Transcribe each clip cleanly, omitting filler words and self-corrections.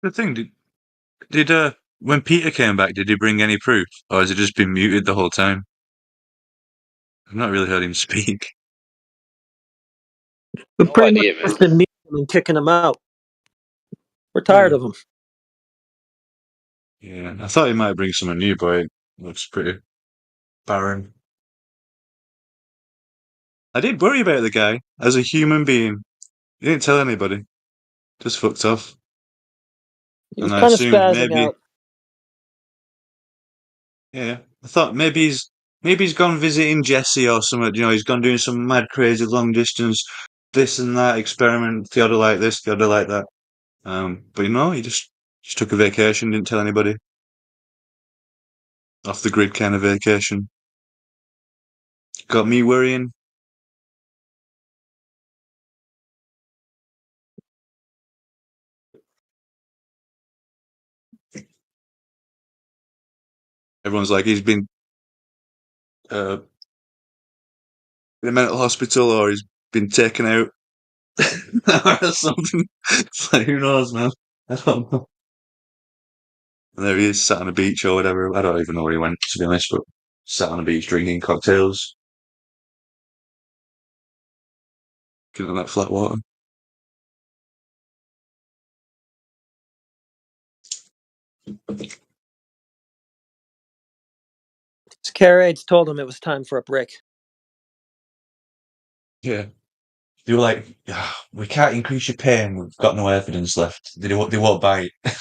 The thing, when Peter came back, did he bring any proof? Or has he just been muted the whole time? I've not really heard him speak. We've No pretty much idea, just man. been meeting him and kicking him out. We're tired of him. Yeah, I thought he might bring someone new, but it looks pretty barren. I did worry about the guy as a human being. He didn't tell anybody. Just fucked off. He was And I kind of assumed spazzing maybe, out. yeah, I thought maybe he's gone visiting Jesse or something. You know, he's gone doing some mad, crazy long distance, this and that experiment. Theodore like this, Theodore like that. But he just took a vacation, didn't tell anybody. Off the grid kind of vacation. Got me worrying. Everyone's like he's been uh, in a mental hospital or he's been taken out or something. It's like who knows, man? I don't know. And there he is, sat on a beach or whatever. I don't even know where he went, to be honest, but sat on a beach drinking cocktails, getting on that flat water. His care aides told him it was time for a break. Yeah. They were like, we can't increase your pain. We've got no evidence left. They won't buy it.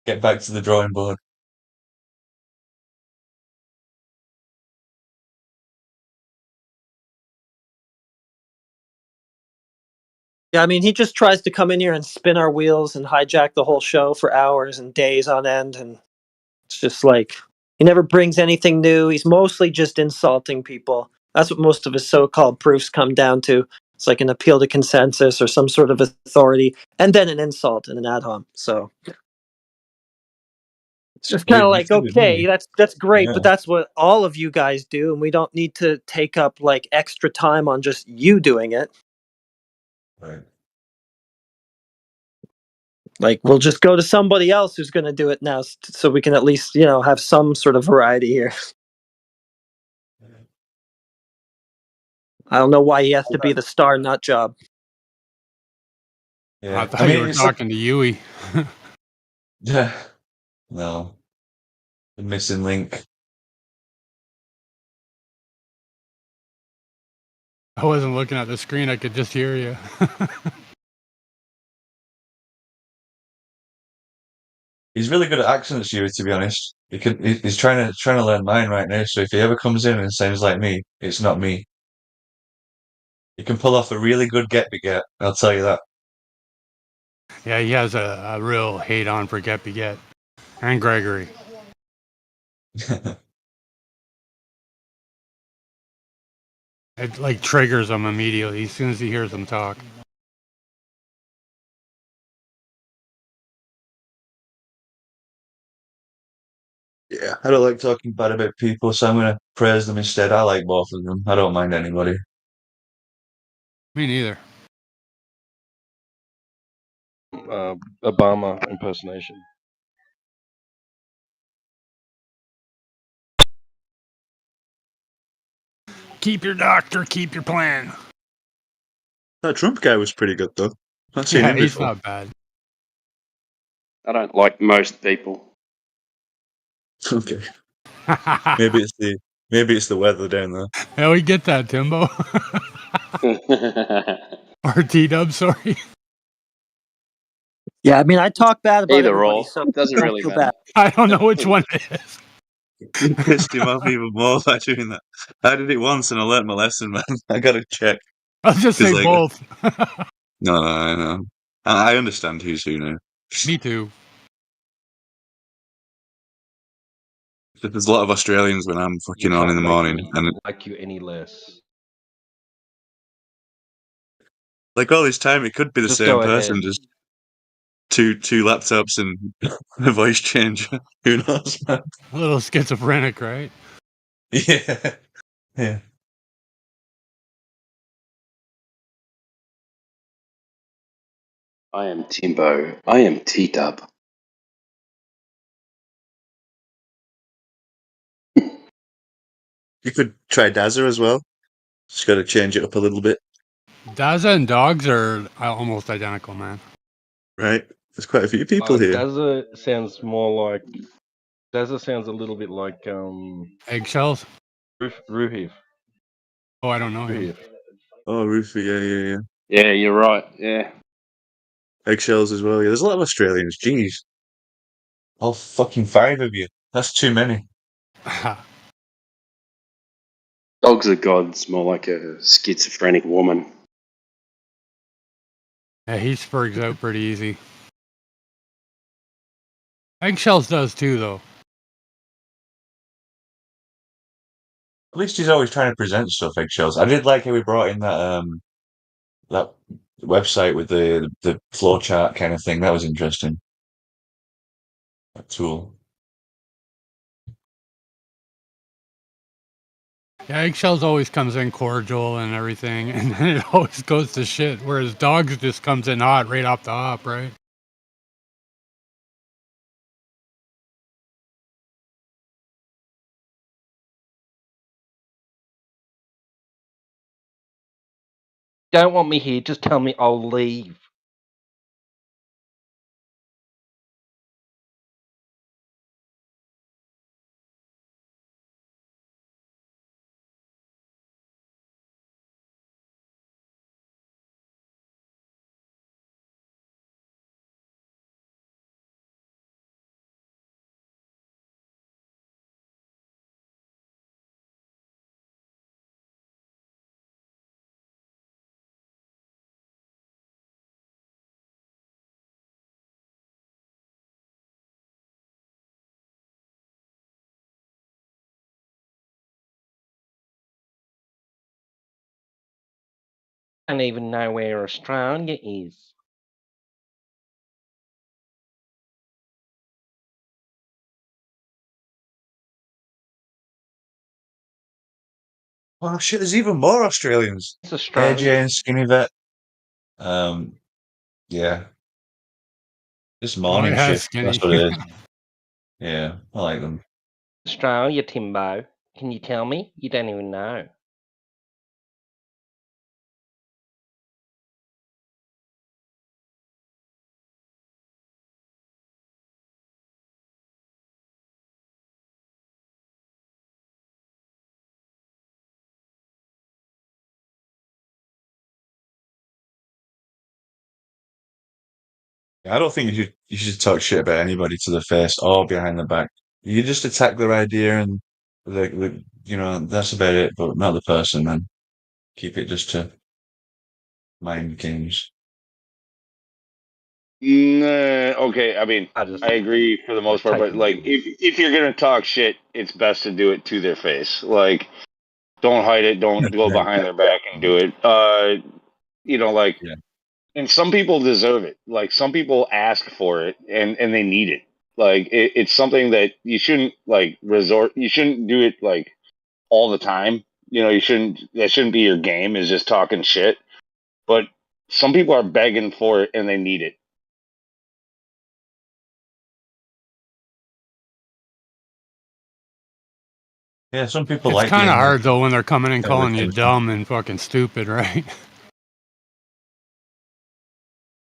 Get back to the drawing board. Yeah, I mean, he just tries to come in here and spin our wheels and hijack the whole show for hours and days on end. And it's just like, he never brings anything new. He's mostly just insulting people. That's what most of his so called proofs come down to. It's like an appeal to consensus or some sort of authority, and then an insult and an ad hom. So it's just kind of You like, figured, didn't okay, you? that's great, Yeah. but that's what all of you guys do, and we don't need to take up like extra time on just you doing it. Right. Like, we'll just go to somebody else who's going to do it now, so we can at least, have some sort of variety here. I don't know why he has to be the star nut job. Yeah. I thought you were It's like, talking to Yui. yeah. No. The missing link. I wasn't looking at the screen. I could just hear you. He's really good at accents, Yuri, to be honest. He's trying to learn mine right now, so if he ever comes in and sounds like me, it's not me. He can pull off a really good get beget, I'll tell you that. Yeah, he has a real hate on for Get Beget and Gregory. It like triggers him immediately as soon as he hears them talk. Yeah, I don't like talking bad about people, so I'm gonna praise them instead. I like both of them. I don't mind anybody. Me neither. Obama impersonation. Keep your doctor, keep your plan. That Trump guy was pretty good though. I've seen Yeah, him he's before. not bad. I don't like most people. Okay. Maybe it's the weather down there. Yeah, we get that, Timbo. Or T-Dub, sorry. Yeah, I mean, I talk bad about Either everybody, or. so Doesn't don't really feel matter. bad. I don't know which one it is. You pissed him off even more by doing that. I did it once and I learnt my lesson, man. I gotta check. I'll just say Because like both. no, I know. I understand who's who now. Me too. There's a lot of Australians when I'm fucking on in the morning, and like you any less. like all this time it could be the Just same go ahead. person, just two laptops and a voice change. Who knows, man? A little schizophrenic, right? Yeah, yeah. I am Timbo. I am T-Dub. You could try Dazza as well. Just got to change it up a little bit, Daza and dogs are almost identical, man. right? There's quite a few people here. Dazza sounds more like. Dazza sounds a little bit like Eggshells? Ruhiv. Oh, I don't know him. Ruhiv. Oh, Rufy, yeah. Yeah, you're right. Yeah. Eggshells as well. Yeah, there's a lot of Australians. Jeez. All fucking 5 of you. That's too many. Dogs are gods, more like a schizophrenic woman. Yeah, he spurgs out pretty easy. Eggshells does too, though. At least he's always trying to present stuff, Eggshells. I did like how we brought in that website with the flowchart kind of thing. That was interesting. That tool. Yeah, Eggshells always comes in cordial and everything, and then it always goes to shit. Whereas dogs just comes in hot right off the hop, right? Don't want me here, just tell me I'll leave. I don't even know where Australia is. Oh shit, there's even more Australians. It's Australia. AJ and Skinny Vet. Um, yeah. This Oh, morning yeah, shift. skinny. That's what it is. Yeah, I like them. Australia, Timbo. Can you tell me? You don't even know. I don't think you should talk shit about anybody to the face or behind the back. You just attack their idea and that's about it, but not the person, man. Keep it just to mind games. Nah, okay, I mean, I just I agree for the most part, but taking like, if you're gonna talk shit, it's best to do it to their face. Like, don't hide it. Don't go Yeah. behind their back and do it. Like, Yeah. and some people deserve it. Like, some people ask for it and they need it. Like, it's something that you shouldn't like resort. You shouldn't do it like all the time. You shouldn't. That shouldn't be your game. Is just talking shit. But some people are begging for it and they need it. Yeah, some people It's like kind being of the hard, though, when they're coming and center of calling you attention. dumb and fucking stupid, right?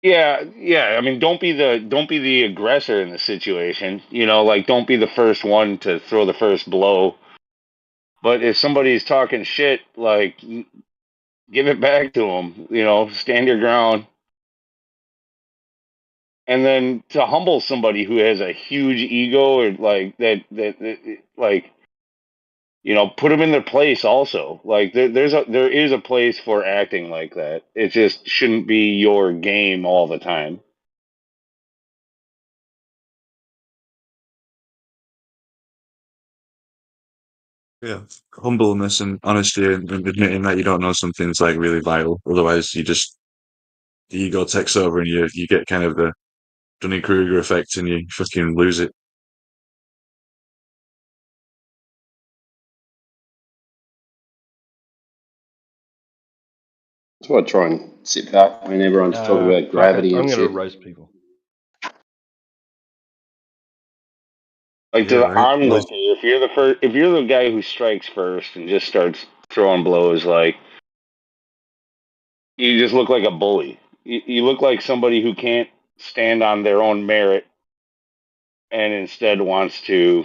Yeah. I mean, don't be the aggressor in the situation. Like don't be the first one to throw the first blow. But if somebody's talking shit, like give it back to them. Stand your ground. And then to humble somebody who has a huge ego or like that like put them in their place also. Like there is a place for acting like that. It just shouldn't be your game all the time. Yeah, humbleness and honesty and admitting that you don't know something is like really vital. Otherwise, the ego takes over and you get kind of the Dunning Kruger effect and you fucking lose it. That's why I try and sit back when everyone's talking about gravity I'm and going to shit. roast people. Like to Yeah, the right. onlooker, if you're the guy who strikes first and just starts throwing blows, like you just look like a bully. You look like somebody who can't stand on their own merit and instead wants to,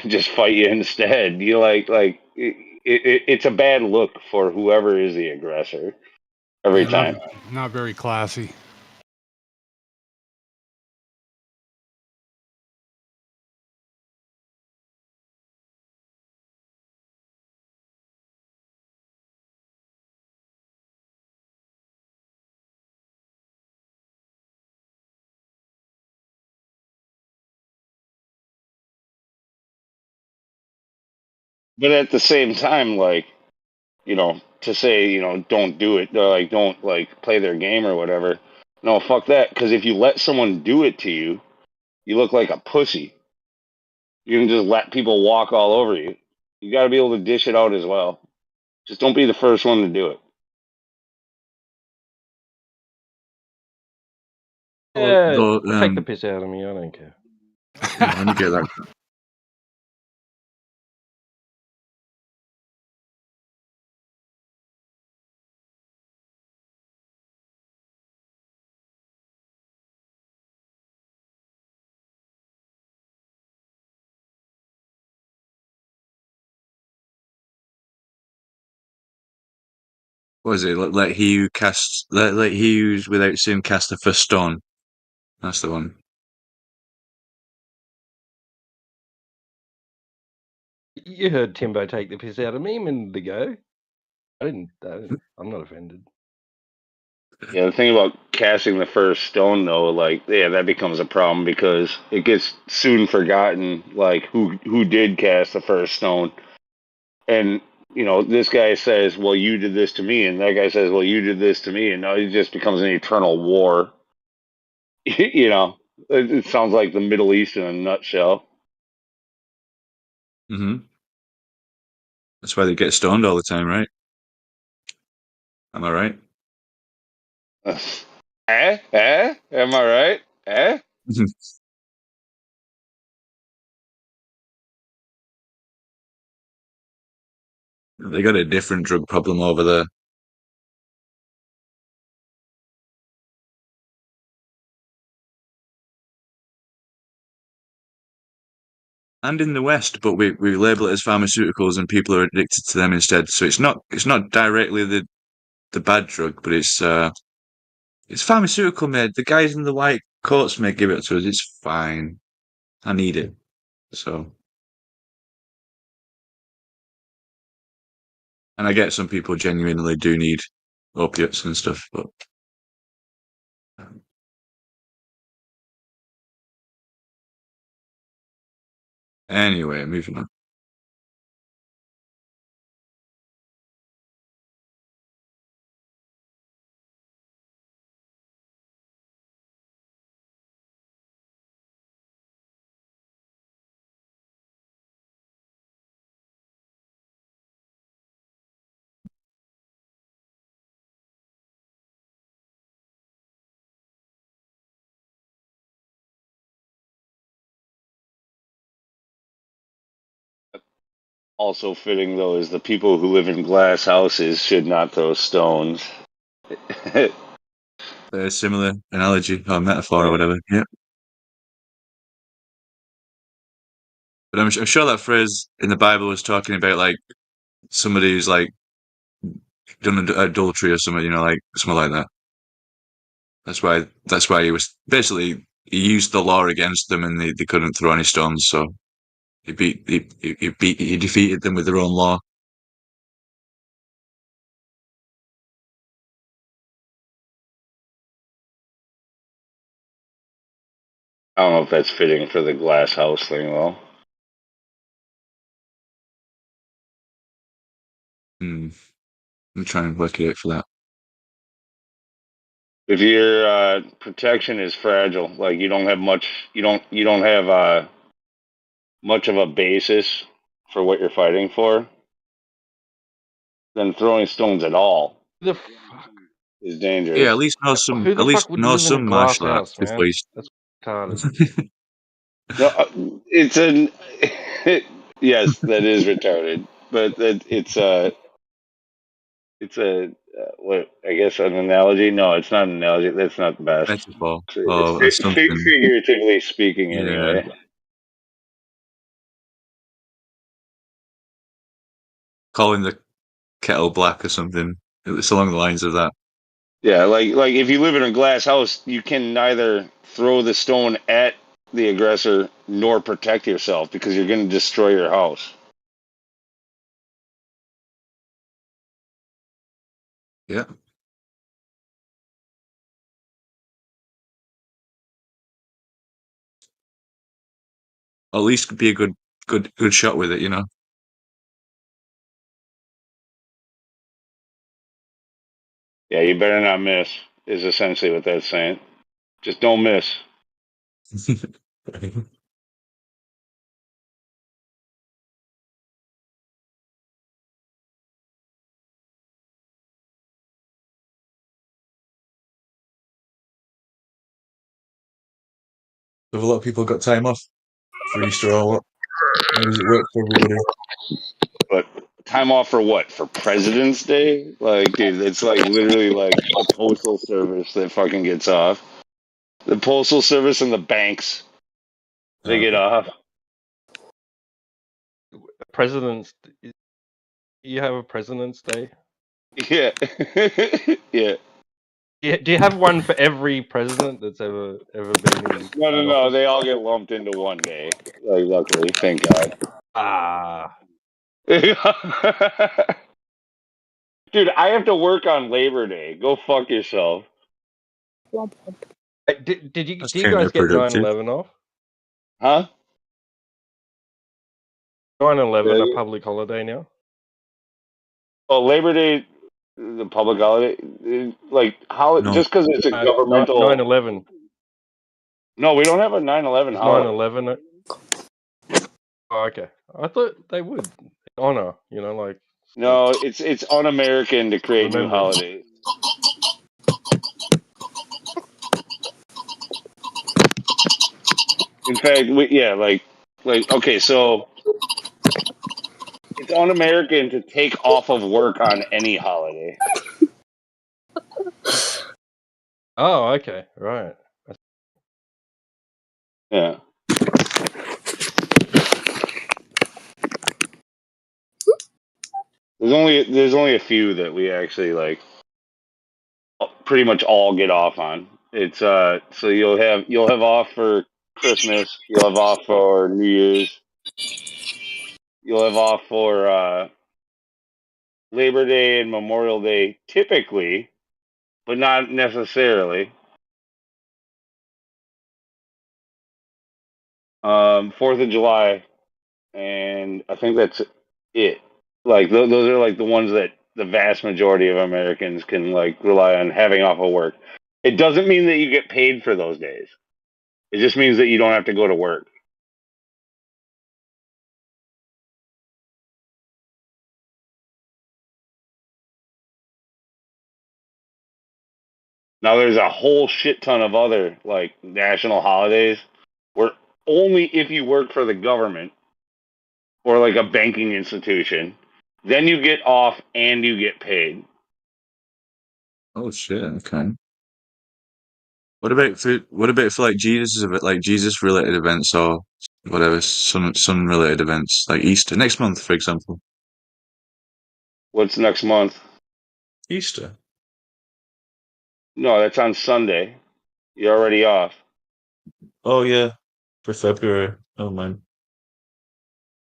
just fight you instead. You it's a bad look for whoever is the aggressor every Yeah, time. not very classy. But at the same time, like, to say, don't do it, or like, don't like play their game or whatever. No, fuck that. Because if you let someone do it to you, you look like a pussy. You can just let people walk all over you. You got to be able to dish it out as well. Just don't be the first one to do it. Yeah, Though, take the piss out of me. I don't care. yeah, let me get that. What is it? Let he who casts, let he who's without sin cast the first stone. That's the one. You heard Timbo take the piss out of me a minute ago. I didn't. I'm not offended. Yeah, the thing about casting the first stone, though, like, yeah, that becomes a problem because it gets soon forgotten, like, who did cast the first stone. And, this guy says, well, you did this to me. And that guy says, well, you did this to me. And now it just becomes an eternal war. It sounds like the Middle East in a nutshell. Mm-hmm. That's why they get stoned all the time, right? Am I right? Am I right? They got a different drug problem over there. And in the West, but we label it as pharmaceuticals and people are addicted to them instead. So it's not directly the bad drug, but it's pharmaceutical, mate. The guys in the white coats may give it to us. It's fine. I need it. So, and I get some people genuinely do need opiates and stuff, but anyway, moving on. Also fitting, though, is the people who live in glass houses should not throw stones. A similar analogy or metaphor or whatever. Yeah. But I'm sure that phrase in the Bible was talking about like somebody who's like done adultery or something, like something like that. That's why he was basically he used the law against them and they couldn't throw any stones, so he defeated them with their own law. I don't know if that's fitting for the glass house thing, though. I'm trying to work it out for that. If your protection is fragile, like you don't have much, you don't have much of a basis for what you're fighting for, then throwing stones at all The fuck? is dangerous. Yeah, at least know some. Who the At least fuck would know live in a some glass martial arts house, before man? you. That's retarded. No, it's an yes, that is retarded, but it's what I guess an analogy. No, it's not an analogy. That's not the best. Metaphor It's or something. figuratively speaking, Yeah. anyway. Calling the kettle black or something. It's along the lines of that. Yeah, like if you live in a glass house, you can neither throw the stone at the aggressor nor protect yourself because you're going to destroy your house. Yeah. At least be a good shot with it, you know. Yeah, you better not miss. Is essentially what that's saying. Just don't miss. Have a lot of people got time off for Easter or what? How does it work for everybody? But time off for what? For President's Day? Like, dude, it's like literally like the postal service that fucking gets off. The postal service and the banks, they get off. President's. You have a President's Day? Yeah, yeah. Do you have one for every president that's ever been in No. office? They all get lumped into one day. Like, luckily, thank God. Ah. Dude, I have to work on Labor Day. Go fuck yourself. Did you That's do you guys get counterproductive. 9/11 off? Huh? 9/11 a public holiday now? Well, Labor Day, the public holiday, like how No. just because it's a governmental. 9/11. No, we don't have a 9/11 Is holiday. 9/11? Oh, okay. I thought they would honor, like. No, it's un-American to create new Remember. holidays. In fact, okay, so it's un-American to take off of work on any holiday. Oh, okay, right. Yeah. There's only a few that we actually like pretty much all get off on. It's so you'll have off for Christmas, you'll have off for New Year's, you'll have off for Labor Day and Memorial Day typically, but not necessarily. 4th of July, and I think that's it. Like those are like the ones that the vast majority of Americans can like rely on having off of work. It doesn't mean that you get paid for those days. It just means that you don't have to go to work. Now there's a whole shit ton of other like national holidays where only if you work for the government or like a banking institution, then you get off and you get paid. Oh shit. Okay. What about for like Jesus related events or whatever sun related events like Easter next month, for example? What's next month? Easter. No, that's on Sunday. You're already off. Oh yeah, for February. Oh man,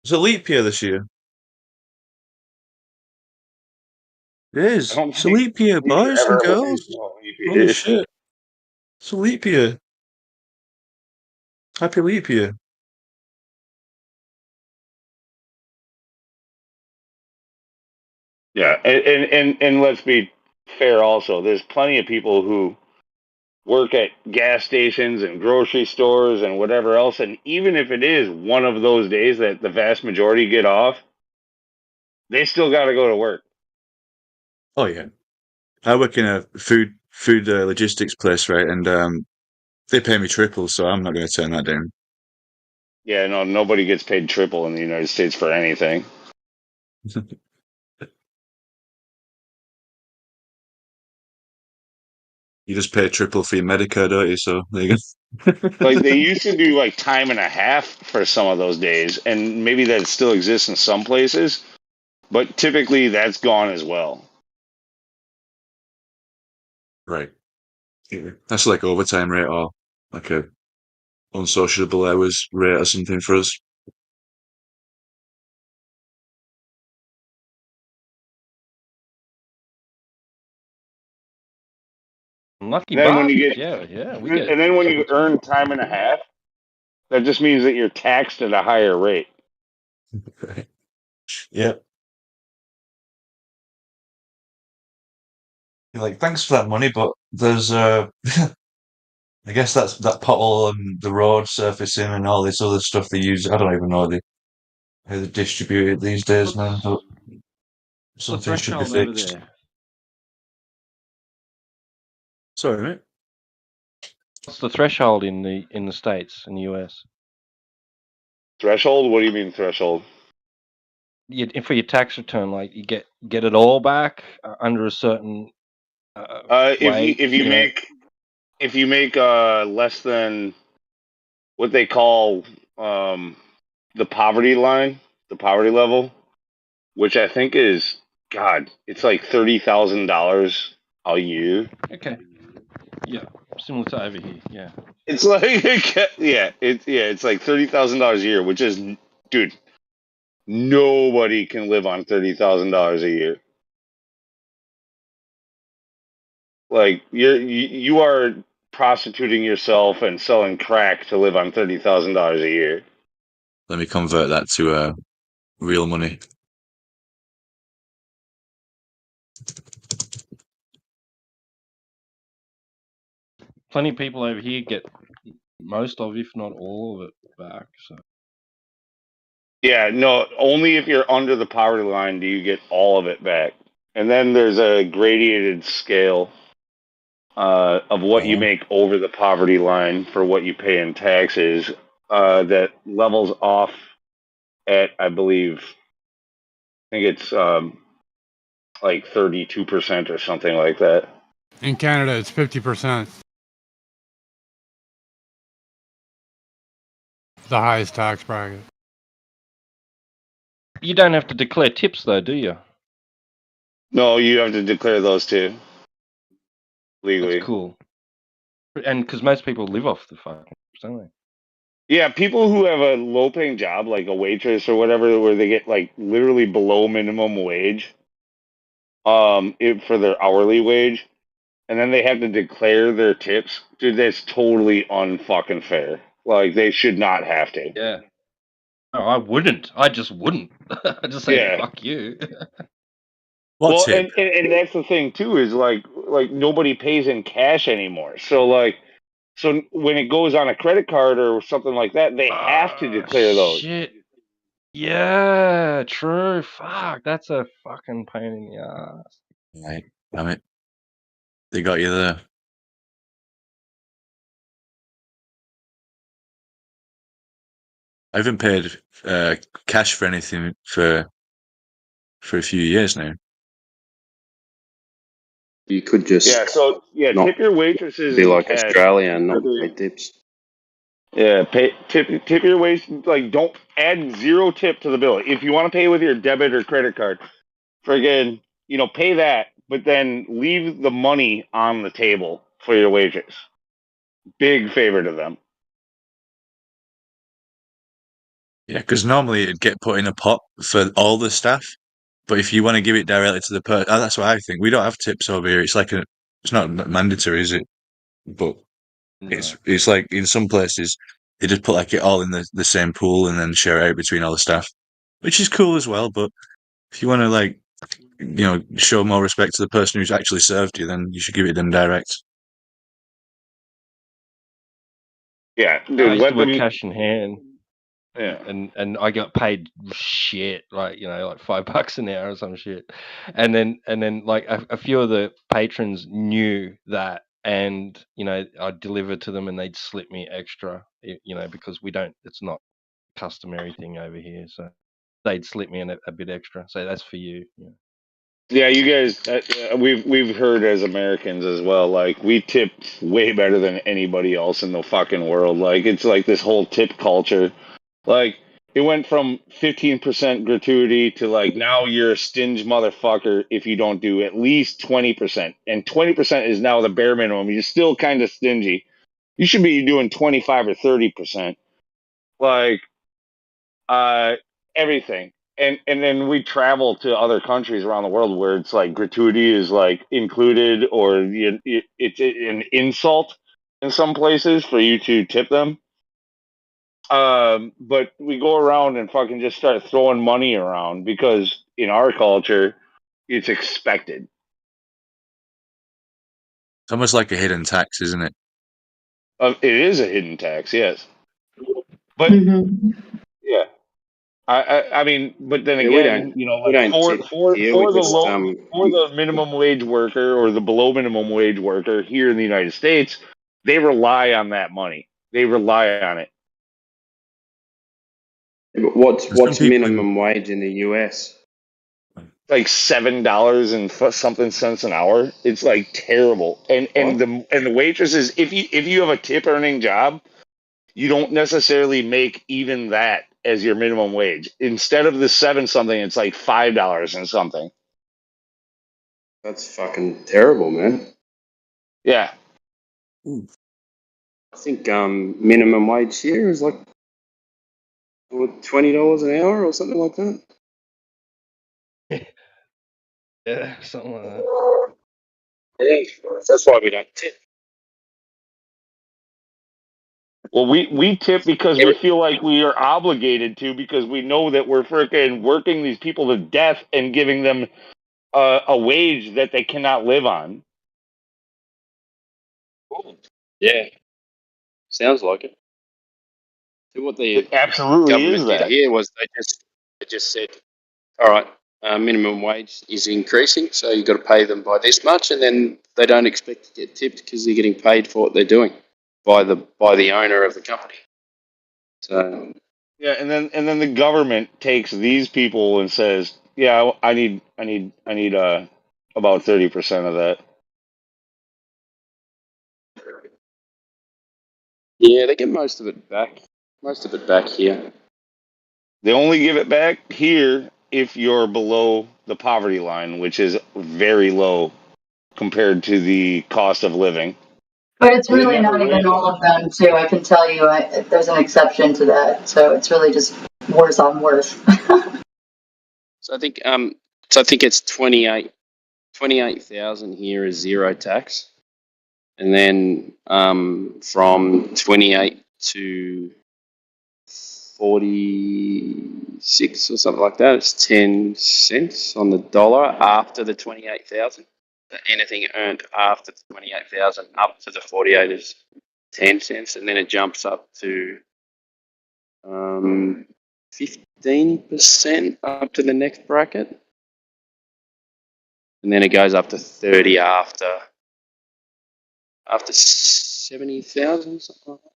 it's a leap year this year. It is. I don't It's a think leap year, boys and girls. Holy shit! It's a leap year. Happy leap year. Yeah, and let's be fair. Also, there's plenty of people who work at gas stations and grocery stores and whatever else, and even if it is one of those days that the vast majority get off, they still got to go to work. Oh yeah. I work in a food logistics place, right? And they pay me triple, so I'm not going to turn that down. Yeah, no, nobody gets paid triple in the United States for anything. You just pay triple for your Medicare, don't you? So there you go. Like they used to do like time and a half for some of those days, and maybe that still exists in some places, but typically that's gone as well. Right. Yeah. That's like overtime rate or like a unsociable hours rate or something for us. Lucky And then when you bastards. get, Yeah, we get. and then when you triple earn time. time and a half, that just means that you're taxed at a higher rate. Right. Yeah. You're like, thanks for that money, but there's I guess that's that pothole on the road surfacing and all this other stuff they use. I don't even know how they distribute it these days, man. But What's the something should be threshold over fixed. there? Sorry, mate. What's the threshold in the States, in the US? Threshold? What do you mean threshold? For your tax return, like you get it all back under a certain wage. If you make less than what they call the poverty line, the poverty level, which I think is God, it's like $30,000 a year. Okay. Yeah, similar to over here. Yeah. It's like it's like $30,000 a year, which is, dude, nobody can live on $30,000 a year. Like you are prostituting yourself and selling crack to live on $30,000 a year. Let me convert that to real money. Plenty of people over here get most of, if not all of it, back. So Yeah, no, only if you're under the poverty line do you get all of it back. And then there's a gradated scale of what you make over the poverty line for what you pay in taxes that levels off at, I believe, I think it's like 32% or something like that. In Canada, it's 50%. The highest tax bracket. you don't have to declare tips, though, do you? No, you have to declare those too legally. That's cool. And because most people live off the fucking tips, don't they? Yeah, people who have a low paying job, like a waitress or whatever, where they get like literally below minimum wage, for their hourly wage, and then they have to declare their tips. Dude, that's totally unfucking fair. Like they should not have to. Yeah. No, I wouldn't. I just wouldn't. I just say Yeah. fuck you. What Well, tip? and that's the thing too, is like nobody pays in cash anymore. So when it goes on a credit card or something like that, they have to declare those. Shit. Yeah, true. Fuck, that's a fucking pain in the ass. Right, damn it. They got you there. I haven't paid cash for anything for a few years now. You could just not tip your waitresses be in like cash. Australia and not pay tips. Yeah, tip your wait. Like, don't add zero tip to the bill. If you want to pay with your debit or credit card, friggin', pay that, but then leave the money on the table for your waitress. Big favor to them. Yeah, because normally it'd get put in a pot for all the staff, but if you want to give it directly to the person, that's what I think. We don't have tips over here. It's like it's not mandatory, is it? But it's like in some places they just put like it all in the same pool and then share it out between all the staff, which is cool as well. But if you want to like show more respect to the person who's actually served you, then you should give it them direct. Yeah, I dude, used let to work them. cash in hand. Yeah. And I got paid shit, like, like $5 an hour or some shit. And then like a few of the patrons knew that, and I'd deliver to them and they'd slip me extra, because it's not a customary thing over here. So they'd slip me in a bit extra. So that's for you. Yeah, you guys, we've heard as Americans as well. Like, we tip way better than anybody else in the fucking world. Like, it's like this whole tip culture. Like, it went from 15% gratuity to like now you're a stingy motherfucker if you don't do at least 20%, and 20% is now the bare minimum. You're still kind of stingy. You should be doing 25 or 30%. Like, everything. And then we travel to other countries around the world where it's like gratuity is like included, or it's an insult in some places for you to tip them. But we go around and fucking just start throwing money around because in our culture, it's expected. It's almost like a hidden tax, isn't it? It is a hidden tax, yes. But yeah. I mean, but then Yeah, we again, don't we like don't tip here. We just for the minimum wage worker or the below minimum wage worker here in the United States, they rely on that money. They rely on it. What's There's some people in. minimum wage in the US? Like $7 and something cents an hour. It's like terrible. And What? the waitresses, if you have a tip earning job, you don't necessarily make even that as your minimum wage. Instead of the 7 something, it's like $5 and something. That's fucking terrible, man. Yeah. I think minimum wage here is like $20 an hour or something like that. Yeah, something like that. Yeah, that's why we don't tip. Well, we tip because we feel like we are obligated to, because we know that we're freaking working these people to death and giving them a wage that they cannot live on. Yeah, sounds like it. So what the It absolutely is government did that. here was they just said, all right, minimum wage is increasing, so you've got to pay them by this much, and then they don't expect to get tipped because they're getting paid for what they're doing by the owner of the company. So Yeah, and then the government takes these people and says, "Yeah, I need about 30% of that." yeah, they get most of it back. Most of it back here. They only give it back here if you're below the poverty line, which is very low compared to the cost of living. But it's really not even all of them, too. I can tell you, there's an exception to that. So it's really just worse on worse. So I think it's 28,000 here is zero tax, and then from 28 to 46 or something like that, it's 10 cents on the dollar after the 28,000. Anything earned after the 28,000 up to the 48 is 10 cents, and then it jumps up to 15% up to the next bracket, and then it goes up to 30 after 70,000, something like that.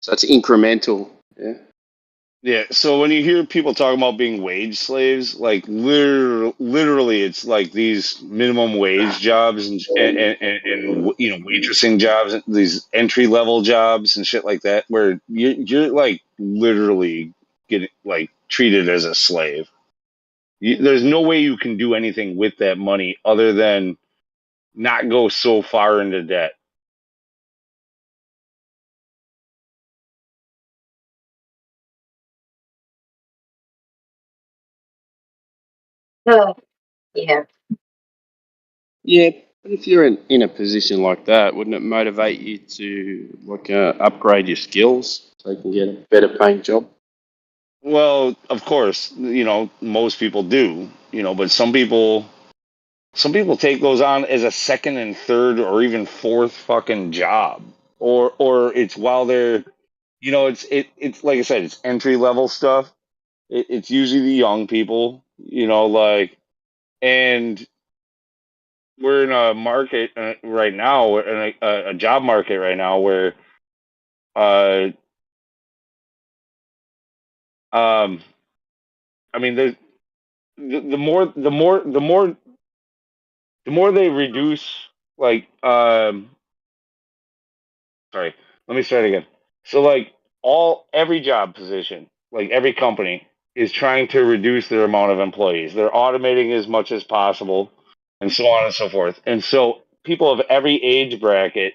So it's incremental, yeah. Yeah, so when you hear people talking about being wage slaves, like literally, it's like these minimum wage jobs and waitressing jobs, these entry level jobs and shit like that, where you're like literally getting like treated as a slave. There's no way you can do anything with that money other than not go so far into debt. Yeah. Yeah, but if you're in a position like that, wouldn't it motivate you to upgrade your skills so you can get a better paying job? Well, of course, most people do, but some people take those on as a second and third or even fourth fucking job, or it's while they're you know, it's like I said, it's entry level stuff. It's usually the young people, you know, like, and we're in a market right now, in a job market right now where, uh, I mean, the more they reduce, like, sorry, let me start again. So, like, every job position, like every company, is trying to reduce their amount of employees. They're automating as much as possible, and so on and so forth. And so, people of every age bracket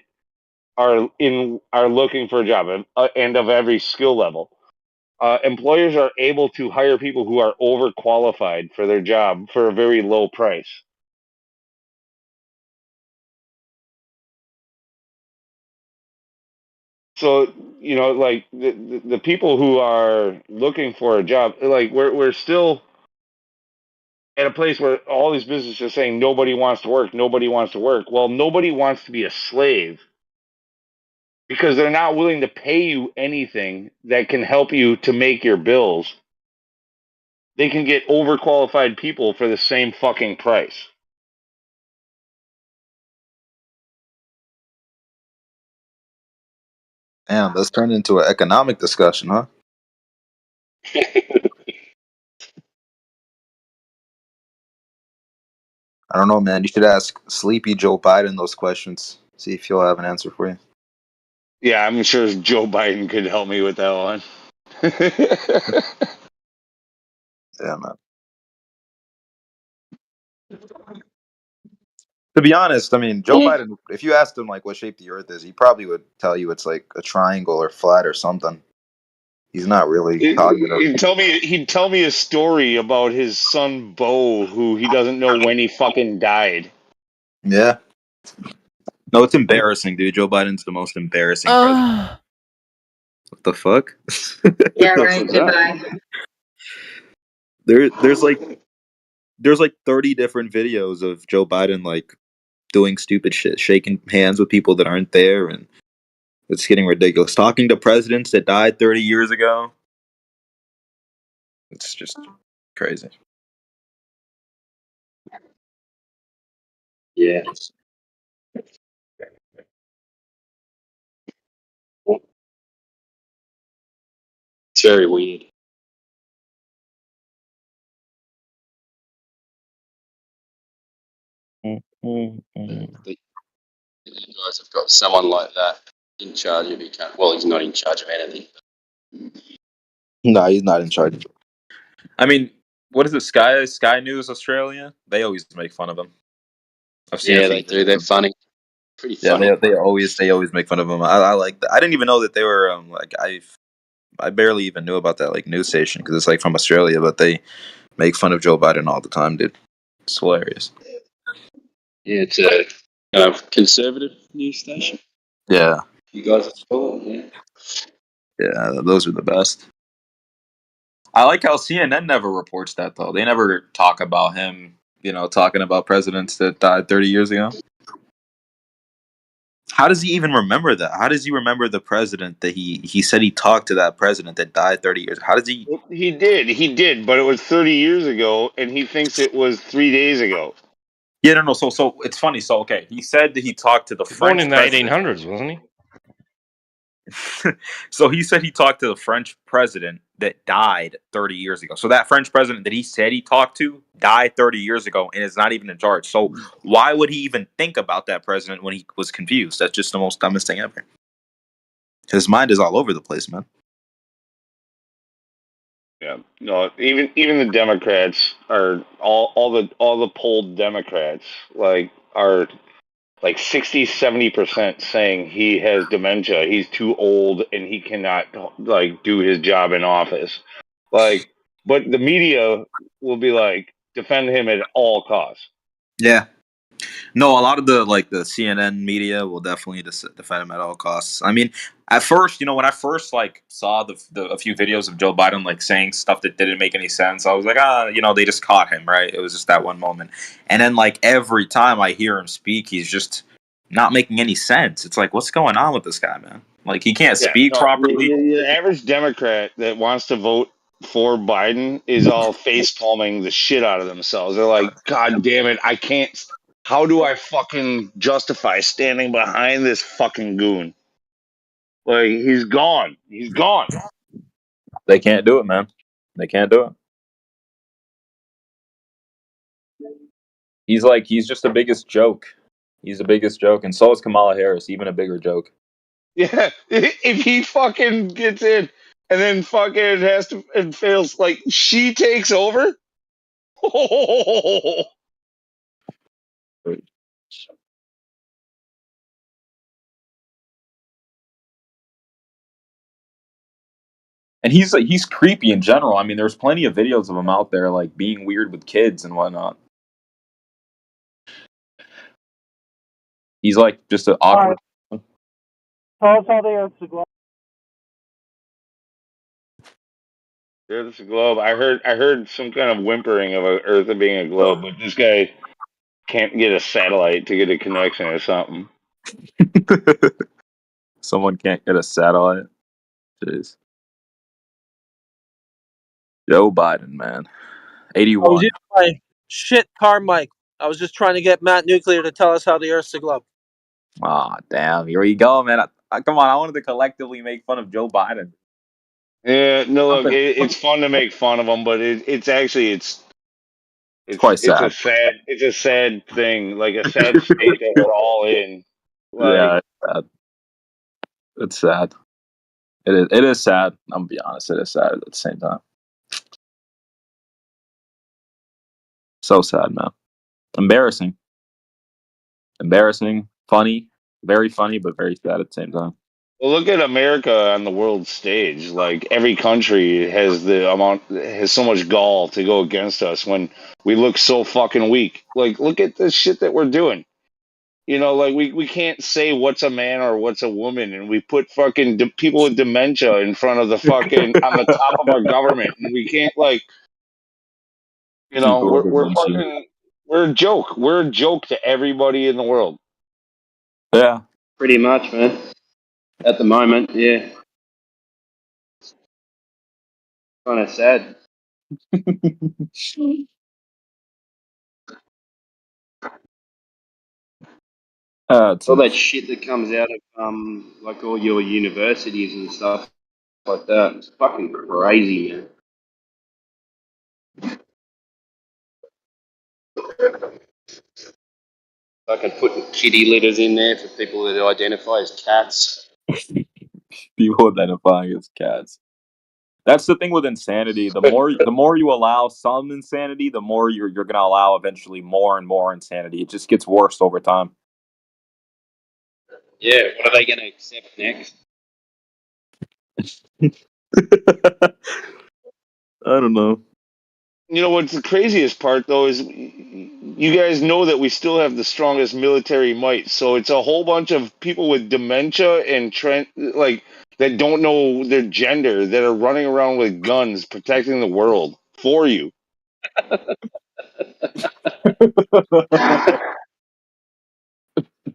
are looking for a job, and of every skill level. Employers are able to hire people who are overqualified for their job for a very low price. So, you know, like the people who are looking for a job, like we're still at a place where all these businesses are saying nobody wants to work, nobody wants to work. Well, nobody wants to be a slave because they're not willing to pay you anything that can help you to make your bills. They can get overqualified people for the same fucking price. Damn, this turned into an economic discussion, huh? I don't know, man. You should ask Sleepy Joe Biden those questions. See if he'll have an answer for you. Yeah, I'm sure Joe Biden could help me with that one. Yeah, man. To be honest, I mean, Joe Biden, if you asked him, like, what shape the earth is, he probably would tell you it's, like, a triangle or flat or something. He's not really cognitive. He'd tell me a story about his son Bo, who he doesn't know when he fucking died. Yeah. No, it's embarrassing, dude. Joe Biden's the most embarrassing president. What the fuck? Yeah, What the right. fuck is that? Goodbye. There's like 30 different videos of Joe Biden like doing stupid shit, shaking hands with people that aren't there, and it's getting ridiculous. Talking to presidents that died 30 years ago. It's just crazy. Yeah. It's very weird. The you guys have got someone like that in charge of your country. Well, he's not in charge of anything. No, he's not in charge. I mean, what is it? Sky News Australia? They always make fun of him. I've seen a Yeah, few they do. videos They're of him. funny. Pretty Yeah, funny. they always make fun of him. I like that. I didn't even know that they were like I barely even knew about that like news station because it's like from Australia, but they make fun of Joe Biden all the time, dude. It's hilarious. Yeah, it's a kind of conservative news station. Yeah, You guys call it, yeah, those are the best. I like how CNN never reports that though. They never talk about him, talking about presidents that died 30 years ago. How does he even remember that? How does he remember the president that he said he talked to that president that died 30 years? How does he? He did, but it was 30 years ago, and he thinks it was 3 days ago. Yeah, no. So it's funny. So okay, he said that he talked to the Born French in the president. 1800s, wasn't he? So he said he talked to the French president that died 30 years ago. So that French president that he said he talked to died 30 years ago and is not even in charge. So why would he even think about that president when he was confused? That's just the most dumbest thing ever. His mind is all over the place, man. Yeah, no, even the Democrats are all the polled Democrats are like 60-70% saying he has dementia, he's too old, and he cannot like do his job in office. Like, but the media will be like defend him at all costs. Yeah. No, a lot of the CNN media will definitely defend him at all costs. I mean, at first, when I first saw a few videos of Joe Biden saying stuff that didn't make any sense, I was like, they just caught him, right? It was just that one moment. And then every time I hear him speak, he's just not making any sense. It's like, what's going on with this guy, man? Like he can't Yeah, speak no, properly. the average Democrat that wants to vote for Biden is all face palming the shit out of themselves. They're like, God damn it, I can't. How do I fucking justify standing behind this fucking goon? Like, he's gone. He's gone. They can't do it, man. They can't do it. He's just the biggest joke. He's the biggest joke, and so is Kamala Harris, even a bigger joke. Yeah, if he fucking gets in and then fucking has to and fails, like, she takes over. And he's creepy in general. I mean, there's plenty of videos of him out there like being weird with kids and whatnot. He's like just an awkward. Tell us how the Earth's a globe. There's a globe. I heard some kind of whimpering of a Earth being a globe, but this guy can't get a satellite to get a connection or something. Someone can't get a satellite. Jeez. Joe Biden, man. I was 81. using my shit car mic. I was just trying to get Matt Nuclear to tell us how the Earth's a globe. Aw, damn. Here you go, man. Come on, I wanted to collectively make fun of Joe Biden. Yeah, no, look, Something- it's fun to make fun of him, but it's actually It's quite sad. it's a sad thing, like a sad state that we're all in. Like, Yeah, it's sad. It's sad. It is sad. I'm gonna be honest, it is sad at the same time. So sad, man. Embarrassing. Embarrassing. Funny. Very funny, but very sad at the same time. well, look at America on the world stage. Like, every country has so much gall to go against us when we look so fucking weak. Like, look at the shit that we're doing. You know, like, we can't say what's a man or what's a woman, and we put fucking people with dementia in front of the fucking on the top of our government, and we can't, like, you know, People with we're dementia. fucking we're a joke. We're a joke to everybody in the world. Yeah. Pretty much, man. At the moment, yeah. Kind of sad. It's All that shit that comes out of like all your universities and stuff like that. It's fucking crazy, man. Fucking putting kitty litters in there for people that identify as cats. people identifying as cats. That's the thing with insanity. The more you allow some insanity, the more you're gonna allow eventually more and more insanity. It just gets worse over time. Yeah, what are they going to accept next? I don't know. You know what's the craziest part though is you guys know that we still have the strongest military might. So it's a whole bunch of people with dementia and like that don't know their gender that are running around with guns protecting the world for you.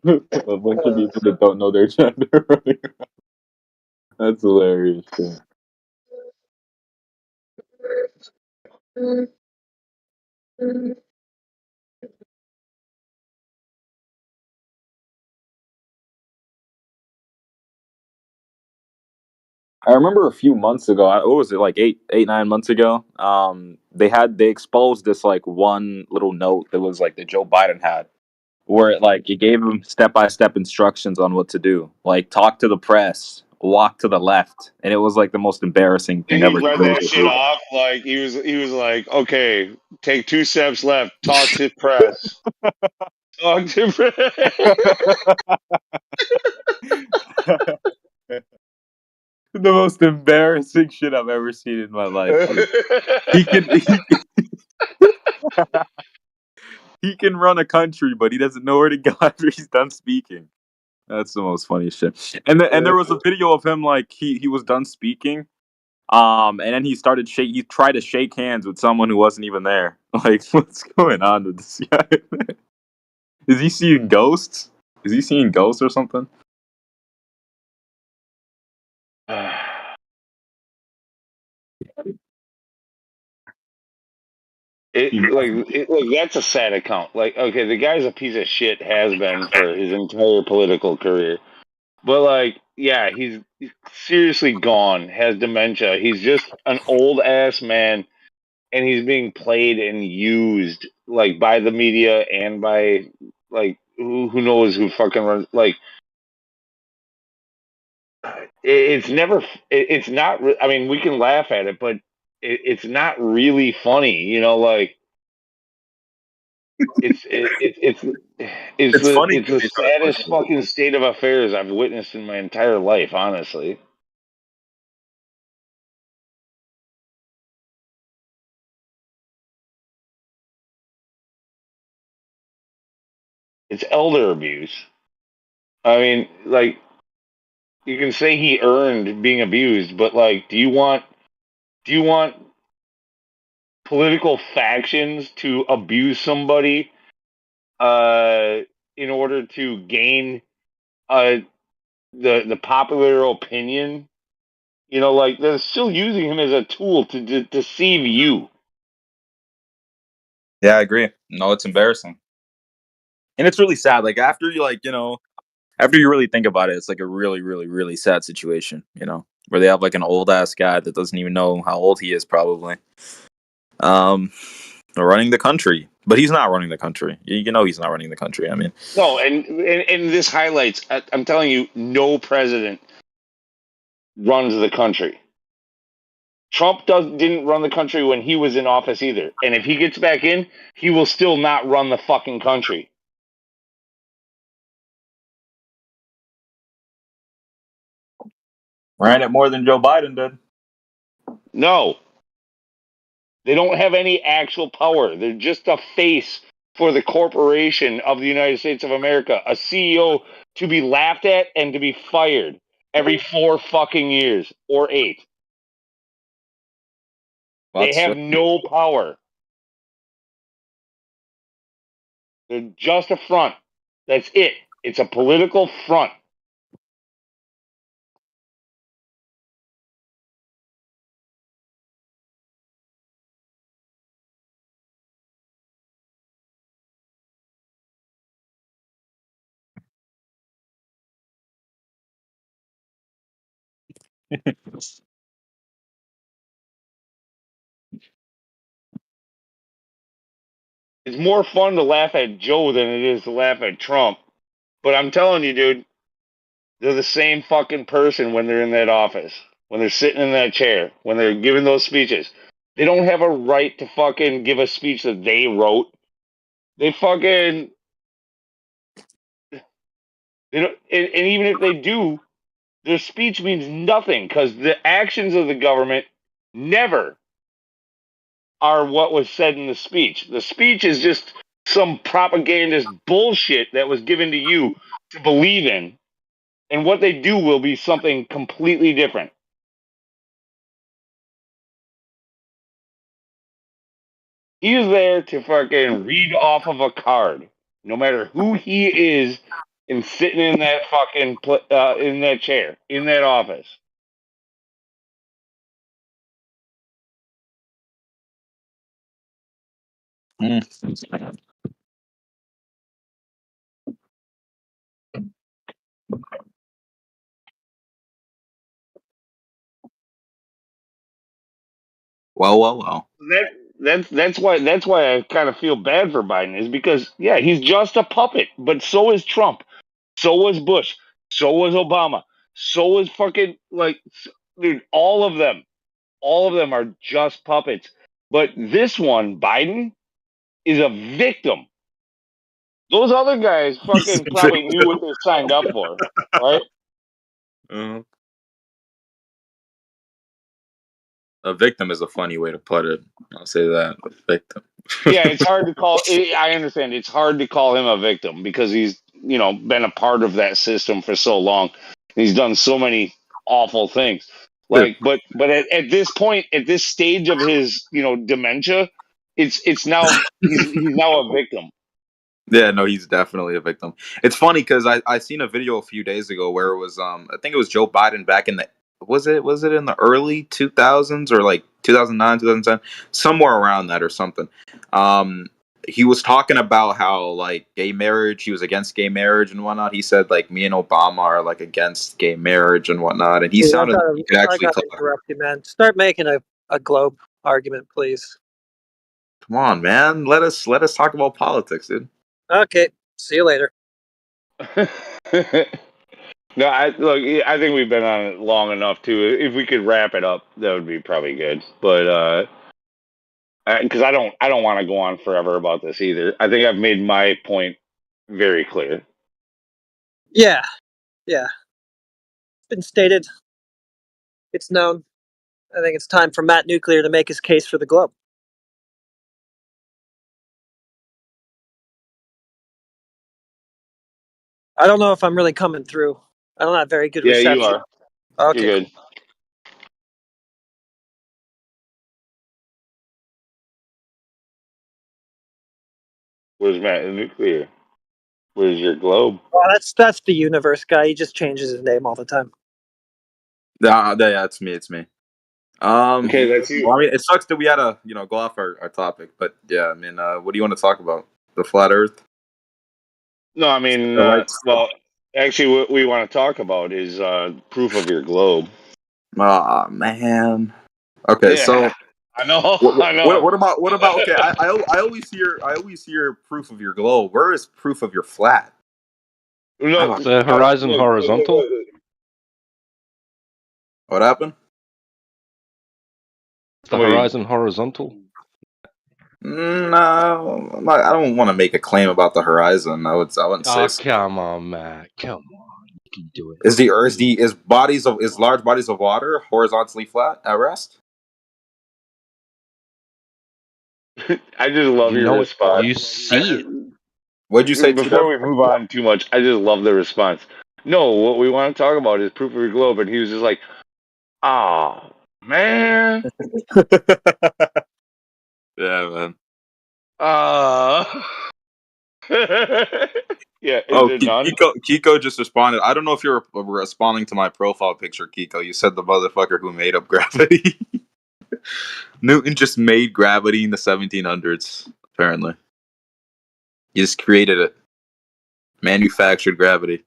A bunch of people that don't know their gender. That's hilarious. Yeah. I remember a few months ago. What was it, like 9 months ago? They exposed this like one little note that was like that Joe Biden had, where it gave him step by step instructions on what to do, like talk to the press, walk to the left, and it was like the most embarrassing thing And he ever. read that shit off like he was like, okay, take 2 steps left, talk to press. Talk to press. The most embarrassing shit I've ever seen in my life. He can he can run a country, but he doesn't know where to go after he's done speaking. That's the most funny shit. And there was a video of him like he was done speaking, and then he tried to shake hands with someone who wasn't even there. Like, what's going on with this guy? Is he seeing ghosts? Is he seeing ghosts or something? That's a sad account. Like, okay, the guy's a piece of shit, has been for his entire political career. But like, yeah, he's seriously gone, has dementia. He's just an old ass man, and he's being played and used like by the media and by like who knows who fucking runs. Like, it's never. It's not. I mean, we can laugh at it, but it's not really funny. You know, like it's It's funny it's because the he's trying to push saddest fucking state of affairs I've witnessed in my entire life, honestly. It's elder abuse. I mean, like, you can say he earned being abused, but like, do you want political factions to abuse somebody in order to gain uh the popular opinion? You know, like they're still using him as a tool to deceive you. Yeah, I agree. No, it's embarrassing, and it's really sad. Like after you, after you really think about it, it's like a really, really, really sad situation. Where they have like an old ass guy that doesn't even know how old he is, probably. Um, running the country, but he's not running the country. He's not running the country. I mean, No, and this highlights. I'm telling you, no president runs the country. Trump didn't run the country when he was in office either. And if he gets back in, he will still not run the fucking country. ran it more than Joe Biden did. No. They don't have any actual power. They're just a face for the corporation of the United States of America, a CEO to be laughed at and to be fired every 4 fucking years or 8. They have no power. They're just a front. That's it. It's a political front. It's more fun to laugh at Joe than it is to laugh at Trump. But I'm telling you, dude, they're the same fucking person when they're in that office, when they're sitting in that chair, when they're giving those speeches. They don't have a right to fucking give a speech that they wrote. They fucking, and even if they do, their speech means nothing because the actions of the government never are what was said in the speech. The speech is just some propagandist bullshit that was given to you to believe in, and what they do will be something completely different. He is there to fucking read off of a card, no matter who he is, and sitting in that fucking in that chair in that office. Well. That's why I kind of feel bad for Biden, is because yeah, he's just a puppet, but so is Trump, so was Bush, so was Obama, so was fucking dude, all of them are just puppets. But this one, Biden, is a victim. Those other guys fucking probably knew what they signed up for, right? A victim is a funny way to put it. I'll say that. A victim. Yeah, it's hard to call. I understand. It's hard to call him a victim because he's, been a part of that system for so long. He's done so many awful things. Like, but at this point, at this stage of his, dementia, it's now he's now a victim. Yeah, no, he's definitely a victim. It's funny because I seen a video a few days ago where it was I think it was Joe Biden back in the was it in the early 2000s or like 2009, 2010, somewhere around that or something. He was talking about how like gay marriage, he was against gay marriage and whatnot. He said like me and Obama are like against gay marriage and whatnot, and he Dude, sounded like he could I actually gotta talk. interrupt you, man. Start making a globe argument, please. Come on, man, let us talk about politics, dude. Okay, see you later. No, I think we've been on it long enough too. If we could wrap it up, that would be probably good. But because I don't want to go on forever about this either. I think I've made my point very clear. Yeah. It's been stated. It's known. I think it's time for Matt Nuclear to make his case for the globe. I don't know if I'm really coming through. I don't have very good Yeah, reception. you are. Okay. You're good. Where's Matt Nuclear? Where's your globe? Well, that's the universe guy. He just changes his name all the time. Yeah, it's me. Okay, that's you. Well, I mean, it sucks that we had to, go off our topic, but yeah, I mean, what do you want to talk about? The flat Earth? No, I mean, well, actually, what we want to talk about is proof of your globe. Oh man. Okay, Yeah, so I know. what about? Okay, I always hear proof of your globe. Where is proof of your flat? No, The horizon horizontal. What happened? The horizon horizontal. No, I don't want to make a claim about the horizon. I wouldn't say. Oh, So. come on, Matt. Come on, you can do it. Is large bodies of water horizontally flat at rest? I just love your response. You see it. What'd you say? Before we move on too much, I just love the response. No, what we want to talk about is proof of your globe, and he was just like, "Oh man, Yeah, man. yeah." Oh, Is it done? Kiko just responded. I don't know if you're responding to my profile picture, Kiko. You said the motherfucker who made up gravity. Newton just made gravity in the 1700s, apparently. He just created it. Manufactured gravity.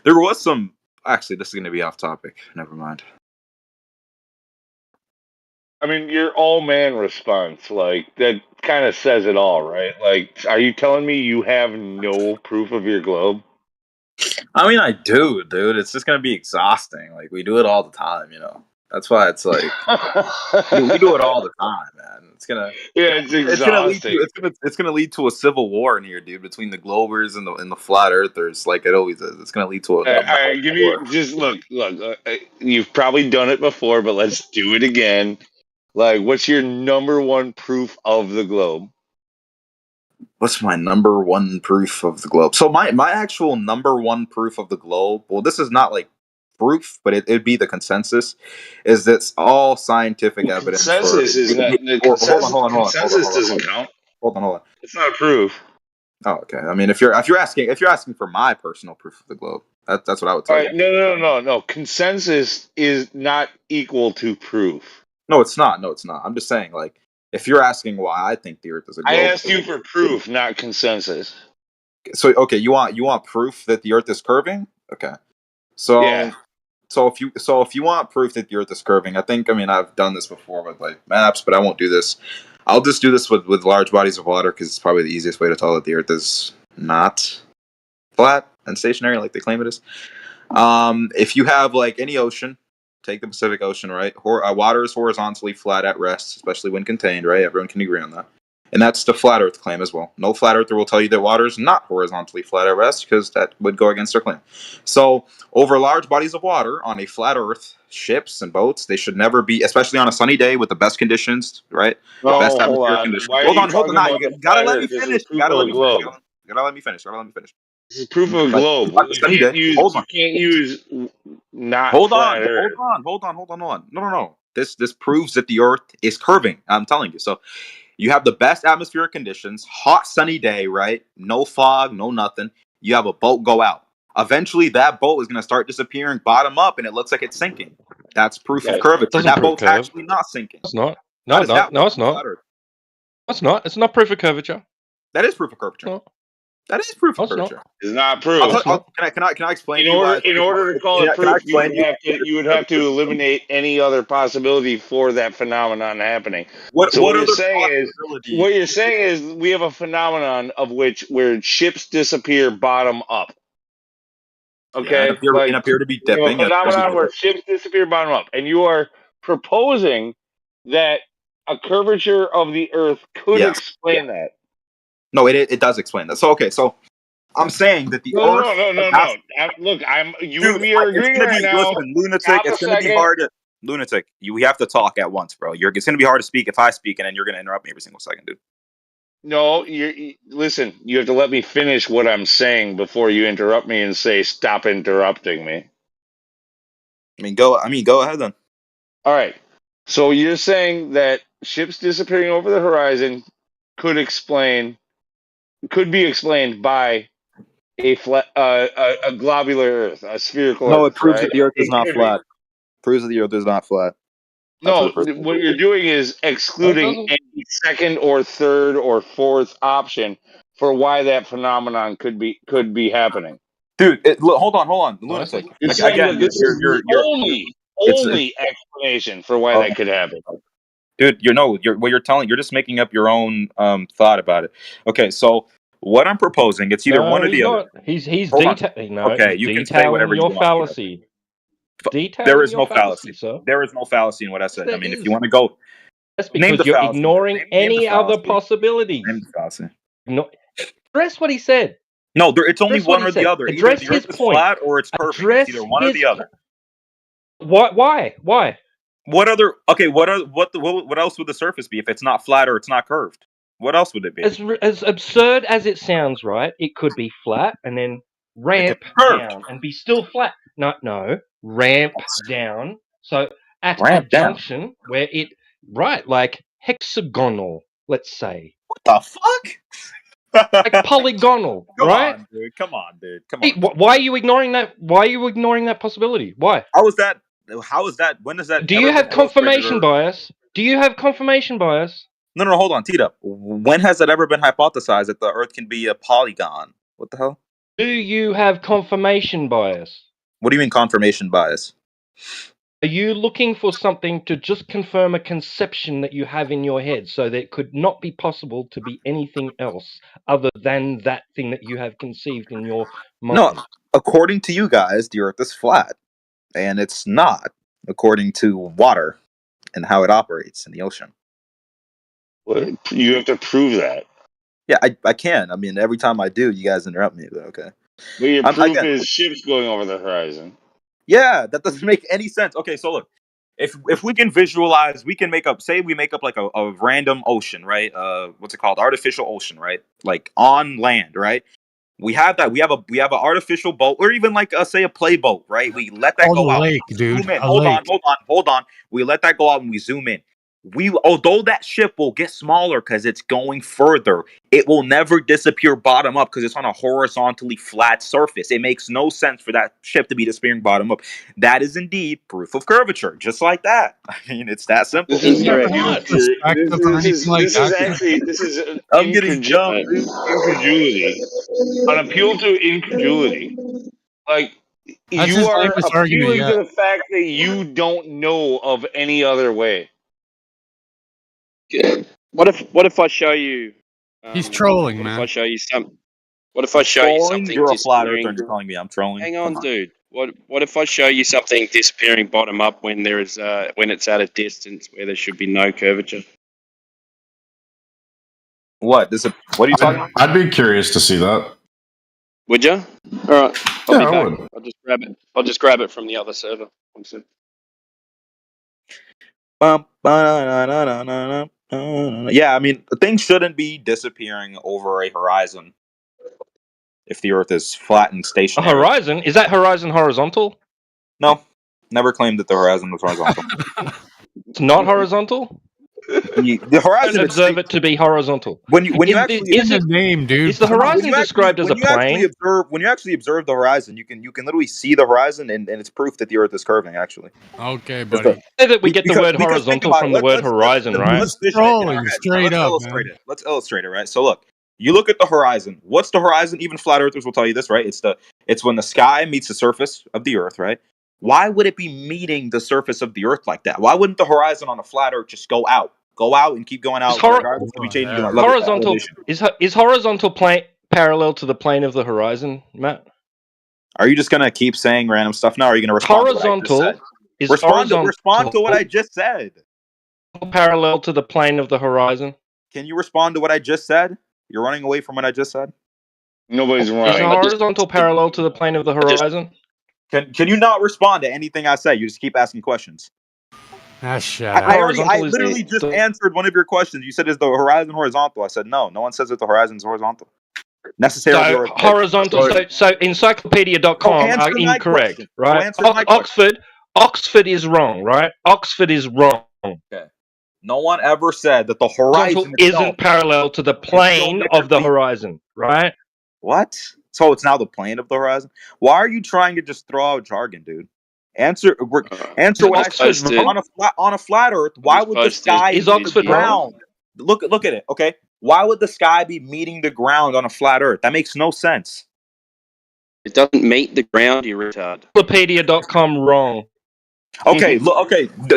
There was some... Actually, this is going to be off topic. Never mind. I mean, your all man response, like, that kind of says it all, right? Like, are you telling me you have no proof of your globe? I mean, I do, dude. It's just going to be exhausting. Like, we do it all the time, That's why it's like... we do it all the time, man. It's gonna... Yeah, it's exhausting. It's gonna lead to a civil war in here, dude, between the Globers and the flat earthers, like it always is. It's gonna lead to a... All right, give me... Just look. You've probably done it before, but let's do it again. Like, what's your number one proof of the globe? What's my number one proof of the globe? So my actual number one proof of the globe, well, this is not like proof, but it'd be the consensus, is that's all scientific evidence. Consensus is not... Hold on. Consensus doesn't count. Hold on. It's not a proof. Oh, okay. I mean, if you're asking for my personal proof of the globe, that's what I would tell you. No. Consensus is not equal to proof. No, it's not. I'm just saying, like, if you're asking why I think the Earth is a globe, I asked you for proof, not consensus. So, okay, you want proof that the Earth is curving? Okay. So, yeah. So if you want proof that the Earth is curving, I mean, I've done this before with like maps, but I won't do this. I'll just do this with large bodies of water because it's probably the easiest way to tell that the Earth is not flat and stationary like they claim it is. If you have like any ocean, take the Pacific Ocean, right? Water is horizontally flat at rest, especially when contained, right? Everyone can agree on that. And that's the flat Earth claim as well. No flat earther will tell you that water is not horizontally flat at rest because that would go against their claim. So, over large bodies of water on a flat Earth, ships and boats, they should never be, especially on a sunny day with the best conditions, right? No, best hold on. conditions. Why Hold on. You gotta let me finish. Gotta let me finish. This is proof of a globe. You can't use not flat Earth. Hold on. No. This proves that the Earth is curving. I'm telling you. So you have the best atmospheric conditions, hot sunny day, right? No fog, no nothing. You have a boat go out. eventually that boat is going to start disappearing bottom up, and it looks like it's sinking. That's proof Okay. of curvature. Doesn't That prove boat's curve. actually not sinking. It's not. How No, does no, that no, work it's on not. flat Earth? It's not. It's not proof of curvature. That is proof of curvature. No, That is proof no, of it's not. curvature. It's not I'll proof. It's not. can I explain In to you why? order to call it Can I proof, explain to you would have to eliminate any other possibility for that phenomenon happening. what So what other you're saying possibility? is we have a phenomenon of where ships disappear bottom up. Yeah, Okay, and appear to be we have a dipping. phenomenon where ships disappear bottom up, and you are proposing that a curvature of the Earth could Yes. explain that. No, it does explain that. So okay, so I'm saying that the No. Earth. Look, you Dude, and me are it's agreeing gonna right be now. listen, lunatic. Stop It's a gonna be second. hard to lunatic. We have to talk at once, bro. It's gonna be hard to speak if I speak, and then you're gonna interrupt me every single second, dude. No, listen. You have to let me finish what I'm saying before you interrupt me and say stop interrupting me. Go ahead then. All right. So you're saying that ships disappearing over the horizon could be explained by a flat, a globular Earth, a spherical No, Earth. it proves right? that the Earth is It not could be. flat. Proves that the Earth is not flat. That's No, what it proves. what you're doing is excluding any second or third or fourth option for why that phenomenon could be happening. Dude, hold on, lunatic. You're saying that this is the only explanation for why that could happen. Dude, you're just making up your own thought about it. Okay, so what I'm proposing, it's either one or the other. He's Hold on. detailing. No, Okay, he's you can say detailing whatever you your want. fallacy. There is Detailing no your fallacy. sir. There is no fallacy in what I said. There I mean, if is. you want to go, That's name because the you're fallacy. ignoring Name any the other fallacy. possibilities. Name the fallacy. No, address what he said. No, it's only Address what one he or the said. other. Address Either the his Earth is point. flat or it's perfect. Address It's either one or the other. Why? What other? Okay, what else would the surface be if it's not flat or it's not curved? What else would it be? As absurd as it sounds, right? It could be flat and then ramp down and be still flat. No, ramp down. So at Ramp a down. junction where like hexagonal, let's say. What the fuck? Like polygonal, right? Come on, dude. Hey, why are you ignoring that? Why are you ignoring that possibility? Why? How is that? When does that? Do you have confirmation bias? Do you have confirmation bias? No, hold on, Tita. When has it ever been hypothesized that the Earth can be a polygon? What the hell? Do you have confirmation bias? What do you mean confirmation bias? Are you looking for something to just confirm a conception that you have in your head so that it could not be possible to be anything else other than that thing that you have conceived in your mind? No, according to you guys, the Earth is flat. And it's not, according to water and how it operates in the ocean. Well, you have to prove that. Yeah, I can. I mean, every time I do, you guys interrupt me, but okay. But your proof is ships going over the horizon. Yeah, that doesn't make any sense. Okay, so look, if we can visualize, we can make up like a random ocean, right? What's it called? Artificial ocean, right? Like on land, right? We have that. We have an artificial boat, or even like say a play boat, right? We let that go out. Lake, dude. Zoom in. Hold on. We let that go out and we zoom in. Although that ship will get smaller because it's going further, it will never disappear bottom up because it's on a horizontally flat surface. It makes no sense for that ship to be disappearing bottom up. That is indeed proof of curvature, just like that. I mean, it's that simple. This is I'm getting jumped. Incredulity. An appeal to incredulity. Like That's you his are lamest argument appealing yet. to the fact that you don't know of any other way. What if I show you? He's trolling, man. If I show you something? What if I show you something You're a flat earther disappearing? and you're telling me I'm trolling. Hang on, dude. What if I show you something disappearing bottom up when there is when it's at a distance where there should be no curvature? What? What are you talking about? I'd be curious to see that. Would you? All right. I'll be I back. would. I'll just grab it. I'll just grab it from the other server. One sec. Yeah, I mean, things shouldn't be disappearing over a horizon if the Earth is flat and A stationary. horizon? Is that horizon horizontal? No, never claimed that the horizon was horizontal. It's not horizontal? The horizon Don't is observe it to be horizontal. when you Is actually the name, dude? Is the horizon when described as a plane? When you actually observe the horizon, you can literally see the horizon, and it's proof that the Earth is curving. Actually, Okay, Because buddy. Say that we get the because- word because think horizontal about from it. the word horizon, right? Let's vision it in our Scrolling head. straight Let's up, illustrate man. it. Let's illustrate it, right? So look, you look at the horizon. What's the horizon? Even flat earthers will tell you this, right? It's when the sky meets the surface of the Earth, right? Why would it be meeting the surface of the Earth like that? Why wouldn't the horizon on a flat Earth just go out and keep going out, regardless of you changing yeah. Horizontal elevation? is horizontal plane parallel to the plane of the horizon, Matt? Are you just gonna keep saying random stuff now? Or are you gonna respond to what I just Horizontal said? is Respond horizontal to what I just said. parallel to the plane of the horizon. Can you respond to what I just said? You're running away from what I just said. Nobody's Is running. horizontal parallel to the plane of the horizon? Can you not respond to anything I say? You just keep asking questions. Ah, shut I up. Horizontal is literally just the- answered one of your questions. You said, "Is the horizon horizontal?" I said, "No. No one says that the horizon is horizontal." Necessarily, So or horizontal. So encyclopedia.com Oh, answer are my incorrect, question. right? Oh, answer my question. Oxford is wrong, right? Oxford is wrong. No one ever said that the Horizontal horizon itself. isn't parallel to the plane of the horizon, right? What? So it's now the plane of the horizon? Why are you trying to just throw out jargon, dude? Answer what I Oxford said. wrong? On a flat Earth, why would the sky Is meet Oxford the ground? Look at it, okay? Why would the sky be meeting the ground on a flat Earth? That makes no sense. It doesn't meet the ground, you retard. Encyclopedia.com wrong. Okay,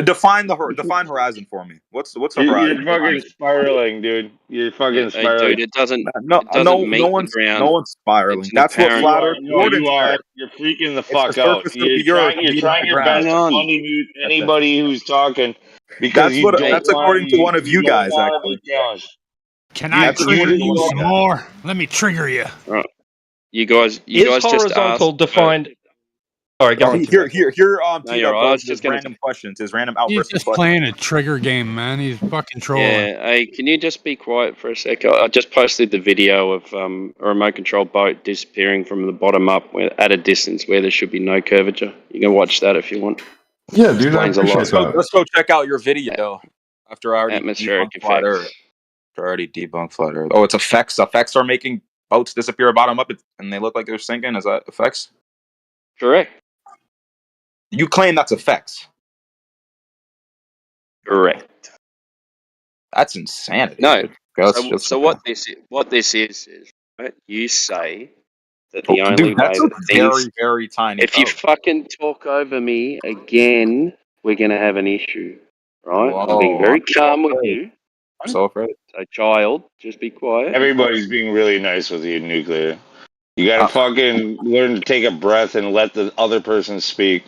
define horizon for me. What's the horizon? You're fucking spiraling, dude. You're fucking Hey, spiraling. dude, it doesn't meet no the one's ground. no one's spiraling. It's an That's what apparent- flat Earth No, you coordinates are. are. You're freaking the It's fuck the out. surface of You're the Earth trying meeting the your best ground. to Hang on. unmute anybody who's talking because That's according to one of you guys, actually. Can You- I that's trigger according to you one of some you. more? Let me trigger you. Right. You guys Is just horizontal asked. defined? Sorry, go on. Here, Tim. No, you're right. I was his just gonna random questions, his random He's outbursts of just questions. playing a trigger game, man. He's fucking trolling. Yeah. Hey, can you just be quiet for a sec? I just posted the video of a remote control boat disappearing from the bottom up at a distance where there should be no curvature. You can watch that if you want. Yeah, dude, I Explains a lot. appreciate that. Let's go check out your video after I already Atmospheric debunked flat Earth. effects. After I already debunked flat Earth. Oh, it's effects. Effects are making boats disappear bottom up, and they look like they're sinking. Is that effects? Correct. You claim that's effects. Correct. That's insanity. No. Dude. Okay, So what this is right? You say that the Oh, only dude, way that's a that things. very, very tiny. If you boat. fucking talk over me again, we're gonna have an issue, right? I'm being Whoa, very I'm so calm with afraid. you. I'm so afraid. So, child, just be quiet. Everybody's being really nice with you, Nuclear. You gotta fucking learn to take a breath and let the other person speak.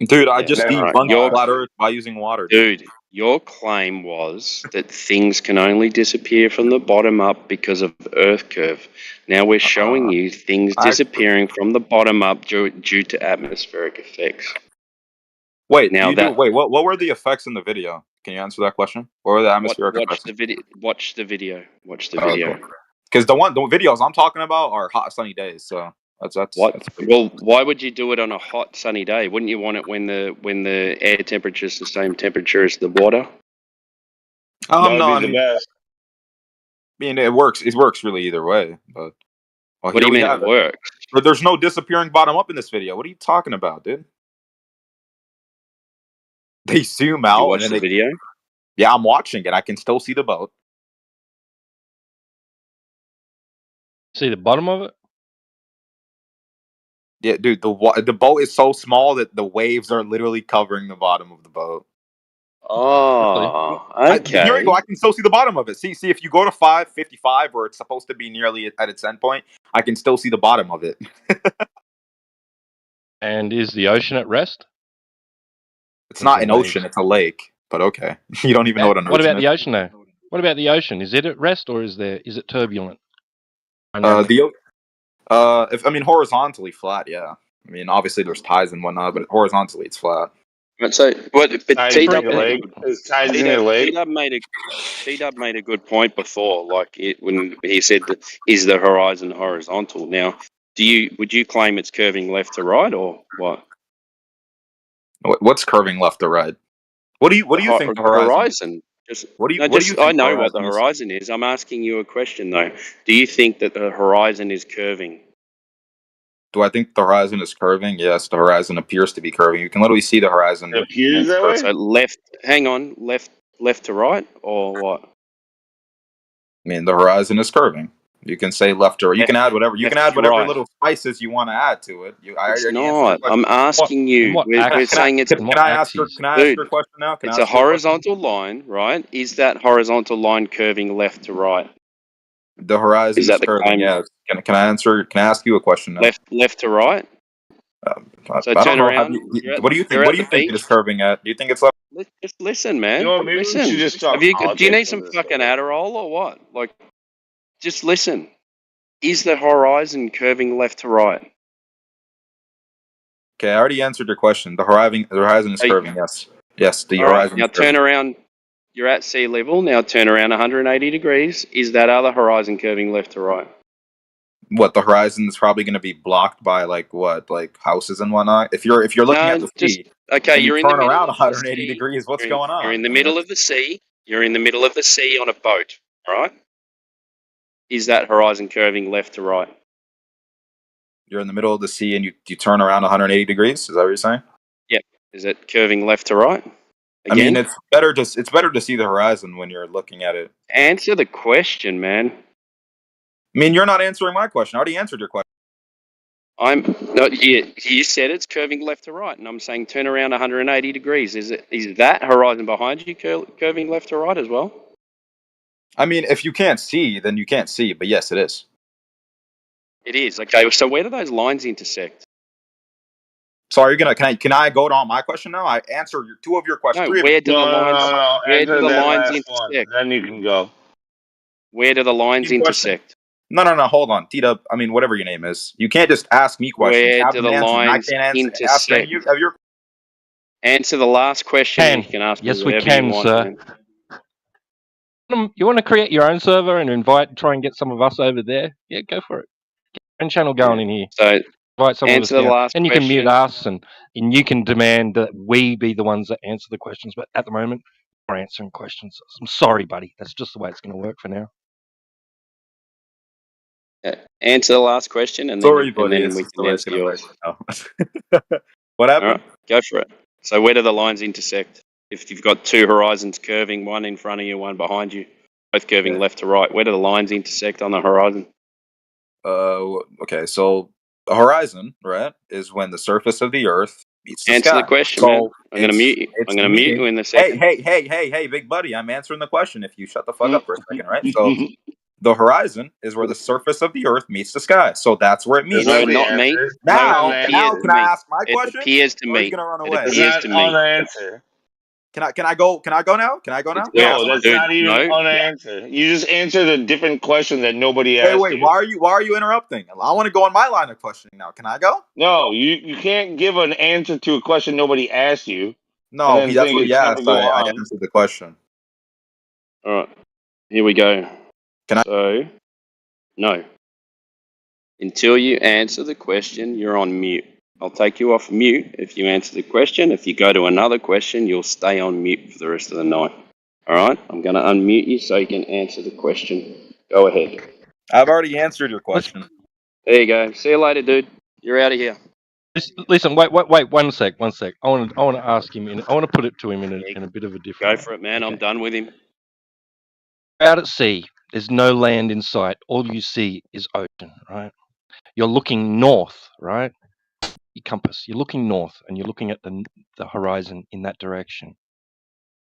Dude, I Yeah, just that's right. debunked flat Earth by using water. Dude, your claim was that things can only disappear from the bottom up because of Earth curve. Now we're showing you things disappearing from the bottom up due to atmospheric effects. Wait, now what were the effects in the video? Can you answer that question? What were the atmospheric effects? Watch the video. Watch the video. Okay. Because the videos I'm talking about are hot sunny days, so that's well, why would you do it on a hot sunny day? Wouldn't you want it when the air temperature is the same temperature as the water? That would be the best. I mean, it works. It works really either way. But What do you mean it works? But there's no disappearing bottom up in this video. What are you talking about, dude? They zoom out. You watch the video? Yeah, I'm watching it. I can still see the boat. See the bottom of it? Yeah, dude, the boat is so small that the waves are literally covering the bottom of the boat. Oh, okay. Here we go. I can still see the bottom of it. See, if you go to 555, where it's supposed to be nearly at its endpoint, I can still see the bottom of it. And is the ocean at rest? It's not an ocean; it's a lake. But okay, you don't even know what an ocean is. What about the ocean, though? What about the ocean? Is it at rest or is it turbulent? Horizontally flat. Yeah. I mean, obviously there's tides and whatnot, but horizontally it's flat. So, but T-Dub made a good point before, when he said that is the horizon horizontal. Now, would you claim it's curving left to right or what? What's curving left to right? What do you think the horizon? Just What do you no, What do you just I think the know what the horizon is? horizon is. I'm asking you a question though. Do you think that the horizon is curving? Do I think the horizon is curving? Yes, the horizon appears to be curving. You can literally see the horizon. It appears that curve. way. So left. Hang on, left to right, or what? I mean, the horizon is curving. You can say left or you can add whatever. You can Left add to whatever right. little spices you want to add to it. I It's already answered your not. question. I'm asking In you. what We're axis? saying it's In what axis? Can I ask Dude, your question now? Can it's I a ask you a question? horizontal line, right? Is that horizontal line curving left to right? The horizon Is is that the curving. claim? Yeah. Can I answer? Can I ask you a question now? Left to right. So I don't turn know. around. What do you think? You're What at do you the think it beach. is curving at? Do you think it's left? Just listen, You man. know what? Maybe we should Listen. just talk Do you politics need on some this fucking one. Adderall or what? Like, just listen. Is the horizon curving left to right? Okay, I already answered your question. The horizon is Hey, curving. Yes. Yes, the all right. horizon Now is curving. turn around. You're at sea level. Now turn around 180 degrees. Is that other horizon curving left to right? What, the horizon is probably going to be blocked by like houses and whatnot. If you're looking at No, the just sea okay. and you You're in the turn middle around of the 180 sea. degrees, what's going You're on? in the I mean, middle of the sea. You're in the middle of the sea on a boat. All right. Is that horizon curving left to right? you're in the middle of the sea and you turn around 180 degrees. Is that what you're saying? Yep. Is it curving left to right? I mean, Again, it's better to see the horizon when you're looking at it. answer the question, man. I mean, you're not answering my question. I already answered your question. I'm not. You said it's curving left to right, and I'm saying turn around 180 degrees. Is that horizon behind you curving left to right as well? I mean, if you can't see, then you can't see. But yes, it is. It is. Okay. So where do those lines intersect? So are you gonna? Can I go on my question now? I answer two of your questions. No. Three of Where do the lines? No. Where do Answer the that lines last one. intersect? Then you can go. Where do the lines your question. intersect? No. Hold on, Tita. I mean, whatever your name is. You can't just ask me questions, Where have do them the answered, and I lines can't ask any intersect? of your. Answer the last question. And you can ask me Yes, we whatever can, you want, sir. man. You want to create your own server and try and get some of us over there? Yeah, go for it. Get your own channel going in here. So Invite some of us answer the down. last Then you can mute question. us and you can demand that we be the ones that answer the questions. But at the moment, we're answering questions. I'm sorry, buddy. That's just the way it's going to work for now. Answer the last question, and Sorry, then buddy. we It's can the way it's answer gonna work yours. now. What All happened? right, go for it. So where do the lines intersect? If you've got two horizons curving, one in front of you, one behind you, both curving Yeah. left to right, where do the lines intersect on the horizon? Okay. So the horizon, right, is when the surface of the Earth meets the Answer sky. the question, So man. I'm going to mute you. it's I'm going to mute meeting. you in a second. Hey, big buddy! I'm answering the question. If you shut the fuck up for a second, right? So the horizon is where the surface of the Earth meets the sky. So that's where it meets. That's No, not the not me. answer. No, Not it an appears answer. to Can I me. ask my It question? appears to Or are you me. gonna run It away? That's appears not to me. unanswer. Can I go? Can I go now? Can I go now? It's Can I where, ask No, my that's dude, not even no. unanswered. You just answered a different question that nobody Wait, asked wait. you. Why are you interrupting? I want to go on my line of questioning now. Can I go? No, you can't give an answer to a question nobody asked you and No, then that's think what he it's gonna asked. go I on. answered the question. All right, here we go. Can I? So, no. Until you answer the question, you're on mute. I'll take you off mute if you answer the question. If you go to another question, you'll stay on mute for the rest of the night. All right? I'm going to unmute you so you can answer the question. Go ahead. I've already answered your question. There you go. See you later, dude. You're out of here. Listen, wait, 1 sec. I want to ask him. I want to put it to him in a bit of a different Go way. for it, man. Okay. I'm done with him. Out at sea, there's no land in sight. All you see is ocean, right? You're looking north, right? Your compass. You're looking north, and you're looking at the horizon in that direction.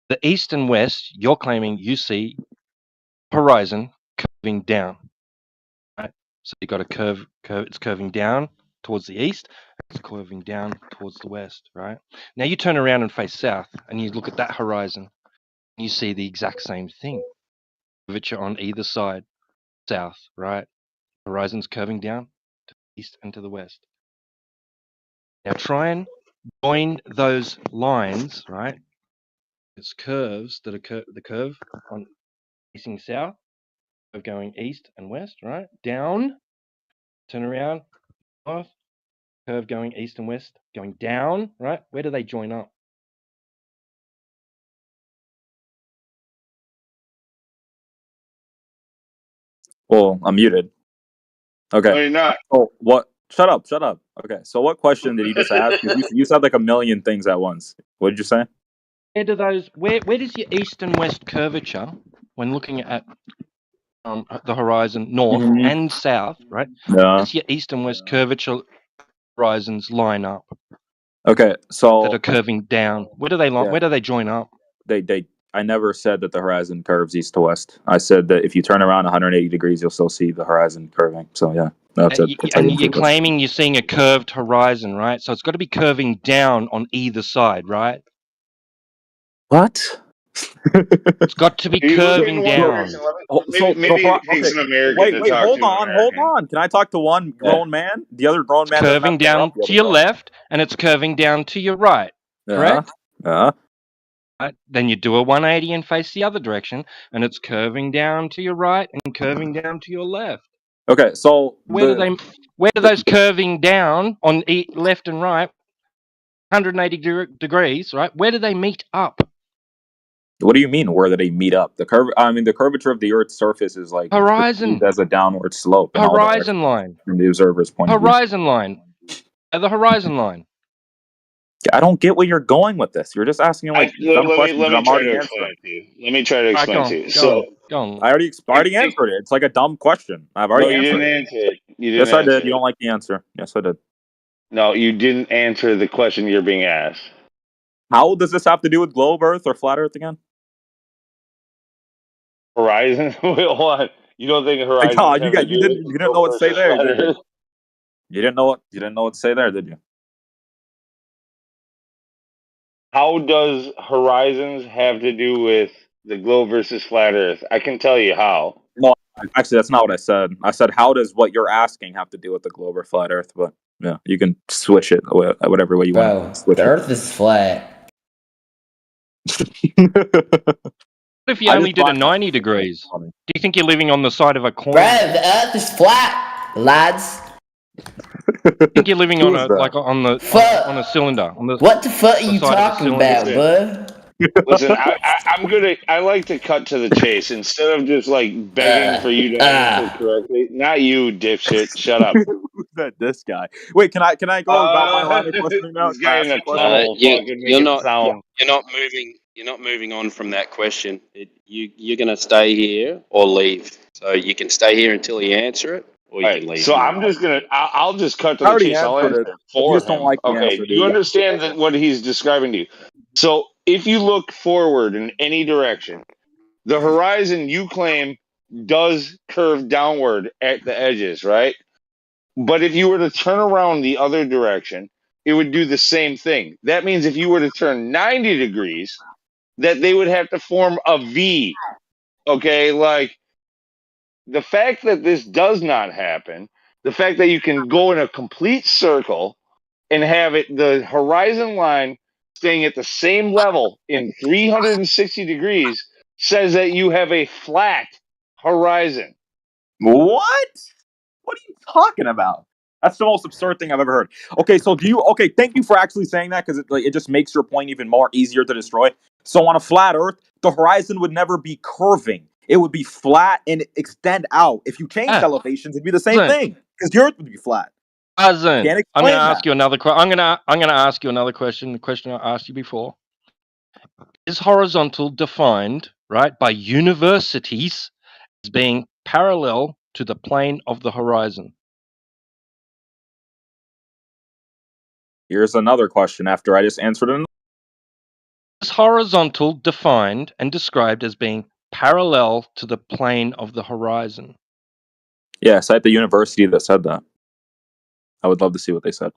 The east and west, you're claiming you see horizon curving down, right? So you got a curve. It's curving down towards the east. It's curving down towards the west, right? Now you turn around and face south, and you look at that horizon. You see the exact same thing. Curvature on either side, south, right? Horizon's curving down to the east and to the west. Now try and join those lines, right? It's curves that are the curve on facing south, of going east and west, right? Down, turn around, north, curve going east and west, going down, right? Where do they join up? Well, I'm muted. No, Okay. you're not. Oh, what? Shut up. Okay, so what question did you just ask? 'Cause you said like a million things at once. What did you say? Where does your east and west curvature, when looking at the horizon, north Mhm. and south, right? Yeah. Does your east and west curvature horizons line up Okay, that so are curving down? Where do they Yeah. Where do they join up? they I never said that the horizon curves east to west. I said that if you turn around 180 degrees, you'll still see the horizon curving. So yeah, that's it. That's how And you you're answer it. claiming you're seeing a curved horizon, right? So it's got to be curving down on either side, right? What? It's got to be You live in curving one down. direction. Oh, Maybe it takes an American to Wait, talk hold to an on. American. Can I talk to one grown man? The other grown man doesn't have Curving to interrupt down the other to your grown- left, and it's curving down to your right. Yeah, Correct? yeah. Right? Then you do a 180 and face the other direction, and it's curving down to your right and curving down to your left. Okay, so Where do those curving down on left and right, 180 degrees, right? Where do they meet up? What do you mean? Where do they meet up? The curvature of the Earth's surface is like Horizon. perceived as a downward slope. In all Horizon directions line. from the observer's point of view. Horizon line. The horizon line. I don't get where you're going with this. You're just asking like dumb questions Let that me I'm try already to explain answering. it to you. Let me try to explain to you. So Go on. I already answered it. It's like a dumb question. I've no, already you answered didn't it. answer it. You didn't Yes, I answer did. You it. don't like the answer. Yes, I did. No, you didn't answer the question you're being asked. How does this have to do with globe Earth or flat Earth again? Horizon? Wait, hold on. You don't think horizon? God, you didn't know what to say there, did you? Earth? You didn't know what to say there, did you? How does horizons have to do with the globe versus flat Earth? I can tell you how. No, actually, that's not what I said. I said, how does what you're asking have to do with the globe or flat Earth? But yeah, you can switch it whatever way you Bro, want. Switch the Earth is flat. it. What if you I only just did a find- 90 degrees? Do you think you're living on the side of a coin? Bro, the Earth is flat, lads. I think you're living Who on is a that? on a cylinder. What the fuck are the you side of a talking cylinder. about, bro? Listen, I like to cut to the chase instead of just like begging for you to answer correctly. Not you, dipshit. Shut up. Who's that? This guy. Wait, can I go about my line of questioning now? This Can I guy ask in a a question? tunnel fucking You're making not. sound. You're not moving. You're not moving on from that question. You're going to stay here or leave. So you can stay here until you answer it, or you All can right, leave. so now. I'm just gonna. I'll just cut to I the already chase. I'll answered answer it. for You just don't him. like the Okay, answer, do you dude. understand that what he's describing to you? So if you look forward in any direction, the horizon you claim does curve downward at the edges, right? But if you were to turn around the other direction, it would do the same thing. That means if you were to turn 90 degrees, that they would have to form a V. Okay, like the fact that this does not happen, the fact that you can go in a complete circle and have it the horizon line staying at the same level in 360 degrees says that you have a flat horizon. What? What are you talking about? That's the most absurd thing I've ever heard. Okay, so thank you for actually saying that because it just makes your point even more easier to destroy. So on a flat Earth, the horizon would never be curving. It would be flat and extend out. If you change elevations, it'd be the same thing because the Earth would be flat. Doesn't. Can't I'm explain going to ask that. you another question. I'm gonna ask you another question. The question I asked you before. Is horizontal defined, right, by universities as being parallel to the plane of the horizon? Here's another question after I just answered it. Is horizontal defined and described as being parallel to the plane of the horizon? Yeah, cite the university that said that. I would love to see what they said.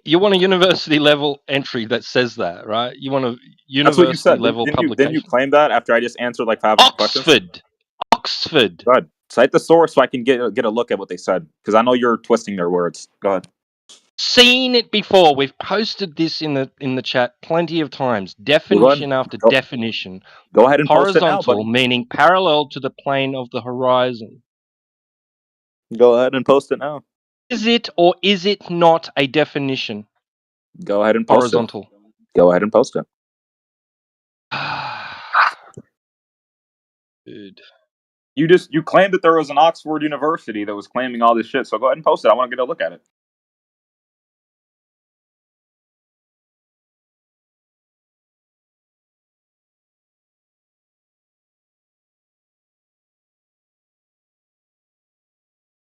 You want a university level entry that says that, right? You want a That's what you university said. level Didn't you publication. claim that after I just answered like 5 questions? Oxford. Go ahead. Cite the source so I can get a look at what they said because I know you're twisting their words. Go ahead. Seen it before. We've posted this in the chat plenty of times. Definition after definition. Go ahead and post it now, horizontal buddy. meaning parallel to the plane of the horizon. Go ahead and post it now. Is it or is it not a definition? Go ahead and post horizontal. it. Go ahead and post it. Dude. You claimed that there was an Oxford University that was claiming all this shit. So go ahead and post it. I want to get a look at it.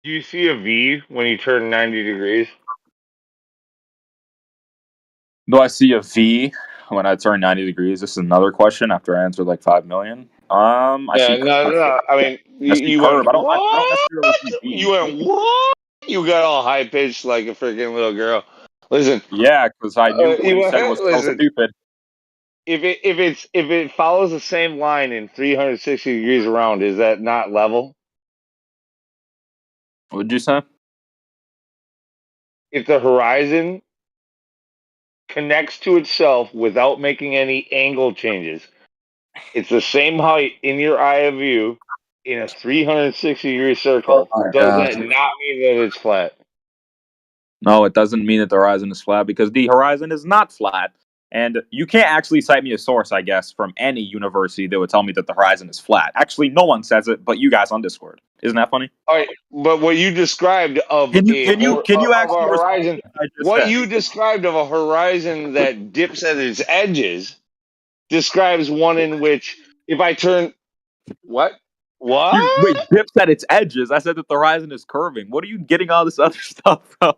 Do you see a V when you turn 90 degrees? Do I see a V when I turn 90 degrees? This is another question after I answered like 5 million. I see. No. I mean, I see you curve. went, I don't what? necessarily see V. You went, what? You got all high pitched like a freaking little girl. Listen. Yeah, because I knew what you said was so listen. stupid. If it follows the same line in 360 degrees around, is that not level? What did you say? If the horizon connects to itself without making any angle changes, it's the same height in your eye of view in a 360 degree circle. Oh my Does God. that not mean that it's flat? No, it doesn't mean that the horizon is flat because the horizon is not flat. And you can't actually cite me a source, I guess, from any university that would tell me that the horizon is flat. Actually, no one says it, but you guys on Discord. Isn't that funny? All right, but what you described of Can you actually a horizon, what said? you described of a horizon that dips at its edges, describes one in which if I turn what? Wait, dips at its edges. I said that the horizon is curving. What are you getting all this other stuff from?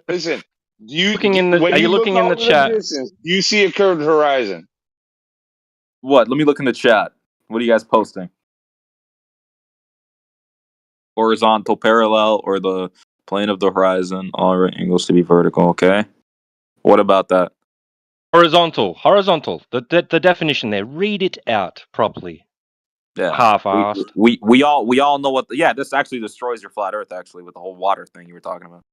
Listen, are you looking in the chat? Distance, do you see a curved horizon? What? Let me look in the chat. What are you guys posting? Horizontal, parallel, or the plane of the horizon, all right angles to be vertical. Okay. What about that? Horizontal. The definition there. Read it out properly. Yeah. Half-assed. We all know what. This actually destroys your flat Earth. Actually, with the whole water thing you were talking about.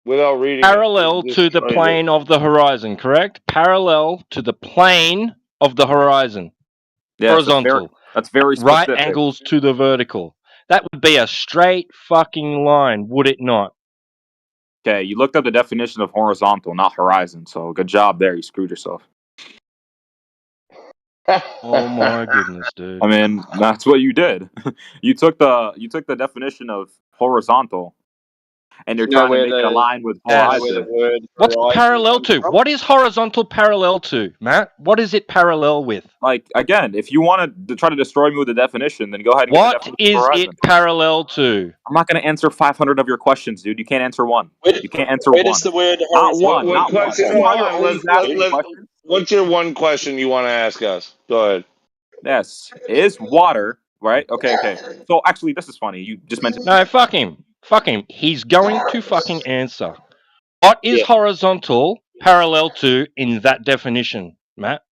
Without reading parallel to the plane of the horizon, correct? Parallel to the plane of the horizon. Yeah, horizontal. That's very specific. Right angles to the vertical. That would be a straight fucking line, would it not? Okay, you looked up the definition of horizontal, not horizon. So good job there. You screwed yourself. Oh my goodness, dude. I mean, that's what you did. You took the definition of horizontal, and you're trying to make it align with horizon. What's parallel to? What is horizontal parallel to, Matt? What is it parallel with? Like, again, if you want to try to destroy me with the definition, then go ahead and get the What definition is of it horizon. parallel to? I'm not going to answer 500 of your questions, dude. You can't answer one. You can't answer Where one. does the word Not one. horizontal Not one. See how you're always asking questions? What's your one question you want to ask us? Go ahead. Yes. Is water, right? Okay. So, actually, this is funny. You just mentioned... No, fuck him. Fuck him. He's going to fucking answer. What is horizontal parallel to in that definition, Matt?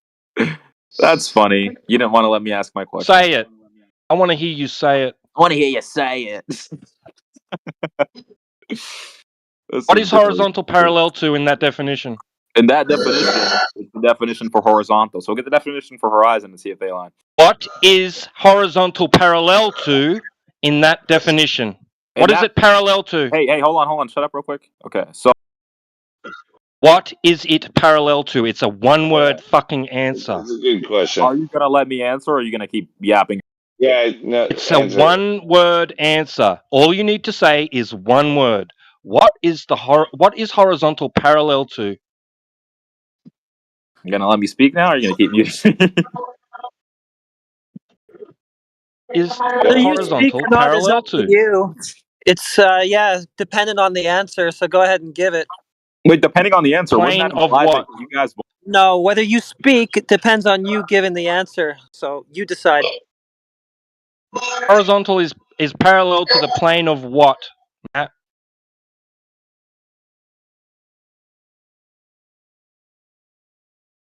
That's funny. You didn't want to let me ask my question. Say it. I want to hear you say it. I want to hear you say it. What is horizontal parallel to in that definition? In that definition, is the definition for horizontal. So get the definition for horizon and see if they align. What is horizontal parallel to in that definition? What is it parallel to? Hey, hold on. Shut up real quick. Okay, so... What is it parallel to? It's a one-word fucking answer. That's a good question. Are you going to let me answer, or are you going to keep yapping? Yeah, no. It's a one-word answer. All you need to say is one word. What is horizontal parallel to? You going to let me speak now, or are you going to keep muting? Is Whether you speak horizontal or not is parallel up to you. It's dependent on the answer. So go ahead and give it. Wait, depending on the answer, Plane wouldn't that of imply what? that you guys... No, whether you speak, it depends on you giving the answer. So you decide. Horizontal is parallel to the plane of what, Matt?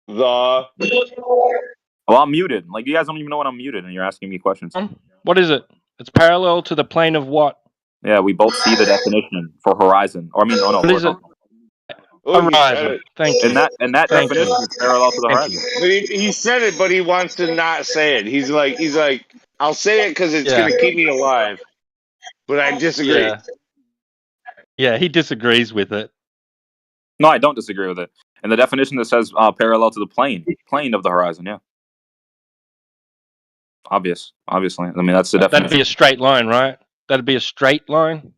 The... Well, I'm muted. Like, you guys don't even know when I'm muted, and you're asking me questions. What is it? It's parallel to the plane of what? Yeah, we both see the definition for horizon. Or, I mean, no, What is it? Oh, Horizon. Thank you. And that Thank definition you. is parallel to the Thank horizon. But he said it, but he wants to not say it. He's like, I'll say it because it's Yeah. going to keep me alive. But I disagree. Yeah, he disagrees with it. No, I don't disagree with it. And the definition that says parallel to the plane of the horizon, yeah. Obviously. I mean, that's the That'd definition. be a straight line, right? That'd be a straight line.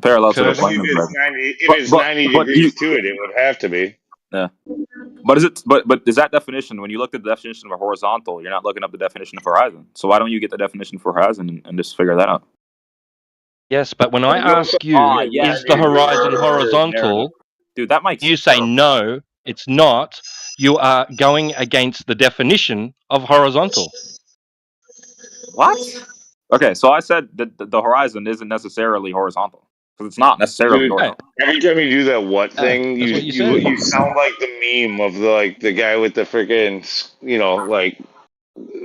Parallel to the Curve. plane. If it's 90, But- if it's but- 90 but degrees to it, it would have to be. Yeah. But is that definition, when you look at the definition of a horizontal, you're not looking up the definition of horizon. So why don't you get the definition for horizon and just figure that out? Yes, but when I ask you, yeah, is the horizon horizontal? Dude, that makes You say no, it's not. You are going against the definition of horizontal. What? Okay, so I said that the horizon isn't necessarily horizontal because it's not necessarily Dude, horizontal. every time you do that what thing, that's you what you said. you sound like the meme of the guy with the freaking like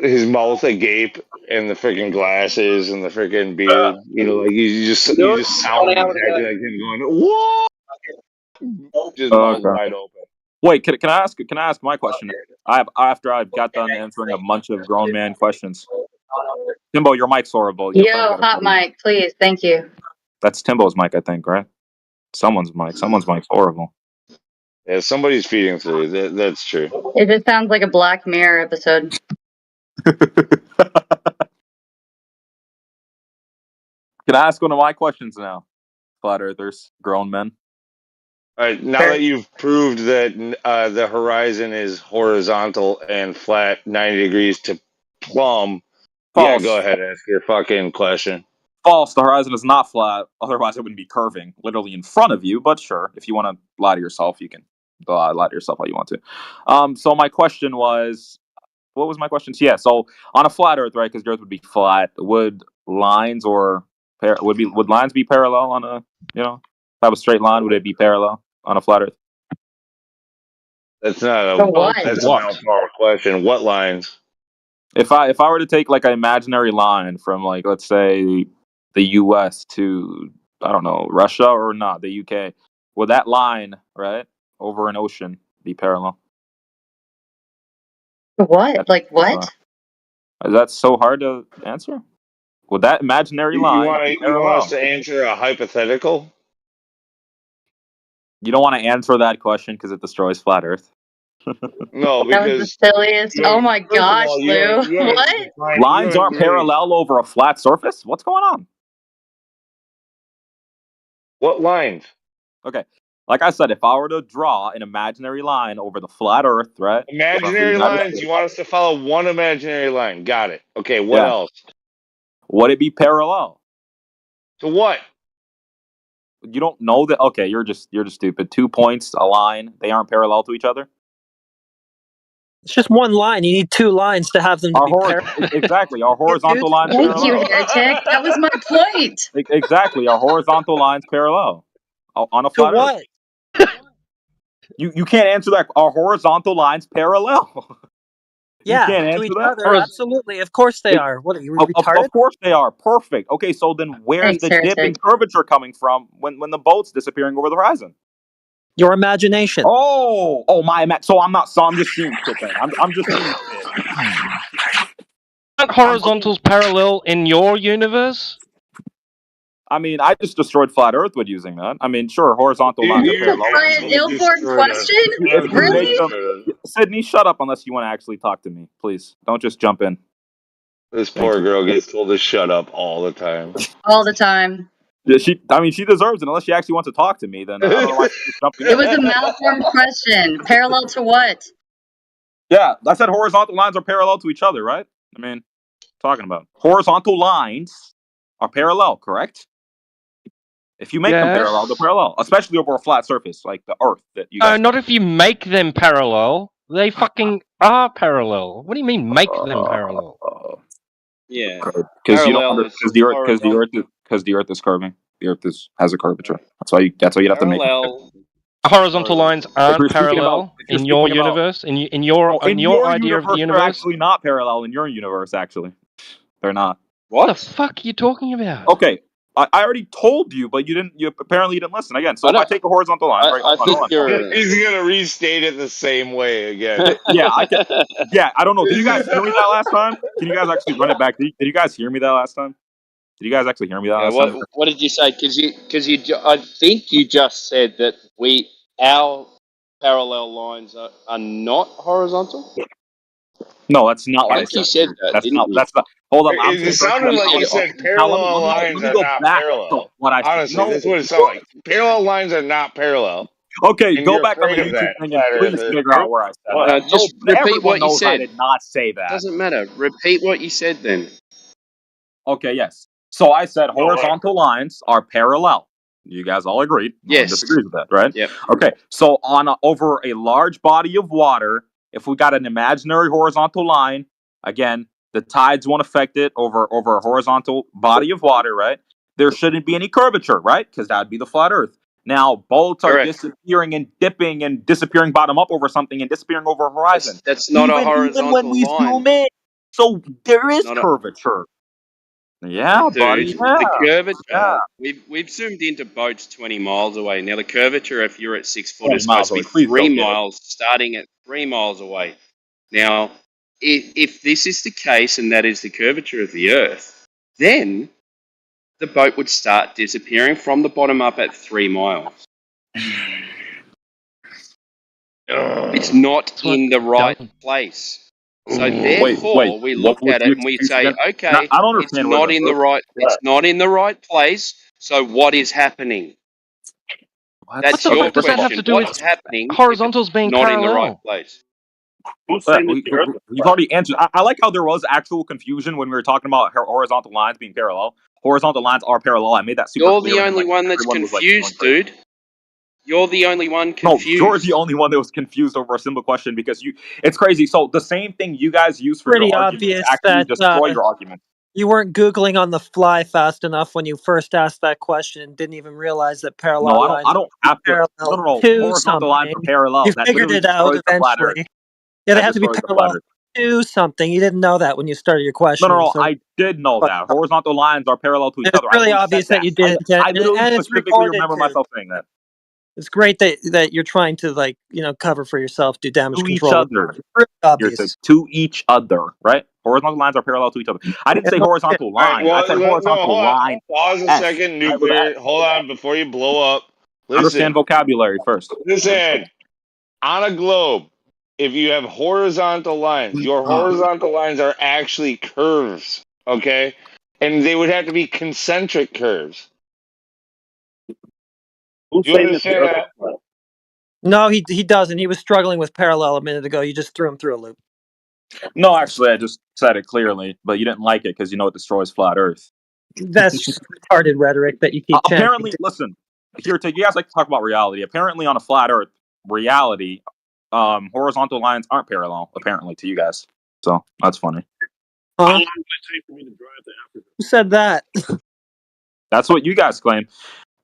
his mouth agape and the freaking glasses and the freaking beard. Like you just sound exactly like him going what? Just mouth wide open. Wait, can I ask my question? After I've got done answering a bunch of grown man questions. Timbo, your mic's horrible. Your friend Yo, got a hot problem. mic, please. Thank you. That's Timbo's mic, I think, right? Someone's mic's horrible. Yeah, somebody's feeding through. That's true. It just sounds like a Black Mirror episode. Can I ask one of my questions now? Flat earthers, grown men. All right, now that you've proved that the horizon is horizontal and flat 90 degrees to plumb, yeah, False. go ahead, ask your fucking question. False. The horizon is not flat. Otherwise, it wouldn't be curving literally in front of you. But sure, if you want to lie to yourself, you can lie to yourself how you want to. So my question was, what was my question? So, yeah. So on a flat Earth, right? Because the Earth would be flat. Would lines would lines be parallel on a if I have a straight line, would it be parallel on a flat Earth? That's not That's a mouthful question. What lines? If I were to take like an imaginary line from like let's say the U.S. to I don't know Russia or not the U.K. would that line right over an ocean be parallel? What? Like what? Is that so hard to answer? Would that imaginary line be parallel? You want us to answer a hypothetical? You don't want to answer that question because it destroys flat Earth. No, That was the silliest. Oh my gosh, Lou. What? Lines aren't parallel over a flat surface? What's going on? What lines? Okay. Like I said, if I were to draw an imaginary line over the flat Earth, right? Imaginary lines? You want us to follow one imaginary line. Got it. Okay, what else? Would it be parallel? To what? You don't know that? Okay, you're just stupid. 2 points, a line, they aren't parallel to each other? It's just one line. You need two lines to have them to be parallel. Exactly. Our horizontal lines Thank parallel. you, heretic. That was my point. Exactly. Our horizontal lines parallel on a flat what? Earth. You can't answer that. Our horizontal lines parallel. Yeah, you can't to answer each that? other. Absolutely. Of course they are. What are you retarded? Of course they are. Perfect. Okay, so then where's the dip in curvature coming from when the boat's disappearing over the horizon? Your imagination. Oh, so I'm just seeing shit then. I'm just seeing shit. Aren't horizontals parallel in your universe? I mean, I just destroyed flat Earth with using that. I mean, sure, horizontal lines are parallel. An ill-formed question? Really? Sydney, shut up unless you want to actually talk to me, please. Don't just jump in. This poor girl gets told to shut up all the time. All the time. Yeah, she deserves it unless she actually wants to talk to me. Then I don't know why she's jumping in. It was a malformed question. Parallel to what? Yeah, I said horizontal lines are parallel to each other, right? I mean, talking about horizontal lines are parallel, correct? If you make them parallel, they're parallel, especially over a flat surface like the Earth that you. Not if you make them parallel. They fucking are parallel. What do you mean make them parallel? Yeah, because the Earth is curving. The Earth has a curvature. That's why you'd have to make them. Horizontal lines aren't parallel in your universe. In your idea of the universe, they're actually not parallel in your universe. Actually, they're not. What the fuck are you talking about? Okay, I already told you, but you apparently didn't listen. Again, so if I take a horizontal line, he's gonna restate it the same way again. Yeah, I don't know. Did you guys hear me that last time? Can you guys actually run it back? Did you guys hear me that last time? Did you guys actually hear me that last time? What did you say? Because I think you just said that our parallel lines are not horizontal. No, that's not I what I think you said. said that, That's didn't not. you? That's not. Hold on. I'm It saying first sounded you like you said. said Now let parallel me lines are go not back to parallel. what I said. Honestly, No. that's what it sounded like. Parallel lines are not parallel, Okay, and go you're back on the afraid of YouTube that, thing and flat please earther. figure out where I said that. No, Just repeat everyone what you knows I said. did not say that. Doesn't matter. Repeat what you said then. Okay, yes. So I said horizontal lines are parallel. You guys all agreed. No one Yes. disagrees with that, right? Yep. Okay. So over a large body of water, if we got an imaginary horizontal line, again, the tides won't affect it over a horizontal body of water, right? There shouldn't be any curvature, right? Because that would be the flat Earth. Now boats are Correct. disappearing and dipping and disappearing bottom up over something and disappearing over a horizon. That's not a Even when horizontal we line. zoom in, so there is Not a- curvature. Yeah, buddy. Dude, Yeah. the curvature. Yeah. We've zoomed into boats 20 miles away. Now the curvature, if you're at 6 foot, 20 is supposed to be miles away. Please 3 don't get it. miles, starting at 3 miles away. Now, if this is the case and that is the curvature of the Earth, then the boat would start disappearing from the bottom up at 3 miles. It's not in the right place. So therefore, we look at it and we say, okay, I don't it's understand where not in the right. It's not in the right place. So what is happening? What? That's What the your fuck does that have question. to do What's with happening? if horizontals it's being not in the right parallel? place? We've already answered. I like how there was actual confusion when we were talking about horizontal lines being parallel. Horizontal lines are parallel. I made that super You're clear. the And only one that's everyone was going confused, crazy. dude. You're the only one No, confused. you're the only one that was confused over a simple question because it's crazy. So the same thing you guys use for Pretty your arguments obvious actually that destroy your argument. you weren't Googling on the fly fast enough when you first asked that question and didn't even realize that parallel No, lines I don't have to. parallel No. to Horizontal lines are something. parallel. You That figured literally it out destroys the flat Earth. eventually. Yeah, they That have to be destroys the flat parallel Earth. to something. You didn't know that when you started your question. No. I did know that horizontal lines are parallel to each It's other. really I obvious said that you didn't, I literally and it's specifically recorded remember too. myself saying that. It's great that you're trying to cover for yourself, do damage To each control. other. It's really You're saying obvious. to each other, right? Horizontal lines are parallel to each other. I didn't say horizontal All right, line. I said horizontal hold on. line. Pause a S. second. Right, with Nuclear. S. Hold on before you blow up. Understand Listen. vocabulary first. Listen. On a globe, if you have horizontal lines, your horizontal lines are actually curves, okay? And they would have to be concentric curves. You understand that? No, he doesn't. He was struggling with parallel a minute ago. You just threw him through a loop. No, actually, I just said it clearly, but you didn't like it because you know it destroys flat Earth. That's just retarded rhetoric that you keep chanting. Apparently, listen, you guys like to talk about reality. Apparently, on a flat Earth, reality, horizontal lines aren't parallel, apparently, to you guys. So, that's funny. Huh? Who said that? That's what you guys claim.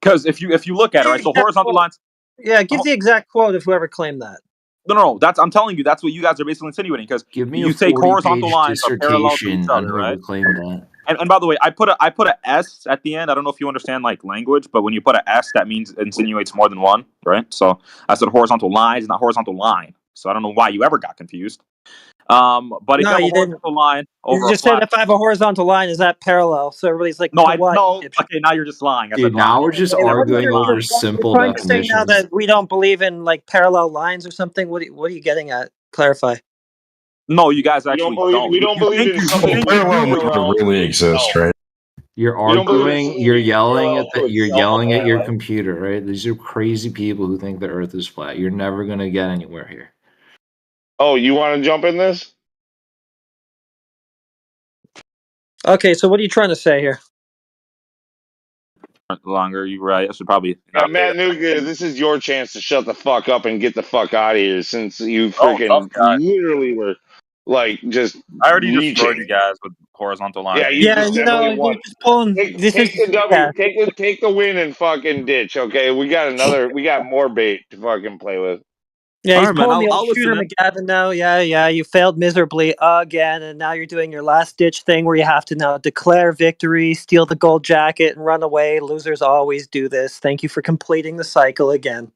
Because if you look at it, right, so horizontal lines... Yeah, give the exact quote of whoever claimed that. No. I'm telling you, that's what you guys are basically insinuating. Because you say horizontal lines are parallel to each other, right? And by the way, I put a S at the end. I don't know if you understand like language, but when you put a S, that means it insinuates more than one, right? So I said horizontal lines, not horizontal line. So I don't know why you ever got confused. But if you have a horizontal line over you just a flat, said if I have a horizontal line, is that parallel? So everybody's like, no, what? Okay, now you're just lying. I Dude, said now line. we're just arguing over simple You're trying to say now definitions. that we don't believe in like parallel lines or something. What are you getting at? Clarify. No, you guys actually don't. We don't believe in something Parallel really exists, right? You're arguing. You're yelling at your computer, right? These are crazy people who think the Earth is flat. You're never gonna get anywhere here. Oh, you want to jump in this? Okay, so what are you trying to say here? Longer, you're right. I should probably. Matt Nuclear, this is your chance to shut the fuck up and get the fuck out of here, since you tough freaking guy. literally were like just. I already reaching. destroyed you guys with horizontal lines. Yeah, you definitely won. You're just pulling. Take the W. Take the win and fucking ditch. Okay, we got more bait to fucking play with. Yeah, he's Alright, man, pulling the I'll old Shooter listen McGavin now. Yeah, you failed miserably again, and now you're doing your last ditch thing where you have to now declare victory, steal the gold jacket, and run away. Losers always do this. Thank you for completing the cycle again.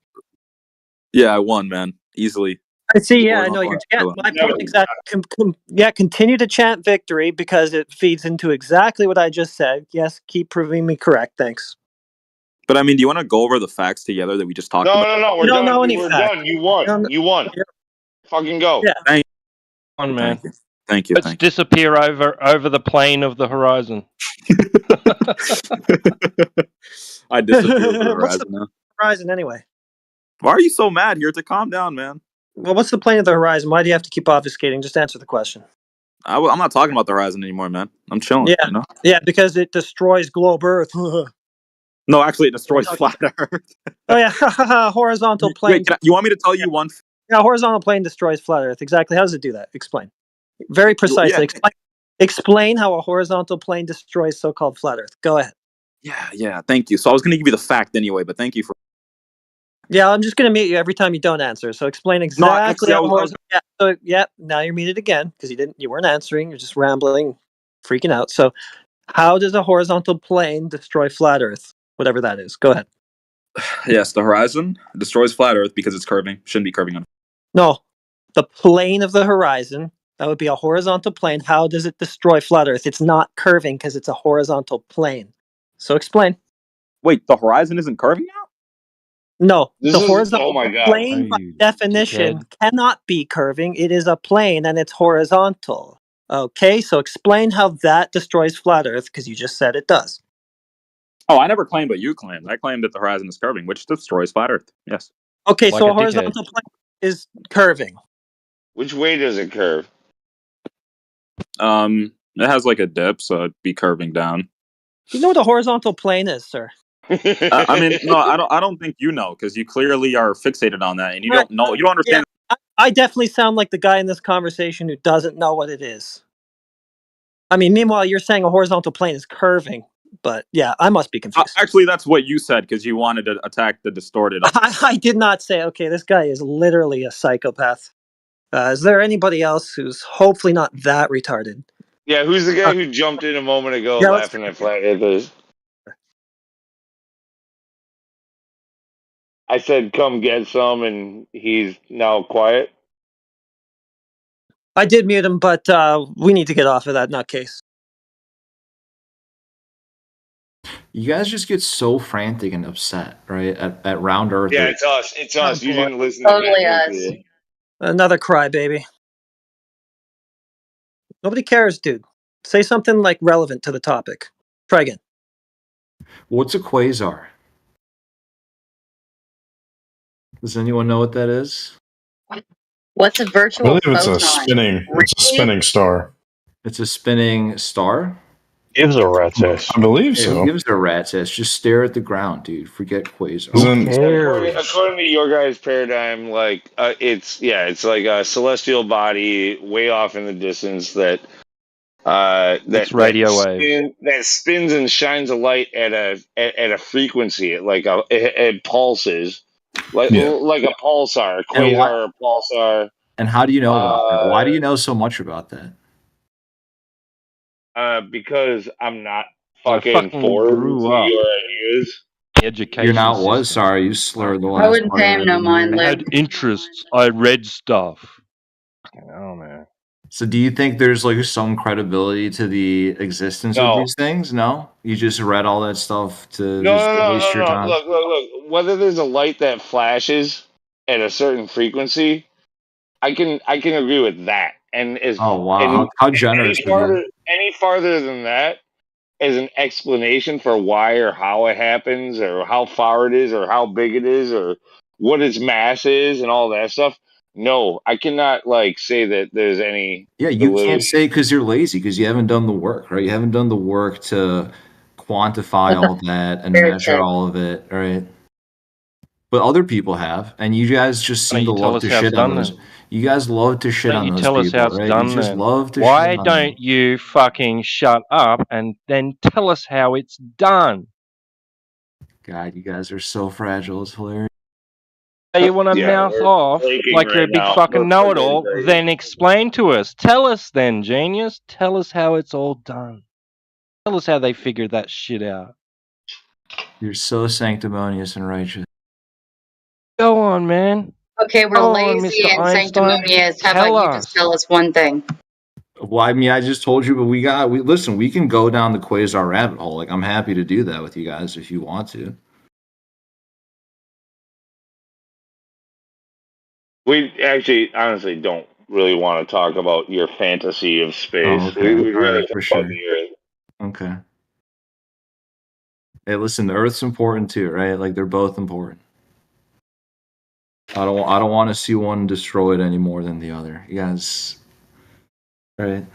Yeah, I won, man, easily. I see. Yeah, I know you're. Yeah, my point exactly. Continue to chant victory because it feeds into exactly what I just said. Yes, keep proving me correct. Thanks. But I mean, do you want to go over the facts together that we just talked about? No. We're done. You won. You won. Fucking go. Yeah. on, man. Thank you. Let's disappear over the plane of the horizon. I disappear over the What's horizon the now. horizon anyway? Why are you so mad here? To calm down, man. Well, what's the plane of the horizon? Why do you have to keep obfuscating? Just answer the question. I'm not talking about the horizon anymore, man. I'm chilling. Yeah, You know? yeah, because it destroys globe Earth. No, actually, it destroys flat Earth. Oh yeah, horizontal plane. Wait, you want me to tell you one? Yeah, horizontal plane destroys flat Earth. Exactly. How does it do that? Explain. Very precisely. Yeah. Explain how a horizontal plane destroys so-called flat Earth. Go ahead. Yeah. Thank you. So I was going to give you the fact anyway, but thank you for. Yeah, I'm just going to mute you every time you don't answer. So explain exactly how horizontal. Yeah. So now you're muted again because you weren't answering. You're just rambling, freaking out. So, how does a horizontal plane destroy flat Earth? Whatever that is. Go ahead. Yes, the horizon destroys flat Earth because it's curving. Shouldn't be curving on. No, the plane of the horizon. That would be a horizontal plane. How does it destroy flat Earth? It's not curving because it's a horizontal plane. So explain. Wait, the horizon isn't curving now? No, the horizontal plane by You definition dickhead. cannot be curving. It is a plane and it's horizontal. Okay, so explain how that destroys flat Earth because you just said it does. Oh, I never claimed what you claimed. I claimed that the horizon is curving, which destroys flat Earth. Yes. Okay, Like so a a horizontal plane is curving. Which way does it curve? It has like a dip, so it'd be curving down. You know what a horizontal plane is, sir? I mean, no, I don't think you know because you clearly are fixated on that, and you don't know. You don't understand. Yeah, I definitely sound like the guy in this conversation who doesn't know what it is. I mean, meanwhile, you're saying a horizontal plane is curving, but yeah, I must be confused. Actually, that's what you said because you wanted to attack the distorted. I did not say, okay, this guy is literally a psychopath. Is there anybody else who's hopefully not that retarded? Yeah, who's the guy who jumped in a moment ago laughing at flat earthers? I said, come get some, and he's now quiet. I did mute him, but we need to get off of that nutcase. You guys just get so frantic and upset, right? At Round Earth. Yeah, it's us. It's us. You didn't listen Totally to us. me. Another crybaby. Nobody cares, dude. Say something like relevant to the topic. Try again. What's a quasar? Does anyone know what that is? What's a I virtual believe it's photon? a spinning star. It's a spinning star? Gives a rat's ass. I believe so. Who gives a rat's ass? Just stare at the ground, dude. Forget quasar. According to your guys' paradigm, like it's like a celestial body way off in the distance that It's radio wave. that spins and shines a light at a frequency, it pulses like a pulsar, quasar, pulsar. And how do you know about that? Why do you know so much about that? Because I'm not I fucking forward grew to up. your ideas. Education You're not system. was sorry. You slurred the I last wouldn't part pay of him it, no didn't mind, you? I had interests. I read stuff. Oh man. So do you think there's like some credibility to the existence of No. these things? No? You just read all that stuff to No, just no, waste your time? Look. Whether there's a light that flashes at a certain frequency, I can agree with that. And Oh wow, how generous of you. any farther than that as an explanation for why or how it happens or how far it is or how big it is or what its mass is and all that stuff. No, I cannot say that there's any. Yeah, you can't say because you're lazy because you haven't done the work, right? You haven't done the work to quantify all that and measure all of it, right? But other people have, and you guys just seem to love to shit on those. You guys love to shit on those people, right? You just love to shit Why on them. don't you fucking shut up and then tell us how it's done? God, you guys are so fragile. It's hilarious. You want to mouth off like you're a big fucking know-it-all, then explain to us. Tell us then, genius. Tell us how it's all done. Tell us how they figured that shit out. You're so sanctimonious and righteous. Go on, man. Okay, we're Go on, lazy Mr. and Einstein. sanctimonious. How Tell about you us. just tell us one thing? Well, I mean, I just told you, but listen, we can go down the quasar rabbit hole. Like, I'm happy to do that with you guys if you want to. We actually, honestly, don't. really want to talk about your fantasy of space. Oh, okay. We'd All rather right, talk for about sure. the Earth. Okay. Hey, listen, the Earth's important too, right? Like they're both important. I don't want to see one destroyed any more than the other. You guys, right?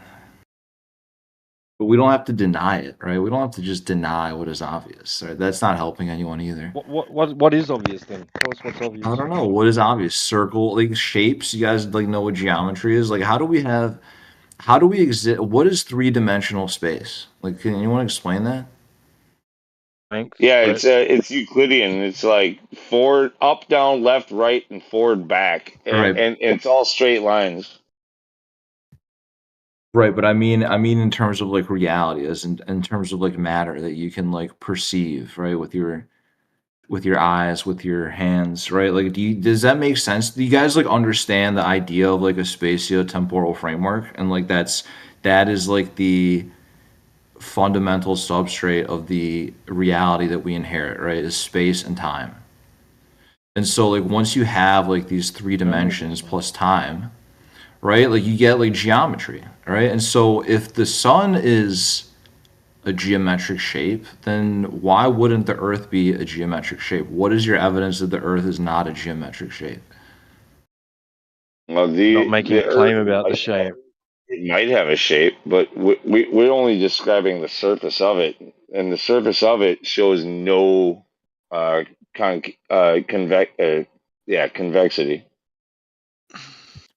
But we don't have to deny it, right? We don't have to just deny what is obvious. Right? That's not helping anyone either. What is obvious then? Tell us what's obvious. I don't know. What is obvious? Circle, like shapes. You guys like know what geometry is? Like how do we exist? What is three-dimensional space? Like can anyone explain that? Length, Yeah, breadth. it's Euclidean. It's like forward, up, down, left, right, and forward, back, and Right. and it's all straight lines. Right, but I mean in terms of like reality, as in terms of like matter that you can like perceive, right, with your eyes, with your hands, right? Like, does that make sense? Do you guys like understand the idea of like a spatio-temporal framework? And like that is like the fundamental substrate of the reality that we inherit, right? Is space and time. And so like once you have like these three dimensions plus time, right? Like you get like geometry, right? And so if the sun is a geometric shape, then why wouldn't the Earth be a geometric shape? What is your evidence that the Earth is not a geometric shape? Well, Not making a claim Earth about the might shape. it might have a shape, but we're only describing the surface of it, and the surface of it shows no convexity.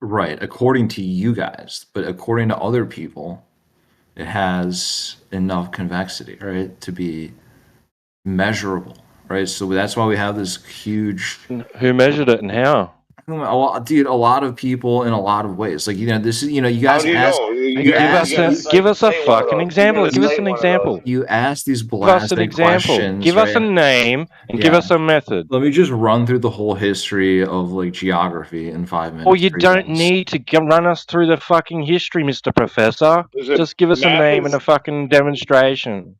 Right, according to you guys, but according to other people, it has enough convexity, right, to be measurable, right? So that's why we have this huge. Who measured it and how? Well, dude, a lot of people in a lot of ways. Like this is you How guys do you ask. know? Give us a fucking example. Give us an example. You ask these Give us an blasted example. questions. Give us a right? name and give Yeah. us a method. Let me just run through the whole history of like geography in 5 minutes. Or you for don't guys. need to run us through the fucking history, Mr. Professor. Listen, Just give us a math name is- and a fucking demonstration.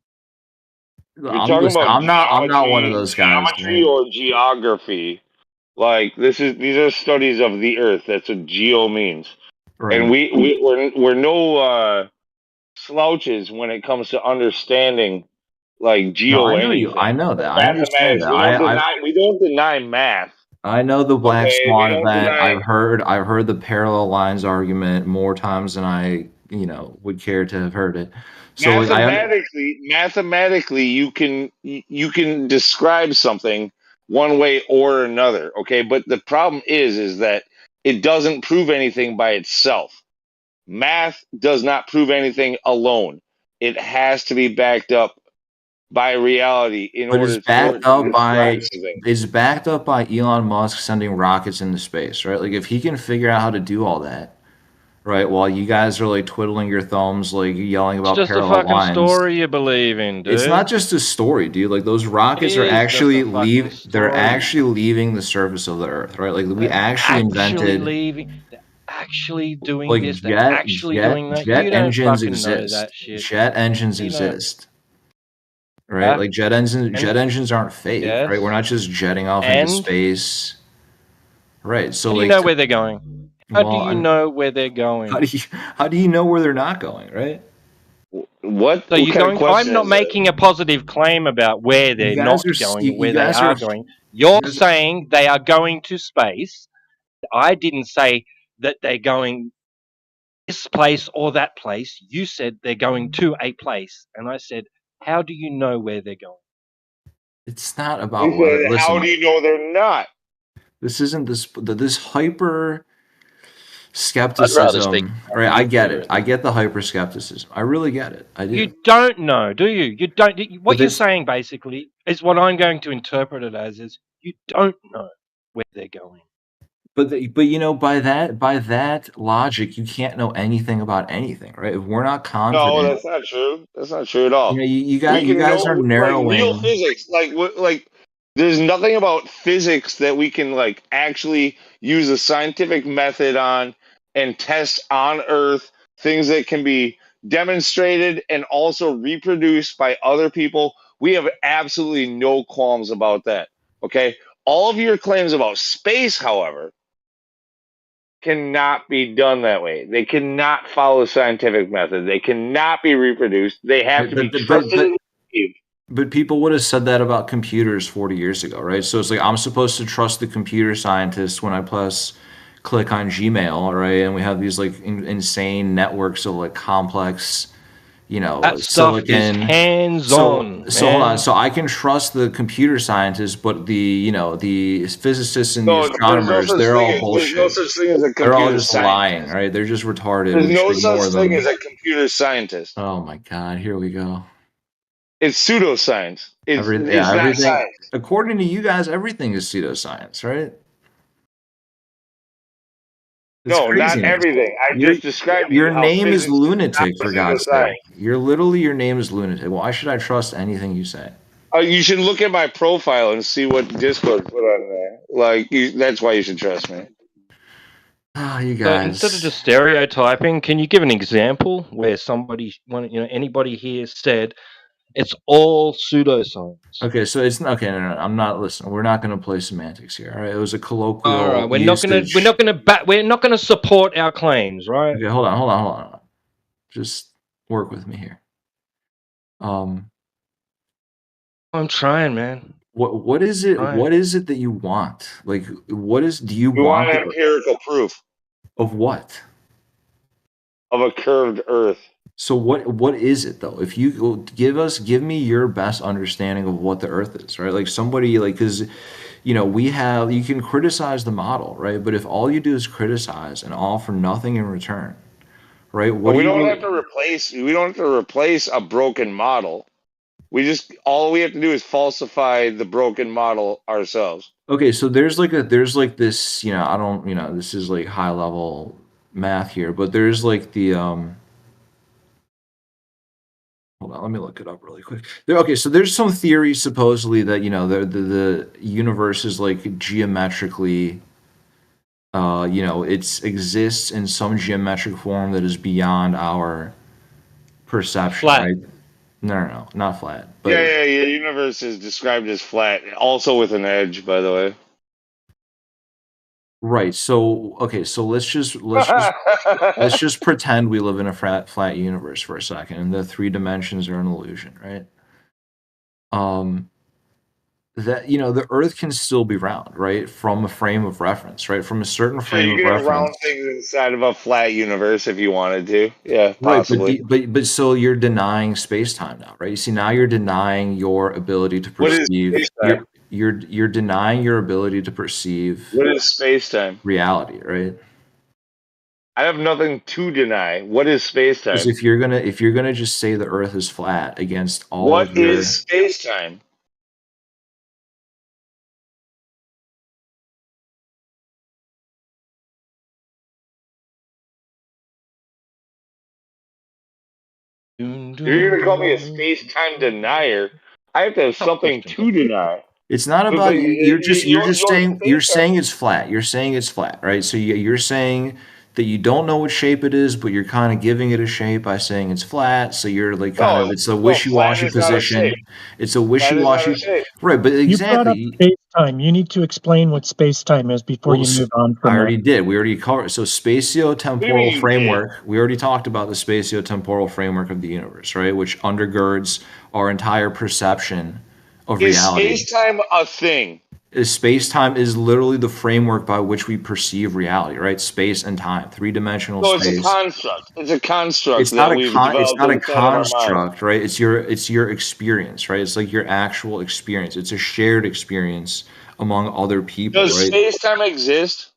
You're talking listen, about I'm not one of those guys. geometry right? or geography. Like these are studies of the Earth. That's what geo means. Right. And we're no slouches when it comes to understanding like geo No, I know anything. I know that. I understand that. We don't deny math. I know the black Okay, swan we don't event. deny- I've heard the parallel lines argument more times than I would care to have heard it. So Mathematically, you can describe something one way or another. Okay, but the problem is that it doesn't prove anything by itself. Math does not prove anything alone. It has to be backed up by reality in But order it's backed up by something. it's backed up by Elon Musk sending rockets into space, right? Like if he can figure out how to do all that, right? While you guys are like twiddling your thumbs, like yelling It's about just a parallel fucking lines. story you believe in, dude. It's not just a story, dude. Like those rockets It are is just actually a fucking they're story. actually leaving the surface of the Earth, right? Like we actually invented They're actually doing like this. They're actually doing that. jet You don't engines fucking know exist. that shit. Jet engines You don't. exist. Right? Like jet engines aren't fake, Yes. right? We're not just jetting off into And? space. Right. So How do you know where they're going? How do you know where they're going? How do you know where they're not going, right? What? So you're going. I'm not making a positive claim about where they're not going or where they are going. You're saying they are going to space. I didn't say that they're going this place or that place. You said they're going to a place, and I said, how do you know where they're going? It's not about whether. Listen, how do you know they're not? This isn't this hyper skepticism. Right? I get it. I get the hyper skepticism. I really get it. I do. You don't know, do you? You don't. What you're saying basically is what I'm going to interpret it as is you don't know where they're going. But by that logic, you can't know anything about anything, right? If we're not confident. No, that's not true. That's not true at all. You guys are narrowing. Like real physics, like there's nothing about physics that we can like actually use a scientific method on and test on Earth. Things that can be demonstrated and also reproduced by other people. We have absolutely no qualms about that. Okay, all of your claims about space, however, cannot be done that way. They cannot follow scientific method. They cannot be reproduced. They have to be trusted and believed. But people would have said that about computers 40 years ago, right? So it's like I'm supposed to trust the computer scientists when I click on Gmail, right? And we have these like insane networks of like complex, That stuff is silicon. hands-on, So hold on. man. So I can trust the computer scientists, but the physicists and the No, there's no astronomers, such they're thing all as- bullshit. There's no such thing as a They're all computer just lying, scientist. right? They're just retarded. There's We no should ignore such thing them. as a computer scientist. Oh my God, here we go. It's pseudoscience. It's Everything, not science. according to you guys, everything is pseudoscience, right? It's No, not craziness. everything. I just described Your how name is physics is lunatic, not for God's pseudoscience. sake. Your name is lunatic. Why should I trust anything you say? You should look at my profile and see what Discord put on there. That's why you should trust me. Ah, you So guys. instead of just stereotyping, can you give an example where anybody here said it's all pseudoscience? Okay, so it's okay. No, I'm not listening. We're not going to play semantics here. All right, it was a colloquial. All right, we're usage. not gonna support our claims, right? Okay, hold on. Just work with me here. I'm trying, man. What is it? Right. What is it that you want? Like, do you We want want empirical proof of what? of a curved Earth. So what is it though? If you give me your best understanding of what the Earth is, right? Like somebody because you can criticize the model, right? But if all you do is criticize and all for nothing in return, right? We don't have to replace a broken model. All we have to do is falsify the broken model ourselves. Okay, so there's this, I don't, this is like high level math here, but there's like the hold on, let me look it up really quick. Okay, so there's some theory supposedly that the universe is like geometrically, it exists in some geometric form that is beyond our perception, Flat. right? No, not flat. But Yeah. The universe is described as flat, also with an edge, by the way. right. So okay, so let's just pretend we live in a flat universe for a second, and the 3 dimensions are an illusion, right? That the Earth can still be round, right? From a frame of reference, right? From a certain frame you of can round reference. things inside of a flat universe if you wanted to. Yeah, Right, possibly. but so you're denying space-time now, right? You see, now you're denying your ability to What is perceive. space-time? You're denying your ability to perceive What is space-time? reality, right? I have nothing to deny. What is space-time? Because if you're gonna just say the Earth is flat against all What of your is space-time? If you're gonna call me a space-time denier, I have to have something to deny. It's not about you're saying it's flat. You're saying it's flat, right? So you're saying that you don't know what shape it is, but you're kind of giving it a shape by saying it's flat. So you're like it's a wishy-washy position. It's a wishy-washy, right? But exactly. You brought up space-time. You need to explain what space-time is before you move on from I already did. We already covered. So spatio-temporal you framework. We already talked about the spatio-temporal framework of the universe, right? Which undergirds our entire perception of reality. Is space-time a thing? Space-time is literally the framework by which we perceive reality, right? Space and time, 3-dimensional So space. it's a construct. It's a construct. It's not a construct, construct, right? It's your experience, right? It's like your actual experience. It's a shared experience among other people, Does right? space-time exist?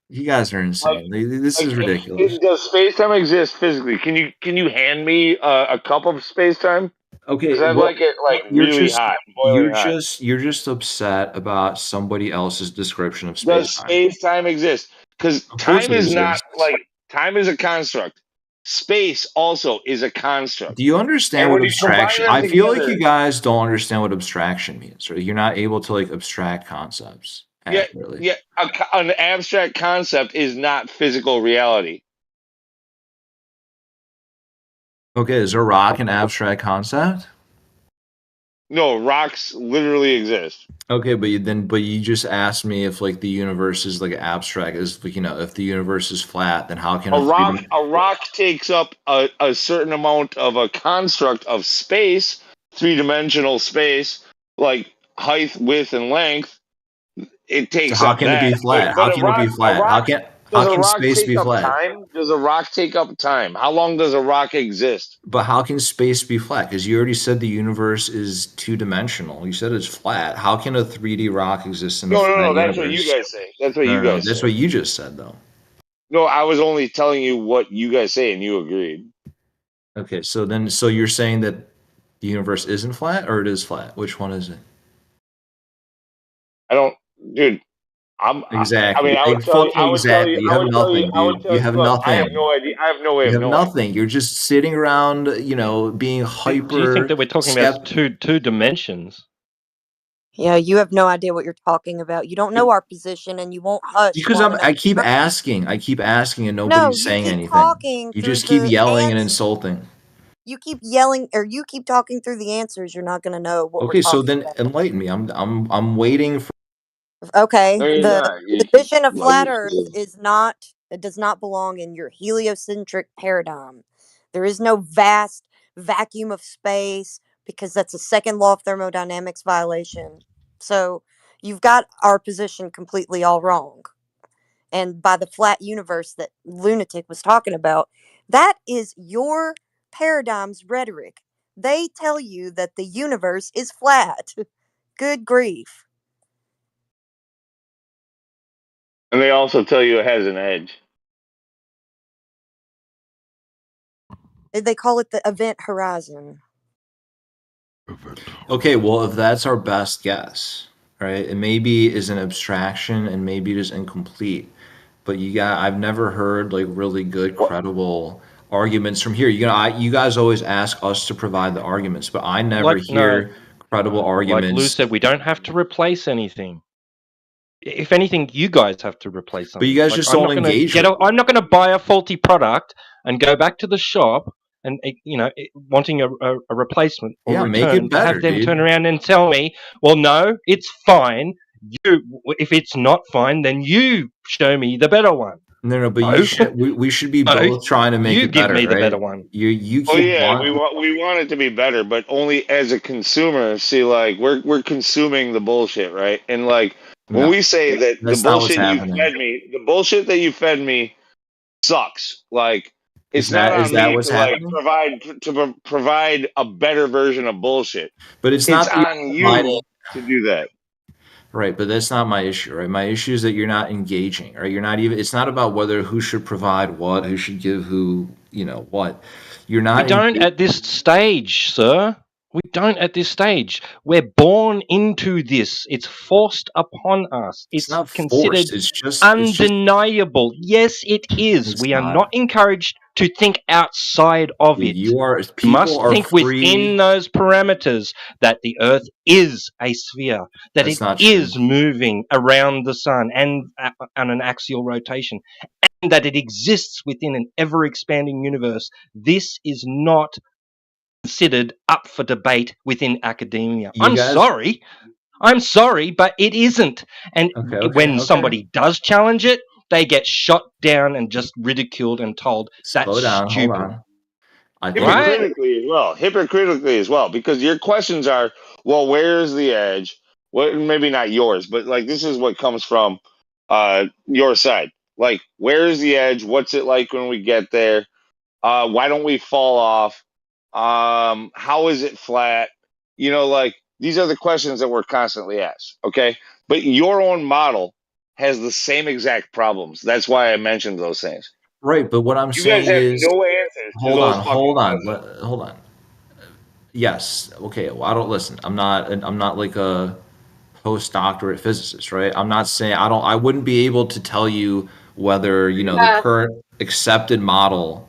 You guys are insane. This is ridiculous. Does space-time exist physically? Can you hand me a cup of space-time? Okay, Because I'd like it really hot, boiling hot. You're just upset about somebody else's description of Does space-time. space-time exist? Because course time it is not exists. time is a construct. Space also is a construct. Do you understand And what when you combine abstraction? them I feel like together- you guys don't understand what abstraction means, right? You're not able to abstract concepts accurately. Yeah, an abstract concept is not physical reality. Okay, is a rock an abstract concept? No, rocks literally exist. Okay, but you just asked me if like the universe is like abstract, is like, if the universe is flat, then how can A rock takes up a certain amount of a construct of space, 3-dimensional space, like height, width, and length. It takes how up can it that. be flat? But How can it be flat? How does a can rock space take be up flat? time? Does a rock take up time? How long does a rock exist? But how can space be flat? Because you already said the universe is 2-dimensional. You said it's flat. How can a 3D rock exist in a flat No. That's universe? what you guys say. That's what you No, guys that's say. what you just said, though. No, I was only telling you what you guys say, and you agreed. Okay, so you're saying that the universe isn't flat, or it is flat? Which one is it? I don't, dude. Exactly. I would tell you. I would tell you. Exactly. You I have would tell you. nothing, I would dude. tell You you. have Look, I have nothing. no idea. I have no way You of have knowing. nothing. You're just sitting around, being hyper. Do you think that we're talking about two dimensions? Yeah, you have no idea what you're talking about. You don't know our position, and you won't hush. Because I keep asking, and No, nobody's you saying keep anything. talking You through just keep the yelling and insulting. You keep yelling, or you keep talking through the answers. You're not going to know what Okay, we're so talking then enlighten me. I'm waiting for. Okay, No, you're the not. You position of keep flat lying. Earth is not. It does not belong in your heliocentric paradigm. There is no vast vacuum of space because that's a second law of thermodynamics violation. So you've got our position completely all wrong. And by the flat universe that Lunatic was talking about, that is your paradigm's rhetoric. They tell you that the universe is flat. Good grief. And they also tell you it has an edge. They call it the event horizon. Okay, well, if that's our best guess, right? It maybe is an abstraction and maybe it is incomplete. But I've never heard like really good, credible arguments from here. You guys always ask us to provide the arguments, but I never hear credible arguments. Like Lou said, we don't have to replace anything. If anything, you guys have to replace something. But you guys just don't engage. I'm not going to buy a faulty product and go back to the shop and wanting a replacement or return, make it better, have them dude. turn around and tell me, well, no, it's fine. If it's not fine, then you show me the better one. No, but we should be both trying to make it better. You give me the right? better one. You keep. Oh yeah, we want it to be better, but only as a consumer. See, like we're consuming the bullshit, right? And like when we say that the bullshit the bullshit that you fed me sucks. Like it's not on me to like provide a better version of bullshit. But it's not not on you to do that. Right, but that's not my issue, right? My issue is that you're not engaging, right? You're not even. It's not about whether who should provide what, who should give who, what. You're not. We don't at this stage, sir. We don't at this stage. We're born into this. It's forced upon us. It's not considered forced. It's just undeniable. Yes, it is. We are not encouraged to think outside of it. You must think within those parameters that the Earth is a sphere, that it is moving around the sun and on an axial rotation, and that it exists within an ever-expanding universe. This is not considered up for debate within academia. I'm sorry, but it isn't. And when somebody does challenge it, they get shot down and just ridiculed and told that's stupid. Hypocritically as well, because your questions are, well, where's the edge? Well, maybe not yours, but like this is what comes from your side. Like, where's the edge? What's it like when we get there? Why don't we fall off? How is it flat? Like these are the questions that we're constantly asked. Okay, but your own model has the same exact problems. That's why I mentioned those things. Right, but what I'm saying is, no answers. Hold on. Yes, okay. Well, I don't listen. I'm not like a postdoctorate physicist, right? I'm not saying I wouldn't be able to tell you whether the current accepted model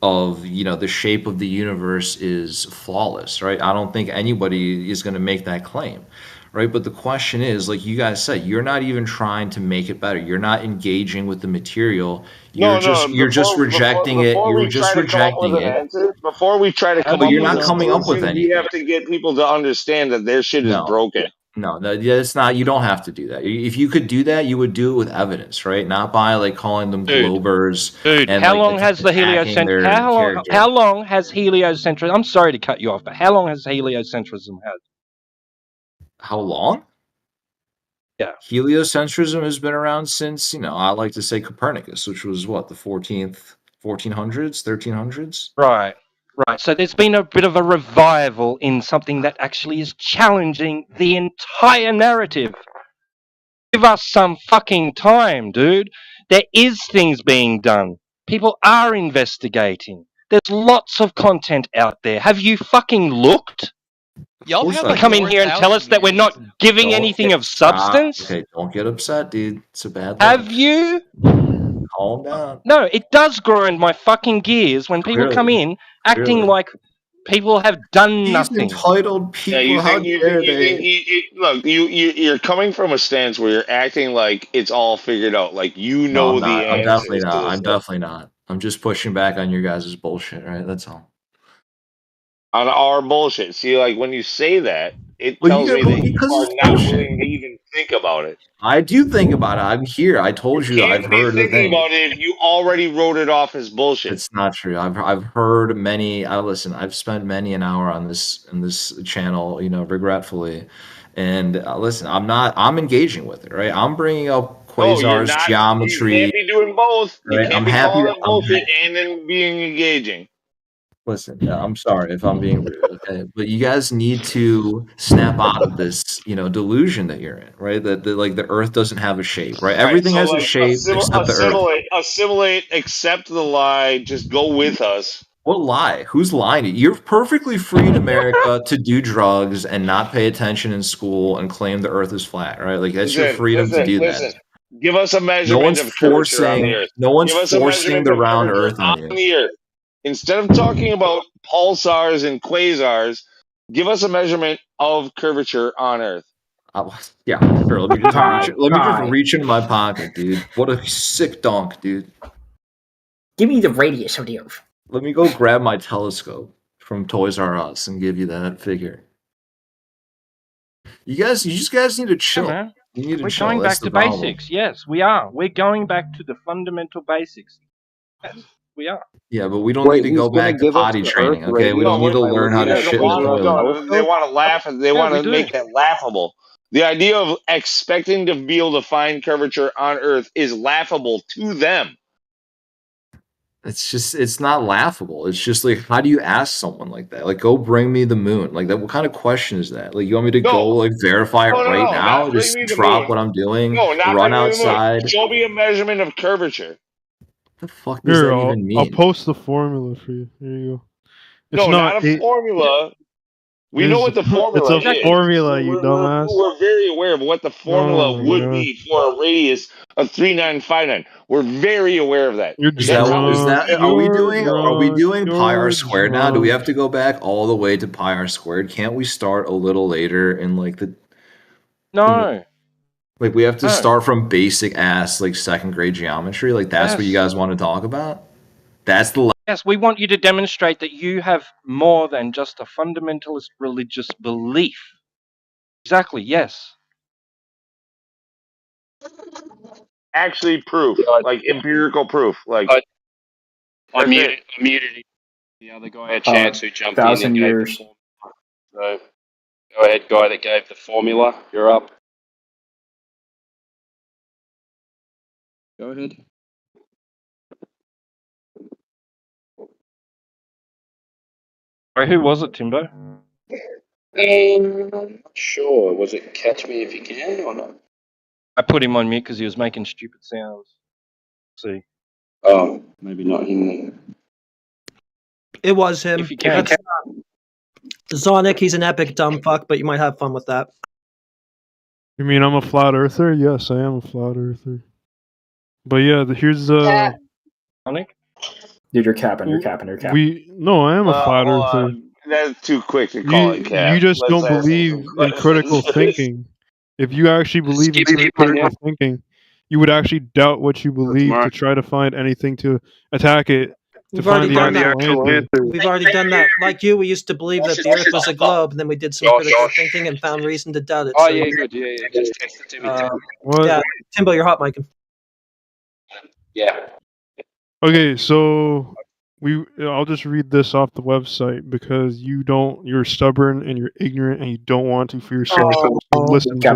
of the shape of the universe is flawless, right? I don't think anybody is going to make that claim, right? But the question is, like you guys said, you're not even trying to make it better. You're not engaging with the material. You're just rejecting it. Before You're we just try to come up with rejecting an it. answer, before we try to come But up you're with not a coming up with solution, we anything. have to get people to understand that their shit is No. broken. No, it's not. You don't have to do that. If you could do that, you would do it with evidence, right? Not by like calling them globers. Dude, and how like long has the attacking their character. how long has heliocentrism? I'm sorry to cut you off, but how long has heliocentrism had? How long? Yeah. Heliocentrism has been around since, I like to say Copernicus, which was what, the 1400s, 1300s? Right. So there's been a bit of a revival in something that actually is challenging the entire narrative. Give us some fucking time, dude. There is things being done. People are investigating. There's lots of content out there. Have you fucking looked? Y'all have like come in here and tell us that we're not giving anything of substance? Okay, don't get upset, dude. It's a bad look. Have you? Calm down. No, it does grind my fucking gears when people come in acting like people have done These nothing. entitled people, look, you're coming from a stance where you're acting like it's all figured out, like No, I'm the not. I'm answers definitely to not. this I'm stuff. definitely not. I'm just pushing back on your guys' bullshit, right? That's all. On our bullshit. See, like when you say that, it Well, tells me that you because are it's not bullshit. willing to even think about it. I do think about it. I'm here. I told you I've Can't be heard the thinking thing. about it if you already wrote it off as bullshit. It's not true. I've heard many. Listen. I've spent many an hour on this channel. Regretfully, and listen. I'm engaging with it. Right. I'm bringing up quasars, geometry. You can't be doing both. You Right? can't I'm be happy. calling it bullshit and then being engaging. Listen, I'm sorry if I'm being rude, okay? But you guys need to snap out of this, delusion that you're in, right? That like the Earth doesn't have a shape, right? Everything has a shape except the Earth. Assimilate, accept the lie, just go with us. What lie? Who's lying to you? You're perfectly free in America to do drugs and not pay attention in school and claim the Earth is flat, right? Like that's your freedom to do that. Give us a measurement of curvature on the Earth. No one's Give us a forcing measurement the of round curvature Earth on you. the Earth. Instead of talking about pulsars and quasars, give us a measurement of curvature on Earth. Yeah, sure. Let me just reach into my pocket, dude. What a sick donk, dude. Give me the radius of the Earth. Let me go grab my telescope from Toys R Us and give you that figure. You guys need to chill. Yeah, man. You need to We're chill. going That's back to the problem. basics. Yes, we are. We're going back to the fundamental basics. Yes, we are. Yeah, but we don't need to go back to potty training, okay? We don't need to learn how to shit in the toilet. No, they want to laugh. They want to make that laughable. The idea of expecting to be able to find curvature on Earth is laughable to them. It's not laughable. It's just like, how do you ask someone like that? Like, go bring me the moon. Like, that. What kind of question is that? Like, you want me to go like verify it right now? Just drop what I'm doing. No, not run bring me the moon. outside. Show me a measurement of curvature. What the fuck does that even mean? I'll post the formula for you. There you go. It's not a formula. We know what the formula is. It's a formula, you dumbass. We're very aware of what the formula would be for a radius of 3959. We're very aware of that. Are we doing pi r squared now? Do we have to go back all the way to pi r squared? Can't we start a little later in like the? No. Like we have to start from basic ass like second grade geometry. Like that's what you guys want to talk about. That's the. Yes, we want you to demonstrate that you have more than just a fundamentalist religious belief. Exactly, yes. Actually, proof, like empirical proof. Like I muted the other guy, a chance who jumped in and gave the formula. So go ahead, guy that gave the formula. You're up. Go ahead. Who was it, Timbo? Sure. Was it Catch Me If You Can or not? I put him on mute because he was making stupid sounds. See. Oh, maybe not him then. It was him. If you can. Zonic, he's an epic dumb fuck, but you might have fun with that. You mean I'm a flat earther? Yes, I am a flat earther. But yeah, here's Sonic? Dude, you're capping. No, I am a flat earther. That's too quick to call it, Cap. You just Let's don't ask believe some in questions. critical thinking. If you actually believe in critical thinking, you would actually doubt what you believe to try to find anything to attack it. We've to already find done the that. actual answer. We've already done that. Like you, we used to believe that the Earth was a globe, and then we did some critical thinking and found reason to doubt it. Oh So, yeah, good. Yeah. Just text it to me. What? yeah, Timbo, you're hot, Mike. Yeah. Okay, so I'll just read this off the website because you're stubborn and you're ignorant and you don't want to for yourself. So listen to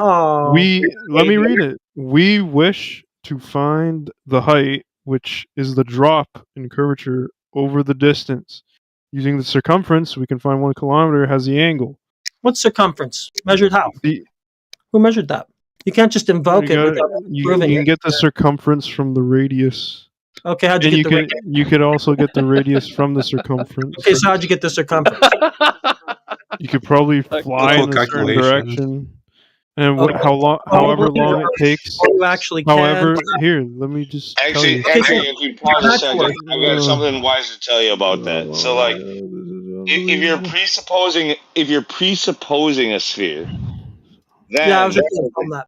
it. Let me read it. We wish to find the height, which is the drop in curvature over the distance. Using the circumference, we can find 1 kilometer has the angle. What's circumference? Measured how? Who measured that? You can't just invoke it without proving you it. can get the circumference from the radius. Okay, how'd you And get the radius? you could also get the radius from the circumference. Okay, so how'd you get the circumference? You could probably fly in a certain direction. And however long it takes. You actually can. However, here, let me just Actually, if you pause a second, I've got something wise to tell you about that. So, like, if you're presupposing a sphere, then yeah, I was just on that.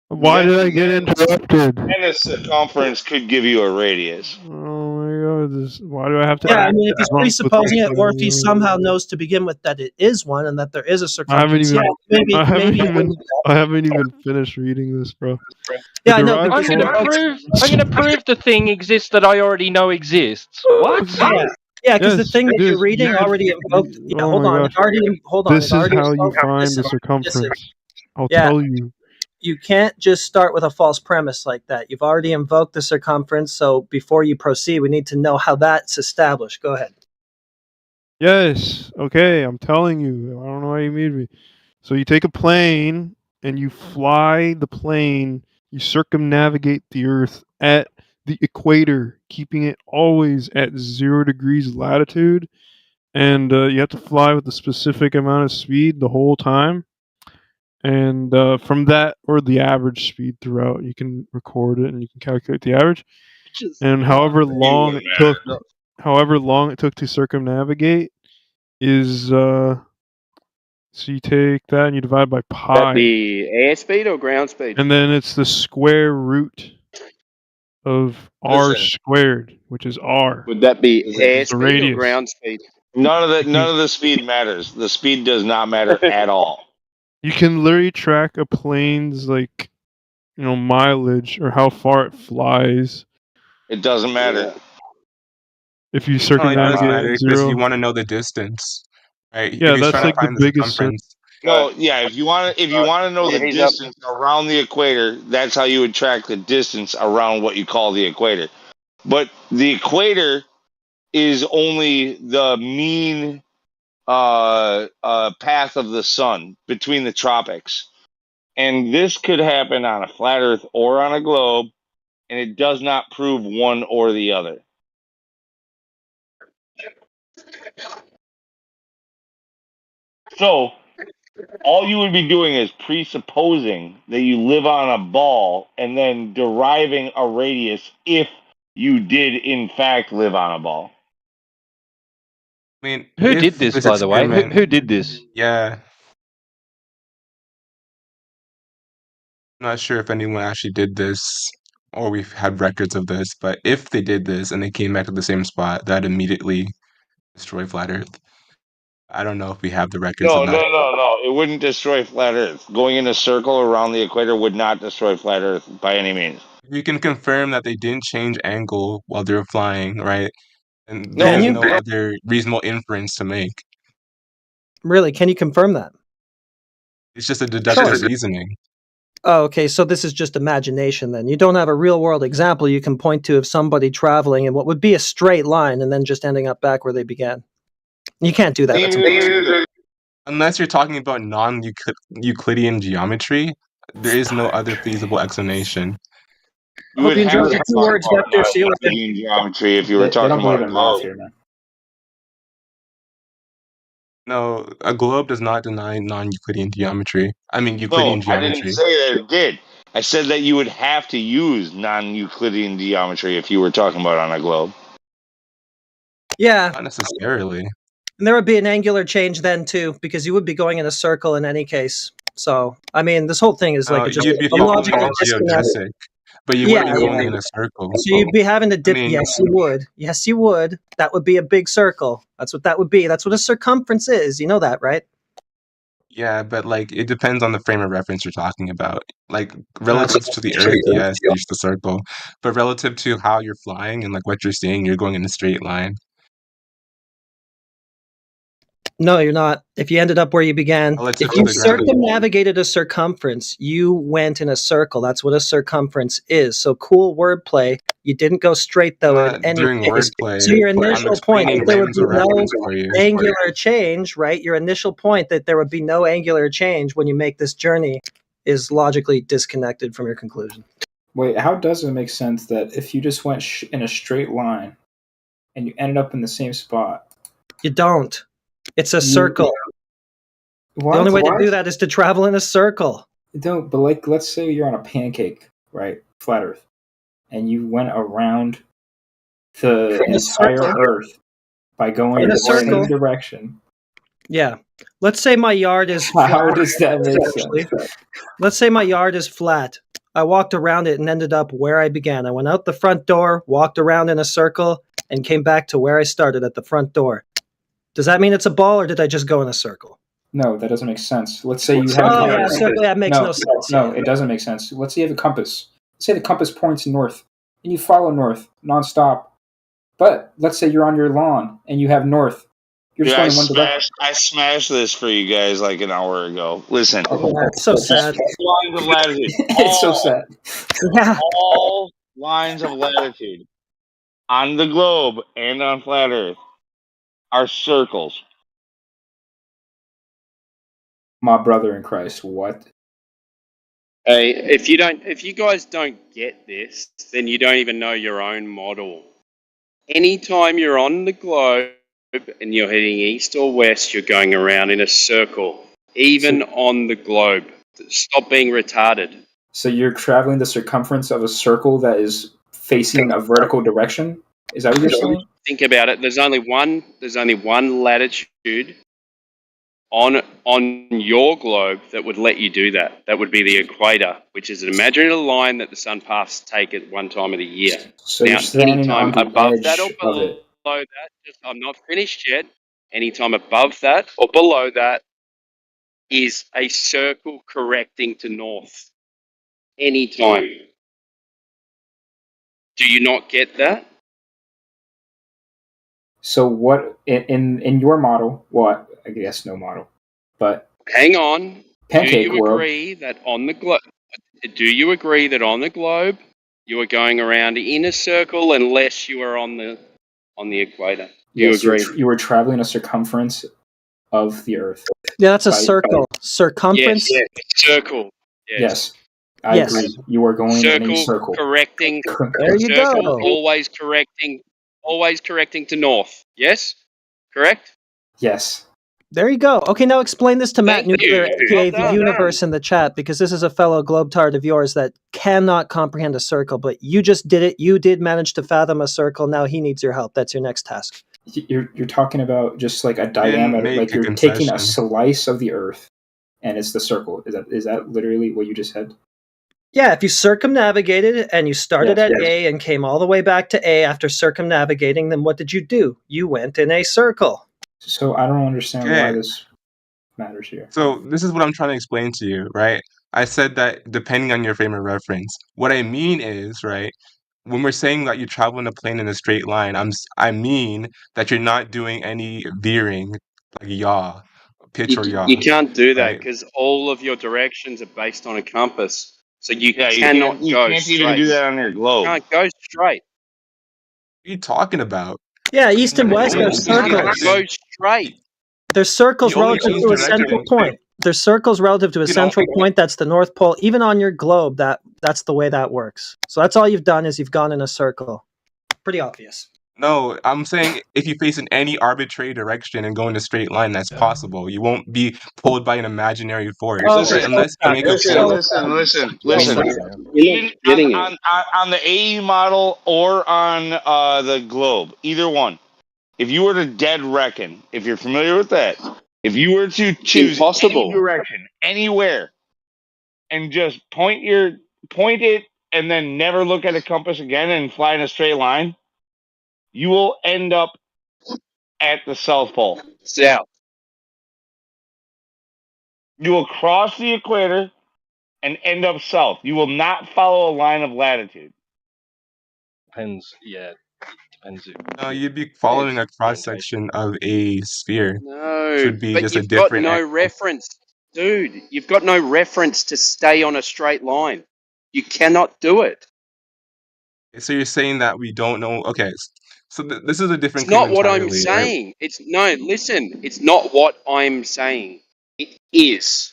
Why did I get interrupted? And the circumference could give you a radius. Oh my god! Why do I have to? Yeah, I mean, if he's presupposing it, or if he somehow knows to begin with that it is one and that there is a circumference, I haven't even finished reading this, bro. Yeah, I know. I'm gonna prove the thing exists that I already know exists. What? Yeah, because the thing that you're reading already invoked. Yeah, hold on. This is how you find the circumference. I'll tell you. You can't just start with a false premise like that. You've already invoked the circumference, so before you proceed, we need to know how that's established. Go ahead. Yes. Okay, I'm telling you. I don't know why you made me. So you take a plane and you fly the plane. You circumnavigate the Earth at the equator, keeping it always at 0 degrees latitude. And you have to fly with a specific amount of speed the whole time. And from that, or the average speed throughout, you can record it and you can calculate the average. And however long it took to circumnavigate is so you take that and you divide by pi. That be airspeed or ground speed? And then it's the square root of r squared, which is r. Would that be airspeed or ground speed? None of the speed matters. The speed does not matter at all. You can literally track a plane's mileage or how far it flies. It doesn't matter. If you circumnavigate at 0. Because you want to know the distance, right? Yeah, that's like the biggest. No, yeah. If you want to know the distance around the equator, that's how you would track the distance around what you call the equator. But the equator is only the mean path of the sun between the tropics, and this could happen on a flat Earth or on a globe, and it does not prove one or the other. So all you would be doing is presupposing that you live on a ball and then deriving a radius if you did in fact live on a ball. I mean, who did this, by the way? Who did this? Yeah. I'm not sure if anyone actually did this or we've had records of this, but if they did this and they came back to the same spot, that immediately destroy flat Earth. I don't know if we have the records of that. No. It wouldn't destroy flat Earth. Going in a circle around the equator would not destroy flat Earth by any means. You can confirm that they didn't change angle while they were flying, right? And there's no other reasonable inference to make. Really? Can you confirm that? It's just a deductive reasoning. Oh, okay. So this is just imagination then. You don't have a real world example you can point to of somebody traveling in what would be a straight line and then just ending up back where they began. You can't do that. That's unless you're talking about non-Euclidean geometry, there is no other feasible explanation. You would have to talk about non-Euclidean geometry if you were talking about a globe. No, a globe does not deny non-Euclidean geometry. I mean, Euclidean geometry. I didn't say that it did. I said that you would have to use non-Euclidean geometry if you were talking about on a globe. Yeah. Not necessarily. And there would be an angular change then too, because you would be going in a circle in any case. So, I mean, this whole thing is like just You'd be a following logical a disconnect. geodesic, but you Yeah, wouldn't be going yeah. in a circle. So you'd be having to dip. mean- Yes, you would. Yes, you would. That would be a big circle. That's what that would be. That's what a circumference is. You know that, right? Yeah, but like it depends on the frame of reference you're talking about. Like relative to the Earth, yes, it's the circle, but relative to how you're flying and like what you're seeing, you're going in a straight line. No, you're not. If you ended up where you began, Relative if to you the gravity. circumnavigated a circumference, you went in a circle. That's what a circumference is. So cool wordplay. You didn't go straight though in Not any doing case. wordplay. So your I'm initial point explaining that there would frames be of no reference for you. angular change, right? Your initial point that there would be no angular change when you make this journey is logically disconnected from your conclusion. Wait, how does it make sense that if you just went in a straight line and you ended up in the same spot? You don't. It's a circle. What? The only way What? to do that is to travel in a circle. Don't, but like, let's say you're on a pancake, right? Flat Earth. And you went around the In a entire circle. Earth by going In a the same circle. direction. Yeah. Let's say my yard is How flat. does that make Actually, sense? let's say my yard is flat. I walked around it and ended up where I began. I went out the front door, walked around in a circle, and came back to where I started at the front door. Does that mean it's a ball, or did I just go in a circle? No, that doesn't make sense. Let's say you have a Oh, yeah, compass. circle, that makes no sense. No, it doesn't make sense. Let's say you have a compass. Let's say the compass points north, and you follow north nonstop. But let's say you're on your lawn and you have north. You're just Dude, going in one direction. I smashed this for you guys like an hour ago. Listen. That's so sad. Lines of latitude. It's so sad. Yeah. All lines of latitude on the globe and on flat Earth are circles. My brother in Christ, what? Hey, if you guys don't get this, then you don't even know your own model. Anytime you're on the globe and you're heading east or west, you're going around in a circle, even on the globe. Stop being retarded. So you're traveling the circumference of a circle that is facing a vertical direction? Is that what you're saying? Think about it. There's only one latitude on your globe that would let you do that. That would be the equator, which is an imaginary line that the sun paths take at one time of the year. So now, you're standing on anytime the above edge that or of below it. that, I'm not finished yet. Anytime above that or below that is a circle correcting to north. Anytime. Do you not get that? So what in your model? What? I guess no model, but Hang on. pancake Do you world. agree that on the globe? Do you agree that on the globe you are going around in a circle unless you are on the equator? Do Yes, you agree? you were traveling a circumference of the Earth. Yeah, that's a By- circle. Circumference? Yes, circle. Yes, I Yes. agree. You are going in a Circle circle. correcting. There you circle go. always correcting to north. Yes, correct. Yes. There you go. Okay, now explain this to Matt Thank Nuclear, you. aka Well the done. Universe, in the chat, because this is a fellow globetard of yours that cannot comprehend a circle, but you just did it. You did manage to fathom a circle. Now he needs your help. That's your next task. You're talking about just like a diameter, make like a you're taking a concession. slice of the Earth, and it's the circle. Is that literally what you just said? Yeah, if you circumnavigated and you started Yes, at yes. A and came all the way back to A after circumnavigating, then what did you do? You went in a circle. So I don't understand why Okay. this matters here. So this is what I'm trying to explain to you, right? I said that depending on your frame of reference. What I mean is, right, when we're saying that you travel in a plane in a straight line, I mean that you're not doing any veering, like yaw, pitch or yaw. You can't do that right? because all of your directions are based on a compass. So you Yeah, you cannot can't, you go can't straight. even do that on your globe. You can't go straight. What are you talking about? Yeah, east and west You are only change circles. direction. Go straight. There's circles You only relative change to a direction. central point. There's circles relative to a You know- central point. That's the North Pole. Even on your globe, that's the way that works. So that's all you've done is you've gone in a circle. Pretty obvious. No, I'm saying if you face in any arbitrary direction and go in a straight line, that's possible. You won't be pulled by an imaginary force Okay. unless you make a Listen, pull. listen. Even on the AE model or on the globe, either one. if you were to dead reckon, if you're familiar with that, if you were to choose any Impossible. direction, anywhere, and just point it and then never look at a compass again and fly in a straight line, you will end up at the South Pole. South. You will cross the equator and end up south. You will not follow a line of latitude. Depends. Yeah, depends. No, you'd be following a cross section of a sphere, which No, would be but just a you've got different no angle. reference. Dude, you've got no reference to stay on a straight line. You cannot do it. So you're saying that we don't know? Okay, so this is a It's different claim not what I'm entirely, right? saying. Listen, it's not what I'm saying. It is.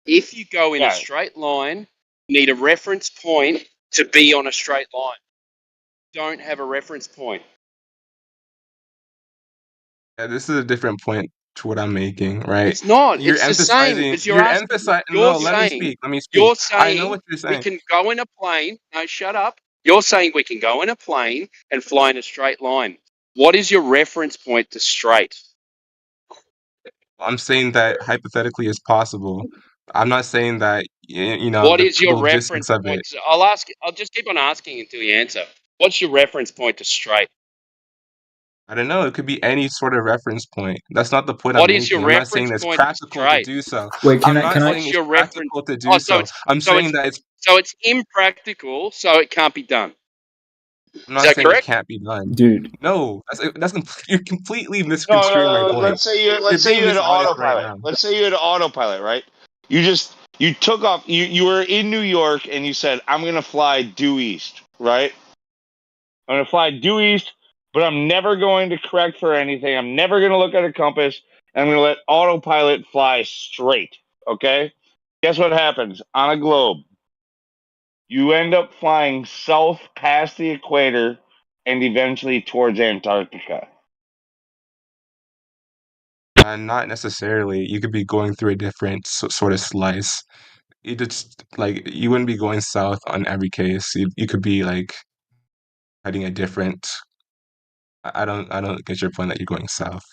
If you go in a Yeah. straight line, you need a reference point to be on a straight line. Don't have a reference point. Yeah, this is a different point to what I'm making, right? It's not. You're It's the same emphasizing. because You're emphasizing. No, let me saying speak. Let me speak. you're I know saying what you're we saying. can go in a plane. No, shut up. You're saying we can go in a plane and fly in a straight line. What is your reference point to straight? I'm saying that hypothetically is possible. I'm not saying that What the is your logistics reference of point? it. I'll just keep on asking until you answer. What's your reference point to straight? I don't know. It could be any sort of reference point. That's not the point I'm What is your making. I'm not saying reference that it's point to practical to straight? do so. Wait, I'm can not I? saying What's it's your reference? practical to Oh, do so. I'm saying that it's. so it's impractical, so it can't be done. I'm Is not that saying it correct? can't be done. Dude, No, you're completely No, misconstruing my point. let's say you You're being had dishonest right autopilot. now. Let's say you had autopilot, right? You took off. You were in New York and you said, "I'm gonna fly due east," right? I'm gonna fly due east, but I'm never going to correct for anything. I'm never gonna look at a compass. And I'm gonna let autopilot fly straight. Okay? Guess what happens on a globe? You end up flying south past the equator and eventually towards Antarctica. Not necessarily. You could be going through a different sort of slice. You just like you wouldn't be going south on every case. You could be like heading a different. I don't get your point that you're going south.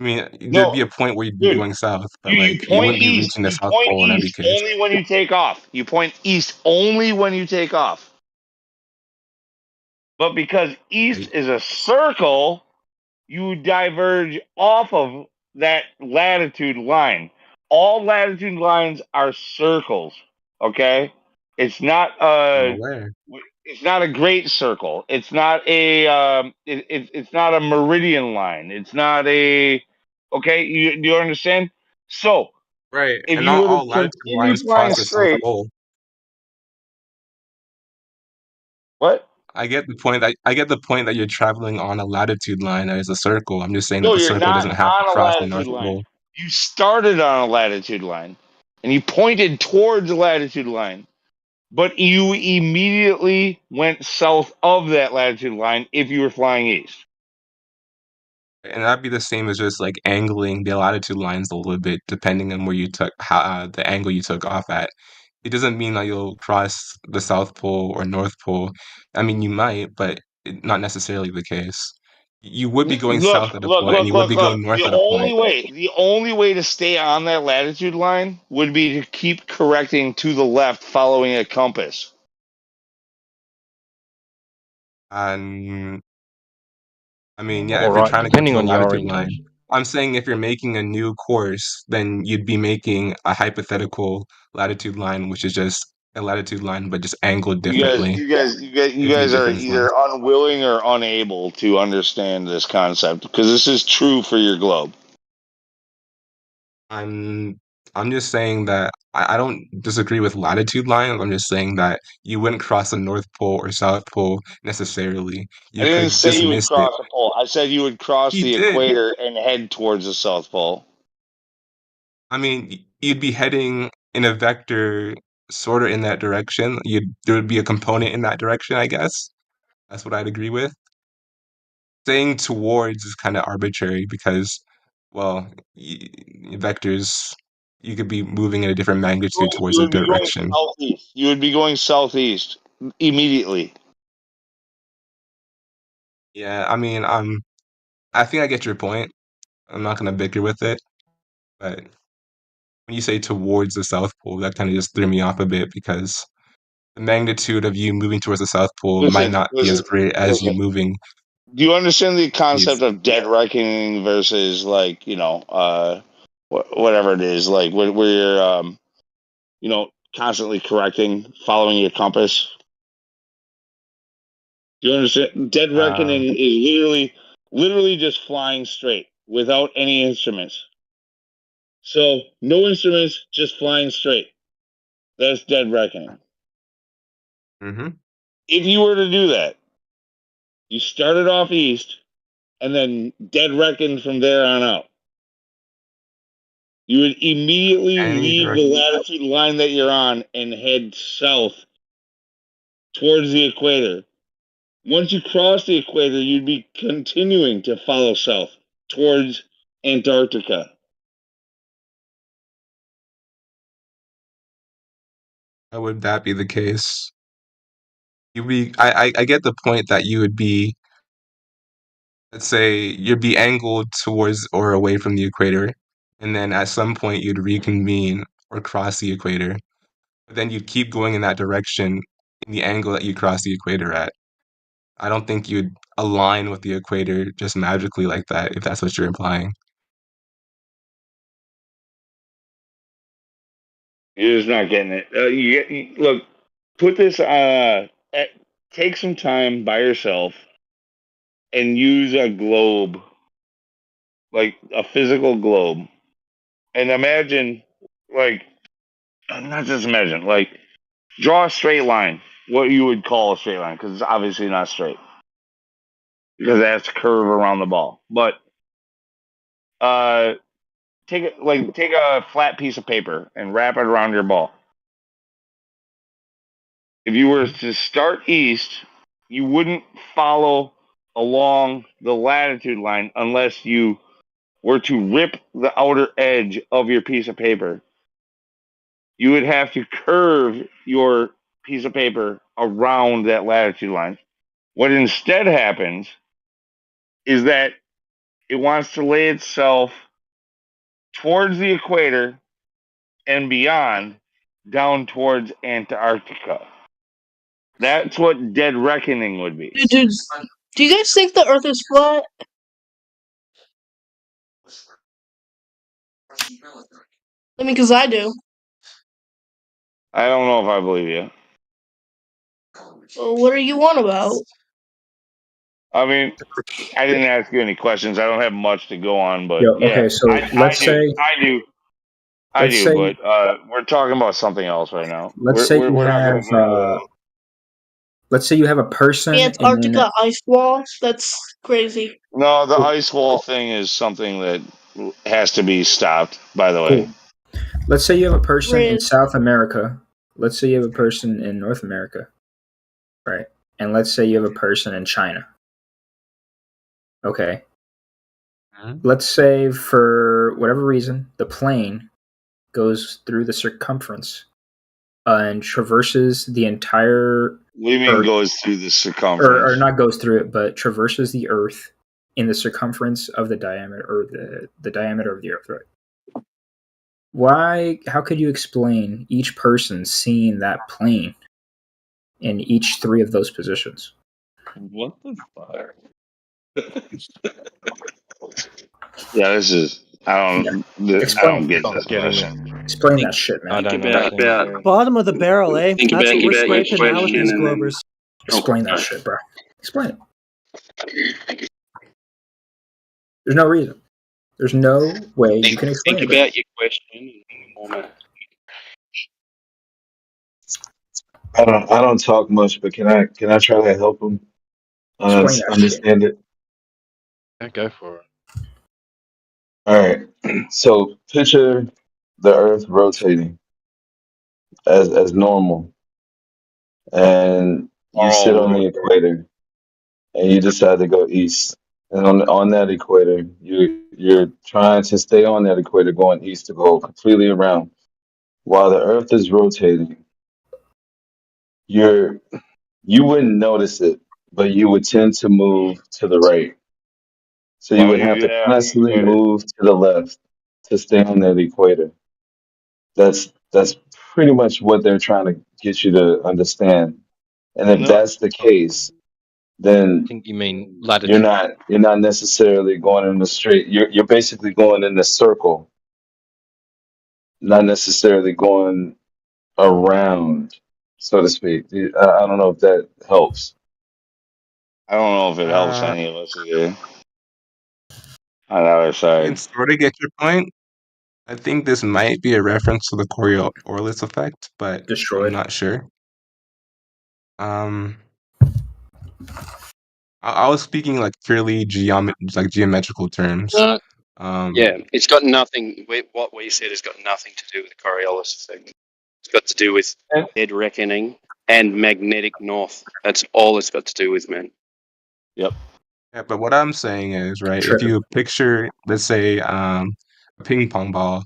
I mean, there'd be No, a point where you'd be dude, going south, but you like you point wouldn't be east. reaching the You South point Pole in every east case. only when you take off. You point east only when you take off. But because east Right? is a circle, you diverge off of that latitude line. All latitude lines are circles. Okay, it's not I'm a aware. it's not a great circle. It's not a it's not a meridian line. It's not a okay. You understand? So Right, if and you not were to all latitude continue lines flying cross the South straight, Pole. what? I get the point that you're traveling on a latitude line that is a circle. I'm just saying that No, the you're circle not doesn't have to on a cross the latitude North line. Pole. You started on a latitude line, and you pointed towards the latitude line, but you immediately went south of that latitude line if you were flying east. And that'd be the same as just like angling the latitude lines a little bit, depending on where you took the angle you took off at. It doesn't mean that you'll cross the South Pole or North Pole. I mean, you might, but not necessarily the case. You would be going south at a point, and you would be going north at a point. The only way to stay on that latitude line would be to keep correcting to the left, following a compass. And I mean, yeah, All if you're right, trying to get to depending the on your latitude line, orientation. I'm saying if you're making a new course, then you'd be making a hypothetical latitude line, which is just a latitude line, but just angled differently. You It'd be a guys are different slice. either unwilling or unable to understand this concept because this is true for your globe. I'm just saying that I don't disagree with latitude lines. I'm just saying that you wouldn't cross the North Pole or South Pole necessarily. I You didn't could say just you would miss it. cross the pole. I said you would cross He the did. equator and head towards the South Pole. I mean, you'd be heading in a vector sort of in that direction. There would be a component in that direction, I guess. That's what I'd agree with. Saying towards is kind of arbitrary because, well, vectors, you could be moving in a different magnitude towards You a would be going direction. southeast. You would be going southeast immediately. Yeah, I mean, I think I get your point. I'm not gonna bicker with it, but when you say towards the South Pole, that kind of just threw me off a bit because the magnitude of you moving towards the South Pole might not be as great as you moving. Do you understand the concept of dead reckoning versus like whatever it is, like where you're constantly correcting, following your compass? Do you understand? Dead reckoning is literally just flying straight without any instruments. So no instruments, just flying straight. That's dead reckoning. Mm-hmm. If you were to do that, you started off east and then dead reckoned from there on out. You would immediately leave the latitude line that you're on and head south towards the equator. Once you cross the equator, you'd be continuing to follow south towards Antarctica. How would that be the case? I get the point that you would be, let's say, you'd be angled towards or away from the equator, and then at some point you'd reconvene or cross the equator. But then you'd keep going in that direction in the angle that you cross the equator at. I don't think you'd align with the equator just magically like that, if that's what you're implying. You're just not getting it. Look, put this. Take some time by yourself and use a globe, like a physical globe, and imagine, not just imagine, draw a straight line. What you would call a straight line, because it's obviously not straight, because it has to curve around the ball. But take a flat piece of paper and wrap it around your ball. If you were to start east, you wouldn't follow along the latitude line unless you were to rip the outer edge of your piece of paper. You would have to curve your piece of paper around that latitude line. What instead happens is that it wants to lay itself towards the equator and beyond, down towards Antarctica. That's what dead reckoning would be. Dude, do you guys think the Earth is flat? I mean, because I do. I don't know if I believe you. Well, what are you on about? I mean, I didn't ask you any questions. I don't have much to go on, but Yo, yeah, okay, so let's say I do, but we're talking about something else right now. let's say you have let's say you have a person The in Antarctica ice wall? That's crazy. No, the ice wall thing is something that has to be stopped, by the way. Cool. Let's say you have a person in Riz. South America. Let's say you have a person in North America. Right. And let's say you have a person in China. Okay. Let's say for whatever reason, the plane goes through the circumference and traverses the entire What do you mean Earth, goes through the circumference? or not goes through it, but traverses the Earth in the circumference of the diameter, or the diameter of the Earth, right? Why? How could you explain each person seeing that plane in each three of those positions? What the fuck? Yeah, this is. I don't get this question. Explain that shit, man. I don't understand. Bottom of the barrel, eh? Think That's about what your we're scraping now with question these and then- Globers. Explain that shit, bro. Explain it. There's no reason. There's no way you can explain Think it. about your question in a moment. I don't talk much, but can I try to help him Explain that understand it? Yeah, go for it. All right. So picture the Earth rotating as normal, and you sit on the equator, and you decide to go east. And on that equator, you're trying to stay on that equator, going east to go completely around, while the Earth is rotating. You wouldn't notice it, but you would tend to move to the right. So you Why would would you have do to that on the constantly equator? move to the left to stay on that equator. That's pretty much what they're trying to get you to understand. And if No. that's the case, then I think you mean you're latitude. not necessarily going in the straight. You're basically going in the circle, not necessarily going around, so to speak. I don't know if that helps. I don't know if it helps Uh, any of us either. On the other I can side. sort of get your point. I think this might be a reference to the Coriolis effect, but I'm Destroyed. not sure. Um, I was speaking like purely geometrical terms. No, Um, yeah, it's got nothing. What we said has got nothing to do with the Coriolis effect. It's got to do with dead reckoning and magnetic north. That's all it's got to do with, man. Yep. yeah, but what I'm saying is, right, if True. you picture, let's say, a ping pong ball,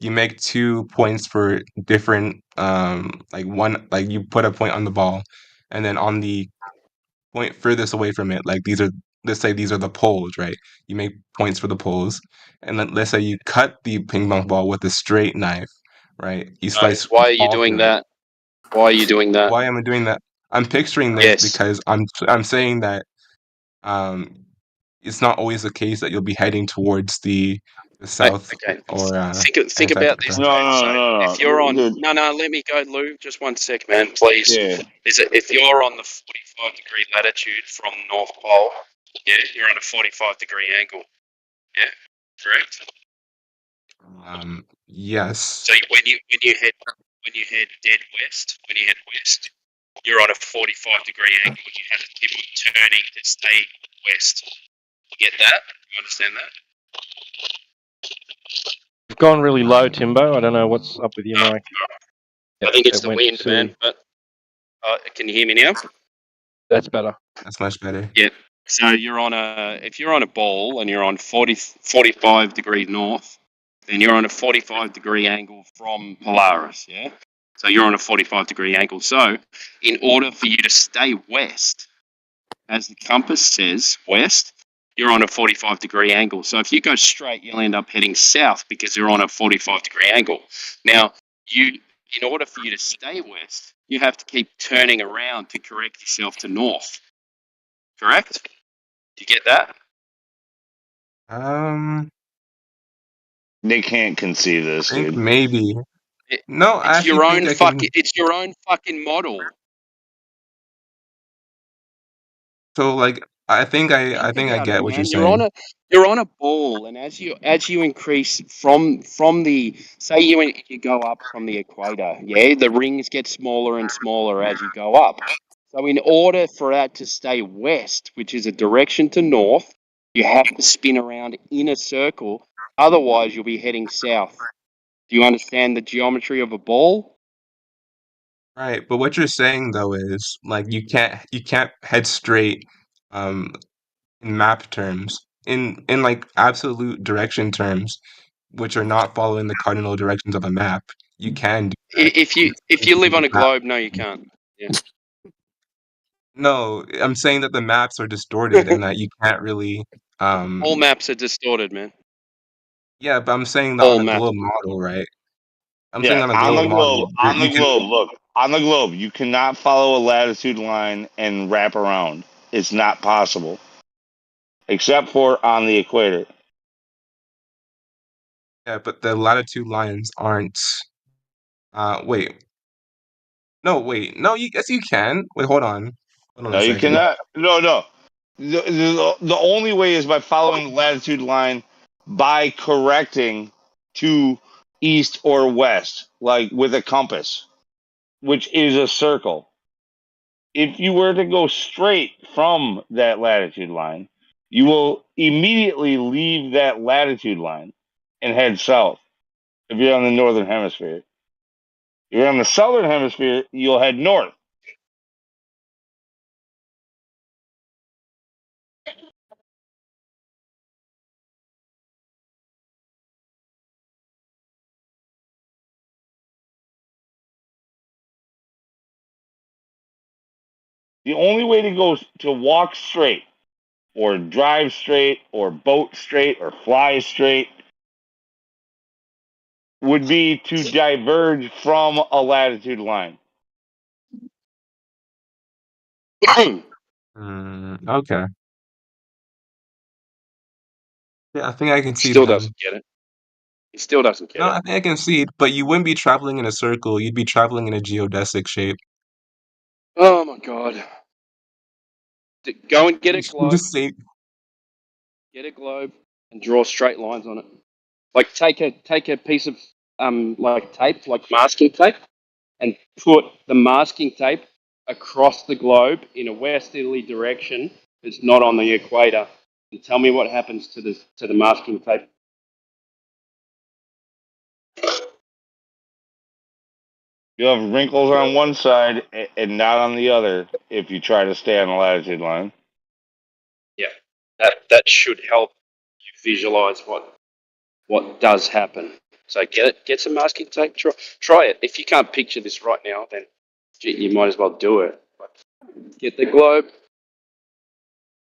you make 2 points for different, like one, like you put a point on the ball, and then on the point furthest away from it, like let's say these are the poles, right? You make points for the poles, and then let's say you cut the ping pong ball with a straight knife, right? You No, slice why are you all doing through it. that? Why are you doing that? Why am I doing that? I'm picturing this Yes. because I'm saying that um, it's not always the case that you'll be heading towards the south Okay. or Think about this, Antarctica. No, okay? no, So no, if you're no. on, Dude, no, let me go, Lou. Just 1 sec, man, please. yeah. Is it if you're on the 45-degree latitude from North Pole? Yeah, you're on a 45-degree angle. Yeah, correct. Yes. So when you head dead west, when you head west, you're on a 45-degree angle. You have to keep on turning to stay west. You get that? You understand that? You've gone really low, Timbo. I don't know what's up with your mic. I think it's It the went wind, man. silly. But can you hear me now? That's better. That's much better. Yeah. So if you're on a ball and you're on 45 degrees north, then you're on a 45-degree angle from Polaris. Yeah. So you're on a 45-degree angle. So in order for you to stay west, as the compass says west, you're on a 45-degree angle. So if you go straight, you'll end up heading south because you're on a 45-degree angle. Now, in order for you to stay west, you have to keep turning around to correct yourself to north. Correct? Do you get that? Um, They can't conceive I this, think dude. maybe. No, I It's actually your think own I can. it's your own fucking model. So like, I Think think I about it, get what you're man. saying. You're on a ball, and as you increase from the say you go up from the equator, yeah, the rings get smaller and smaller as you go up. So in order for that to stay west, which is a direction to north, you have to spin around in a circle. Otherwise, you'll be heading south. Do you understand the geometry of a ball? Right, but what you're saying though is like you can't head straight um in map terms. In like absolute direction terms, which are not following the cardinal directions of a map, you can do that. If you live on a globe, no, you can't. Yeah. No, I'm saying that the maps are distorted and that you can't really All maps are distorted, man. yeah, but I'm saying that All on a maps. globe model, right? I'm saying Yeah, on a globe model, on the you can globe, look, on the globe, you cannot follow a latitude line and wrap around. It's not possible. Except for on the equator. yeah, but the latitude lines aren't wait. No, wait. No, you yes you can. Wait, hold on. Hold on No, a you second. cannot. No, no. The only way is by following the latitude line by correcting to east or west, like with a compass, which is a circle. If you were to go straight from that latitude line, you will immediately leave that latitude line and head south if you're on the northern hemisphere. If you're on the southern hemisphere, you'll head north. The only way to go to walk straight or drive straight or boat straight or fly straight would be to diverge from a latitude line. Okay. Yeah, I think I can see Still that. doesn't get it. He still doesn't get No, it. I think I can see it, but you wouldn't be traveling in a circle. You'd be traveling in a geodesic shape. Oh my god. Go and get a You globe. just say, Get a globe and draw straight lines on it. Like take a piece of like tape, like masking tape, and put the masking tape across the globe in a westerly direction that's not on the equator. And tell me what happens to the masking tape. You'll have wrinkles on one side and not on the other if you try to stay on the latitude line. Yeah, that should help you visualize what does happen. So get some masking tape. Try it. If you can't picture this right now, then you might as well do it. But get the globe,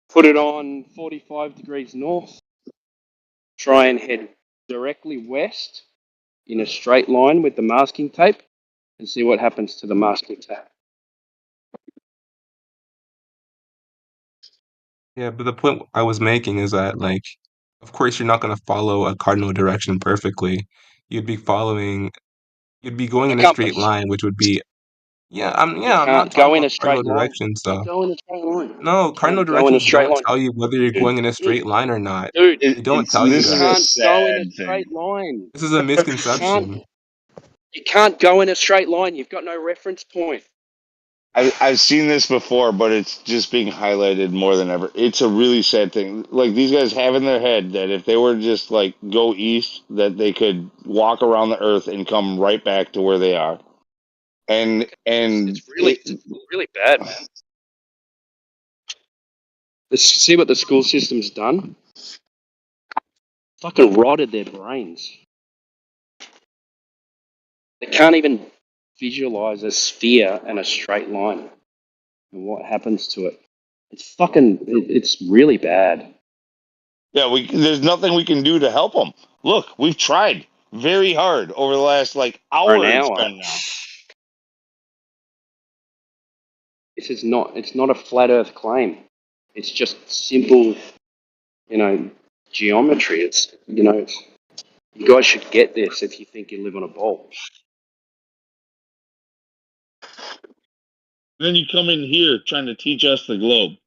put it on 45 degrees north. Try and head directly west in a straight line with the masking tape, and see what happens to the masking tape. yeah, but the point I was making is that, like, of course, you're not going to follow a cardinal direction perfectly. You'd be going in a can't. straight line, which would be, I'm You not can't talking go in about a cardinal straight line. directions, Can't though. go in a straight line. No, cardinal Can't go in a directions straight don't line. tell you whether you're going in a straight line or not. Dude, They don't tell you This is a that. can't go in a sad straight thing. line. This is a misconception. You can't go in a straight line. You've got no reference point. I've seen this before, but it's just being highlighted more than ever. It's a really sad thing. Like, these guys have in their head that if they were to just like go east, that they could walk around the earth and come right back to where they are. And It's really bad, man. Let's see what the school system's done. Fucking rotted their brains. They can't even visualize a sphere and a straight line and what happens to it. It's really bad. yeah, there's nothing we can do to help them. Look, we've tried very hard over the last like For an hour. It's hour. been now. It's not a flat Earth claim. It's just simple, geometry. You guys should get this if you think you live on a ball. Then you come in here trying to teach us the globe.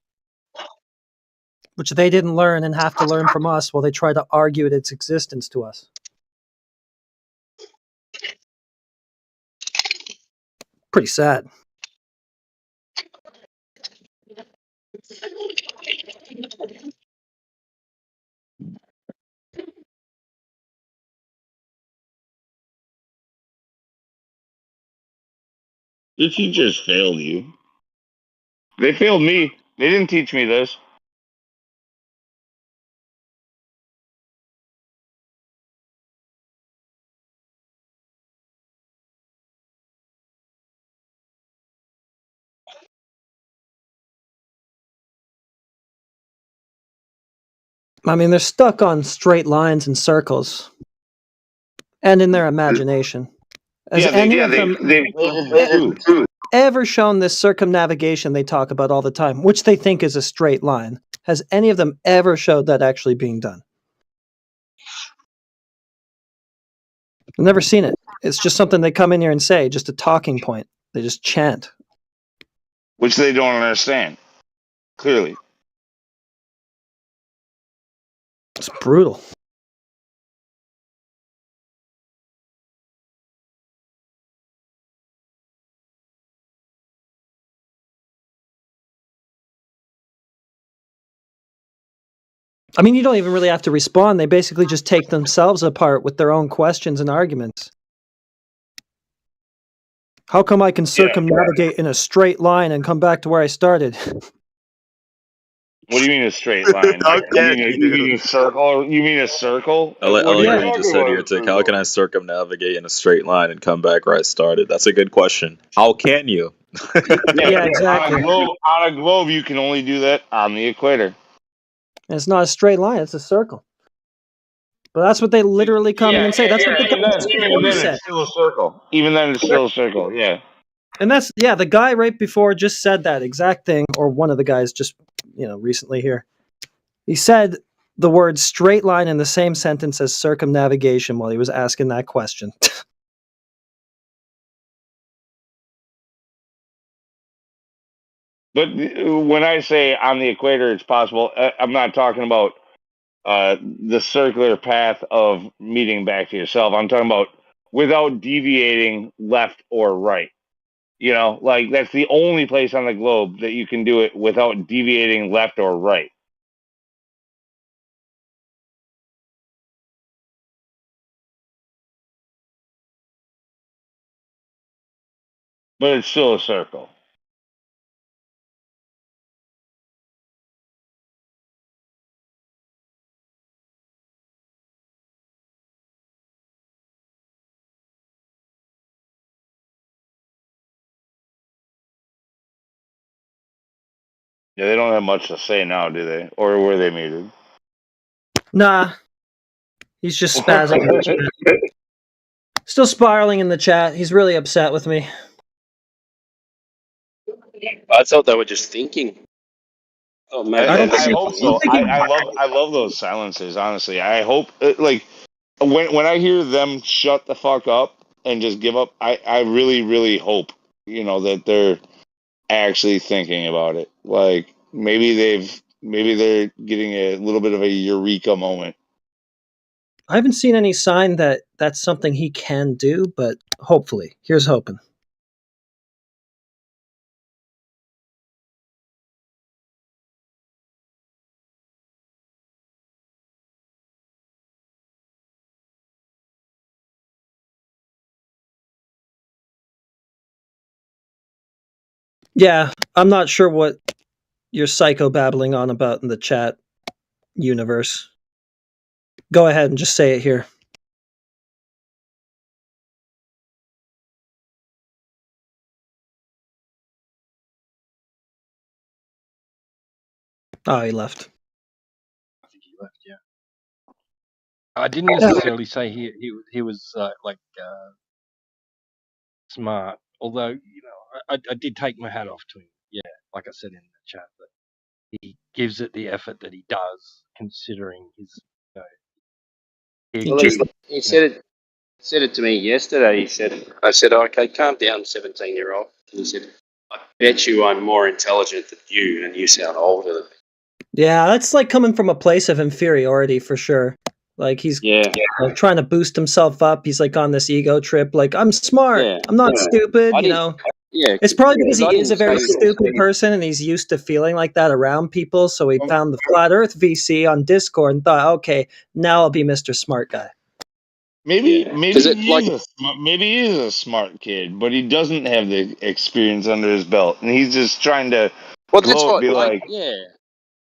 Which they didn't learn and have to learn from us while they try to argue its existence to us. Pretty sad. Your teachers failed you. They failed me. They didn't teach me this. I mean, they're stuck on straight lines and circles, and in their imagination. Has any of them ever shown this circumnavigation they talk about all the time, which they think is a straight line? Has any of them ever showed that actually being done? I've never seen it. It's just something they come in here and say, just a talking point. They just chant. Which they don't understand. Clearly. It's brutal. I mean, you don't even really have to respond. They basically just take themselves apart with their own questions and arguments. How come I can circumnavigate in a straight line and come back to where I started? What do you mean a straight line? Like, you mean a circle? You mean a circle? I like What are what you you talking just said about here, a Tick. circle? How can I circumnavigate in a straight line and come back where I started? That's a good question. How can you? Yeah, exactly. On a globe, you can only do that on the equator. And it's not a straight line; it's a circle. But that's what they literally come in and say. That's what the guy Even then, said. it's still a circle. Even then, it's still a circle. Yeah. And that's the guy right before just said that exact thing, or one of the guys just recently here. He said the word straight line in the same sentence as circumnavigation while he was asking that question. But when I say on the equator, it's possible. I'm not talking about the circular path of meeting back to yourself. I'm talking about without deviating left or right. Like that's the only place on the globe that you can do it without deviating left or right. But it's still a circle. Yeah, they don't have much to say now, do they? Or were they muted? Nah, he's just spazzing. In the chat. Still spiraling in the chat. He's really upset with me. I thought they were just thinking. Oh, maybe I they're listening. hope so. I love those silences. Honestly, I hope like when I hear them shut the fuck up and just give up, I really hope that they're actually thinking about it. Like maybe they're getting a little bit of a eureka moment. I haven't seen any sign that that's something he can do, but hopefully. Here's hoping. Yeah, I'm not sure what you're psycho-babbling on about in the chat universe. Go ahead and just say it here. Oh, he left. I think he left. Yeah. I didn't necessarily say he was smart, although I did take my hat off to him. Yeah, like I said in the chat, that he gives it the effort that he does, considering his. He said it to me yesterday. I said, okay, calm down, 17-year-old. And he said, I bet you I'm more intelligent than you, and you sound older than me. Yeah, that's like coming from a place of inferiority for sure. Like he's trying to boost himself up. He's like on this ego trip. Like I'm smart. Yeah. I'm not stupid. Yeah, It's probably because I he is a didn't very say- stupid person and he's used to feeling like that around people. So he found the Flat Earth VC on Discord and thought, okay, now I'll be Mr. Smart Guy. Maybe he is a smart kid, but he doesn't have the experience under his belt, and he's just trying to be like,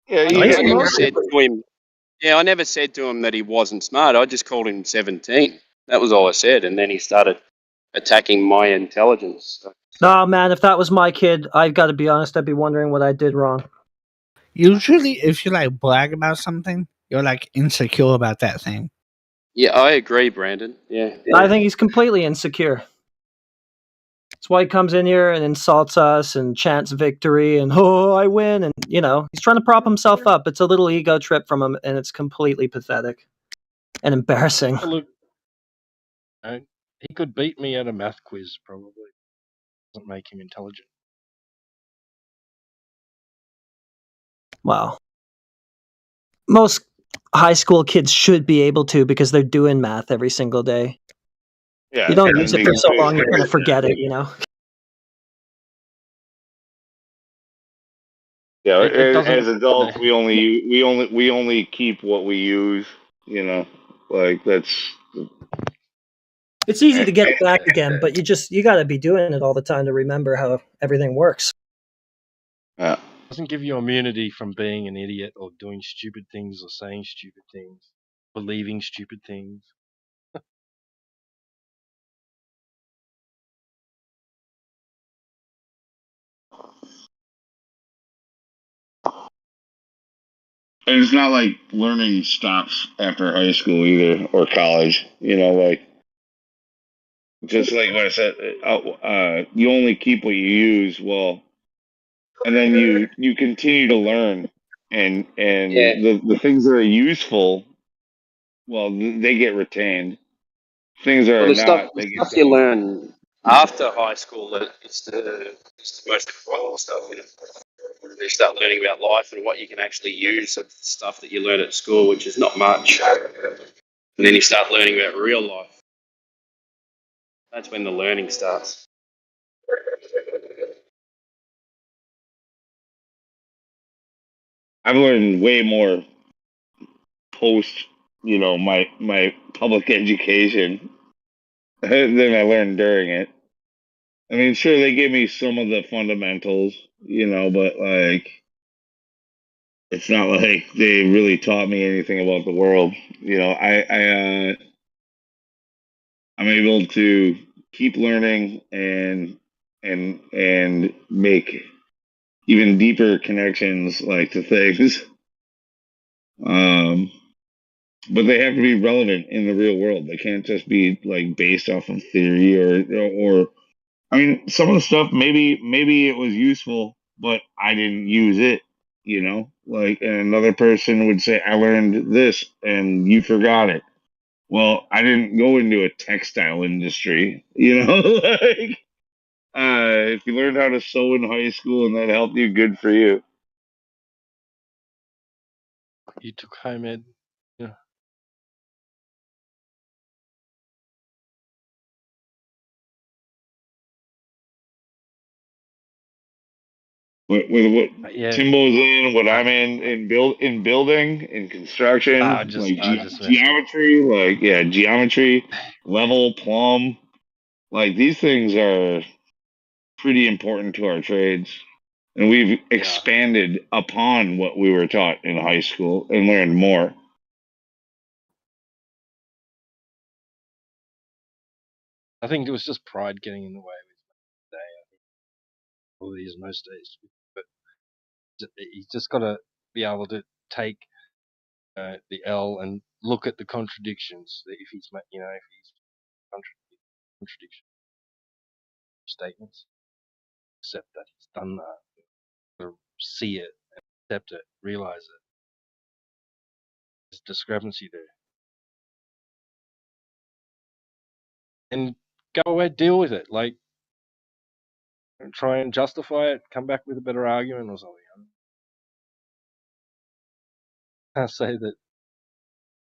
I never said to him. Yeah, I never said to him that he wasn't smart. I just called him 17. That was all I said, and then he started attacking my intelligence. So, Oh man, if that was my kid, I've got to be honest, I'd be wondering what I did wrong. Usually, if you like brag about something, you're like insecure about that thing. yeah, I agree, Brandon. Yeah, I think he's completely insecure. That's why he comes in here and insults us and chants victory and I win, and he's trying to prop himself up. It's a little ego trip from him, and it's completely pathetic and embarrassing. Look, he could beat me at a math quiz, probably. Doesn't make him intelligent. Wow. Most high school kids should be able to because they're doing math every single day. Yeah, you don't use it for so long, you're going to forget it, Yeah, as adults, we only keep what we use. Like that's. It's easy to get it back again, but you got to be doing it all the time to remember how everything works. Yeah. Doesn't give you immunity from being an idiot or doing stupid things or saying stupid things, believing stupid things. And it's not like learning stops after high school either or college. You know, like just like what I said, you only keep what you use. Well, and then you continue to learn, and Yeah. the things that are useful, well, they get retained. Things that Well, are the not, they get stuff you dumped. learn after high school that is the most important stuff. You know, you start learning about life and what you can actually use of stuff that you learn at school, which is not much. And then you start learning about real life. That's when the learning starts. I've learned way more post, my public education than I learned during it. I mean, sure, they gave me some of the fundamentals, but like, it's not like they really taught me anything about the world. I'm able to keep learning and make even deeper connections, like, to things. Um, but they have to be relevant in the real world. They can't just be like based off of theory or I mean, some of the stuff maybe it was useful, but I didn't use it. Like, and another person would say, "I learned this, and you forgot it." Well, I didn't go into a textile industry. Like, if you learned how to sew in high school and that helped you, good for you. You took home ed. Yeah. With what Yeah. Timbo's in, what I'm in building, in construction, I just like messed up. geometry, like, yeah, geometry, level, plumb, like, these things are pretty important to our trades, and we've expanded upon what we were taught in high school and learned more. I think it was just pride getting in the way with today. I think all these most days, but he's just got to be able to take the L and look at the contradictions. If he's contradiction statements, accept that he's done that, or see it, accept it, realize it. There's discrepancy there, and go away, deal with it. Like, try and justify it, come back with a better argument or something. I say that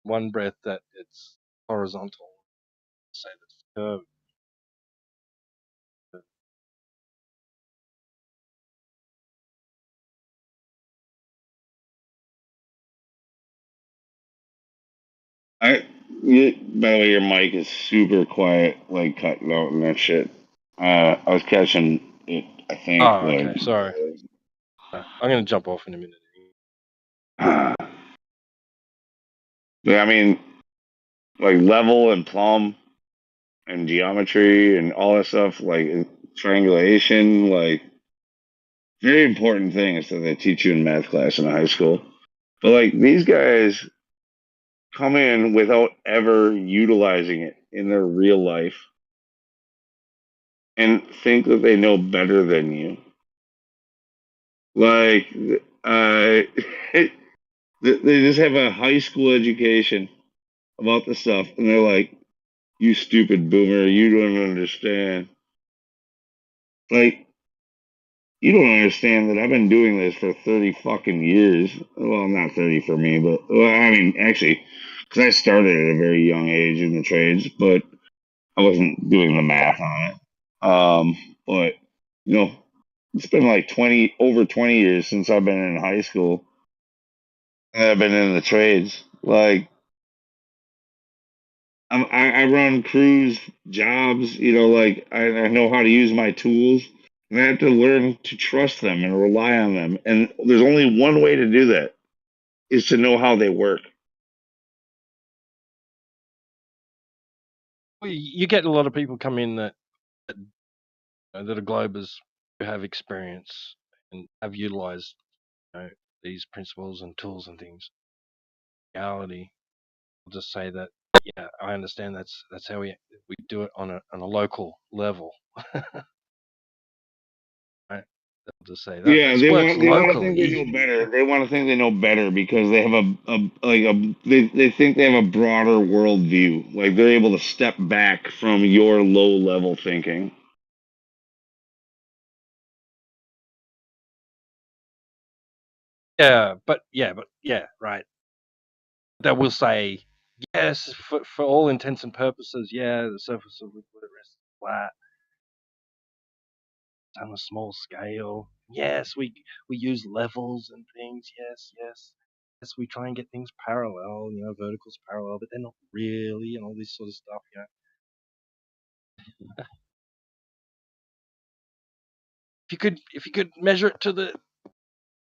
one breath that it's horizontal, say that it's curved. By the way, your mic is super quiet, like cutting out and that shit. I was catching it, I think, Oh, okay, sorry. I'm gonna jump off in a minute. yeah, I mean, like, level and plumb and geometry and all that stuff, like triangulation, like, very important things that they teach you in math class in high school. But like, these guys come in without ever utilizing it in their real life and think that they know better than you. Like, they just have a high school education about the stuff, and they're like, "You stupid boomer, you don't understand." Like, you don't understand that I've been doing this for 30 fucking years. Well, not 30 for me, but, well, I mean, actually, because I started at a very young age in the trades, but I wasn't doing the math on it. But, it's been like over 20 years since I've been in high school, and I've been in the trades. Like, I run crews, jobs, like, I know how to use my tools, and I have to learn to trust them and rely on them. And there's only one way to do that, is to know how they work. Well, you get a lot of people come in that are Globers who have experience and have utilized these principles and tools and things. Reality, I'll just say that yeah, I understand that's how we do it on a local level. Right? I'll just say that Yeah, this works they want to think they locally. know better. They want to think they know better because they have they think they have a broader worldview. Like they're able to step back from your low level thinking. Yeah, but right. That will say yes for all intents and purposes. Yeah, the surface of the Earth is flat on a small scale. Yes, we use levels and things. Yes, we try and get things parallel. Verticals parallel, but they're not really, and all this sort of stuff. If you could measure it to the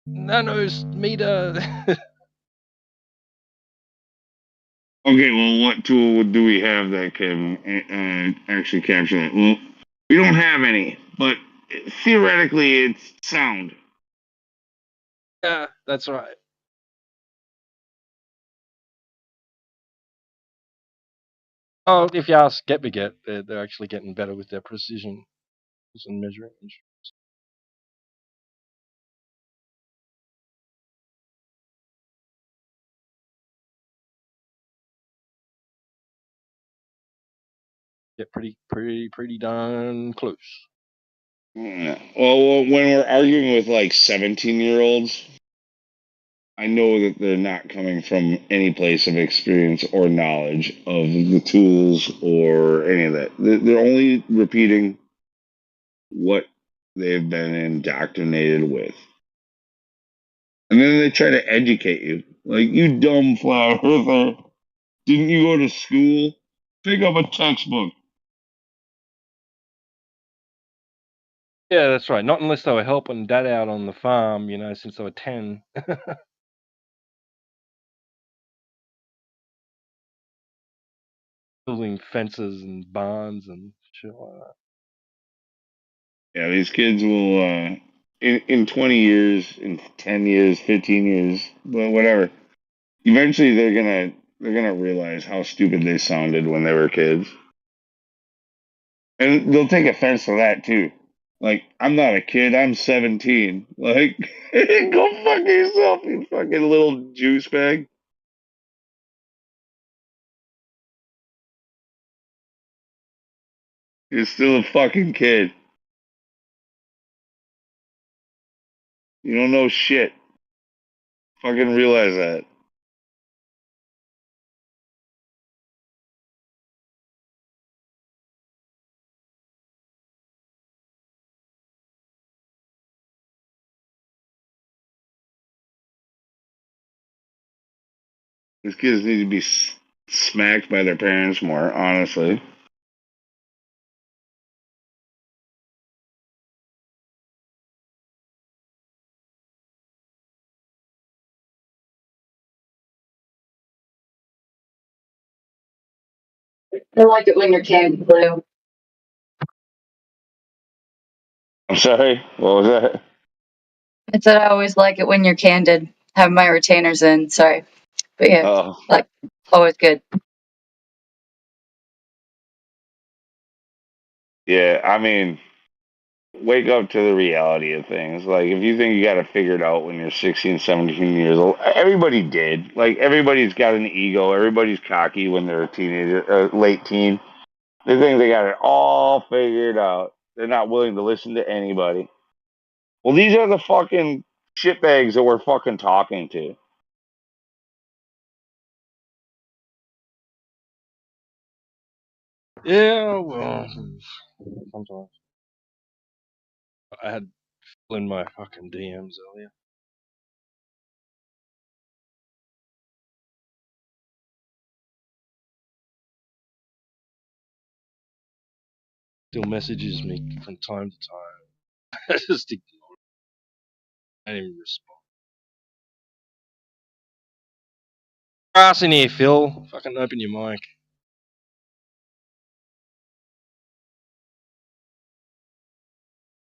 nanometer. Okay, well, what tool do we have that can actually capture that? Well, we don't have any, but theoretically, it's sound. Yeah, that's right. Oh, if you ask GetBeget, they're actually getting better with their precision and measuring. Get pretty darn close. Yeah. Well, when we're arguing with like 17-year-olds, I know that they're not coming from any place of experience or knowledge of the tools or any of that. They're only repeating what they've been indoctrinated with. And then they try to educate you. Like, you dumb flat earther. Didn't you go to school? Pick up a textbook. Yeah, that's right. Not unless they were helping Dad out on the farm, since they were 10. Building fences and barns and shit like that. Yeah, these kids will, in 20 years, in 10 years, 15 years, well, whatever. Eventually, they're gonna realize how stupid they sounded when they were kids, and they'll take offense to that too. Like, I'm not a kid. I'm 17. Like, go fuck yourself, you fucking little juice bag. You're still a fucking kid. You don't know shit. Fucking realize that. These kids need to be smacked by their parents more, honestly. I like it when you're candid, Blue. I'm sorry. What was that? I said I always like it when you're candid. Have my retainers in. Sorry, but yeah, Oh, like always good. yeah. I mean, wake up to the reality of things. Like, if you think you got to figure it out when you're 16, 17 years old, everybody did. Like, everybody's got an ego. Everybody's cocky when they're a teenager, late teen. They think they got it all figured out. They're not willing to listen to anybody. Well, these are the fucking shitbags that we're fucking talking to. Yeah, well, sometimes. I had Phil in my fucking DMs earlier. Still messages me from time to time. I just ignore it. I didn't even respond. Ass in here, Phil. Fucking open your mic.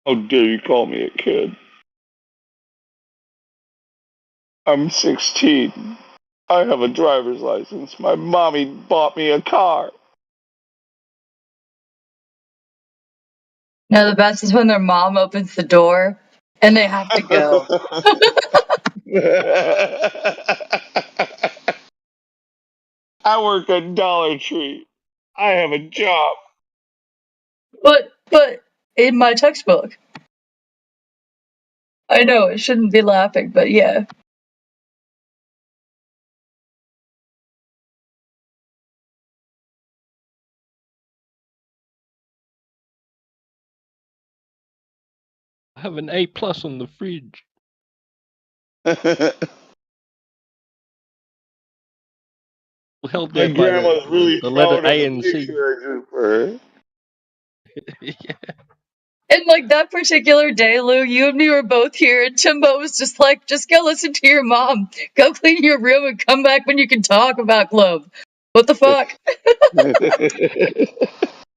How dare you call me a kid? I'm 16. I have a driver's license. My mommy bought me a car. No, the best is when their mom opens the door and they have to go. I work at Dollar Tree. I have a job. But in my textbook. I know, it shouldn't be laughing, but yeah. I have an A plus on the fridge. Held My there by grandma's really the letter proud of A the and C. picture I drew for her. And like that particular day, Lou, you and me were both here, and Timbo was just like, just go listen to your mom. Go clean your room and come back when you can talk about Globe. What the fuck?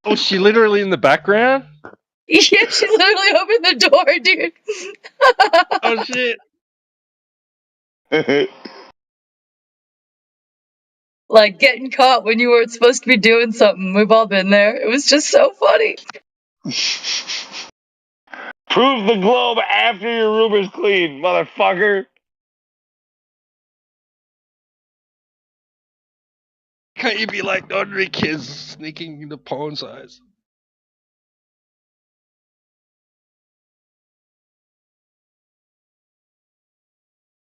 Oh, she literally in the background? Yeah, she literally opened the door, dude. Oh shit. Like getting caught when you weren't supposed to be doing something. We've all been there. It was just so funny. Prove the globe after your room is clean, motherfucker. Can't you be like ordinary kids sneaking into porn size?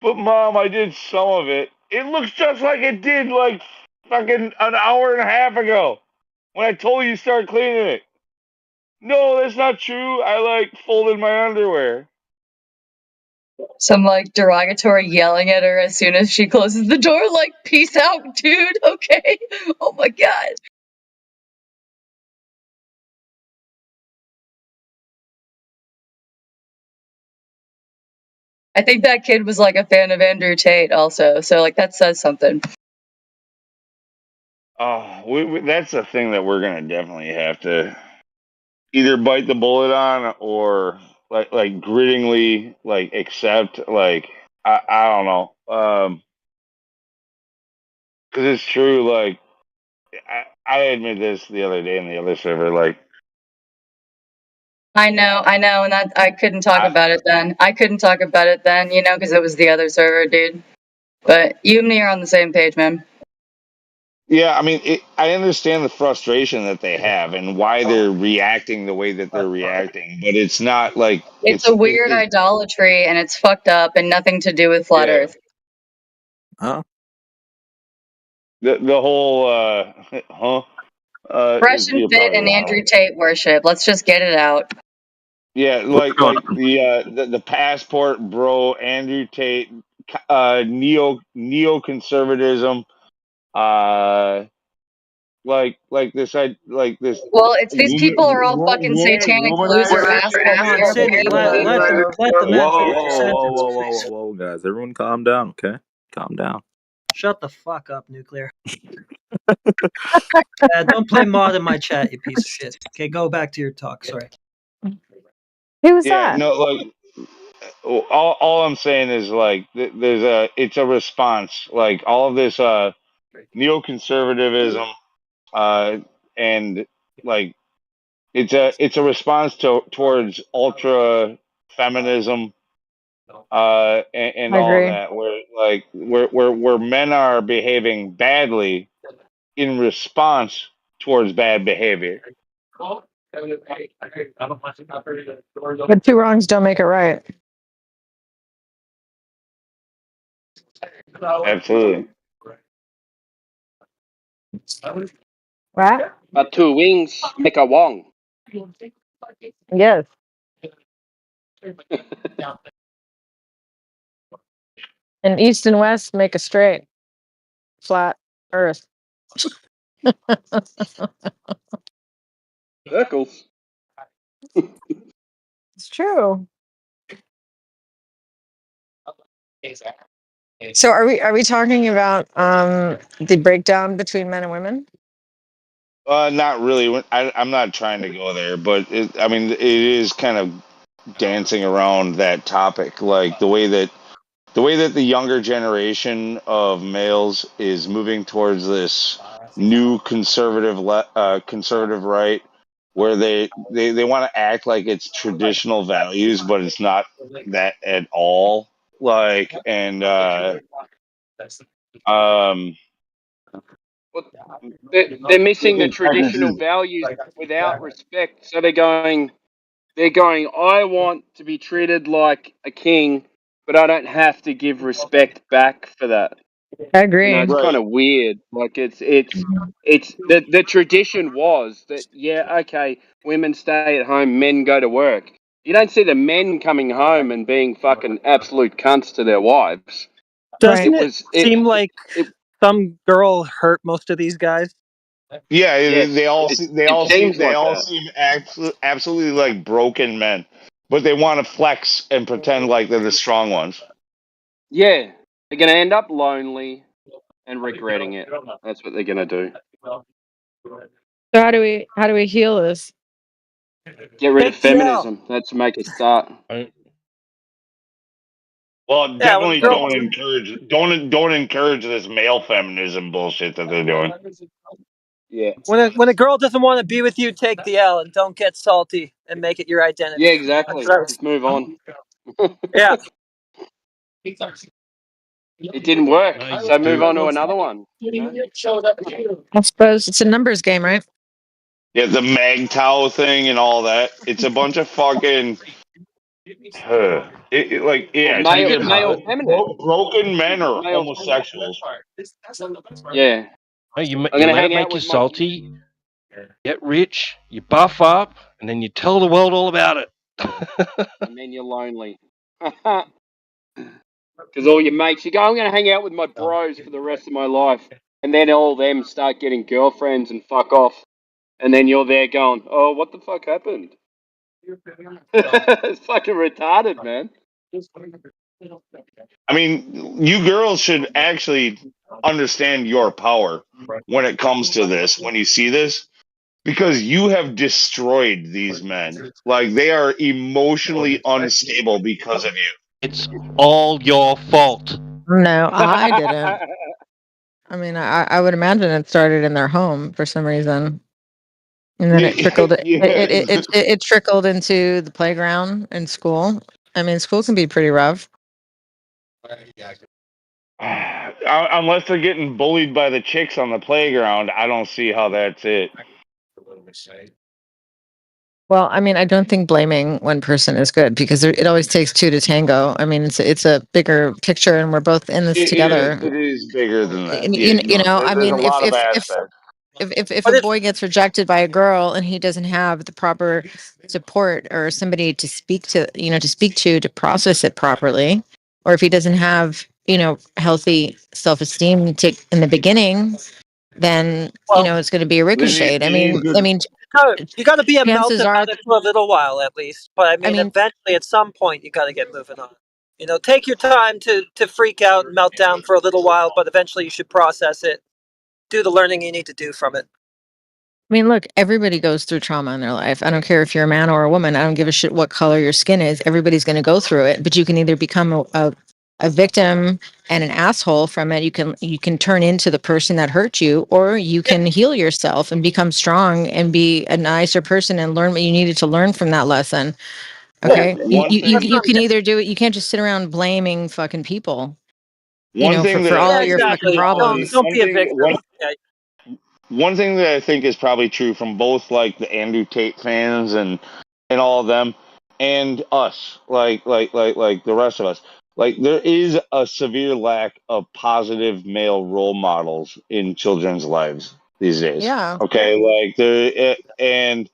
But Mom, I did some of it. It looks just like it did like fucking an hour and a half ago when I told you to start cleaning it. No, that's not true. I like folded my underwear. Some like derogatory yelling at her as soon as she closes the door, like, peace out, dude. Okay. Oh my god. I think that kid was like a fan of Andrew Tate also, so like that says something. Oh, that's a thing that we're gonna definitely have to either bite the bullet on or like grittingly like accept. Like I don't know. Because it's true. Like I admit this the other day in the other server. Like I know, and that I couldn't talk about it then. You know, because it was the other server, dude. But you and me are on the same page, man. yeah, I mean, I understand the frustration that they have and why they're reacting the way that they're reacting, but it's not like It's a weird idolatry, and it's fucked up, and nothing to do with Flat Earth. Huh? The whole Fresh and Fit and Andrew Tate worship. Let's just get it out. Yeah, like the passport bro, Andrew Tate, neoconservatism, like this Well, it's these people are all fucking satanic loser assholes. Sydney, let the man finish his sentence, please. Whoa, guys! Everyone, calm down, okay? Calm down. Shut the fuck up, Nuclear. Don't play mod in my chat, you piece of shit. Okay, go back to your talk. Sorry. Who was yeah, that? no, like all I'm saying is like it's a response, like all of this neoconservatism, and like it's a response towards ultra feminism, and I all agree. that, where men are behaving badly in response towards bad behavior. But two wrongs don't make it right. Absolutely. What? But two wings make a wong. Yes. And east and west make a straight, flat Earth. Circles. It's true. So are we talking about the breakdown between men and women? Not really. I'm not trying to go there, but I mean, it is kind of dancing around that topic, like the way that the way that the younger generation of males is moving towards this new conservative right, where they want to act like it's traditional values, but it's not that at all. Like, and They're missing the taking traditional pregnancies. values without respect. So they're going, I want to be treated like a king, but I don't have to give respect back for that. I You agree. know, it's kind of weird. Like it's the tradition was that, yeah, okay, women stay at home, men go to work. You don't see the men coming home and being fucking absolute cunts to their wives. Doesn't It it was seem like some girl hurt most of these guys? Yeah, they Yes, all it seems like that. seem absolutely like broken men, but they want to flex and pretend like they're the strong ones. Yeah, they're gonna end up lonely and regretting it. That's what they're gonna do. So how do we heal this? Get rid of Take the L. feminism. Let's make a start. Well, Yeah, when a definitely girl don't encourage this male feminism bullshit that they're doing. Yeah. when a girl doesn't want to be with you, take the L and don't get salty and make it your identity. Yeah, exactly. That's Just move on. yeah. It didn't work, so move on to another one. You know? I suppose it's a numbers game, right? Yeah, the MGTOW thing and all that. It's a bunch of fucking like, yeah, it's either Male feminist. broken men or Male homosexuals. Yeah. No, you I'm you gonna let it hang make out you with my salty, get rich, you buff up, and then you tell the world all about it. and then you're lonely. Because all your mates, you go, I'm going to hang out with my bros for the rest of my life. And then all them start getting girlfriends and fuck off. And then you're there going, oh, what the fuck happened? It's fucking retarded, man. I mean, you girls should actually understand your power when it comes to this, when you see this, because you have destroyed these men. Like, they are emotionally unstable because of you. It's all your fault. No, I didn't. I mean, I would imagine it started in their home for some reason, and then it trickled. It trickled into the playground and school. I mean, school can be pretty rough. Unless they're getting bullied by the chicks on the playground, I don't see how that's it. Well, I mean, I don't think blaming one person is good because it always takes two to tango. I mean, it's a bigger picture, and we're both in this together. It is bigger than that. And, Yeah, you know, I there's a mean, lot of aspects. if a boy gets rejected by a girl and he doesn't have the proper support or somebody to speak to, to process it properly, or if he doesn't have, healthy self-esteem in the beginning, then, it's going to be a ricochet. You got to be a chances melt are, about it for a little while at least. But I mean, eventually, at some point, you got to get moving on. Take your time to freak out and melt down for a little while, but eventually you should process it, do the learning you need to do from it. I mean, look, everybody goes through trauma in their life. I don't care if you're a man or a woman. I don't give a shit what color your skin is. Everybody's going to go through it, but you can either become a victim and an asshole from it. You can turn into the person that hurt you, or you can heal yourself and become strong and be a nicer person and learn what you needed to learn from that lesson. Okay, you can either do it. You can't just sit around blaming fucking people. For all your fucking problems. Don't be a victim. One thing that I think is probably true from both like the Andrew Tate fans and all of them and us, like the rest of us, like there is a severe lack of positive male role models in children's lives these days. Yeah. Okay, like there and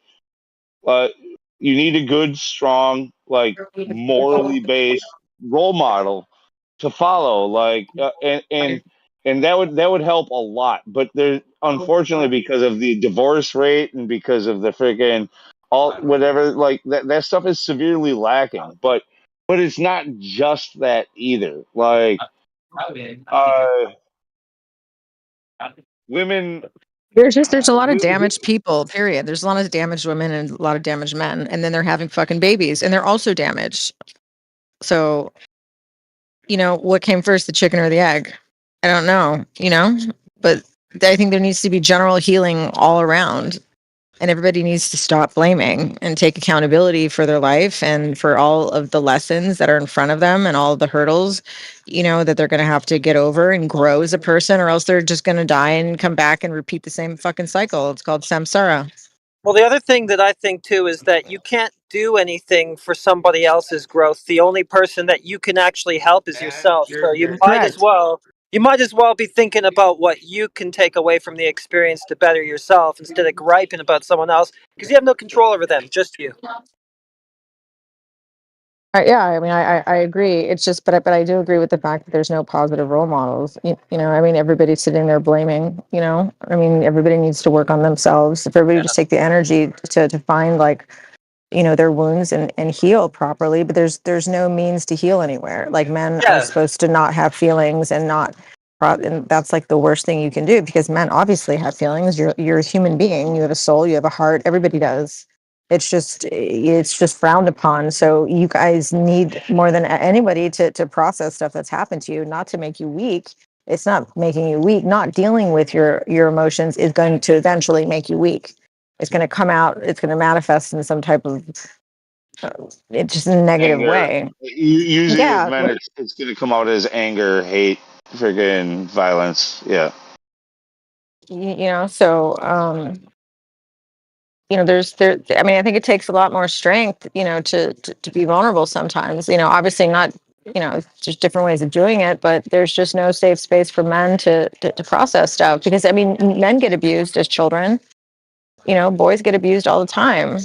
you need a good, strong, like morally based role model to follow, like and that would help a lot. But there, unfortunately, because of the divorce rate and because of the freaking all whatever, like that stuff is severely lacking. But it's not just that either. Like women. There's a lot of damaged people, period. There's a lot of damaged women and a lot of damaged men, and then they're having fucking babies and they're also damaged. So what came first, the chicken or the egg? I don't know, but I think there needs to be general healing all around, and everybody needs to stop blaming and take accountability for their life and for all of the lessons that are in front of them and all of the hurdles, that they're going to have to get over and grow as a person, or else they're just going to die and come back and repeat the same fucking cycle. It's called samsara. Well, the other thing that I think too is that you can't do anything for somebody else's growth. The only person that you can actually help is yourself. So Correct. you might as well be thinking about what you can take away from the experience to better yourself instead of griping about someone else, because you have no control over them, just you. Yeah, I mean, I agree. It's just, but I do agree with the fact that there's no positive role models. I mean, everybody's sitting there blaming. I mean, everybody needs to work on themselves. If everybody just take the energy to find like, their wounds and heal properly, but there's no means to heal anywhere. Like men are Yeah. supposed to not have feelings and not, and that's like the worst thing you can do, because men obviously have feelings. You're a human being. You have a soul. You have a heart. Everybody does. It's just frowned upon. So you guys need more than anybody to process stuff that's happened to you, not to make you weak. It's not making you weak. Not dealing with your emotions is going to eventually make you weak. It's going to come out. It's going to manifest in some type of, it's just in a negative Anger. way. Usually with Yeah, men, it's going to come out as anger, hate, friggin' violence. Yeah. So I mean, I think it takes a lot more strength, to be vulnerable sometimes. Obviously not, just different ways of doing it, but there's just no safe space for men to process stuff, because I mean, men get abused as children. Boys get abused all the time.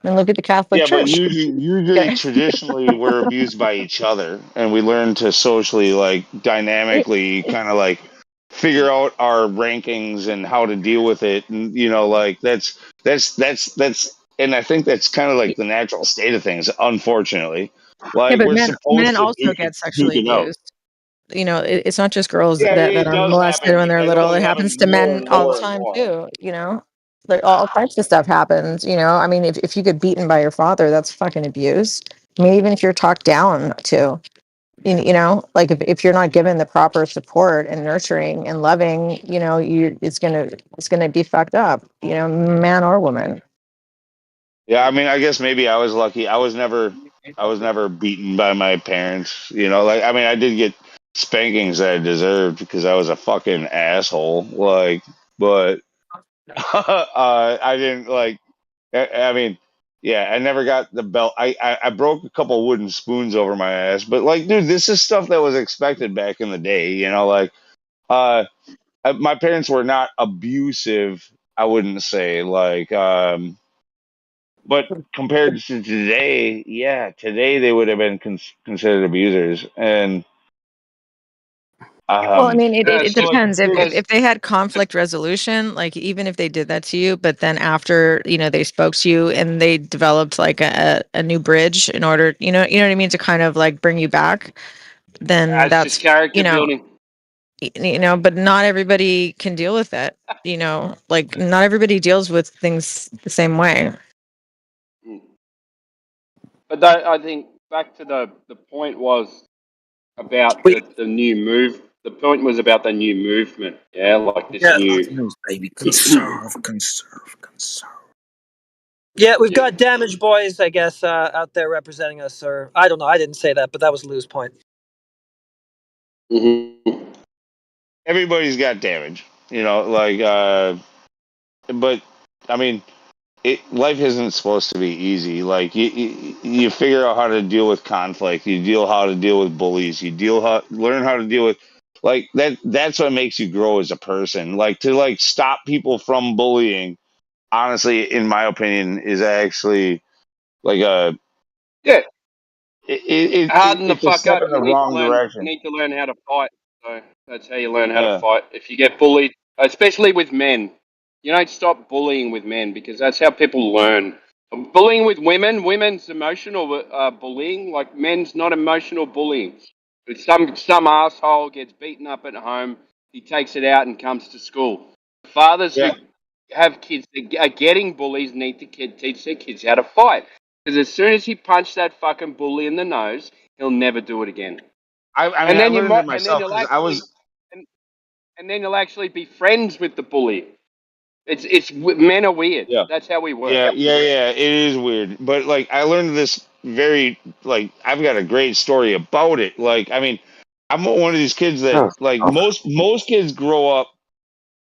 And look at the Catholic Yeah, but Church. usually traditionally we're abused by each other, and we learn to socially, like, dynamically kind of like figure out our rankings and how to deal with it, and like that's and I think that's kind of like the natural state of things. Unfortunately, Yeah, like but we're men supposed to also get duke sexually it out. abused. It's not just girls Yeah, that it are does molested happen. when they're I know little. It it happens happens to more men and all the more and time more. too. Like all types of stuff happens. I mean, if you get beaten by your father, that's fucking abuse. I mean, even if you're talked down to, like if you're not given the proper support and nurturing and loving, it's gonna be fucked up. Man or woman. Yeah, I mean, I guess maybe I was lucky. I was never beaten by my parents. Like, I mean, I did get spankings that I deserved because I was a fucking asshole. Like, but I didn't like. I mean, yeah, I never got the belt. I broke a couple wooden spoons over my ass, but like, dude, this is stuff that was expected back in the day. Like, my parents were not abusive. I wouldn't say like. But compared to today, yeah, today they would have been considered abusers, and Well, I mean, it so like depends. If they had conflict resolution, like even if they did that to you, but then after, they spoke to you and they developed like a new bridge in order, you know what I mean, to kind of like bring you back, then It's just that's, character building. but not everybody can deal with it. Like not everybody deals with things the same way. But I think back to the point was about the new move. The point was about the new movement. Yeah, like this new. Baby, conserve. Yeah, we've got damaged boys, I guess, out there representing us, or I don't know. I didn't say that, but that was Lou's point. everybody's got damage, like, but I mean, life isn't supposed to be easy. Like you figure out how to deal with conflict. You how to deal with bullies. Learn how to deal with like that. That's what makes you grow as a person. Like to like stop people from bullying. Honestly, in my opinion, is actually like Yeah, harden the it's a fuck step up. in the wrong You direction. need to learn how to fight. So that's how you learn how to fight. If you get bullied, especially with men, you don't stop bullying with men because that's how people learn. Bullying with women's emotional bullying. Like men's not emotional bullying. If some asshole gets beaten up at home, he takes it out and comes to school. Fathers who have kids that are getting bullies need to teach their kids how to fight. Because as soon as he punched that fucking bully in the nose, he'll never do it again. I mean, And I then you learned might, it myself because I was. and then you'll actually be friends with the bully. Men are weird. Yeah. That's how we work. Yeah. It is weird, but like I learned this very like I've got a great story about it. Like I mean, I'm one of these kids that Oh, like oh. most kids grow up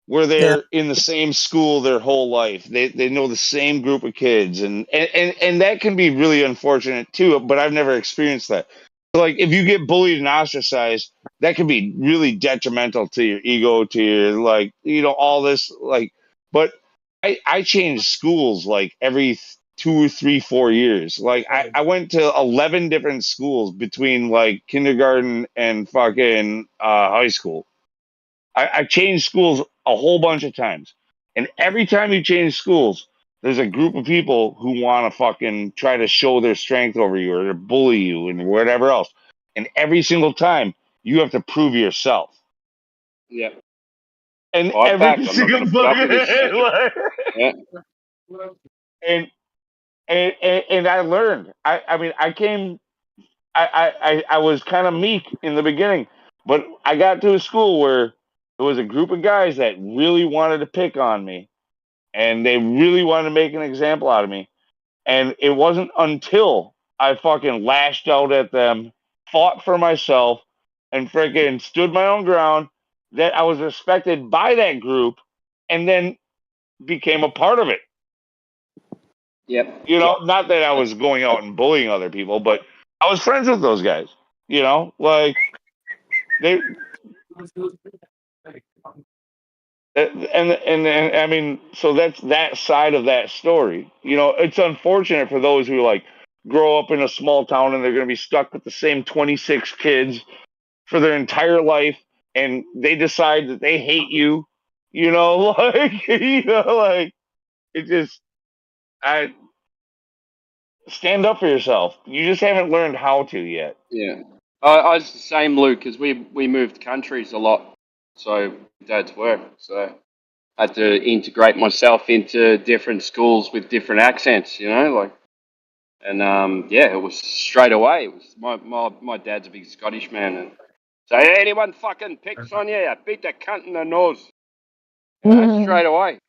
where Yeah. they're in the same school their whole life. They know the same group of kids, and that can be really unfortunate too. But I've never experienced that. Like if you get bullied and ostracized, that can be really detrimental to your ego, to your like all this like. But I changed schools like every 2 or 3, 4 years. Like I went to 11 different schools between like kindergarten and fucking high school. I changed schools a whole bunch of times. And every time you change schools, there's a group of people who want to fucking try to show their strength over you or to bully you and whatever else. And every single time, you have to prove yourself. Yeah. And Fight back. every I'm not single going to put up with this shit. fucking. Yeah. And I learned. I mean, I came. I was kind of meek in the beginning, but I got to a school where there was a group of guys that really wanted to pick on me, and they really wanted to make an example out of me. And it wasn't until I fucking lashed out at them, fought for myself, and freaking stood my own ground that I was respected by that group, and then became a part of it. Yep. Not that I was going out and bullying other people, but I was friends with those guys. Like they and I mean, so that's that side of that story. It's unfortunate for those who like grow up in a small town and they're going to be stuck with the same 26 kids for their entire life, and they decide that they hate you. Like like it just I stand up for yourself. You just haven't learned how to yet. Yeah. I was the same, Luke, because we moved countries a lot. So Dad's work. So I had to integrate myself into different schools with different accents, and it was straight away. It was my dad's a big Scottish man, and so anyone fucking picks on you, I beat that cunt in the nose. Straight away.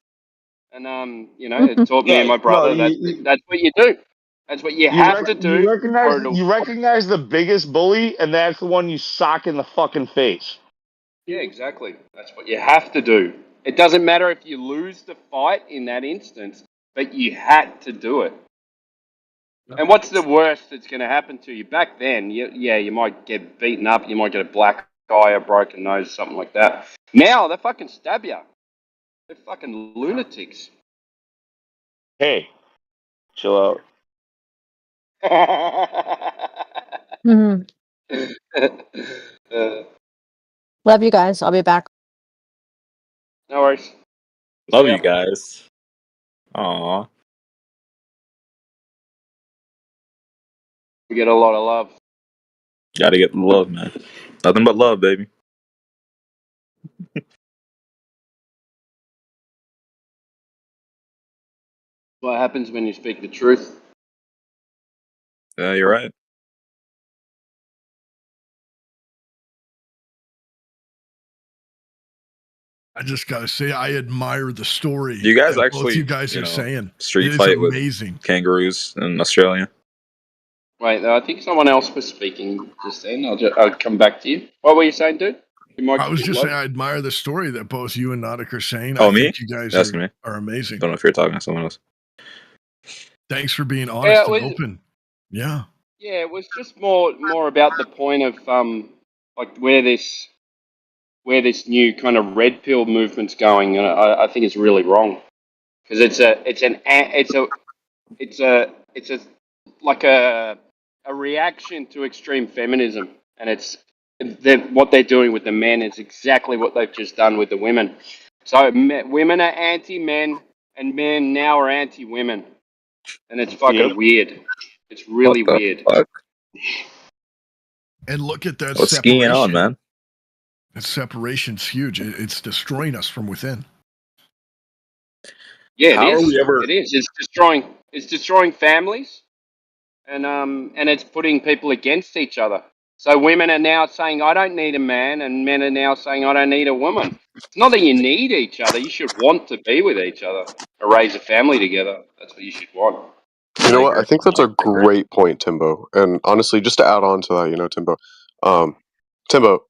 And it taught me and my brother that's what you do. That's what you have to do. You recognize the biggest bully, and that's the one you sock in the fucking face. Yeah, exactly. That's what you have to do. It doesn't matter if you lose the fight in that instance, but you had to do it. And what's the worst that's going to happen to you? Back then, you might get beaten up, you might get a black eye, a broken nose, something like that. Now, they fucking stab you. They're fucking lunatics. Hey, chill out. Love you guys. I'll be back. No worries. Love you guys. Aw. We get a lot of love. Gotta get the love, man. Nothing but love, baby. What happens when you speak the truth? Yeah, you're right. I just gotta say, I admire the story. You guys that actually, both you guys are saying. street It is fight amazing. with kangaroos in Australia. Wait, I think someone else was speaking just then. I'll come back to you. What were you saying, dude? I was just saying, I admire the story that both you and Nautic are saying. Oh, I me? think you guys That's me. are amazing. Don't know if you're talking to someone else. Thanks for being honest it was- and open. Yeah. Yeah, it was just more about the point of like where this new kind of red pill movement's going, and I think it's really wrong because it's a reaction to extreme feminism, and what they're doing with the men is exactly what they've just done with the women. So women are anti-men, and men now are anti-women, and it's fucking weird. It's really weird. Fuck? And look at that What's separation. skiing on, man? That separation's huge. It's destroying us from within. Yeah, How it are is. we ever- It is. It's destroying families, and it's putting people against each other. So women are now saying, I don't need a man, and men are now saying, I don't need a woman. It's not that you need each other. You should want to be with each other or raise a family together. That's what you should want. You know I what? agree. I think that's a I agree. great point, Timbo. And honestly, just to add on to that, you know, Timbo,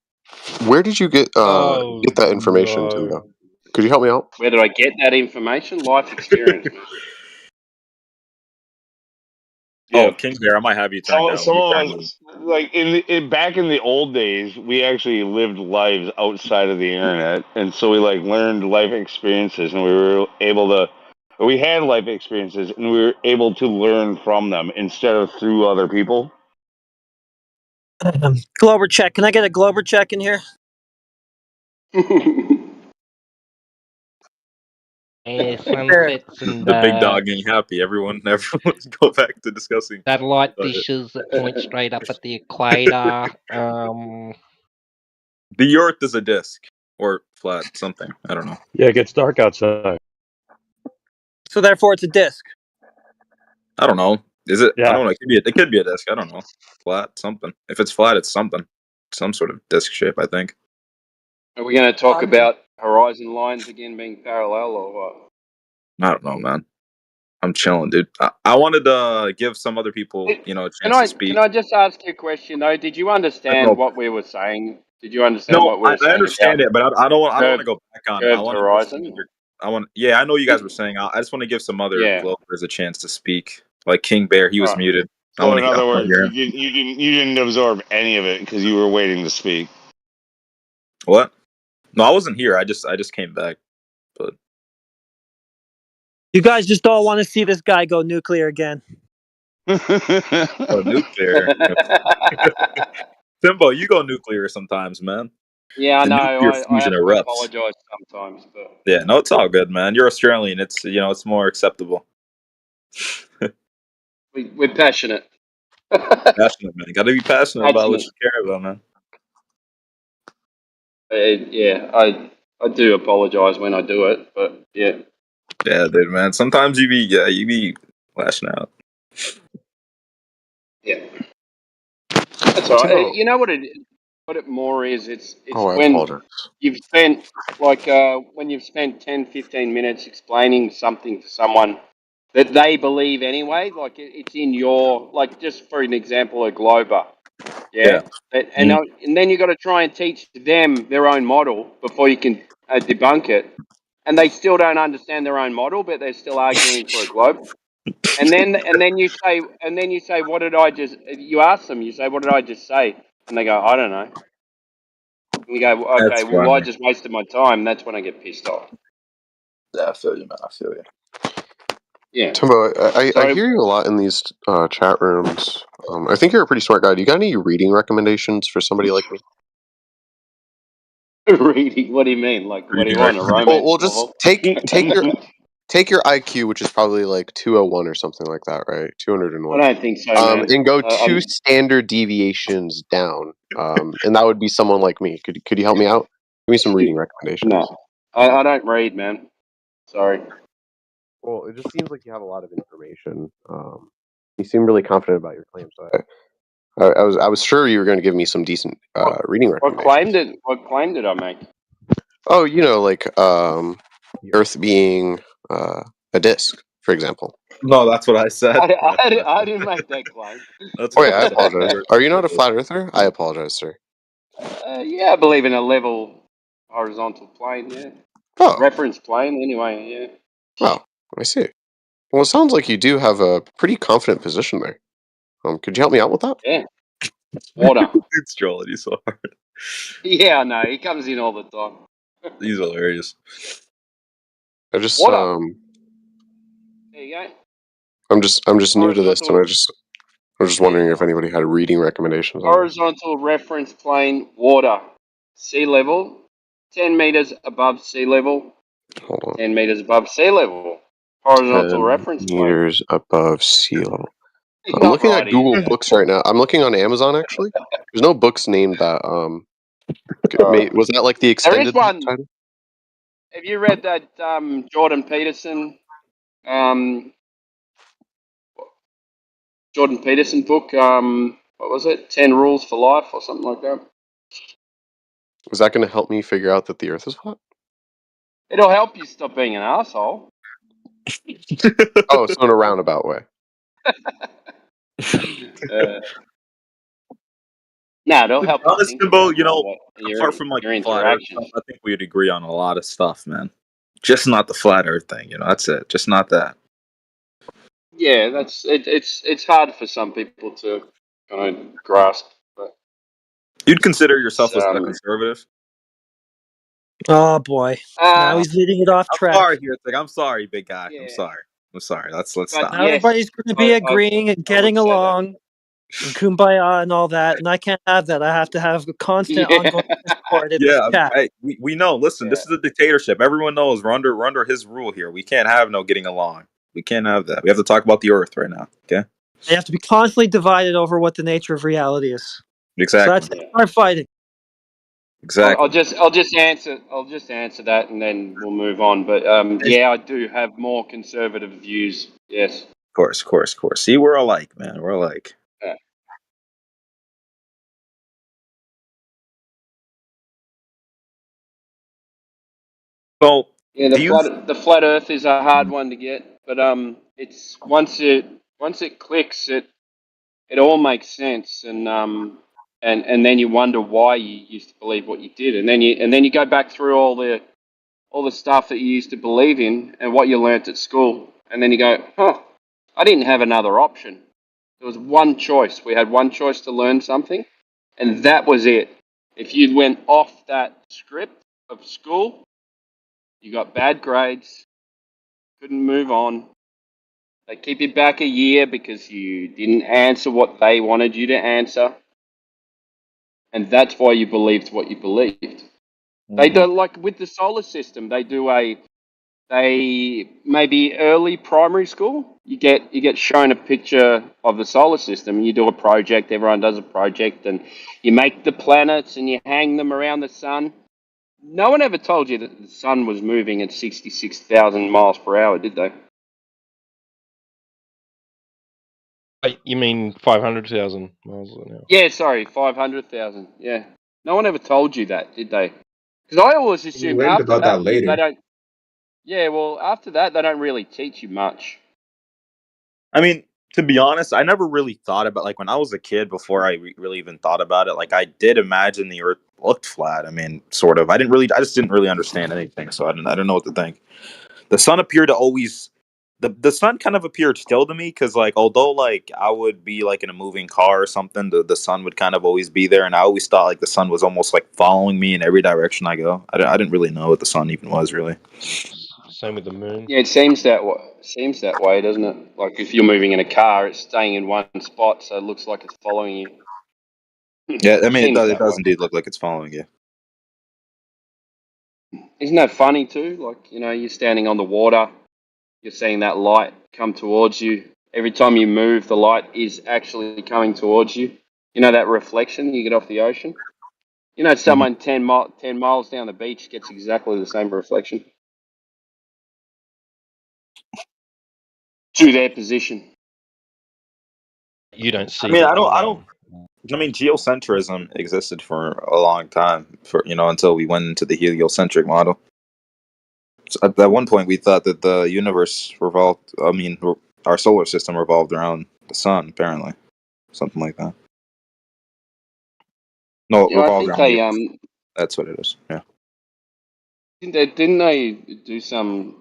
where did you get Oh that information, no. Timbo? Could you help me out? Where did I get that information? Life experience, man. Oh, Yeah. King Bear, I might have you turned down. Some When you of turned me. us, like back in the old days, we actually lived lives outside of the internet, and so we like learned life experiences, and we had life experiences, and we were able to learn from them instead of through other people. Glober check. Can I get a Glober check in here? Sunsets and The big dog ain't happy. Everyone go back to discussing. satellite dishes that point straight up at the equator. The Earth is a disc or flat, something. I don't know. Yeah, it gets dark outside. So therefore, it's a disc. I don't know. Is it? I Yeah. don't know. It could be a disc. I don't know. Flat, something. If it's flat, it's something. Some sort of disc shape, I think. Are we going to talk about horizon lines again being parallel or what? I don't know, man. I'm chilling, dude. I wanted to give some other people, a chance to speak. Can I just ask you a question though? Did you understand No. what we were saying? Did you understand No, what we were I saying understand about it, but I don't want to curved, go back on it. I curved want to give some horizon? other. Yeah, I know you guys were saying. I just want to give some other Yeah. Glovers a chance to speak. Like King Bear, he was Right. muted. I So want in to other words, hear him. you didn't absorb any of it because you were waiting to speak. What? No, I wasn't here. I just came back. But You guys just all want to see this guy go nuclear again. oh, nuclear. Timbo, you go nuclear sometimes, man. Yeah, I The know. nuclear I fusion have to erupts. apologise sometimes, but Yeah, no, it's all good, man. You're Australian. It's it's more acceptable. we're passionate. Passionate, man. Got to be passionate about what you care about, man. Yeah, I do apologise when I do it, but yeah. Yeah, dude, man. Sometimes you be lashing out. Yeah. That's all right. Timbo. You know what it more is? It's Oh, I when apologize. you've spent when you've spent 10, 15 minutes explaining something to someone that they believe anyway, like it's in your, like, just for an example, a Glober. Yeah. And then you got to try and teach them their own model before you can debunk it. And they still don't understand their own model, but they're still arguing for a globe. And then you say, what did I just? You ask them, you say, what did I just say? And they go, I don't know. And you go, okay, That's well, I funny. just wasted my time. That's when I get pissed off. Yeah, I feel you, man. I feel you. Yeah. Timbo, I So hear you a lot in these chat rooms. I think you're a pretty smart guy. Do you got any reading recommendations for somebody like me? reading? What do you mean? Like, what do you want? A romance Well, just novel? take your IQ, which is probably like 201 or something like that, right? 201. I don't think so, man. And go I'm 2 standard deviations down. And that would be someone like me. Could you help me out? Give me some reading recommendations. no, I don't read, man. Sorry. Well, it just seems like you have a lot of information. You seem really confident about your claim, so I was sure you were going to give me some decent reading recommendations. What claim did I make? Oh, like the Earth being a disc, for example. No, that's what I said. I didn't make that claim. That's Oh what yeah, I I said. apologize. Are you not a flat earther? I apologize, sir. Yeah, I believe in a level horizontal plane. Yeah. Oh. Reference plane. Anyway. Yeah. Oh, I see. Well, it sounds like you do have a pretty confident position there. Could you help me out with that? Yeah. Water. It's trolling you so hard. Yeah, I know. He comes in all the time. He's hilarious. I just Water. There you go. I'm just new to this, and Horizontal. I'm just wondering if anybody had reading recommendations on it. Horizontal reference plane. Water. Sea level. 10 meters above sea level. Hold on. 10 meters above sea level. Horizontal 10 reference plane. meters above sea level. You're I'm not looking right, at Google Ian. Books right now. I'm looking on Amazon actually. There's no books named that. Was that like the There extended is one. title? Have you read that Jordan Peterson book? what was it? 10 rules for life or something like that. Is that going to help me figure out that the Earth is flat? It'll help you stop being an asshole. Oh, so in a roundabout way. No, it'll To be help you honest, think Timbo, about you know, your apart from like your the flat Earth interactions. stuff, I think we'd agree on a lot of stuff, man. Just not the flat Earth thing, you know. That's it. Just not that. Yeah, that's it. It's hard for some people to kind of grasp, but You'd consider yourself it's, a conservative? Oh boy, now he's leading it off I'm track. sorry here. Like, I'm sorry, big guy. I'm sorry. I'm sorry. Let's But stop. Now everybody's going to be agreeing and getting along and kumbaya and all that, and I can't have that. I have to have a constant, ongoing discord in this Yeah, chat. hey, we know. Listen, this is a dictatorship. Everyone knows we're under his rule here. We can't have no getting along. We can't have that. We have to talk about the Earth right now. Okay. They have to be constantly divided over what the nature of reality is. Exactly. So that's our fighting. Exactly. I'll just answer that and then we'll move on. But yeah, I do have more conservative views. Yes. Of course. See, we're alike, man. We're alike. Yeah. So Yeah, the flat Earth is a hard one to get, but it's once it clicks, it all makes sense, and then you wonder why you used to believe what you did, and then you go back through all the stuff that you used to believe in and what you learnt at school, and then you go, I didn't have another option. There was one choice. We had one choice to learn something, and that was it. If you went off that script of school, you got bad grades, couldn't move on. They keep you back a year because you didn't answer what they wanted you to answer. And that's why you believed what you believed. They do, like with the solar system, they maybe early primary school, you get shown a picture of the solar system, you do a project, everyone does a project, and you make the planets and you hang them around the sun. No one ever told you that the sun was moving at 66,000 miles per hour, did they? Wait, you mean 500,000 miles an hour? Yeah, sorry, 500,000. Yeah. No one ever told you that, did they? Because I always assumed learned after about that, that later. they don't. Yeah, well, after that, they don't really teach you much. I mean, to be honest, I never really thought about, like, when I was a kid, before I really even thought about it, like, I did imagine the Earth looked flat. I mean, sort of. I just didn't really understand anything, so I don't know what to think. The sun appeared to always, the sun kind of appeared still to me, because, like, although, like, I would be, like, in a moving car or something, the sun would kind of always be there, and I always thought, like, the sun was almost, like, following me in every direction I go. I didn't really know what the sun even was, really. Same with the moon. Yeah, it seems that way, doesn't it? Like if you're moving in a car, it's staying in one spot, so it looks like it's following you. Yeah, I mean, it does way. indeed look like it's following you. Isn't that funny too? Like, you're standing on the water, you're seeing that light come towards you. Every time you move, the light is actually coming towards you. You know that reflection you get off the ocean? Someone 10 miles down the beach gets exactly the same reflection to their position. You don't see. I mean, I mean, geocentrism existed for a long time, until we went into the heliocentric model. So at one point, we thought that the universe revolved. I mean, our solar system revolved around the sun. Apparently, something like that. No, it Yeah, I revolved think around the they Earth. That's what it is. Yeah. didn't they do some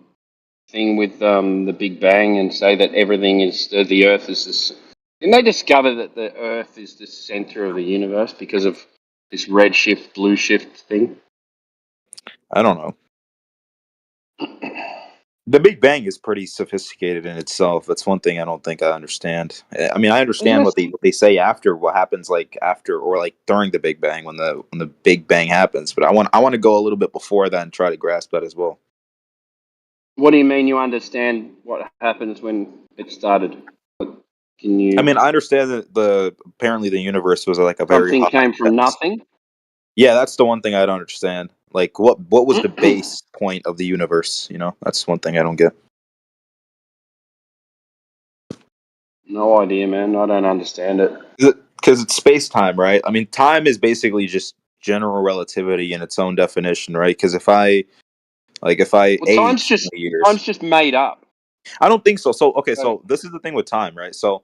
thing with the Big Bang and say that everything is the Earth is this? Didn't they discover that the Earth is the center of the universe because of this red shift, blue shift thing? I don't know. The Big Bang is pretty sophisticated in itself. That's one thing I don't think I understand. I mean, I understand what they say after, what happens, like after or like during the Big Bang, when the Big Bang happens. But I want to go a little bit before that and try to grasp that as well. What do you mean you understand what happens when it started? Can you? I mean, I understand that apparently the universe was like a very something hot came from gas. nothing. Yeah, that's the one thing I don't understand. Like, what was the base point of the universe? That's one thing I don't get. No idea, man. I don't understand it. because it's space time, right? I mean, time is basically just general relativity in its own definition, right? Because if I Well, age 20 years, time's just made up. I don't think so. So okay, so this is the thing with time, right? So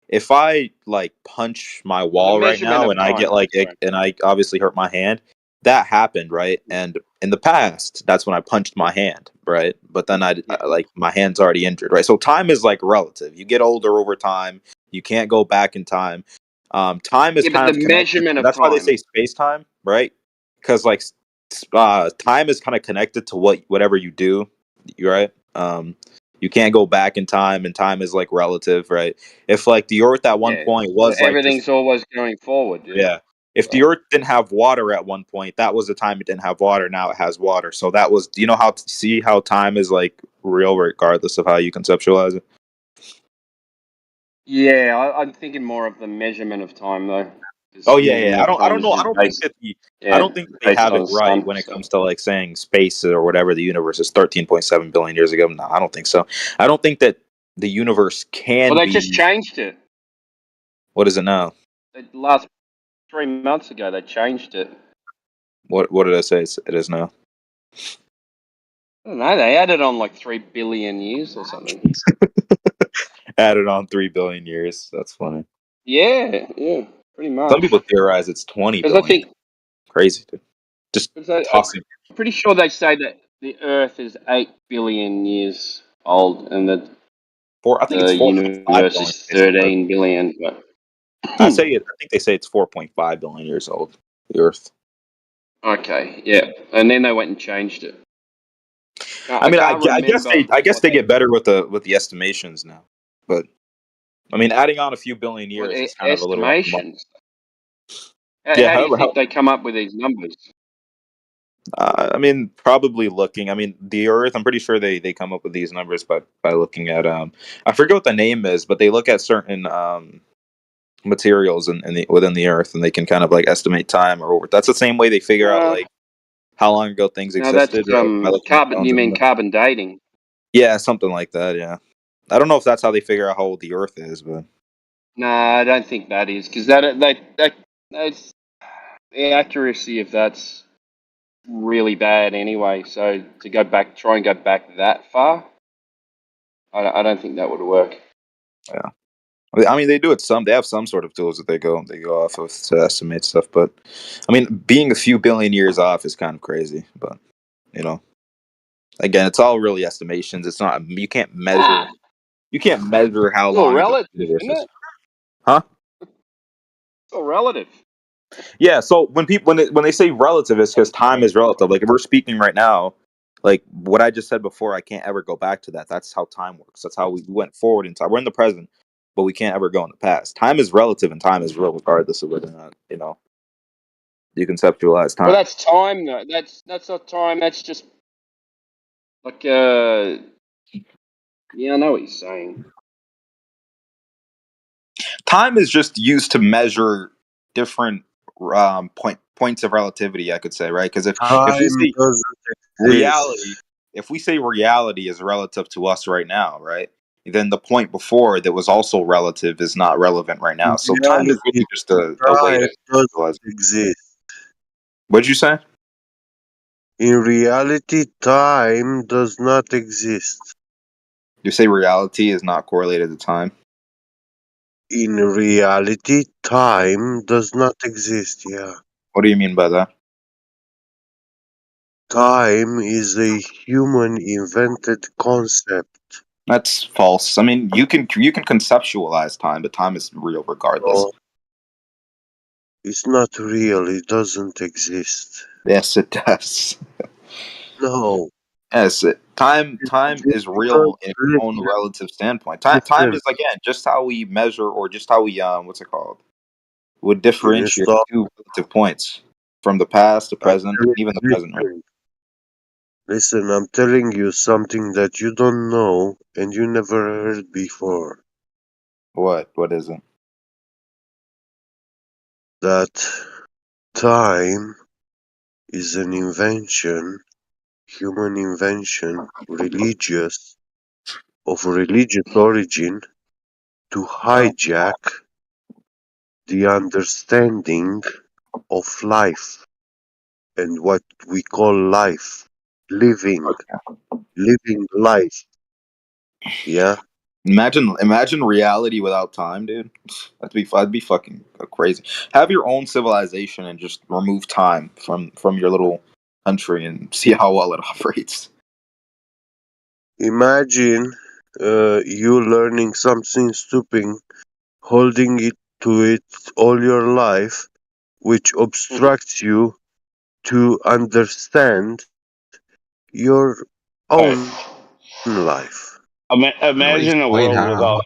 if I like punch my wall right measurement now of and I get time, like sorry. and I obviously hurt my hand, that happened, right? And in the past, that's when I punched my hand, right? But then like my hand's already injured, right? So time is like relative. You get older over time. You can't go back in time. Time is Yeah, but kind the of connected. measurement of That's why they time. say space time, right? Because like time is kind of connected to whatever you do, right? You can't go back in time, and time is like relative, right? If like the Earth at one point was like everything's always going forward. yeah. If the Earth didn't have water at one point, that was the time it didn't have water. Now it has water. So that was, you know, see how time is like real regardless of how you conceptualize it. Yeah, I'm thinking more of the measurement of time though. Oh yeah. I don't know. I don't think that I don't think they based have on it the right sun, when it comes to like saying space or whatever the universe is 13.7 billion years ago. No, I don't think so. I don't think that the universe can Well, they be. just changed it. What is it now? Last 3 months ago, they changed it. What did I say it is now? I don't know. They added on like 3 billion years or something. Added on 3 billion years. That's funny. Yeah, pretty much. Some people theorize it's 20 billion. I think crazy, dude. Just tossing. I'm pretty sure they say that the Earth is 8 billion years old, and that I think it's 4.5 universe is 13 billion. But I think they say it's 4.5 billion years old. The Earth. Okay, yeah, and then they went and changed it. I guess they get better with the estimations now, but I mean, adding on a few billion years is kind of a little estimations. How do you think they come up with these numbers? I mean, probably looking. I mean, the Earth. I'm pretty sure they come up with these numbers by looking at I forget what the name is, but they look at certain materials within the Earth, and they can kind of like estimate time or that's the same way they figure out like how long ago things existed. That's carbon. You mean carbon dating? Yeah, something like that. Yeah, I don't know if that's how they figure out how old the Earth is, but no, I don't think that is because that's the accuracy of that's really bad anyway. So to try and go back that far, I don't think that would work. Yeah. I mean, they do it they have some sort of tools that they go off of to estimate stuff, but I mean, being a few billion years off is kind of crazy, but you know, again, it's all really estimations. It's not, you can't measure how long relative, isn't it? Huh? It's all relative. Yeah, so when they say relative, it's because time is relative. Like if we're speaking right now, like what I just said before, I can't ever go back to that. That's how time works. That's how we went forward in time. We're in the present, but we can't ever go in the past. Time is relative, and time is real, regardless of whether or not you conceptualize time. Well, that's time, though. That's not time. That's just like yeah, I know what you're saying. Time is just used to measure different points of relativity, I could say, right? Because if we say reality is relative to us right now, right? Then the point before that was also relative is not relevant right now. So time is really just a way to exist. What did you say? In reality, time does not exist. You say reality is not correlated to time? In reality, time does not exist, yeah. What do you mean by that? Time is a human-invented concept. That's false. I mean, you can conceptualize time, but time is real regardless. No, it's not real. It doesn't exist. Yes, it does. No. Yes, time is real in its own relative standpoint. Time is, again, just how we measure, or just how we what's it called? Would differentiate two relative points from the past, the present, even the present. Right? Listen, I'm telling you something that you don't know and you never heard before. What? What is it? That time is an invention, human invention, of religious origin, to hijack the understanding of life and what we call life, living life. Yeah. Imagine reality without time, dude. That'd be fucking crazy. Have your own civilization and just remove time from your little country and see how well it operates. Imagine you learning something stupid, holding it to it all your life, which obstructs you to understand your own life. Imagine a Explain world how.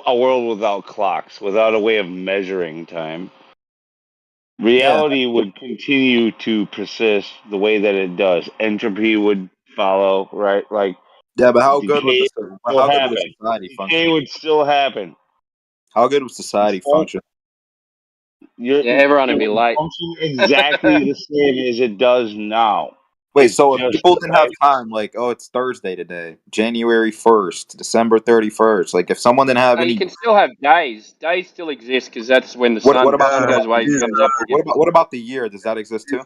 a world without clocks, without a way of measuring time. Yeah. Reality would continue to persist the way that it does. Entropy would follow, right? Like Yeah, but how good would decay would still happen. society function? Decay would still happen. How good would society function? Yeah, everyone it would be would late. function exactly the same as it does now. Wait, It's so if just people didn't have time, like, oh, it's Thursday today, January 1st, December 31st, like, if someone didn't have No, you any, can still have days. Days still exist because that's when the what sun about goes away, comes up again. what about the year? Does that exist too?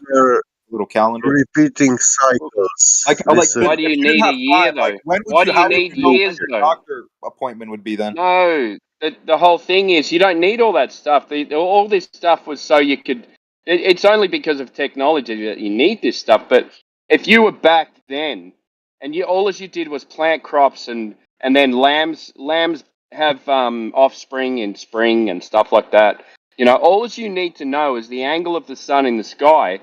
Little calendar. Repeating cycles. Like, Listen. Why do you if you need didn't a have year time, like, though? when would Why you? do you How would need you know when years your though? doctor appointment would be then? No, the whole thing is you don't need all that stuff. All this stuff was so you could. It's only because of technology that you need this stuff. But if you were back then, and all as you did was plant crops and then lambs have offspring in spring and stuff like that. You know, all as you need to know is the angle of the sun in the sky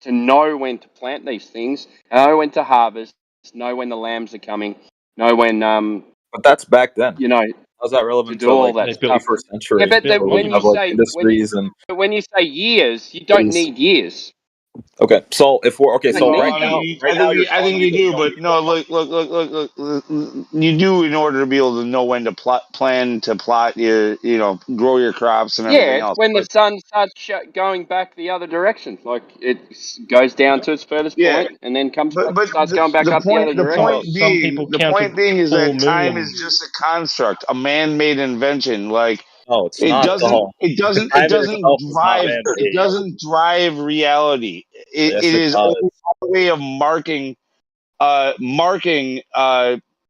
to know when to plant these things, know when to harvest, know when the lambs are coming, know when But that's back then. you know, How's that to relevant do to all like that the stuff. 21st Yeah, century? but where when we you have like say industries and when you say years, you don't need years. okay. So if we're okay, You so don't no, need right I now, them. mean, right now you're I telling think me you that you do, don't but need no, look, you do in order to be able to know when to plan to plot your, grow your crops and Yeah, everything it's else. when the But sun starts going back the other direction. Like it goes down to its furthest yeah, point and then comes back, but starts going back up the other direction. the point being is that time is just a construct, a man-made invention. Like No, it's it not. doesn't, Time itself is not it man-made. doesn't drive reality. Yes, It it is does. a way of marking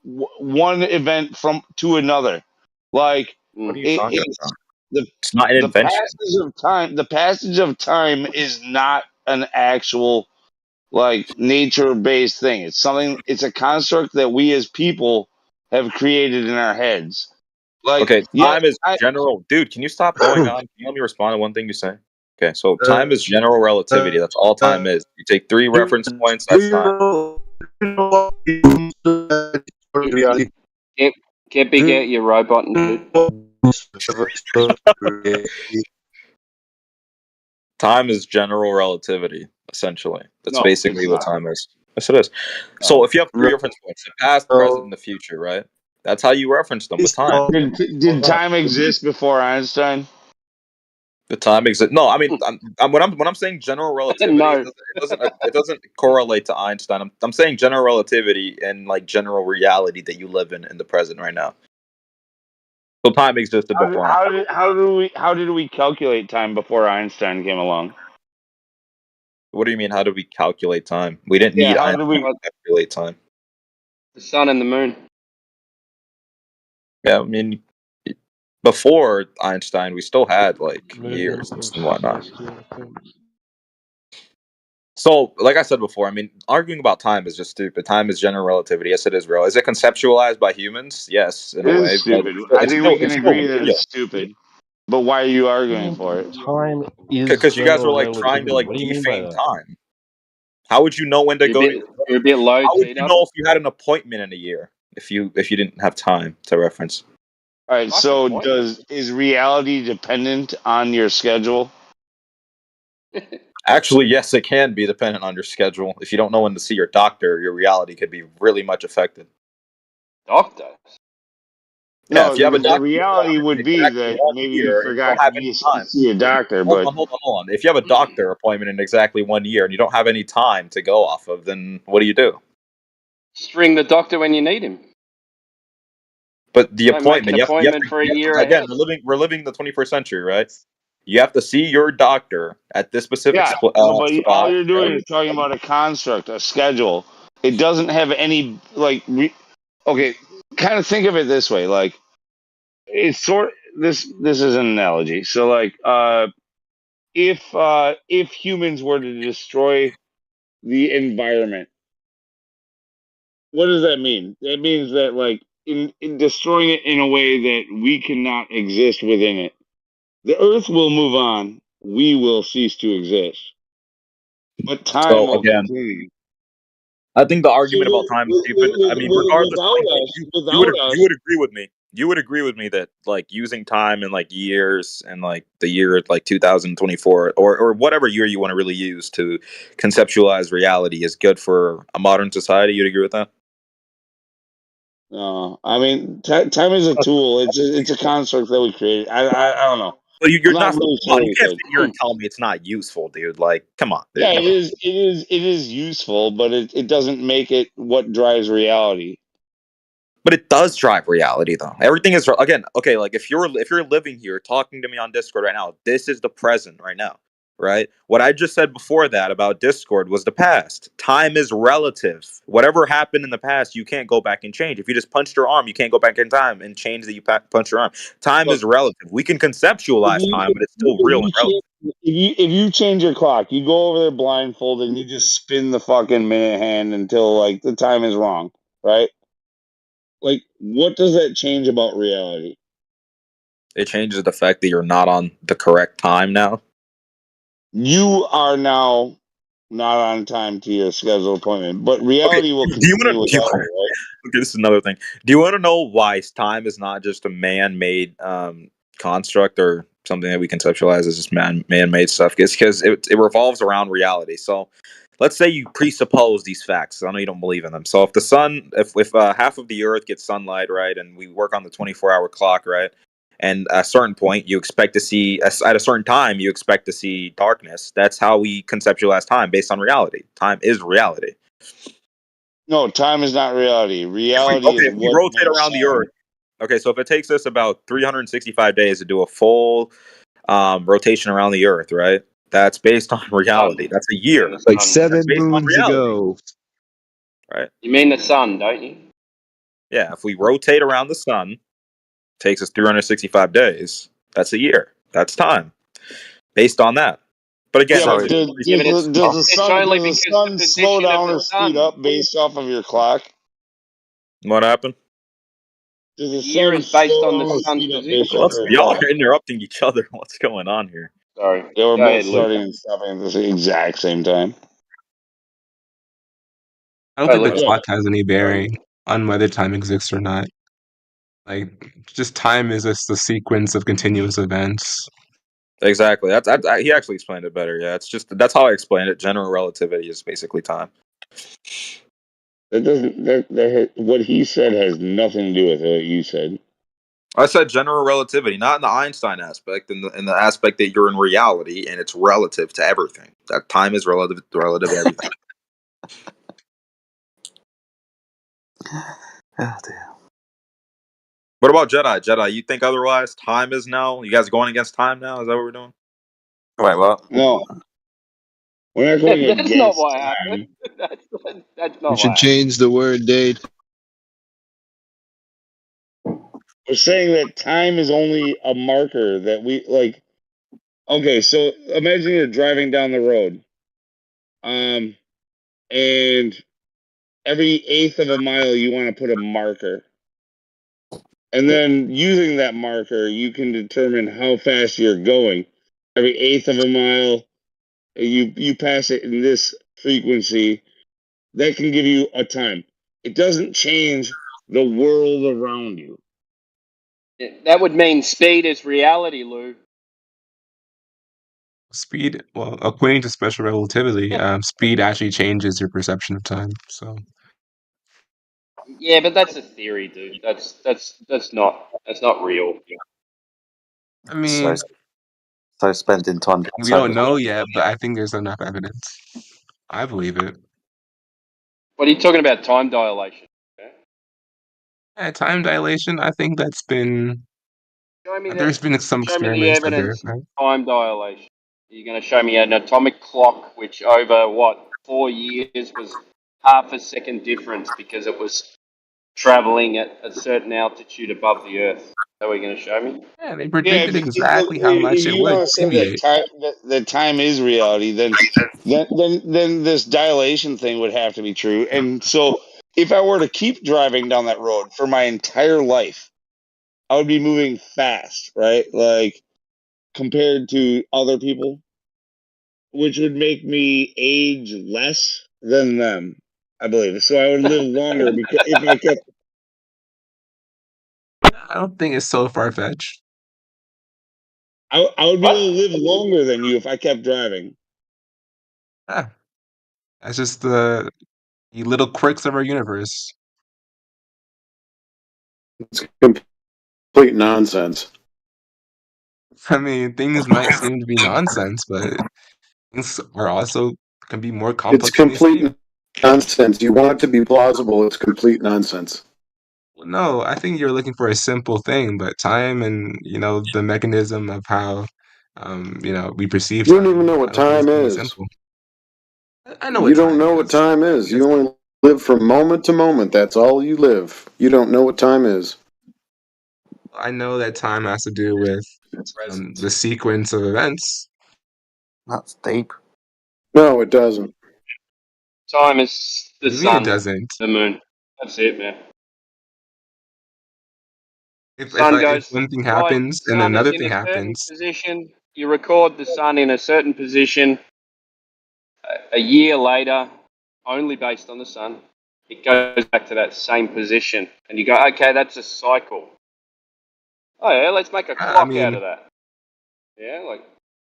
one event from to another. Like What are you it, talking it's about? the It's not an the invention. passage of time. The passage of time is not an actual like nature based thing. It's something. It's a construct that we as people have created in our heads. Like Okay, yes, time is general. Dude, can you stop going on? Can you let me respond to one thing you say? Okay, so time is general relativity. That's all time is. You take 3 reference points, that's time. Get your robot and Time is general relativity, essentially. That's no, basically it's what not. time is. Yes, it is. So if you have 3 reference points, the past, present, and the future, right? That's how you reference them with time. Did time exist before Einstein? The time exists. No, I mean, when I'm saying general relativity, No. it doesn't correlate to Einstein. I'm saying general relativity and like general reality that you live in the present right now. So time existed before. How did we calculate time before Einstein came along? What do you mean? How did we calculate time? We didn't need how Einstein did we to calculate time. The sun and the moon. Yeah, I mean, before Einstein, we still had like years and whatnot. So, like I said before, I mean, arguing about time is just stupid. Time is general relativity. Yes, it is real. Is it conceptualized by humans? Yes, in It a is way. But stupid. I think we can it's still agree that real. it's stupid. But why are you arguing for it? Time is Because you guys were general like trying to relativity. like What do you mean by defame that? time. How would you know when to go to? You're a bit low, How would you T-Dub. know if you had an appointment in a year if you didn't have time to reference? All right. So is reality dependent on your schedule? Actually, yes, it can be dependent on your schedule. If you don't know when to see your doctor, your reality could be really much affected. Doctor? Yeah, No, if you have a the doctor reality would be exactly that 1 maybe you year and you forgot don't to have any time. see a doctor, Hold but on. If you have a doctor appointment in exactly 1 year and you don't have any time to go off of, then what do you do? Just ring the doctor when you need him. But the Don't make appointment, an appointment for a year again, ahead. we're living the 21st century, right? You have to see your doctor at this specific Yeah, but all spot. you're doing is talking about a construct, a schedule. It doesn't have any okay, kind of think of it this way, like it's this is an analogy. So like if humans were to destroy the environment, what does that mean? That means that like in destroying it in a way that we cannot exist within it. The earth will move on, we will cease to exist. But time So will again, continue. I think the So argument about time is stupid. I mean, regardless, you would agree with me. You would agree with me that like using time in like years and like the year like 2024 or whatever year you want to really use to conceptualize reality is good for a modern society. You'd agree with that? No, I mean time is a tool. It's a construct that we created. I don't know. Well, you're I'm not. really Come sure on, what you he can't said. sit here and tell me it's not useful, dude. Like, come on. Dude. Yeah, it is. It is useful, but it doesn't make it what drives reality. But it does drive reality, though. Everything is again okay. Like if you're living here, talking to me on Discord right now, this is the present right now, right? What I just said before that about Discord was the past. Time is relative. Whatever happened in the past, you can't go back and change. If you just punched your arm, you can't go back in time and change that you punched your arm. Time is relative. We can conceptualize time, but it's still real and relative. If you change your clock, you go over there blindfolded and you just spin the fucking minute hand until like the time is wrong, right? Like, what does that change about reality? It changes the fact that you're not on the correct time now. You are now not on time to your scheduled appointment, but reality will continue without it, right? Okay, this is another thing. Do you want to know why time is not just a man-made construct or something that we conceptualize as just man-made stuff? It's because it revolves around reality. So let's say you presuppose these facts. I know you don't believe in them. So if the sun, if half of the earth gets sunlight, right, and we work on the 24-hour clock, right, and at a certain point you expect to see, at a certain time you expect to see darkness. That's how we conceptualize time based on reality. Time is reality. No, time is not reality. Reality is if we rotate around the earth. Okay, so if it takes us about 365 days to do a full rotation around the earth, right? That's based on reality. That's a year. Like 7 moons ago. Right. You mean the sun, don't you? Yeah, if we rotate around the sun, takes us 365 days. That's a year. That's time. Based on that. But again, does the sun slow down or speed up based off of your clock? What happened? Does the year is based on the sun's position. Y'all are interrupting each other. What's going on here? Sorry. Yeah, we're Go both ahead, Luke. starting and stopping at the exact same time. I don't think the clock has any bearing on whether time exists or not. Like, just time is just a sequence of continuous events. Exactly. That's he actually explained it better. Yeah, it's just that's how I explained it. General relativity is basically time. That doesn't. What he said has nothing to do with what you said. I said general relativity, not in the Einstein aspect, in the aspect that you're in reality and it's relative to everything. That time is relative to everything. Oh dear. What about Jedi? Jedi, you think otherwise? Time is now. You guys going against time now? Is that what we're doing? Wait, what? No, we're not going That's against not what time. happened. That's You not should what change the word date. We're saying that time is only a marker that we like. Okay, so imagine you're driving down the road, and every eighth of a mile you want to put a marker, and then using that marker you can determine how fast you're going. Every eighth of a mile, you pass it in this frequency. That can give you a time. It doesn't change the world around you. That would mean speed is reality, Lou. Speed, well, according to special relativity, speed actually changes your perception of time. So, Yeah, but that's a theory, dude. That's not real. I mean, So spending time. we don't know yet, but I think there's enough evidence. I believe it. What are you talking about? Time dilation? Yeah, time dilation. I think that's been Show me There's been some show me the experiments that evidence verify. of time dilation. You're going to show me an atomic clock which over 4 years was half a second difference because it was traveling at a certain altitude above the Earth. That what you're going to show me? Yeah, they Yeah, predicted exactly how much if it you would want to say that deviate. time is reality, then this dilation thing would have to be true. And so, if I were to keep driving down that road for my entire life, I would be moving fast, right? Like compared to other people, which would make me age less than them, I believe. So I would live longer because if I kept. I don't think it's so far fetched. I would be able to live longer than you if I kept driving. Yeah. That's just the little quirks of our universe. It's complete nonsense. I mean, things might seem to be nonsense, but things are also can be more It's complex than they seem. complete nonsense. You want it to be plausible. It's complete nonsense. Well, no, I think you're looking for a simple thing, but time and the mechanism of how we perceive You time. don't even know what I don't think time it's more is. simple. I know You what don't time know what is. time is. Yes. You only live from moment to moment. That's all you live. You don't know what time is. I know that time has to do with the sequence of events. That's deep. No, it doesn't. Time is the What do you mean it sun, doesn't? the moon. That's it, man. If Sun if goes one thing right. happens and Sun is another in thing a certain happens, position. You record the sun in a certain position. A year later, only based on the sun, it goes back to that same position, and you go, okay, that's a cycle. Oh yeah, let's make a I clock out mean, of that. Yeah, like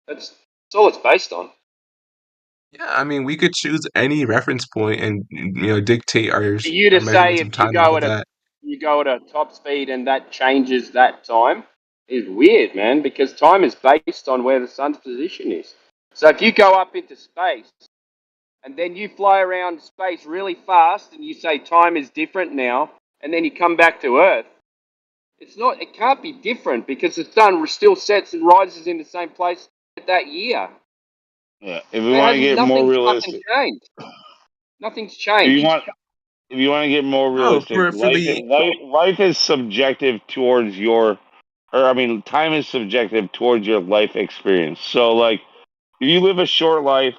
that's all it's based on. yeah, I mean, we could choose any reference point and dictate our For you to say measurements of if you time off go of that. at a top speed and that changes that time is weird, man, because time is based on where the sun's position is. So if you go up into space and then you fly around space really fast and you say time is different now, and then you come back to Earth, it can't be different because the sun still sets and rises in the same place that year. Yeah, if we want to get more realistic, changed. Nothing's if changed. you want to get more No, realistic, for the life is subjective towards time is subjective towards your life experience. So, like, if you live a short life,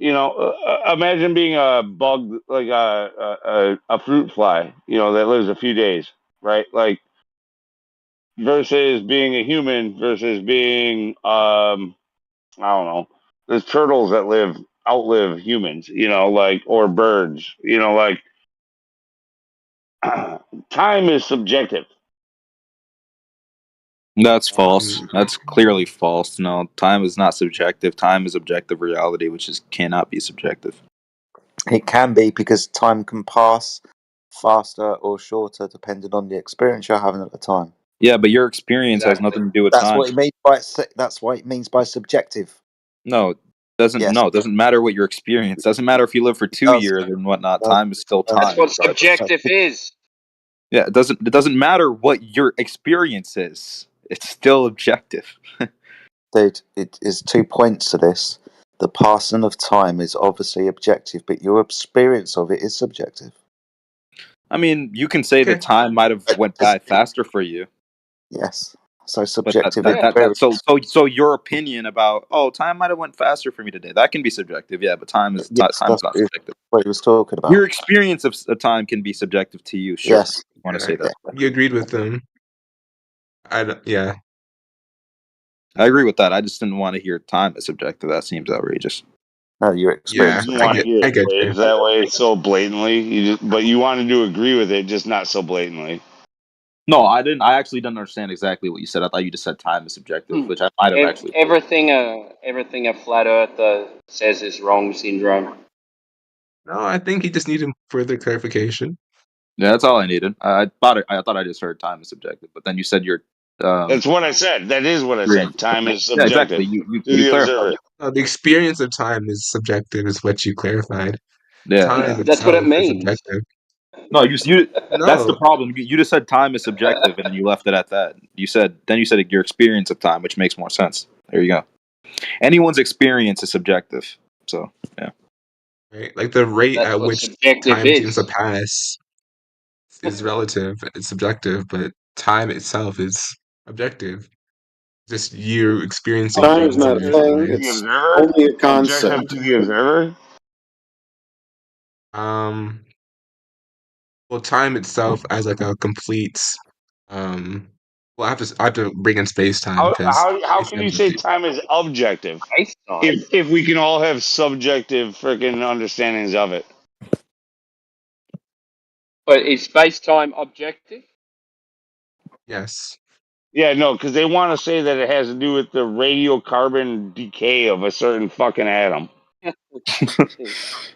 imagine being a bug, like a fruit fly, that lives a few days, right? Like, versus being a human, versus being, I don't know, there's turtles that outlive humans, or birds, like, time is subjective. That's false. That's clearly false. No, time is not subjective. Time is objective reality, which cannot be subjective. It can be because time can pass faster or shorter depending on the experience you're having at the time. Yeah, but your experience has nothing to do with That's time. what it means by that's what it means by subjective. No, it doesn't matter what your experience. Doesn't matter if you live for 2 years and whatnot. Time is still time. That's what subjective is. Yeah, it doesn't matter what your experience is. It's still objective. Dude, it is 2 points to this. The passing of time is obviously objective, but your experience of it is subjective. I mean, you can say that time might have went by faster for you. Yes. So subjective. So your opinion about time might have went faster for me today. That can be subjective, yeah, but time is not subjective. What he was talking about. Your experience of time can be subjective to you. Sure, yes, you want to say that. You agreed with them. Yeah. I agree with that. I just didn't want to hear time as subjective. That seems outrageous. No, your experience. You want to hear it phrased that way so blatantly, but you wanted to agree with it, just not so blatantly. No, I didn't. I actually didn't understand exactly what you said. I thought you just said time is subjective, which I might have actually. Everything a flat earther says is wrong syndrome. No, I think he just needed further clarification. Yeah, that's all I needed. I thought I just heard time is subjective, but then you said you're. That's what I said. That is what I said. Time is subjective. Yeah, exactly. You clarified. The experience of time is subjective, is what you clarified. Yeah, time that's what it means. subjective. No, you. That's the No. problem. You just said time is subjective, and then you left it at that. You said your experience of time, which makes more sense. There you go. Anyone's experience is subjective. So yeah. Right? Like the rate That's at what which subjective time seems to is. pass is relative. It's subjective, but time itself is objective. Just you experiencing Time is things in not a a different thing; way. The it's observer? only a Objective concept. to the observer? Um, well, time itself as like a complete. Um, well, I have to bring in space time because How can you say time is objective if we can all have subjective freaking understandings of it? But is space-time objective? Yes. Yeah, no, because they want to say that it has to do with the radiocarbon decay of a certain fucking atom.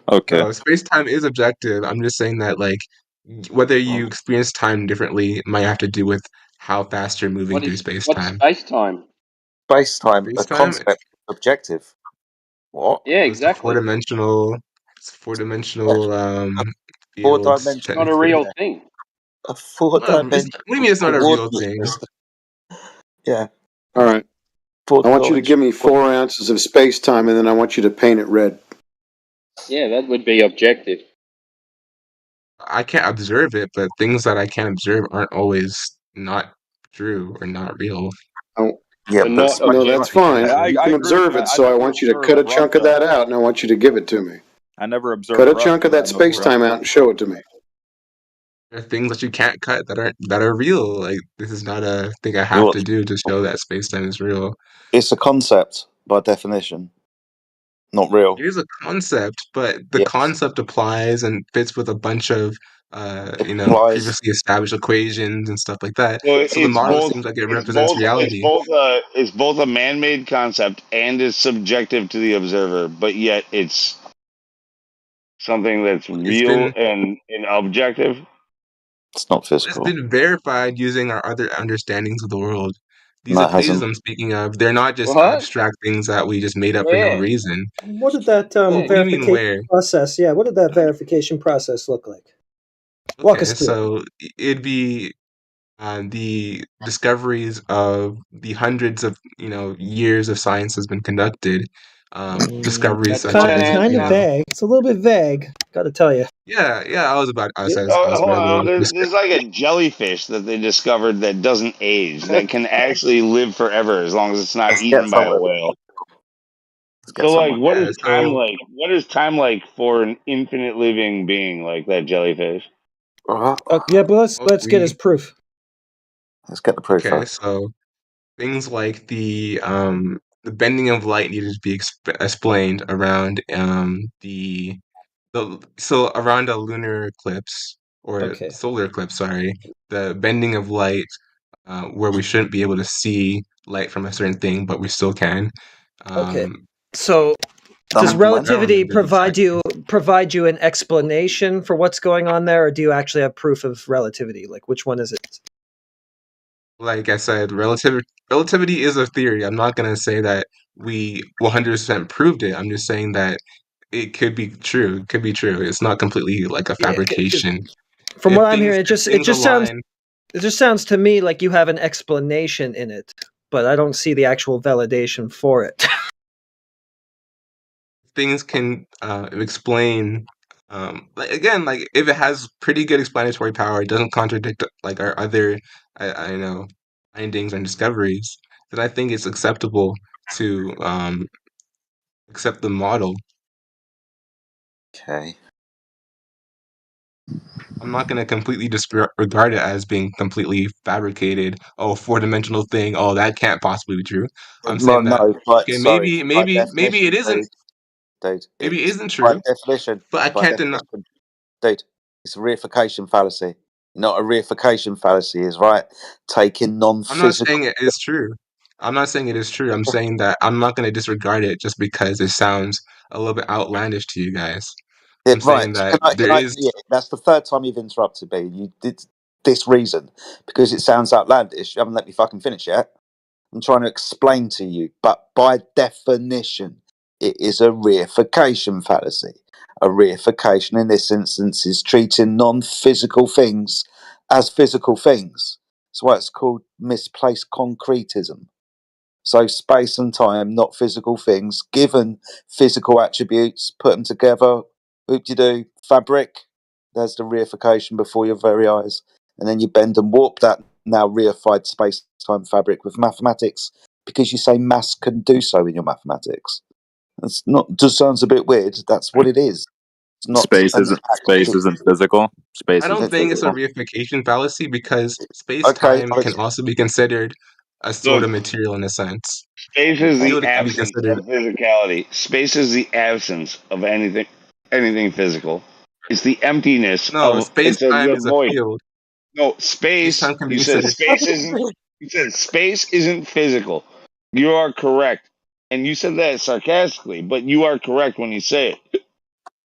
Okay. No, space time is objective. I'm just saying that like whether you experience time differently might have to do with how fast you're moving through space What's time. space-time? Space-time, a Space-time, concept, objective. What? Yeah, it's a exactly. four-dimensional field. Four-dimensional. Not a Technically. real thing. A What do you four-dimensional mean it's not a real coordinate thing? system. Yeah. All right. I want you to give me 4 ounces of space time, and then I want you to paint it red. Yeah, that would be objective. I can't observe it, but things that I can't observe aren't always not true or not real. Oh, yeah, but not no, that's fine. You can observe it, so I want you to cut a chunk of that out, and I want you to give it to me. I never observed. Cut a chunk of that space time out and show it to me. There are things that you can't cut that are real. Like this is not a thing I have to do to show that space time is real. It's a concept by definition, not real. It is a concept, but the concept applies and fits with a bunch of previously established equations and stuff like that. So the model seems like it represents reality. It's both a man-made concept and is subjective to the observer, but yet it's something that's real and objective. It's not physical. It's been verified using our other understandings of the world. These equations I'm speaking of, they're not just abstract things that we just made up for no reason. What did that verification process? Yeah, what did that verification process look like? Walk us through. So it'd be the discoveries of the hundreds of years of science has been conducted. Discoveries such as kind of vague. It's a little bit vague. Got to tell you. Yeah. Hold on, there's like a jellyfish that they discovered that doesn't age, that can actually live forever as long as it's not eaten by a whale. So, like, what is time like? What is time like for an infinite living being like that jellyfish? Yeah, but let's get his proof. Let's get the proof. Okay, so things like the bending of light needed to be explained around around a lunar eclipse or solar eclipse. Sorry, the bending of light where we shouldn't be able to see light from a certain thing, but we still can. So does relativity provide you an explanation for what's going on there, or do you actually have proof of relativity? Like, which one is it? Like I said, relativity is a theory. I'm not going to say that we 100% proved it. I'm just saying that it could be true. It could be true. It's not completely like a fabrication. From what I'm hearing, it just sounds to me like you have an explanation in it, but I don't see the actual validation for it. Things can explain. Like if it has pretty good explanatory power, it doesn't contradict like our other, I know, findings and discoveries. Then I think it's acceptable to accept the model. Okay. I'm not going to completely disregard it as being completely fabricated. Oh, 4-dimensional thing. Oh, that can't possibly be true. I'm saying that maybe it isn't. Dude, maybe it isn't true. By definition, but I can't deny. Dude, it's a reification fallacy. Not a reification fallacy is right. Taking non-physical. I'm not saying it is true. I'm not saying it is true. I'm saying that I'm not going to disregard it just because it sounds a little bit outlandish to you guys. I'm saying that that's the third time you've interrupted me. You did this reason because it sounds outlandish. You haven't let me fucking finish yet. I'm trying to explain to you, but by definition, It is a reification fallacy. A reification in this instance is treating non-physical things as physical things. That's why it's called misplaced concretism. So space and time, not physical things, given physical attributes, put them together, whoop-de-doo, fabric, there's the reification before your very eyes. And then you bend and warp that now reified space-time fabric with mathematics, because you say mass can do so in your mathematics. It's not, just sounds a bit weird. That's what it is. It's not Space isn't physical. Space I don't isn't think it's a physical. reification fallacy because space-time can also be considered a sort of material in a sense. Space is I feel the it can be absence considered. of physicality. Space is the absence of anything physical. It's the emptiness No, of it's a space-time the is a void. field. No, space. Space-time can be You said considered. space isn't. You said space isn't physical. You are correct, and you said that sarcastically, but you are correct when you say it.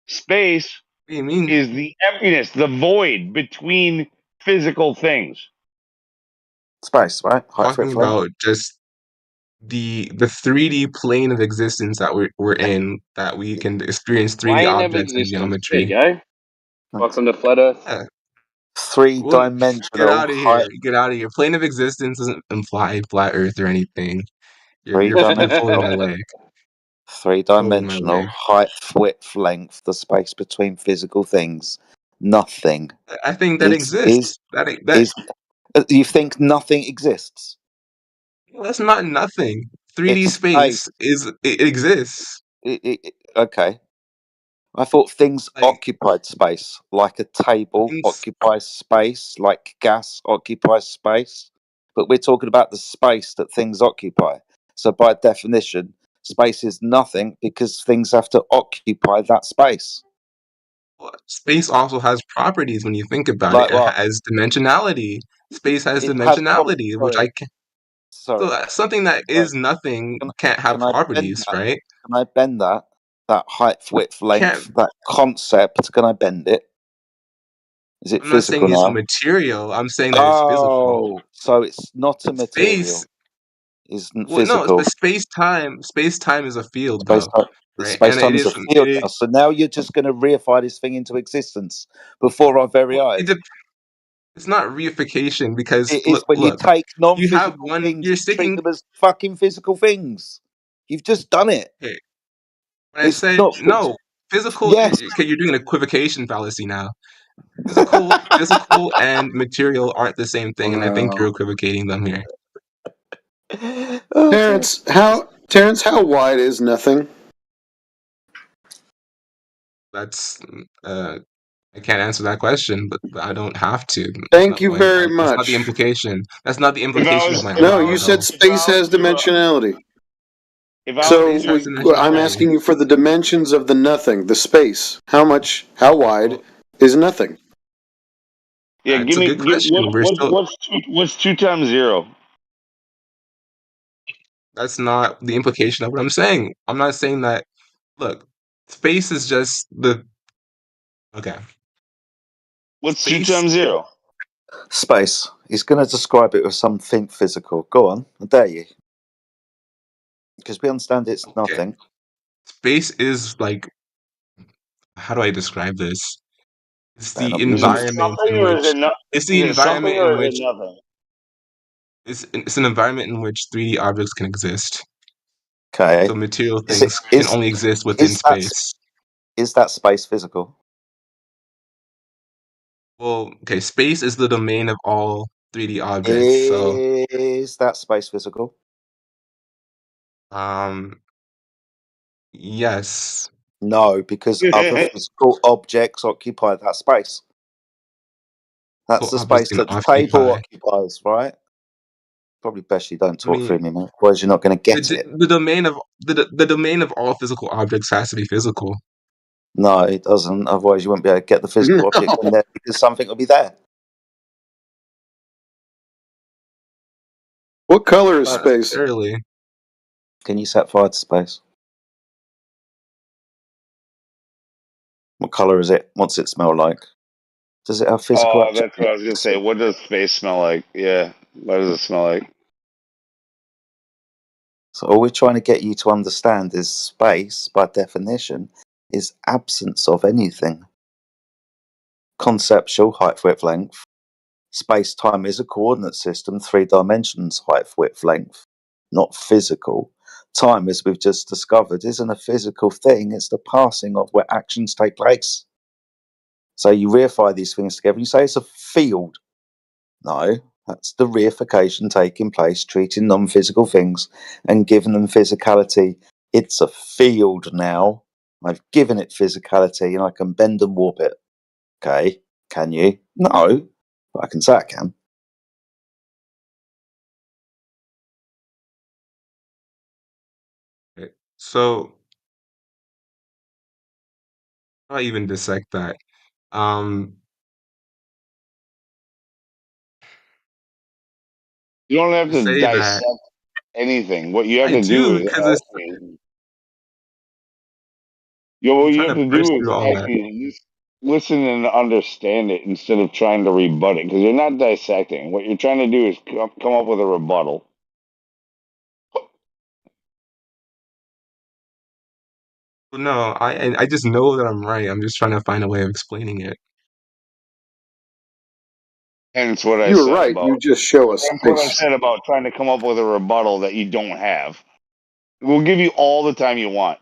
Space What do you mean? is the emptiness, the void between physical things. Space, right? Talking about just the 3D plane of existence that we're in, that we can experience 3D Plane of objects and existence. There you geometry. go. Welcome to Flat Earth. Well, Three-dimensional get out of here! height. Get out of here! Plane of existence doesn't imply flat Earth or anything. You're pulling my leg. Three-dimensional height, width, length, the space between physical things. Nothing. I think that exists. You think nothing exists? Well, that's not nothing. 3D space it exists. Okay. I thought things occupied space, like a table occupies space, like gas occupies space. But we're talking about the space that things occupy. So by definition, space is nothing because things have to occupy that space. Space also has properties when you think about Like it. It what? has dimensionality. Space has It has dimensionality, which I can. Sorry. So something that is nothing can't have properties, right? Can I bend that? That height, width, length, that concept, can I bend it? Is it I'm not saying physical it's now? material. I'm saying that it's physical. Oh, so it's not a material. Isn't physical. No, space-time is a field, Space though, right? And time is a field now. So now you're just going to reify this thing into existence before our very eyes. It's not reification because It is when you take non-physical things you're and treat sticking. them as fucking physical things. You've just done it. Okay. When I said no, physical. Yes. Okay, you're doing an equivocation fallacy now. Physical and material aren't the same thing, and I think you're equivocating them here. Terrence, how wide is nothing? That's I can't answer that question, but I don't have to. Thank you very much. That's not the implication. That's not the implication of my No, you said space has dimensionality. So I'm asking you for the dimensions of the nothing, the space. How wide is nothing? Yeah, give me. What's 2 times 0? That's not the implication of what I'm saying. I'm not saying that. Look, space is just the. Okay. What's 2 times 0? Space. He's going to describe it with something physical. Go on, I dare you. Because we understand it's nothing. Space is like. How do I describe this? It's the environment in which. It's the environment in which. It's an environment in which 3D objects can exist. Okay. So material things can only exist within space. Is that space physical? Well, okay, space is the domain of all 3D objects. So is that space physical? Yes. No, because other physical objects occupy that space. That's the space that the table occupies, right? Probably best you don't talk through me, mate. Otherwise, you're not going to get it. The domain of the domain of all physical objects has to be physical. No, it doesn't. Otherwise, you won't be able to get the physical object in there because something will be there. What color is space? Early. Can you set fire to space? What color is it? What's it smell like? Does it have physical? Oh, that's what I was gonna say. What does space smell like? Yeah, what does it smell like? So all we're trying to get you to understand is space, by definition, is absence of anything. Conceptual, height, width, length. Space-time is a coordinate system, 3 dimensions, height, width, length, not physical. Time, as we've just discovered, isn't a physical thing, it's the passing of where actions take place. So you reify these things together and you say it's a field. No, that's the reification taking place, treating non-physical things and giving them physicality. It's a field now. I've given it physicality and I can bend and warp it. Okay, can you? No, but I can say I can. Okay. So I'll even dissect that. You don't have To to say that dissect anything. What you have I to do do, is because it's actually, I'm what you trying have to to push do is through all that. actually listen and understand it instead of trying to rebut it. Because you're not dissecting. What you're trying to do is come up with a rebuttal. No, I just know that I'm right. I'm just trying to find a way of explaining it. Hence what I You were said right. about. You just show us That's what I space. said about trying to come up with a rebuttal that you don't have. We'll give you all the time you want.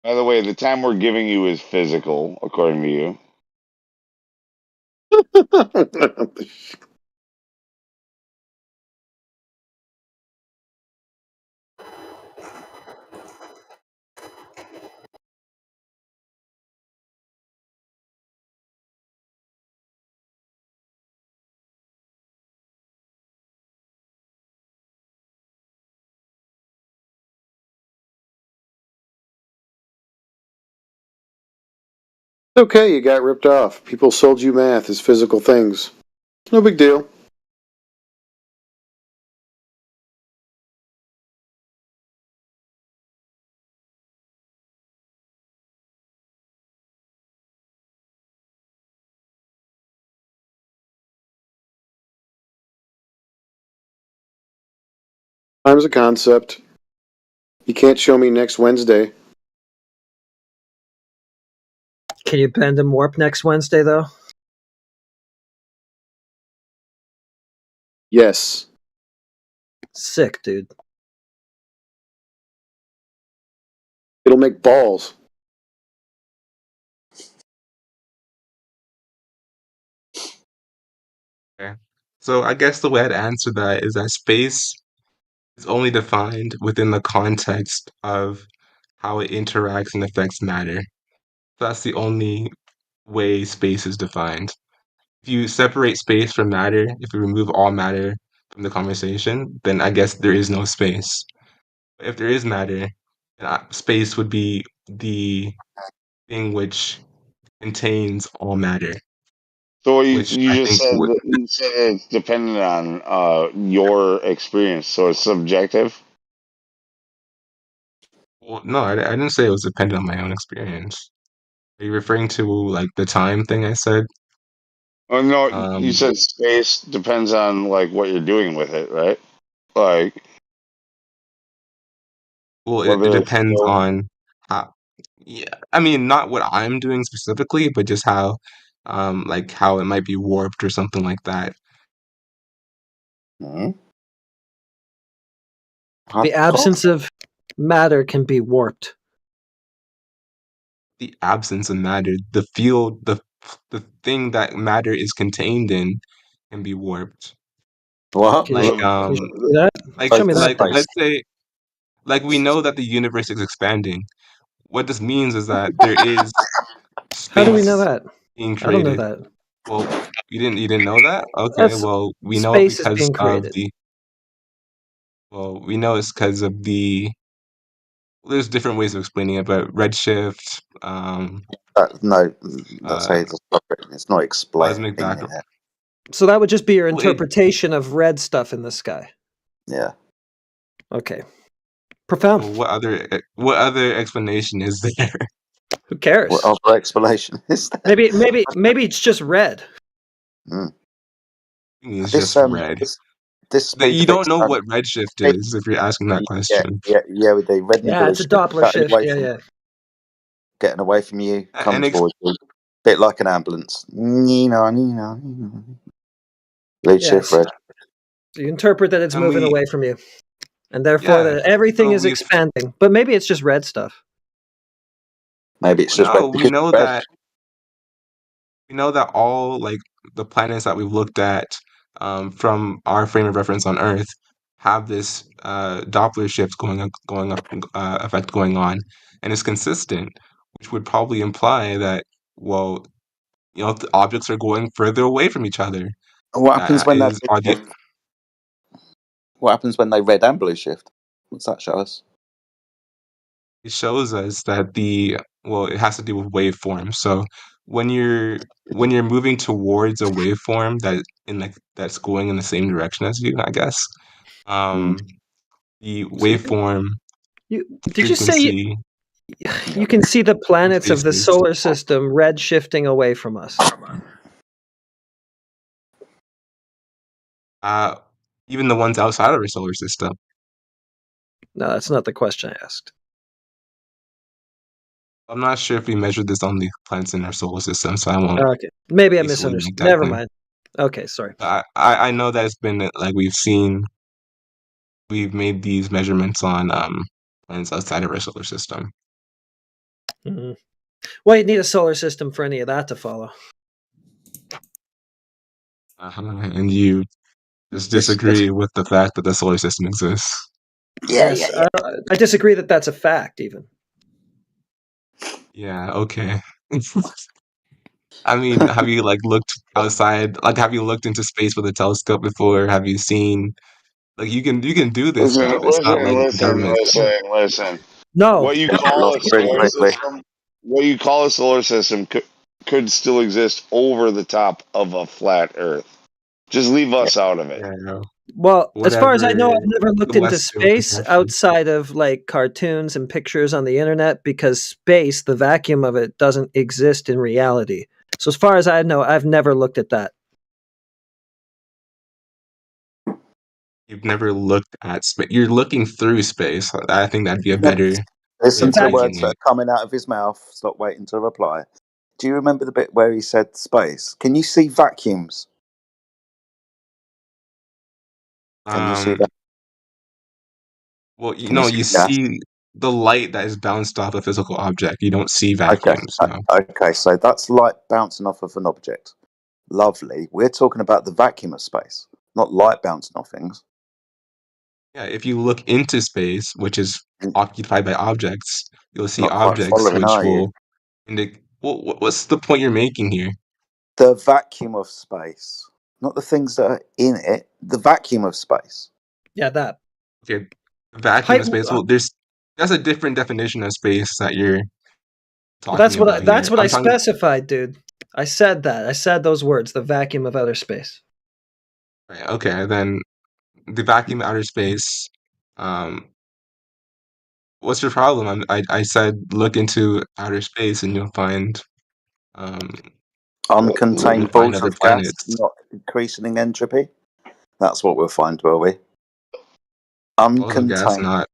By the way, the time we're giving you is physical, according to you. Okay, you got ripped off. People sold you math as physical things. No big deal. Time's a concept. You can't show me next Wednesday. Can you bend and warp next Wednesday, though? Yes. Sick, dude. It'll make balls. Okay. So I guess the way I'd answer that is that space is only defined within the context of how it interacts and affects matter. That's the only way space is defined. If you separate space from matter, if you remove all matter from the conversation, then I guess there is no space. If there is matter, then space would be the thing which contains all matter. So Which you I just think said would, that you said it's dependent on your experience, so it's subjective. well, no, I didn't say it was dependent on my own experience. Are you referring to like the time thing I said? Oh no, you said space depends on like what you're doing with it, right? Like, Well, it whether it's depends on how. Yeah, I mean, not what I'm doing specifically, but just how, like how it might be warped or something like that. Hmm? The absence of matter can be warped. The absence of matter, the field, the thing that matter is contained in, can be warped. What? Can Like, you show me that? Show me that. let's say, like we know that the universe is expanding. What this means is that there is How do we know space that? being I don't know created. that. Well, you didn't know that? Okay, That's well, we know it space is because being of created. the well, we know it's because of the there's different ways of explaining it, but redshift, No, that's how it's not explaining cosmic background. it. So that would just be your Well, interpretation of red stuff in the sky. Yeah. Okay. Profound. Well, what other explanation is there? Who cares? What other explanation is there? Maybe it's just red. It's just red. This You don't know what redshift is if you're asking that question. Yeah, we do. Red Yeah, it's a Doppler shift. Yeah. Getting away from you, coming And towards you. Bit like an ambulance. Nino. Blue shift, red. So you interpret that it's moving away from you. And therefore that everything is expanding. But maybe it's just red stuff. Maybe it's just red. We know that all like the planets that we've looked at from our frame of reference on Earth have this Doppler shift effect going on, and it's consistent, which would probably imply that the objects are going further away from each other. What happens when What happens when they red and blue shift? What's that show us? It shows us that it has to do with waveform. So when you're moving towards a waveform that's going in the same direction as you, I guess, the waveform. Did you say you can see the planets of the solar system red shifting away from us? Even the ones outside of our solar system. No, that's not the question I asked. I'm not sure if we measured this on the planets in our solar system, so I won't. Okay, maybe I misunderstood. Never mind. Okay, sorry. I know that it's been like we've made these measurements on planets outside of our solar system. Mm-hmm. Well, you'd need a solar system for any of that to follow. And you just disagree with the fact that the solar system exists. Yes. I disagree that that's a fact, even. Yeah, okay. I mean, have you looked outside? Have you looked into space with a telescope before? Have you seen you can do this stuff? It's not like government. Listen. No. What you call a solar system could still exist over the top of a flat Earth. Just leave us out of it. Yeah, well, as far as I know, I've never looked into space outside of cartoons and pictures on the internet, because space, the vacuum of it, doesn't exist in reality. So as far as I know, I've never looked at that. You've never looked at space. You're looking through space. I think that'd be a better. Listen to the words that are coming out of his mouth. Stop waiting to reply. Do you remember the bit where he said space? Can you see vacuums? Can you see that? Well, you see the light that is bounced off a physical object. You don't see vacuums. Okay, so that's light bouncing off of an object. Lovely. We're talking about the vacuum of space, not light bouncing off things. Yeah, if you look into space, which is occupied by objects, you'll see objects which will indicate. Well, what's the point you're making here? The vacuum of space, not the things that are in it. The vacuum of space. Yeah, that. Okay, vacuum of space. Well, that's a different definition of space that you're talking about. That's what I specified, dude. I said that. I said those words. The vacuum of outer space. Right, okay, then the vacuum of outer space. What's your problem? I said look into outer space and you'll find uncontained balls of gas not increasing in entropy. That's what we'll find, will we? Uncontained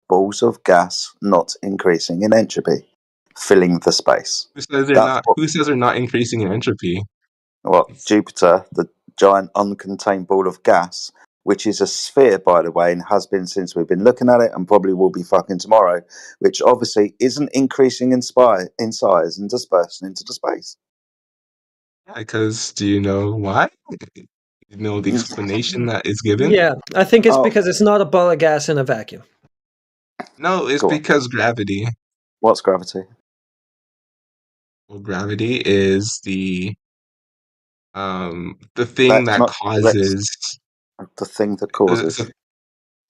balls of gas not increasing in entropy, filling the space. Who says they're not increasing in entropy? Well, Jupiter, the giant uncontained ball of gas, which is a sphere, by the way, and has been since we've been looking at it, and probably will be fucking tomorrow, which obviously isn't increasing in size and dispersing into the space. Yeah, because do you know why? You know the explanation that is given? Yeah, I think it's because it's not a ball of gas in a vacuum. No, it's because gravity. What's gravity? Well, gravity is the thing that causes. The thing that causes.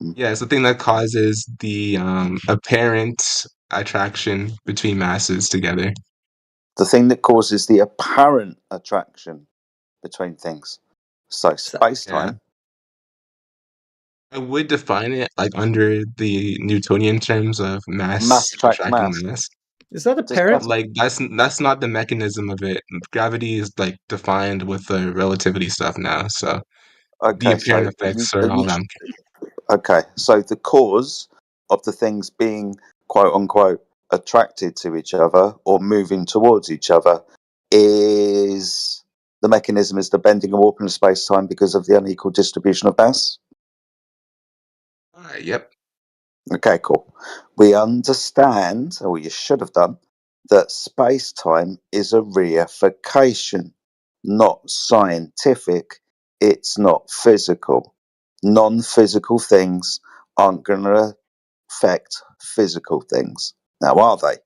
Yeah, it's the thing that causes the apparent attraction between masses together. The thing that causes the apparent attraction between things. So space-time. I would define it like under the Newtonian terms of Mass attracts attracting mass. mass. Is that Does apparent? Like that's not the mechanism of it. Gravity is like defined with the relativity stuff now. So the Okay, apparent so effects are all I'm. okay, so the cause of the things being quote unquote attracted to each other or moving towards each other is the mechanism is the bending and warping of space time because of the unequal distribution of mass. Yep. Okay, cool. We understand, or you should have done, that space time is a reification, not scientific. It's not physical. Non-physical things aren't going to affect physical things. Now, are they?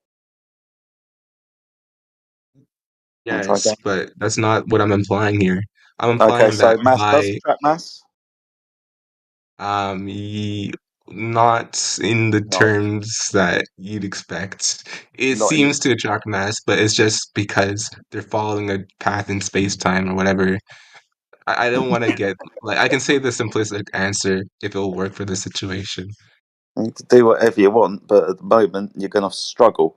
Yes, but that's not what I'm implying here. I'm implying Okay, so that mass does by attract mass? not in the terms that you'd expect. It Not in the seems to attract mass, but it's just because they're following a path in space time or whatever. I don't want to get like I can say the simplistic answer if it'll work for the situation. You can do whatever you want, but at the moment you're going to struggle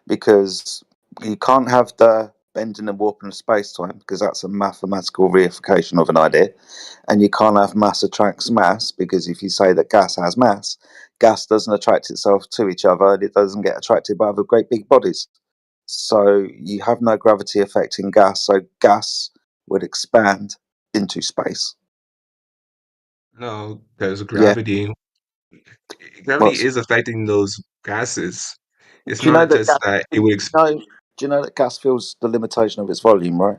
because you can't have the bending and warping of space time because that's a mathematical reification of an idea, and you can't have mass attracts mass because if you say that gas has mass, gas doesn't attract itself to each other and it doesn't get attracted by other great big bodies. So you have no gravity affecting gas, so gas would expand into space. No, because Yeah. gravity What's- is affecting those gases. It's Do you know not that just gas? that it would. Do you know that gas feels the limitation of its volume, right?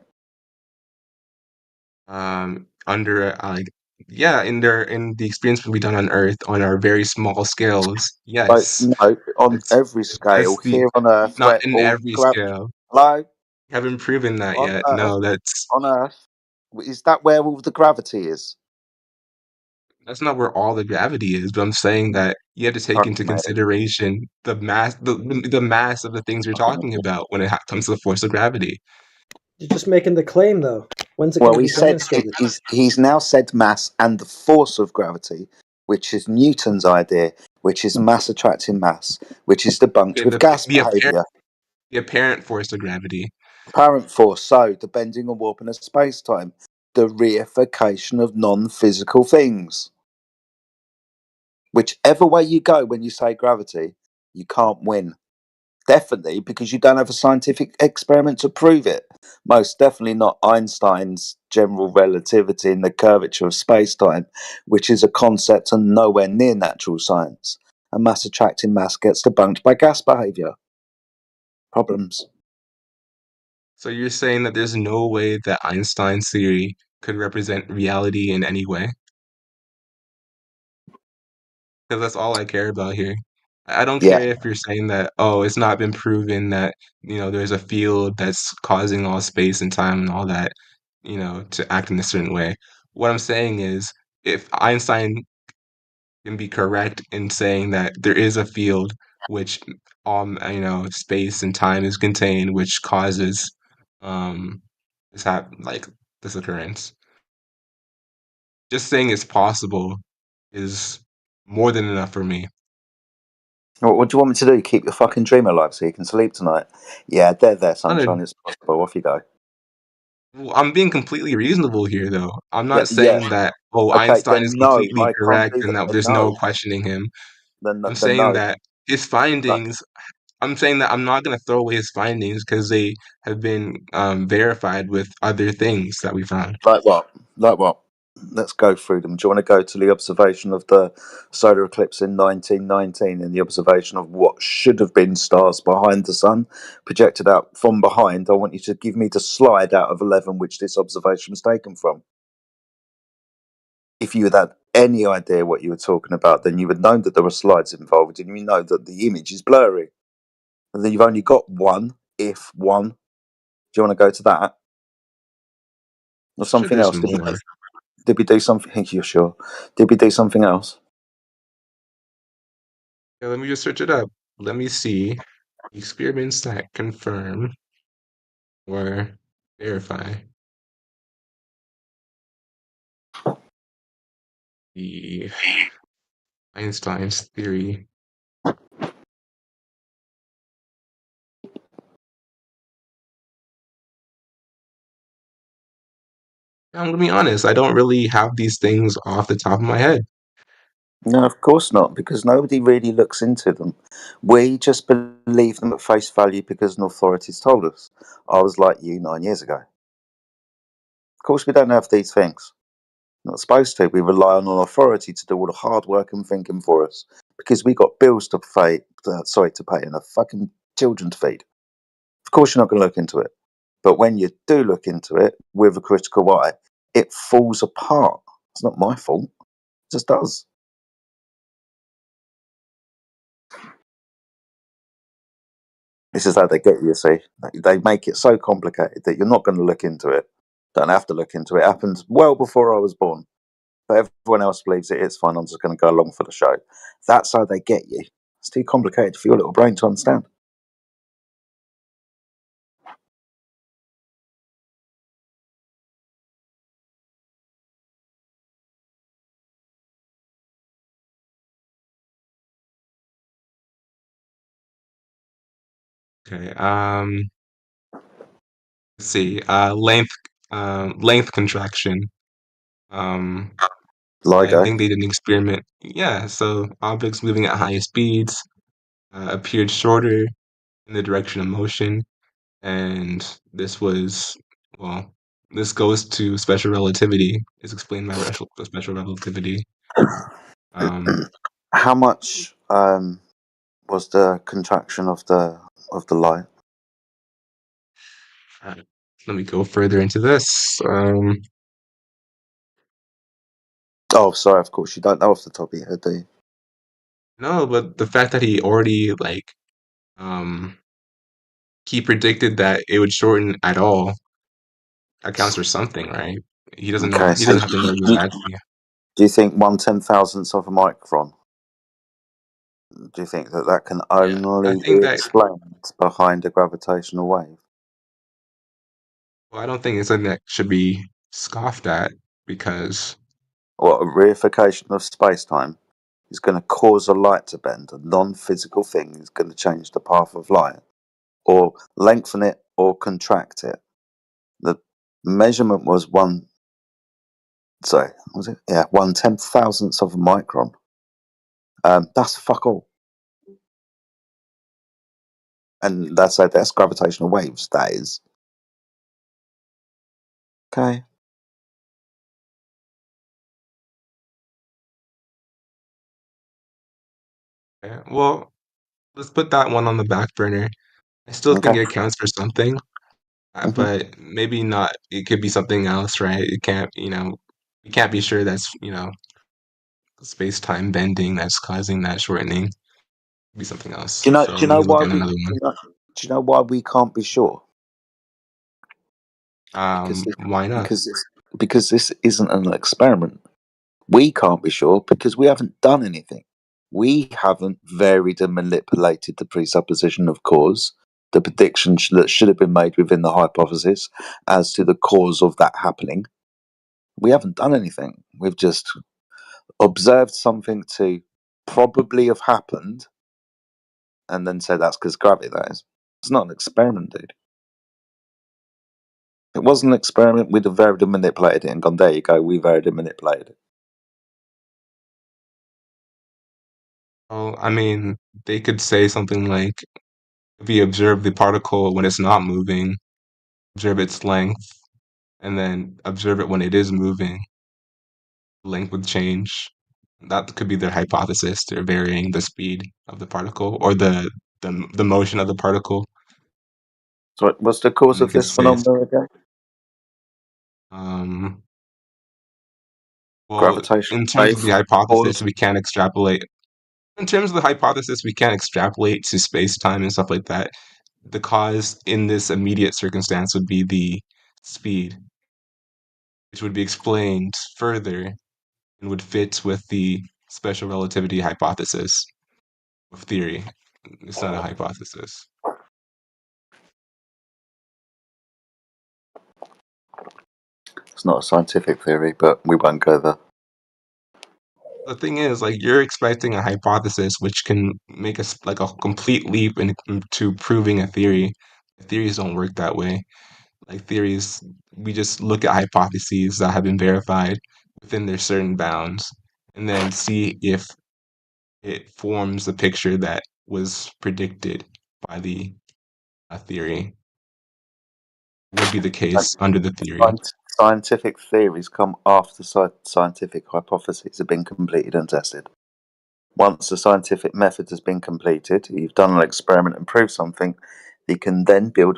Under like in the experience we done on Earth on our very small scales. Yes, no, on every scale that's the here on Earth, not where in all every gra- scale. hello, Haven't proven that on yet. Earth, No, that's is that where all the gravity is? not where all the gravity is. But I'm saying that you have to take into consideration the mass, the mass of the things you're talking about when it comes to the force of gravity. You're just making the claim, though. When's it Well, going to he be said demonstrated? he's now said mass and the force of gravity, which is Newton's idea, which is mass attracting mass, which is debunked with gas behavior. The apparent force of gravity. Apparent force, so the bending and warping of space-time, the reification of non-physical things. Whichever way you go when you say gravity, you can't win. Definitely, because you don't have a scientific experiment to prove it. Most definitely not Einstein's general relativity and the curvature of space-time, which is a concept and nowhere near natural science. And mass attracting mass gets debunked by gas behavior. Problems. So you're saying that there's no way that Einstein's theory could represent reality in any way? Because that's all I care about here. I don't care if you're saying that, oh, it's not been proven that, there's a field that's causing all space and time and all that, to act in a certain way. What I'm saying is, if Einstein can be correct in saying that there is a field which, space and time is contained, which causes this occurrence. Just saying it's possible is more than enough for me. What do you want me to do? Keep your fucking dream alive so you can sleep tonight? Yeah, there, sunshine. It's possible. Off you go. Well, I'm being completely reasonable here, though. I'm not saying that, Okay, Einstein then is no, completely I can't correct do and that. that there's no questioning him. I'm Then saying no. that his findings, I'm saying that I'm not going to throw away his findings because they have been verified with other things that we found. Like what? Let's go through them. Do you want to go to the observation of the solar eclipse in 1919 and the observation of what should have been stars behind the sun projected out from behind? I want you to give me the slide out of 11 which this observation was taken from. If you had any idea what you were talking about, then you would know that there were slides involved and you know that the image is blurry. And then you've only got one. Do you want to go to that? Or something else? Did we do something? You're sure? Did we do something else? Yeah, let me just search it up. Let me see experiments that confirm or verify the Einstein's theory. I'm gonna be honest, I don't really have these things off the top of my head. No, of course not, because nobody really looks into them. We just believe them at face value because an authority's told us. I was like you 9 years ago. Of course, we don't have these things. We're not supposed to. We rely on an authority to do all the hard work and thinking for us because we got bills to pay. To pay and a fucking children to feed. Of course, you're not going to look into it. But when you do look into it with a critical eye, it falls apart. It's not my fault. It just does. This is how they get you, see. They make it so complicated that you're not going to look into it. Don't have to look into it. It happened well before I was born. But everyone else believes it. It's fine. I'm just going to go along for the show. That's how they get you. It's too complicated for your little brain to understand. Okay. Let's see. Length contraction. I think they did an experiment. Yeah. So objects moving at higher speeds appeared shorter in the direction of motion, and this goes to special relativity. It's explained by special relativity. How much was the contraction of the light? Let me go further into this. Oh, sorry. Of course, you don't know off the top of your head, do you? No, but the fact that he already he predicted that it would shorten at all accounts for something, right? He doesn't know. Okay, He so doesn't have to know exactly. do you think 1/10,000th of a micron? Do you think that can only think be that. explained behind a gravitational wave? Well, I don't think it's something that should be scoffed at because. Well, a reification of space-time is going to cause a light to bend. A non-physical thing is going to change the path of light, or lengthen it, or contract it. The measurement was 1/10,000th of a micron. That's fuck all. And that's gravitational waves, that is. Okay. Yeah, well, let's put that one on the back burner. I still think it counts for something, but maybe not. It could be something else, right? It can't, we can't be sure that's, space-time bending that's causing that shortening. It'd be something else. Do you know? So Do you let know me look why at we? another Do one. you know why we can't be sure? Why not? Because this isn't an experiment. We can't be sure because we haven't done anything. We haven't varied and manipulated the presupposition of cause, the prediction that should have been made within the hypothesis as to the cause of that happening. We haven't done anything. We've just observed something to probably have happened and then said that's because gravity, that is. It's not an experiment, dude. It wasn't an experiment. We'd have varied and manipulated it and gone, there you go, we varied and manipulated it. Well, I mean, they could say something like, if we observe the particle when it's not moving, observe its length, and then observe it when it is moving, length would change. That could be their hypothesis. They're varying the speed of the particle or the motion of the particle. So what's the cause of this phenomenon again? Well, in terms of the hypothesis, we can't extrapolate. In terms of the hypothesis, we can't extrapolate to space-time and stuff like that. The cause in this immediate circumstance would be the speed, which would be explained further and would fit with the special relativity hypothesis. of theory. It's not a hypothesis. It's not a scientific theory, but we won't go there. The thing is, like, you're expecting a hypothesis which can make us like a complete leap into proving a theory. Theories don't work that way. Like theories, we just look at hypotheses that have been verified within their certain bounds, and then see if it forms the picture that was predicted by the theory. Would be the case under the theory. Scientific theories come after scientific hypotheses have been completed and tested. Once the scientific method has been completed, you've done an experiment and proved something, you can then build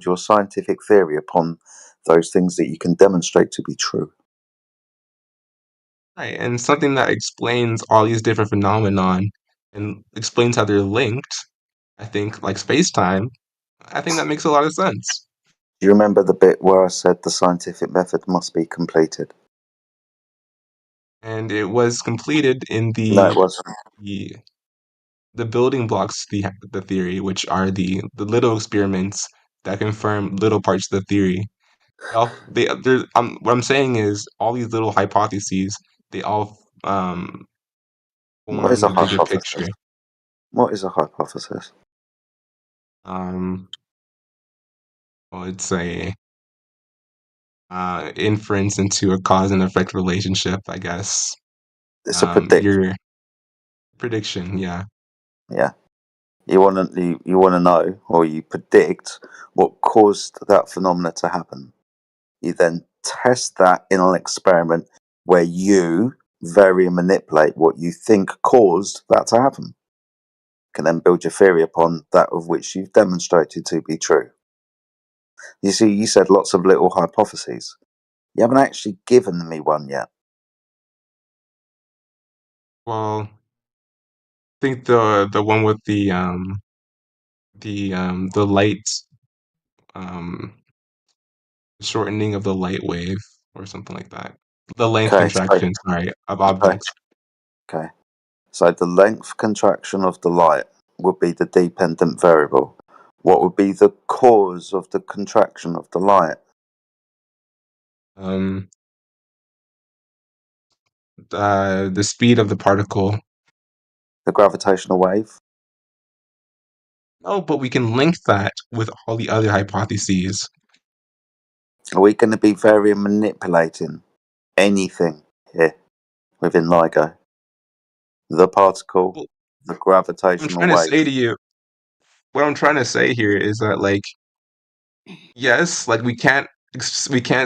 your scientific theory upon those things that you can demonstrate to be true. Right, and something that explains all these different phenomenon and explains how they're linked, I think, like space-time, I think that makes a lot of sense. Do you remember the bit where I said the scientific method must be completed? And it was completed in No, it wasn't. the building blocks, the theory, which are the little experiments that confirm little parts of the theory. What I'm saying is all these little hypotheses, they all What is form a the bigger hypothesis? picture. What is a hypothesis? Well, it's a inference into a cause and effect relationship, I guess. It's a prediction. Your prediction, yeah. Yeah. You want to know, or you predict what caused that phenomena to happen. You then test that in an experiment where you vary and manipulate what you think caused that to happen. You can then build your theory upon that of which you've demonstrated to be true. You see, you said lots of little hypotheses. You haven't actually given me one yet. Well, I think the one with the light shortening of the light wave or something like that. The length contraction, of objects. Okay. So the length contraction of the light would be the dependent variable. What would be the cause of the contraction of the light? The speed of the particle. The gravitational wave? No, but we can link that with all the other hypotheses. Are we going to be very manipulating anything here within LIGO? The particle, the gravitational wave. What I'm trying to say here is that, like, yes, like we can't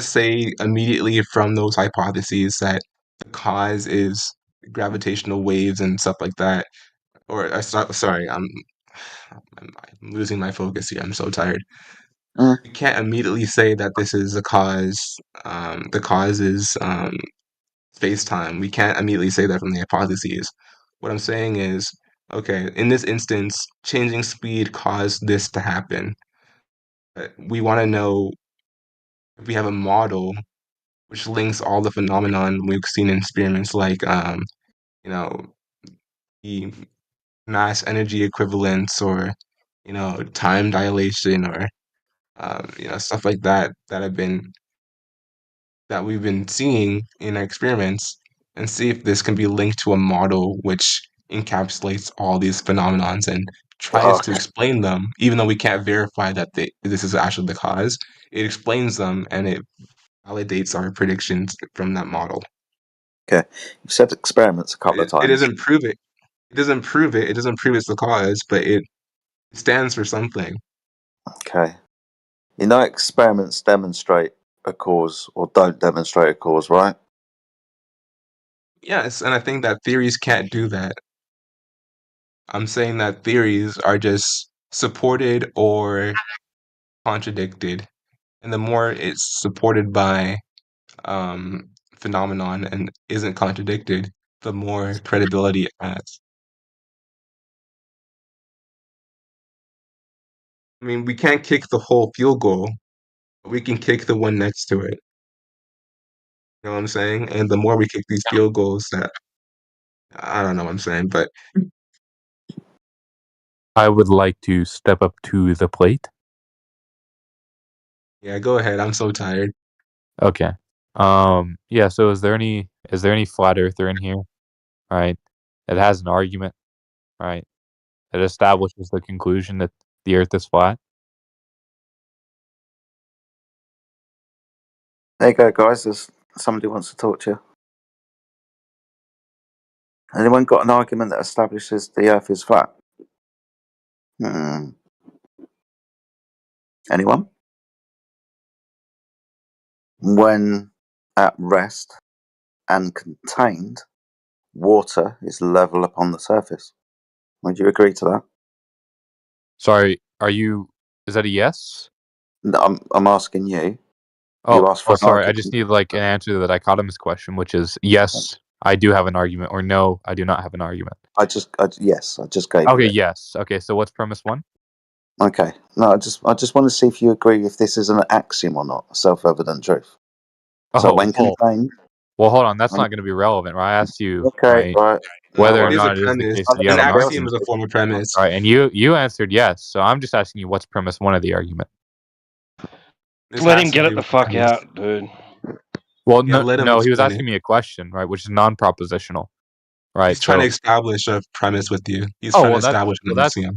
say immediately from those hypotheses that the cause is gravitational waves and stuff like that. Or sorry, I'm losing my focus here. I'm so tired. We can't immediately say that this is the cause. The cause is space-time. We can't immediately say that from the hypotheses. What I'm saying is, okay, in this instance, changing speed caused this to happen. But we want to know if we have a model which links all the phenomenon we've seen in experiments, like the mass energy equivalence, or time dilation, or stuff like that that we've been seeing in our experiments, and see if this can be linked to a model which encapsulates all these phenomenons and tries to explain them, even though we can't verify that this is actually the cause. It explains them and it validates our predictions from that model. Okay, you've said experiments a couple of times. It doesn't prove it. It doesn't prove it. It doesn't prove it's the cause, but it stands for something. Okay. Experiments demonstrate a cause or don't demonstrate a cause, right? Yes, and I think that theories can't do that. I'm saying that theories are just supported or contradicted. And the more it's supported by phenomenon and isn't contradicted, the more credibility it has. I mean, we can't kick the whole field goal, but we can kick the one next to it. You know what I'm saying? And the more we kick these field goals, that I don't know what I'm saying, but I would like to step up to the plate. yeah, go ahead. I'm so tired. Okay. Yeah, so is there any flat earther in here? All right. That has an argument, all right? That establishes the conclusion that the earth is flat. There you go, guys. There's somebody wants to talk to you. Anyone got an argument that establishes the earth is flat? Anyone? When at rest and contained, water is level upon the surface. Would you agree to that? Sorry, is that a yes? No, I'm asking you. Oh, You asked for an sorry. I argument. just need like an answer to the dichotomous question, which is yes, I do have an argument, or no, I do not have an argument. I just gave Okay, you it. yes. Okay, so what's premise one? Okay. No, I just want to see if you agree if this is an axiom or not, a self-evident truth. So when contained. Well, hold on. That's not going to be relevant, right? I asked you, Okay, right. whether It or is a not it is the premise. case that you An have an axiom argument. is a form of premise. Right, and you answered yes. So I'm just asking you, what's premise one of the argument? Let him get it the fuck out, dude. Well, Yeah, let him no, he was explain asking it. me a question, right, which is non-propositional, right? He's trying to establish a premise with you. He's Oh, trying well, to establish an axiom.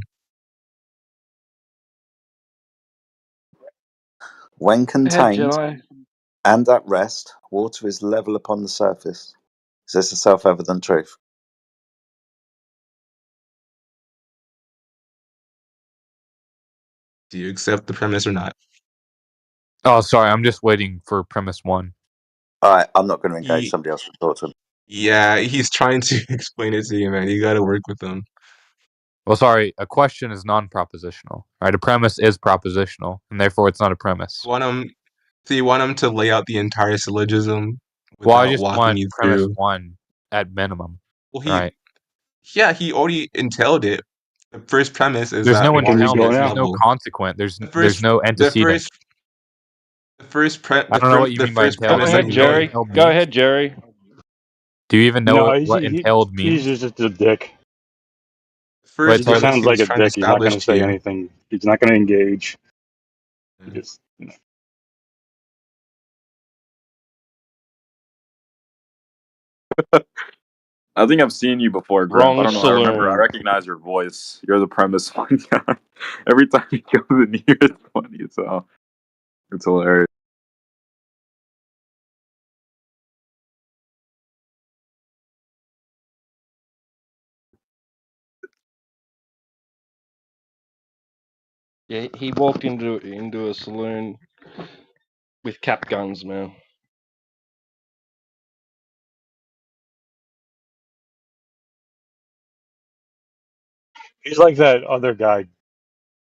When contained and at rest, water is level upon the surface. Is this a self-evident truth? Do you accept the premise or not? Oh, sorry, I'm just waiting for premise one. All right, I'm not going to engage. Somebody else can talk to him. Yeah, he's trying to explain it to you, man. You got to work with him. Well, sorry, a question is non-propositional, right? A premise is propositional, and therefore it's not a premise. So you want him to lay out the entire syllogism Well, I without just walking want you premise through? one at minimum. Well, right? he already entailed it. The first premise is There's that no water entailment. is There's no level. consequent. There's no antecedent. I don't know what you mean by entailed. Go ahead, Jerry. Go ahead, Jerry. Do you even know No, what entailed means? He's just a dick. First He just premise sounds he like was a trying to dick. He's not going establish to to say you. anything. He's not going to engage. He just, I think I've seen you before, Grim. Wrong I don't know. I remember. I saloon. recognize your voice. You're the premise one guy. Every time you come in here, it's funny. So it's hilarious. Yeah, he walked into a saloon with cap guns, man. he's like that other guy,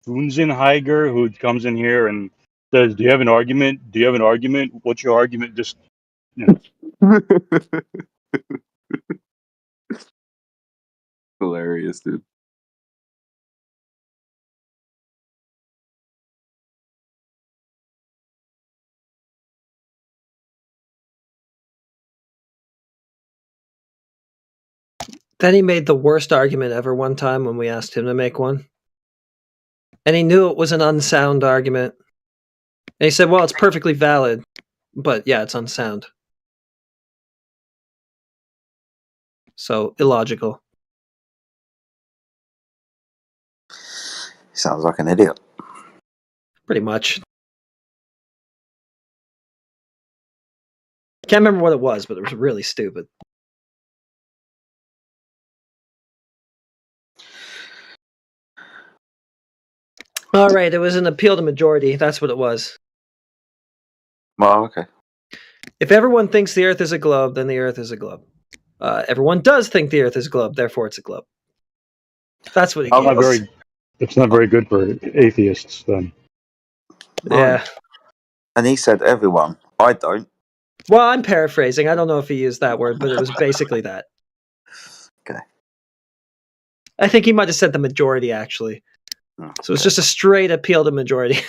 Funzenheiger, who comes in here and says, "Do you have an argument? Do you have an argument? What's your argument?" Just, you know. Hilarious, dude. Then he made the worst argument ever one time when we asked him to make one. And he knew it was an unsound argument. And he said, well, it's perfectly valid, but yeah, it's unsound. So, illogical. Sounds like an idiot. Pretty much. I can't remember what it was, but it was really stupid. All right, it was an appeal to majority. That's what it was. Well, okay. If everyone thinks the Earth is a globe, then the Earth is a globe. Everyone does think the Earth is a globe, therefore it's a globe. That's what he gave us. It's not very good for atheists, then. Yeah. And he said everyone. I don't. Well, I'm paraphrasing. I don't know if he used that word, but it was basically that. Okay. I think he might have said the majority, actually. Oh, so it's just a straight appeal to majority.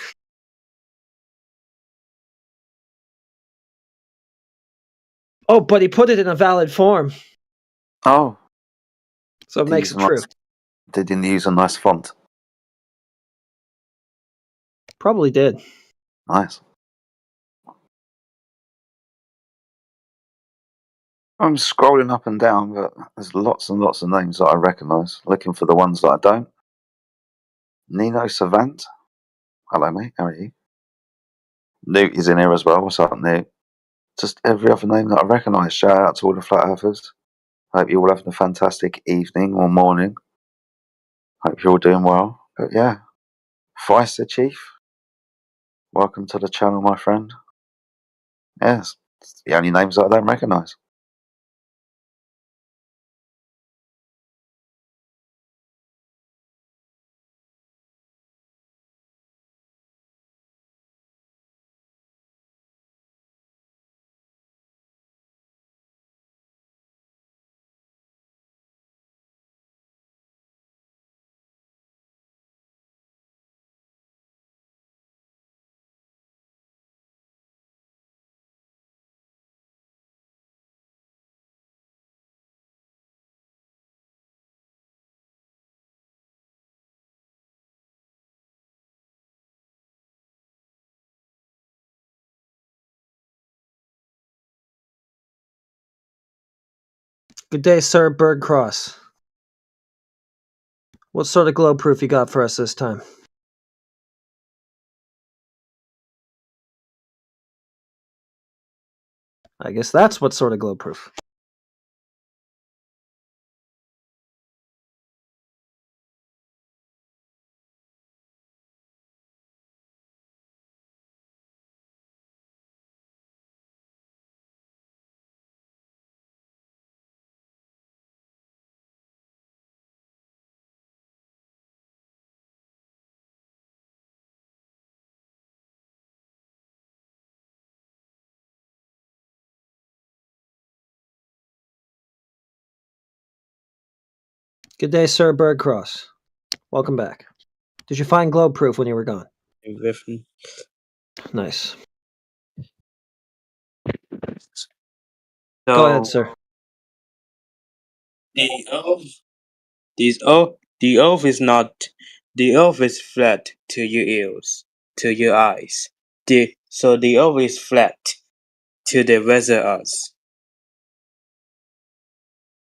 Oh, but he put it in a valid form. Oh. So it makes it true. They didn't use a nice font. Probably did. Nice. I'm scrolling up and down, but there's lots and lots of names that I recognise. Looking for the ones that I don't. Nino Savant. Hello, mate. How are you? Newt is in here as well. What's up, Newt? Just every other name that I recognise. Shout out to all the flat earthers. Hope you're all having a fantastic evening or morning. Hope you're all doing well. But yeah, Vice the Chief. Welcome to the channel, my friend. Yes, it's the only names that I don't recognise. Good day, Sir Birdcross. What sort of globe proof you got for us this time? I guess that's what sort of globe proof. Good day, Sir Birdcross. Welcome back. Did you find globe proof when you were gone? Nice. Go ahead, sir. The earth is not. The earth is flat to your ears, to your eyes. So the earth is flat to the rest of us.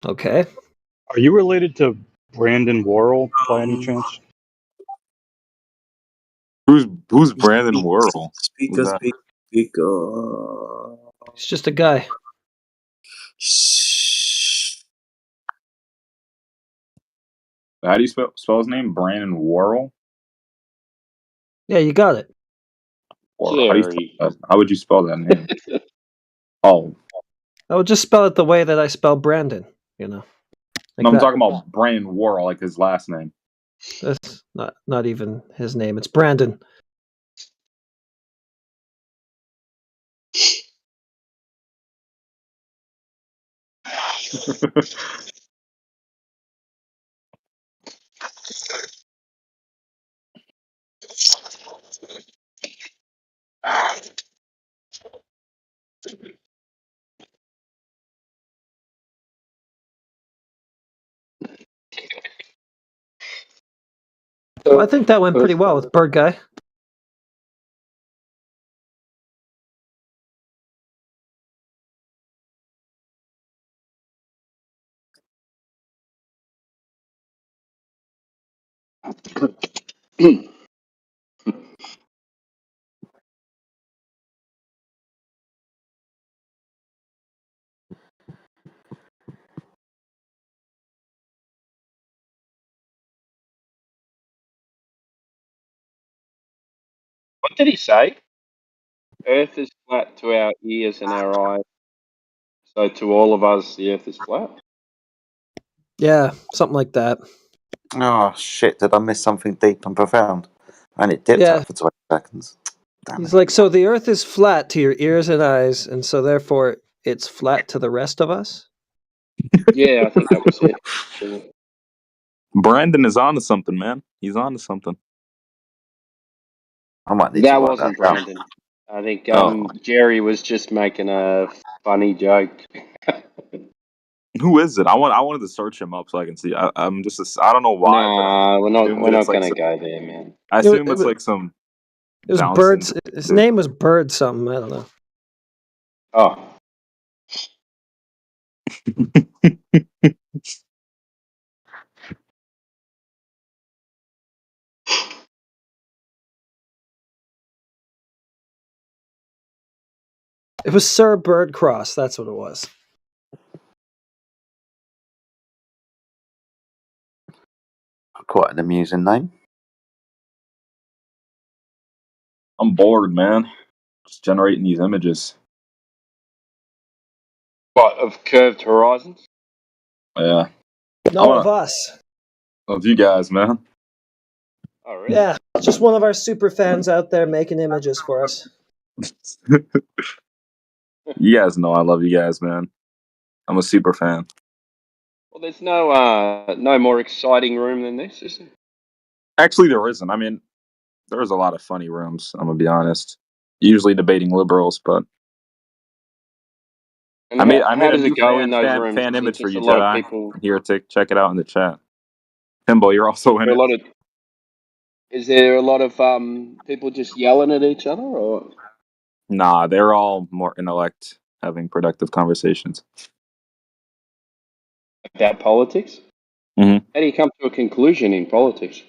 Okay. Are you related to Brandon Worrell by any chance? Who's Brandon Worrell? Speaker. He's just a guy. How do you spell his name? Brandon Worrell? Yeah, you got it. Or how would you spell that name? Oh. I would just spell it the way that I spell Brandon, you know. Like No, I'm that. talking about Brandon Worrell, like his last name. That's not even his name. It's Brandon. Well, I think that went pretty well with Bird Guy. What did he say? Earth is flat to our ears and our eyes. So to all of us, the Earth is flat. Yeah, something like that. Oh shit! Did I miss something deep and profound? And it dipped out for 20 seconds. He's like, so the Earth is flat to your ears and eyes, and so therefore it's flat to the rest of us? Yeah, I think that was it. Yeah. Brandon is onto something, man. He's onto something. I might That wasn't Brandon. I think Jerry was just making a funny joke. Who is it? I wanted to search him up so I can see. I'm just I don't know why, Nah, but we're not gonna go there, man. I assume it's like some. It was bouncing Bird. His name was Bird something. I don't know. Oh. It was Sir Birdcross. That's what it was. Quite an amusing name. I'm bored, man. Just generating these images. What, of curved horizons? Yeah. No, of us. Of you guys, man. Oh, really? Yeah, just one of our super fans out there making images for us. You guys know I love you guys, man. I'm a super fan. Well, there's no more exciting room than this, is there? Actually, there isn't. I mean, there's a lot of funny rooms. I'm gonna be honest. Usually debating liberals, but And I made how a does new it go in those rooms? fan Is it image for just you, a lot of Jedi. people? Here, check it out in the chat. Timbo, you're also in it. Is there a lot of people just yelling at each other, or? Nah, they're all more intellect, having productive conversations. About politics? Mm-hmm. How do you come to a conclusion in politics?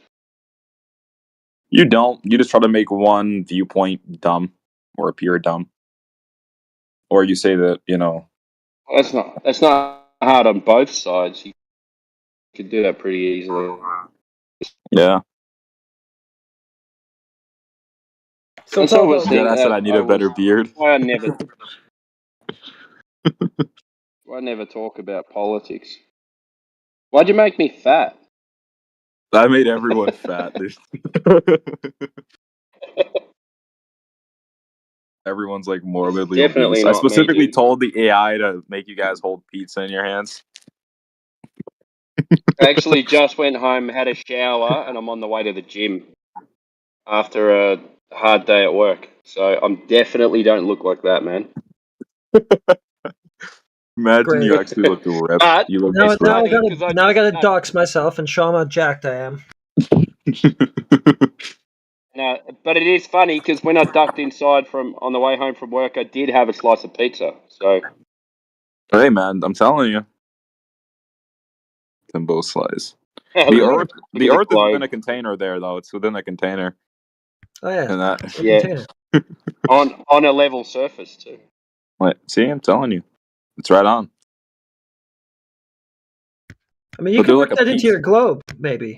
You don't. You just try to make one viewpoint dumb or appear dumb, or you say that Well, that's not hard on both sides. You could do that pretty easily. Yeah. So That's always thing. I said I need a better beard. Why I never talk about politics. Why'd you make me fat? I made everyone fat. Everyone's like morbidly Definitely obese. not I me, specifically dude. told the AI to make you guys hold pizza in your hands. I actually just went home, had a shower, and I'm on the way to the gym after a hard day at work. So I'm definitely don't look like that, man. Imagine Great. you actually look ripped. But You look Now ripped. I gotta dox myself and show how jacked I am. No, but it is funny because when I ducked inside on the way home from work, I did have a slice of pizza. So Hey man, I'm telling you. Timbo slice. Look The at Earth the is globe. within a container there though. It's within a container. Oh yeah. And that Yeah. on a level surface too. Wait, see, I'm telling you. It's right on. I mean, you But could they're work like a that into piece. your globe, maybe.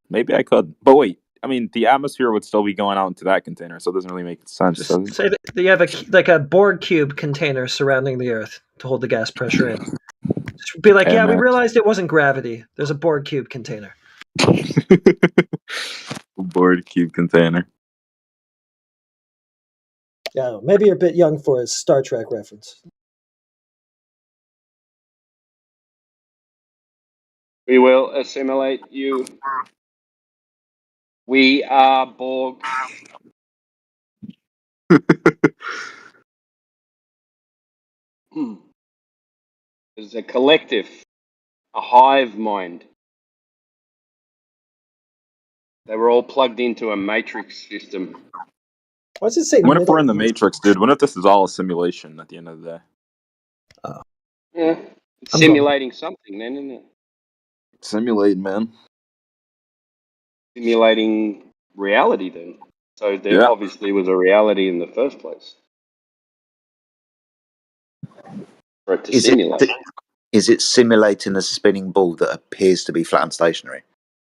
Maybe I could. But wait, I mean, the atmosphere would still be going out into that container, so it doesn't really make sense, does it? Say that you have a Borg cube container surrounding the Earth to hold the gas pressure in. Just be like, Hey, yeah, we man. realized it wasn't gravity. There's a Borg cube container. Board cube container. Yeah, maybe you're a bit young for a Star Trek reference. We will assimilate you. We are Borg. It's a collective, a hive mind. They were all plugged into a matrix system. What's it say? What if we're in the Matrix, dude? What if this is all a simulation at the end of the day? Yeah, it's simulating something then, isn't it? Simulating, man. Simulating reality then. So there obviously was a reality in the first place. For it to simulate. Is it simulating a spinning ball that appears to be flat and stationary?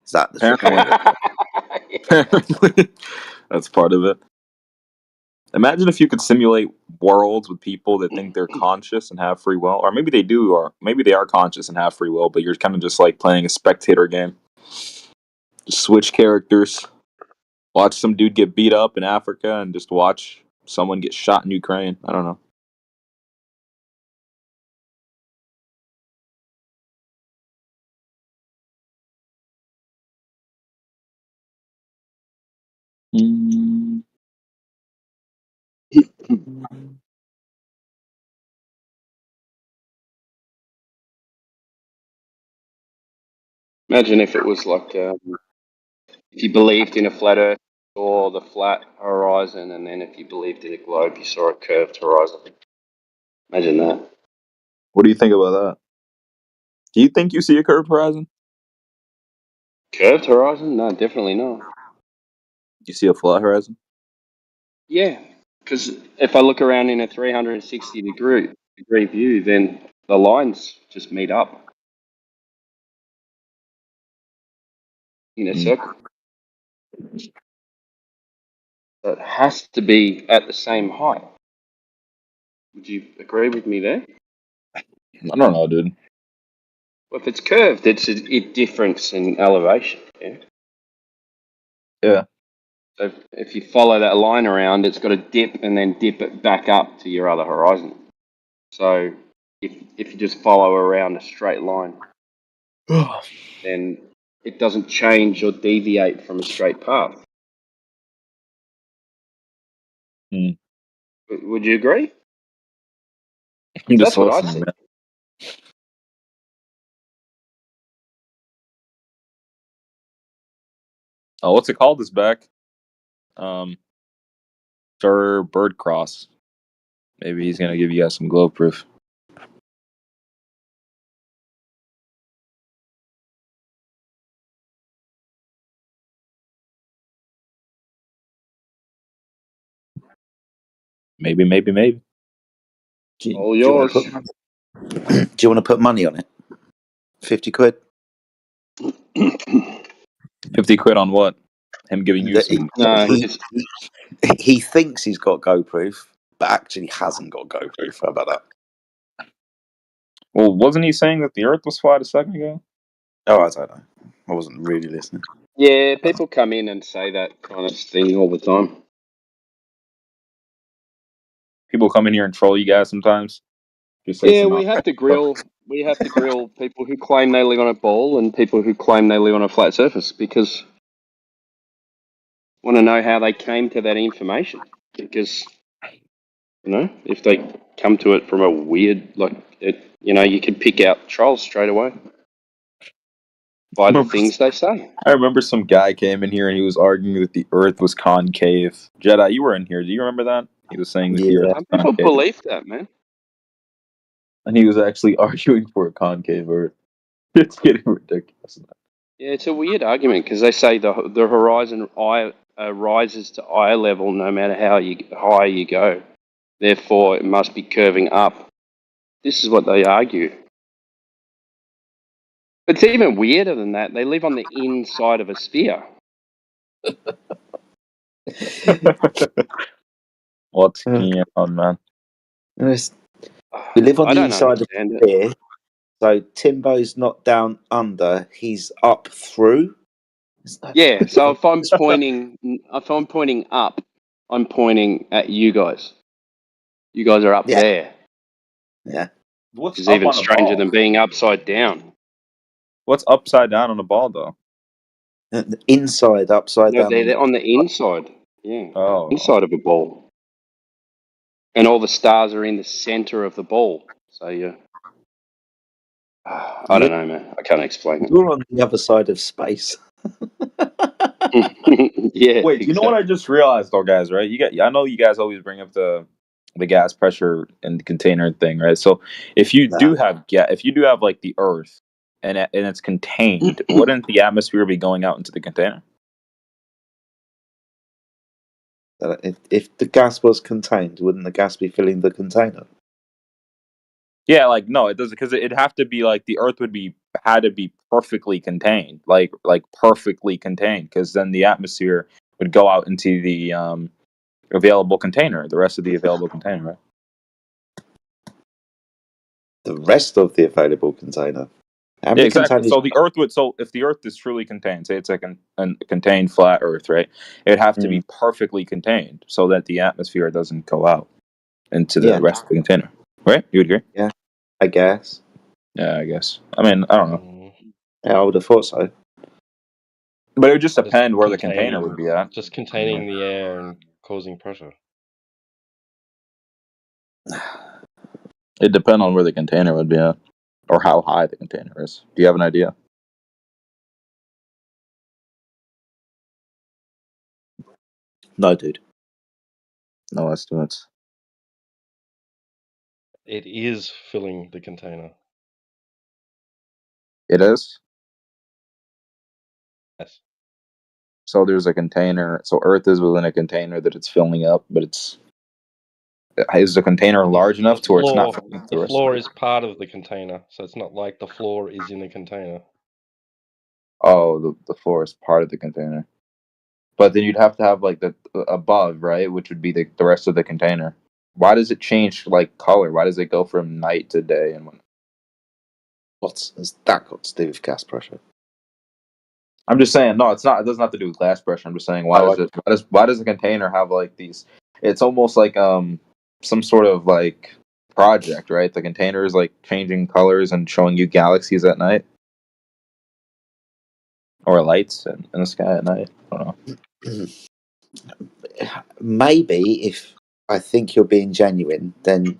Is that the Apparently. That's part of it. Imagine if you could simulate worlds with people that think they're conscious and have free will, or maybe they do, or maybe they are conscious and have free will, but you're kind of just like playing a spectator game. Just switch characters, watch some dude get beat up in Africa, and just watch someone get shot in Ukraine. I don't know. Imagine if it was like if you believed in a flat Earth, you saw the flat horizon, and then if you believed in a globe, you saw a curved horizon. Imagine that. What do you think about that? Do you think you see a curved horizon? Curved horizon? No, definitely not. You see a flat horizon? Yeah, because if I look around in a 360 degree view, then the lines just meet up in a circle. So it has to be at the same height. Would you agree with me there? I don't know, dude. Well, if it's curved, it's a difference in elevation. Yeah. Yeah. So if you follow that line around, it's got to dip and then dip it back up to your other horizon. So if you just follow around a straight line, then it doesn't change or deviate from a straight path. Would you agree? I'm just That's what I listening, see. man. Oh, what's it called? Is back. Sir Birdcross. Maybe he's gonna give you guys some globe proof. Maybe. All yours. Do you want to put money on it? 50 quid? 50 quid on what? Him giving you some. He thinks he's got go proof, but actually hasn't got go proof. How about that? Well, wasn't he saying that the Earth was flat a second ago? Oh, I don't know. I wasn't really listening. Yeah, people come in and say that kind of thing all the time. People come in here and troll you guys sometimes. Just say Yeah, some we have to grill. We have to grill people who claim they live on a ball and people who claim they live on a flat surface because want to know how they came to that information. Because if they come to it from a weird, you can pick out trolls straight away by the things they say. I remember some guy came in here and he was arguing that the Earth was concave. Jedi, you were in here. Do you remember that? He was saying that the Earth was Some people concave. believe that, man. And he was actually arguing for a concave Earth. It's getting ridiculous. Yeah, it's a weird argument because they say the horizon rises to eye level no matter how high you go. Therefore, it must be curving up. This is what they argue. But it's even weirder than that. They live on the inside of a sphere. What's going on, man? We live on I the don't inside of the understand it. sphere, so Timbo's not down under; he's up through. Yeah. So if I'm pointing up, I'm pointing at you guys. You guys are up there. Yeah. What's Which is up even on a stranger ball? than being upside down. What's upside down on a ball, though? Inside, upside No, down. they're on the inside. Yeah. Oh. Inside of a ball. And all the stars are in the center of the ball. So I don't know, man. I can't explain it. You're on the other side of space. Yeah. Wait, you know what I just realized, though, guys? Right? I know you guys always bring up the gas pressure and the container thing, right? So if you do have like the Earth and it's contained, wouldn't the atmosphere be going out into the container? If the gas was contained, wouldn't the gas be filling the container? Yeah, like no, it doesn't, because it'd have to be like the Earth had to be perfectly contained, like perfectly contained, because then the atmosphere would go out into the available container, the rest of the available container, right? The rest of the available container. Yeah, exactly. So the Earth if the Earth is truly contained, say it's like a contained flat Earth, right? It'd have to be perfectly contained so that the atmosphere doesn't go out into the rest of the container, right? You would agree? Yeah, I guess. Yeah, I guess. I mean, I don't know. Yeah, I would have thought so. But it would just depend where the container would be at. Just containing the air and causing pressure. It depends on where the container would be at, or how high the container is. Do you have an idea? No, dude. No estimates. It is filling the container. It is? Yes. So there's a container. So Earth is within a container that it's filling up, but is the container large enough to where it's not filling The floor is part of the container, so it's not like the floor is in the container. Oh, the floor is part of the container. But then you'd have to have like the above, right? Which would be the rest of the container. Why does it change like color? Why does it go from night to day and whatnot? What's that got to do with gas pressure? I'm just saying, no, it's not. It doesn't have to do with gas pressure. I'm just saying, why does the container have like these? It's almost like some sort of like project, right? The container is like changing colors and showing you galaxies at night, or lights in the sky at night. I don't know. Maybe if I think you're being genuine, then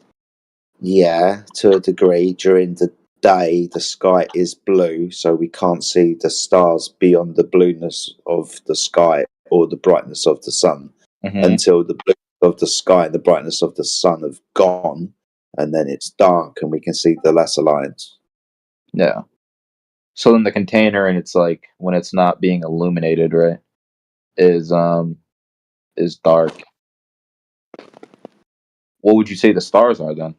yeah, to a degree. During the day, the sky is blue, so we can't see the stars beyond the blueness of the sky or the brightness of the sun until the blue of the sky and the brightness of the sun have gone, and then it's dark and we can see the lesser lines. Yeah. So then the container, and it's like when it's not being illuminated, right, is dark. What would you say the stars are then?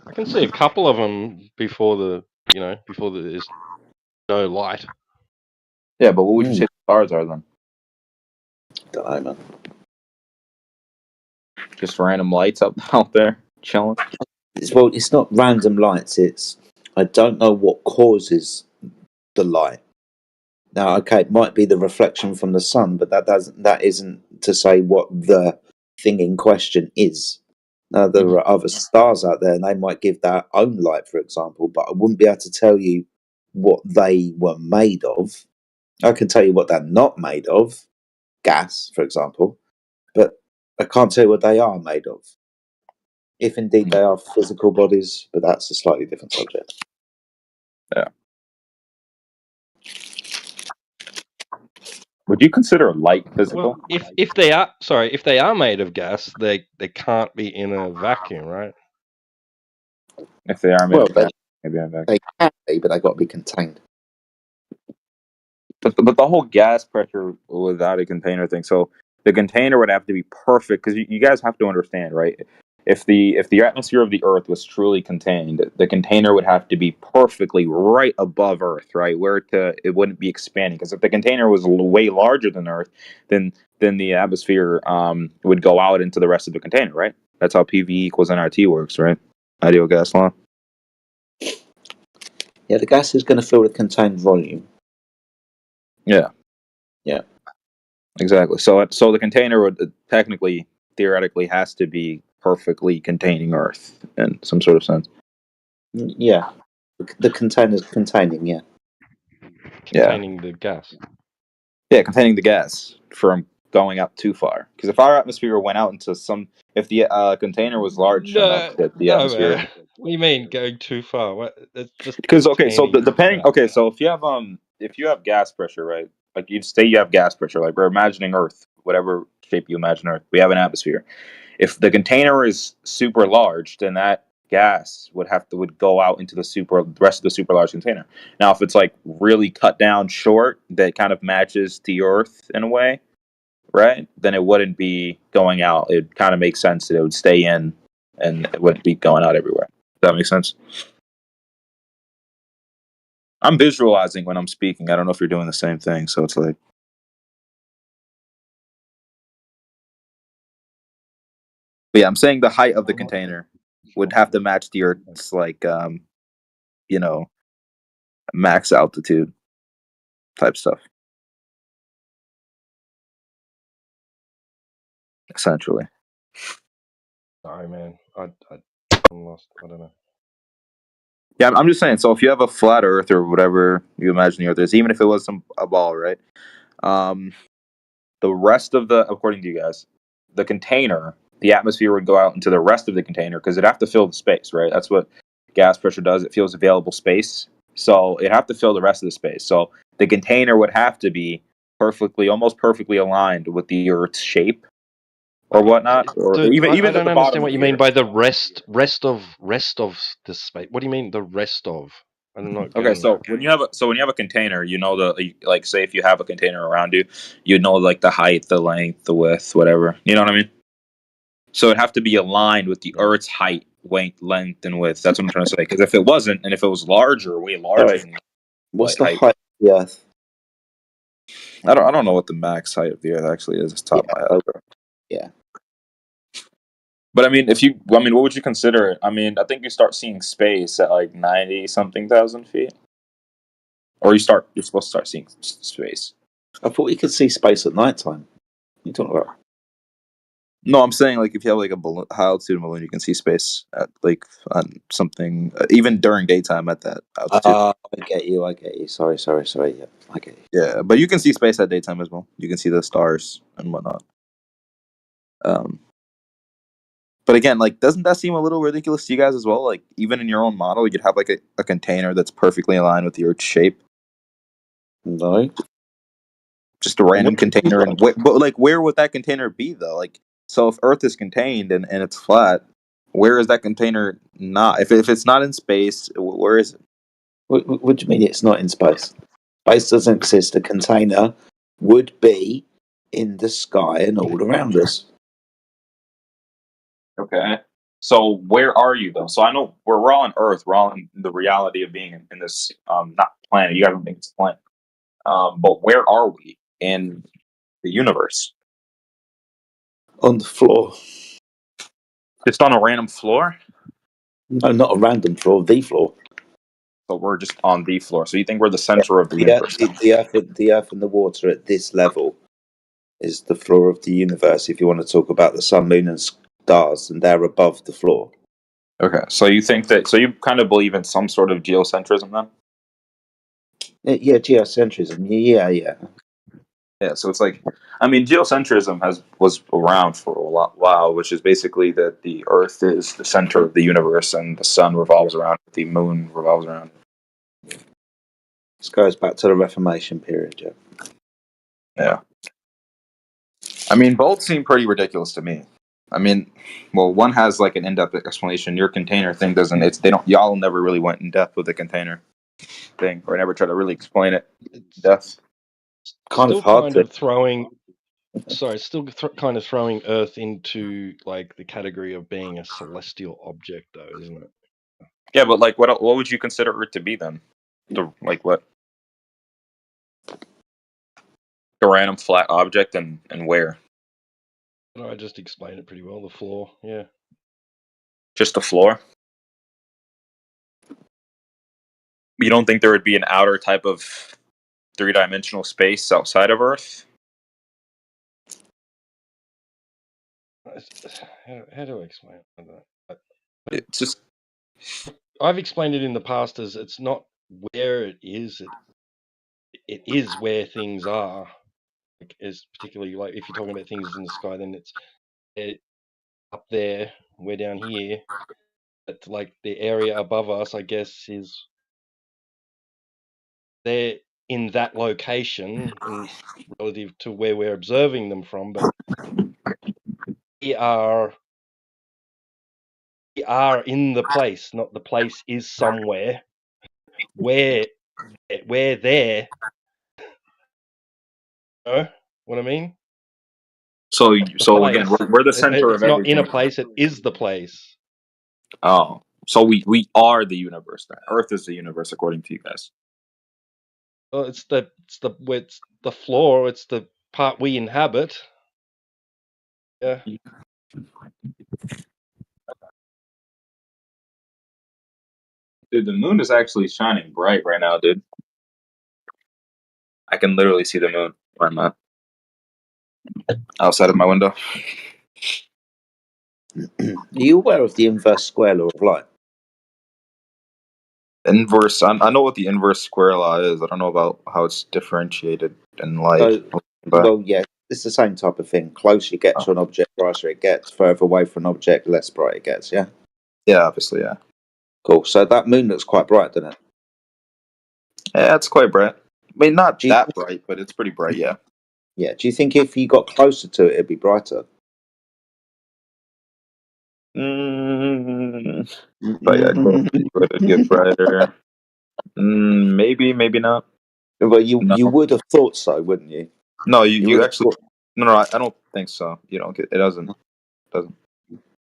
I can see a couple of them before there's no light. Yeah, but what would you say the stars are then? Don't know, man. Just random lights out there chilling. It's not random lights. I don't know what causes the light. Now, okay, it might be the reflection from the sun, but that isn't to say what the thing in question is. Now, there are other stars out there, and they might give their own light, for example, but I wouldn't be able to tell you what they were made of. I can tell you what they're not made of, gas, for example, but I can't tell you what they are made of. If indeed they are physical bodies, but that's a slightly different subject. Yeah. Would you consider light physical? Well, if they are made of gas, they can't be in a vacuum, right? If they are made of gas, maybe in a vacuum. They can be, but they've got to be contained. But the whole gas pressure without a container thing. So the container would have to be perfect, because you guys have to understand, right? If the atmosphere of the Earth was truly contained, the container would have to be perfectly right above Earth, right, where it wouldn't be expanding. Because if the container was way larger than Earth, then the atmosphere would go out into the rest of the container, right? That's how PV equals nRT works, right? Ideal gas law. Yeah, the gas is going to fill the contained volume. Yeah. Yeah. Exactly. So the container would theoretically has to be perfectly containing Earth in some sort of sense. Yeah. The container's containing, yeah. Containing the gas. Yeah, containing the gas from going up too far. Because if our atmosphere went out into if the container was large enough that the atmosphere. Man. What do you mean going too far? What? That's just because so depending. gas. Okay, so if you have gas pressure, right? Like you'd say you have gas pressure. Like we're imagining Earth, whatever shape you imagine Earth. We have an atmosphere. If the container is super large, then that gas would go out into the rest of the super large container. Now, if it's like really cut down short, that kind of matches the Earth in a way, right? Then it wouldn't be going out. It kind of makes sense that it would stay in, and it wouldn't be going out everywhere. Does that make sense? I'm visualizing when I'm speaking. I don't know if you're doing the same thing. So it's like. But yeah, I'm saying the height of the container would have to match the Earth's max altitude type stuff. Essentially. Sorry, man. I'm lost. I don't know. Yeah, I'm just saying. So if you have a flat Earth or whatever you imagine the Earth is, even if it was a ball, right? The rest of according to you guys, the container, the atmosphere would go out into the rest of the container because it'd have to fill the space, right? That's what gas pressure does. It fills available space. So it'd have to fill the rest of the space. So the container would have to be almost perfectly aligned with the Earth's shape or whatnot, or Dude, even I at don't the understand bottom what of you the mean Earth. by the rest of this space. What do you mean the rest of? I'm not Okay, getting so that. when you have a container, you know like say if you have a container around you, you know like the height, the length, the width, whatever. You know what I mean? So it'd have to be aligned with the Earth's height, length, and width. That's what I'm trying to say. Because if it wasn't, and if it was larger, way larger Sorry. than What's the height, height of the Earth? I don't know what the max height of the Earth actually is. Off the top of my head. Yeah. But I mean, what would you consider it? I mean, I think you start seeing space at like 90-something thousand feet, or you're supposed to start seeing space. I thought you could see space at night time. What are you talking about? No, I'm saying like if you have like a high altitude balloon, you can see space at like on something even during daytime at that altitude. I get you. Sorry. Yeah, I get you. Yeah, but you can see space at daytime as well. You can see the stars and whatnot. But again, like, doesn't that seem a little ridiculous to you guys as well? Like, even in your own model, you'd have like a container that's perfectly aligned with the Earth's shape. No. Just a random container, and but like, where would that container be though? Like, so if Earth is contained and it's flat, where is that container not? If it's not in space, where is it? What do you mean it's not in space? Space doesn't exist. A container would be in the sky and all around us. Okay. So where are you though? So I know we're all on Earth. We're all in the reality of being in this not planet. You guys think it's a planet. But where are we in the universe? On the floor. Just on a random floor? No, not a random floor. The floor. So we're just on the floor. So you think we're the center of the universe? The Earth and the water at this level is the floor of the universe. If you want to talk about the sun, moon, and stars, and they're above the floor. Okay, so you think that? So you kind of believe in some sort of geocentrism then? Yeah, geocentrism. Yeah. Yeah. So it's like, I mean, geocentrism was around for a while, which is basically that the Earth is the center of the universe and the sun revolves around it, the moon revolves around it. This goes back to the Reformation period, yeah. Yeah. I mean, both seem pretty ridiculous to me. I mean, well, one has like an in-depth explanation. Your container thing doesn't. Y'all never really went in depth with the container thing, or never tried to really explain it in depth. Still kind of throwing Earth into like the category of being a celestial object, though, isn't it? Yeah, but like, what would you consider Earth to be then? Like what? A random flat object, and where? I just explained it pretty well. The floor, yeah. Just the floor? You don't think there would be an outer type of three-dimensional space outside of Earth? How do I explain that? It's just. I've explained it in the past as it's not where it is. It is where things are. Like, is particularly like if you're talking about things in the sky, then it's up there. We're down here. But like the area above us, I guess, is they're in that location in relative to where we're observing them from. But we are in the place, not the place is somewhere. We're there. You know what I mean? So again, we're the center of It's not in everything. a place; it is the place. Oh, so we are the universe then. Earth is the universe according to you guys. Well, it's the floor. It's the part we inhabit. Yeah. Dude, the moon is actually shining bright right now, dude. I can literally see the moon where I'm at. Outside of my window. Are you aware of the inverse square law of light? Inverse. I know what the inverse square law is. I don't know about how it's differentiated in light. Well, yeah, it's the same type of thing. Closer you get to an object, brighter it gets. Further away from an object, less bright it gets. Yeah. Yeah, obviously, yeah. Cool. So that moon looks quite bright, doesn't it? Yeah, it's quite bright. I mean, not that bright, but it's pretty bright. Yeah. Yeah. Do you think if you got closer to it, it'd be brighter? If I got closer to it, it'd get brighter. Maybe, maybe not. Well, you No. would have thought so, wouldn't you? No, You you would have actually. thought- No, I don't think so. You don't get. It doesn't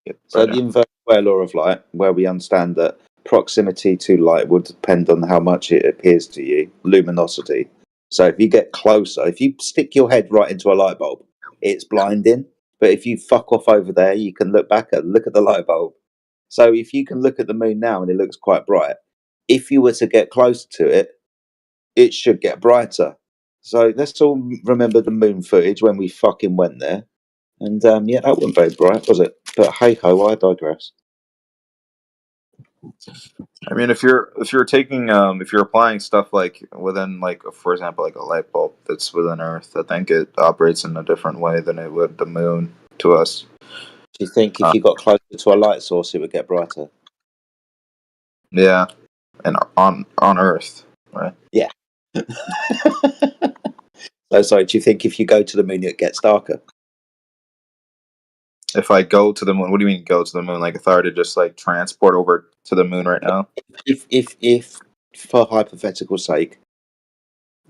get So brighter. the inverse square law of light, where we understand that proximity to light would depend on how much it appears to you, luminosity. So if you get closer, if you stick your head right into a light bulb, it's blinding. But if you fuck off over there, you can look back and look at the light bulb. So if you can look at the moon now and it looks quite bright, if you were to get closer to it, it should get brighter. So let's all remember the moon footage when we fucking went there. And yeah, that wasn't very bright, was it? But hey ho, I digress. I mean, if you're taking if you're applying stuff like within, like, for example, like a light bulb that's within Earth, I think it operates in a different way than it would the moon to us. Do you think if you got closer to a light source, it would get brighter? Yeah, and on Earth, right? Yeah. So do you think if you go to the moon, it gets darker? If I go to the moon, what do you mean go to the moon? Like if I were to just like transport over to the moon right now? If for hypothetical sake,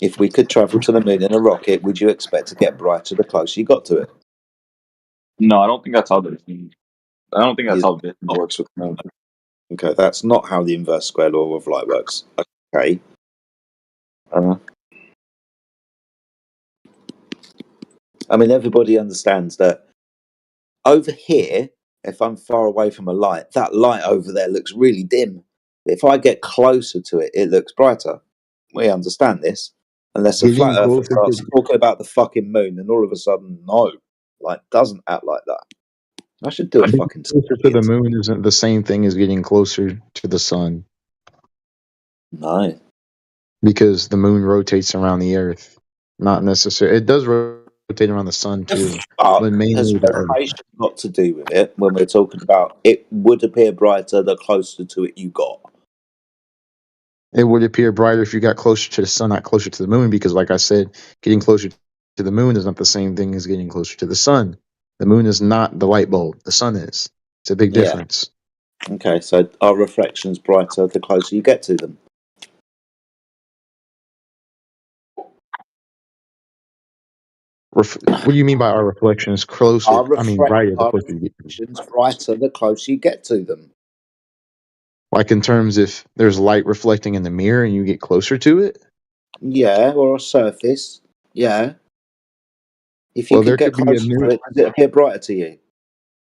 if we could travel to the moon in a rocket, would you expect to get brighter the closer you got to it? No, I don't think that's how vision works with the moon. Okay, that's not how the inverse square law of light works. Okay. I mean, everybody understands that over here, if I'm far away from a light, that light over there looks really dim. If I get closer to it, it looks brighter. We understand this. Unless a Getting flat earther closer starts to talking about the fucking moon, and all of a sudden, no, like doesn't act like that. I should do a getting fucking. closer to the moon isn't the same thing as getting closer to the sun. No. Because the moon rotates around the Earth. Not necessarily. It does rotate around the sun too, but Has mainly the Earth. rotation got to do with it when we're talking about it would appear brighter the closer to it you got? It would appear brighter if you got closer to the sun, not closer to the moon, because like I said, getting closer to the moon is not the same thing as getting closer to the sun. The moon is not the light bulb. The sun is. It's a big difference. Okay, so are reflections brighter the closer you get to them? What do you mean by our reflections closer? Are brighter the closer you get to them. reflections brighter the closer you get to them? Like in terms if there's light reflecting in the mirror and you get closer to it? Yeah, or a surface. Yeah. If you Well, there get could be closer to it, does it appear brighter to you?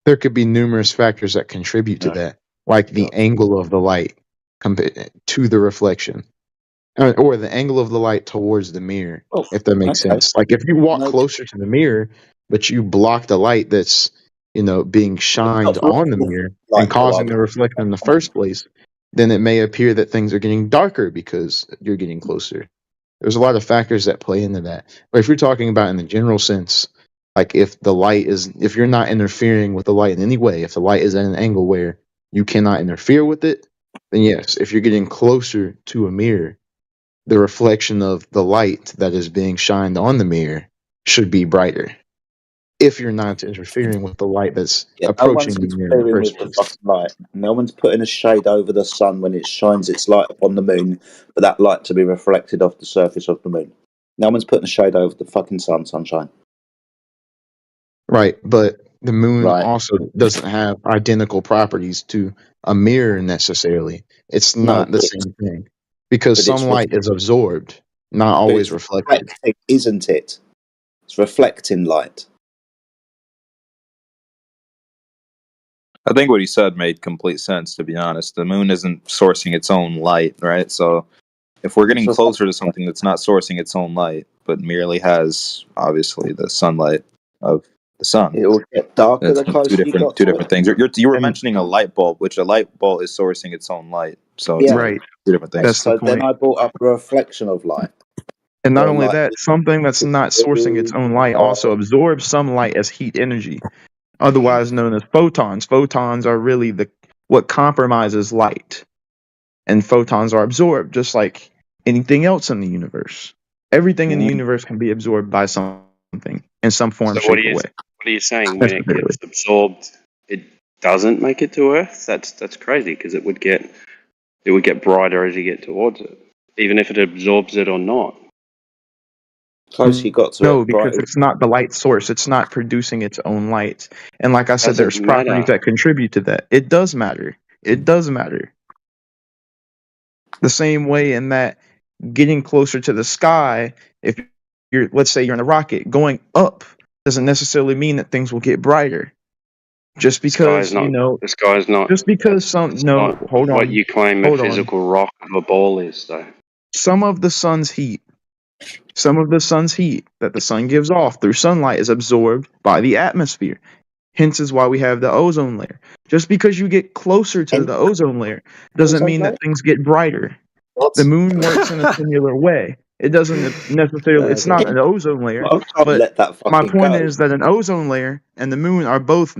there could be numerous factors that contribute to that, like the angle of the light to the reflection, or the angle of the light towards the mirror, if that makes sense. Like if you walk closer to the mirror, but you block the light that's being shined on the mirror and causing the reflection in the first place, then it may appear that things are getting darker because you're getting closer. There's a lot of factors that play into that. But if you're talking about in the general sense, like if you're not interfering with the light in any way, if the light is at an angle where you cannot interfere with it, then yes, if you're getting closer to a mirror, the reflection of the light that is being shined on the mirror should be brighter. If you're not interfering with the light that's approaching the mirror in the first place. Fucking light. No one's putting a shade over the sun when it shines its light upon the moon, for that light to be reflected off the surface of the moon. No one's putting a shade over the fucking sunshine. Right, but the moon also doesn't have identical properties to a mirror necessarily. It's not the same thing. Because some light is absorbed, not always reflected. Isn't it? It's reflecting light. I think what he said made complete sense, to be honest. The moon isn't sourcing its own light, right? So if we're getting closer to something that's not sourcing its own light, but merely has, obviously, the sunlight of the sun, it will get darker the closer two different things. You were mentioning a light bulb, which a light bulb is sourcing its own light. So it's two different things. So then I brought up a reflection of light. And not only that, something that's not sourcing its own light also absorbs some light as heat energy, otherwise known as photons. Photons are really what compromises light. And photons are absorbed just like anything else in the universe. Everything in the universe can be absorbed by something. in some form, So what shape, or way. are you saying? When it Necessarily. gets absorbed, it doesn't make it to Earth? That's crazy because it would get brighter as you get towards it, even if it absorbs it or not. Closer you got to No, it, because brighter. it's not the light source. It's not producing its own light. And like I said, Doesn't there's properties matter. that contribute to that. It does matter. It does matter. The same way in that getting closer to the sky, if let's say you're in a rocket, going up doesn't necessarily mean that things will get brighter. Just because, The sky is not. just because hold What on. you claim a Hold on. physical rock of a ball is, though. Some of the sun's heat that the sun gives off through sunlight is absorbed by the atmosphere. Hence is why we have the ozone layer. Just because you get closer to the ozone layer doesn't mean that things get brighter. The moon works in a similar way. It doesn't necessarily, it's not an ozone layer, but my point is that an ozone layer and the moon are both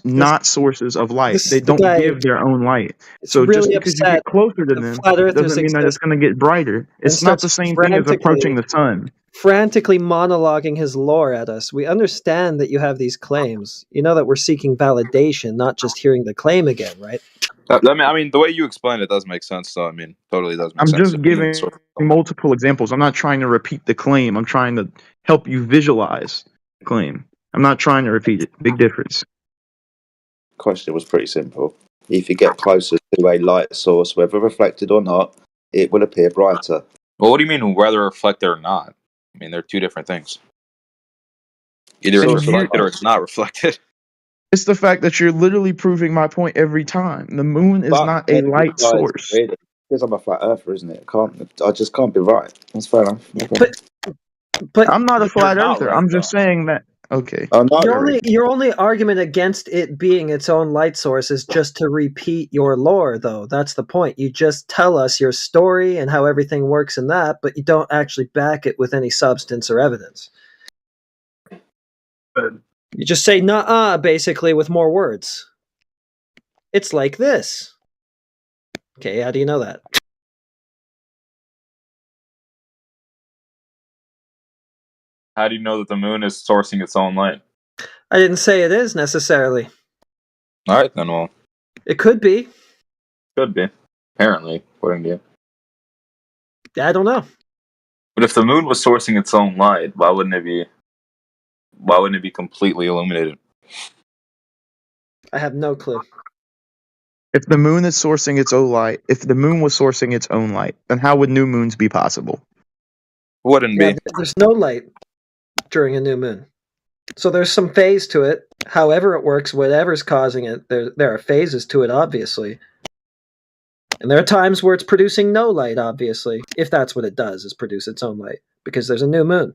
not sources of light. They don't give their own light. So just because you get closer to them doesn't mean that it's going to get brighter. It's not the same thing as approaching the sun. Frantically monologuing his lore at us. We understand that you have these claims. You know that we're seeking validation, not just hearing the claim again, right? I mean, the way you explain it does make sense. So, I mean, totally does make I'm sense. just giving multiple examples. I'm not trying to repeat the claim. I'm trying to help you visualize the claim. I'm not trying to repeat it. Big difference. Question was pretty simple. If you get closer to a light source, whether reflected or not, it will appear brighter. Well, what do you mean whether reflected or not? I mean, they're two different things. Either it's reflected or it's not reflected. It's the fact that you're literally proving my point every time. The moon is not a light source. Really, because I'm a flat earther, isn't it? I just can't be right. That's fair enough. No But I'm not a flat earther. I'm just saying that. Okay. Your only argument against it being its own light source is just to repeat your lore, though. That's the point. You just tell us your story and how everything works in that, but you don't actually back it with any substance or evidence. You just say "nuh-uh" basically with more words. It's like this. Okay, how do you know that? How do you know that the moon is sourcing its own light? I didn't say it is necessarily. All right, then. Well, it could be. Could be. Apparently, according to you. I don't know. But if the moon was sourcing its own light, why wouldn't it be? Why wouldn't it be completely illuminated? I have no clue. If the moon is sourcing its own light, if the moon was sourcing its own light, then how would new moons be possible? Wouldn't be. There's no light during a new moon. So there's some phase to it. However it works, whatever's causing it, there are phases to it, obviously. And there are times where it's producing no light, obviously, if that's what it does, is produce its own light, because there's a new moon.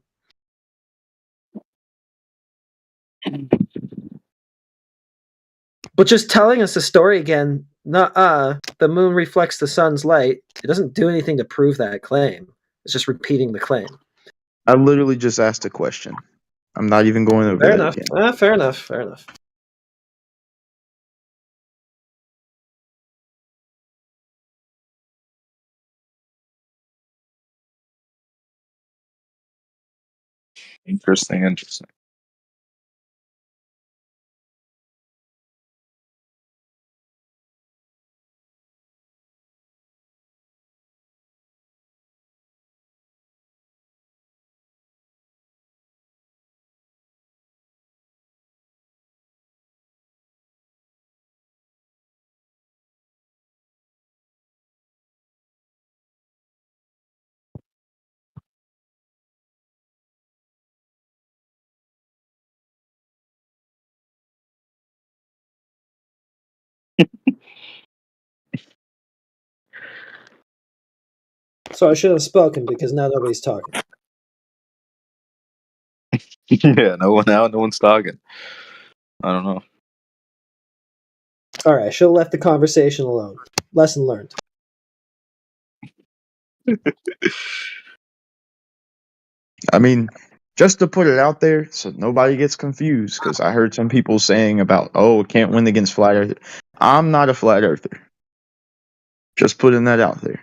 But just telling us the story again, the moon reflects the sun's light, it doesn't do anything to prove that claim. It's just repeating the claim. I literally just asked a question. I'm not even going over Fair that enough. again. Fair enough. Fair enough. Interesting. So I should have spoken because now nobody's talking. Yeah, no one's talking. I don't know. All right, I should have left the conversation alone. Lesson learned. I mean, just to put it out there so nobody gets confused, because I heard some people saying about, it can't win against flat earther. I'm not a flat earther. Just putting that out there.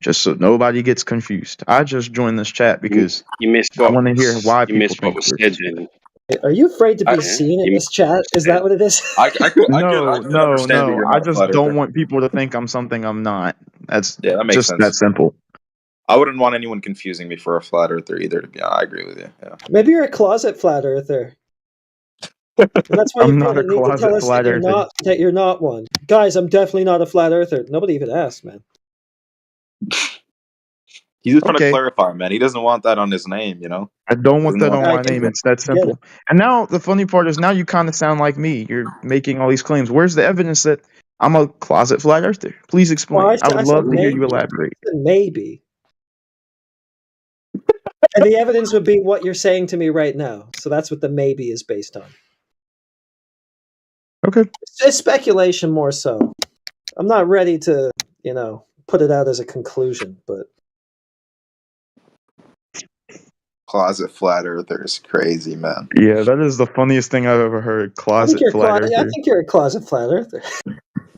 Just so nobody gets confused. I just joined this chat because You missed I want to hear why you people missed what think was we're said, stupid. then. Are you afraid to be Yeah, seen in you this chat? Is that what it is? I could understand that No. you're I not a just flat don't earther. want people to think I'm something I'm not. That's Yeah, that makes just sense. that simple. I wouldn't want anyone confusing me for a flat earther either. To be honest, I agree with you. Yeah. Maybe you're a closet flat earther. And that's why I'm you're not a feeling the need to tell closet us flat earther. that you're not one. Guys, I'm definitely not a flat earther. Nobody even asked, man. He's just trying to Okay. clarify, man. He doesn't want that on his name, you know? I don't want that on I my get name. it. It's that Get simple. And now the funny part is now you kind of sound like me. You're making all these claims. Where's the evidence that I'm a closet flat earther? Please explain. Well, I would I said love to hear you maybe. elaborate. I said maybe. And the evidence would be what you're saying to me right now. So that's what the maybe is based on. Okay. It's speculation more so. I'm not ready to, put it out as a conclusion, but Closet flat earther is crazy, man. Yeah, that is the funniest thing I've ever heard. Closet flat earther. I think you're a closet flat earther.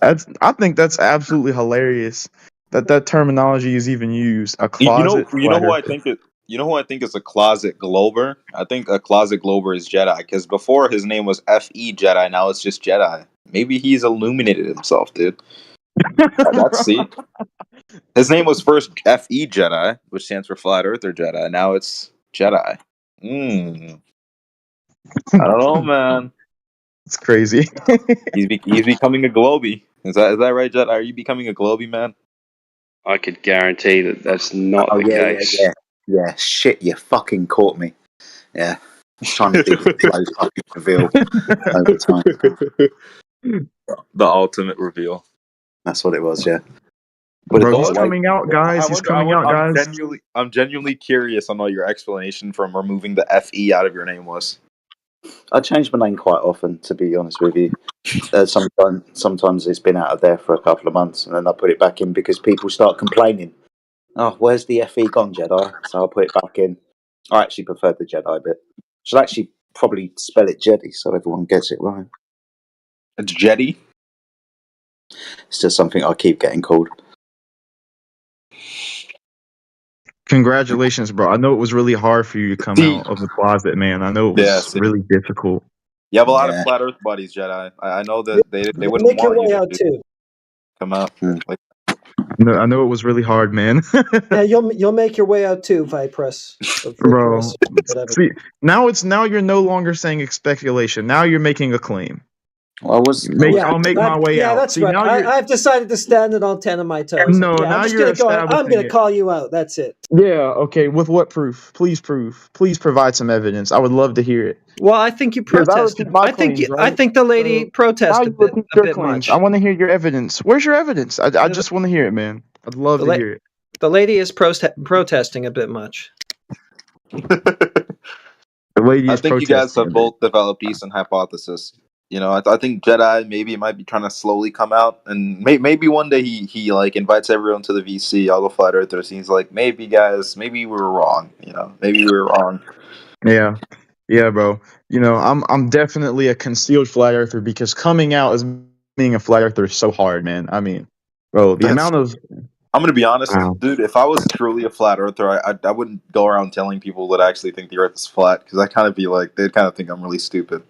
I think that's absolutely hilarious that terminology is even used. A closet You know flat who I earther. think it. You know who I think is a closet glober? I think a closet glober is Jedi, because before his name was F.E. Jedi, now it's just Jedi. Maybe he's illuminated himself, dude. That's see. His name was first F.E. Jedi, which stands for Flat Earther Jedi. Now it's Jedi. I don't know, man. It's crazy. He's becoming a globie. Is that right, Jedi? Are you becoming a globie, man? I could guarantee that that's not the case. Yeah. Shit, you fucking caught me. Yeah. Trying to do the slow fucking reveal over time. The ultimate reveal. That's what it was, yeah. But bro, he's coming out, guys. He's coming out, guys. I'm genuinely curious on what your explanation from removing the FE out of your name was. I change my name quite often, to be honest with you. Sometimes it's been out of there for a couple of months, and then I put it back in because people start complaining. Oh, where's the FE gone, Jedi? So I put it back in. I actually prefer the Jedi bit. Should actually probably spell it Jedi so everyone gets it right. It's Jedi? It's just something I keep getting called. Congratulations, bro. I know it was really hard for you to come out of the closet, man. I know it was really difficult. You have a lot of flat Earth buddies, Jedi. I know that they wouldn't make your want way you out to too. come out. I know it was really hard, man. Yeah, you'll make your way out too, Vipress. Bro, see, now you're no longer saying speculation. Now you're making a claim. I'll make my way out. That's See, right. now I've decided to stand it on 10 of my toes. No, yeah, now I'm just you're gonna go. I'm establishing gonna it. call you out. That's it. Yeah, okay. With what proof? Please prove. Please provide some evidence. I would love to hear it. Well, I think you protested. I think the lady protested a bit much. I want to hear your evidence. Where's your evidence? I just want to hear it, man. I'd love to hear it. The lady is protesting a bit much. I think you guys have both developed decent hypothesis. You know, I think Jedi maybe might be trying to slowly come out, and maybe one day he like invites everyone to the VC, all the flat earthers. He's like, maybe guys, maybe we were wrong. You know, maybe we were wrong. Yeah, bro. You know, I'm definitely a concealed flat earther because coming out as being a flat earther is so hard, man. I mean, bro, amount of I'm gonna be honest, dude. If I was truly a flat earther, I wouldn't go around telling people that I actually think the Earth is flat, because I kind of be like, they'd kind of think I'm really stupid.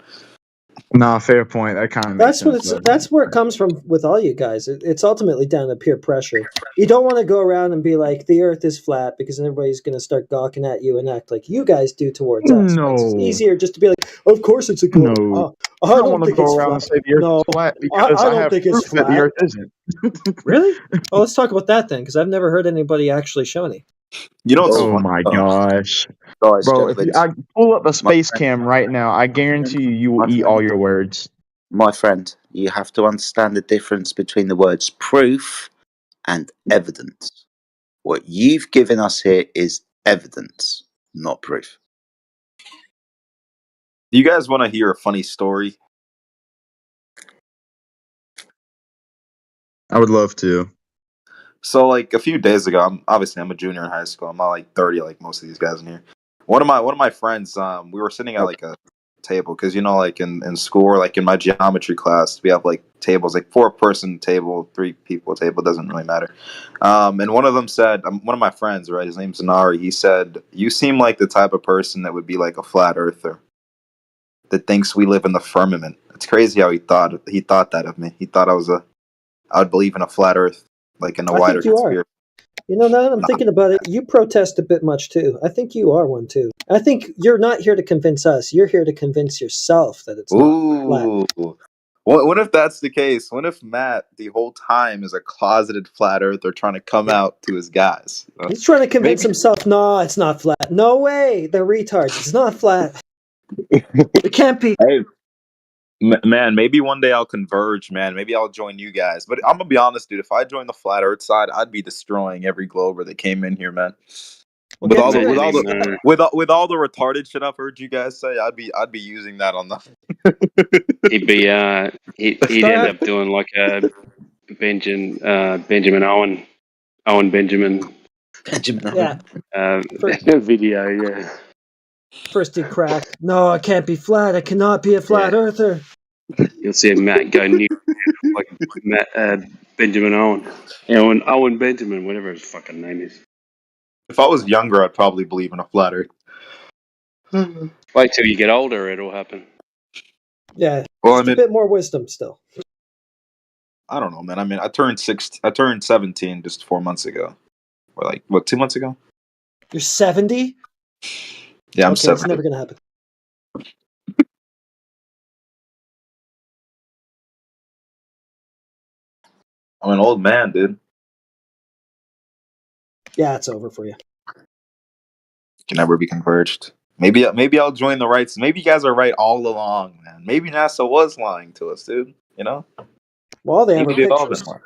Nah, fair point. That kind of makes sense. That's where it comes from with all you guys. It's ultimately down to peer pressure. You don't want to go around and be like the Earth is flat, because then everybody's going to start gawking at you and act like you guys do towards us. No, it's easier just to be like, of course it's a globe. No, I don't want to think go it's around flat. and say the Earth is flat because I have think proof it's flat. that the Earth isn't. Really? Well, let's talk about that then, because I've never heard anybody actually show any. You know, oh my gosh, bro! If I pull up a space cam right now, I guarantee you will eat all your words. My friend, you have to understand the difference between the words proof and evidence. What you've given us here is evidence, not proof. Do you guys want to hear a funny story? I would love to. So, like, a few days ago, I'm a junior in high school. I'm not like 30, like most of these guys in here. One of my friends, we were sitting at like table, because you know, like in school, or like in my geometry class, we have like tables, like 4-person table, 3 people table, doesn't really matter. And one of them said, one of my friends, right, his name's Nari, he said, "You seem like the type of person that would be like a flat earther that thinks we live in the firmament." It's crazy how he thought that of me. He thought I would believe in a flat earth, like in a I wider think you are. conspiracy. You know, now that I'm thinking about it, you protest a bit much too. I think you are one too. I think you're not here to convince us. You're here to convince yourself that it's not flat. Ooh. What if that's the case? What if Matt the whole time is a closeted flat earther trying to come out to his guys? He's trying to convince himself, no, it's not flat. No way, they're retards. It's not flat. It can't be. Hey, man, maybe one day I'll converge, man. Maybe I'll join you guys. But I'm gonna be honest, dude. If I joined the flat Earth side, I'd be destroying every glober that came in here, man. With all the retarded shit I've heard you guys say, I'd be using that on the. He'd end up doing like a Benjamin Owen Benjamin. Yeah. Video, yeah. First he cracked. No, it can't be flat. It cannot be a flat earther. You'll see Matt go new like Benjamin Owen Benjamin, whatever his fucking name is. If I was younger, I'd probably believe in a flat Earth. Wait till you get older, it'll happen. Yeah, well, just a bit more wisdom still. I don't know, man. I mean, I turned 17 just 4 months ago, or like 2 months ago. You're 70? Yeah, I'm okay, 70. It's never gonna happen. I'm an old man, dude. Yeah, it's over for you. Can never be converged. Maybe I'll join the rights. Maybe you guys are right all along, man. Maybe NASA was lying to us, dude. You know? Well, they have maybe they've all pictures. been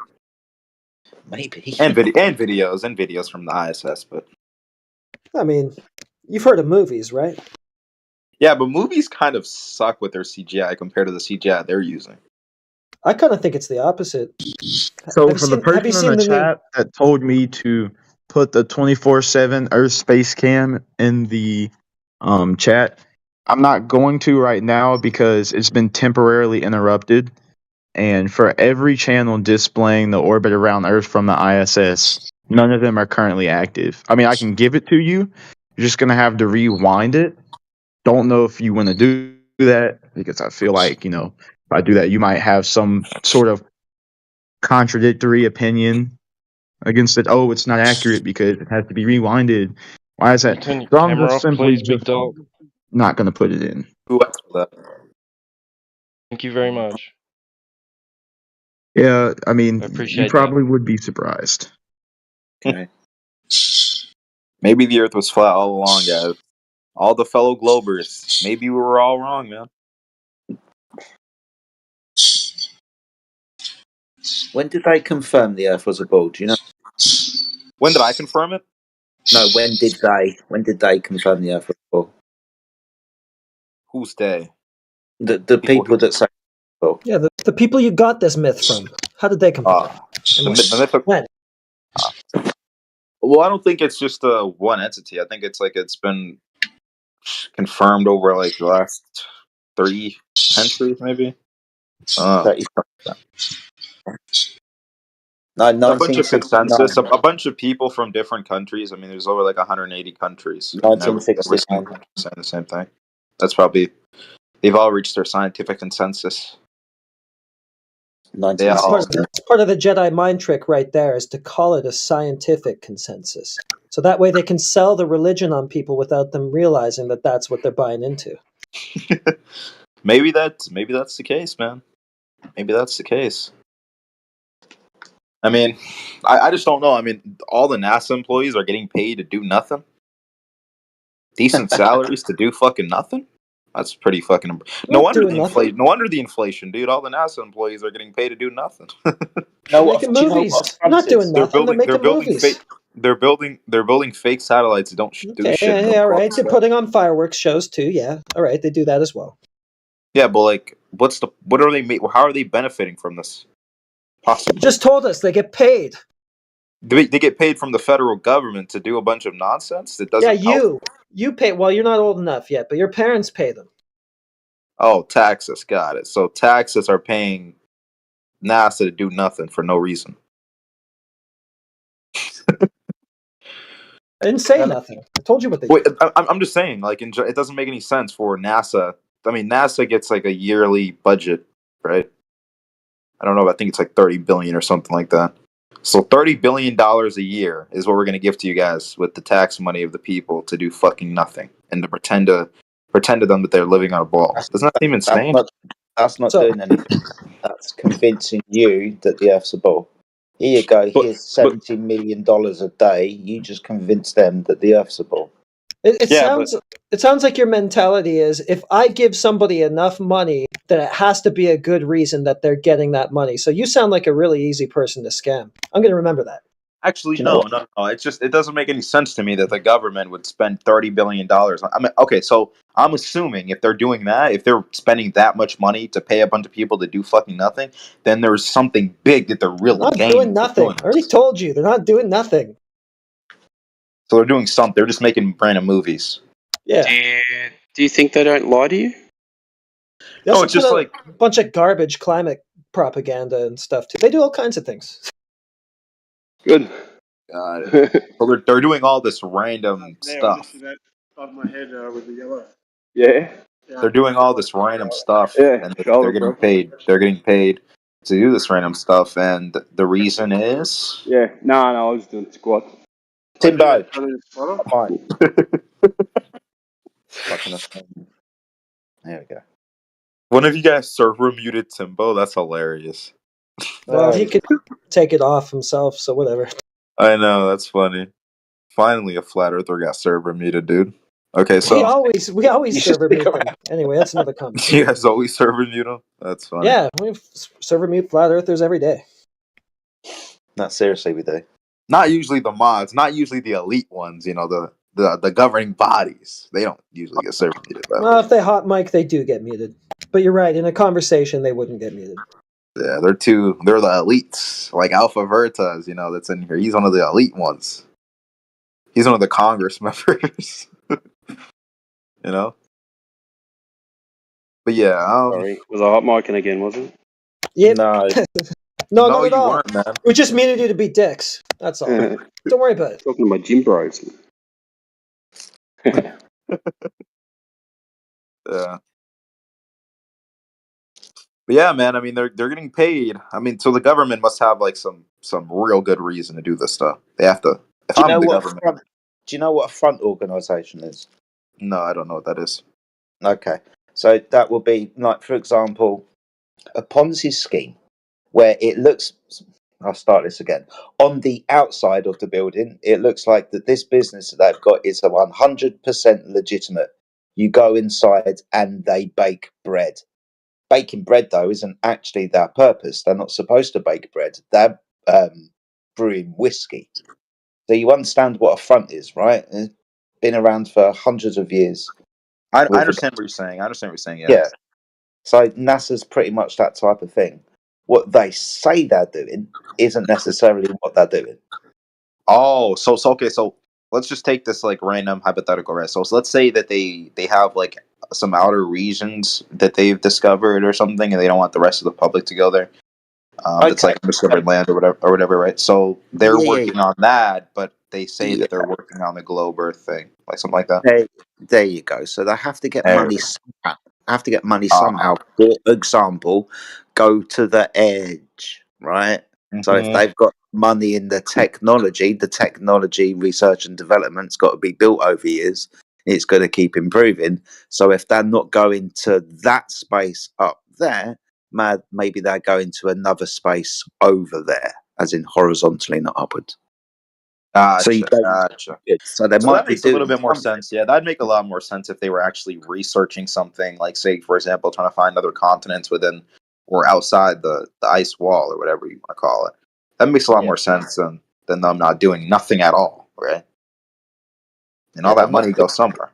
lying. Maybe. And videos from the ISS, but I mean, you've heard of movies, right? yeah, but movies kind of suck with their CGI compared to the CGI they're using. I kind of think it's the opposite. So for the person in the chat that told me to put the 24/7 Earth Space Cam in the chat, I'm not going to right now because it's been temporarily interrupted. And for every channel displaying the orbit around Earth from the ISS, none of them are currently active. I mean, I can give it to you. You're just going to have to rewind it. Don't know if you want to do that because I feel like, if I do that, you might have some sort of contradictory opinion against it. Oh, it's not accurate because it has to be rewinded. Why is that? Turn your So I'm camera just off, simply please, big dog. not going to put it in. Who asked for that? Thank you very much. Yeah, I mean, I you appreciate probably would be surprised. Okay. Maybe the Earth was flat all along, guys. All the fellow Globers. Maybe we were all wrong, man. When did they confirm the Earth was a ball? Do you know? When did I confirm it? No, when did they confirm the Earth was a ball? Who's they? The people that say ball. Yeah, the people you got this myth from. How did they confirm? The myth of when? Well, I don't think it's just one entity. I think it's been confirmed over like the last 3 centuries, maybe. No, a bunch of consensus. A bunch of people from different countries. I mean, there's over like 180 countries. 1969. Saying the same thing. That's probably they've all reached their scientific consensus. That's part of the Jedi mind trick right there, is to call it a scientific consensus. So that way they can sell the religion on people without them realizing that that's what they're buying into. Maybe that's the case, man. Maybe that's the case. I mean, I just don't know. I mean, all the NASA employees are getting paid to do nothing. Decent salaries to do fucking nothing. That's pretty fucking. No wonder the inflation. No wonder the inflation, dude. All the NASA employees are getting paid to do nothing. Making movies. Not doing nothing. They're making movies. They're building fake satellites that don't do shit. Yeah, all right. They're putting on fireworks shows too. Yeah, all right. They do that as well. Yeah, but like, what are they? How are they benefiting from this? Possibly. Just told us they get paid. They get paid from the federal government to do a bunch of nonsense that doesn't. Yeah, you pay. Well, you're not old enough yet, but your parents pay them. Oh, taxes. Got it. So taxes are paying NASA to do nothing for no reason. I didn't say nothing. I told you what they Wait, do. I'm just saying, like, it doesn't make any sense for NASA. I mean, NASA gets like a yearly budget, right? I don't know. I think it's like 30 billion or something like that. So $30 billion a year is what we're going to give to you guys with the tax money of the people to do fucking nothing and to pretend to them that they're living on a ball. Doesn't that seem insane? That's not doing anything. That's convincing you that the Earth's a ball. Here you go. Here's $70 million a day. You just convince them that the Earth's a ball. It sounds like your mentality is, if I give somebody enough money, that it has to be a good reason that they're getting that money. So you sound like a really easy person to scam. I'm going to remember that. Actually, no. It's just, it doesn't make any sense to me that the government would spend $30 billion. I mean, okay, so I'm assuming if they're doing that, if they're spending that much money to pay a bunch of people to do fucking nothing, then there's something big that they're really Not gaining. doing nothing. I already told you, they're not doing nothing. So they're doing something. They're just making random movies. Yeah. Do you think they don't lie to you? No, it's just like a bunch of garbage climate propaganda and stuff too. They do all kinds of things. Good. Got it. So they're doing all this random stuff. Above my head with the yellow. Yeah. They're doing all this random stuff, Yeah, and they're getting paid. They're getting paid to do this random stuff, and the reason is Yeah. No, I was doing squat. Timbo. Come on. There we go. one of you guys server muted Timbo. That's hilarious. Well, he could take it off himself, so whatever. I know, that's funny. Finally, a flat earther got server muted, dude. Okay, so we always server mute them. Anyway, that's another conversation. you guys always server mute them. That's funny. Yeah, we server mute flat earthers every day. No, seriously, we do. Not usually the mods, not usually the elite ones. You know, the governing bodies. They don't usually get server muted. Well, if they hot mic, they do get muted. But you're right. In a conversation, they wouldn't get muted. Yeah, they're the elites, like Alpha Vertas, you know, that's in here. He's one of the elite ones. He's one of the Congress members. You know? But yeah, Sorry, was I hot micing again, wasn't it? Yep. No. No, not at you all. weren't, man. We just muted you to be dicks. That's all. Don't worry about it. Talking to my gym bros. Yeah. But yeah, man, I mean they're getting paid. I mean, so the government must have like some real good reason to do this stuff. They have to. If I'm the government. Do you know what a front organisation is? No, I don't know what that is. Okay. So that will be like, for example, a Ponzi scheme where it looks, I'll start this again. On the outside of the building, it looks like that this business that they've got is 100% legitimate. You go inside and they bake bread. Baking bread, though, isn't actually their purpose. They're not supposed to bake bread. They're brewing whiskey. So you understand what a front is, right? It's been around for hundreds of years. I understand what you're saying. Yeah. Yeah. So NASA's pretty much that type of thing. What they say they're doing isn't necessarily what they're doing. Oh, so okay, so let's just take this like random hypothetical, right? So let's say that they have like some outer regions that they've discovered or something, and they don't want the rest of the public to go there. It's like undiscovered land or whatever, right? So they're working on that, but they say that they're working on the globe Earth thing, like something like that. There you go. So they have to get money somehow. For example, go to the edge, right? So if they've got money in the technology research and development's got to be built over years. It's going to keep improving. So if they're not going to that space up there, maybe they're going to another space over there, as in horizontally, not upwards. Gotcha. So that makes a little bit more sense. Yeah, that'd make a lot more sense if they were actually researching something, like, say, for example, trying to find other continents within or outside the ice wall or whatever you want to call it. That makes a lot more sense than them not doing nothing at all, right? And all that money goes somewhere.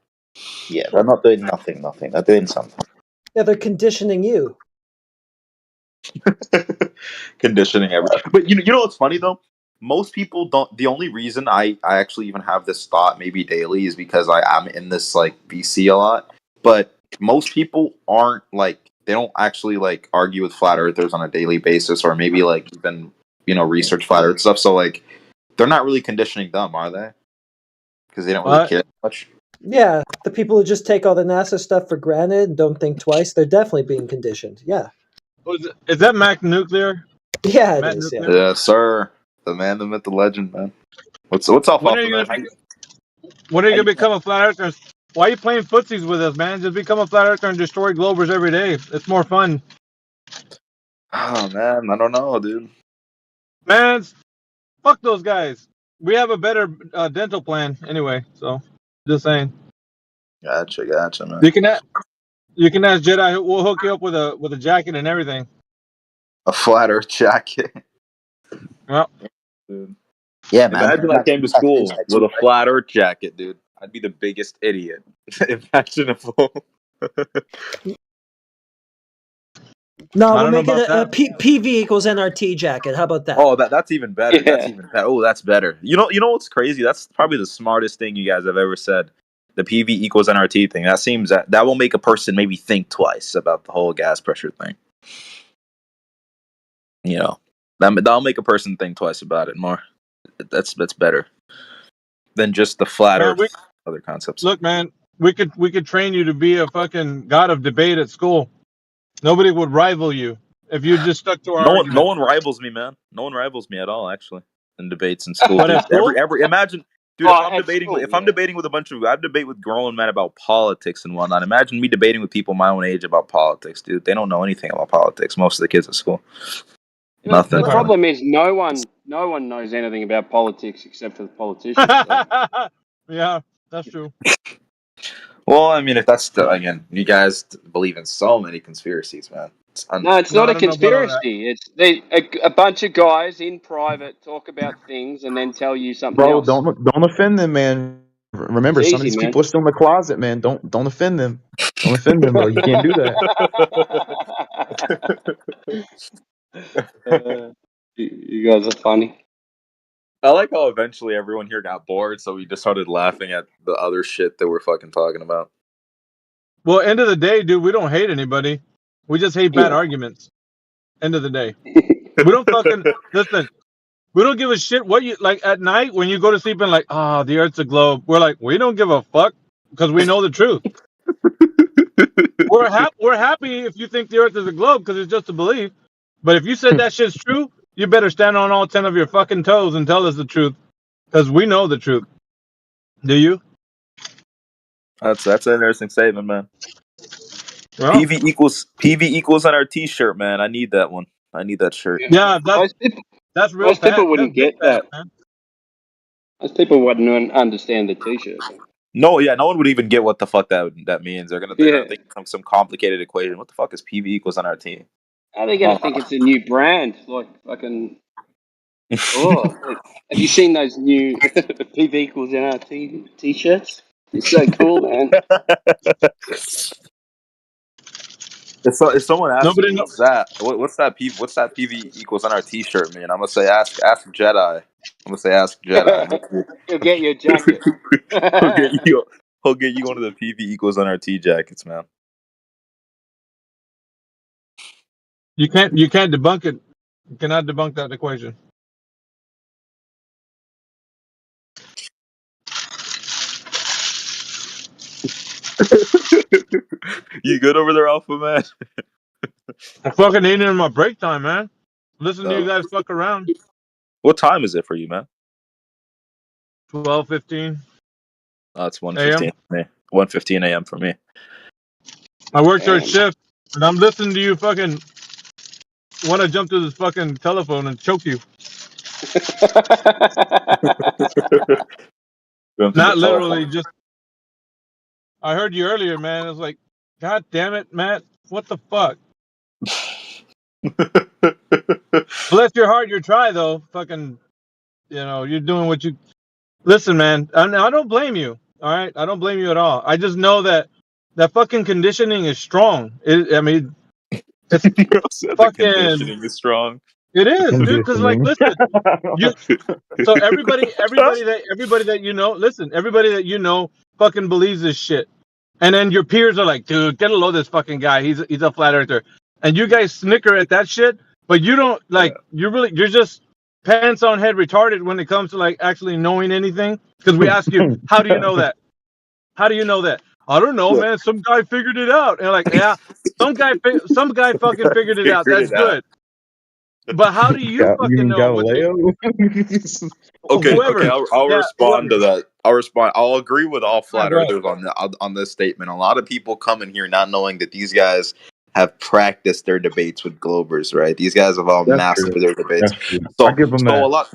Yeah, they're not doing nothing. They're doing something. Yeah, they're conditioning you. Conditioning everything. But you know what's funny though? Most people don't. The only reason I actually even have this thought maybe daily is because I'm in this like VC a lot. But most people aren't like, they don't actually like argue with flat earthers on a daily basis, or maybe like even research flat earth stuff. So like, they're not really conditioning them, are they? Because they don't really care much. Yeah, the people who just take all the NASA stuff for granted and don't think twice, they're definitely being conditioned. Yeah. Is that Mac Nuclear? Yeah, it Mac is. Nuclear? Yeah. Yeah, sir. The man, the myth, the legend, man. What's up, When are you gonna become a flat earther? Why are you playing footsies with us, man? Just become a flat earther and destroy Globers every day. It's more fun. Oh man, I don't know, dude. Man, fuck those guys. We have a better dental plan anyway. So, just saying. Gotcha, man. You can ask Jedi. We'll hook you up with a jacket and everything. A flat Earth jacket. Well, dude. Yeah, man. Imagine I came to school with a flat Earth jacket, dude. I'd be the biggest idiot imaginable. No, we'll make it a PV equals NRT jacket. How about that? Oh, that's even better. Yeah. That's even better. Oh, that's better. You know what's crazy? That's probably the smartest thing you guys have ever said. The PV equals NRT thing. That seems that will make a person maybe think twice about the whole gas pressure thing. That'll make a person think twice about it more. That's better than just the flat Earth other concepts. Look, man, we could train you to be a fucking god of debate at school. Nobody would rival you if you just stuck to our argument. No one rivals me, man. No one rivals me at all, actually, in debates in school. Dude. Imagine, dude, if I'm debating with a bunch of, I debate with grown men about politics and whatnot. Imagine me debating with people my own age about politics, dude. They don't know anything about politics. Most of the kids at school. Nothing. The problem is no one knows anything about politics except for the politicians. So. Yeah, that's true. Well, I mean, if that's again, you guys believe in so many conspiracies, man. No, it's not a conspiracy. It's a bunch of guys in private talk about things and then tell you something else. Don't offend them, man. Remember, some of these people are still in the closet, man. Don't offend them. Don't offend them, bro. You can't do that. You guys are funny. I like how eventually everyone here got bored, so we just started laughing at the other shit that we're fucking talking about. Well, end of the day, dude, we don't hate anybody. We just hate bad arguments. End of the day. We don't fucking listen. We don't give a shit what you like at night when you go to sleep and like, the Earth's a globe. We're like, we don't give a fuck because we know the truth. We're happy if you think the Earth is a globe because it's just a belief. But if you said that shit's true, you better stand on all 10 of your fucking toes and tell us the truth because we know the truth. Do you? That's an interesting statement, man. Well, PV equals on our T-shirt, man. I need that one. I need that shirt. Yeah, that's real. Most people wouldn't get that. Most people wouldn't understand the T-shirt. No one would even get what the fuck that means. They're gonna think some complicated equation. What the fuck is PV equals NRT? Are they gonna think it's a new brand? Like fucking. Oh, have you seen those new PV equals NRT T-shirts? It's so cool, man. If someone asks me what's that, what's that PV equals NRT shirt, man? I'm gonna say ask Jedi. I'm gonna say ask Jedi. He'll get you a jacket. He'll get you one of the PV equals NRT jackets, man. You can't debunk it. You cannot debunk that equation. You good over there, Alpha Man? I'm fucking eating in my break time, man. Listen to you guys fuck around. What time is it for you, man? 12:15. Oh, it's 1:15 for me. 1:15 a.m. for me. I work third shift, and I'm listening to you fucking want to jump to this fucking telephone and choke you. Not literally, just. I heard you earlier, man. It was like, God damn it, Matt. What the fuck? Bless your heart, your try though. Fucking, you're doing what you. Listen, man. I don't blame you. All right, I don't blame you at all. I just know that fucking conditioning is strong. It's fucking conditioning is strong. It is, dude. Because listen, so everybody that you know, listen, everybody that you know fucking believes this shit. and then your peers are like, dude, get a load of this fucking guy. He's a flat earther, and you guys snicker at that shit, but you don't like. You're just pants on head retarded when it comes to like actually knowing anything. Because we ask you, how do you know that? How do you know that? I don't know, man. Some guy figured it out. And like, yeah, some guy fucking figured it out. That's good. But how do you You fucking mean know? Galileo? Okay, Whoever. I'll Yeah, respond to that. I'll agree with all flat go ahead. earthers on this statement. A lot of people come in here not knowing that these guys have practiced their debates with Globers, right? These guys have all That's mastered true. their debates. That's true. So, I give them that. a lot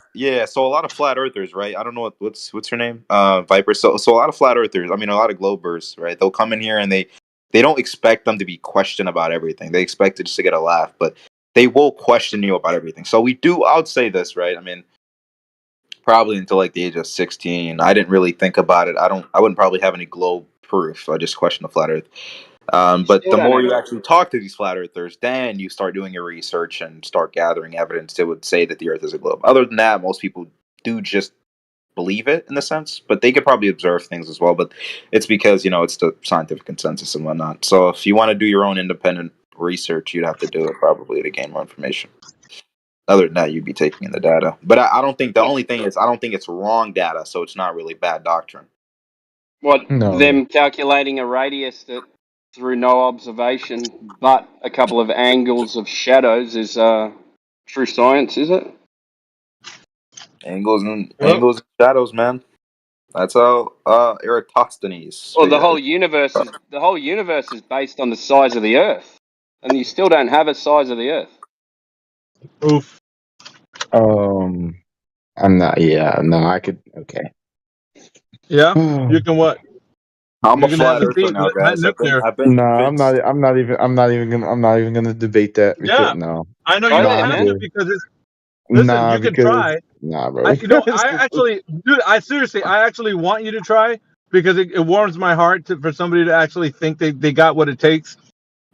of flat earthers, right? I don't know what's her name, Viper. So a lot of flat earthers. I mean, a lot of Globers, right? They'll come in here and they don't expect them to be questioned about everything. They expect it just to get a laugh, but they will question you about everything. So I would say this, right? I mean, probably until like the age of 16, I didn't really think about it. I wouldn't probably have any globe proof. I just questioned the flat Earth. But the more you actually talk to these flat earthers, then you start doing your research and start gathering evidence that would say that the Earth is a globe. Other than that, most people do just believe it in a sense, but they could probably observe things as well. But it's because it's the scientific consensus and whatnot. So if you want to do your own independent research, you'd have to do it probably to gain more information. Other than that, you'd be taking in the data. But I don't think the only thing is I don't think it's wrong data, so it's not really bad doctrine. What, No. them calculating a radius that through no observation but a couple of angles of shadows is true science, is it? Angles and shadows, man. That's how Eratosthenes. Well, the whole universe is based on the size of the Earth, and you still don't have a size of the Earth. Oof. I'm not. Yeah, no, I could. Okay. Yeah, you can what? I'm You're a gonna have flat the earther team, now, guys. I've been No, I'm convinced. not. I'm not even gonna debate that. Yeah, No. I know Go you there, don't have man. to because it's. Listen, Nah, you can because try. nah, bro. I actually, dude, I actually want you to try because it warms my heart for somebody to actually think they got what it takes.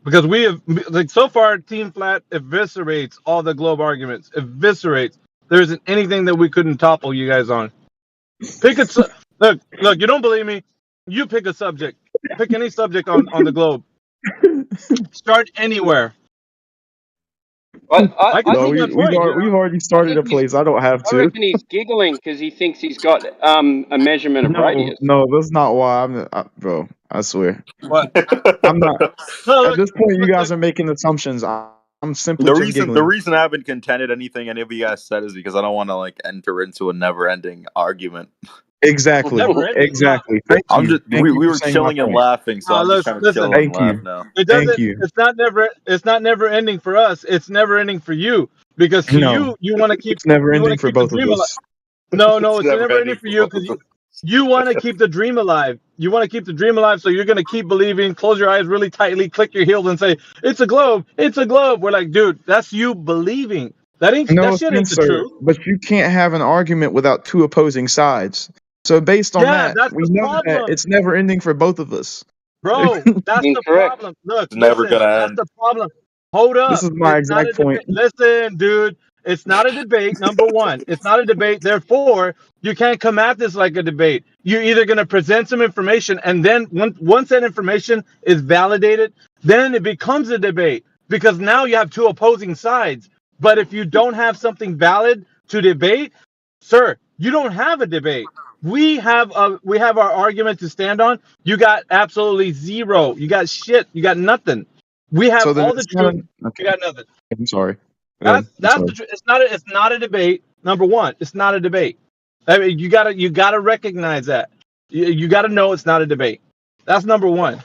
Because we have, like, so far, Team Flat eviscerates all the globe arguments. Eviscerates. There isn't anything that we couldn't topple you guys on. Pick a look. You don't believe me? You pick a subject. Pick any subject on the globe. Start anywhere. I can No, prove my point. we've already started a place. I don't have I to. reckon he's giggling because he thinks he's got a measurement of radius. No, that's not why bro. I swear. What? I'm not. No, At this point, you guys are making assumptions. I'm simply The just reason giggling. I haven't contended anything any of you guys said is because I don't want to like enter into a never-ending argument. Exactly. Exactly. Thank I'm you. just Thank we you were for saying my chilling and point. laughing, so I'm just trying to chill and Thank laugh you. now. It Thank doesn't. you. It's not never ending for us. It's never ending for you because to No, you want to keep it's never you want ending to for keep the both of dream alive. us. No, It's it's never never ending ending for for you both because of us. you want to keep the dream alive. You want to keep the dream alive, so you're gonna keep believing. Close your eyes really tightly, click your heels, and say, "It's a globe. It's a globe." We're like, dude, that's you believing. That No shit ain't offense, the sir, truth. but you can't have an argument without two opposing sides. So based on Yeah, that, that's we the know that problem, it's never ending for both of us. bro. That's the Incorrect. problem. Look, It's never listen. gonna That's end. the problem. Hold This up. is my It's not a exact point. debate. Listen, dude. It's not a debate. Number one, it's not a debate. Therefore, you can't come at this like a debate. You're either going to present some information, and then once that information is validated, then it becomes a debate because now you have two opposing sides. But if you don't have something valid to debate, sir, you don't have a debate. We have our argument to stand on. You got absolutely zero. You got shit. You got nothing. We have So then all the it's not truth. okay. You got nothing. I'm sorry. Go ahead. I'm That's sorry. the truth. It's not a debate. Number one, it's not a debate. I mean, you gotta recognize that. You gotta know it's not a debate. That's number one.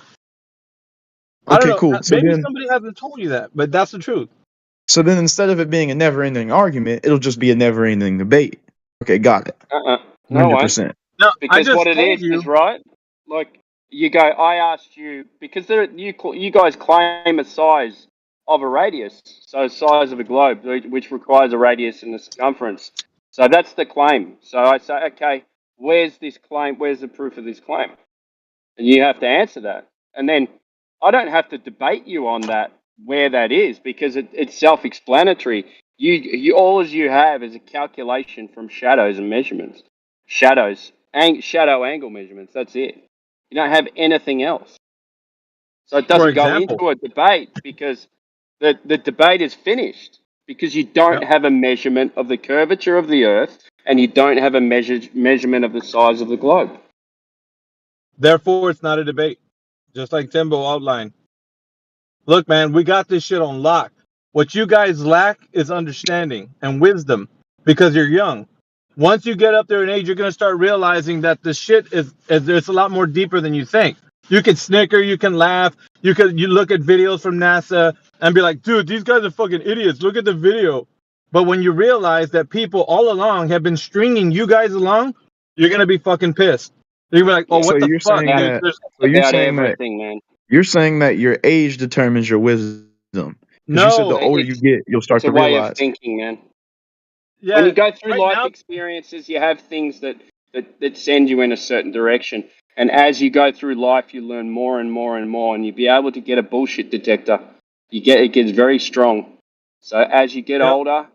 I don't Okay, know. cool. So Maybe then, somebody hasn't told you that, but that's the truth. instead of it being a never-ending argument, it'll just be a never-ending debate. Okay, got it. No way. 100%. No, I Because just what it told you. is right. Like you go, I asked you because you guys claim a size of a radius, so size of a globe, which requires a radius and a circumference. So that's the claim. So I say, okay, where's this claim? Where's the proof of this claim? And you have to answer that. And then I don't have to debate you on that where that is because it's self-explanatory. You all you have is a calculation from shadows and measurements. Shadow angle measurements. That's it. You don't have anything else. So it doesn't go into a debate because the debate is finished because you don't have a measurement of the curvature of the Earth and you don't have a measurement of the size of the globe. Therefore, it's not a debate, just like Timbo outlined. Look, man, we got this shit on lock. What you guys lack is understanding and wisdom because you're young. Once you get up there in age, you're going to start realizing that this shit is it's a lot more deeper than you think. You can snicker, you can laugh, you look at videos from NASA and be like, dude, these guys are fucking idiots. Look at the video. But when you realize that people all along have been stringing you guys along, you're going to be fucking pissed. You're going to be like, oh, what the fuck? You're saying that your age determines your wisdom. No, you said the older you get, you'll start to realize. It's a way of thinking, man. Yeah, when you go through life experiences, you have things that send you in a certain direction. And as you go through life, you learn more and more and more, and you'll be able to get a bullshit detector. It gets very strong. So as you get older,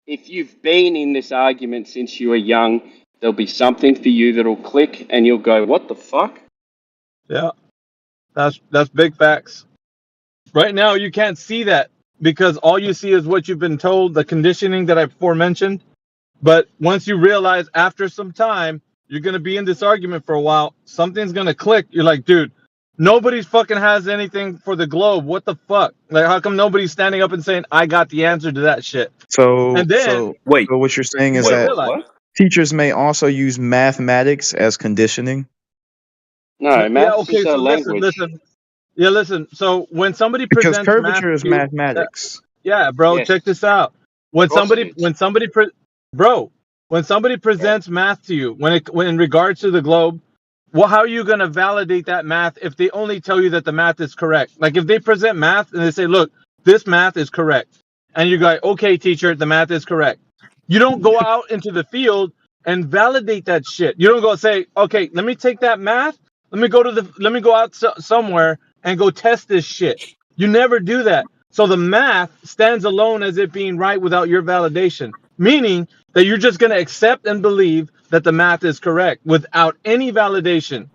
if you've been in this argument since you were young, there'll be something for you that'll click, and you'll go, "What the fuck?" Yeah, that's big facts. Right now, you can't see that because all you see is what you've been told, the conditioning that I aforementioned. But once you realize after some time, you're going to be in this argument for a while, something's going to click. You're like, dude, nobody fucking has anything for the globe. What the fuck? Like, how come nobody's standing up and saying, I got the answer to that shit? So Wait, what you're saying is that teachers may also use mathematics as conditioning? No, math is a so language. listen. Yeah, listen. So when somebody Because presents curvature math is to you, mathematics. yeah, bro, check this out. When somebody presents math to you, when in regards to the globe, well, how are you going to validate that math if they only tell you that the math is correct? Like if they present math and they say, look, this math is correct. And you go, okay, teacher, the math is correct. You don't go out into the field and validate that shit. You don't go say, okay, let me take that math. Let me go out somewhere and go test this shit. You never do that. So the math stands alone as it being right without your validation, meaning that you're just going to accept and believe that the math is correct without any validation.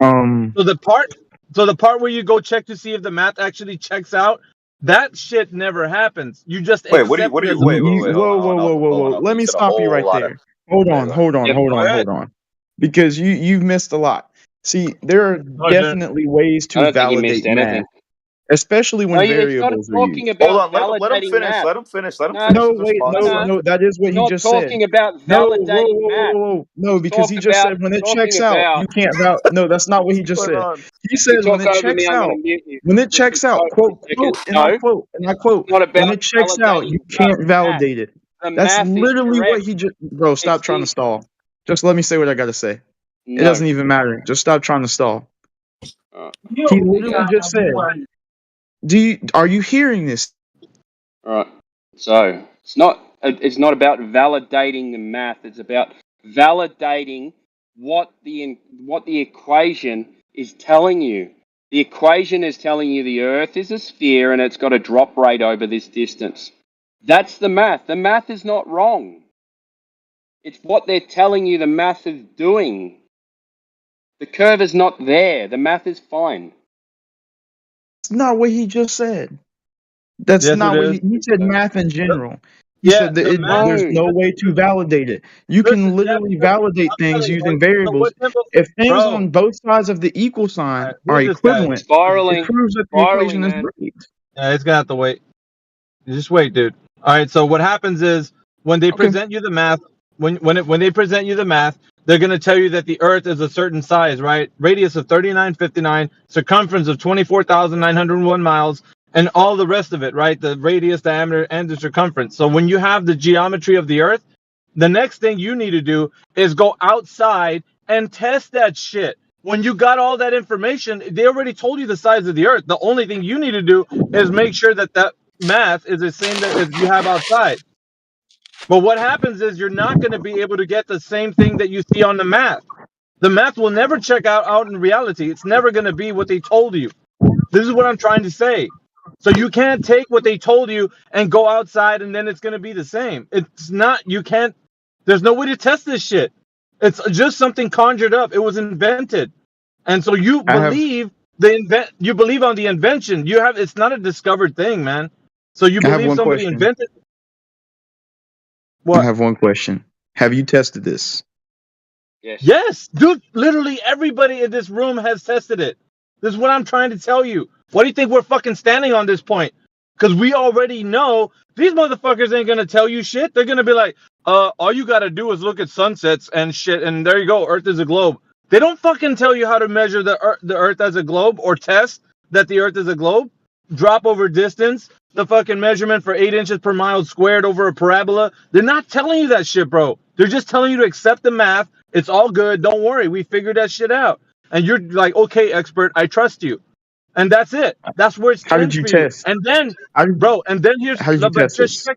So the part where you go check to see if the math actually checks out, that shit never happens. You just wait. What are you? Wait. Whoa. Let me stop you right there. Hold on. Because you've missed a lot. See, there are definitely ways to validate math, especially when variables are used. Hold on, let him finish. Let him finish. No, that is what he just said. Talking about validating math. No, because he just said when it checks out, you can't No, that's not what he just said. He said when it checks out, quote, and I quote, when it checks out, you can't validate it. That's literally what he just. Bro, stop trying to stall. Just let me say what I gotta say. It doesn't even matter. Just stop trying to stall. He literally just said, are you hearing this? All right. So it's not about validating the math. It's about validating what the equation is telling you. The equation is telling you the Earth is a sphere and it's got a drop rate over this distance. That's the math. The math is not wrong. It's what they're telling you the math is doing. The curve is not there. The math is fine. That's not what he just said. That's not what he said. Math in general. He said that there's no way to validate it. You can literally validate things using variables. If things on both sides of the equal sign are equivalent, it proves that the equation is right. Yeah, it's gonna have to wait. Just wait, dude. All right. So what happens is when they present you the math, when they present you the math, they're going to tell you that the Earth is a certain size, right? Radius of 3959, circumference of 24,901 miles, and all the rest of it, right? The radius, diameter, and the circumference. So when you have the geometry of the Earth, the next thing you need to do is go outside and test that shit. When you got all that information, they already told you the size of the Earth. The only thing you need to do is make sure that that math is the same as you have outside. But what happens is you're not going to be able to get the same thing that you see on the math. The math will never check out in reality. It's never going to be what they told you. This is what I'm trying to say. So you can't take what they told you and go outside and then it's going to be the same. It's not. You can't. There's no way to test this shit. It's just something conjured up. It was invented. And so you believe You believe on the invention. It's not a discovered thing, man. So you I have believe one somebody question. invented. I What? have one question. Have you tested this? Yes, dude. Literally everybody in this room has tested it. This is what I'm trying to tell you. Why do you think we're fucking standing on this point? Because we already know these motherfuckers ain't gonna tell you shit. They're gonna be like, all you gotta do is look at sunsets and shit, and there you go. Earth is a globe. They don't fucking tell you how to measure the Earth as a globe or test that the Earth is a globe. Drop over distance, the fucking measurement for 8 inches per mile squared over a parabola. They're not telling you that shit, bro. They're just telling you to accept the math. It's all good. Don't worry. We figured that shit out. And you're like, okay, expert, I trust you. And that's it. That's where it How did ends you for you. test? And then, How did, bro, and then here's, how did you but test this?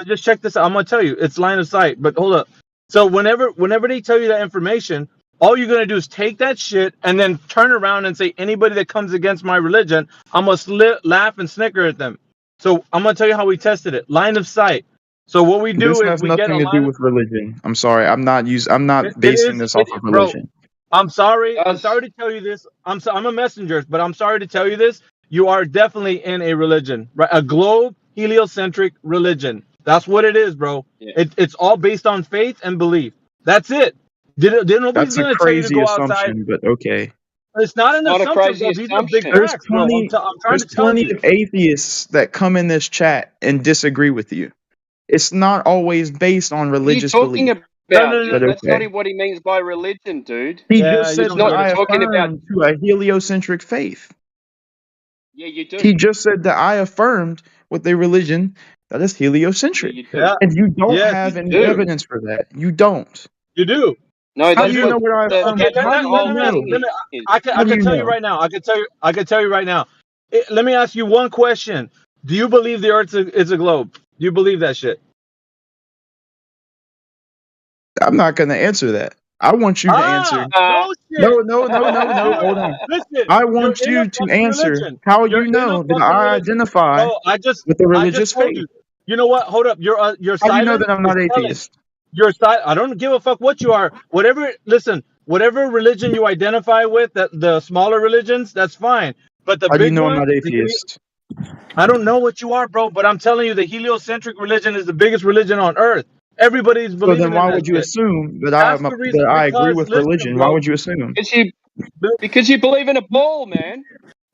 just check this out. I'm gonna tell you, it's line of sight. But hold up. So whenever they tell you that information, all you're gonna do is take that shit and then turn around and say, anybody that comes against my religion, I'm gonna laugh and snicker at them. So I'm gonna tell you how we tested it. Line of sight. So what we do This is has we get a nothing to do line. with religion. I'm sorry. I'm not It basing is, this off of bro. religion. I'm sorry to tell you this. I'm a messenger, but I'm sorry to tell you this. You are definitely in a religion, right? A globe heliocentric religion. That's what it is, bro. Yeah. It's all based on faith and belief. That's it. Nobody's That's a gonna tell you to crazy go outside. assumption, but okay. It's not It's an not a assumption, crazy bro. These are big assumption. There's facts, bro. I'm trying there's to tell plenty you. of atheists that come in this chat and disagree with you. It's not always based on What are you religious talking belief. about? But That's not okay. what he means by religion, dude. He Yeah, just you said don't that get You're it. I talking about. affirm to a heliocentric faith. Yeah, you do. He just said that I affirmed with a religion that is Yeah, heliocentric. you do. Yeah. And you don't Yes, have you any do. evidence for that. You don't. You do. No, How that's do you do. know what I the affirm? Okay, that's let, How what let, do the you let, whole let me know? thing is. I How do can you tell you know? right now. I can tell you right now. Let me ask you one question. Do you believe the Earth is a globe? Do you believe that shit? I'm not going to answer that. I want you to answer. No No, shit. no, no, no, no. Hold on. Listen, I you're want in a you to fucking answer religion. how You're you in a know that fucking I religion. identify Bro, with a I just religious told faith. you. You know what? Hold up. Your How do you know silence that I'm is not telling. atheist? I don't give a fuck what you are. Whatever religion you identify with, that the smaller religions, that's fine. But the How do you big know I'm one, not atheist? I don't know what you are, bro, but I'm telling you, the heliocentric religion is the biggest religion on earth. Everybody's So then believing in why that would you shit. assume that That's the reason. I agree Because with listen, religion? Why bro. would you assume? Because you believe in a ball, man.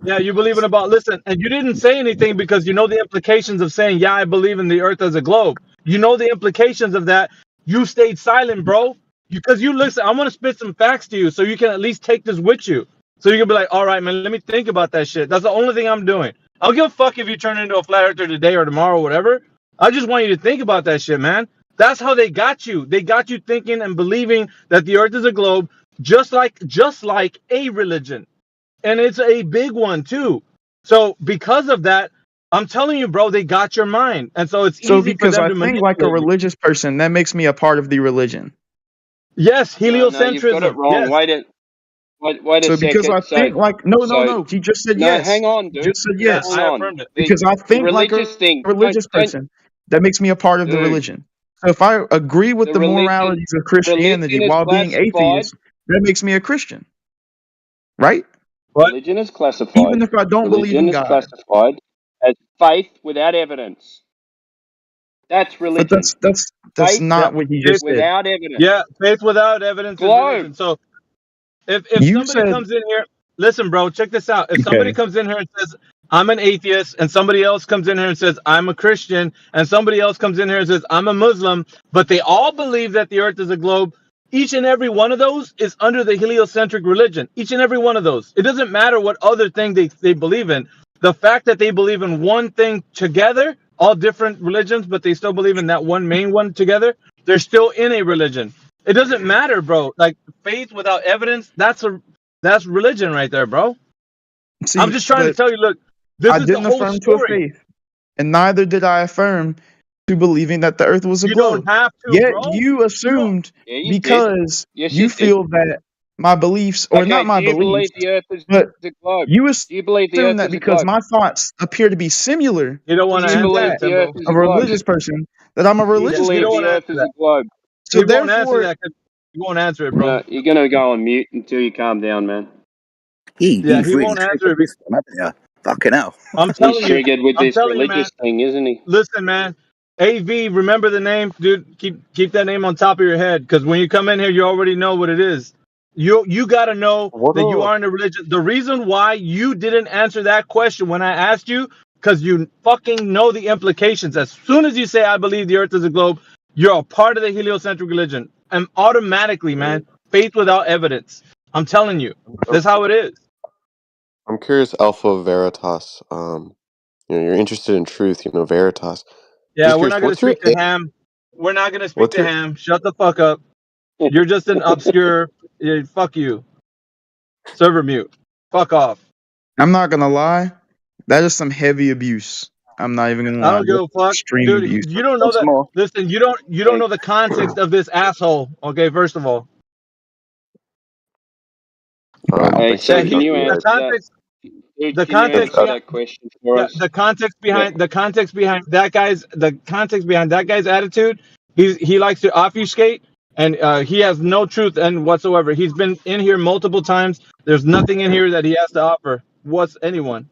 Yeah, you believe in about listen, and you didn't say anything because you know the implications of saying, yeah, I believe in the earth as a globe. You know the implications of that. You stayed silent, bro. Because you listen, I'm gonna spit some facts to you so you can at least take this with you. So you can be like, all right, man, let me think about that shit. That's the only thing I'm doing. I don't give a fuck if you turn into a flat earther today or tomorrow or whatever. I just want you to think about that shit, man. That's how they got you. They got you thinking and believing that the earth is a globe, just like a religion. And it's a big one too. So because of that, I'm telling you, bro, they got your mind, and so it's So easy for because them I to think like a manipulate you. religious person, that makes me a part of the religion. Yes, No, you've got it heliocentrism. wrong. Yes. Wait a So because I second. think like no, So he just said no, yes. hang on, He dude. just said Yeah, yes. Hang I on. affirmed it. Because I The think like religious a thing. religious Don't, person, that makes me a part of the dude. religion. So if I agree with The the religion, moralities of Christianity religion is while being classified. atheist, that makes me a Christian, right? What? Religion is classified. Even if I don't believe Religion in is God. classified as faith without evidence. That's But religion. that's Faith Yeah, not what he faith, just said. without evidence. yeah, faith without evidence is religion. Globe. So if You somebody said comes in here, listen, bro, check this out. If somebody okay. comes in here and says, I'm an atheist, and somebody else comes in here and says, I'm a Christian, and somebody else comes in here and says, I'm a Muslim, but they all believe that the earth is a globe, each and every one of those is under the heliocentric religion. Each and every one of those. It doesn't matter what other thing they believe in. The fact that they believe in one thing together, all different religions, but they still believe in that one main one together, they're still in a religion. It doesn't matter, bro. Like faith without evidence, that's religion right there, bro. I'm See, just trying to but tell you, look, this I is the didn't whole affirm to a story. faith, and neither did I affirm to believing that the earth was a You don't globe. have to, Yet bro. you assumed Yeah, you did. because Yes, you you did. feel that my beliefs, or Okay, not my do you beliefs, believe the earth is but a globe? you Do you believe the assume earth that is a because globe? my thoughts appear to be similar You don't want Do to you answer to believe that, that the earth Timbo. is of a a globe? religious person, that I'm a Do you You religious believe don't person. want the to earth answer is that. a globe? So He won't answer therefore, that because you won't answer it, bro. No, you're gonna go on mute until you calm down, man. Yeah, You've he really won't answer triggered it. this one, haven't you? Fucking hell. I'm He's telling you. triggered with I'm this telling you, man. religious thing, isn't he? Listen, man. AV, remember the name, dude. Keep that name on top of your head, because when you come in here, you already know what it is. You got to know that you are in a religion. The reason why you didn't answer that question when I asked you, because you fucking know the implications. As soon as you say I believe the Earth is a globe, you're a part of the heliocentric religion, and automatically, man, faith without evidence. I'm telling you, that's how it is. I'm curious, Alpha Veritas. You're interested in truth. Veritas. Yeah, Just we're curious, not gonna what's your speak to Ham. We're not gonna speak what's to your Ham. Shut the fuck up. You're just an obscure. Fuck you. Server mute. Fuck off. I'm not gonna lie, that is some heavy abuse. I'm not even gonna I lie. don't give That's a fuck, extreme dude. abuse. You don't know Once that. more. Listen, you don't know the context of this asshole. Okay, first of all, Wow. Hey, that so he can you the answer that? context Dude, the can you context answer behind that question for yeah, us? the context Yeah. behind that guy's attitude. He likes to obfuscate, and he has no truth and whatsoever. He's been in here multiple times. There's nothing in here that he has to offer. What's anyone?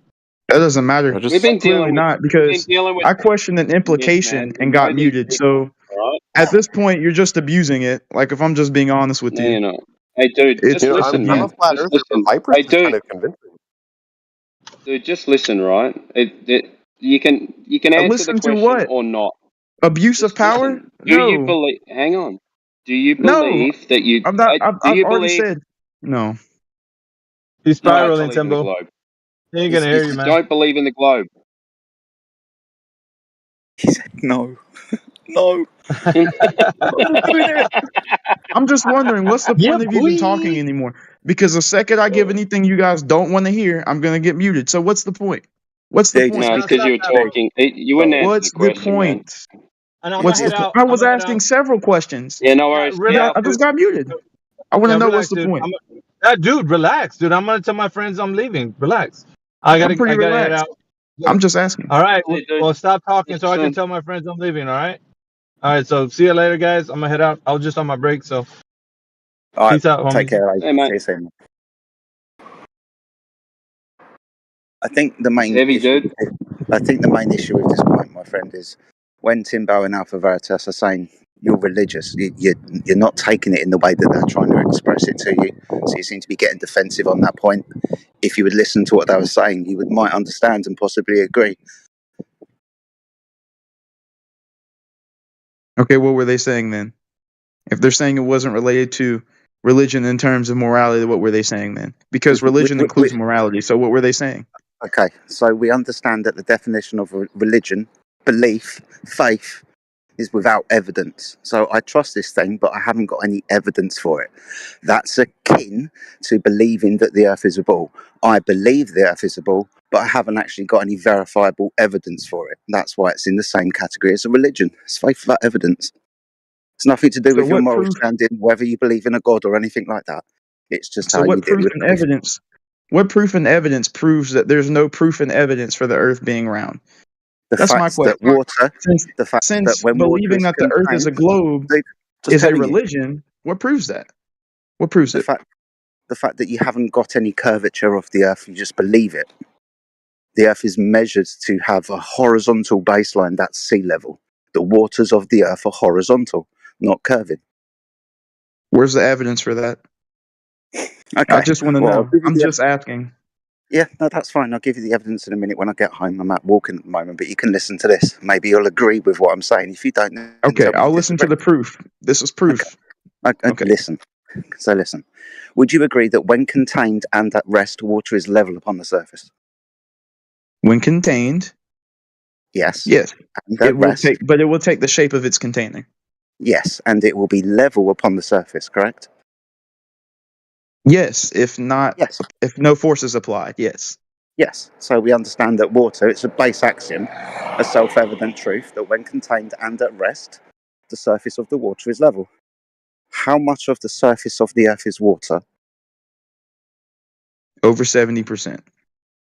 That doesn't matter. We've been Clearly not, because dealing with I questioned an this, man. implication We and know got these muted. people, So right? at this point, you're just abusing it. Like, if I'm just being honest with No, you, you're not. Hey, dude, it's just listen, I'm a man. abuse. flat Just earther, but listen. Viper's Hey, is kind dude, of convincing. just listen, right? You can answer the Listen to question what? or not. Abuse of Just power? listen. Do you No, believe? Hang on. Do you no. believe that you? I'm not. Do I've you already believe? said no. He's No, I spiraling, believe in the Timbo. globe. He ain't gonna hear you, You man. don't believe in the globe. He said no. No. I'm just wondering, what's the Yeah, point of even talking boy. anymore? Because the second I give anything you guys don't want to hear, I'm gonna get muted. So what's the point? What's the Dude, point? it's No, it's because because you were talking. You wouldn't answer the What's the question, man. point? And I'm gonna What's head the point? out. I I'm was gonna head asking out. several questions. Yeah, no Yeah, worries. You got, Yeah, relax, I dude. just got muted. I want Yeah, to know what's relax, the dude. point. Dude, relax, dude. I'm gonna tell my friends I'm leaving. Relax. I'm pretty I gotta head relaxed. out. I'm just asking. All right. hey, dude. Well, stop talking so I can Listen. tell my friends I'm leaving. All right. All right. So see you later, guys. I'm gonna head out. I was just on my break, so All right. peace out, Take homies. care, Hey, mate. See mate. you soon. I think the It's main heavy, issue. dude. I think the main issue with this point, my friend, is when Timbo and Alpha Veritas are saying you're religious, you're not taking it in the way that they're trying to express it to you. So you seem to be getting defensive on that point. If you would listen to what they were saying, you might understand and possibly agree. Okay, what were they saying then? If they're saying it wasn't related to religion in terms of morality, what were they saying then? Because religion includes morality. So what were they saying? Okay, so we understand that the definition of religion, belief, faith, is without evidence. So I trust this thing, but I haven't got any evidence for it. That's akin to believing that the earth is a ball. I believe the earth is a ball, but I haven't actually got any verifiable evidence for it. That's why it's in the same category as a religion. It's faith without evidence. It's nothing to do So with your what moral proof? standing, whether you believe in a god or anything like that. It's just So how you what deal proof with and faith. evidence? What proof and evidence proves that there's no proof and evidence for the Earth being round? The That's my fact question. that water, Since the fact that since when water believing is that the Earth is a contained, globe just is a telling you, religion, what proves that? What proves the it? fact that you haven't got any curvature of the earth, you just believe it. The earth is measured to have a horizontal baseline, that's sea level. The waters of the earth are horizontal, not curved. Where's the evidence for that? Okay, I just want to well, I'll know. give you I'm the just asking. Yeah, no, that's fine. I'll give you the evidence in a minute when I get home. I'm out walking at the moment, but you can listen to this. Maybe you'll agree with what I'm saying. If you don't, then Okay, tell me you I'll listen to disagree. the proof. This is proof. Okay. Listen. So listen. Would you agree that when contained and at rest, water is level upon the surface? When contained, Yes. yes, And it at will rest? take, but it will take the shape of its container. Yes. And it will be level upon the surface, correct? Yes, if not, Yes. if no force is applied, yes. Yes. So we understand that water, it's a base axiom, a self-evident truth, that when contained and at rest, the surface of the water is level. How much of the surface of the earth is water? Over 70%.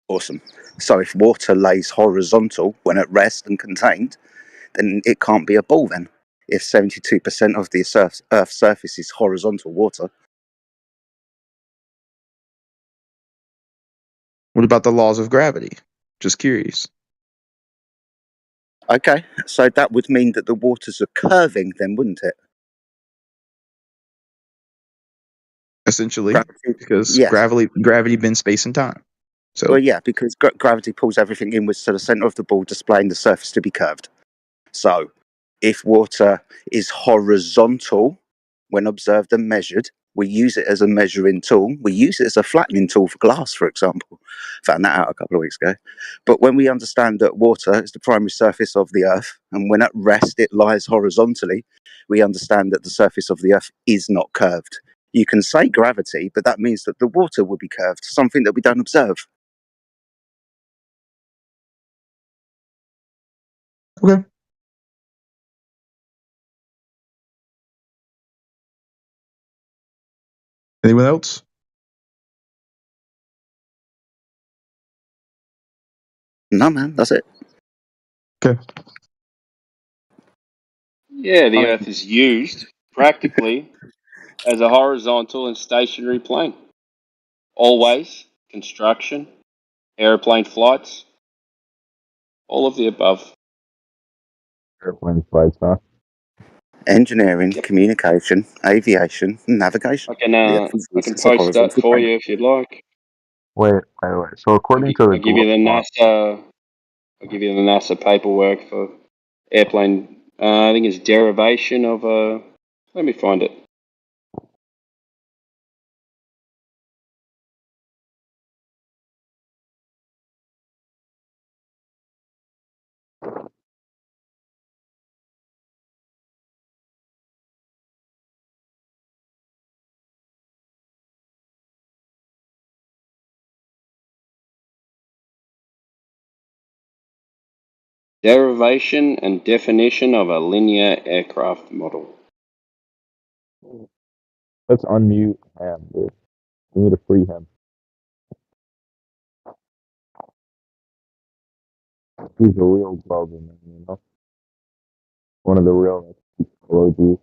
Awesome. So if water lays horizontal when at rest and contained, then it can't be a ball then. If 72% of the Earth's surface is horizontal water. What about the laws of gravity? Just curious. Okay, so that would mean that the waters are curving then, wouldn't it? Essentially, Gravity, because yes. gravity bends space and time. So, Well, yeah, because gravity pulls everything inwards to the centre of the ball, displaying the surface to be curved. So, if water is horizontal when observed and measured, we use it as a measuring tool. We use it as a flattening tool for glass, for example. Found that out a couple of weeks ago. But when we understand that water is the primary surface of the Earth, and when at rest it lies horizontally, we understand that the surface of the Earth is not curved. You can say gravity, but that means that the water will be curved, something that we don't observe. okay. Anyone else? No, man, that's it. Okay. Yeah, the Earth is used practically as a horizontal and stationary plane. Always construction, airplane flights, all of the above. Airplane flights, huh? Engineering, communication, aviation, navigation. I can post that for you if you'd like. Wait. So according to the I'll give you the NASA. I'll give you the NASA paperwork for airplane. I think it's derivation of a. Let me find it. Derivation and definition of a linear aircraft model. Let's unmute him, dude. We need to free him. He's a real Glover, man, you know? One of the real OGs.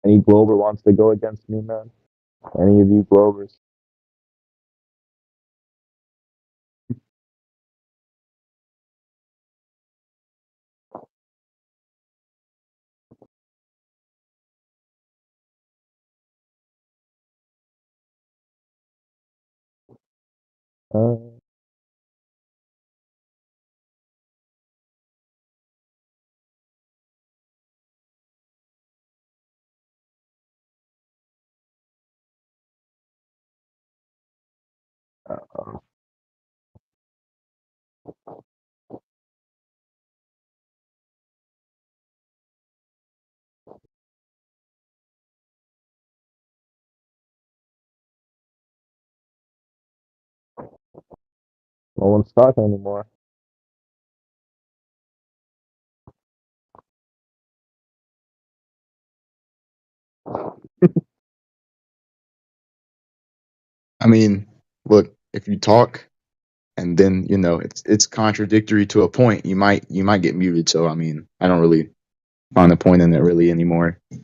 Any Glover wants to go against me, man? Any of you Glovers? No one's talking anymore. I mean, look, if you talk and then it's contradictory to a point, you might get muted. So I mean, I don't really find the point in it really anymore. Yeah,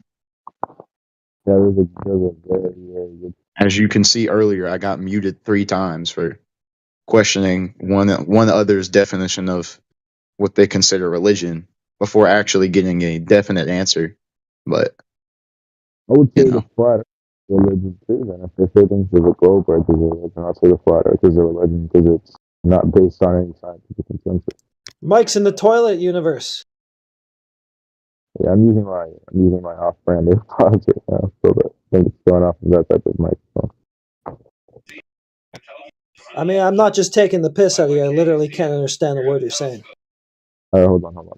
there's a very, very good. As you can see earlier, I got muted 3 times for questioning one other's definition of what they consider religion before actually getting a definite answer. But I would say the flat religion too. Then if they say things as a globe earth is a religion, I'll say the flat earth is a religion because it's not based on any scientific consensus. Mike's in the toilet universe. Yeah, I'm using my off-brand AirPods right now, so that I think it's going off of that type of microphone. I mean, I'm not just taking the piss out of you. I literally can't understand a word you're saying. All right, hold on.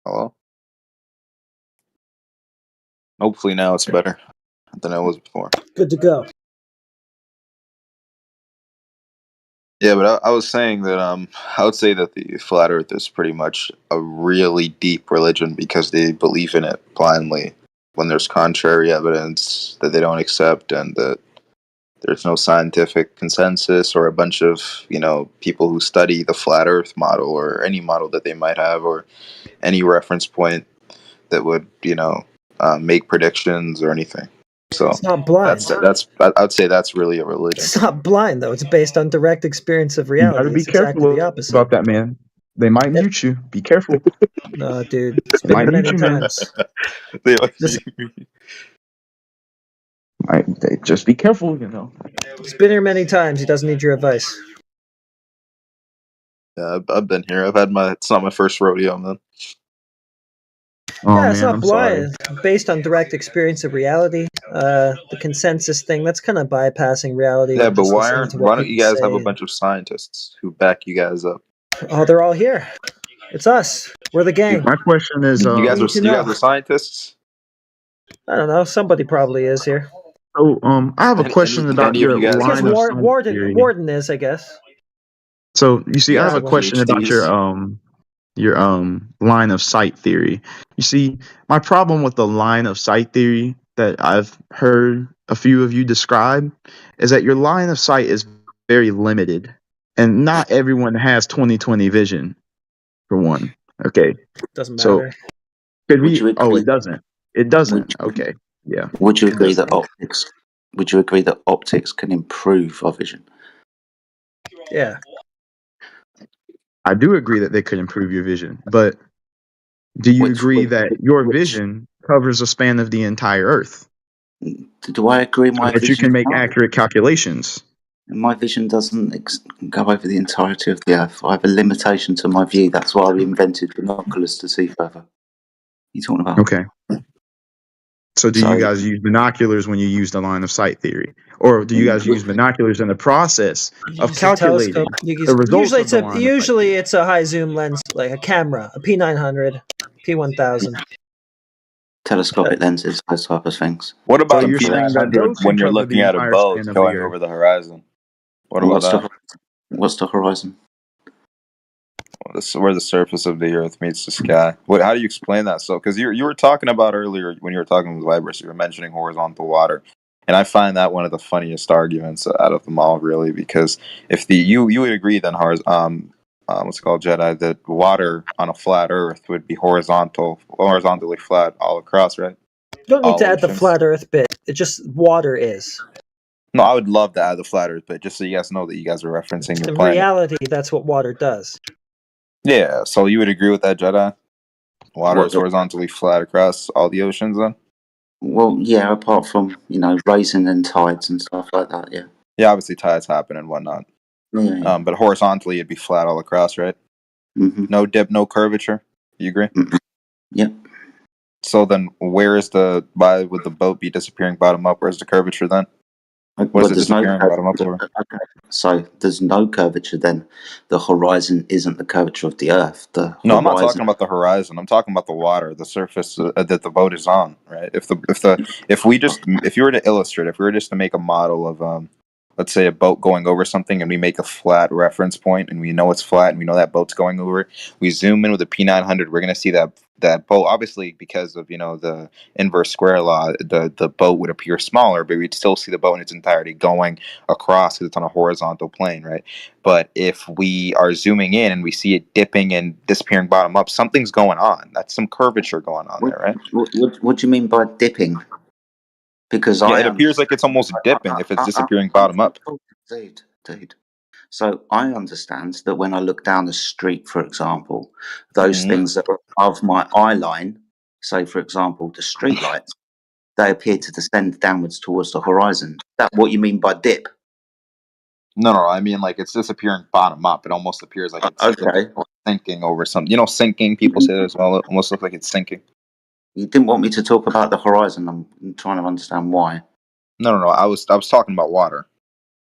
Hello? Hopefully now it's better than it was before. Good to go. Yeah, but I was saying that I would say that the flat Earth is pretty much a really deep religion because they believe in it blindly when there's contrary evidence that they don't accept and that there's no scientific consensus or a bunch of people who study the flat Earth model or any model that they might have or any reference point that would make predictions or anything. So It's not blind. I'd say that's really a religion. It's not blind though. It's based on direct experience of You reality. gotta be It's exactly careful the opposite. about that, man. They might mute you. Be careful. No, dude. It's been here many times. Just be careful, He's been here many times. He doesn't need your advice. Yeah, I've been here. It's not my first rodeo, man. Oh, Yeah, it's man, not I'm blind. sorry. It's based on direct experience of reality. The consensus thing, that's kind of bypassing reality. Yeah, and but just why listening to what don't you people guys have a say. bunch of scientists who back you guys up? Oh, they're all here. It's us. We're the gang. My question is, you guys are scientists? I don't know. Somebody probably is here. So, I have a question about any of your you guys- I guess line of sight theory. Warden is, I guess. So, you see, I have a Possible. question about PhDs. your line of sight theory. You see, my problem with the line of sight theory that I've heard a few of you describe is that your line of sight is very limited, and not everyone has 20/20 vision. For one, okay. Doesn't So, matter. could Would we? you Oh, agree? it doesn't. It doesn't. Okay. Yeah. Would you It agree doesn't. that optics? Would you agree that optics can improve our vision? Yeah. I do agree that they could improve your vision, but do you agree that your vision covers a span of the entire Earth? Do I agree So my that you vision? can make accurate calculations. My vision doesn't go over the entirety of the Earth. I have a limitation to my view. That's why we invented binoculars to see further. You talking about? Okay. So do you guys use binoculars when you use the line of sight theory? Or do you guys use binoculars in the process of Use a calculating telescope. the results of the line of sight? Usually it's a high zoom lens, like a camera, a P900, P1000. Telescopic lenses, those type of things. What about a you're saying that P900 those when can you're cover the looking at a entire boat span of the going Earth? over the horizon? What about that? What's the horizon? Where the surface of the Earth meets the sky. How do you explain that? So, because you were talking about earlier when you were talking with Vibris, you were mentioning horizontal water, and I find that one of the funniest arguments out of them all, really, because if you would agree then what's it called, Jedi, that water on a flat Earth would be horizontally flat all across, right? You don't need All to add the oceans. flat Earth bit. It just water is. No, I would love to add the flat Earth bit, just so you guys know that you guys are referencing your In planet. reality, that's what water does. Yeah, so you would agree with that, Jedi? Water is horizontally flat across all the oceans, then? Well, yeah, apart from, rising and tides and stuff like that, yeah. Yeah, obviously tides happen and whatnot. Yeah. But horizontally, it'd be flat all across, right? Mm-hmm. No dip, no curvature. You agree? Yep. So then, why would the boat be disappearing bottom up? Where's the curvature then? What is it disappearing bottom up for? Okay. So there's no curvature then. The horizon isn't the curvature of the Earth. No, I'm not talking about the horizon. I'm talking about the water, the surface that the boat is on, right? If you were to illustrate, if we were just to make a model of let's say a boat going over something, and we make a flat reference point, and we know it's flat, and we know that boat's going over it. We zoom in with a P900, we're going to see that boat, obviously because of the inverse square law, the boat would appear smaller, but we'd still see the boat in its entirety going across because it's on a horizontal plane, right? But if we are zooming in and we see it dipping and disappearing bottom up, something's going on. That's some curvature going on there, right? What do you mean by dipping? Because it appears like it's almost dipping if it's disappearing bottom up. Dude. So I understand that when I look down the street, for example, those things that are above my eye line, say, for example, the street lights, they appear to descend downwards towards the horizon. Is that what you mean by dip? No, I mean like it's disappearing bottom up. It almost appears like it's sinking over something. Sinking, people say that as well. It almost looks like it's sinking. You didn't want me to talk about the horizon. I'm trying to understand why. No. I was talking about water.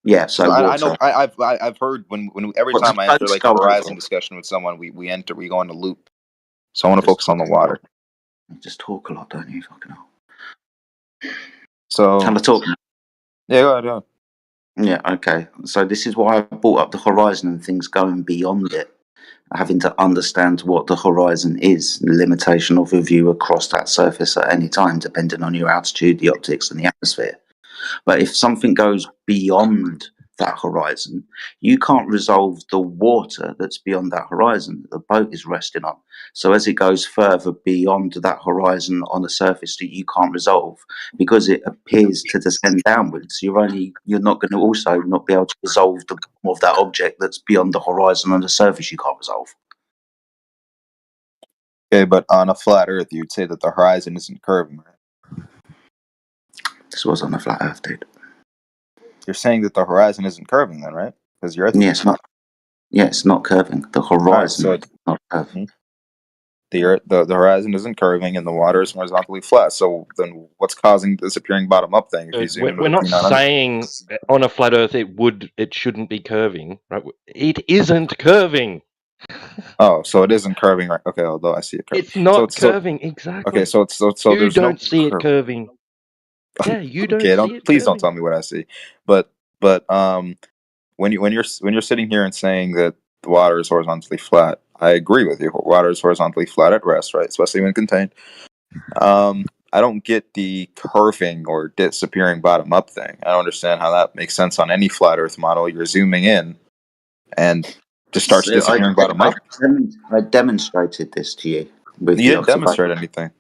Yeah, so I know. I've heard when every time I enter like a horizon discussion with someone, we go into loop. So I want to focus on the water. You just talk a lot, don't you? Fucking hell. So can I talk? Yeah, go ahead. Yeah, okay. So this is why I brought up the horizon and things going beyond it. Having to understand what the horizon is, the limitation of a view across that surface at any time, depending on your altitude, the optics, and the atmosphere. But if something goes beyond that horizon, you can't resolve the water that's beyond that horizon that the boat is resting on. So as it goes further beyond that horizon on a surface that you can't resolve, because it appears to descend downwards, you're not going to also not be able to resolve the bottom of that object that's beyond the horizon on the surface you can't resolve. Okay, but on a flat Earth, you'd say that the horizon isn't curving, right? This was on a flat Earth, dude. You're saying that the horizon isn't curving, then, right? Because your Earth. Yeah, it's not. Yeah, it's not curving. The horizon is not curving. The horizon isn't curving, and the water is horizontally flat. So then, what's causing the disappearing bottom up thing? If you zoom in We're not saying on a flat Earth it shouldn't be curving, right? It isn't curving. Oh, so it isn't curving, right? Okay, although I see it curving. It's not curving, exactly. Okay, so you there's don't no see it curving. Yeah, you don't okay, see it please curving. don't tell me what I see. But when you're sitting here and saying that the water is horizontally flat, I agree with you. Water is horizontally flat at rest, right? Especially when contained. I don't get the curving or disappearing bottom up thing. I don't understand how that makes sense on any flat Earth model. You're zooming in, and just starts disappearing bottom up. I demonstrated this to you. You didn't demonstrate anything.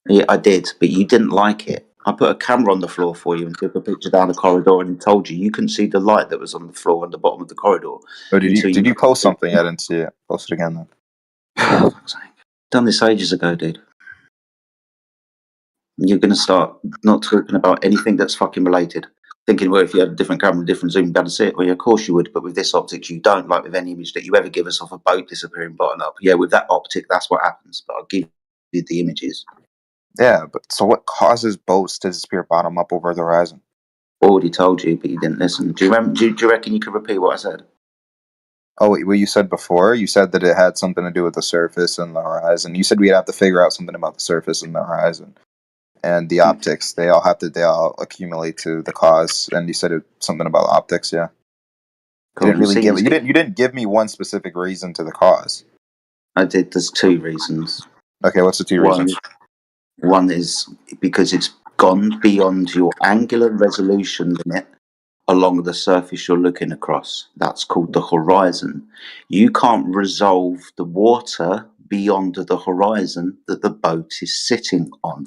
Yeah, I did, but you didn't like it. I put a camera on the floor for you and took a picture down the corridor and told you couldn't see the light that was on the floor on the bottom of the corridor. Oh, did you post something? I didn't see it. Post it again then. Done this ages ago, dude. You're going to start not talking about anything that's fucking related. Thinking, well, if you had a different camera, different zoom, you'd be able to see it. Well, yeah, of course you would, but with this optics, you don't. Like with any image that you ever give us of a boat disappearing bottom up. Yeah, with that optic, that's what happens. But I'll give you the images. Yeah, but so what causes boats to disappear bottom up over the horizon? Already told you, but you didn't listen. Do you remember? Do you reckon you could repeat what I said? Oh, wait, what you said before? You said that it had something to do with the surface and the horizon. You said we'd have to figure out something about the surface and the horizon. And the optics, they all accumulate to the cause. And you said something about optics, yeah. Cool. You didn't give me one specific reason to the cause. I did. There's two reasons. Okay, what's the two reasons? One is because it's gone beyond your angular resolution limit along the surface you're looking across. That's called the horizon. You can't resolve the water beyond the horizon that the boat is sitting on.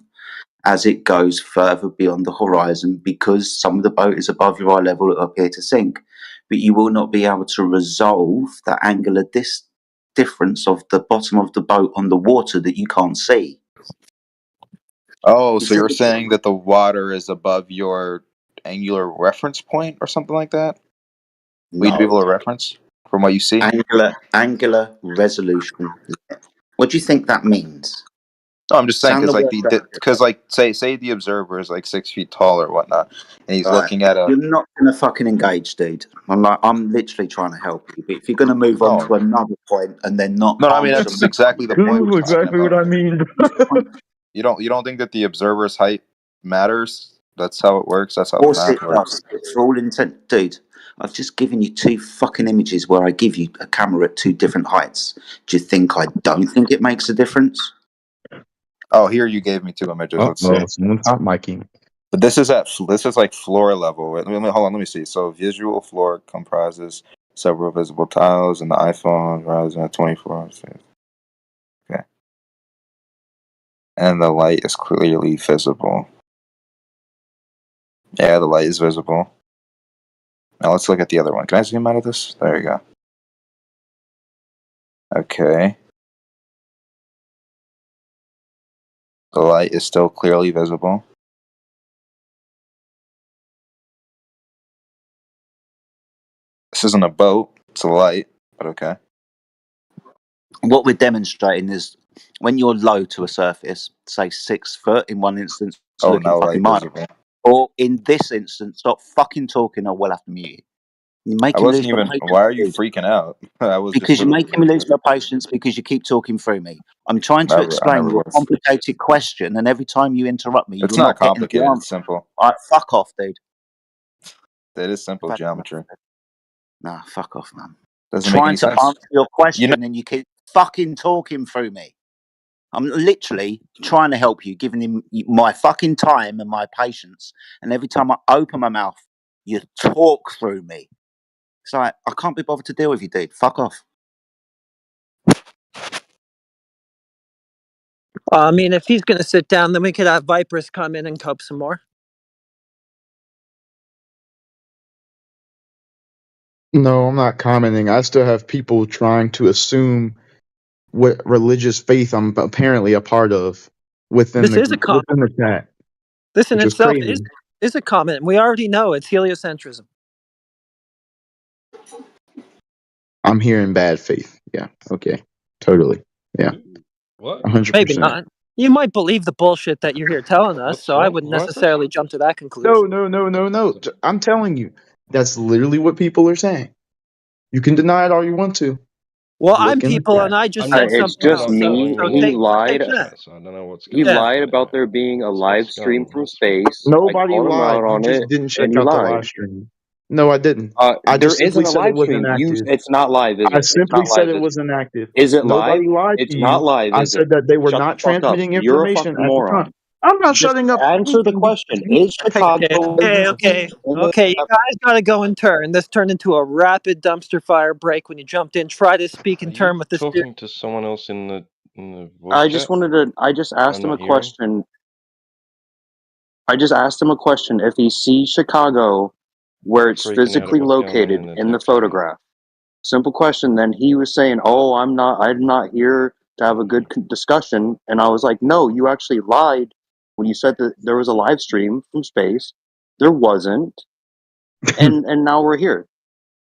As it goes further beyond the horizon, because some of the boat is above your eye level, it will appear to sink. But you will not be able to resolve the angular difference of the bottom of the boat on the water that you can't see. Oh, so you're saying that the water is above your angular reference point or something like that? No. We'd be able to reference from what you see? Angular resolution. What do you think that means? No, I'm just saying because say the observer is like 6 feet tall or whatnot, and he's looking at a. You're not going to fucking engage, dude. I'm literally trying to help you. But if you're going to move on to another point and then not, no, I mean that's exactly the point. Exactly what I mean. You don't think that the observer's height matters? That's how it works. That's how the math works. For all intent, dude. I've just given you two fucking images where I give you a camera at two different heights. Do you think I don't think it makes a difference? Oh, here you gave me two images. Let's see. Someone's hot micing. But this is like floor level. Hold on, let me see. So visual floor comprises several visible tiles, and the iPhone rising at 24. Okay. And the light is clearly visible. Yeah, the light is visible. Now let's look at the other one. Can I zoom out of this? There you go. Okay. The light is still clearly visible. This isn't a boat, it's a light, but okay. What we're demonstrating is when you're low to a surface, say 6 foot in one instance, looking fucking mild. Or in this instance, stop fucking talking or we'll have to mute you. Why are you freaking out? Because you're making me lose my patience because you keep talking through me. I'm trying to explain your complicated question, and every time you interrupt me, it's not complicated. It's simple. All right, fuck off, dude. That is simple geometry. Nah, fuck off, man. Doesn't make any Trying to sense. answer your question and you keep fucking talking through me. I'm literally trying to help you, giving him my fucking time and my patience. And every time I open my mouth, you talk through me. It's like, I can't be bothered to deal with you, dude. Fuck off. I mean, if he's going to sit down, then we could have Vipers come in and cope some more. No, I'm not commenting. I still have people trying to assume what religious faith I'm apparently a part of within the chat. This in itself is a comment. We already know it's heliocentrism. I'm hearing bad faith. Yeah. Okay. Totally. Yeah. What? 100%. Maybe not. You might believe the bullshit that you're here telling us, so I wouldn't necessarily jump to that conclusion. No. I'm telling you, that's literally what people are saying. You can deny it all you want to. Well, I'm people, and I just said something else. It's just me. He lied. So I don't know what's He lied about there being a live stream from space. Nobody I called him lied. out You on just it, didn't check and you out the lied. live stream. No, I didn't. I There just simply isn't a said it live was stream. inactive. It's not live, is it? I It's simply not said live, it is was it? inactive. Is it Nobody live? lied It's to not you. live, I is said it? that they were Shut not the fuck up. transmitting You're a information fucking at the moron. time. I'm not Just shutting up. answer the question. Is Chicago... Okay, you guys got to go in turn. This turned into a rapid dumpster fire break when you jumped in. Try to speak in turn with this. Talking to someone else in the voice I chat? just asked him a not hearing? question. I just asked him a question. If he sees Chicago where it's Freaking out physically of what's going on located in the photograph. Simple question. Then he was saying, "Oh, I'm not here to have a good discussion." And I was like, "No, you actually lied when you said that there was a live stream from space. There wasn't." and now we're here.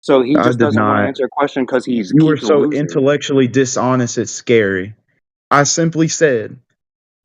So he I just did doesn't want not. to answer a question because he's You were a so loser. intellectually dishonest, it's scary. I simply said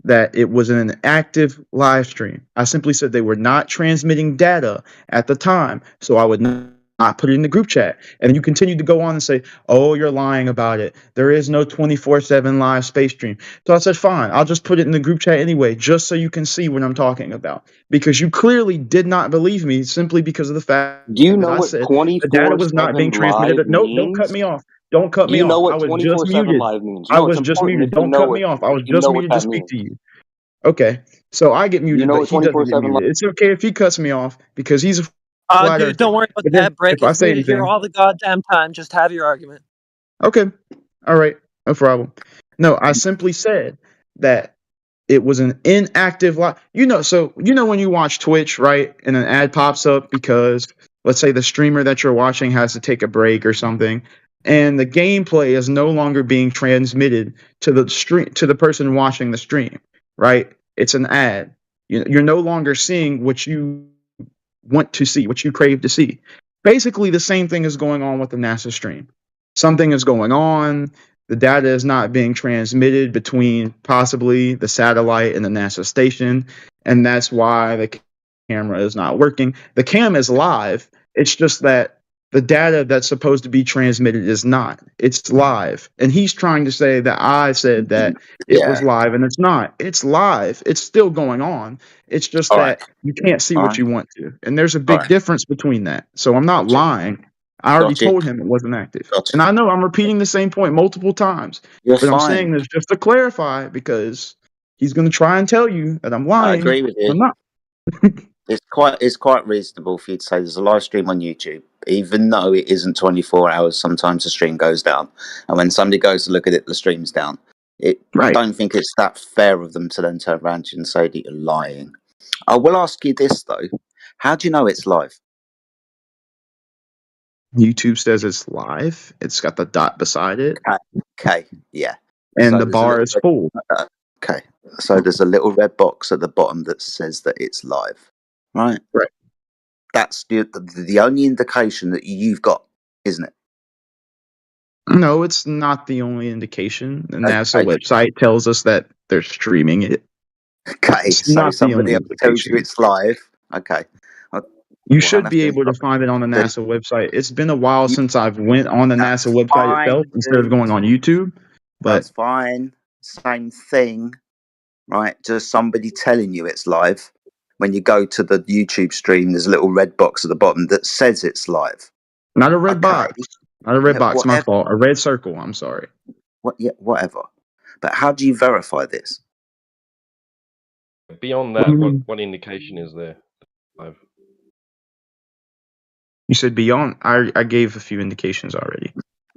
that it was an active live stream. I simply said they were not transmitting data at the time, so I would not put it in the group chat. And you continued to go on and say, "Oh, you're lying about it. There is no 24/7 live space stream." So I said, "Fine, I'll just put it in the group chat anyway, just so you can see what I'm talking about." Because you clearly did not believe me simply because of the fact Do you that know I what said the data was not being 24/7 transmitted. live No, don't cut means? me off. Don't cut Do me you know off. I what was just 24/7 muted. live means? I No, it's was just important muted. if you Don't cut know it. me off. I was If you just know what muted to that speak means. to you. Okay, so I get You muted, know but what he doesn't get 24/7 muted. It's okay if he cuts me off because he's a flat Dude, earther. don't worry about But that. then Break if I is say muted here anything, all the goddamn time. Just have your argument. okay, all right, no problem. No, I simply said that it was an inactive live. So when you watch Twitch, right, and an ad pops up because let's say the streamer that you're watching has to take a break or something, and the gameplay is no longer being transmitted to the person watching the stream, right? It's an ad. You're no longer seeing what you want to see, what you crave to see. Basically, the same thing is going on with the NASA stream. Something is going on. The data is not being transmitted between possibly the satellite and the NASA station, and that's why the camera is not working. The cam is live. It's just that the data that's supposed to be transmitted is not. It's live. And he's trying to say that I said that it was live, and it's not. It's live. It's still going on. It's just that you can't see what you want to. And there's a big difference between that. So I'm not lying. I already told him it wasn't active. And I know I'm repeating the same point multiple times. But I'm saying this just to clarify because he's going to try and tell you that I'm lying. I agree with you. I'm not. It's quite reasonable for you to say there's a live stream on YouTube, even though it isn't 24 hours. Sometimes the stream goes down, and when somebody goes to look at it, the stream's down. I don't think it's that fair of them to then turn around to you and say that you're lying. I will ask you this though: how do you know it's live? YouTube says it's live. It's got the dot beside it. Okay, yeah. And So the bar is full. Okay, so there's a little red box at the bottom that says that it's live, right? Right. That's the only indication that you've got, isn't it? No, it's not the only indication. The NASA website tells us that they're streaming it. Okay, it's so not somebody the else only tells you indication. it's live. Okay. You should be able to find it on the NASA website. It's been a while since I've went on the NASA website itself instead of going on YouTube. But that's fine. Same thing, right? Just somebody telling you it's live. when you go to the YouTube stream, there's a little red box at the bottom that says it's live. Not a red box. Not a red box. My Whatever. fault. A red circle. I'm sorry. Whatever. But how do you verify this? Beyond What do that, you mean? what indication is there? You said beyond. I gave a few indications already.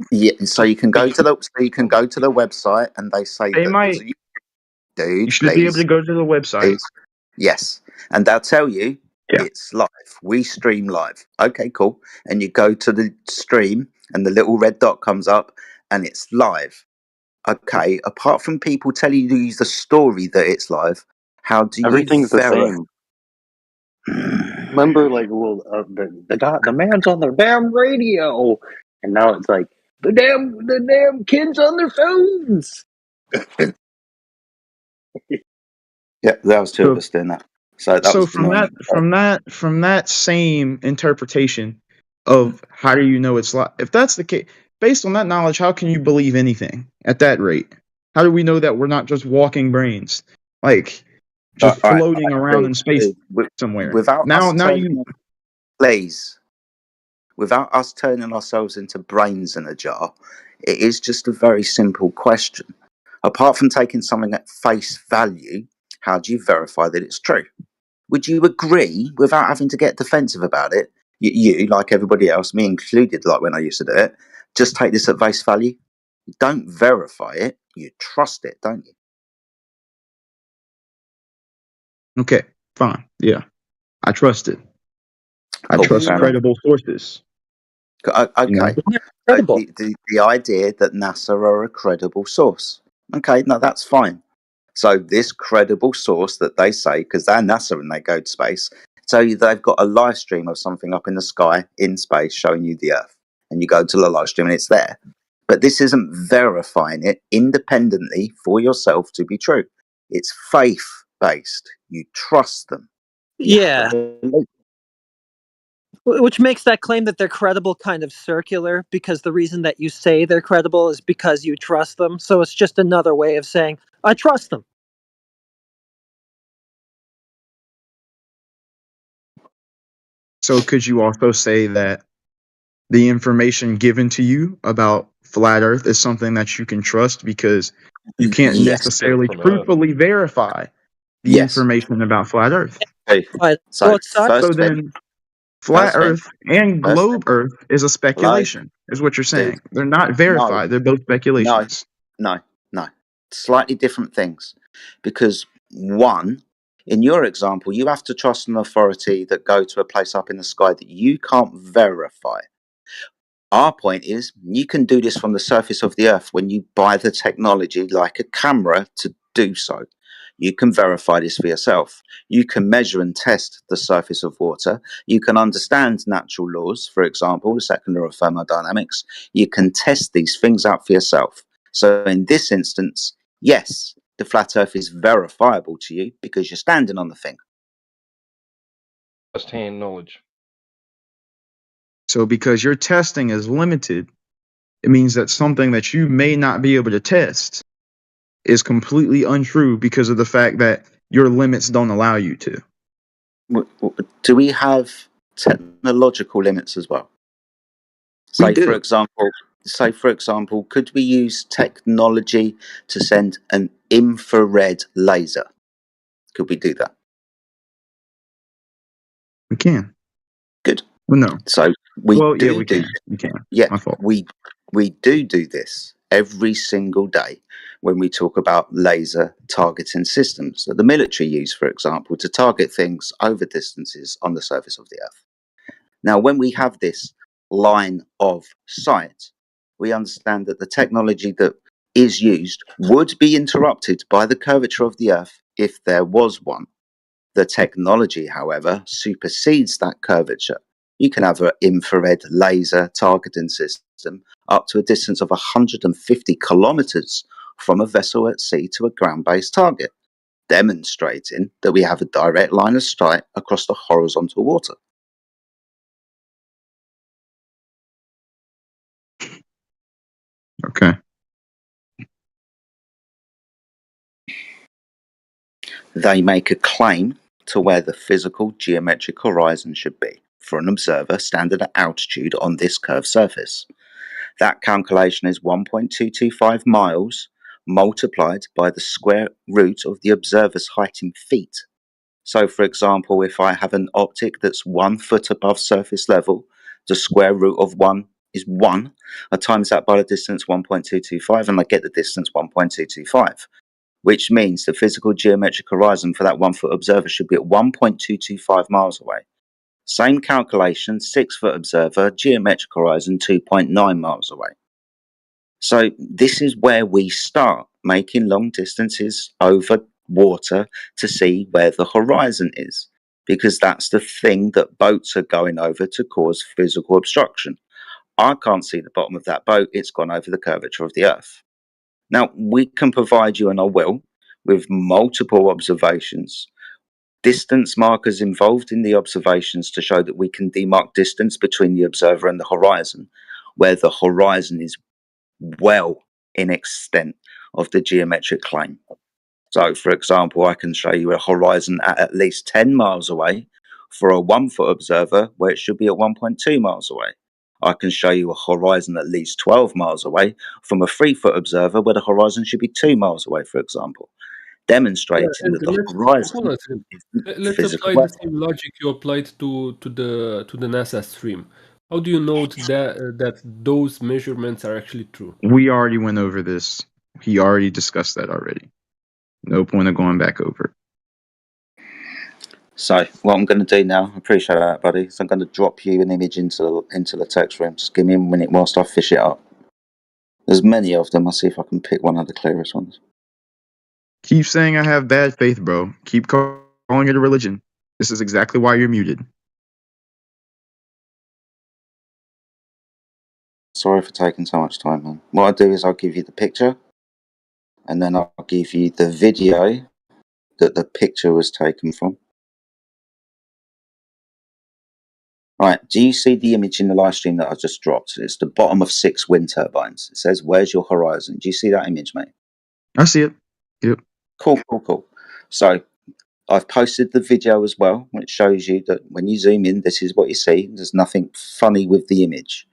Yeah, so you can go to the website and they say They that might. dude, You should be able please, to go to the website. please. Yes, and they'll tell you it's live. We stream live. Okay, cool. And you go to the stream, and the little red dot comes up, and it's live. Okay. Apart from people telling you the story that it's live, how do you Everything's the verify? same. Remember, like, well, the man's on their damn radio, and now it's like the damn kids on their phones. Yeah, that was two of us doing that. So that was from annoying. that same interpretation of how do you know it's live? If that's the case, based on that knowledge, how can you believe anything at that rate? How do we know that we're not just walking brains, like just All right, floating around in space somewhere? Without Now turning ourselves into brains in a jar, it is just a very simple question. Apart from taking something at face value, how do you verify that it's true? Would you agree, without having to get defensive about it, you like everybody else, me included, like when I used to do it, just take this at face value? You don't verify it, you trust it, don't you? Okay, fine. Yeah, I trust it. I trust credible sources. Okay. The idea that NASA are a credible source. Okay, no, that's fine. So this credible source that they say, because they're NASA and they go to space, tell you they've got a live stream of something up in the sky in space showing you the Earth, and you go to the live stream and it's there. But this isn't verifying it independently for yourself to be true. It's faith based. You trust them. Yeah. Which makes that claim that they're credible kind of circular, because the reason that you say they're credible is because you trust them. So it's just another way of saying, I trust them. So could you also say that the information given to you about flat Earth is something that you can trust because you can't necessarily truthfully verify the information about flat Earth? So then flat Earth and globe Earth is a speculation, is what you're saying. They're not verified. They're both speculations. No. Slightly different things. Because one, in your example, you have to trust an authority that go to a place up in the sky that you can't verify. Our point is, you can do this from the surface of the Earth when you buy the technology like a camera to do so. You can verify this for yourself. You can measure and test the surface of water. You can understand natural laws, for example, the second law of thermodynamics. You can test these things out for yourself. So in this instance, yes, the flat Earth is verifiable to you because you're standing on the thing. First-hand knowledge. So because your testing is limited, it means that something that you may not be able to test is completely untrue because of the fact that your limits don't allow you to. Do we have technological limits as well? Say, for example, could we use technology to send an infrared laser? Could we do that? We can. Good. Well, no. So we can. We can. Yeah, My fault. we do this every single day when we talk about laser targeting systems that the military use, for example, to target things over distances on the surface of the Earth. Now, when we have this line of sight, we understand that the technology that is used would be interrupted by the curvature of the Earth if there was one. The technology, however, supersedes that curvature. You can have an infrared laser targeting system up to a distance of 150 kilometers from a vessel at sea to a ground-based target, demonstrating that we have a direct line of sight across the horizontal water. Okay. They make a claim to where the physical geometric horizon should be for an observer standing at altitude on this curved surface. That calculation is 1.225 miles multiplied by the square root of the observer's height in feet. So, for example, if I have an optic that's 1 foot above surface level, the square root of 1 is 1. I times that by the distance 1.225 and I get the distance 1.225, which means the physical geometric horizon for that 1 foot observer should be at 1.225 miles away. Same calculation, 6 foot observer, geometric horizon 2.9 miles away. So this is where we start making long distances over water to see where the horizon is, because that's the thing that boats are going over to cause physical obstruction. I can't see the bottom of that boat, it's gone over the curvature of the earth. Now, we can provide you, and I will, with multiple observations, distance markers involved in the observations to show that we can demark distance between the observer and the horizon, where the horizon is well in extent of the geometric claim. So, for example, I can show you a horizon at least 10 miles away for a 1 foot observer where it should be at 1.2 miles away. I can show you a horizon at least 12 miles away from a 3 foot observer where the horizon should be 2 miles away, for example, demonstrating that the Hold horizon on a second. is Let's physical. apply the same logic you applied to the NASA stream. How do you know that those measurements are actually true? We already went over this. He already discussed that already. No point of going back over it. So what I'm going to do now, I appreciate that, buddy, so I'm going to drop you an image into the text room. Just give me a minute whilst I fish it up. There's many of them. I'll see if I can pick one of the clearest ones. Keep saying I have bad faith, bro. Keep calling it a religion. This is exactly why you're muted. Sorry for taking so much time, man. What I'll do is I'll give you the picture, and then I'll give you the video that the picture was taken from. Right, do you see the image in the live stream that I just dropped? It's the bottom of 6 wind turbines. It says, "Where's your horizon?" Do you see that image, mate? I see it. Yep. Cool. So I've posted the video as well, which shows you that when you zoom in, this is what you see. There's nothing funny with the image.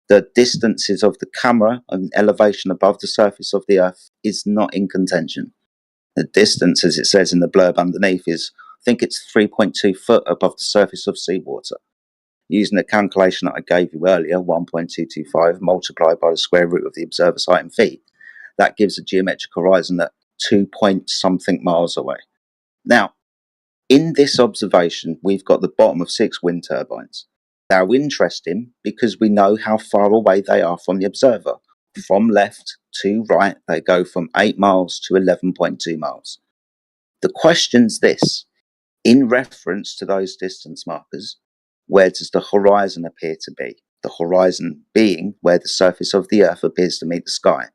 The distances of the camera and elevation above the surface of the earth is not in contention. The distance, as it says in the blurb underneath, is, I think it's 3.2 foot above the surface of seawater. Using the calculation that I gave you earlier, 1.225 multiplied by the square root of the observer's height in feet, that gives a geometric horizon at 2 point something miles away. Now, in this observation, we've got the bottom of 6 wind turbines. They're interesting because we know how far away they are from the observer. From left to right, they go from 8 miles to 11.2 miles. The question's this: in reference to those distance markers, where does the horizon appear to be? The horizon being where the surface of the earth appears to meet the sky.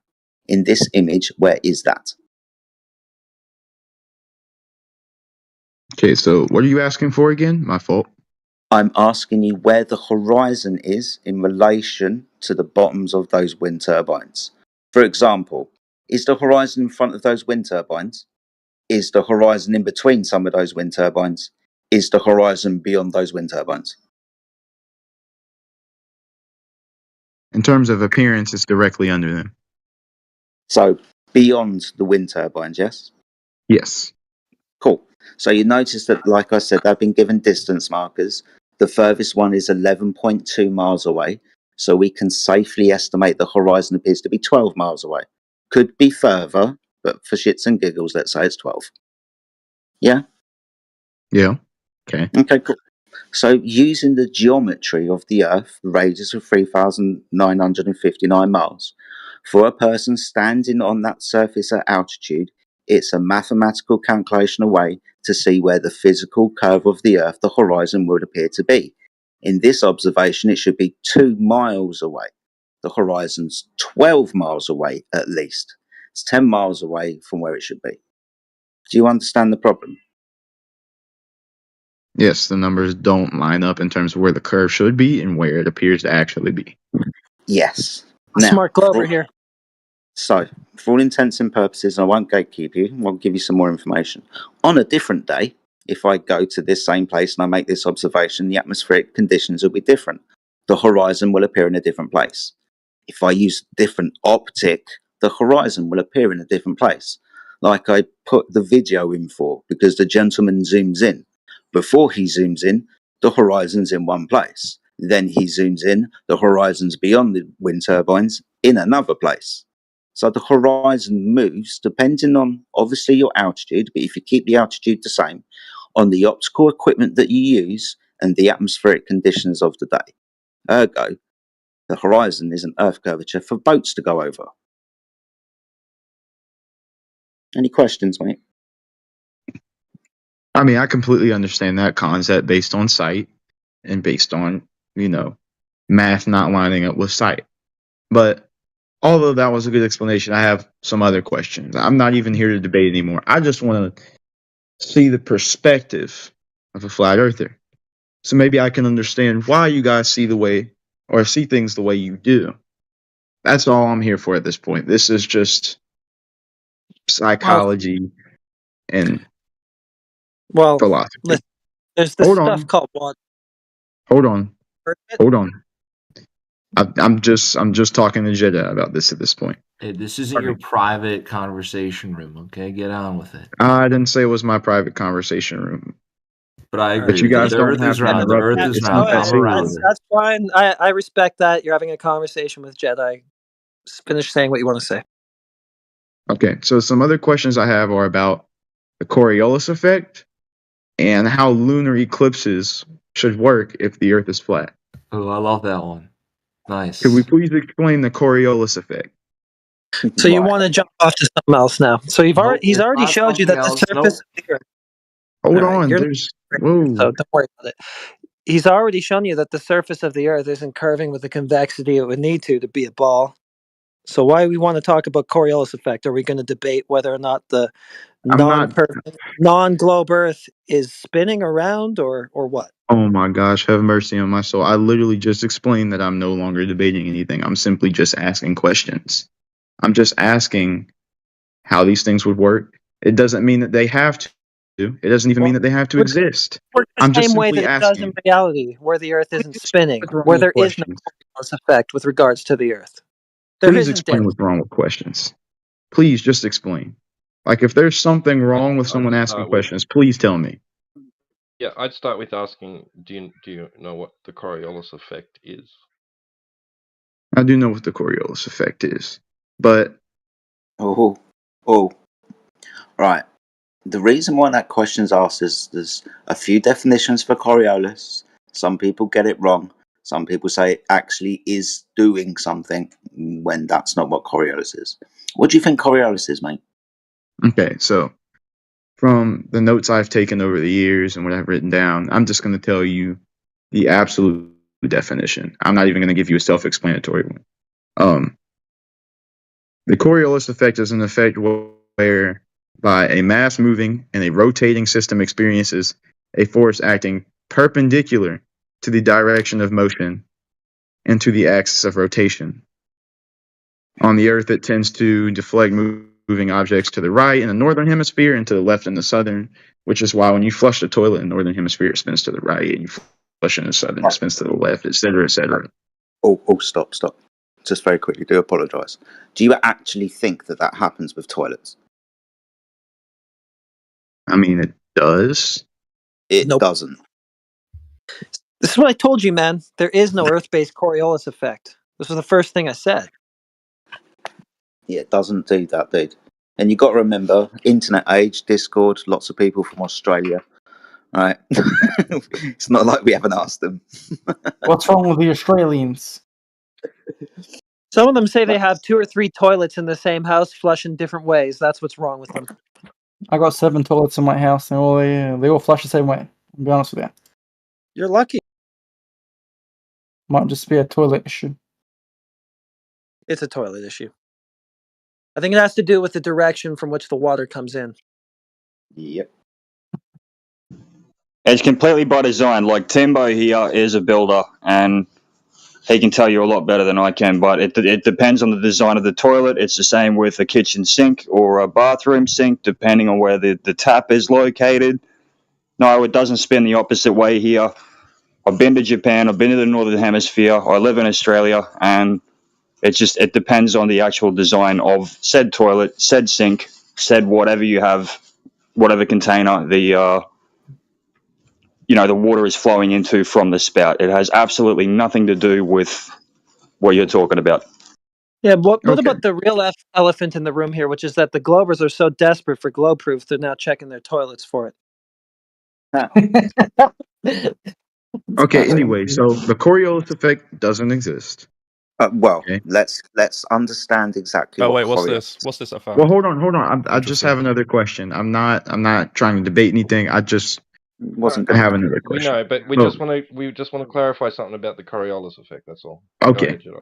In this image, where is that? Okay, so what are you asking for again? My fault. I'm asking you where the horizon is in relation to the bottoms of those wind turbines. For example, is the horizon in front of those wind turbines? Is the horizon in between some of those wind turbines? Is the horizon beyond those wind turbines? In terms of appearance, it's directly under them. So beyond the wind turbines, yes? Yes. Cool. So you notice that, like I said, they've been given distance markers. The furthest one is 11.2 miles away. So we can safely estimate the horizon appears to be 12 miles away. Could be further, but for shits and giggles, let's say it's 12. Yeah? Yeah. Okay. Okay, cool. So using the geometry of the Earth, the radius of 3,959 miles, for a person standing on that surface at altitude, it's a mathematical calculation away to see where the physical curve of the Earth, the horizon, would appear to be. In this observation, it should be 2 miles away. The horizon's 12 miles away at least. It's 10 miles away from where it should be. Do you understand the problem? Yes, the numbers don't line up in terms of where the curve should be and where it appears to actually be. Yes. Smart Glover here. So, for all intents and purposes, I won't gatekeep you. I'll give you some more information. On a different day, If I go to this same place and I make this observation, the atmospheric conditions will be different. The horizon will appear in a different place. If I use different optic, the horizon will appear in a different place. Like I put the video in for, because the gentleman zooms in. Before he zooms in, the horizon's in one place. Then he zooms in, the horizon's beyond the wind turbines in another place. So the horizon moves depending on, obviously, your altitude, but if you keep the altitude the same, on the optical equipment that you use and the atmospheric conditions of the day. Ergo, the horizon is an Earth curvature for boats to go over. Any questions, mate? I mean, I completely understand that concept based on sight and based on, math not lining up with sight. But although that was a good explanation, I have some other questions. I'm not even here to debate anymore. I just want to see the perspective of a flat earther. So maybe I can understand why you guys see things the way you do. That's all I'm here for at this point. This is just psychology and philosophy. Listen, there's this Hold stuff on. called water. Hold on. I'm just talking to Jedi about this at this point. Hey, this isn't your private conversation room, okay? Get on with it. I didn't say it was my private conversation room. But I agree. But you with you. guys The don't Earth have is to round. The interrupt Earth me. is It's round. not that I'm around serious. with it. That's fine. I respect that. You're having a conversation with Jedi. Just finish saying what you want to say. Okay, so some other questions I have are about the Coriolis effect and how lunar eclipses should work if the Earth is flat. Oh, I love that one. Nice. Could we please explain the Coriolis effect? So you want to jump off to something else now? So he's it's already not showed you that the something surface else. of the Earth. Hold All right, on, you're there's not whoa. so don't worry about it. He's already shown you that the surface of the Earth isn't curving with the convexity it would need to be a ball. So why we want to talk about Coriolis effect? Are we going to debate whether or not the I'm not. non-globe Earth is spinning around, or what? Oh my gosh, have mercy on my soul. I literally just explained that I'm no longer debating anything. I'm simply just asking questions. I'm just asking how these things would work. It doesn't mean that they have to. It doesn't even mean that they have to exist. Work the I'm just same way simply that it does in asking. reality, where the Earth isn't spinning, What's wrong where with there is no questions? Coriolis effect with regards to the Earth. There Please isn't explain any. what's wrong with questions. Please just explain. Like if there's something wrong with someone asking questions, please tell me. Yeah, I'd start with asking, do you know what the Coriolis effect is? I do know what the Coriolis effect is, but Right. The reason why that question's asked is there's a few definitions for Coriolis. Some people get it wrong. Some people say it actually is doing something when that's not what Coriolis is. What do you think Coriolis is, mate? okay, so from the notes I've taken over the years and what I've written down, I'm just going to tell you the absolute definition. I'm not even going to give you a self-explanatory one. The Coriolis effect is an effect where by a mass moving and a rotating system experiences a force acting perpendicular to the direction of motion and to the axis of rotation. On the Earth, it tends to deflect moving objects to the right in the northern hemisphere and to the left in the southern, which is why when you flush the toilet in the northern hemisphere, it spins to the right, and you flush in the southern, it spins to the left, etc., etc. Stop. Just very quickly, do apologise. Do you actually think that happens with toilets? I mean, it does. It doesn't. This is what I told you, man. There is no Earth-based Coriolis effect. This was the first thing I said. Yeah, it doesn't do that, dude. And you got to remember, internet age, Discord, lots of people from Australia. Right? It's not like we haven't asked them. What's wrong with the Australians? Some of them say they have 2 or 3 toilets in the same house, flush in different ways. That's what's wrong with them. I got 7 toilets in my house, and they all flush the same way. I'll be honest with you. You're lucky. Might just be a toilet issue. It's a toilet issue. I think it has to do with the direction from which the water comes in. Yep. It's completely by design. Like Timbo here is a builder, and he can tell you a lot better than I can, but it depends on the design of the toilet. It's the same with a kitchen sink or a bathroom sink, depending on where the tap is located. No, it doesn't spin the opposite way here. I've been to Japan. I've been to the Northern Hemisphere. I live in Australia, and it depends on the actual design of said toilet, said sink, said whatever you have, whatever container the water is flowing into from the spout. It has absolutely nothing to do with what you're talking about. Yeah, what Okay. about the real elephant in the room here, which is that the Globers are so desperate for glow proof, they're now checking their toilets for it. Okay. Anyway, so the Coriolis effect doesn't exist. Well, Okay. let's understand exactly Oh what wait, what's Coriolis. this? What's this I found? Well, hold on. I just have another question. I'm not trying to debate anything. I just wasn't I gonna. have another We question. know, but we So, just want to clarify something about the Coriolis effect. That's all. okay. Go ahead, Jedi.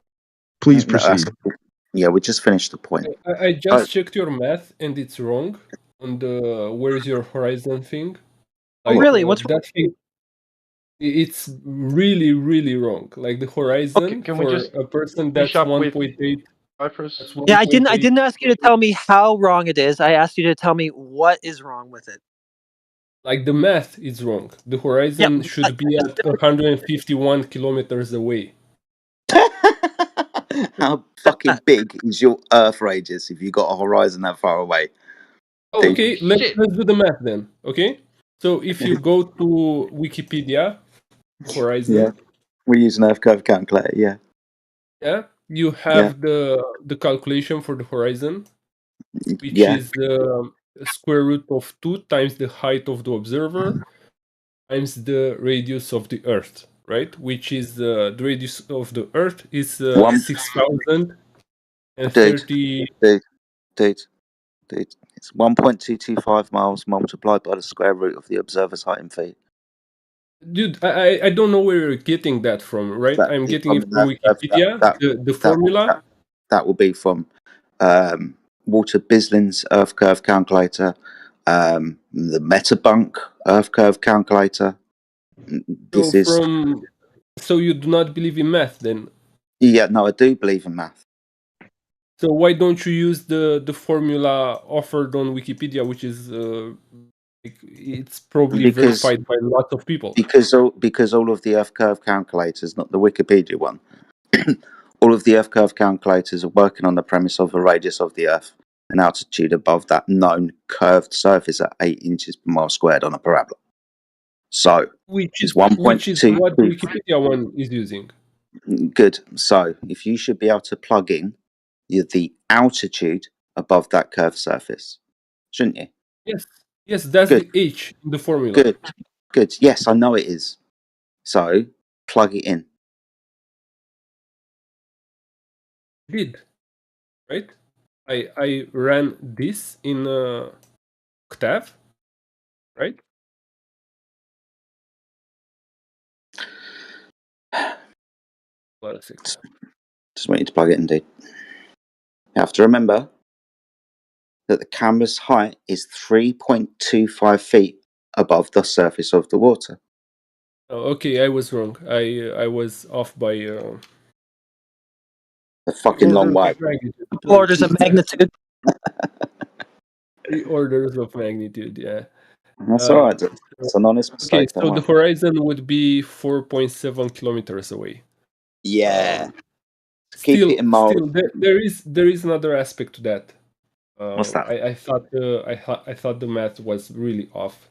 Please No, that's- proceed. yeah, we just finished the point. I just checked your math and it's wrong on the where's your horizon thing. Oh, really? What's that thing? It's really, really wrong. Like the horizon can we for just a person finish that's up with 1.8. Cypress? Yeah, I didn't ask you to tell me how wrong it is. I asked you to tell me what is wrong with it. Like the math is wrong. The horizon should be at 151 kilometers away. How fucking big is your Earth radius if you got a horizon that far away? Okay, let's do the math then. Okay, so if you go to Wikipedia, horizon. Yeah, we use an Earth curve calculator. Yeah. Yeah, you have the calculation for the horizon, which Yeah. is the square root of 2 times the height of the observer times the radius of the Earth, right? Which is the radius of the Earth is 6,030. Dude, it's 1.225 miles multiplied by the square root of the observer's height in feet. Dude, I don't know where you're getting that from, right? I'm getting it from Wikipedia, the formula. That will be from Walter Bislin's Earth curve calculator, the Metabunk Earth curve calculator. So you do not believe in math then? Yeah, no, I do believe in math. So why don't you use the formula offered on Wikipedia, which is it's probably verified by lots of people? Because all of the Earth curve calculators, not the Wikipedia one, all of the Earth curve calculators are working on the premise of the radius of the Earth and altitude above that known curved surface at 8 inches per mile squared on a parabola. So, which is 1.2. what the Wikipedia one is using. Good. So, if you should be able to plug in the altitude above that curved surface, shouldn't you? Yes, that's the H in the formula. Good. Yes, I know it is. So, plug it in. Did, right? I ran this in Octave, right? Just want you to plug it in, dude. You have to remember that the camera's height is 3.25 feet above the surface of the water. Oh, okay, I was wrong. I was off by a fucking long way. Orders of magnitude. 3 orders of magnitude, yeah. That's all right. It's an honest mistake. Okay, so the horizon would be 4.7 kilometers away. Yeah. Still, Keep it in mind. there is another aspect to that. What's that? I thought the math was really off.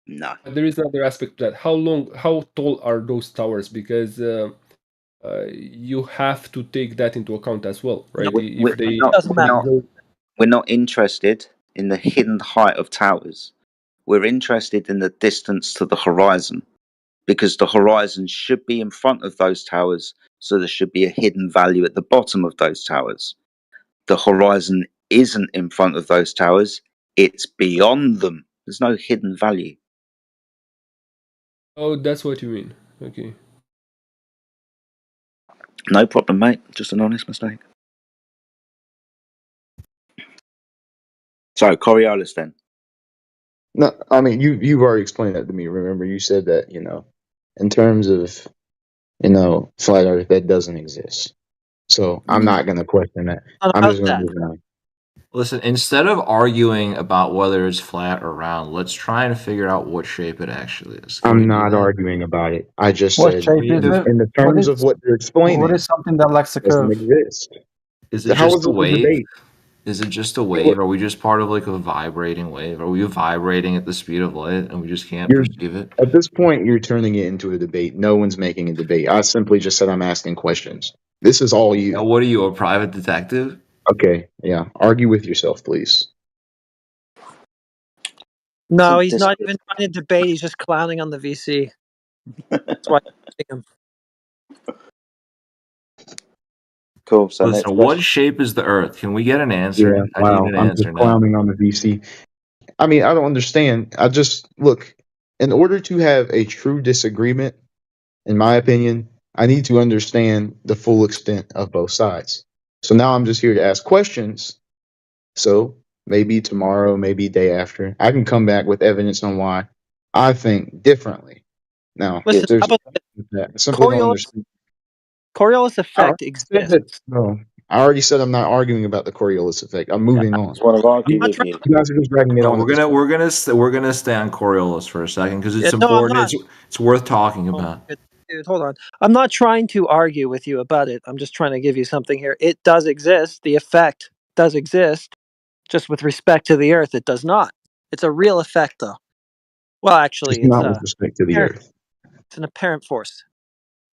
No. But there is another aspect to that. How tall are those towers? Because you have to take that into account as well, right? We're not interested in the hidden height of towers. We're interested in the distance to the horizon, because the horizon should be in front of those towers, so there should be a hidden value at the bottom of those towers. The horizon isn't in front of those towers, it's beyond them. There's no hidden value. Oh, that's what you mean. Okay. No problem, mate. Just an honest mistake. So, Coriolis then. No, I mean you've already explained that to me. Remember, you said that in terms of flat Earth, that doesn't exist. So I'm not going to question that. I'm just going to move on. Listen, instead of arguing about whether it's flat or round, let's try and figure out what shape it actually is. Can we I'm do not that? arguing about it. I just What said, shape is it? in the What terms is of what they're what explaining, is something that lacks a doesn't curve? exist. Is it How just is a this a wave? debate? Is it just a wave? Are we just part of like a vibrating wave? Are we vibrating at the speed of light and we just can't You're perceive it? at this point, you're turning it into a debate. No one's making a debate. I simply just said I'm asking questions. This is all Now, you. what are you, a private detective? Okay, yeah. Argue with yourself, please. No, So he's this, not even trying to debate. He's just clowning on the VC. That's why I'm using him. cool. So Listen, next what question. shape is the Earth? Can we get an answer? Yeah, I need wow. an I'm just answer now. clowning on the VC. I mean, I don't understand. I just look. In order to have a true disagreement, in my opinion, I need to understand the full extent of both sides. So now I'm just here to ask questions. So maybe tomorrow, maybe day after, I can come back with evidence on why I think differently. Now, Listen, if there's how about that, I simply don't understand. Coriolis I effect already said that. exists. No, I already said I'm not arguing about the Coriolis effect. I'm moving on. Just want to argue You with you. guys are just dragging it No, on at this point. we're gonna stay on Coriolis for a second because it's Yeah, no, I'm important. not. It's worth talking Oh, about. dude, hold on. I'm not trying to argue with you about it. I'm just trying to give you something here. It does exist. The effect does exist. Just with respect to the Earth, it does not. It's a real effect, though. Well, Just actually, it's not with respect to the apparent. Earth. It's an apparent force.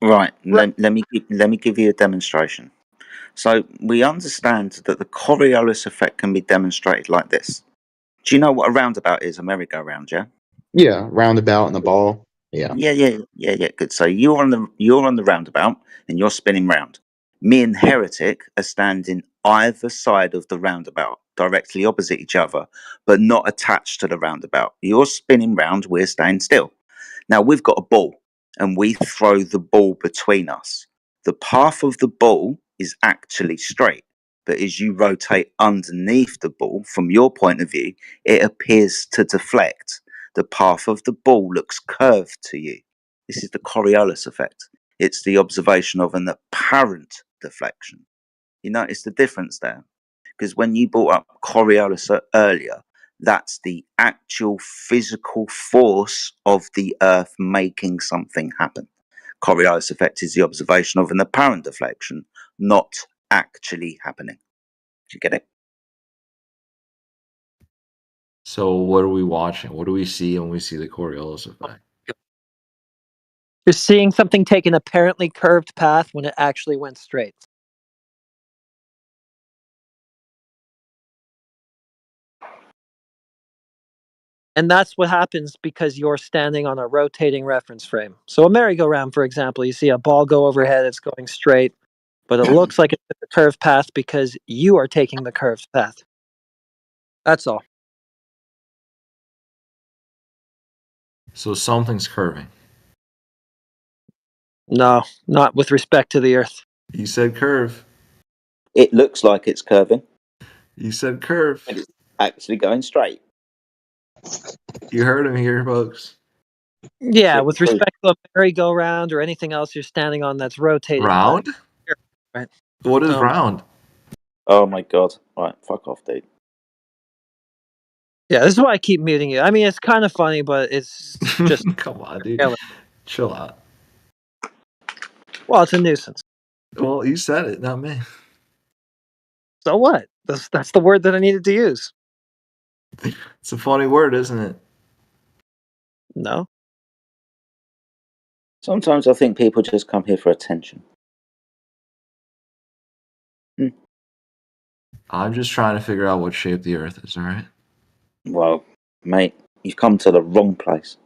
Right. Let me give you a demonstration. So we understand that the Coriolis effect can be demonstrated like this. Do you know what a roundabout is? A merry-go-round, yeah? Yeah, roundabout and the ball. Yeah. Yeah. Good. So you're on the roundabout and you're spinning round. Me and Heretic are standing either side of the roundabout, directly opposite each other, but not attached to the roundabout. You're spinning round, we're staying still. Now we've got a ball, and we throw the ball between us. The path of the ball is actually straight, but as you rotate underneath the ball, from your point of view, it appears to deflect. The path of the ball looks curved to you. This is the Coriolis effect. It's the observation of an apparent deflection. You notice the difference there? Because when you brought up Coriolis earlier, that's the actual physical force of the Earth making something happen. Coriolis effect is the observation of an apparent deflection, not actually happening. Do you get it? So what are we watching? What do we see when we see the Coriolis effect? You're seeing something take an apparently curved path when it actually went straight. And that's what happens because you're standing on a rotating reference frame. So a merry-go-round, for example, you see a ball go overhead, it's going straight, but it looks like it's a curved path because you are taking the curved path. That's all. So something's curving. No, not with respect to the Earth. You said curve. It looks like it's curving. You said curve. But it's actually going straight. You heard him here, folks. Yeah, So with true. respect to a merry-go-round or anything else you're standing on that's rotating. Round? Right. What is round? Oh my god. Right, fuck off, dude. Yeah, this is why I keep muting you. I mean, it's kind of funny, but it's just... Come on, dude. Chill out. Well, it's a nuisance. Well, you said it, not me. So what? That's the word that I needed to use. It's a funny word, isn't it? No. Sometimes I think people just come here for attention. I'm just trying to figure out what shape the Earth is, alright? Well, mate, you've come to the wrong place.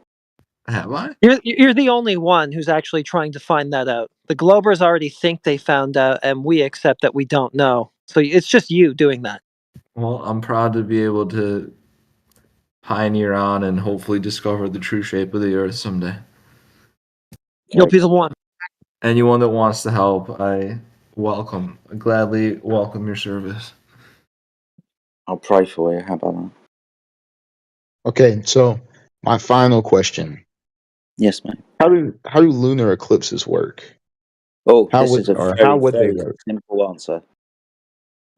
Have I? You're the only one who's actually trying to find that out. The Globers already think they found out, and we accept that we don't know. So it's just you doing that. Well, I'm proud to be able to pioneer on and hopefully discover the true shape of the Earth someday. You'll be the one. Anyone that wants to help, I gladly welcome your service. I'll pray for you. How about that? Okay, so my final question. Yes, mate. How do lunar eclipses work? Oh, How this would is a or very, how would they very work? simple answer.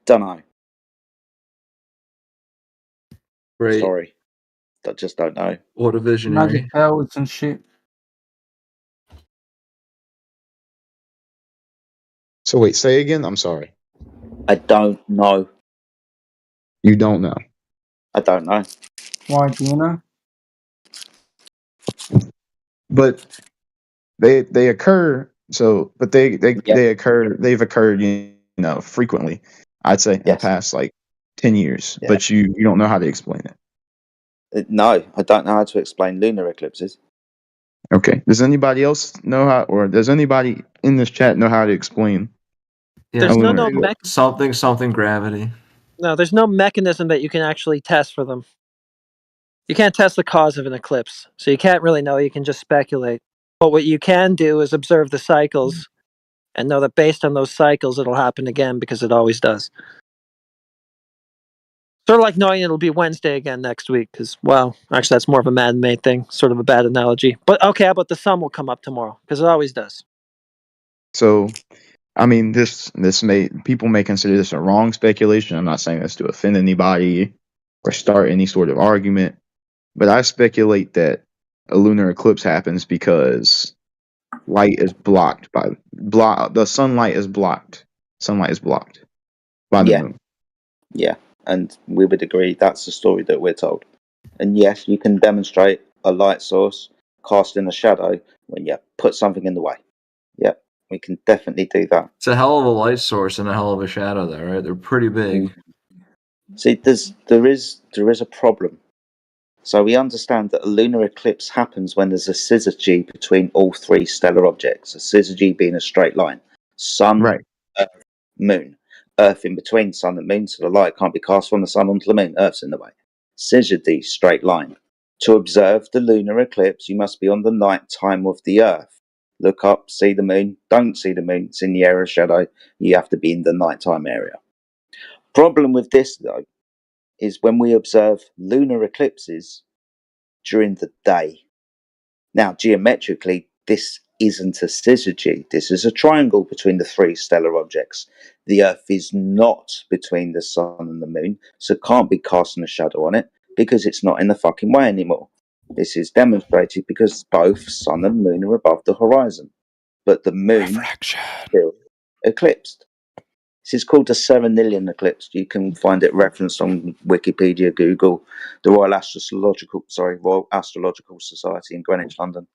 Don't know. Right. Sorry, I just don't know. What a visionary. Magic powers and shit. So wait, say again. I'm sorry. I don't know. You don't know. I don't know. Why, do you know? But they occur. So, but they occur. They've occurred, you know, frequently. I'd say in the past like 10 years. Yeah. But you don't know how to explain it. No, I don't know how to explain lunar eclipses. Okay. Does anybody else know how, or does anybody in this chat know how to explain? There's a lunar no eclipse? Something gravity. No, there's no mechanism that you can actually test for them. You can't test the cause of an eclipse, so you can't really know. You can just speculate. But what you can do is observe the cycles and know that based on those cycles, it'll happen again because it always does. Sort of like knowing it'll be Wednesday again next week because, well, actually, that's more of a man-made thing, sort of a bad analogy. But okay, how about the sun will come up tomorrow because it always does. So, I mean, this people may consider this a wrong speculation. I'm not saying this to offend anybody or start any sort of argument, but I speculate that a lunar eclipse happens because light is blocked by the sunlight is blocked. Sunlight is blocked by the moon. Yeah, and we would agree that's the story that we're told. And yes, you can demonstrate a light source casting a shadow when you put something in the way. Yep, we can definitely do that. It's a hell of a light source and a hell of a shadow, though, right? They're pretty big. See, there is a problem. So we understand that a lunar eclipse happens when there's a syzygy between all three stellar objects. A syzygy being a straight line. Sun, Earth, Moon. Earth in between Sun and Moon, so the light can't be cast from the Sun onto the Moon. Earth's in the way. Syzygy, straight line. To observe the lunar eclipse, you must be on the night time of the Earth. Look up, see the Moon. Don't see the Moon. It's in the area of shadow. You have to be in the nighttime area. Problem with this, though, is when we observe lunar eclipses during the day. Now, geometrically, this isn't a syzygy. This is a triangle between the three stellar objects. The Earth is not between the Sun and the Moon, so it can't be casting a shadow on it because it's not in the fucking way anymore. This is demonstrated because both Sun and Moon are above the horizon, but the Moon is still eclipsed. This is called the Serenilian eclipse. You can find it referenced on Wikipedia, Google, the Royal Astrological Society in Greenwich, London.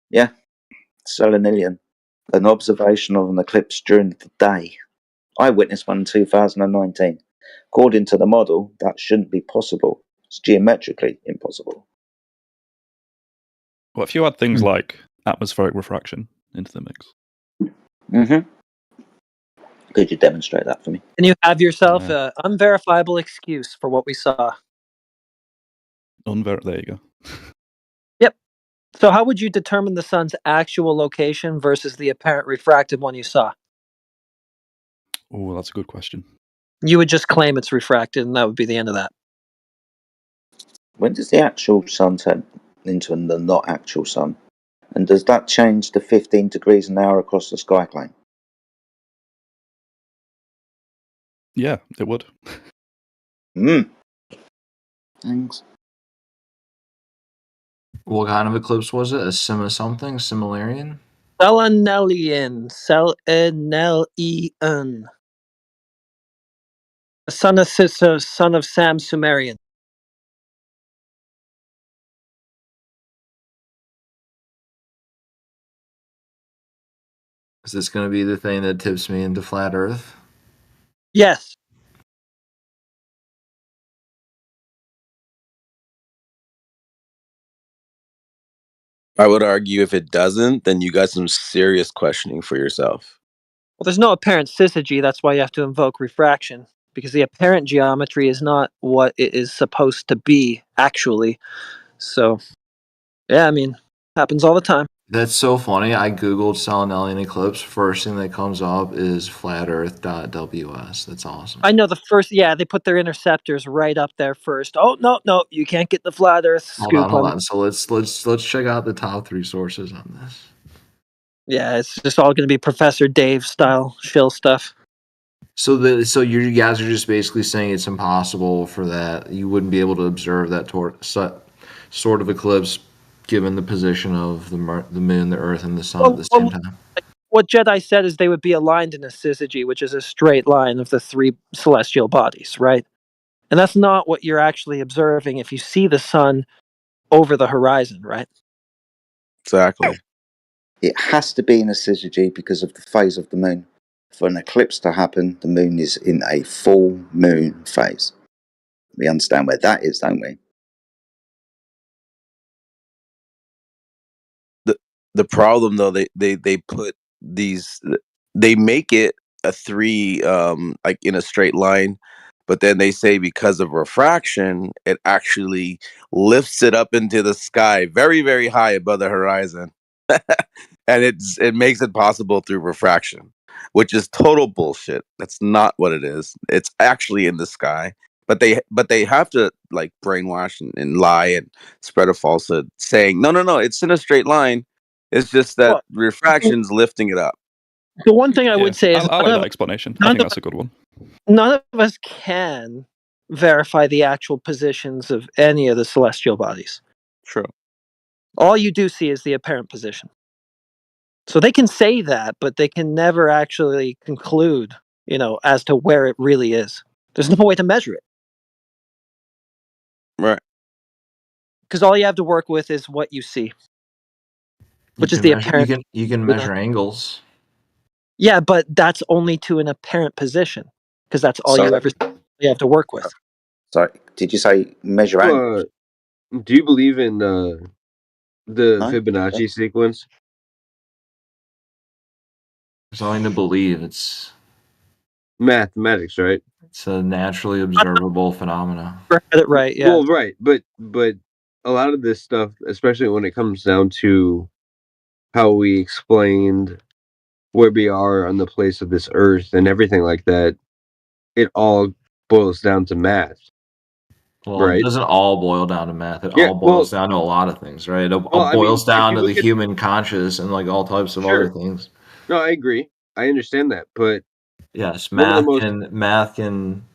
Yeah, Serenilian, an observation of an eclipse during the day. I witnessed one in 2019. According to the model, that shouldn't be possible. It's geometrically impossible. Well, if you add things like atmospheric refraction into the mix. Mm-hmm. Could you demonstrate that for me? And you have yourself an unverifiable excuse for what we saw. There you go. Yep. So how would you determine the sun's actual location versus the apparent refracted one you saw? Oh, that's a good question. You would just claim it's refracted, and that would be the end of that. When does the actual sun turn into the not actual sun? And does that change the 15 degrees an hour across the sky claim? Yeah, it would. Thanks. What kind of eclipse was it? A something? Similarian? Selenelian. Selenelian. Son of Sam Sumerian. Is this going to be the thing that tips me into flat Earth? Yes. I would argue if it doesn't, then you got some serious questioning for yourself. Well, there's no apparent syzygy. That's why you have to invoke refraction, because the apparent geometry is not what it is supposed to be, actually. So, yeah, I mean, happens all the time. That's so funny. I googled Selenelian eclipse. First thing that comes up is flatearth.ws. That's awesome. I know the first, they put their interceptors right up there first. Oh, no, you can't get the flat Earth scoop. Hold on. So let's check out the top 3 sources on this. Yeah, it's just all going to be Professor Dave style shill stuff. So you guys are just basically saying it's impossible for that. You wouldn't be able to observe that sort of eclipse given the position of the moon, the Earth, and the sun at the same time. What Jedi said is they would be aligned in a syzygy, which is a straight line of the three celestial bodies, right? And that's not what you're actually observing if you see the sun over the horizon, right? Exactly. It has to be in a syzygy because of the phase of the moon. For an eclipse to happen, the moon is in a full moon phase. We understand where that is, don't we? The problem though, they put these, they make it a three, like in a straight line, but then they say because of refraction, it actually lifts it up into the sky very, very high above the horizon. And it makes it possible through refraction, which is total bullshit. That's not what it is. It's actually in the sky. But they have to like brainwash and lie and spread a falsehood saying no, it's in a straight line. It's just that refraction's lifting it up. The one thing I would say is I like that explanation. I think that's a good one. None of us can verify the actual positions of any of the celestial bodies. True. All you do see is the apparent position. So they can say that, but they can never actually conclude, as to where it really is. There's no way to measure it. Right. Because all you have to work with is what you see. Which is the apparent. You can measure angles. Yeah, but that's only to an apparent position. Because that's all you have to work with. Sorry, did you say measure angles? Do you believe in the Fibonacci sequence? There's nothing to believe. It's mathematics, right? It's a naturally observable phenomena. Right, yeah. Well, right, but a lot of this stuff, especially when it comes down to how we explained where we are on the place of this earth and everything like that, it all boils down to math. Well, right? It doesn't all boil down to math. It all boils down to a lot of things, right? It boils down to the human conscious and like all types of other things. No, I agree. I understand that, but yes, math can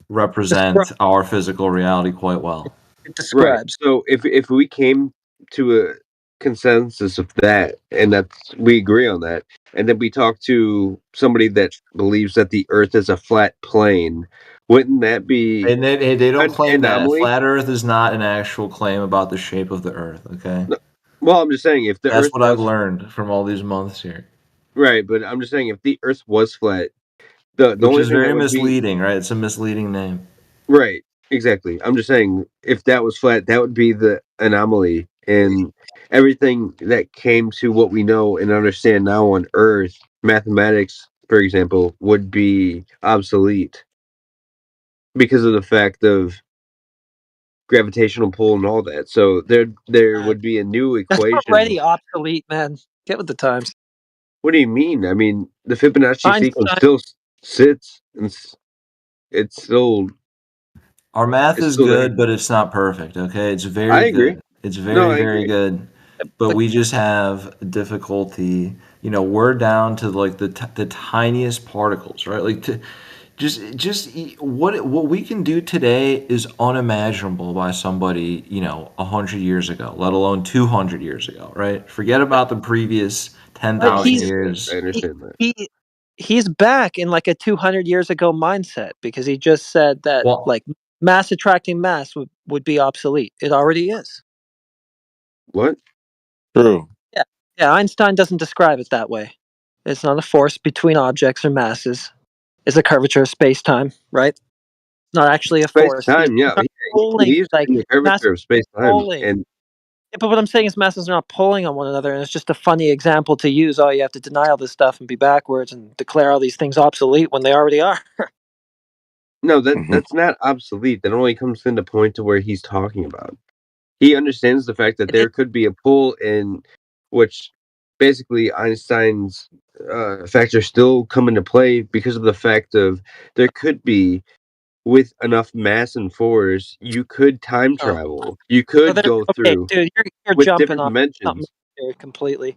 represent our physical reality quite well. It describes. Right. So if we came to a consensus of that, and we agree on that, and then we talk to somebody that believes that the Earth is a flat plane, wouldn't that be? And they don't claim that. Anomaly? Flat Earth is not an actual claim about the shape of the Earth. Okay. No, well, I'm just saying if the That's Earth what I've learned from all these months here. Right, but I'm just saying if the Earth was flat, the Which only is thing that very would misleading, right? It's a misleading name. Right, exactly. I'm just saying if that was flat, that would be the anomaly, and everything that came to what we know and understand now on Earth, mathematics, for example, would be obsolete because of the fact of gravitational pull and all that. So there would be a new equation. That's already obsolete, man. Get with the times. What do you mean? I mean, the Fibonacci sequence still sits, and it's still. Our math is still good, there. but it's not perfect. Okay, it's very I agree. good. It's No, very, I very agree. good. But we just have difficulty. We're down to like the tiniest particles, right? Like what we can do today is unimaginable by somebody 100 years ago, let alone 200 years ago, right? Forget about the previous 10,000 years. I understand that. He's back in like a 200 years ago mindset because he just said that like mass attracting mass would be obsolete. It already is. What? True. Yeah. Einstein doesn't describe it that way. It's not a force between objects or masses. It's a curvature of space-time, right? It's not actually a force. Space-time, yeah. He believes in the curvature of space-time, and but what I'm saying is masses are not pulling on one another, and it's just a funny example to use. Oh, you have to deny all this stuff and be backwards and declare all these things obsolete when they already are. No, that's not obsolete. That only comes into point to where he's talking about. He understands the fact that there could be a pull in which basically Einstein's factors still come into play because of the fact of there could be with enough mass and force, you could time travel. You could go through dude, you're with jumping different off dimensions. something here completely.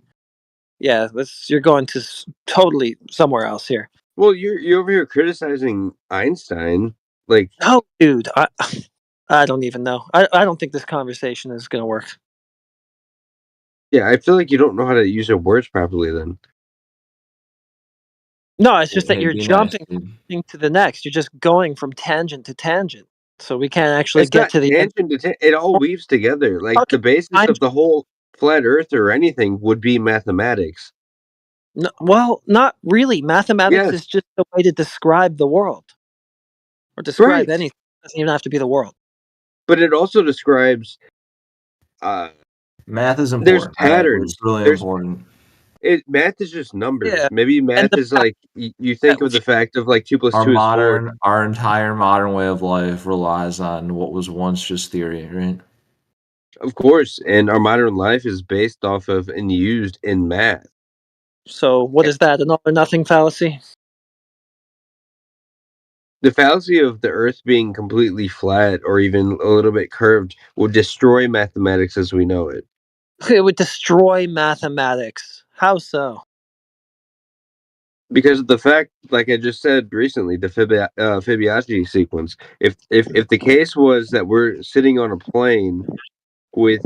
Yeah, you're going to totally somewhere else here. Well, you're over here criticizing Einstein. Like, No, dude, I don't even know. I don't think this conversation is gonna work. yeah, I feel like you don't know how to use your words properly. Then No, it's just that Hey, you're be nice, jumping dude. from thing to the next. You're just going from tangent to tangent, so we can't actually it's get not to the end. tangent to it all weaves together. Like Okay, the basis I'm of the whole flat Earth or anything would be mathematics. no, well, not really. Mathematics is Yes, just a way to describe the world or describe right. anything. It doesn't even have to be the world. But it also describes. Math is There's important, right? patterns. It's really There's important. math is just numbers. Yeah, Maybe and math the is fact like you that think of the fact of like 2 + 2 is 4. Our entire modern way of life relies on what was once just theory, right? Of course, and our modern life is based off of and used in math. so what is that? An all or nothing fallacy? The fallacy of the Earth being completely flat or even a little bit curved would destroy mathematics as we know it. It would destroy mathematics. How so? Because of the fact, like I just said recently, the Fibonacci sequence. If the case was that we're sitting on a plane with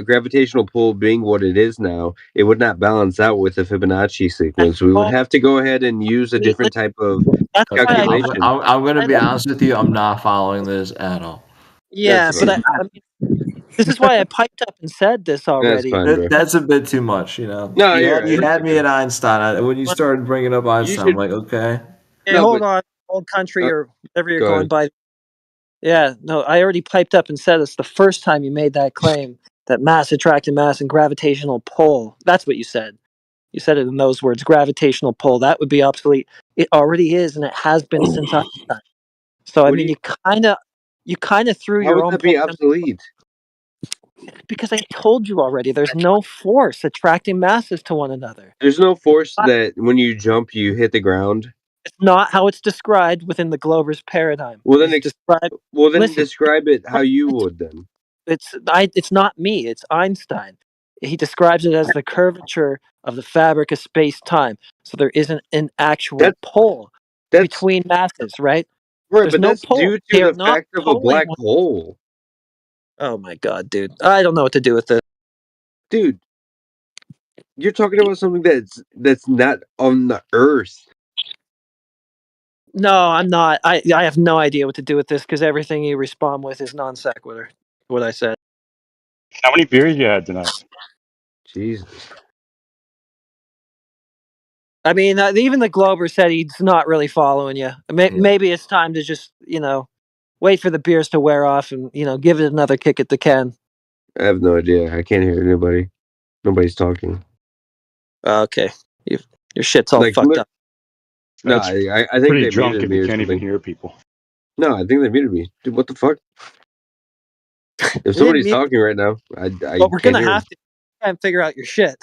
gravitational pull being what it is now, it would not balance out with the Fibonacci sequence. We would Oh, have to go ahead and use a different type of that's why Okay, I calculation. I'm gonna I be let- honest with you. I'm not following this at all. yeah, That's but fine. I mean, this is why I piped up and said this That's already. fine, bro. That's a bit too much, you know. No, You you're had, right. you It's had me okay. at Einstein. When you started bringing up You Einstein, I'm should like, okay. Hey, no, hold but on, old country or whatever you're go going ahead. by. Yeah, no, I already piped up and said it's the first time you made that claim that mass attracting mass and gravitational pull. That's what you said. You said it in those words, gravitational pull. That would be obsolete. It already is, and it has been since Einstein. So I What do mean, you? you kind of threw How your would own that be point obsolete? because I told you already. There's no force attracting masses to one another. There's no force that when you jump you hit the ground. It's not how it's described within the Glover's paradigm. Well then, It's described. well then, Listen, describe it how you would then. it's not me. It's Einstein. He describes it as the curvature of the fabric of space time. So there isn't an actual That pull that's between masses, right? right, There's but no that's pull. due to They are the not fact of a pulling. black hole, Oh my god, dude! I don't know what to do with this. dude. You're talking about something that's not on the Earth. No, I'm not. I have no idea what to do with this because everything you respond with is non sequitur. What I said. How many beers you had tonight? Jesus. I mean, even the Glober said he's not really following you. Maybe it's time to just, wait for the beers to wear off and, give it another kick at the can. I have no idea. I can't hear anybody. Nobody's talking. Okay. Your shit's all Like, fucked up. No, That's I think pretty they drunk muted if me you or can't even something. hear people. No, I think they muted me. Dude, what the fuck? If They somebody's didn't talking right now, I But we're can't going to hear have them. to try and figure out your shit.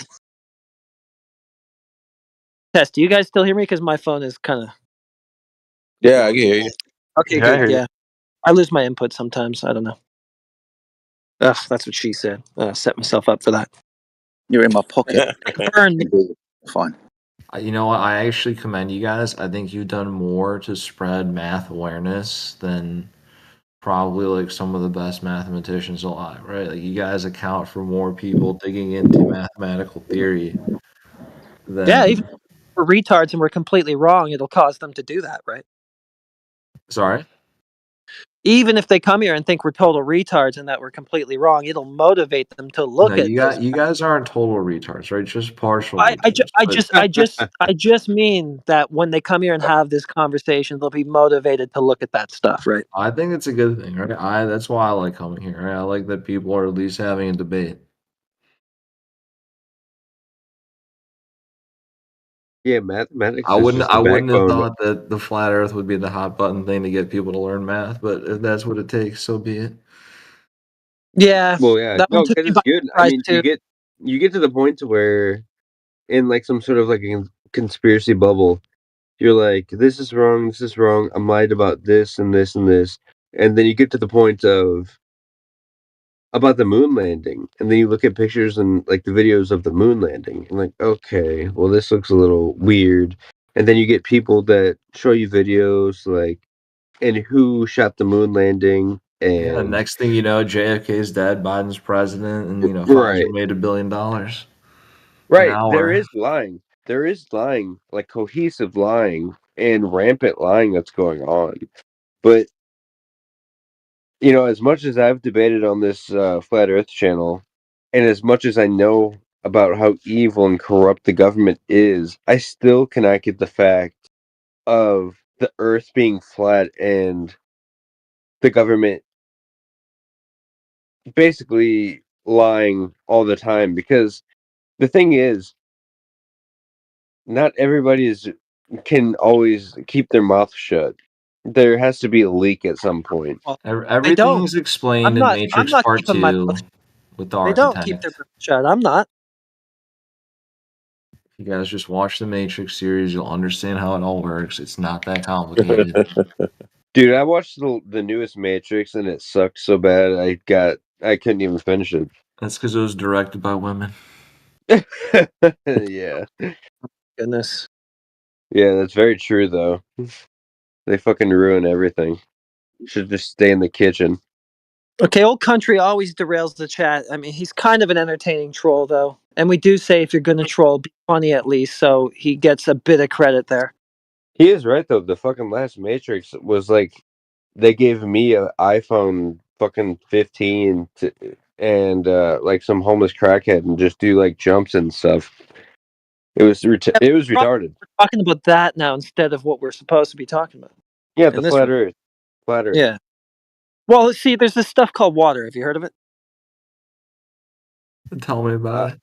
Tess, do you guys still hear me? Because my phone is kind of. Yeah, I can hear you. Okay, Yeah, I good. hear you. Yeah. I lose my input sometimes. I don't know. Ugh, that's what she said. Set myself up for that. You're in my pocket. Burn me. Fine. You know what? I actually commend you guys. I think you've done more to spread math awareness than probably like some of the best mathematicians alive, right? Like you guys account for more people digging into mathematical theory than. Yeah, even if we're retards and we're completely wrong, it'll cause them to do that, right? Sorry? Even if they come here and think we're total retards and that we're completely wrong, it'll motivate them to No, look at this. you guys aren't total retards, right? Just partial retards. I just mean that when they come here and have this conversation, they'll be motivated to look at that stuff, right? I think it's a good thing, right? That's why I like coming here, right? I like that people are at least having a debate. Yeah, mathematics I is wouldn't just the have backbone. thought that the flat Earth would be the hot button thing to get people to learn math, but if that's what it takes, so be it. Yeah, Well, yeah, that one no, took because me it's by good. I surprise mean, too. you get to the point to where, in like some sort of like a conspiracy bubble, you're like, this is wrong, I'm lied about this and this and this, and then you get to the point of about the moon landing, and then you look at pictures and like the videos of the moon landing, and like, okay, well, this looks a little weird, and then you get people that show you videos like, and who shot the moon landing, Yeah, and next thing you know, JFK's dead, Biden's president, and Pfizer right, made $1 billion an right. There hour. is lying. There is lying, like cohesive lying and rampant lying that's going on. But as much as I've debated on this flat Earth channel, and as much as I know about how evil and corrupt the government is, I still cannot get the fact of the Earth being flat and the government basically lying all the time. Because the thing is, not everybody can always keep their mouth shut. There has to be a leak at some point. Well, they Everything don't. is explained in I'm Matrix not Part keeping my 2 mouth. with the They don't keep their architect. mouth shut. I'm not. You guys just watch the Matrix series, you'll understand how it all works. It's not that complicated. Dude, I watched the newest Matrix and it sucked so bad I couldn't even finish it. That's because it was directed by women. Yeah. Goodness. Yeah, that's very true though. They fucking ruin everything. Should just stay in the kitchen. Okay, Old Country always derails the chat. I mean, he's kind of an entertaining troll, though. And we do say if you're going to troll, be funny at least, so he gets a bit of credit there. He is right though. The fucking last Matrix was like they gave me an iPhone fucking 15 and like some homeless crackhead and just do like jumps and stuff. It was retarded. We're talking about that now instead of what we're supposed to be talking about. Yeah, in the this flat room. Earth. Flat Earth. Yeah. Well, see, there's this stuff called water. Have you heard of it? Tell me about it.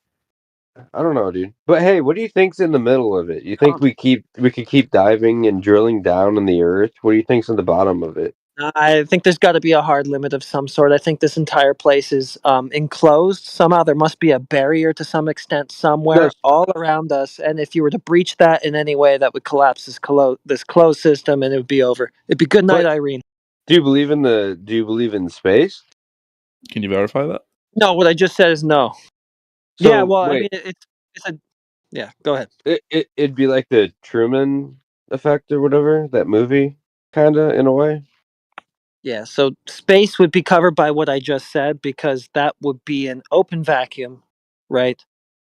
I don't know, dude. But hey, what do you think's in the middle of it? You think we could keep diving and drilling down in the earth? What do you think's in the bottom of it? I think there's got to be a hard limit of some sort. I think this entire place is enclosed. Somehow there must be a barrier to some extent somewhere all around us. And if you were to breach that in any way, that would collapse this closed system and it would be over. It'd be good night, Irene. Do you believe in space? Can you verify that? No, what I just said is no. So, yeah, well, I wait. mean, it's a... Yeah, go ahead. It'd be like the Truman Effect or whatever, that movie, kind of, in a way. Yeah, so space would be covered by what I just said because that would be an open vacuum, right?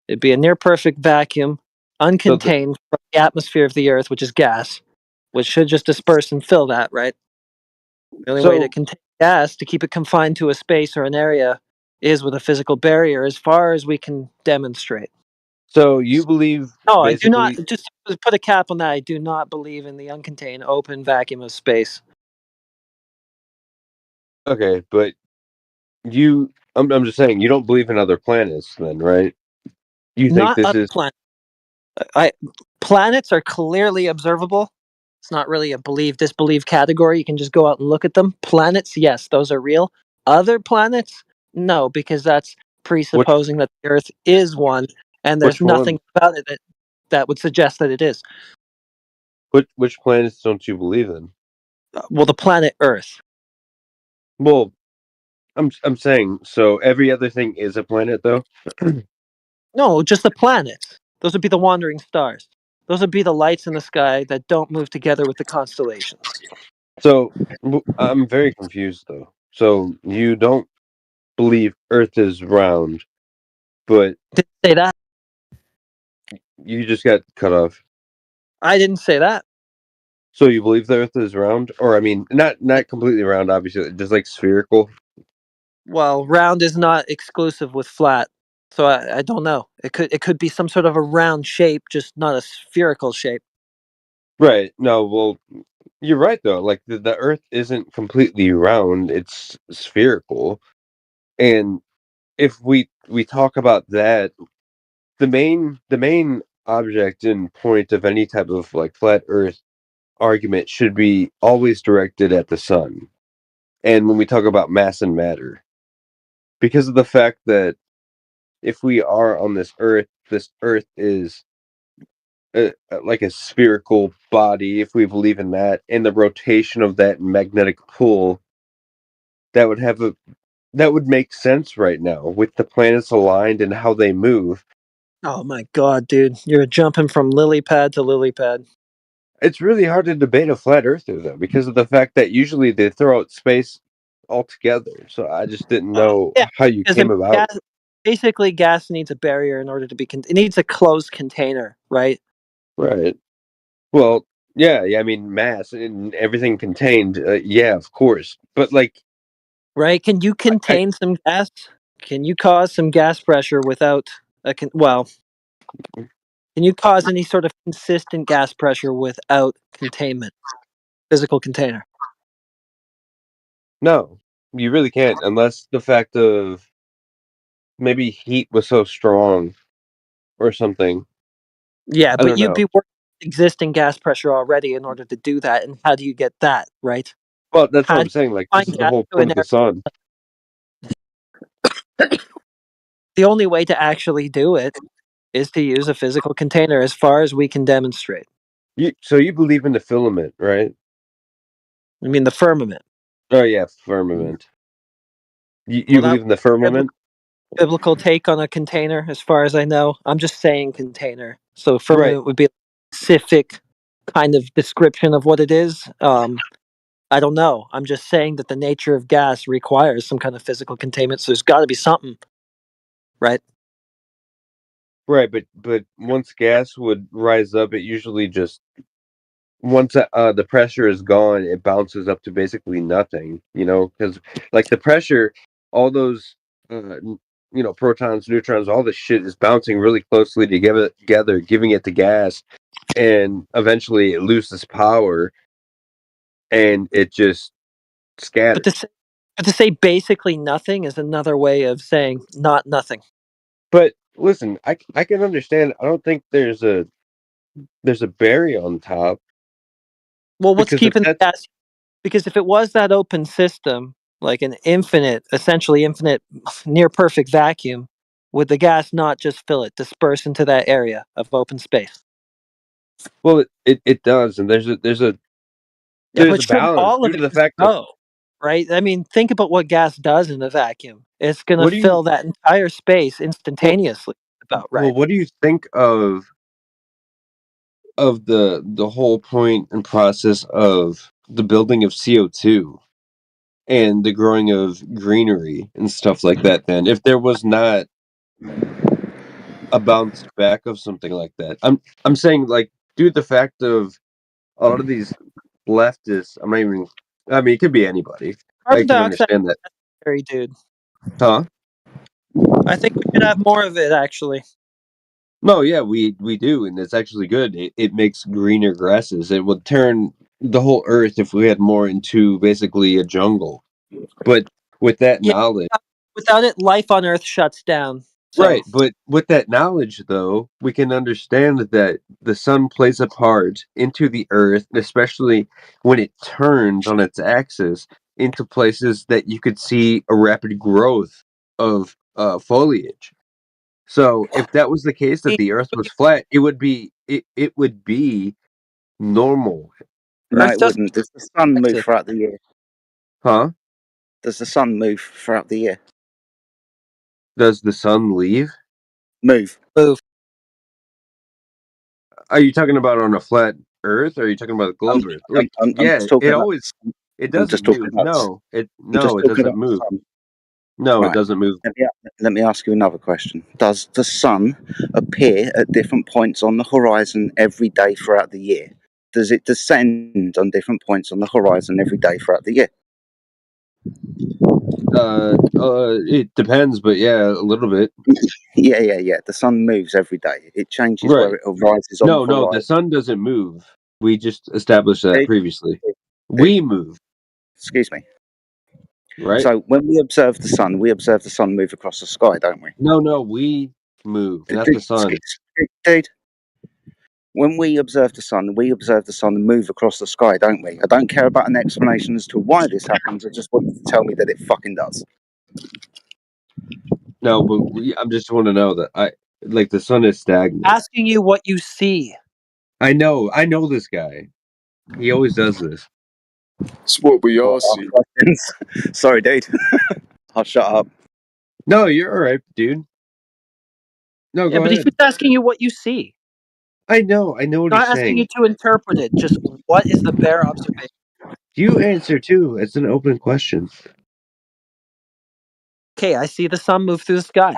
It'd be a near perfect vacuum, uncontained from the atmosphere of the Earth, which is gas, which should just disperse and fill that, right? The only way to contain gas, to keep it confined to a space or an area, is with a physical barrier, as far as we can demonstrate. So you believe? No, I do not. Just to put a cap on that, I do not believe in the uncontained, open vacuum of space. Okay, but I'm just saying, you don't believe in other planets, then, right? You think Not this other is planets. Planets are clearly observable. It's not really a believe disbelieve category. You can just go out and look at them. Planets, yes, those are real. Other planets, no, because that's presupposing that the Earth is one, and there's nothing about it that would suggest that it is. Which planets don't you believe in? Well, the planet Earth. Well, I'm saying, so every other thing is a planet, though. No, just the planets. Those would be the wandering stars. Those would be the lights in the sky that don't move together with the constellations. So I'm very confused, though. So you don't believe Earth is round, but didn't say that. You just got cut off. I didn't say that. So you believe the Earth is round, or I mean, not completely round, obviously, just like spherical. Well, round is not exclusive with flat, so I don't know. It could be some sort of a round shape, just not a spherical shape. Right. No. Well, you're right though. Like the Earth isn't completely round; it's spherical. And if we talk about that, the main object and point of any type of like flat Earth argument should be always directed at the sun. And when we talk about mass and matter, because of the fact that if we are on this Earth is like a spherical body, if we believe in that, and the rotation of that magnetic pull, that would make sense right now with the planets aligned and how they move. Oh my god, dude. You're jumping from lily pad to lily pad. It's really hard to debate a flat earther though, because of the fact that usually they throw out space altogether. So I just didn't know Yeah, how you because came about. gas, basically gas needs a barrier in order to be. It needs a closed container, right? Right. Well, yeah. I mean, mass and everything contained. Yeah, of course. But like, Right? Can you contain some gas? Can you cause some gas pressure without a well? Can you cause any sort of consistent gas pressure without containment, physical container? no, you really can't, unless the fact of maybe heat was so strong or something. Yeah, I but don't you'd know. be working with existing gas pressure already in order to do that. And how do you get that, right? Well, that's what How I'm do saying. you Like, find this is the gas whole to point an of the area? sun. The only way to actually do it is to use a physical container, as far as we can demonstrate. So you believe in the filament, right? I mean, the firmament. Oh yeah, firmament. You Well, that believe in the firmament? biblical take on a container, as far as I know. I'm just saying container. So Right. firmament would be a specific kind of description of what it is. I don't know. I'm just saying that the nature of gas requires some kind of physical containment. So there's got to be something, right? Right, but once gas would rise up, it usually just once the pressure is gone, it bounces up to basically nothing. You know, because like the pressure, all those protons, neutrons, all this shit is bouncing really closely together, giving it the gas, and eventually it loses power, and it just But scatters. to say basically nothing is another way of saying not nothing. But listen, I can understand. I don't think there's a berry on top. Well, what's Because if keeping the that's gas? Because if it was that open system, like an infinite, essentially infinite, near perfect vacuum, would the gas not just fill it, disperse into that area of open space? well, it does, and there's a Yeah, but shouldn't balance all due of to it the just fact of go? Right? I mean, think about what gas does in a vacuum. It's going to what do you fill that entire space well, instantaneously. About right. what do you think of the whole point and process of the building of CO2 and the growing of greenery and stuff like that? Then, if there was not a bounce back of something like that, I'm saying like due to the fact of a lot of these leftists. I'm not even. I mean, it could be anybody. I Carbon can dioxide understand that. is necessary, dude. Huh? I think we should have more of it, actually. No, yeah, we do, and it's actually good. It makes greener grasses. It would turn the whole earth if we had more into basically a jungle. But with that Yeah, knowledge, without it, life on Earth shuts down. So, right? But with that knowledge, though, we can understand that the sun plays a part into the earth, especially when it turns on its axis into places that you could see a rapid growth of foliage. So if that was the case that the Earth was flat, it would be normal, No, Earth it doesn't wouldn't. Does the sun move exist. throughout the year? huh? Does the sun move throughout the year? Does the sun leave? Move. Move. Are you talking about on a flat Earth, or are you talking about a globe Earth? Like, I'm yeah, just talking it about. always it I'm doesn't just talking move. about. I'm just It talking doesn't about the move. sun. No, it Right. doesn't move. Let me ask you another question. Does the sun appear at different points on the horizon every day throughout the year? Does it descend on different points on the horizon every day throughout the year? It depends, but yeah, a little bit. Yeah. The sun moves every day. It changes where Right. it arises on the No, the horizon. sun doesn't move. We just established that Dude, previously. dude, We move, excuse me. right? So when we observe the sun move across the sky, don't we? No, we move, not the sun. Dude, when we observe the sun move across the sky, don't we? I don't care about an explanation as to why this happens. I just want you to tell me that it fucking does. No, but I just want to know that like the sun is stagnant. Asking you what you see. I know this guy. He always does this. It's what we all see. Sorry, dude. I'll shut up. No, you're all right, dude. No, Yeah, go but he's ahead. just asking you what you see. I know what I'm he's not asking you saying. to interpret it. Just what is the bare observation? You answer too. It's an open question. Okay, I see the sun move through the sky.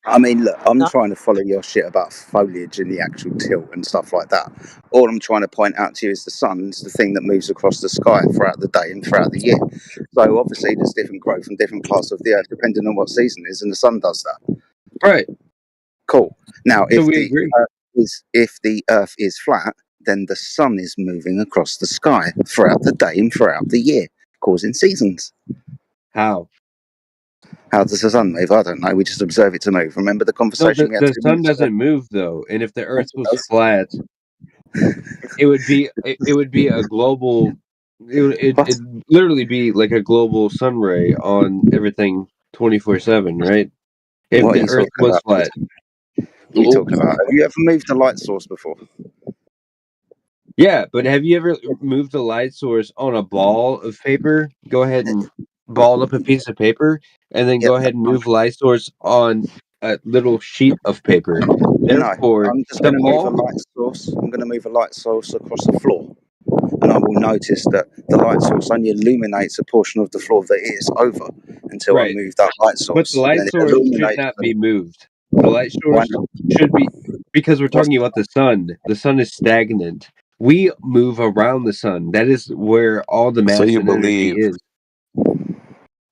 I mean, look, I'm Not- trying to follow your shit about foliage and the actual tilt and stuff like that. All I'm trying to point out to you is the sun's the thing that moves across the sky throughout the day and throughout the year. So obviously, there's different growth in different parts of the earth depending on what season it is, and the sun does that. Right. Cool. Now, So we agree. if the earth is flat, then the sun is moving across the sky throughout the day and throughout the year, causing seasons. How? How does the sun move? I don't know. We just observe it to move. Remember the No, conversation we had the 2 sun minutes ago? doesn't move though, and if the Earth Yes, it was does. flat, it would be a global. It'd literally be like a global sun ray on everything 24/7, right? If What are the you Earth talking was about? flat. What are you talking about? Have you ever moved a light source before? Yeah, but have you ever moved the light source on a ball of paper? Go ahead and ball up a piece of paper, and then Yep. go ahead and move light source on a little sheet of paper. No, Therefore, I'm just the going to move a ball. light source. I'm going to move a light source across the floor, and I will notice that the light source only illuminates a portion of the floor that it is over until I Right. move that light But source, the and light then it source should illuminates. not be moved. The light Why source not? should be, because we're What's talking about the sun. The sun is stagnant. We move around the sun. That is where all the So mass you and energy believe? is.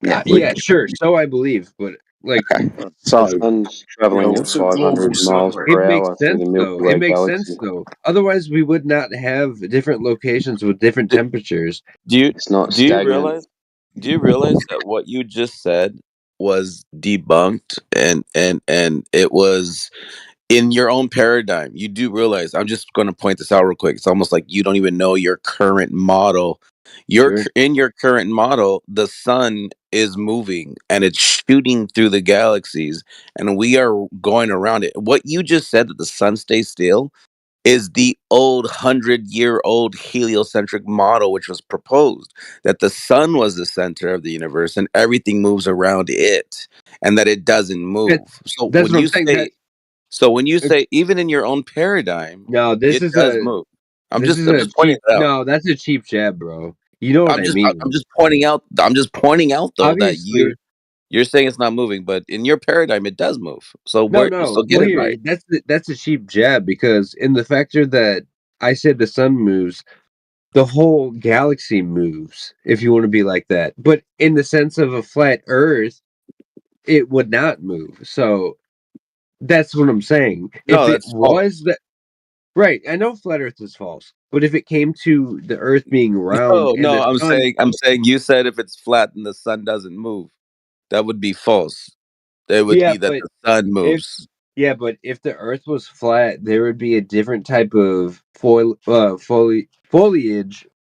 yeah, Yeah, sure. So I believe, but like, okay. The So sun's traveling at What's a global 500 sun miles ray? it per makes hour through sense the Milky though. It Way makes galaxy. sense though. Otherwise, we would not have different locations with different Do, temperatures. do you It's not do you stagnant. realize? Do you realize that what you just said was debunked, and it was in your own paradigm? You do realize, I'm just going to point this out real quick. It's almost like you don't even know your current model. Sure. In your current model, the sun is moving and it's shooting through the galaxies, and we are going around it. What you just said, that the sun stays still, is the old 100-year-old heliocentric model, which was proposed, that the sun was the center of the universe and everything moves around it, and that it doesn't That, move. So that's when what I'm you saying. That say, even in your own paradigm, no, it does move. I'm just pointing it out. no. That's a cheap jab, bro. You know what I I'm mean? just pointing out. I'm just pointing out though that Obviously, you're saying it's not moving, but in your paradigm it does move. So no. get Well, it here, right. that's a cheap jab because in the factor that I said the sun moves, the whole galaxy moves. If you want to be like that, but in the sense of a flat Earth, it would not move. So that's what I'm saying. No, If it that's false. was that, right? I know flat Earth is false, but if it came to the Earth being round No, and no, the sun, I'm saying you said if it's flat and the sun doesn't move, that would be false. It would yeah, be that but the sun if moves. yeah, but if the Earth was flat, there would be a different type of foliage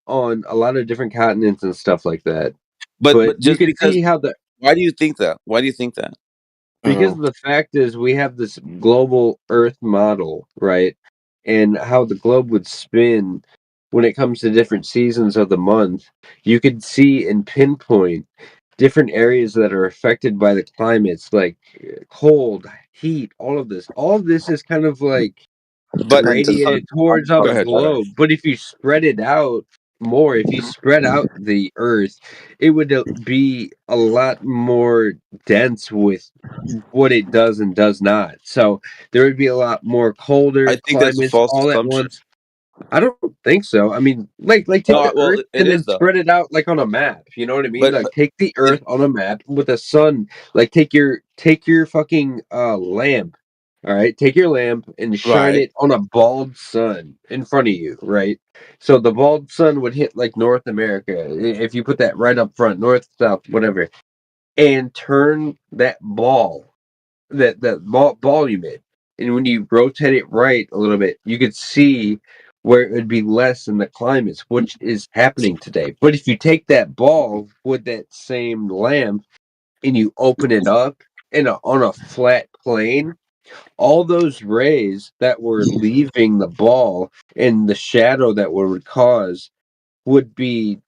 on a lot of different continents and stuff like that. But But you just can because, see how the why do you think that? Why do you think that? because the fact is we have this global Earth model, right? And how the globe would spin when it comes to different seasons of the month. You could see and pinpoint different areas that are affected by the climates, like cold, heat, all of this. All of this is kind of like But dependent so radiated towards on go the ahead, Tyler. globe. But if you spread it out more, if you spread out the Earth, it would be a lot more dense with what it does and does not. So there would be a lot more colder I think that's a climates false all at assumption. once. I don't think so. I mean, like take No, the well, Earth it and then is though. spread it out like on a map. You know what I mean? But Like take the it, Earth on a map with the sun. Like take your fucking lamp. All right, take your lamp and shine right. it on a bald sun in front of you. Right, so the bald sun would hit like North America if you put that right up front, north, south, whatever, and turn that ball you made. And when you rotate it right a little bit, you could see where it would be less in the climates, which is happening today. But if you take that ball with that same lamp and you open it up on a flat plane, all those rays that were leaving the ball and the shadow that would cause would be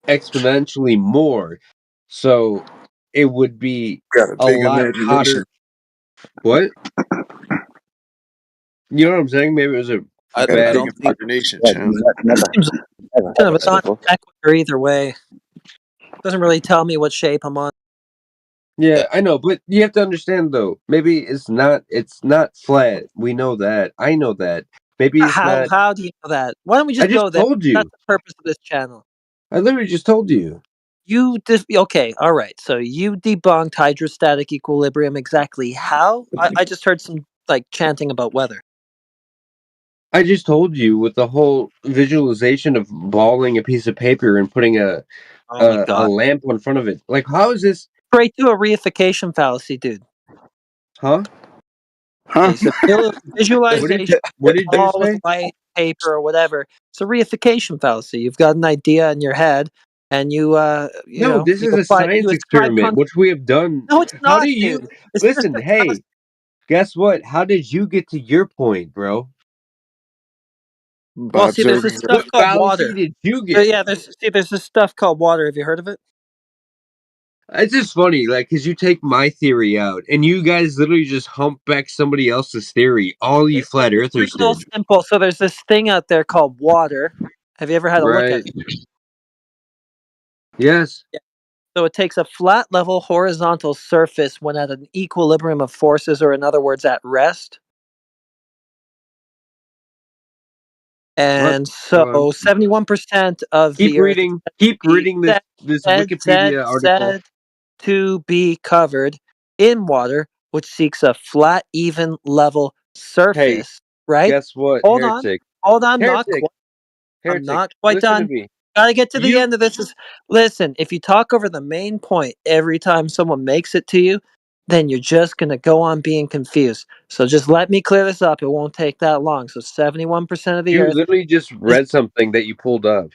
exponentially more. So it would be Got a a big lot hotter. imagination. What? You know what I'm saying? Maybe it was a I bad. don't think indoctrination, Yeah, champ. never, Seems never kind of had a that book. non-sequitur either way. Doesn't really tell me what shape I'm on. Yeah, I know, but you have to understand though. Maybe it's not flat. We know that. I know that. Maybe it's How not. how do you know that? Why don't we I just just go there? told That's you. the purpose of this channel. I literally just told you. Okay, all right. So you debunked hydrostatic equilibrium exactly how? I just heard some like chanting about weather. I just told you with the whole visualization of balling a piece of paper and putting a Oh my a god. lamp in front of it. Like, how is this? Straight to a reification fallacy, dude. Huh? Okay, so visualization What did you ball of say? light, paper, or whatever. It's a reification fallacy. You've got an idea in your head, and you No, this you is a apply you science ascribe experiment, which we have done. No, it's How do not, you dude. It's just listen? Hey, guess what? How did you get to your point, bro? By well, see, there's observing this the stuff What called fallacy water. did you get? Yeah, there's this stuff called water. Have you heard of it? It's just funny, like, because you take my theory out, and you guys literally just humpback somebody else's theory. All you flat earthers Real did, simple. So there's this thing out there called water. Have you ever had a look at right? it? Yes. Yeah. So it takes a flat, level, horizontal surface when at an equilibrium of forces, or in other words, at rest. What? And so 71% of Keep the Earth reading. Keep reading this Wikipedia article. said to be covered in water, which seeks a flat, even, level Hey, surface. Right? guess what, Hold on, heretic? hold on. Heretic. I'm Heretic. not quite Listen to done. me. Gotta get to the You end of this. Listen, if you talk over the main point every time someone makes it to you, then you're just gonna go on being confused. So just let me clear this up. It won't take that long. So 71% of the you Earth literally just is read something that you pulled up.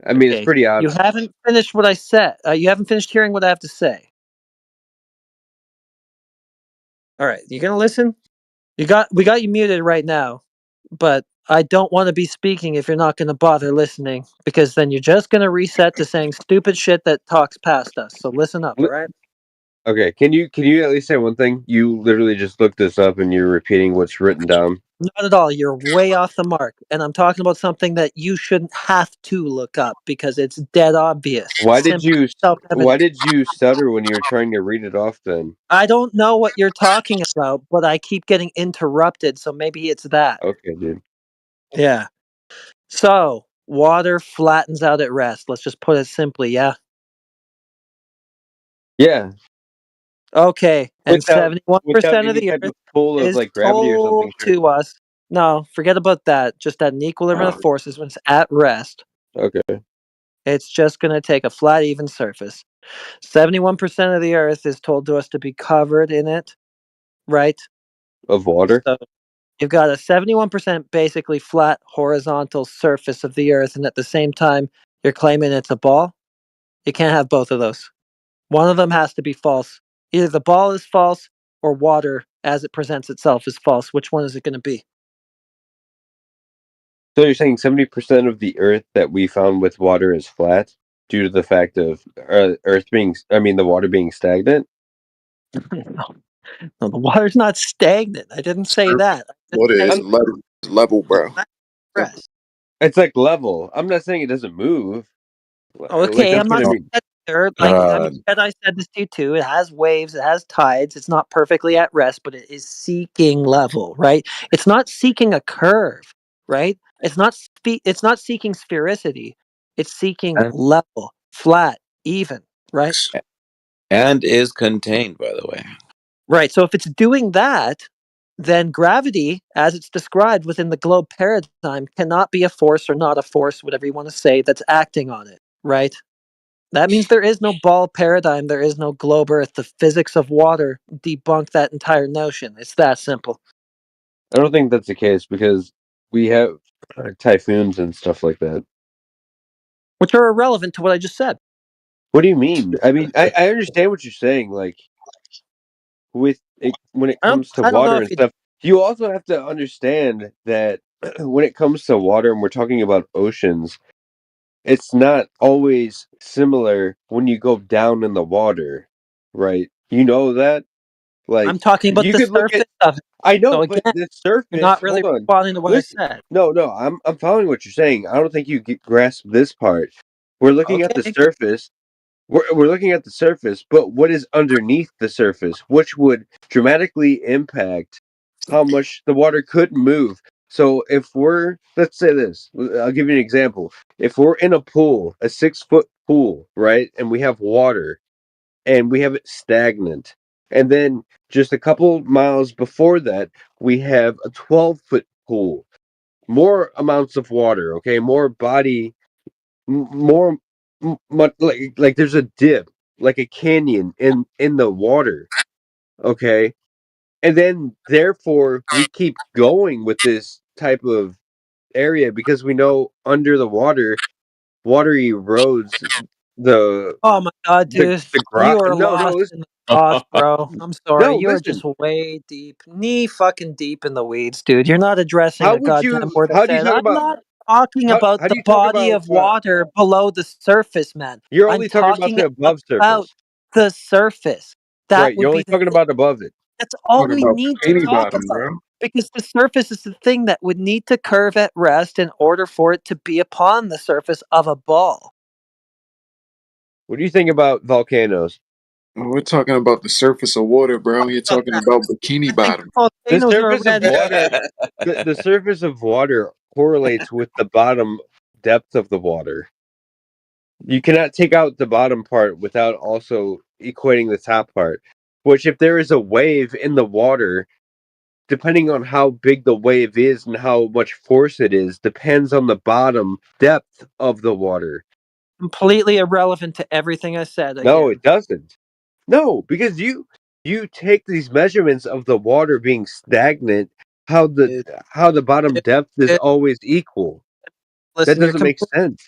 I mean, it's okay. pretty You obvious. haven't finished what I said. You haven't finished hearing what I have to say. All right, you gonna listen? We got you muted right now, but I don't want to be speaking if you're not going to bother listening, because then you're just going to reset to saying stupid shit that talks past us. So listen up, all right? Okay, can you at least say one thing? You literally just looked this up and you're repeating what's written down. Not at all. You're way off the mark, and I'm talking about something that you shouldn't have to look up because it's dead obvious. Why It's did simply you self-evident. stutter when you were trying to read it off then? I don't know what you're talking about, but I keep getting interrupted, so maybe it's that. Okay, dude. Yeah. So, water flattens out at rest. Let's just put it simply, yeah? Yeah. Okay, and Without 71% of any the type of Earth pull of is like gravity or something, told sure. to us. No, forget about that. Just at an equilibrium of forces when it's at rest. Okay. It's just going to take a flat, even surface. 71% of the Earth is told to us to be covered in it, right? Of water? So you've got a 71% basically flat, horizontal surface of the Earth, and at the same time, you're claiming it's a ball. You can't have both of those. One of them has to be false. Either the ball is false or water as it presents itself is false. Which one is it going to be? So you're saying 70% of the Earth that we found with water is flat due to the fact of the water being stagnant? No, the water's not stagnant. I didn't say that. What is level, bro? It's like level. I'm not saying it doesn't move. Like Okay, that's I'm what not I saying mean. that either. Like, I mean, Jedi said this to you too. It has waves, it has tides. It's not perfectly at rest, but it is seeking level, right? It's not seeking a curve, right? It's not seeking sphericity. It's seeking level, flat, even, right? And is contained, by the way. Right. So if it's doing that, then gravity, as it's described within the globe paradigm, cannot be a force or not a force, whatever you want to say, that's acting on it, right? That means there is no ball paradigm, there is no globe Earth. The physics of water debunk that entire notion. It's that simple. I don't think that's the case because we have typhoons and stuff like that. Which are irrelevant to what I just said. What do you mean? I mean, I understand what you're saying. Like with it, when it comes to I don't know water if and you stuff, you also have to understand that when it comes to water and we're talking about oceans, it's not always similar when you go down in the water, right? You know that? Like I'm talking about you the could look surface at. of it. I know, So but again, the you're surface. not really Hold on. responding to what Listen. I said. No, I'm following what you're saying. I don't think you grasp this part. We're looking at the Okay. surface. We're looking at the surface, but what is underneath the surface, which would dramatically impact how much the water could move. So let's say this, I'll give you an example. If we're in a pool, a 6-foot pool, right, and we have water, and we have it stagnant, and then just a couple miles before that, we have a 12-foot pool, more amounts of water, okay, more body, more much like there's a dip, like a canyon in the water, okay, and then therefore we keep going with this type of area because we know under the water erodes the Oh my god, dude. the You ground. are No, lost listen. in the sauce, bro. I'm sorry. No, You are just listen. way deep, knee fucking deep in the weeds, dude. You're not addressing How a would goddamn you? word I How do you said. talk I'm about? not talking about How do the you talk body about? of water below the surface, man. You're I'm only talking about talking the above about surface, the surface. That right? You're would be only the talking thing. about above it. That's all Talking we about need to bikini talk bottom, about. bro. Because the surface is the thing that would need to curve at rest in order for it to be upon the surface of a ball. What do you think about volcanoes? We're talking about the surface of water, bro. You're About talking that. about bikini I think bottom. The volcanoes are surface of already water, the surface of water correlates with the bottom depth of the water. You cannot take out the bottom part without also equating the top part. Which, if there is a wave in the water, depending on how big the wave is and how much force it is, depends on the bottom depth of the water. completely irrelevant to everything I said No, again. it doesn't. No, because you take these measurements of the water being stagnant, how Dude, the bottom depth is dude, always equal. That listen, you're doesn't make sense.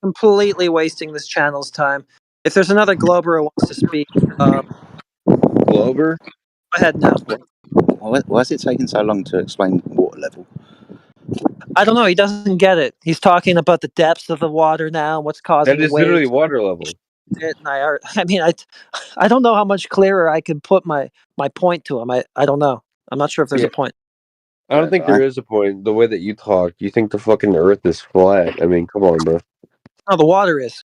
completely wasting this channel's time. If there's another Glober who wants to speak, go Glober? ahead now. Why is it taking so long to explain water level? I don't know. He doesn't get it. He's talking about the depths of the water now, what's That causing is literally waves. water level. And I mean, I don't know how much clearer I can put my point to him. I don't know. I'm not sure if there's Yeah, a point. I don't think there is a point. The way that you talk, you think the fucking Earth is flat. I mean, come on, bro. No, the water is.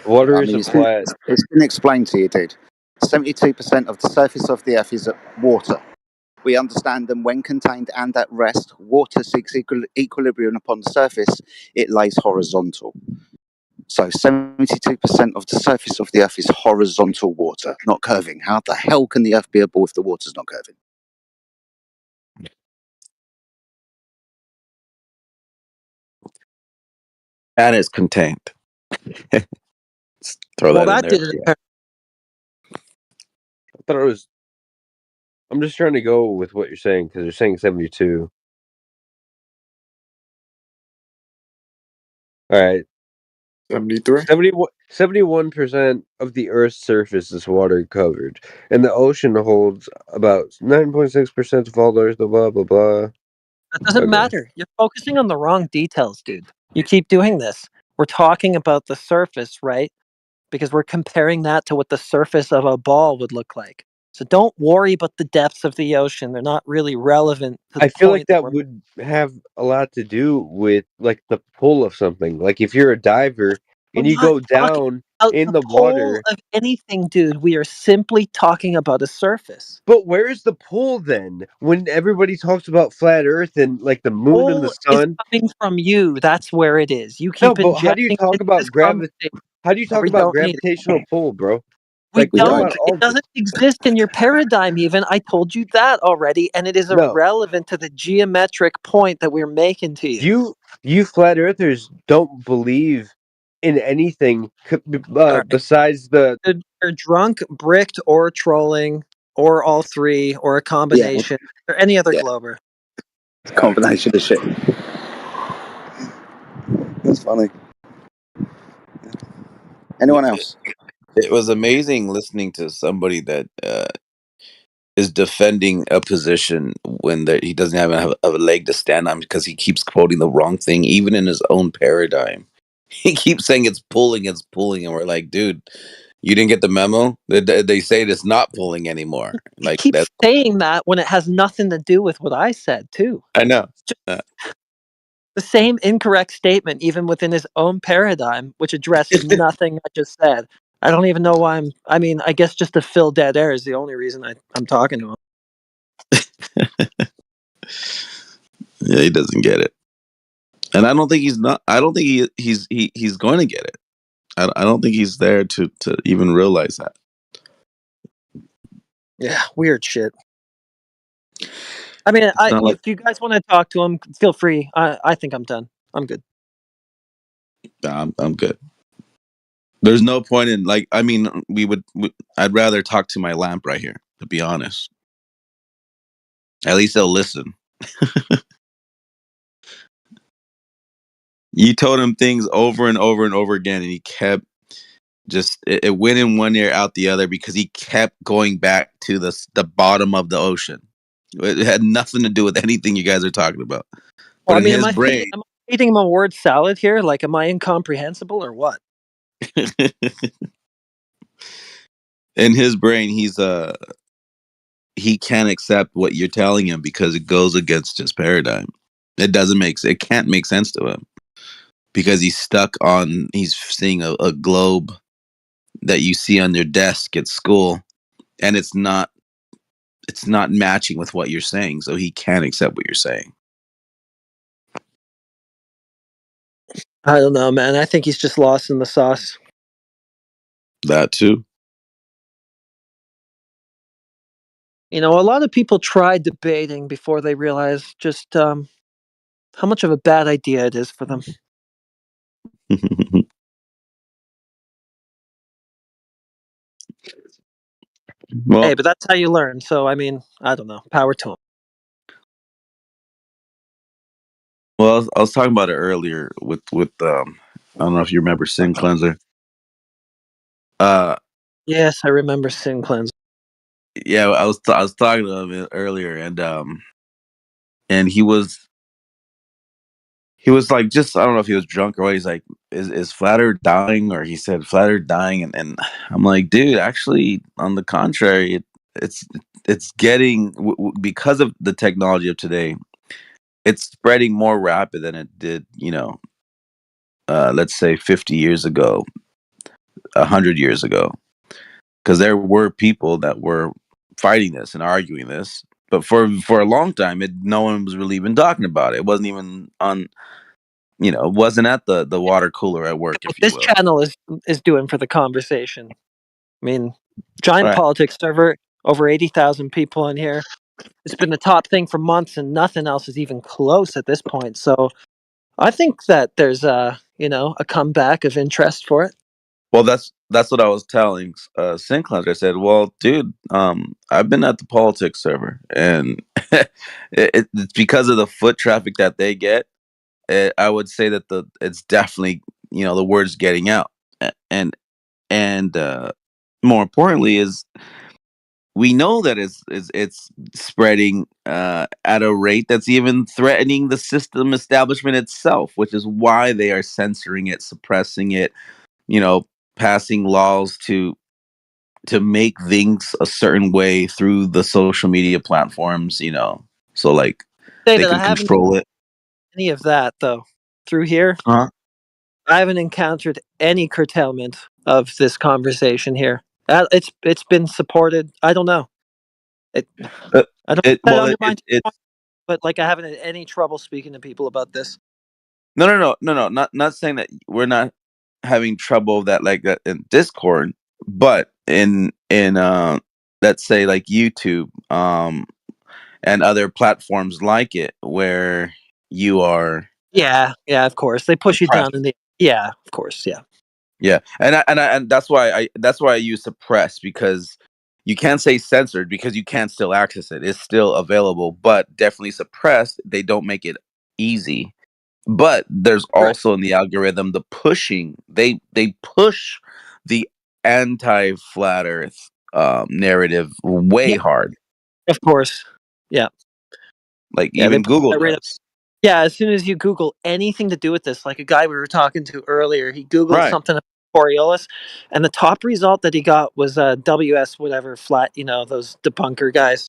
Water I mean, isn't flat. it's been explained to you, dude. 72% of the surface of the Earth is water. We understand them when contained and at rest. Water seeks equilibrium upon the surface. It lays horizontal. So 72% of the surface of the Earth is horizontal water, not curving. How the hell can the Earth be a ball if the water's not curving? And it's contained. Throw Well, that in that there. did it. Yeah. I thought it was. I'm just trying to go with what you're saying because you're saying 72. All right. 73? 71% of the Earth's surface is water covered, and the ocean holds about 9.6% of all the Earth. Blah blah blah. That doesn't Okay. matter. You're focusing on the wrong details, dude. You keep doing this. We're talking about the surface, right? Because we're comparing that to what the surface of a ball would look like. So don't worry about the depths of the ocean. They're not really relevant to the I feel like point that that we're. would have a lot to do with like the pull of something. Like if you're a diver We're and you not go talking down about in the the pole water. of anything, dude. We are simply talking about a surface. But where is the pull then? When everybody talks about flat Earth and like the moon and the Pole is sun. coming from you. That's where it is. You No, keep but how do you injecting talk into this about conversation. How do you talk We about don't need it. gravitational pull, bro? We Like what don't. about It all this? doesn't exist in your paradigm, even. I told you that already, and it is No. irrelevant to the geometric point that we're making to you. You flat earthers don't believe in anything All right. besides the. You're drunk, bricked, or trolling, or all three, or a combination, or any other Glober. Combination of shit. That's funny. Anyone else? It was amazing listening to somebody that is defending a position when he doesn't have a leg to stand on because he keeps quoting the wrong thing, even in his own paradigm. He keeps saying it's pulling, and we're like, dude, You didn't get the memo? They say it's not pulling anymore. He Like keeps that. saying that when it has nothing to do with what I said too. I know. The same incorrect statement, even within his own paradigm, which addresses nothing I just said. I don't even know why I mean, I guess just to fill dead air is the only reason I'm talking to him. Yeah, he doesn't get it, and I don't think he's not. I don't think he's going to get it. I don't think he's there to even realize that. Yeah, weird shit. I mean, not like- if you guys want to talk to him, feel free. I think I'm done. I'm good. I'm good. There's no point in like. I mean, I'd rather talk to my lamp right here. To be honest, at least they'll listen. You told him things over and over and over again, and he kept just it went in one ear out the other because he kept going back to the bottom of the ocean. It had nothing to do with anything you guys are talking about. But Well, I in mean, his am I brain, feeding him a word salad here? Like, am I incomprehensible or what? in his brain, he can't accept what you're telling him because it goes against his paradigm. It can't make sense to him because he's seeing a globe that you see on your desk at school, and it's not matching with what you're saying, so he can't accept what you're saying. I don't know, man. I think he's just lost in the sauce. That too. You know, a lot of people try debating before they realize just how much of a bad idea it is for them. Well, hey, but that's how you learn. So, I mean, I don't know. Power to him. well, I was talking about it earlier with I don't know if you remember Sin Cleanser. Yes, I remember Sin Cleanser. Yeah, I was talking to him earlier, and he was like, just I don't know if he was drunk or what. He's like, is Flat Earth dying? Or he said Flat Earth dying, and I'm like, dude, actually, on the contrary, it's getting because of the technology of today, it's spreading more rapid than it did, let's say 50 years ago, 100 years ago, because there were people that were fighting this and arguing this, but for a long time, no one was really even talking about it. It wasn't even on, it wasn't at the water cooler at work, if you This will. channel is doing for the conversation. I mean, giant Right. politics server, over 80,000 people in here. It's been the top thing for months, and nothing else is even close at this point. So, I think that there's a comeback of interest for it. Well, that's what I was telling Sin Cleanser. I said, "Well, dude, I've been at the politics server, and it's because of the foot traffic that they get. I would say that it's definitely the word's getting out, and more importantly is we know that it's spreading at a rate that's even threatening the system establishment itself, which is why they are censoring it, suppressing it, passing laws to make things a certain way through the social media platforms, so like they David, I can haven't control it. any of that though. Through here, Huh? I haven't encountered any curtailment of this conversation here. It's been supported. I don't know. I don't It that well undermines it your point, but like I haven't had any trouble speaking to people about this. no, not saying that we're not having trouble that like that in Discord, but in let's say like YouTube and other platforms like it where you are Yeah, of course. They push you down in the of course, yeah. Yeah, and that's why I use suppress, because you can't say censored because you can still access it. It's still available, but definitely suppressed. They don't make it easy. But there's also in the algorithm the pushing. They push the anti flat Earth narrative way hard, Of course. Yeah. like They even push Google that right up. does. Yeah, as soon as you Google anything to do with this, like a guy we were talking to earlier, he Googled Right. something Coriolis, and the top result that he got was WS whatever flat, those debunker guys.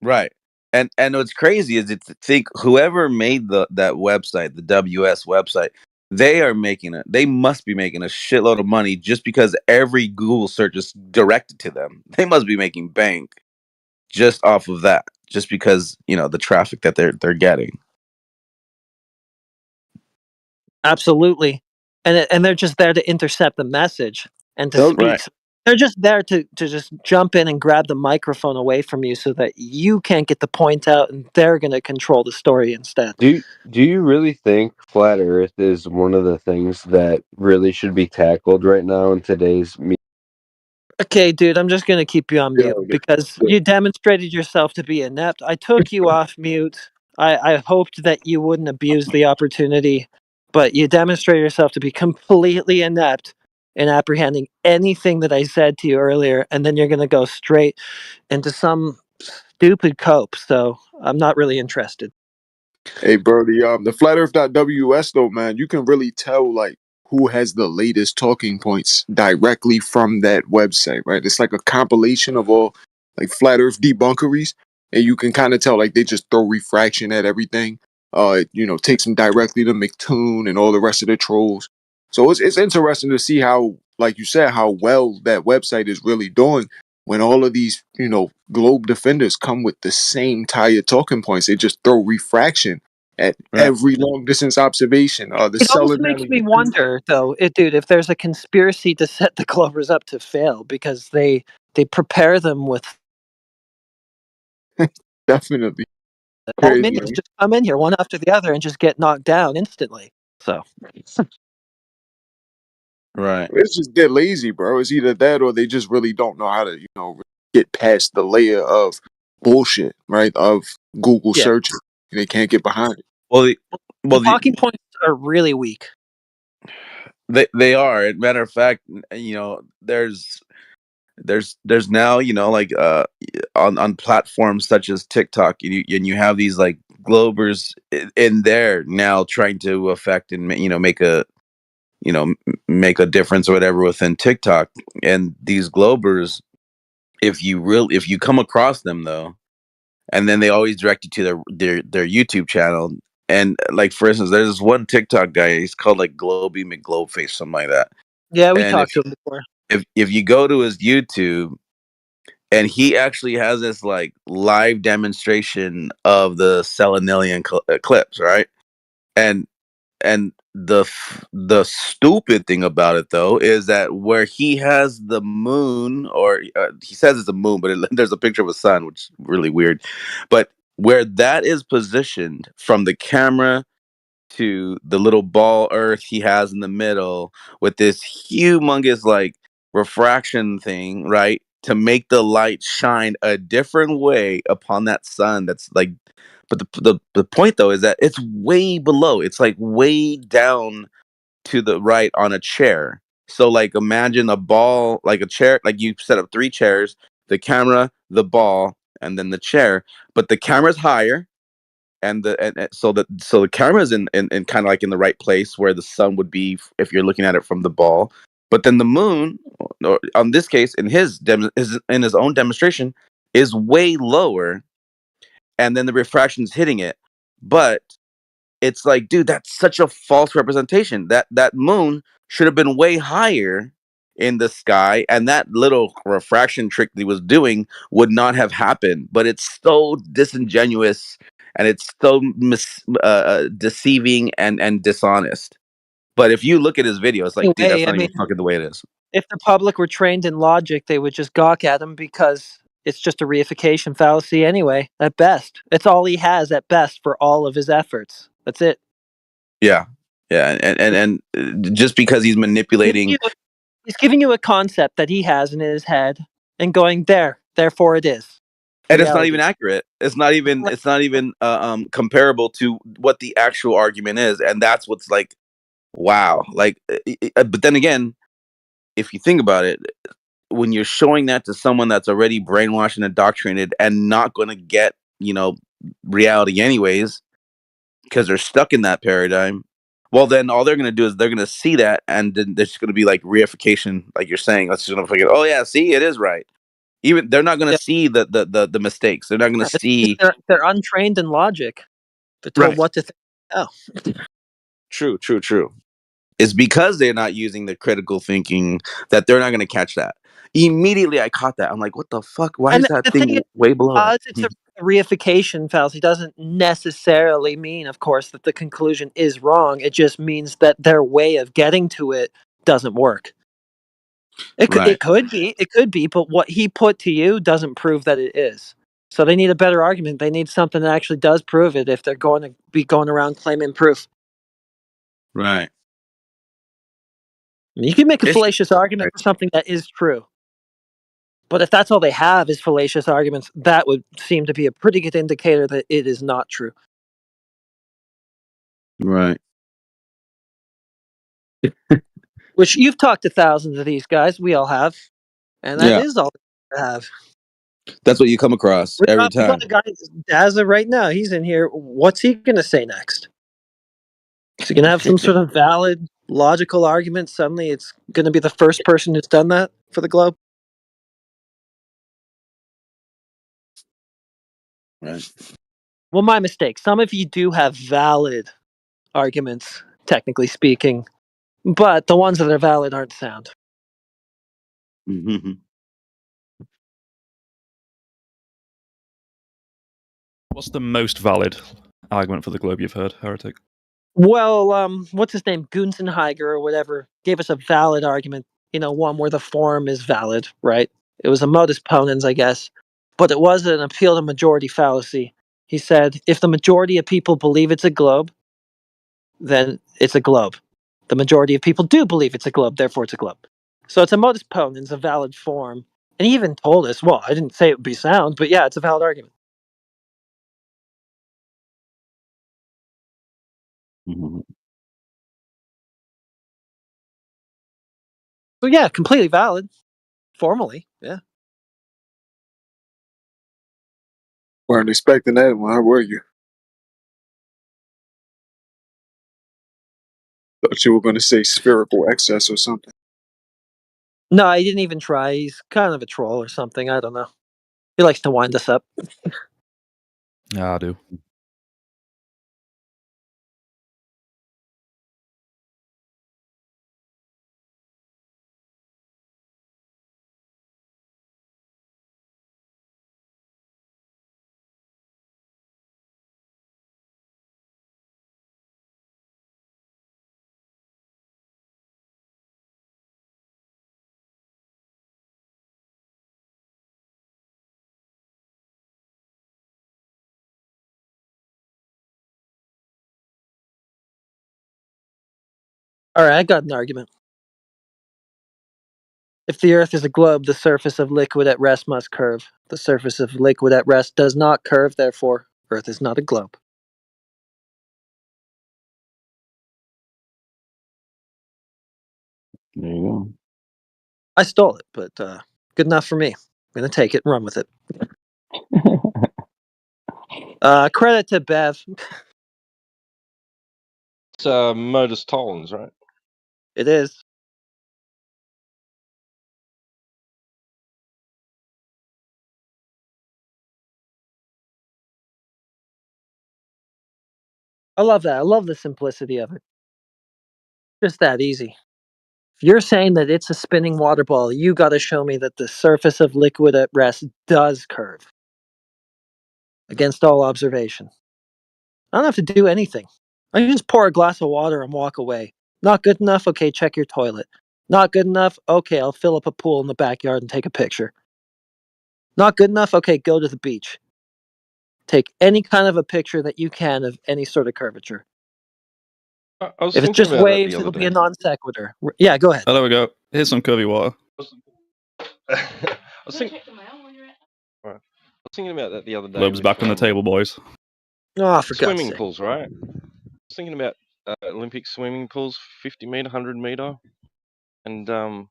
Right. And what's crazy is to think whoever made that website, the WS website, they must be making a shitload of money just because every Google search is directed to them. They must be making bank just off of that, just because, the traffic that they're getting. Absolutely, and they're just there to intercept the message and to Oh, speak. right. They're just there to just jump in and grab the microphone away from you so that you can't get the point out, and they're going to control the story instead. Do you really think flat Earth is one of the things that really should be tackled right now in today's media? Okay, dude, I'm just going to keep you on mute because you demonstrated yourself to be inept. I took you off mute. I hoped that you wouldn't abuse the opportunity, but you demonstrated yourself to be completely inept in apprehending anything that I said to you earlier, and then you're going to go straight into some stupid cope. So I'm not really interested. Hey, bro, the flatearth.ws though, man, you can really tell like who has the latest talking points directly from that website, right? It's like a compilation of all like flat earth debunkeries, and you can kind of tell like they just throw refraction at everything. It takes them directly to McToon and all the rest of the trolls. So it's interesting to see how, like you said, how well that website is really doing when all of these, globe defenders come with the same tired talking points. They just throw refraction at every long distance observation. The It almost Sullivan makes me wonder, though, dude, if there's a conspiracy to set the Globers up to fail because they prepare them with definitely all crazy. minions just come in here one after the other and just get knocked down instantly. So Right. It's just they're lazy, bro. It's either that or they just really don't know how to, get past the layer of bullshit, right? Of Google Yeah. search. They can't get behind it. Well, the talking points are really weak. they are. As a matter of fact, there's now, like on platforms such as TikTok, and you have these like Globers in there now trying to affect and make a difference or whatever within TikTok. And these Globers, if you come across them though, and then they always direct you to their YouTube channel. And like, for instance, there's this one TikTok guy. He's called like Globy McGlobeface, something like that. Yeah, we And talked to him before. if you go to his YouTube, and he actually has this like live demonstration of the Selenilian eclipse, right? And the stupid thing about it though is that where he has the moon, or he says it's a moon, but there's a picture of a sun, which is really weird. But where that is positioned from the camera to the little ball Earth he has in the middle, with this humongous like refraction thing, right, to make the light shine a different way upon that sun. That's like, but the point though is that it's way below. It's like way down to the right on a chair. So like imagine a ball, like a chair, like you set up 3 chairs, the camera, the ball, and then the chair. But the camera's higher, and so the camera's in kind of like in the right place where the sun would be if you're looking at it from the ball. But then the moon, or on this case, in his own demonstration, is way lower, and then the refraction's hitting it. But it's like, dude, that's such a false representation. That moon should have been way higher in the sky, and that little refraction trick that he was doing would not have happened. But it's so disingenuous, and it's so deceiving and dishonest. But if you look at his video, it's like, dude, that's not even fucking the way it is. If the public were trained in logic, they would just gawk at him because it's just a reification fallacy anyway, at best. It's all he has at best for all of his efforts. That's it. Yeah. And just because he's manipulating, He's giving you a concept that he has in his head and going, therefore it is. and it's not even accurate. It's not even comparable to what the actual argument is, and that's what's like, wow. Like, but then again, if you think about it, when you're showing that to someone that's already brainwashed and indoctrinated and not going to get, reality anyways, because they're stuck in that paradigm, Well, then all they're going to do is they're going to see that, and then there's going to be like reification, like you're saying. That's just going to forget. Oh yeah, see, it is right. Even they're not going to see the mistakes. They're not going to see. They're untrained in logic. They're told Right. what to think. Oh, True. It's because they're not using the critical thinking that they're not going to catch that. Immediately, I caught that. I'm like, what the fuck? Why is and that the thing thing is, way below that? it's a reification fallacy doesn't necessarily mean, of course, that the conclusion is wrong. It just means that their way of getting to it doesn't work. It Right. could be, but what he put to you doesn't prove that it is. So they need a better argument. They need something that actually does prove it if they're going to be going around claiming proof. Right. I mean, you can make a It's- fallacious argument for something that is true. But if that's all they have is fallacious arguments, that would seem to be a pretty good indicator that it is not true. Right. Which you've talked to thousands of these guys. We all have. And that Yeah. is all they have. That's what you come across every We time. got a guy, Daza, right now. He's in here. What's he going to say next? Is he going to have some sort of valid, logical argument? Suddenly it's going to be the first person who's done that for the globe? Right. Well, my mistake. Some of you do have valid arguments, technically speaking, but the ones that are valid aren't sound. Mm-hmm. What's the most valid argument for the globe you've heard, Heretic? Well, what's his name? Gunzenheiger or whatever gave us a valid argument. One where the form is valid, right? It was a modus ponens, I guess, but it was an appeal to majority fallacy. He said, if the majority of people believe it's a globe, then it's a globe. The majority of people do believe it's a globe, therefore it's a globe. So it's a modus ponens, a valid form. And he even told us, well, I didn't say it would be sound, but yeah, it's a valid argument. Mm-hmm. So yeah, completely valid. Formally, yeah. Weren't expecting that one, how were you? Thought you were going to say spherical excess or something. No, he didn't even try. He's kind of a troll or something. I don't know. He likes to wind us up. Yeah, I do. All right, I got an argument. If the Earth is a globe, the surface of liquid at rest must curve. The surface of liquid at rest does not curve, therefore, Earth is not a globe. There you go. I stole it, but good enough for me. I'm going to take it and run with it. Credit to Bev. It's modus tollens, right? It is. I love that. I love the simplicity of it. Just that easy. If you're saying that it's a spinning water ball, you got to show me that the surface of liquid at rest does curve against all observation. I don't have to do anything. I can just pour a glass of water and walk away. Not good enough? Okay, check your toilet. Not good enough? Okay, I'll fill up a pool in the backyard and take a picture. Not good enough? Okay, go to the beach. Take any kind of a picture that you can of any sort of curvature. I was If it's thinking just about that waves, the other it'll be a day. non sequitur. Yeah, go ahead. Oh, there we go. Here's some curvy water. I was thinking. Right. I was thinking about that the other day. Globe's with, back on the table, boys. Oh, for God's swimming sake. pools, right? I was thinking about Olympic swimming pools, 50-meter, 100-meter, and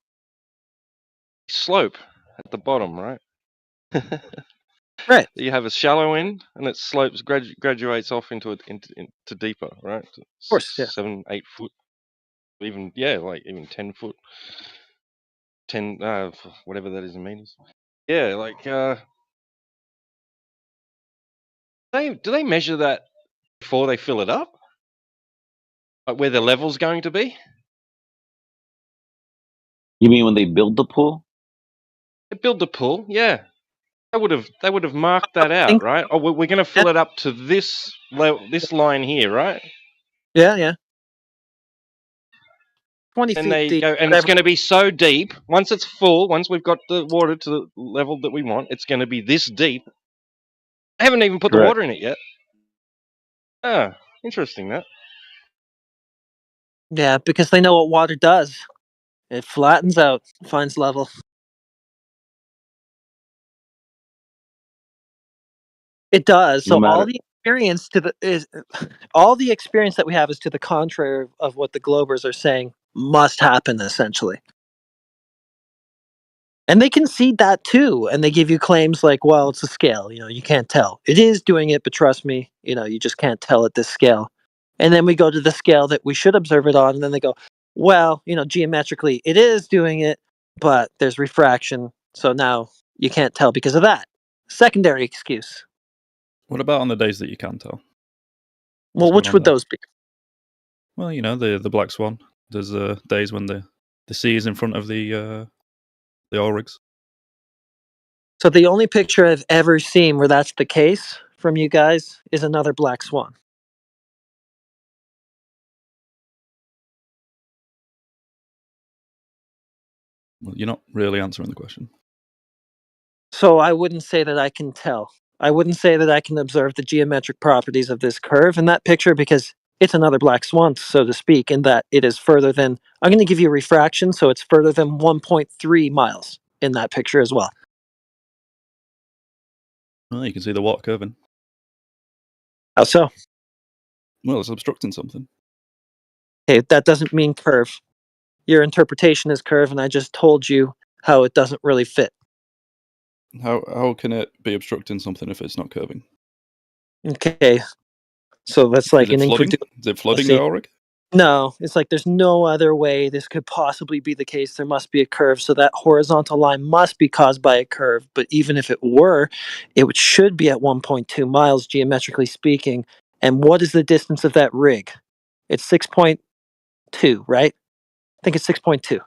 slope at the bottom, right? Right. You have a shallow end, and it slopes, graduates off into deeper, right? Of course, yeah. 7, 8 foot, even like even 10 foot, 10 whatever that is in meters. Yeah, like do they measure that before they fill it up? Like where the level's going to be? You mean when they build the pool? They build the pool, yeah. They would have marked that out, right? Oh, we're going to fill it up to this line here, right? Yeah. 20 And feet they deep. go, and it's going to be so deep. Once it's full, once we've got the water to the level that we want, it's going to be this deep. I haven't even put the Correct. water in it yet. Ah, interesting that. Yeah, because they know what water does. It flattens out, finds level. It does. No So all matter. the experience all the experience that we have is to the contrary of what the Globers are saying must happen, essentially. And they concede that too, and they give you claims like, well, it's a scale, you can't tell. It is doing it, but trust me, you just can't tell at this scale. And then we go to the scale that we should observe it on, and then they go, well, geometrically it is doing it, but there's refraction, so now you can't tell because of that. Secondary excuse. What about on the days that you can tell? Well, which would those be? Well, the black swan. There's days when the sea is in front of the oil rigs. So the only picture I've ever seen where that's the case from you guys is another black swan. Well, you're not really answering the question. So I wouldn't say that I can tell. I wouldn't say that I can observe the geometric properties of this curve in that picture because it's another black swan, so to speak, in that it is further than, I'm going to give you refraction, so it's further than 1.3 miles in that picture as well. Well, you can see the water curving. How so? Well, it's obstructing something. Okay, that doesn't mean curve. Your interpretation is curve, and I just told you how it doesn't really fit. How can it be obstructing something if it's not curving? Okay, so that's like Is it flooding? Is it flooding the oil rig? No, it's like there's no other way this could possibly be the case. There must be a curve, so that horizontal line must be caused by a curve. But even if it were, should be at 1.2 miles, geometrically speaking. And what is the distance of that rig? It's 6.2, right? I think it's 6.2.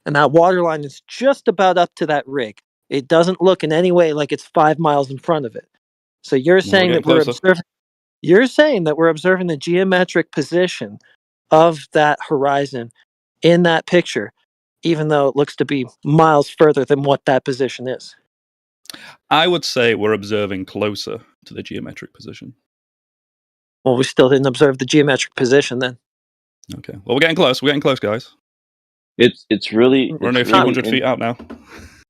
And that water line is just about up to that rig. It doesn't look in any way like it's 5 miles in front of it. So you're saying that we're observing. You're saying that we're observing the geometric position of that horizon in that picture, even though it looks to be miles further than what that position is. I would say we're observing closer to the geometric position. Well, we still didn't observe the geometric position then. Okay. Well, we're getting close. We're getting close, guys. It's really We're only a few hundred feet out now.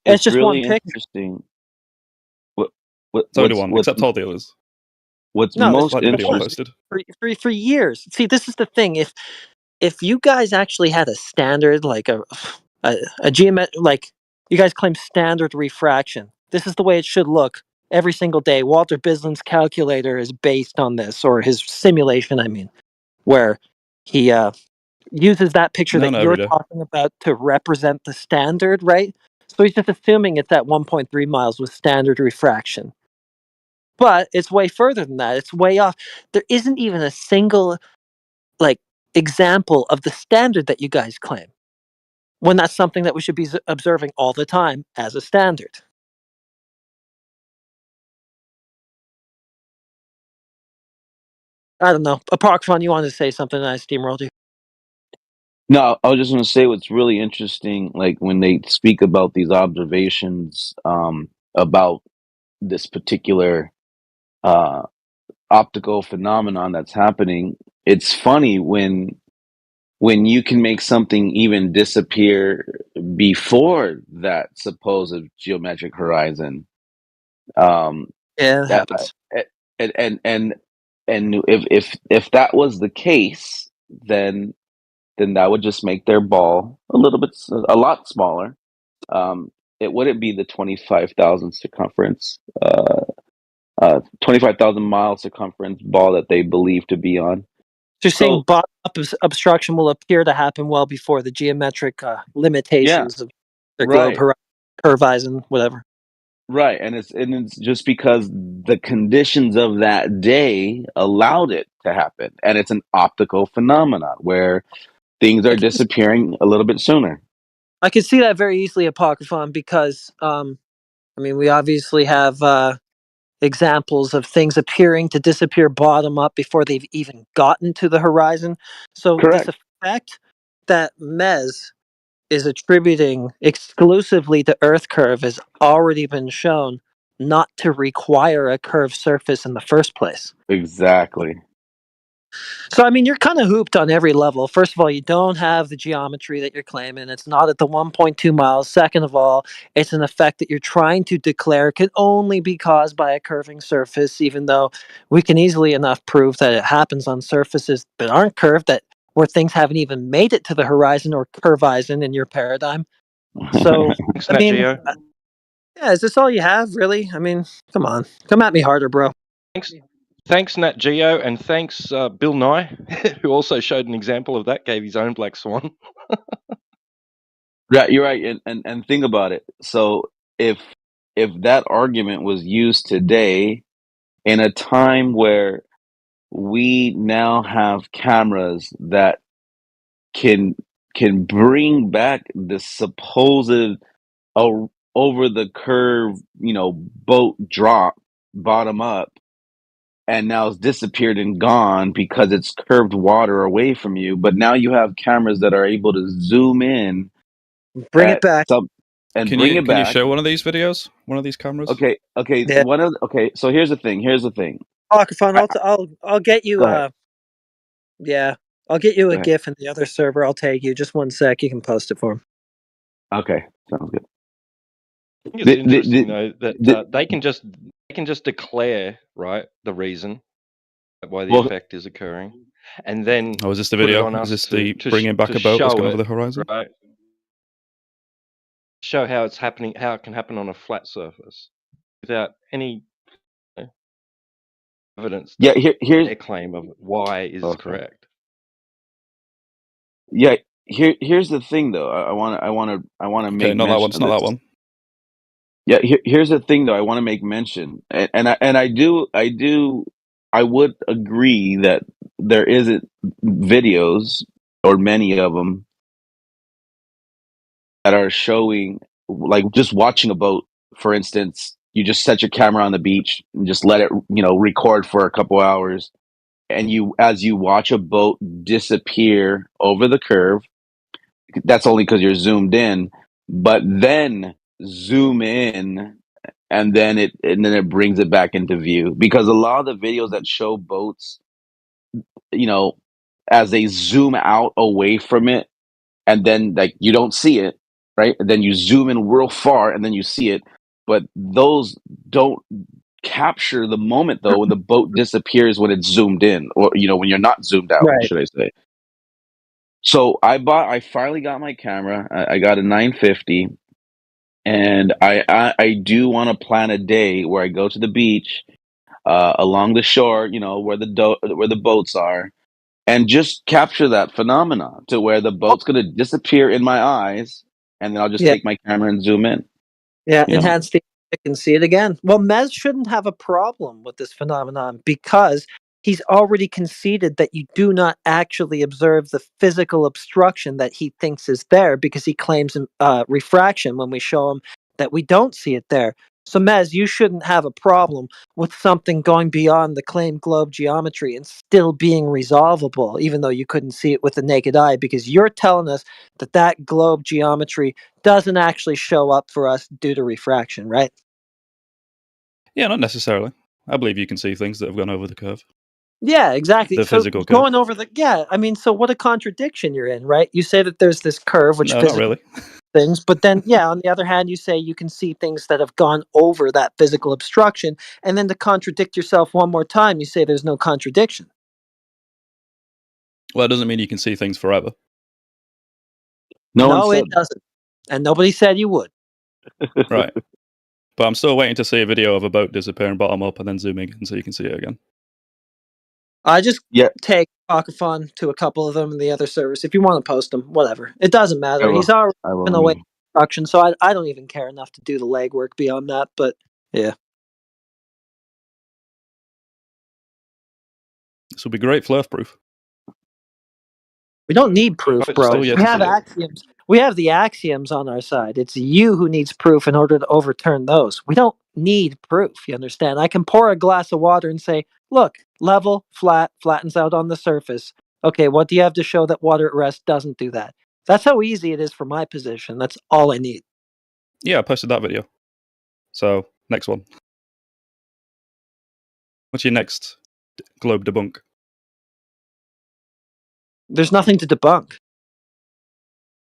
It's just really one picture. interesting. It's only one, except all dealers. What's No, most this is interesting? for years. See, this is the thing. If you guys actually had a standard, like a geometric, like you guys claim standard refraction, this is the way it should look every single day. Walter Bislin's calculator is based on this, or his simulation, I mean, where he uses that picture that you're talking about to represent the standard, right? So he's just assuming it's at 1.3 miles with standard refraction. But it's way further than that. It's way off. There isn't even a single example of the standard that you guys claim, when that's something that we should be observing all the time as a standard. I don't know. Apocriphon, you wanted to say something and I steamrolled you. No, I was just going to say what's really interesting, like when they speak about these observations about this particular optical phenomenon that's happening. It's funny when you can make something even disappear before that supposed geometric horizon. Yeah, it happens. And if that was the case, then that would just make their ball a lot smaller. would it be the 25,000 circumference, 25,000 mile circumference ball that they believe to be on. So you're saying So bottom-up obstruction will appear to happen well before the geometric limitations of the globe right, horizon, whatever. right, and it's just because the conditions of that day allowed it to happen, and it's an optical phenomenon where things are disappearing a little bit sooner. I could see that very easily, Apocryphon, because I mean, we obviously have examples of things appearing to disappear bottom up before they've even gotten to the horizon. So this Correct. effect that Mez is attributing exclusively to Earth curve has already been shown not to require a curved surface in the first place. Exactly. So, I mean, you're kind of hooped on every level. First of all, you don't have the geometry that you're claiming. It's not at the 1.2 miles. Second of all, it's an effect that you're trying to declare can only be caused by a curving surface, even though we can easily enough prove that it happens on surfaces that aren't curved, that where things haven't even made it to the horizon or curvizon in your paradigm. So, Thanks, I Nat mean, Geo. yeah, is this all you have, really? I mean, come on. Come at me harder, bro. Thanks, Nat Geo, and thanks, Bill Nye, who also showed an example of that, gave his own black swan. Yeah, you're right, and think about it. So if that argument was used today in a time where we now have cameras that can bring back the supposed over the curve, boat drop bottom up, and now it's disappeared and gone because it's curved water away from you. But now you have cameras that are able to zoom in Bring it back. and Can bring you it back. show one of these videos? One of these cameras? Okay. Yeah. So here's the thing. Apocryphon, I'll get you. Go ahead. Yeah, I'll get you Go a ahead. GIF in the other server. I'll tag you. Just one sec. You can post it for him. Okay, sounds good. I think it's interesting though that they can just declare, right, the reason why the effect is occurring, and then Oh, is this the put it video? on us Is this to the bringing back to a boat that's show gone it, over the horizon? right? Show how it's happening, how it can happen on a flat surface without any evidence. Yeah, here's their claim of why is Okay. correct. Yeah, here's the thing though. I want to make Okay, not that one. mention It's of not that this. one. Yeah, here's the thing though. I want to make mention, and I would agree that there isn't videos or many of them that are showing, like, just watching a boat. For instance, you just set your camera on the beach and just let it, record for a couple hours, and as you watch a boat disappear over the curve, that's only because you're zoomed in, but then zoom in, and then it brings it back into view, because a lot of the videos that show boats, as they zoom out away from it, and then, like, you don't see it, right? And then you zoom in real far and then you see it, but those don't capture the moment though when the boat disappears, when it's zoomed in, or when you're not zoomed out, Right. should I say. So I finally got my camera. I got a 950, and I do want to plan a day where I go to the beach, along the shore, where the boats are, and just capture that phenomenon to where the boat's going to disappear in my eyes, and then I'll just Yeah. take my camera and zoom in. Yeah, enhance the I can see it again. Well, Mez shouldn't have a problem with this phenomenon because he's already conceded that you do not actually observe the physical obstruction that he thinks is there, because he claims refraction when we show him that we don't see it there. So, Mez, you shouldn't have a problem with something going beyond the claimed globe geometry and still being resolvable, even though you couldn't see it with the naked eye, because you're telling us that globe geometry doesn't actually show up for us due to refraction, right? Yeah, not necessarily. I believe you can see things that have gone over the curve. Yeah, exactly. The So physical curve. going over I mean, so what a contradiction you're in, right? You say that there's this curve, which No, not really. things, but then, on the other hand, you say you can see things that have gone over that physical obstruction, and then to contradict yourself one more time, you say there's no contradiction. Well, it doesn't mean you can see things forever. No one it said doesn't, and nobody said you would. Right. But I'm still waiting to see a video of a boat disappearing bottom up and then zooming in so you can see it again. I just Yeah. take Pocophon to a couple of them in the other servers. If you want to post them, whatever. It doesn't matter. He's already been away from production, so I don't even care enough to do the legwork beyond that. But yeah, This will be great flirt proof. we don't need proof, bro. Still yet We to have see it. axioms. We have the axioms on our side. It's you who needs proof in order to overturn those. We don't need proof. You understand? I can pour a glass of water and say, "Look, level, flat, flattens out on the surface." Okay, what do you have to show that water at rest doesn't do that? That's how easy it is for my position. That's all I need. Yeah, I posted that video. So, next one. What's your next globe debunk? There's nothing to debunk.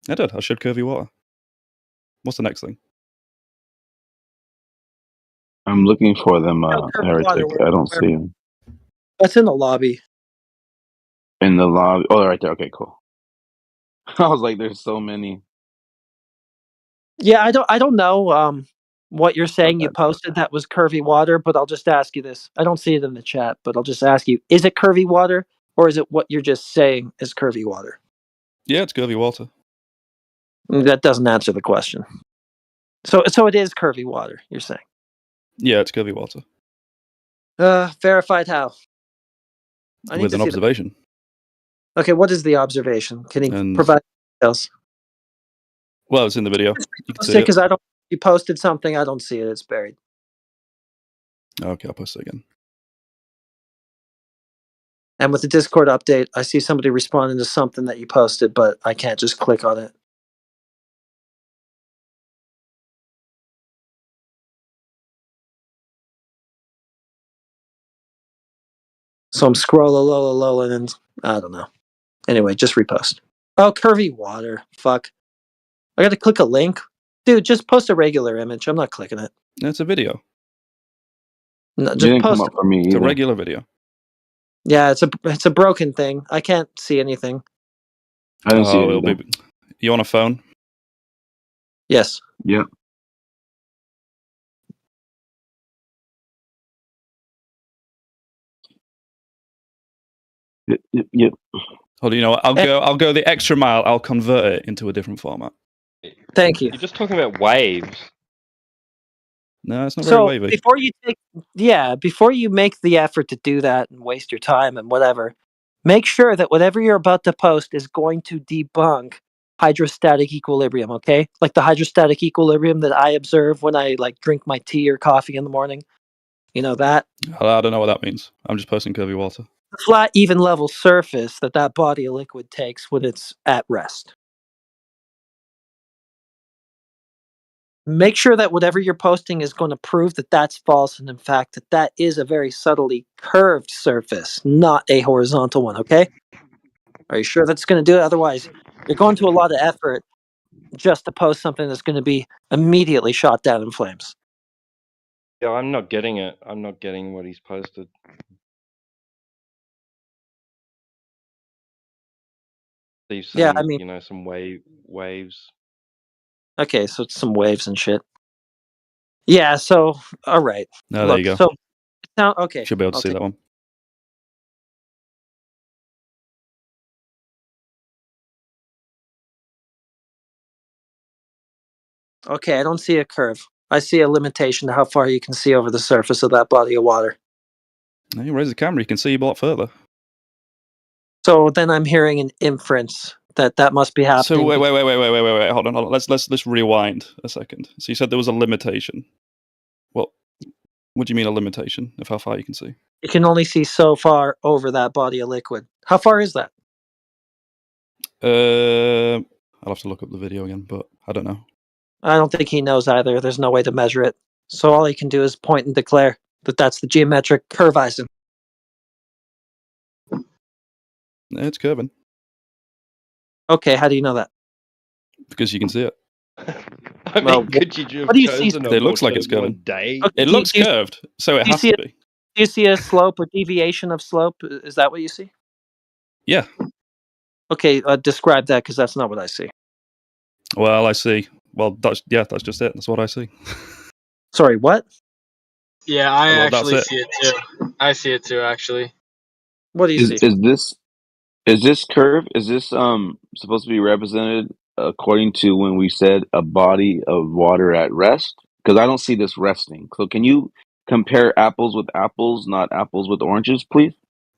I did. I showed curvy water. What's the next thing? I'm looking for them, Curvy Heretic. water, I don't see them That's in the lobby. in the lobby. Oh, right there. Okay, cool. I was like, there's so many. Yeah, I don't know what you're saying you posted that was curvy water, but I'll just ask you this. I don't see it in the chat, but I'll just ask you, is it curvy water or is it what you're just saying is curvy water? Yeah, it's curvy water. That doesn't answer the question. So it is curvy water, you're saying. Yeah, it's curvy water. Verified how? I need With to an see observation. that. Okay, what is the observation? Can you And- provide details? Well, it's in the video. You can see Because it. you posted something, I don't see it, it's buried. Okay, I'll post it again. And with the Discord update, I see somebody responding to something that you posted, but I can't just click on it. So I'm scrolling, and I don't know. Anyway, just repost. Oh, curvy water. Fuck. I got to click a link. Dude, just post a regular image. I'm not clicking it. It's a video. No, You just didn't post come up for me It's a either. regular video. Yeah, it's a broken thing. I can't see anything. I didn't see it it'll either. be. You on a phone? Yes. Yep. Yep. Hold on, you know what? I'll go the extra mile. I'll convert it into a different format. Thank you. You're just talking about waves. No, it's not very So wavy. before you make the effort to do that and waste your time and whatever, make sure that whatever you're about to post is going to debunk hydrostatic equilibrium, okay? Like the hydrostatic equilibrium that I observe when I like drink my tea or coffee in the morning. You know that? I don't know what that means. I'm just posting curvy water. The flat, even level surface that body of liquid takes when it's at rest. Make sure that whatever you're posting is going to prove that that's false, and in fact that is a very subtly curved surface, not a horizontal one, okay? Are you sure that's going to do it? Otherwise, you're going to a lot of effort just to post something that's going to be immediately shot down in flames. Yeah, I'm not getting it. I'm not getting what he's posted. He's saying, Yeah, I mean, some waves. okay, so it's some waves and shit. Yeah, so all right. No, there you go. So now, okay, Should be able to I'll see take- that one. Okay, I don't see a curve. I see a limitation to how far you can see over the surface of that body of water. Now you raise the camera, you can see a lot further. So then I'm hearing an inference that must be happening. So wait. Hold on. Let's rewind a second. So you said there was a limitation. What do you mean a limitation of how far you can see? You can only see so far over that body of liquid. How far is that? I'll have to look up the video again, but I don't know. I don't think he knows either. There's no way to measure it. So all he can do is point and declare that that's the geometric curvaison. It's curving Okay, how do you know that? because you can see it. I mean, could you what do you see? It looks like it's one curving. day? Okay, It looks curved, so it do you has see to be. Do you see a slope or deviation of slope? Is that what you see? Yeah. Okay, describe that because that's not what I see. Well, I see Well, that's just it. That's what I see. Sorry, what? Yeah, I Well, that's actually it. see it too. I see it too, actually. What do you see? Is this curve supposed to be represented according to when we said a body of water at rest? Because I don't see this resting. So can you compare apples with apples, not apples with oranges, please?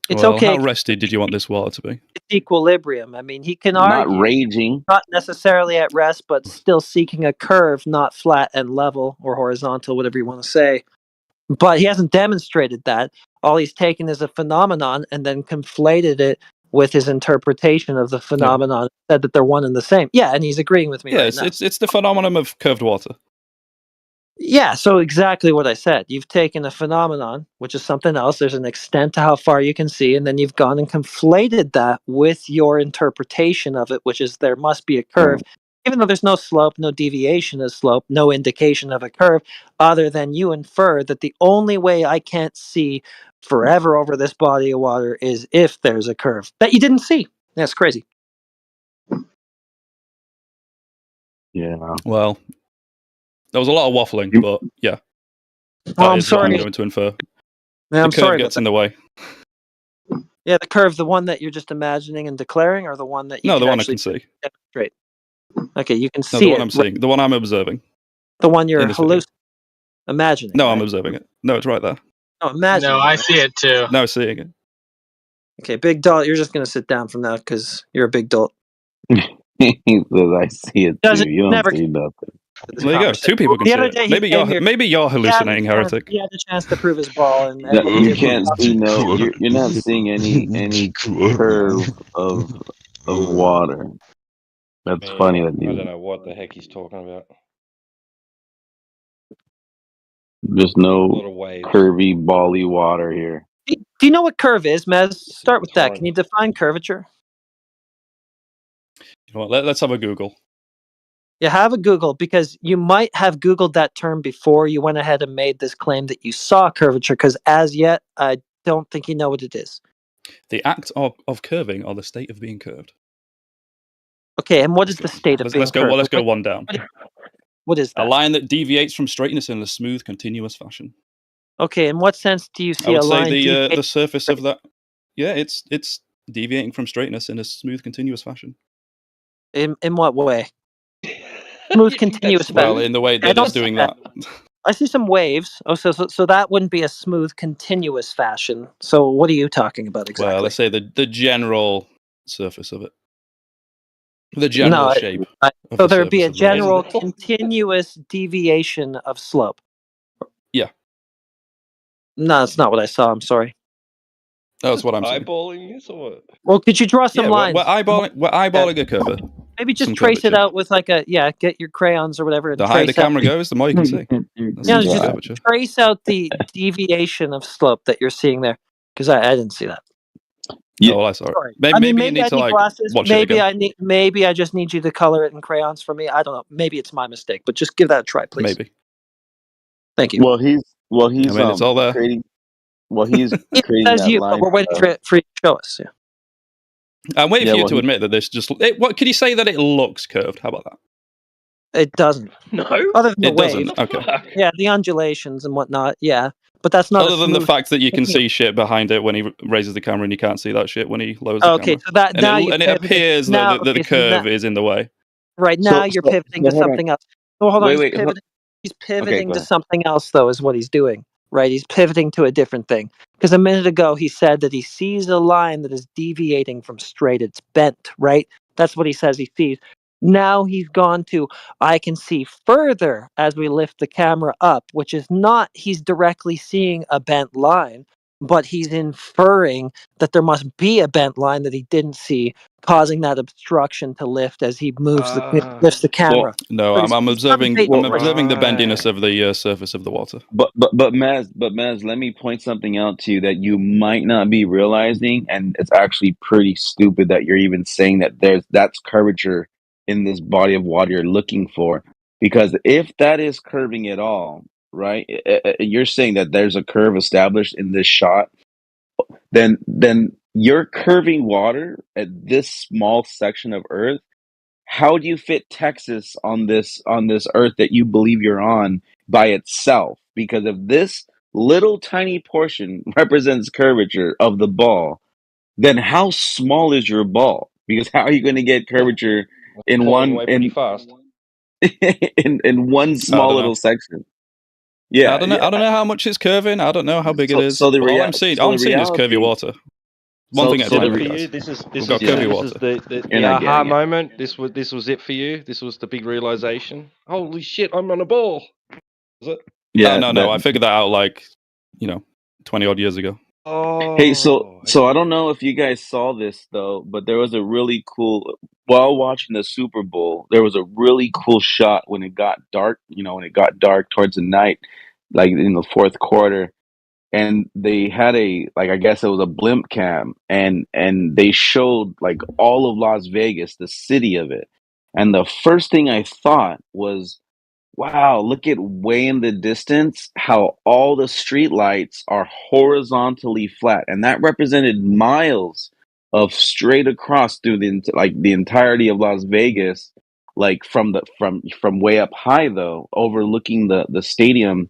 It's Well, okay. how rested did you want this water to be? It's equilibrium. I mean, he can Not argue raging. not necessarily at rest, but still seeking a curve, not flat and level or horizontal, whatever you want to say. But he hasn't demonstrated that. All he's taken is a phenomenon and then conflated it with his interpretation of the phenomenon, said that they're one and the same. Yeah, and he's agreeing with me Yeah, right now. it's the phenomenon of curved water. Yeah, so exactly what I said. You've taken a phenomenon, which is something else. There's an extent to how far you can see, and then you've gone and conflated that with your interpretation of it, which is there must be a curve, even though there's no slope, no deviation of slope, no indication of a curve, other than you infer that the only way I can't see forever over this body of water is if there's a curve that you didn't see. That's crazy. Yeah. Well, there was a lot of waffling, but yeah. Well, I'm That is what I'm sorry. going to infer. Yeah, The I'm curve sorry about gets in the way. Yeah, the curve, the one that you're just imagining and declaring, or the one that you No, can the one I actually can see. demonstrate? Okay, you can No, see the one it. I'm seeing. The one I'm observing. The one you're in this video. hallucinating, imagining. No, right? I'm observing it. No, it's right there. No, imagining. No, I right? see it too. No, seeing it. Okay, big dolt, you're just going to sit down from now because you're a big dolt. He says, I see it too. Doesn't You don't never see nothing. There you go. Two people can The see other it. day he came here. Maybe you're hallucinating, heretic. He had the chance to prove his ball, and No, he you did. can't see you're not seeing any curve of water. That's funny that I don't you know what the heck he's talking about. there's A no lot of waves. curvy bally water here. Do you know what curve is, Mez? Start with that. torrent. Can you define curvature? You know what, let's have a Google. You have a Google because you might have Googled that term before you went ahead and made this claim that you saw curvature, because as yet, I don't think you know what it is. The act of curving or the state of being curved. Okay, and what is the state of being Let's go. curved? Well, let's go one down. What is A that? line that deviates from straightness in a smooth, continuous fashion. Okay, in what sense do you I see would a say line the deviating? surface of that. Yeah, it's deviating from straightness in a smooth, continuous fashion. In what way? Smooth, continuous Well, fashion. in the way I that don't it's see doing that. that. I see some waves. Oh, so that wouldn't be a smooth, continuous fashion. So what are you talking about exactly? Well, let's say the general surface of it. The general No, shape. Of so the there'd be a surface of the water. general continuous deviation of slope. Yeah. No, that's not what I saw. I'm sorry. That's what I'm saying. Eyeballing this or what? Well, could you draw some Yeah, lines? we're eyeballing a curve. Maybe just some trace it curvature. out with like get your crayons or whatever. And The higher the trace out camera goes, the more you can see. That's Yeah, some just curvature. trace out the deviation of slope that you're seeing there, because I didn't see that. Yeah. Oh, well, I saw it. Sorry. Maybe you maybe need I to need like glasses. watch it again. Maybe I just need you to color it in crayons for me. I don't know. Maybe it's my mistake, but just give that a try, please. Maybe. Thank you. Well, he's I mean, it's all there. creating. Well, he's It creating says that you, line. but we're waiting for you to show us. Yeah. I'm waiting Yeah, for you well, to admit that this just. What could you say that it looks curved? How about that? It doesn't. No. Other than the It doesn't. wave. Okay. Yeah, the undulations and whatnot. Yeah, but that's not Other a than the smooth. fact that you can see shit behind it when he raises the camera, and you can't see that shit when he lowers the Okay, camera. so that And now it, you and it pivoted. appears Now, that the okay, so curve now- is in the way. Right now, you're pivoting to hold on. something else. Oh, hold on. Wait, He's pivoting go to ahead. something else, though, is what he's doing. Right? He's pivoting to a different thing. Because a minute ago, he said that he sees a line that is deviating from straight. It's bent, right? That's what he says he sees. Now he's gone to, I can see further as we lift the camera up, which is not, he's directly seeing a bent line, but he's inferring that there must be a bent line that he didn't see, causing that obstruction to lift as he moves lifts the camera. No, So I'm he's observing. debating I'm the question. observing the bendiness of the surface of the water. But Maz, let me point something out to you that you might not be realizing, and it's actually pretty stupid that you're even saying that that's curvature in this body of water you're looking for. Because if that is curving at all, right? You're saying that there's a curve established in this shot, then your curving water at this small section of Earth how do you fit Texas on this earth that you believe you're on by itself? Because if this little tiny portion represents curvature of the ball, then how small is your ball? Because how are you going to get curvature in Falling one away pretty fast. in one I small don't know. little section? I Yeah, don't know. yeah. I don't know how much it's curving. I don't know how big it So is. so the But all I'm so the seeing is curvy reality. water. One So thing at a so Did time, it the for guys. you? This is We've got yeah. curvy this water. is You're the not aha getting it. moment. This was it for you. This was the big realization. Holy shit! I'm on a ball. Is it? No, Yeah, no, no. I figured that out like 20 odd years ago. Hey, so Oh, so I don't know if you guys saw this though, but there was a really cool while watching the Super Bowl, there was a really cool shot when it got dark, when it got dark towards the night, like in the fourth quarter, and they had I guess it was a blimp cam, and they showed like all of Las Vegas, the city of it. And the first thing I thought was, wow, look at way in the distance how all the street lights are horizontally flat. And that represented miles of straight across through the entirety of Las Vegas, like from way up high though, overlooking the stadium.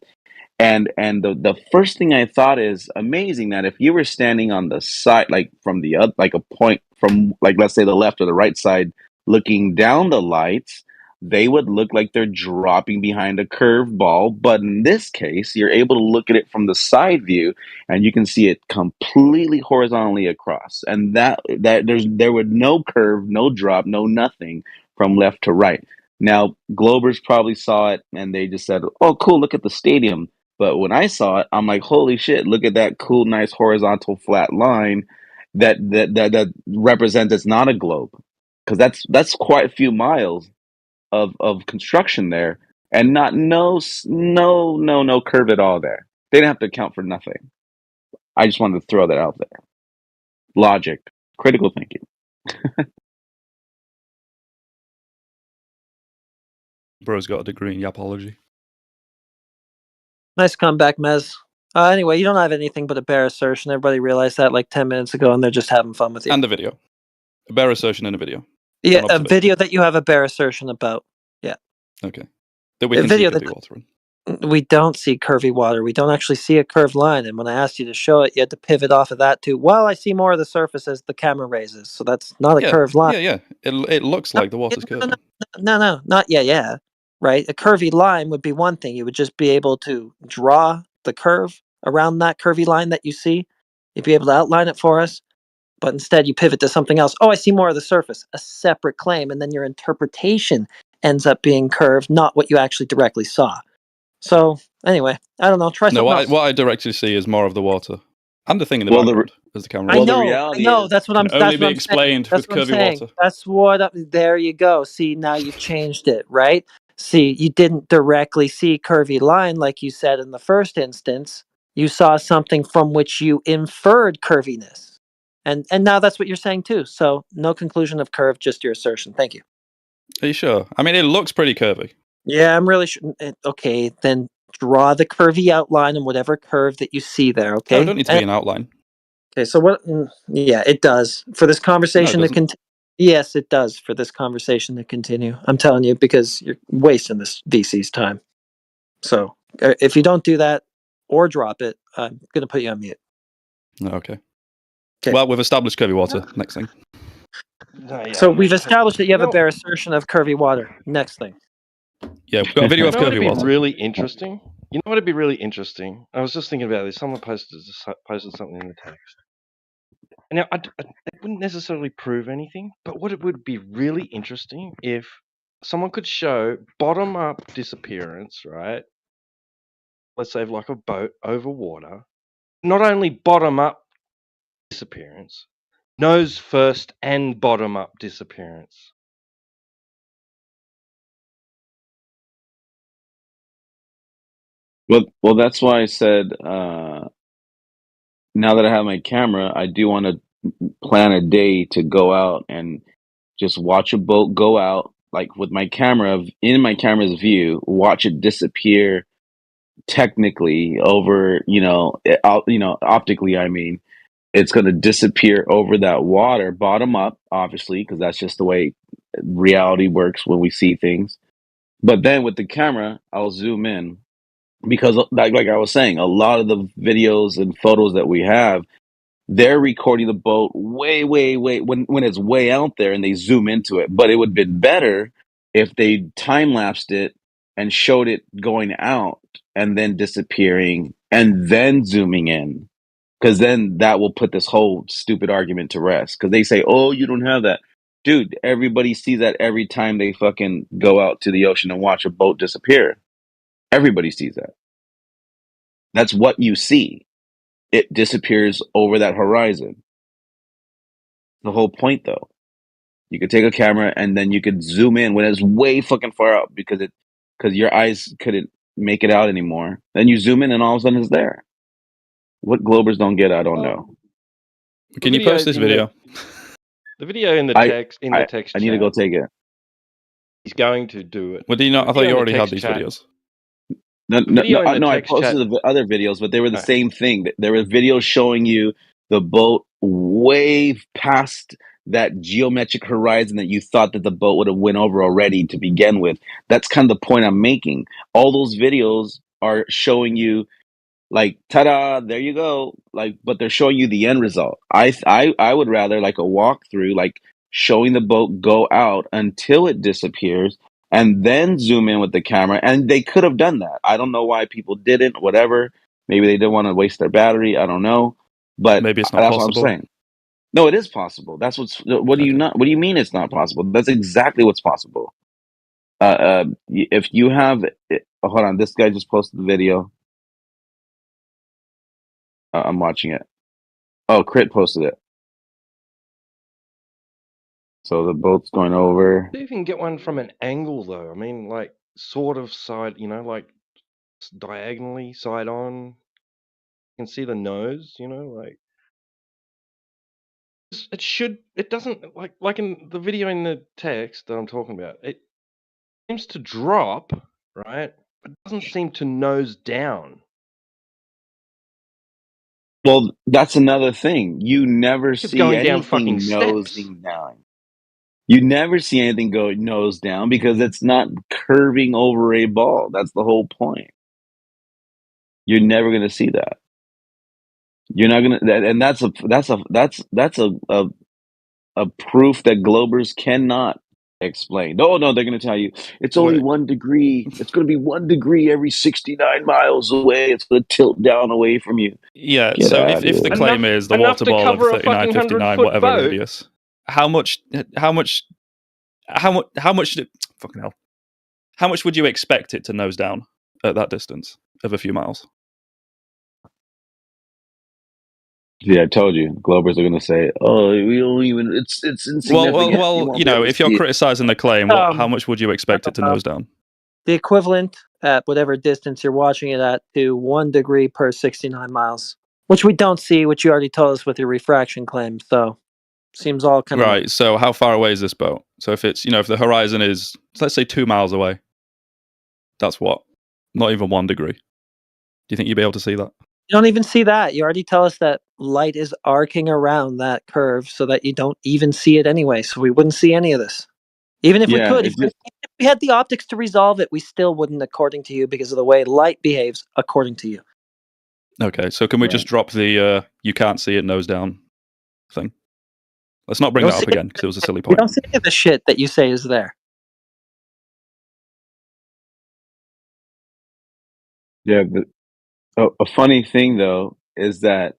And the first thing I thought is amazing that if you were standing on the side, like from the other, like a point from, like, let's say the left or the right side, looking down the lights, they would look like they're dropping behind a curved ball. But in this case, you're able to look at it from the side view, and you can see it completely horizontally across. And that there would no curve, no drop, no nothing from left to right. Now, Globers probably saw it and they just said, "Oh, cool! Look at the stadium." But when I saw it, I'm like, holy shit, look at that cool, nice horizontal flat line that represents it's not a globe. Because that's quite a few miles of construction there, and not no curve at all there. They didn't have to account for nothing. I just wanted to throw that out there. Logic, critical thinking. Bro's got a degree in yapology. Nice comeback, Mez. Anyway, you don't have anything but a bare assertion. Everybody realized that like 10 minutes ago, and they're just having fun with you. And the video. A bare assertion in a video. Yeah, An a observation. video that you have a bare assertion about. Yeah. Okay. That we A can see video curvy that water in. we don't see curvy water. We don't actually see a curved line. And when I asked you to show it, you had to pivot off of that to, well, I see more of the surface as the camera raises. So that's not a Yeah, curved line. yeah. It looks like the water's No, curving. no, not yeah. Right? A curvy line would be one thing. You would just be able to draw the curve around that curvy line that you see. You'd be able to outline it for us. But instead, you pivot to something else. Oh, I see more of the surface, a separate claim. And then your interpretation ends up being curved, not what you actually directly saw. So, anyway, I don't know. Try No, something else. what I directly see is more of the water. And the thing in the Well, background as the camera. I know. That's what I'm. Can That's only what be I'm explained saying. That's with what I'm curvy saying. water. That's what. There you go. See, now you've changed it, right? See, you didn't directly see curvy line like you said in the first instance. You saw something from which you inferred curviness, and now that's what you're saying too. So, no conclusion of curve, just your assertion. Thank you. Are you sure? I mean, it looks pretty curvy. Yeah, I'm really sure. Okay, then draw the curvy outline and whatever curve that you see there. Okay. Oh, it don't need to be an outline. Okay, so what? Yeah, it does for this conversation to doesn't. continue. Yes, it does for this conversation to continue. I'm telling you because you're wasting this VC's time. So if you don't do that or drop it, I'm gonna put you on mute. Okay. Well, we've established curvy water. Next thing. No, yeah. So we've established that you have a bare assertion of curvy water. Next thing. Yeah, we've got a video of You know curvy what'd be water. really interesting? You know what'd be really interesting? I was just thinking about this. Someone posted something in the text. Now, it wouldn't necessarily prove anything, but what it would be really interesting if someone could show bottom-up disappearance, right? Let's say like a boat over water. Not only bottom-up disappearance, nose first and bottom-up disappearance. Well, that's why I said now that I have my camera, I do want to plan a day to go out and just watch a boat go out, like with my camera in my camera's view, watch it disappear technically over, optically, I mean, it's going to disappear over that water, bottom up, obviously, because that's just the way reality works when we see things. But then with the camera, I'll zoom in because, like I was saying, a lot of the videos and photos that we have, they're recording the boat way when it's way out there and they zoom into it. But it would have been better if they time lapsed it and showed it going out and then disappearing and then zooming in, because then that will put this whole stupid argument to rest. Because they say, oh, you don't have that. Dude, everybody sees that every time they fucking go out to the ocean and watch a boat disappear. Everybody sees that. That's what you see. It disappears over that horizon. The whole point, though, you could take a camera and then you could zoom in when it's way fucking far out because your eyes couldn't make it out anymore. Then you zoom in and all of a sudden it's there. What Globers don't get, I don't know. Can you post this video? The video in the text I need to go take it. He's going to do it. Well, do you not? I thought you already had these videos. No, I posted the other videos, but they were the same thing. There were videos showing you the boat way past that geometric horizon that you thought that the boat would have went over already to begin with. That's kind of the point I'm making. All those videos are showing you, like, ta-da, there you go. Like, but they're showing you the end result. I would rather like a walkthrough, like showing the boat go out until it disappears and then zoom in with the camera. And they could have done that. I don't know why people didn't, whatever. Maybe they didn't want to waste their battery. I don't know. But maybe it's not that's possible. what I'm saying. No, it is possible. What do you mean it's not possible? That's exactly what's possible. If you have, hold on, this guy just posted the video. I'm watching it. Oh, Crit posted it. So the boat's going over. You can get one from an angle, though. I mean, like, sort of side, like diagonally, side on. You can see the nose, like. It doesn't, like in the video in the text that I'm talking about, it seems to drop, right? But it doesn't seem to nose down. Well, that's another thing. You never It's see going down anything fucking steps. nosing down. You never see anything go nose down because it's not curving over a ball. That's the whole point. You're never going to see that. You're not going to, and that's a proof that Globers cannot explain. No, they're going to tell you it's only 1 degree. It's going to be 1 degree every 69 miles away. It's going to tilt down away from you. Yeah. Get So out if the here. claim is the water ball of 39, 59, whatever radius, how much did it, fucking hell, how much would you expect it to nose down at that distance of a few miles? Yeah, I told you. Globers are going to say, "Oh, we don't even. It's insignificant." Well, if you're criticizing the claim, how much would you expect it to nose down? The equivalent at whatever distance you're watching it at to 1 degree per 69 miles, which we don't see, which you already told us with your refraction claim. So, seems all kind of right. So, how far away is this boat? So, if it's if the horizon is, let's say, 2 miles away, that's what, not even 1 degree. Do you think you'd be able to see that? You don't even see that. You already tell us that light is arcing around that curve so that you don't even see it anyway. So we wouldn't see any of this. Even if we could, if we had the optics to resolve it, we still wouldn't, according to you, because of the way light behaves according to you. Okay, so can we just drop the you can't see it nose down thing? Let's not bring that up again because it was a silly point. We don't see any of the shit that you say is there. Yeah, but a funny thing though is that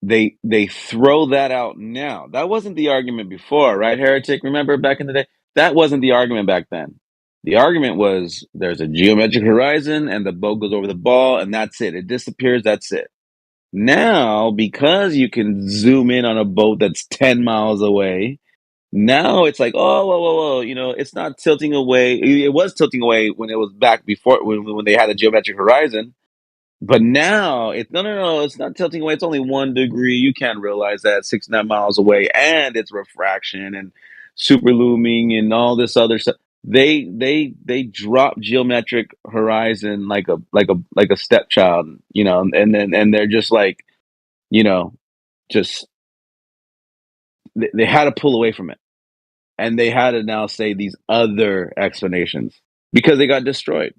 they throw that out now. That wasn't the argument before, right, Heretic? Remember back in the day? That wasn't the argument back then. The argument was there's a geometric horizon and the boat goes over the ball and that's it. It disappears, that's it. Now, because you can zoom in on a boat that's 10 miles away, now it's like, oh, whoa, it's not tilting away. It was tilting away when it was back before, when they had a geometric horizon. But now it's no, it's not tilting away. It's only 1 degree. You can't realize that 69 miles away, and it's refraction and super looming and all this other stuff. They drop geometric horizon like a stepchild, and they're just like, just they had to pull away from it. and they had to now say these other explanations because they got destroyed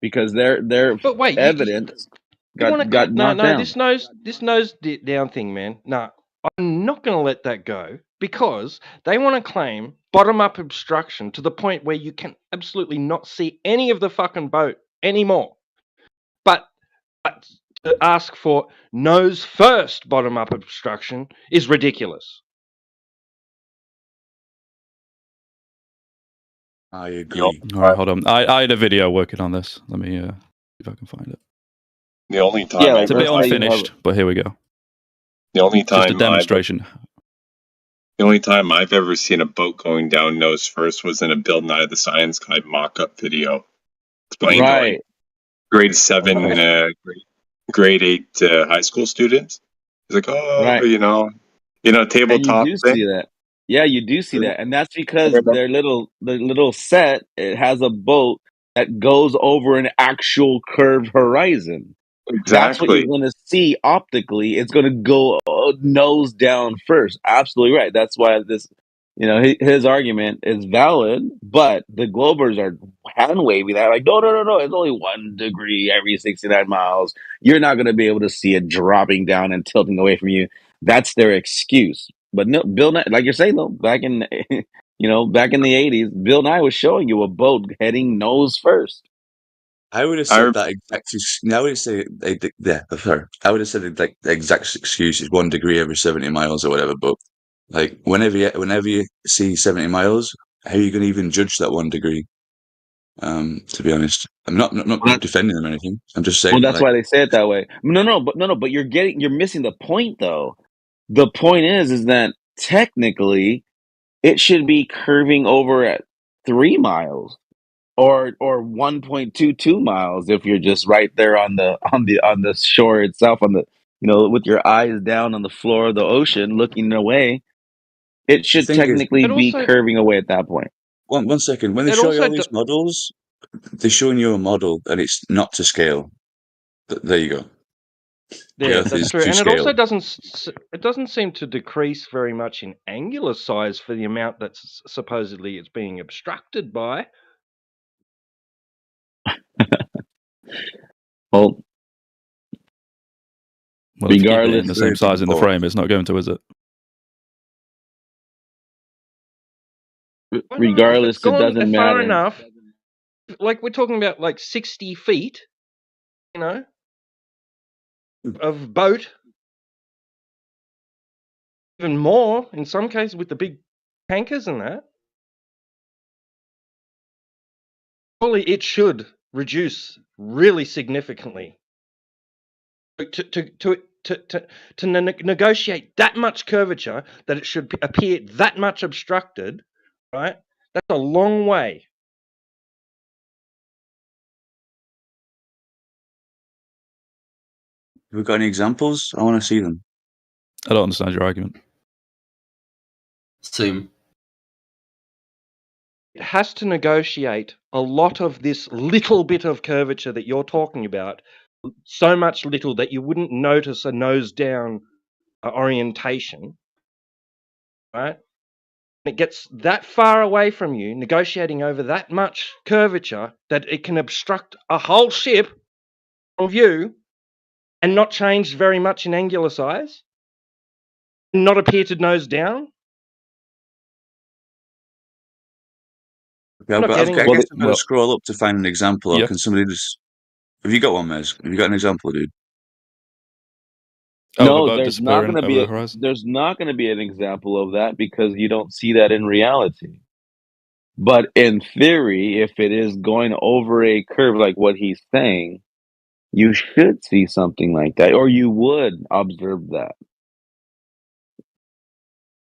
because their But wait, evidence you want to got knocked down. this nose down thing, man. No, I'm not going to let that go because they want to claim bottom up obstruction to the point where you can absolutely not see any of the fucking boat anymore. But to ask for nose first bottom up obstruction is ridiculous. I agree. All right, hold on. I had a video working on this. Let me see if I can find it. The only time Yeah, like It's a bit let's say you unfinished, but here we go. the only Just a time demonstration. the only time I've ever seen a boat going down nose first was in a Bill Nye the Science Guy mock-up video. Explained to like right. grade 7, grade 8 high school students. It's like, oh, Right. you know, And you tabletop do thing. see that. Yeah, you do see that. And that's because their little set, it has a boat that goes over an actual curved horizon. That's what Exactly. you're going to see optically. It's going to go nose down first. Absolutely right. That's why this, his argument is valid, but the Globers are hand waving that like, no. It's only 1 degree every 69 miles. You're not going to be able to see it dropping down and tilting away from you. That's their excuse. But no, Bill Nye, like you're saying though, back in the 80s, Bill Nye was showing you a boat heading nose first. I would have said that exact. I would have said, sorry. I would have said like the exact excuse is 1 degree every 70 miles or whatever. But like whenever you see 70 miles, how are you going to even judge that 1 degree? To be honest, I'm not defending them or anything. I'm just saying. Well, that's why they say it that way. No, but you're missing the point though. The point is that technically it should be curving over at 3 miles. Or 1.22 miles if you're just right there on the shore itself, on the with your eyes down on the floor of the ocean looking away. It should technically be curving away at that point. One second. When they show you all these models, they're showing you a model and it's not to scale. There you go. Yeah, that's true, and it also doesn't seem to decrease very much in angular size for the amount that's supposedly it's being obstructed by. Well, If you keep it in the same size in the frame, it's not going to, is it? Regardless, It's gone it doesn't far matter. enough. Like we're talking about, like 60 feet, of boat, even more in some cases with the big tankers and that. Surely it should reduce really significantly. To negotiate that much curvature that it should appear that much obstructed, right? That's a long way. Have we got any examples? I want to see them. I don't understand your argument. Same. It has to negotiate a lot of this little bit of curvature that you're talking about, so much little that you wouldn't notice a nose down orientation, right? It gets that far away from you, negotiating over that much curvature that it can obstruct a whole ship from view and not change very much in angular size, and not appear to nose down. Okay, I guess I'm going to scroll up to find an example. Or can somebody just... Have you got one, Mez? Have you got an example, dude? No, there's not going to be an example of that because you don't see that in reality. But in theory, if it is going over a curve like what he's saying, you should see something like that, or you would observe that.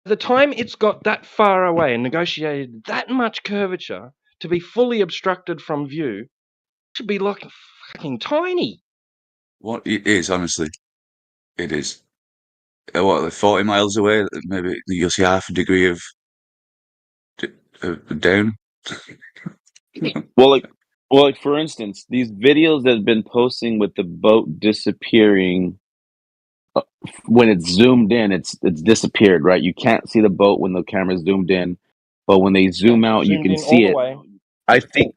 The time it's got that far away and negotiated that much curvature to be fully obstructed from view should be like fucking tiny. What it is, honestly. It is. What, like 40 miles away? Maybe you'll see half a degree of down. Well, like for instance, these videos that have been posting with the boat disappearing. When it's zoomed in, it's disappeared, right? You can't see the boat when the camera's zoomed in. but when they zoom out, you Zoomed can in all see the it. way. I think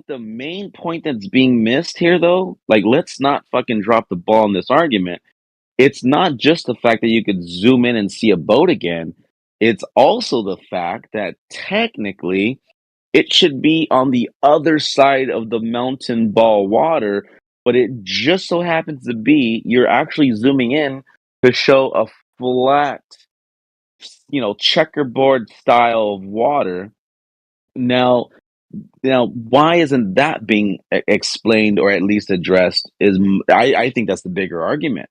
the main point that's being missed here, though, like let's not fucking drop the ball in this argument. It's not just the fact that you could zoom in and see a boat again. It's also the fact that technically it should be on the other side of the mountain ball water, but it just so happens to be you're actually zooming in to show a flat, checkerboard style of water. Now, why isn't that being explained or at least addressed? I think that's the bigger argument,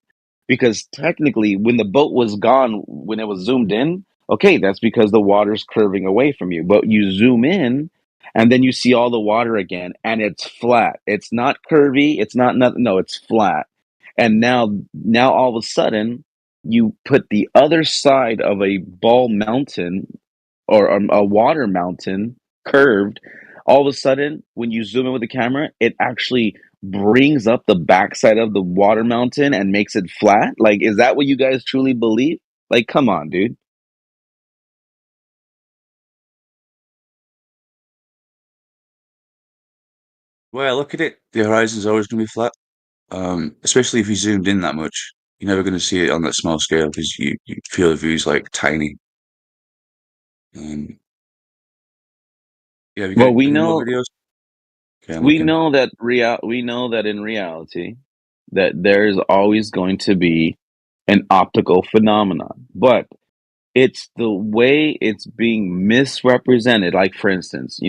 because technically, when the boat was gone, when it was zoomed in, okay, that's because the water's curving away from you. But you zoom in, and then you see all the water again, and it's flat. It's not curvy. It's not nothing. No, it's flat. And now all of a sudden, you put the other side of a ball mountain or a water mountain curved. All of a sudden, when you zoom in with the camera, it actually brings up the backside of the water mountain and makes it flat. Like, is that what you guys truly believe? Like, come on, dude. Well, look at it. The horizon's always going to be flat. Especially if you zoomed in that much. You're never going to see it on that small scale because you feel the view's like tiny. Yeah, have you Well, got we any more know videos? Okay, I'm we looking. know that in reality that there's always going to be an optical phenomenon, but it's the way it's being misrepresented. Like, for instance,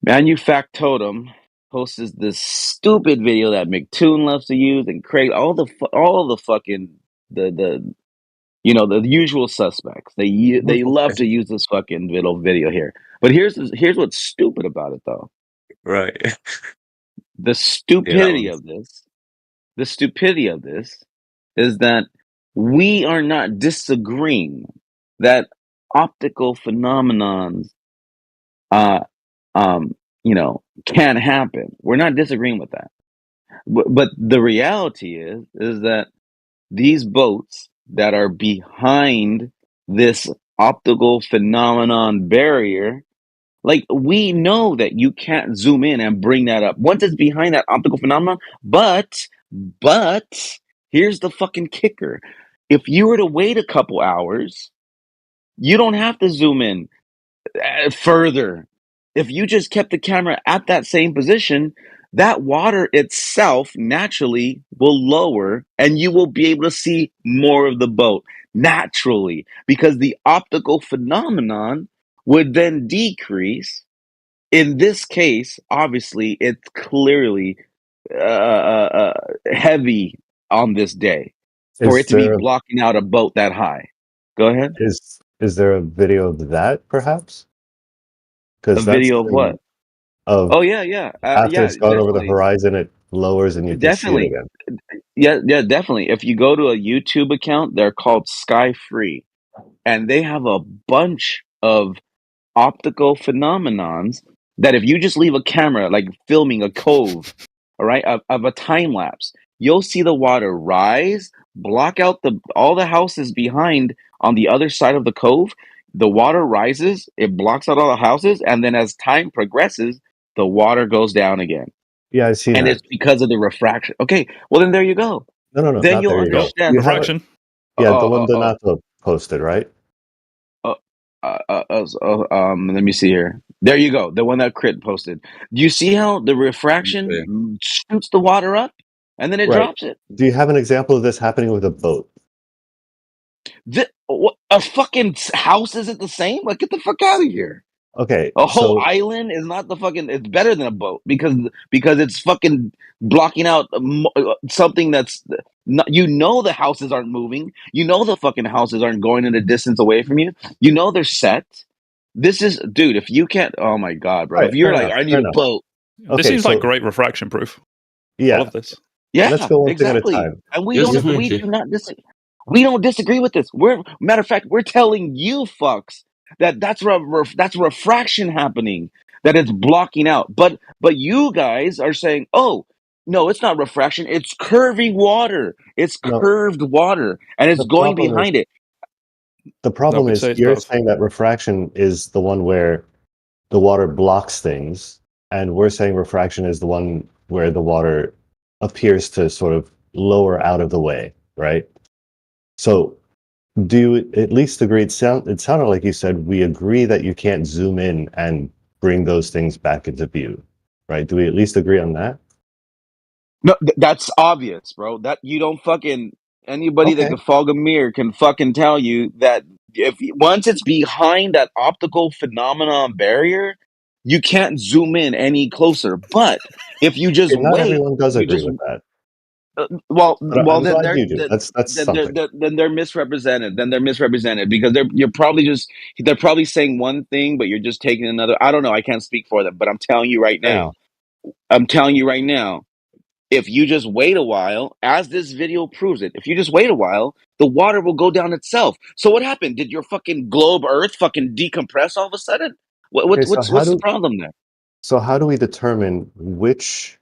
Manufactotum posts this stupid video that McToon loves to use, and Craig, all the fucking the usual suspects. They love to use this fucking little video here. But here's what's stupid about it, though. Right. The Yeah, that stupidity one. of this. The stupidity of this is that we are not disagreeing that optical phenomenons can happen. We're not disagreeing with that. But the reality is that these boats that are behind this optical phenomenon barrier, like, we know that you can't zoom in and bring that up once it's behind that optical phenomenon. But here's the fucking kicker. If you were to wait a couple hours, you don't have to zoom in further. If you just kept the camera at that same position, that water itself naturally will lower and you will be able to see more of the boat naturally, because the optical phenomenon would then decrease. In this case, obviously, it's clearly heavy on this day for Is it to be there blocking out a boat that high. Go ahead. is there a video of that perhaps? A Because that's video the of what? thing of Oh yeah. after Yeah, it's gone over the definitely. horizon, it lowers and you can see it Definitely. again. Yeah, definitely. If you go to a YouTube account, they're called Sky Free, and they have a bunch of optical phenomenons that if you just leave a camera, like filming a cove, all right, of a time lapse, you'll see the water rise, block out all the houses behind on the other side of the cove. The water rises, it blocks out all the houses, and then as time progresses, the water goes down again. Yeah, I see And that. it's because of the refraction. Okay, well then there you go. No, Then not you'll there you go. understand. You have it. Refraction. Yeah, the one Donato posted, right? Let me see here. There you go. The one that Crit posted. Do you see how the Yeah. refraction shoots the water up and then it Right. drops it? Do you have an example of this happening with a boat? A fucking house isn't the same? Like, get the fuck out of here. Okay, A whole so island is not the fucking. It's better than a boat because it's fucking blocking out something that's not. The houses aren't moving. The fucking houses aren't going in a distance away from you. They're set. This is, dude. If you can't, oh my god, bro. right, If you're fair like, enough, I need fair a enough. boat. This Okay, seems like so great refraction proof. I yeah, love this. let's Yeah, go one thing at a exactly. time. And we Just don't. a We minute. do not disagree. We don't disagree with this. Matter of fact, we're telling you fucks that that's refraction happening, that it's blocking out. But you guys are saying, oh no, it's not refraction. It's curving water. It's No, curved water, and it's the going problem is behind it. The problem would is say it's you're both. saying that refraction is the one where the water blocks things, and we're saying refraction is the one where the water appears to sort of lower out of the way, right? So do you at least agree? It sounded like you said we agree that you can't zoom in and bring those things back into view, right? Do we at least agree on that? No, that's obvious, bro. That you don't fucking anybody that Okay. can fog a mirror can fucking tell you that if once it's behind that optical phenomenon barrier, you can't zoom in any closer. But if you just Okay, not wait, everyone does you agree just with that, well, but I'm then glad they're you do. That's something. then they're misrepresented. Then they're misrepresented because they're probably saying one thing, but you're just taking another. I don't know. I can't speak for them, but I'm telling you right Hey, now. I'm telling you right now. If you just wait a while, as this video proves it, if you just wait a while, the water will go down itself. So what happened? Did your fucking globe Earth fucking decompress all of a sudden? okay, so What's the problem there? so how do we determine which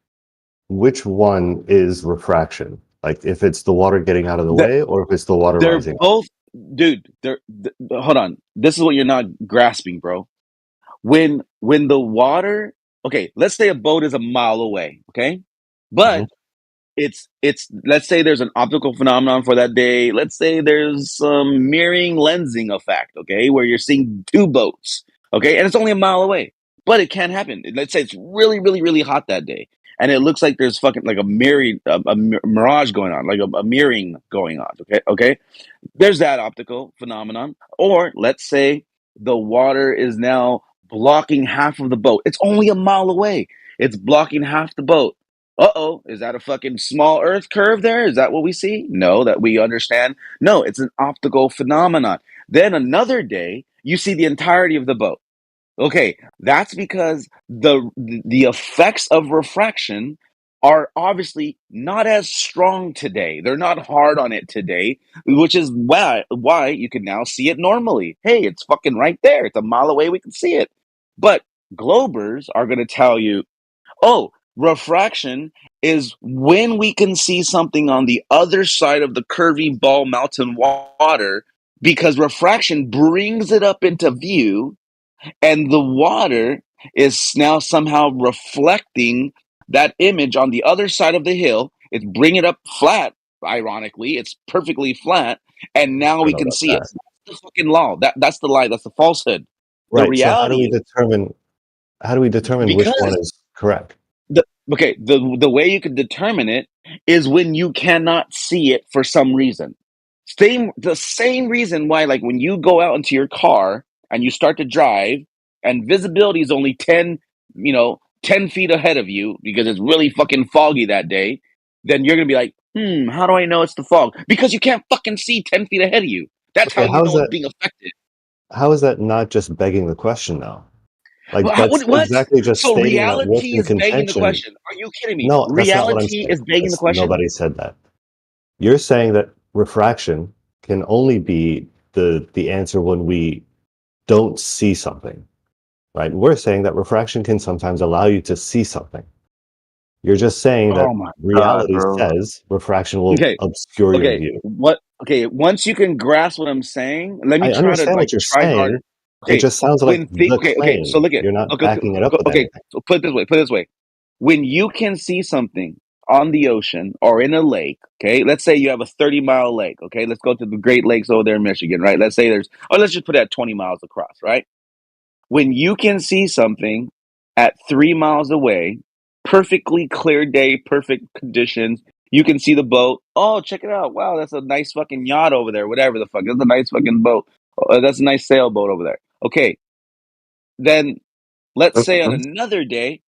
one is refraction? Like if it's the water getting out of the That way or if it's the water they're rising up? both, dude. Hold on. This is what you're not grasping, bro. When the water, okay, let's say a boat is a mile away, okay, but it's let's say there's an optical phenomenon for that day. Let's say there's some mirroring lensing effect, okay, where you're seeing two boats, okay, and it's only a mile away, but it can happen. Let's say it's really, really, really hot that day, and it looks like there's fucking like a mirage going on, like a mirroring going on, okay. There's that optical phenomenon. Or let's say the water is now blocking half of the boat. It's only a mile away. It's blocking half the boat. Uh-oh, is that a fucking small earth curve there? Is that what we see? No, that we understand. No, it's an optical phenomenon. Then another day, you see the entirety of the boat. Okay, that's because the effects of refraction are obviously not as strong today. They're not hard on it today, which is why you can now see it normally. Hey, it's fucking right there. It's a mile away. We can see it. But globers are going to tell you, oh, refraction is when we can see something on the other side of the curvy ball mountain water because refraction brings it up into view and the water is now somehow reflecting that image on the other side of the hill. It's bringing it up flat. Ironically, it's perfectly flat, and now I we don't know can about see it. that. That's the fucking law. That's the lie. That's the falsehood. The Right. So how do we reality is determine which one because is correct? the way you can determine it is when you cannot see it for some reason. The same reason why, like when you go out into your car and you start to drive, and visibility is only 10 feet ahead of you because it's really fucking foggy that day, then you're gonna be like, how do I know it's the fog? Because you can't fucking see 10 feet ahead of you. That's how Okay, you know it's being affected. how is that not just begging the question though? Like What? that's exactly just So stating that what's reality in is begging the contention. question. Are you kidding me? No, that's not what I'm Reality saying. is begging the question. Nobody said that. You're saying that refraction can only be the answer when we don't see something, right? We're saying that refraction can sometimes allow you to see something. You're just saying that Oh my god, reality bro. says refraction will Okay. obscure your Okay. view. Okay. Once you can grasp what I'm saying, let me I try to understand what like you're try hard. saying. It Okay. just sounds like the Okay. So claim. look at You're not backing it up with okay. anything. So put it this way. Put it this way. When you can see something on the ocean or in a lake, okay. Let's say you have a 30-mile lake. Okay. Let's go to the Great Lakes over there in Michigan, right? Let's say let's just put it at 20 miles across, right? When you can see something at 3 miles away, perfectly clear day, perfect conditions, you can see the boat. Oh, check it out. Wow, that's a nice fucking yacht over there, whatever the fuck. That's a nice fucking boat. That's a nice sailboat over there. Okay. Then let's say on another day,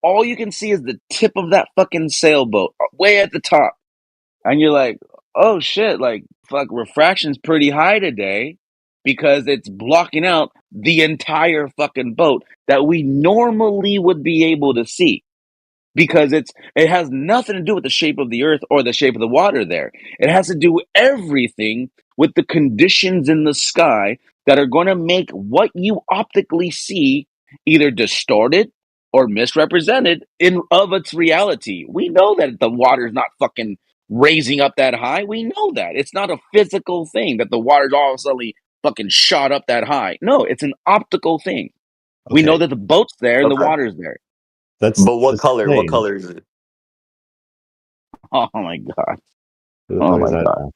all you can see is the tip of that fucking sailboat way at the top. And you're like, oh shit, like fuck, refraction's pretty high today because it's blocking out the entire fucking boat that we normally would be able to see because it has nothing to do with the shape of the earth or the shape of the water there. It has to do everything with the conditions in the sky that are going to make what you optically see either distorted or misrepresented of its reality. We know that the water is not fucking raising up that high. We know that. It's not a physical thing that the water's all of a sudden fucking shot up that high. No, it's an optical thing. We know Okay. that the boat's there and the Okay. water's there. That's But what this color? What claim. color is it? Oh my god. Who the Oh fuck my is that god. now?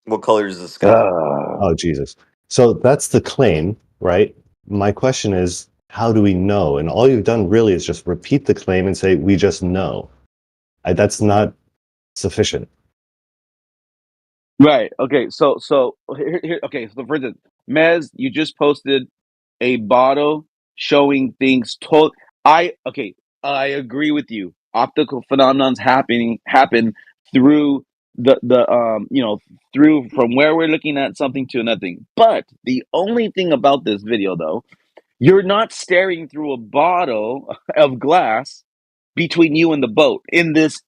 What color is the sky? Oh, Jesus. So that's the claim, right? My question is, how do we know? And all you've done really is just repeat the claim and say, we just know. That's not sufficient. Right. Okay. So here, okay. So for instance, Mez, you just posted a bottle showing things. I agree with you. Optical phenomenons happen through through from where we're looking at something to another thing. But the only thing about this video, though, you're not staring through a bottle of glass between you and the boat in this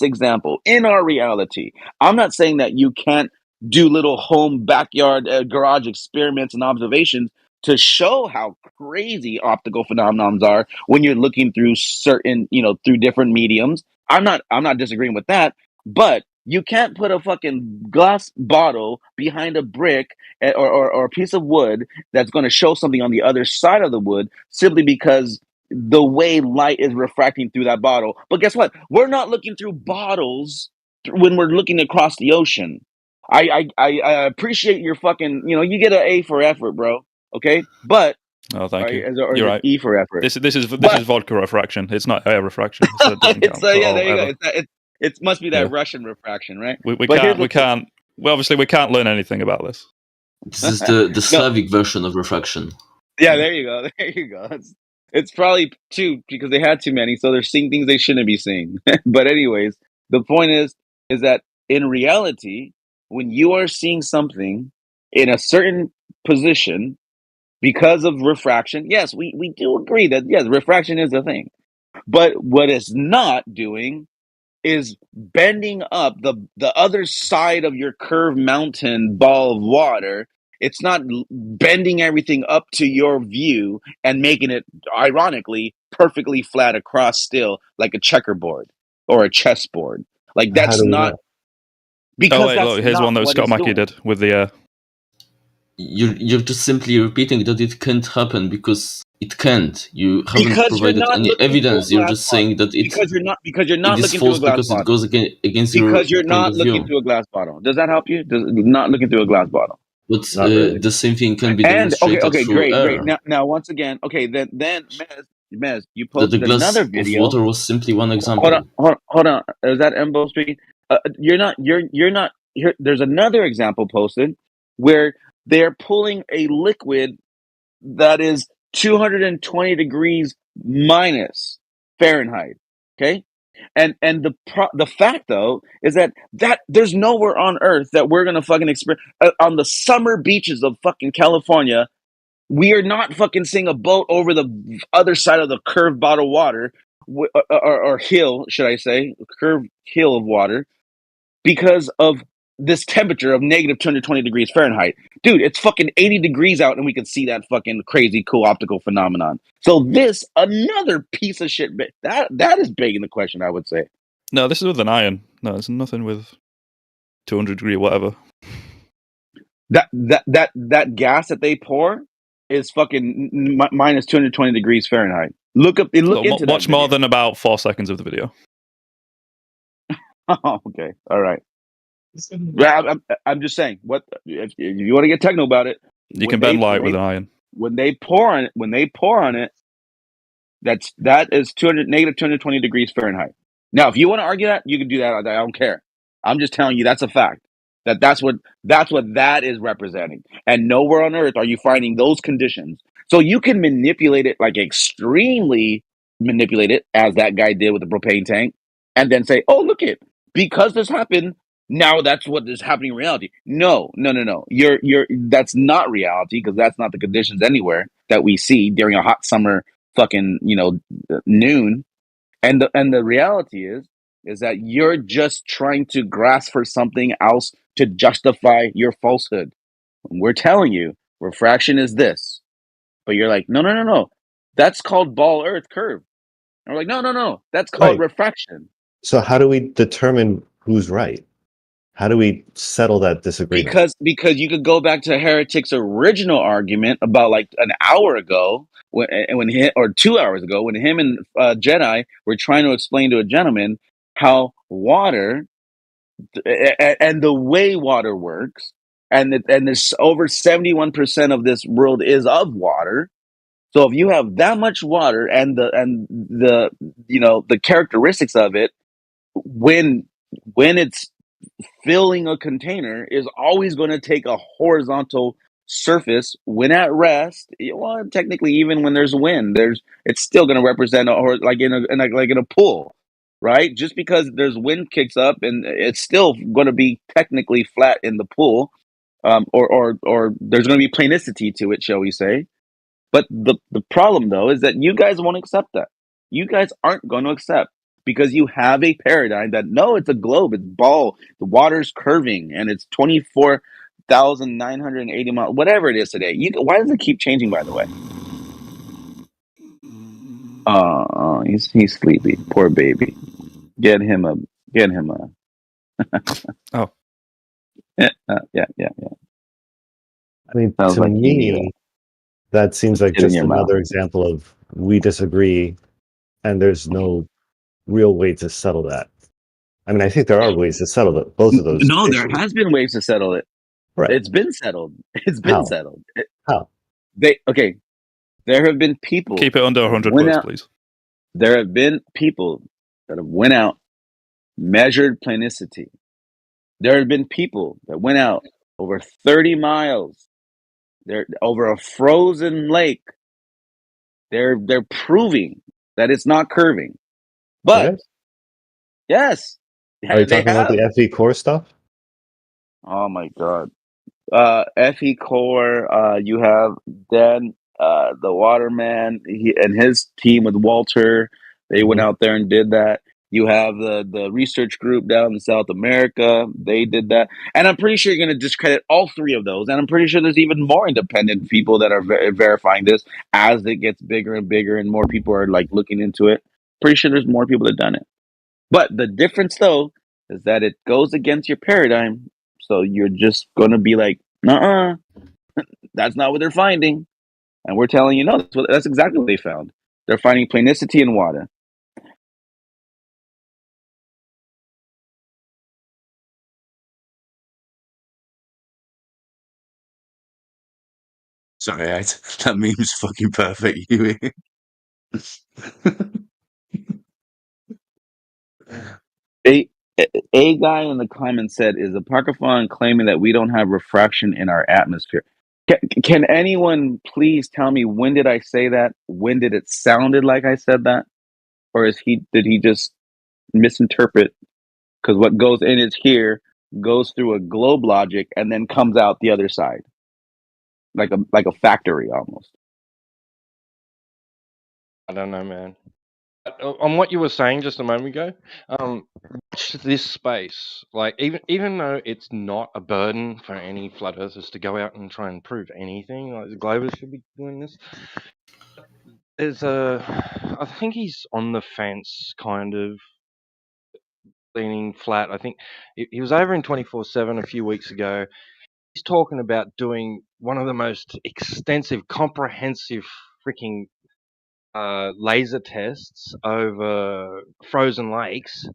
example, in our reality. I'm not saying that you can't do little home backyard garage experiments and observations to show how crazy optical phenomenons are when you're looking through certain, through different mediums. I'm not disagreeing with that, but you can't put a fucking glass bottle behind a brick or a piece of wood that's going to show something on the other side of the wood simply because the way light is refracting through that bottle. But guess what? We're not looking through bottles when we're looking across the ocean. I appreciate your fucking, you get an A for effort, bro. Okay, but Oh, thank you. or You're is it right. E for effort? This is But vodka refraction. It's not air refraction, so it doesn't count. yeah, Or there you whatever. go. It must be that Yeah. Russian refraction, right? We But here's can't. Well, obviously, we can't learn anything about this. This is the Slavic version of refraction. Yeah, there you go. There you go. It's probably two because they had too many, so they're seeing things they shouldn't be seeing. But anyways, the point is that in reality, when you are seeing something in a certain position because of refraction, yes, we do agree that yes, refraction is a thing. But what it's not doing is bending up the other side of your curved mountain ball of water. It's not bending everything up to your view and making it, ironically, perfectly flat across still like a checkerboard or a chessboard. Like How that's do we not know? because Oh wait, that's look, here's not one that what Scott it's Mackey doing. did with the. You're just simply repeating that it can't happen because it can't. You haven't Because you're provided not any looking through a evidence. You're glass just bottle. saying that it Because you're not is looking through a false glass because it bottle. goes against your Because you're point not of looking view. through a glass bottle. Does that help you? Not looking through a glass bottle. But Not really. the same thing can be And demonstrated okay, through great. air. Now once again, okay, then Mez, you The posted glass another of video. water was simply one Hold example. on. Is that Embo speaking? You're not. Here, there's another example posted where they're pulling a liquid that is 220 degrees minus Fahrenheit. Okay, and the fact though is that there's nowhere on Earth that we're gonna fucking experience on the summer beaches of fucking California. We are not fucking seeing a boat over the other side of the curved bottle of water or hill, should I say, curved hill of water because of this temperature of negative 220 degrees Fahrenheit. Dude, it's fucking 80 degrees out and we can see that fucking crazy cool optical phenomenon. So this, another piece of shit, that is begging the question, I would say. No, this is with an iron. No, it's nothing with 200 degree whatever. That gas that they pour is fucking minus 220 degrees Fahrenheit. Look into that. Watch more than about 4 seconds of the video. Oh, okay, all right. I'm just saying. What if you want to get technical about it? You can bend light with an iron. When they pour on it, that is negative 220 degrees Fahrenheit. Now, if you want to argue that, you can do that. I don't care. I'm just telling you that's a fact. That's what that is representing. And nowhere on Earth are you finding those conditions. So you can manipulate it, like extremely manipulate it, as that guy did with the propane tank, and then say, "Oh, look it, because this happened, now that's what is happening in reality." No. You're that's not reality because that's not the conditions anywhere that we see during a hot summer fucking noon. And the reality is that you're just trying to grasp for something else to justify your falsehood. We're telling you refraction is this, but you're like, no, that's called ball Earth curve. And we're like, no, that's called Right. refraction. So how do we determine who's right? How do we settle that disagreement? Because you could go back to Heretic's original argument about like an hour ago when he, or 2 hours ago when him and Jedi were trying to explain to a gentleman how water and the way water works, and there's over 71% of this world is of water. So if you have that much water and the the characteristics of it, when it's filling a container is always going to take a horizontal surface when at rest. Well, technically, even when there's wind, it's still going to represent like in a pool, right? Just because there's wind kicks up, and it's still going to be technically flat in the pool, or there's going to be planicity to it, shall we say? But the problem though is that you guys won't accept that. You guys aren't going to accept because you have a paradigm that no, it's a globe, it's ball, the water's curving, and it's 24,980 miles, whatever it is today. Why does it keep changing? By the way, he's sleepy, poor baby. Get him a. Oh, yeah. I mean, Sounds to like me, that seems like Get in just your mouth. another example of we disagree, and there's no real way to settle that. I mean, I think there are ways to settle it, both of those. No, there issues. has been ways to settle it. Right. It's been settled. It's been How? settled. How? There have been people. keep it under 100 went words, out- please. There have been people that have went out, measured planicity. There have been people that went out over 30 miles. They're over a frozen lake. They're proving that it's not curving. But Yes? yes, Are you they talking about have. the FE core stuff? Oh my god. FE Core, you have Dan, the Waterman, and his team with Walter. They went out there and did that. You have the research group down in South America. They did that, and I'm pretty sure you're going to discredit all three of those. And I'm pretty sure there's even more independent people that are verifying this as it gets bigger and bigger, and more people are like looking into it. Pretty sure there's more people that done it. But the difference, though, is that it goes against your paradigm. So you're just going to be like, "Nuh-uh, that's not what they're finding." And we're telling you, no, that's exactly what they found. They're finding planicity in water. Sorry, that meme's fucking perfect, Huey. A guy in the comments said, "Is Apocryphon claiming that we don't have refraction in our atmosphere?" Can anyone please tell me, when did I say that? When did it sounded like I said that? Or did he just misinterpret? Because what goes in is here, goes through a globe logic, and then comes out the other side, like a factory almost. I don't know, man. On what you were saying just a moment ago, watch this space. Like, even though it's not a burden for any flat earthers to go out and try and prove anything, like the Globers should be doing this. I think he's on the fence, kind of leaning flat. I think he was over in 24/7 a few weeks ago. He's talking about doing one of the most extensive, comprehensive freaking laser tests over frozen lakes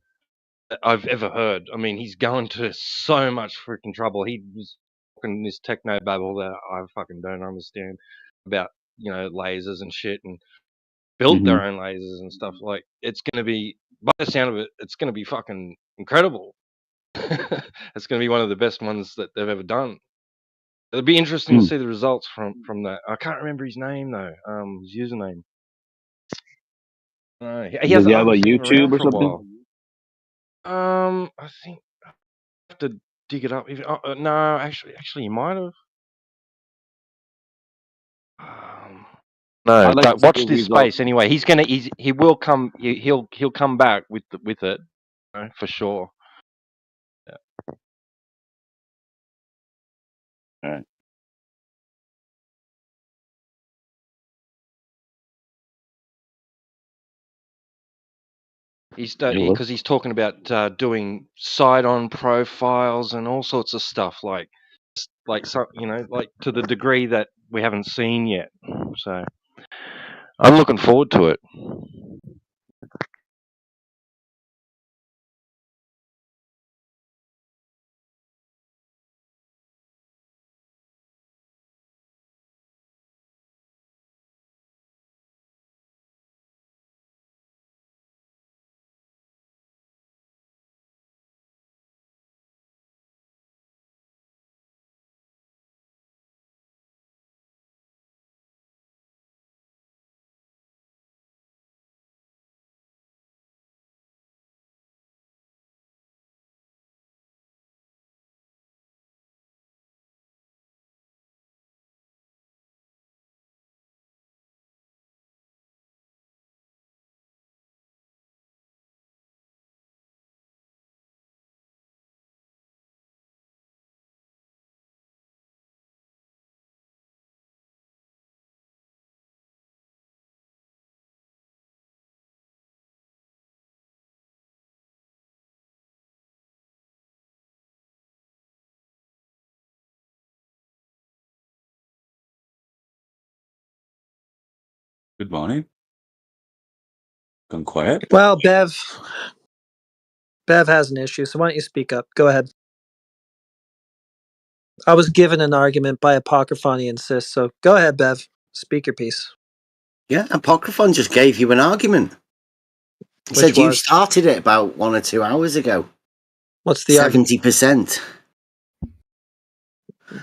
that I've ever heard. I mean, he's going to so much freaking trouble. He was talking this techno babble that I fucking don't understand about, lasers and shit, and built their own lasers and stuff. Like, it's going to be, by the sound of it, it's going to be fucking incredible. It's going to be one of the best ones that they've ever done. It'll be interesting to see the results from that. I can't remember his name though. His username. He Does has. he I have a haven't seen him around YouTube or for a while. something? I think I have to dig it up. No, actually, he might have. No, I'd like to but see watch his this results. space anyway. He will come. He'll come back with it, for sure. Yeah. All right. Because he's talking about doing side-on profiles and all sorts of stuff, like some, like to the degree that we haven't seen yet. So I'm looking forward to it. Good morning. Gone quiet. Well, Bev has an issue, so why don't you speak up? Go ahead. I was given an argument by Apocryphon, he insists, so go ahead, Bev. Speak your piece. Yeah, Apocryphon just gave you an argument. He said you started it about 1 or 2 hours ago. What's the 70%.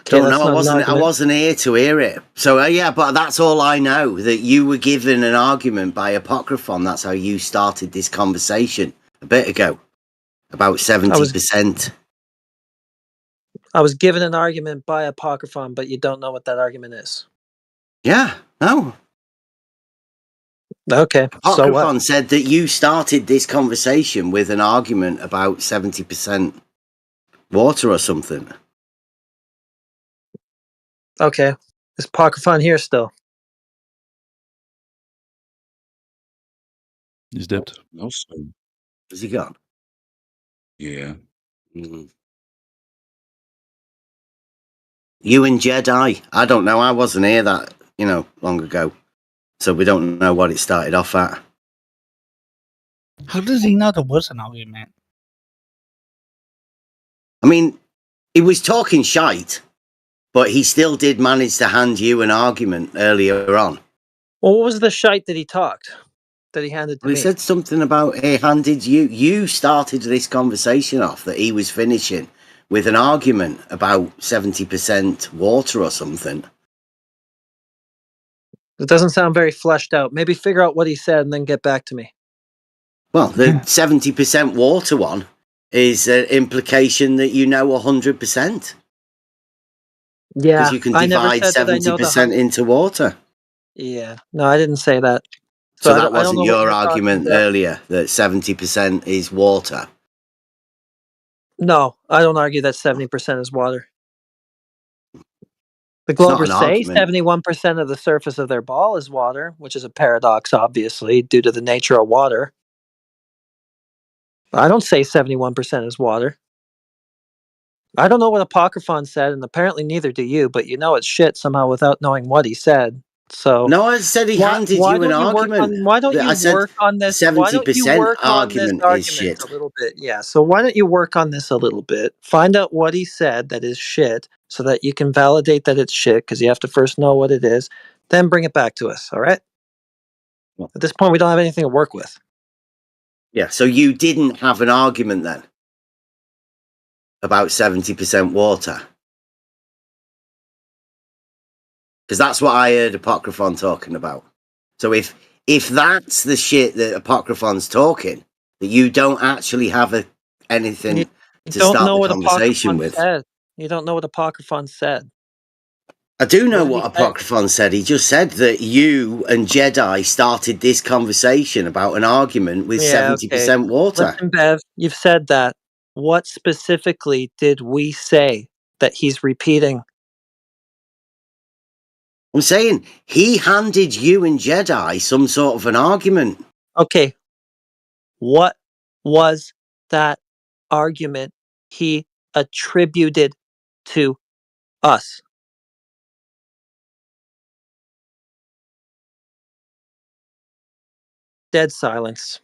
Don't know. I wasn't here to hear it. So yeah, but that's all I know. That you were given an argument by Apocryphon. That's how you started this conversation a bit ago about 70%. I was given an argument by Apocryphon, but you don't know what that argument is. Yeah. No. Okay. Apocryphon said that you started this conversation with an argument about 70% water or something. Okay. Is Apocryphon here still? He's dipped. No, sir. Has he gone? Yeah. Mm-hmm. You and Jedi. I don't know. I wasn't here that, long ago. So we don't know what it started off at. How does he know there was an argument? I mean, he was talking shite, but he still did manage to hand you an argument earlier on. Well, what was the shite that he talked? That he handed to me? He said something about he handed you. You started this conversation off that he was finishing with an argument about 70% water or something. It doesn't sound very fleshed out. Maybe figure out what he said and then get back to me. Well, the 70% water one is an implication that you know 100%. Yeah, because you can divide 70% into water. Yeah, no, I didn't say that. So that wasn't your argument earlier, that 70% is water? No, I don't argue that 70% is water. The Globers say 71% of the surface of their ball is water, which is a paradox, obviously, due to the nature of water. I don't say 71% is water. I don't know what Apocryphon said, and apparently neither do you, but you know it's shit somehow without knowing what he said. So no, I said he handed you an argument. Why don't you work on this? 70% argument is shit. A little bit, yeah. So why don't you work on this a little bit? Find out what he said that is shit, so that you can validate that it's shit. Because you have to first know what it is, then bring it back to us. All right. At this point, we don't have anything to work with. Yeah. So you didn't have an argument then about 70% water. Because that's what I heard Apocryphon talking about. So if that's the shit that Apocryphon's talking, that you don't actually have anything to start the conversation with. You don't know what Apocryphon said. I do know what Apocryphon said. He just said that you and Jedi started this conversation about an argument with 70% water. Listen, Bev, you've said that. What specifically did we say that he's repeating? I'm saying he handed you and Jedi some sort of an argument. Okay. What was that argument he attributed to us? Dead silence.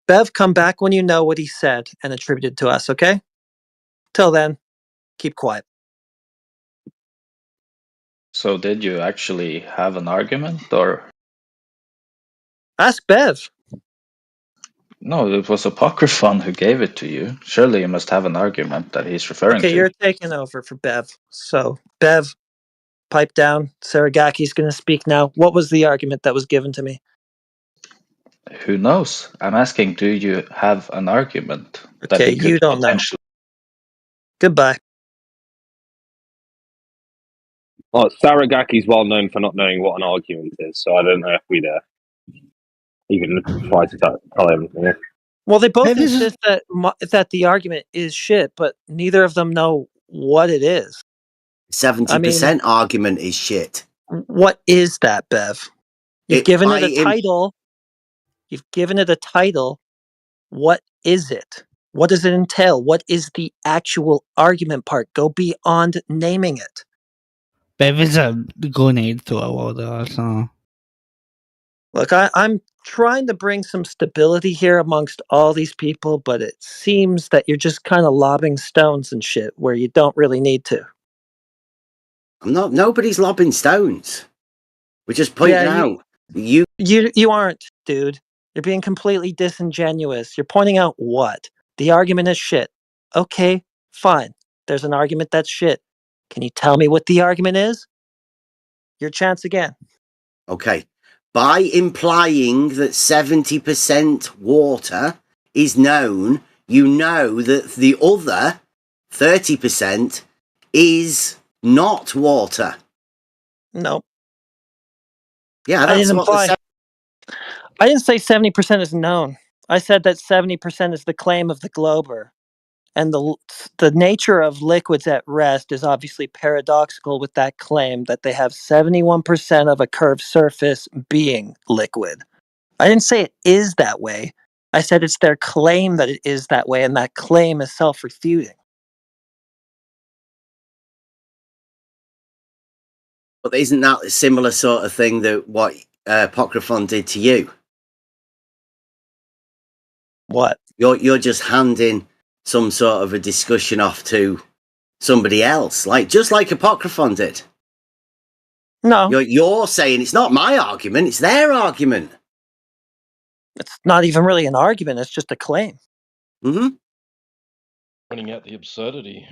Bev, come back when you know what he said and attributed to us, okay? Till then, keep quiet. So did you actually have an argument, or? Ask Bev. No, it was Apocryphon who gave it to you. Surely you must have an argument that he's referring Okay, to. you're taking over for Bev. So, Bev, pipe down. Saragaki's going to speak now. What was the argument that was given to me? Who knows? I'm asking, do you have an argument that Okay, he could you don't know. potentially... Goodbye. Well, Saragaki's well known for not knowing what an argument is, so I don't know if we'd even try to tell him. Yeah. Well, they both insist that the argument is shit, but neither of them know what it is. 70% argument is shit. What is that, Bev? You've given it a title. You've given it a title. What is it? What does it entail? What is the actual argument part? Go beyond naming it. Bev is a grenade thrower, though, so... Look, I'm trying to bring some stability here amongst all these people, but it seems that you're just kind of lobbing stones and shit where you don't really need to. Nobody's lobbing stones. We're just pointing out. You aren't, dude. You're being completely disingenuous. You're pointing out what? The argument is shit. Okay, fine. There's an argument that's shit. Can you tell me what the argument is? Your chance again. Okay. By implying that 70% water is known, you know that the other 30% is not water. No. Yeah, that's I didn't say 70% is known. I said that 70% is the claim of the Glober. And the nature of liquids at rest is obviously paradoxical with that claim that they have 71% of a curved surface being liquid. I didn't say it is that way. I said it's their claim that it is that way, and that claim is self-refuting. But isn't that a similar sort of thing that what Apocryphon did to you? What? You're just handing some sort of a discussion off to somebody else, just like Apocryphon did. No. You're saying it's not my argument, it's their argument. It's not even really an argument, it's just a claim. Mm-hmm. Pointing out the absurdity.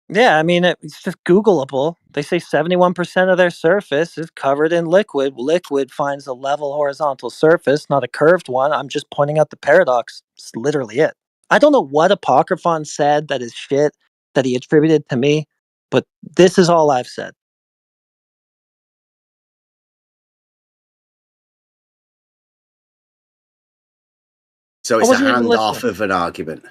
Yeah, I mean, it's just Googleable. They say 71% of their surface is covered in liquid. Liquid finds a level horizontal surface, not a curved one. I'm just pointing out the paradox. It's literally it. I don't know what Apocryphon said that is shit that he attributed to me, but this is all I've said. So it's a handoff of an argument.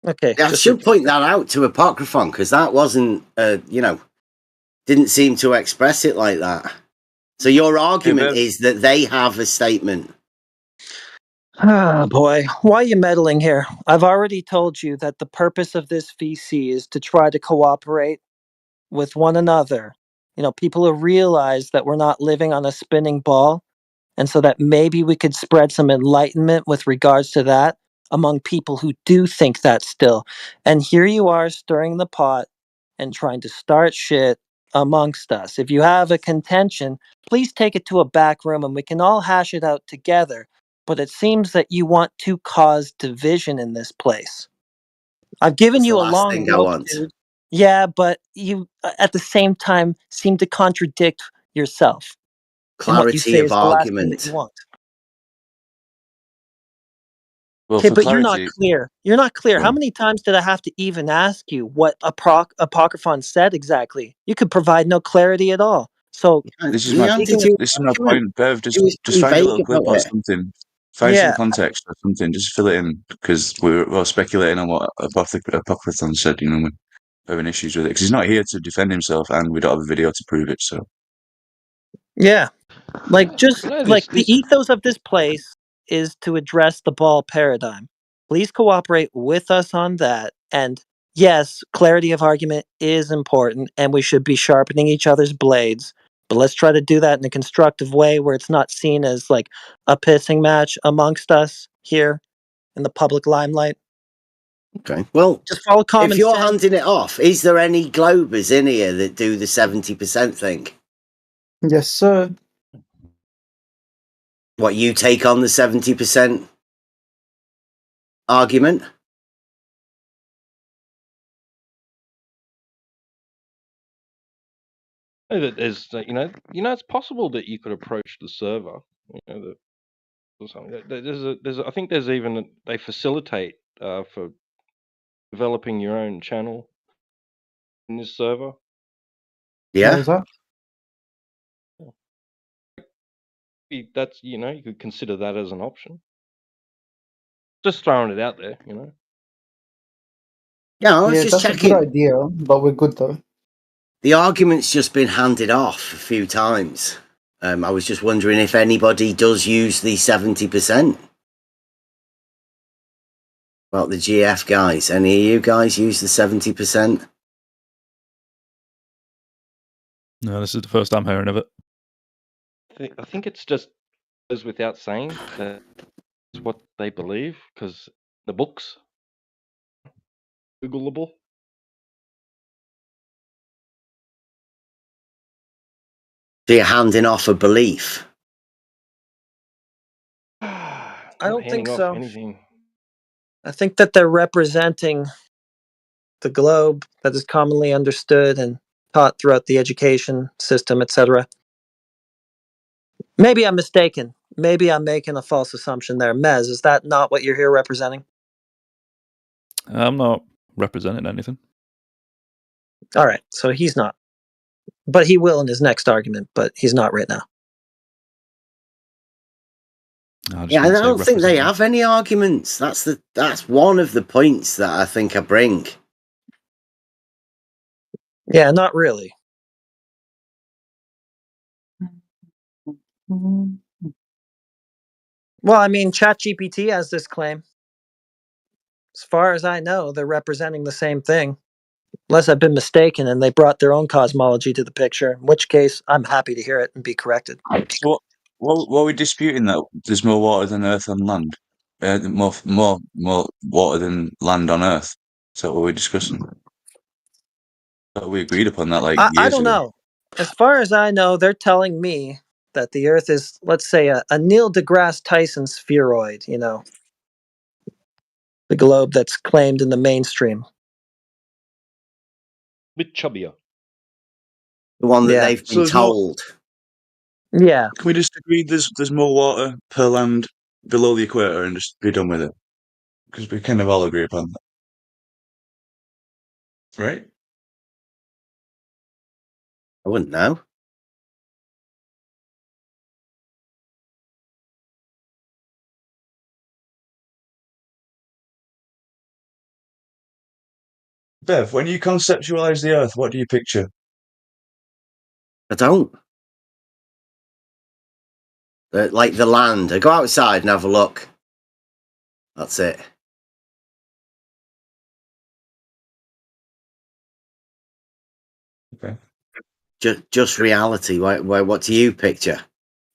Okay. Yeah, I should point that out to Apocryphon, because that wasn't, didn't seem to express it like that. So your argument is that they have a statement. Ah, boy. Why are you meddling here? I've already told you that the purpose of this VC is to try to cooperate with one another. People who realize that we're not living on a spinning ball, and so that maybe we could spread some enlightenment with regards to that among people who do think that still. And here you are stirring the pot and trying to start shit amongst us. If you have a contention, please take it to a back room and we can all hash it out together. But it seems that you want to cause division in this place. I've given you a long rope, dude. Yeah, but you, at the same time, seem to contradict yourself. Clarity of argument. Okay, but you're not clear. You're not clear. How many times did I have to even ask you what Apocryphon said exactly? You could provide no clarity at all. So this is my point, Bev. Just find a little clip or something. Find some context or something. Just fill it in, because we're speculating on what Apocryphon said. We're having issues with it because he's not here to defend himself, and we don't have a video to prove it. So yeah. Like, just No, like this the ethos of this place is to address the ball paradigm. Please cooperate with us on that. And yes, clarity of argument is important, and we should be sharpening each other's blades. But let's try to do that in a constructive way where it's not seen as like a pissing match amongst us here in the public limelight. Okay. Well, just follow common if you're sense. handing it off, is there any Globers in here that do the 70% thing? Yes, sir. What, you take on the 70% argument? that there's it's possible that you could approach the server, or something. I think there's even they facilitate for developing your own channel in this server. Yeah. Where's that? That's you could consider that as an option. Just throwing it out there, Yeah, I was Yeah, just that's a checking. good idea, but we're good though. The argument's just been handed off a few times. I was just wondering if anybody does use the 70%. Well, the GF guys, any of you guys use the 70%? No, this is the first I'm hearing of it. I think it's just goes without saying that is what they believe because the books Googleable. So you're handing off a belief. I don't think Handing off so. anything. I think that they're representing the globe that is commonly understood and taught throughout the education system, etc. Maybe I'm mistaken. Maybe I'm making a false assumption there. Mez, is that not what you're here representing? I'm not representing anything. All right, so he's not. But he will in his next argument, but he's not right now. Yeah, I don't think they have any arguments. That's one of the points that I think I bring. Yeah, not really. Well, I mean, ChatGPT has this claim. As far as I know, they're representing the same thing. Unless I've been mistaken and they brought their own cosmology to the picture, in which case I'm happy to hear it and be corrected. So what are we disputing? That there's more water than Earth on land? More water than land on Earth? Is that what we're discussing? But we agreed upon that like I years don't ago. know. As far as I know, they're telling me that the Earth is, let's say, a Neil deGrasse Tyson spheroid, the globe that's claimed in the mainstream. Bit chubbier. The one that Yeah. they've So been there's more- told. Yeah. Can we just agree there's more water per land below the equator and just be done with it? Because we kind of all agree upon that. Right? I wouldn't know. Bev, when you conceptualize the Earth, what do you picture? I don't. Like the land. I go outside and have a look. That's it. Okay. Just reality. What do you picture?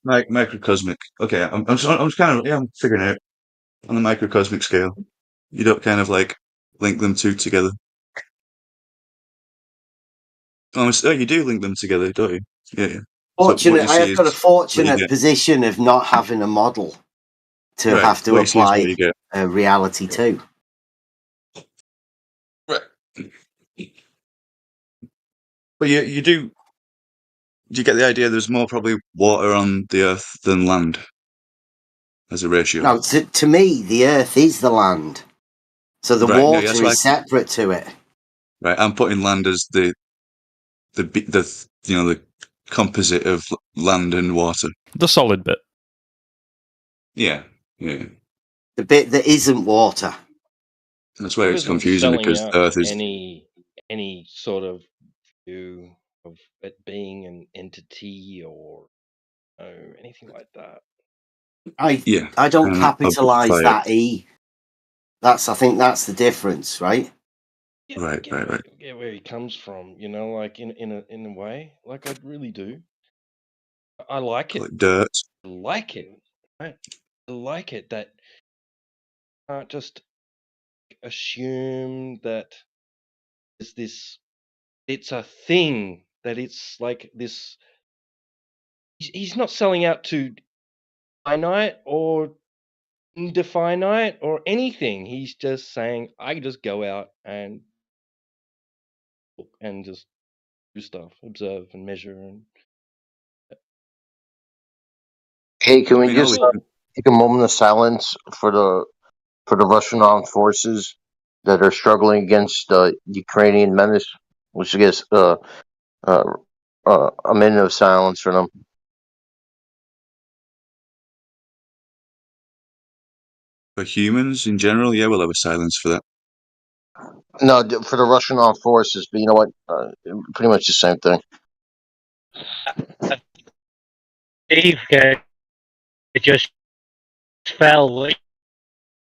Like microcosmic. Okay, I'm kind of I'm figuring it out on the microcosmic scale. You don't kind of like link them two together. Oh, you do link them together, don't you? Yeah. Fortunate. I have got a fortunate get. position of not having a model to Right, have to what you see is what apply you get. reality to. Right. But you do. Do you get the idea? There's more probably water on the Earth than land as a ratio. No, to me, the Earth is the land, so the Right, no, water that's is right. separate to it. Right, I'm putting land as the composite of land and water. The solid bit. Yeah. The bit that isn't water. That's where it's Isn't confusing selling because out the Earth is. any sort of view of it being an entity or anything like that. I don't capitalize that E. I think that's the difference, right? Right. Get where he comes from, you know, like in a way, like I really do. I like it. Like dirt. I like it. Right? I like it that you can't just assume that it's this. It's a thing that it's like this. He's not selling out to finite or indefinite or anything. He's just saying, I can just go out and look and just do stuff, observe and measure. And Hey, can we mean, just take a moment of silence for the Russian armed forces that are struggling against the Ukrainian menace? Let's get a minute of silence for them. For humans in general, yeah, we'll have a silence for that. No, for the Russian armed forces, but you know what? Pretty much the same thing. Steve, it just fell. What are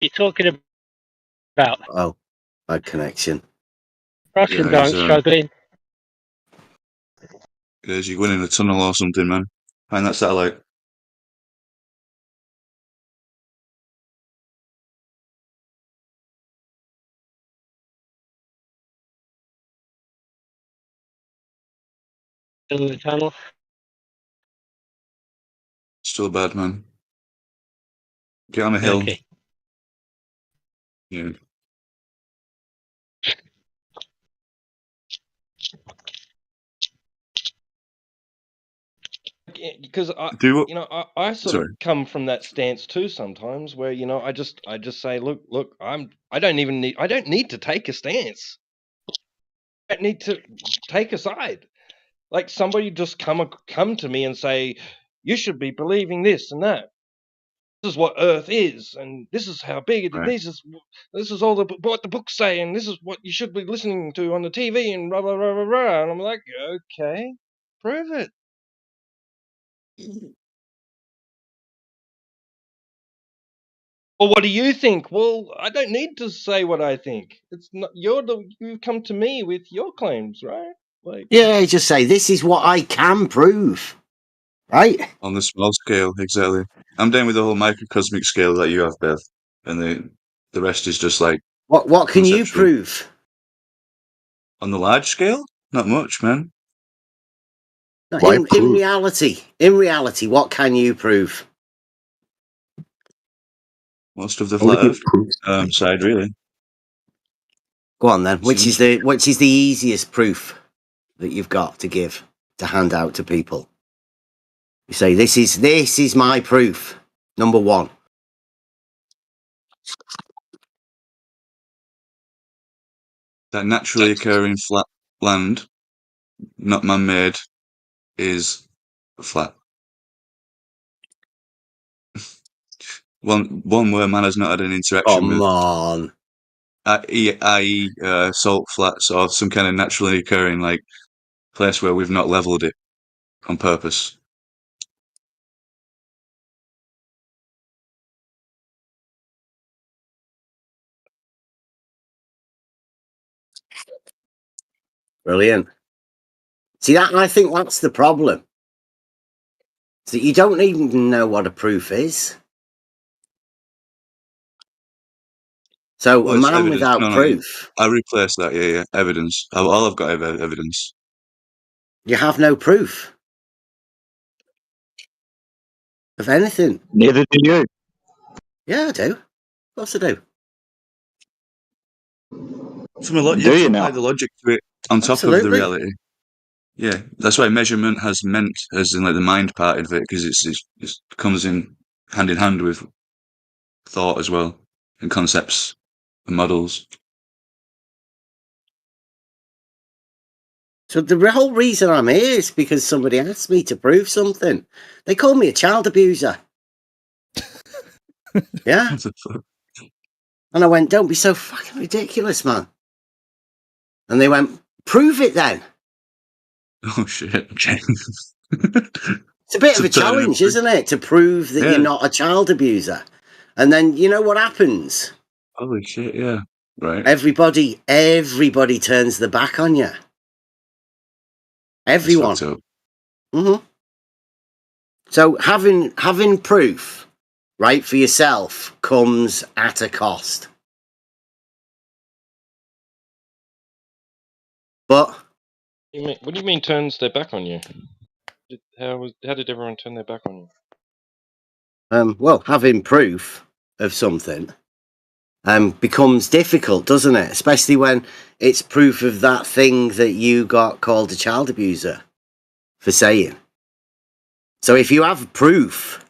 you talking about? Oh, bad connection. Russians Yeah, aren't struggling. There's you winning a tunnel or something, man. Find that satellite. Still in the tunnel. Still bad, man. Get on a hill. Okay. Yeah. because I sort of come from that stance too sometimes, where I just say, look, I don't need to take a stance. I don't need to take a side. Like somebody just come to me and say, you should be believing this and that. This is what Earth is, and this is how big it is. This is all what the books say, and this is what you should be listening to on the TV, and blah blah blah blah blah. And I'm like, okay, prove it. Well, what do you think? Well, I don't need to say what I think. It's not you've come to me with your claims, right? Like, Yeah, just say this is what I can prove, right? On the small scale, exactly. I'm down with the whole microcosmic scale that you have, Beth, and the rest is just like what can you prove? On the large scale, not much, man. No, in reality, what can you prove? Most of the flat Earth side, really. Go on then. Which is the easiest proof that you've got to hand out to people? You say this is my proof. Number one. That naturally occurring flat land, not man-made, is flat. One where man has not had an interaction with. Come on. I.e., salt flats or some kind of naturally occurring like place where we've not leveled it on purpose. Brilliant. See, I think that's the problem. So you don't even know what a proof is. So a man evidence. without proof. I replace that, yeah. Evidence. All I've got is evidence. You have no proof of anything. Neither do you. Yeah, I do. Of course I do. From a lot, you apply the logic to it on top of the reality. Yeah, that's why measurement has meant as in like the mind part of it, because it comes in hand with thought as well, and concepts and models. So the whole reason I'm here is because somebody asked me to prove something. They called me a child abuser. Yeah. And I went, don't be so fucking ridiculous, man. And they went, prove it then. Oh shit. Okay. It's a bit of a To turn challenge, it- isn't it? To prove that Yeah. you're not a child abuser. And then you know what happens? Holy shit! Yeah. Right. Everybody turns their back on you. Everyone. That's fucked up. Mm-hmm. So having proof, right, for yourself comes at a cost. But What do you mean turns their back on you? How did everyone turn their back on you? well, having proof of something becomes difficult, doesn't it? Especially when it's proof of that thing that you got called a child abuser for saying. So if you have proof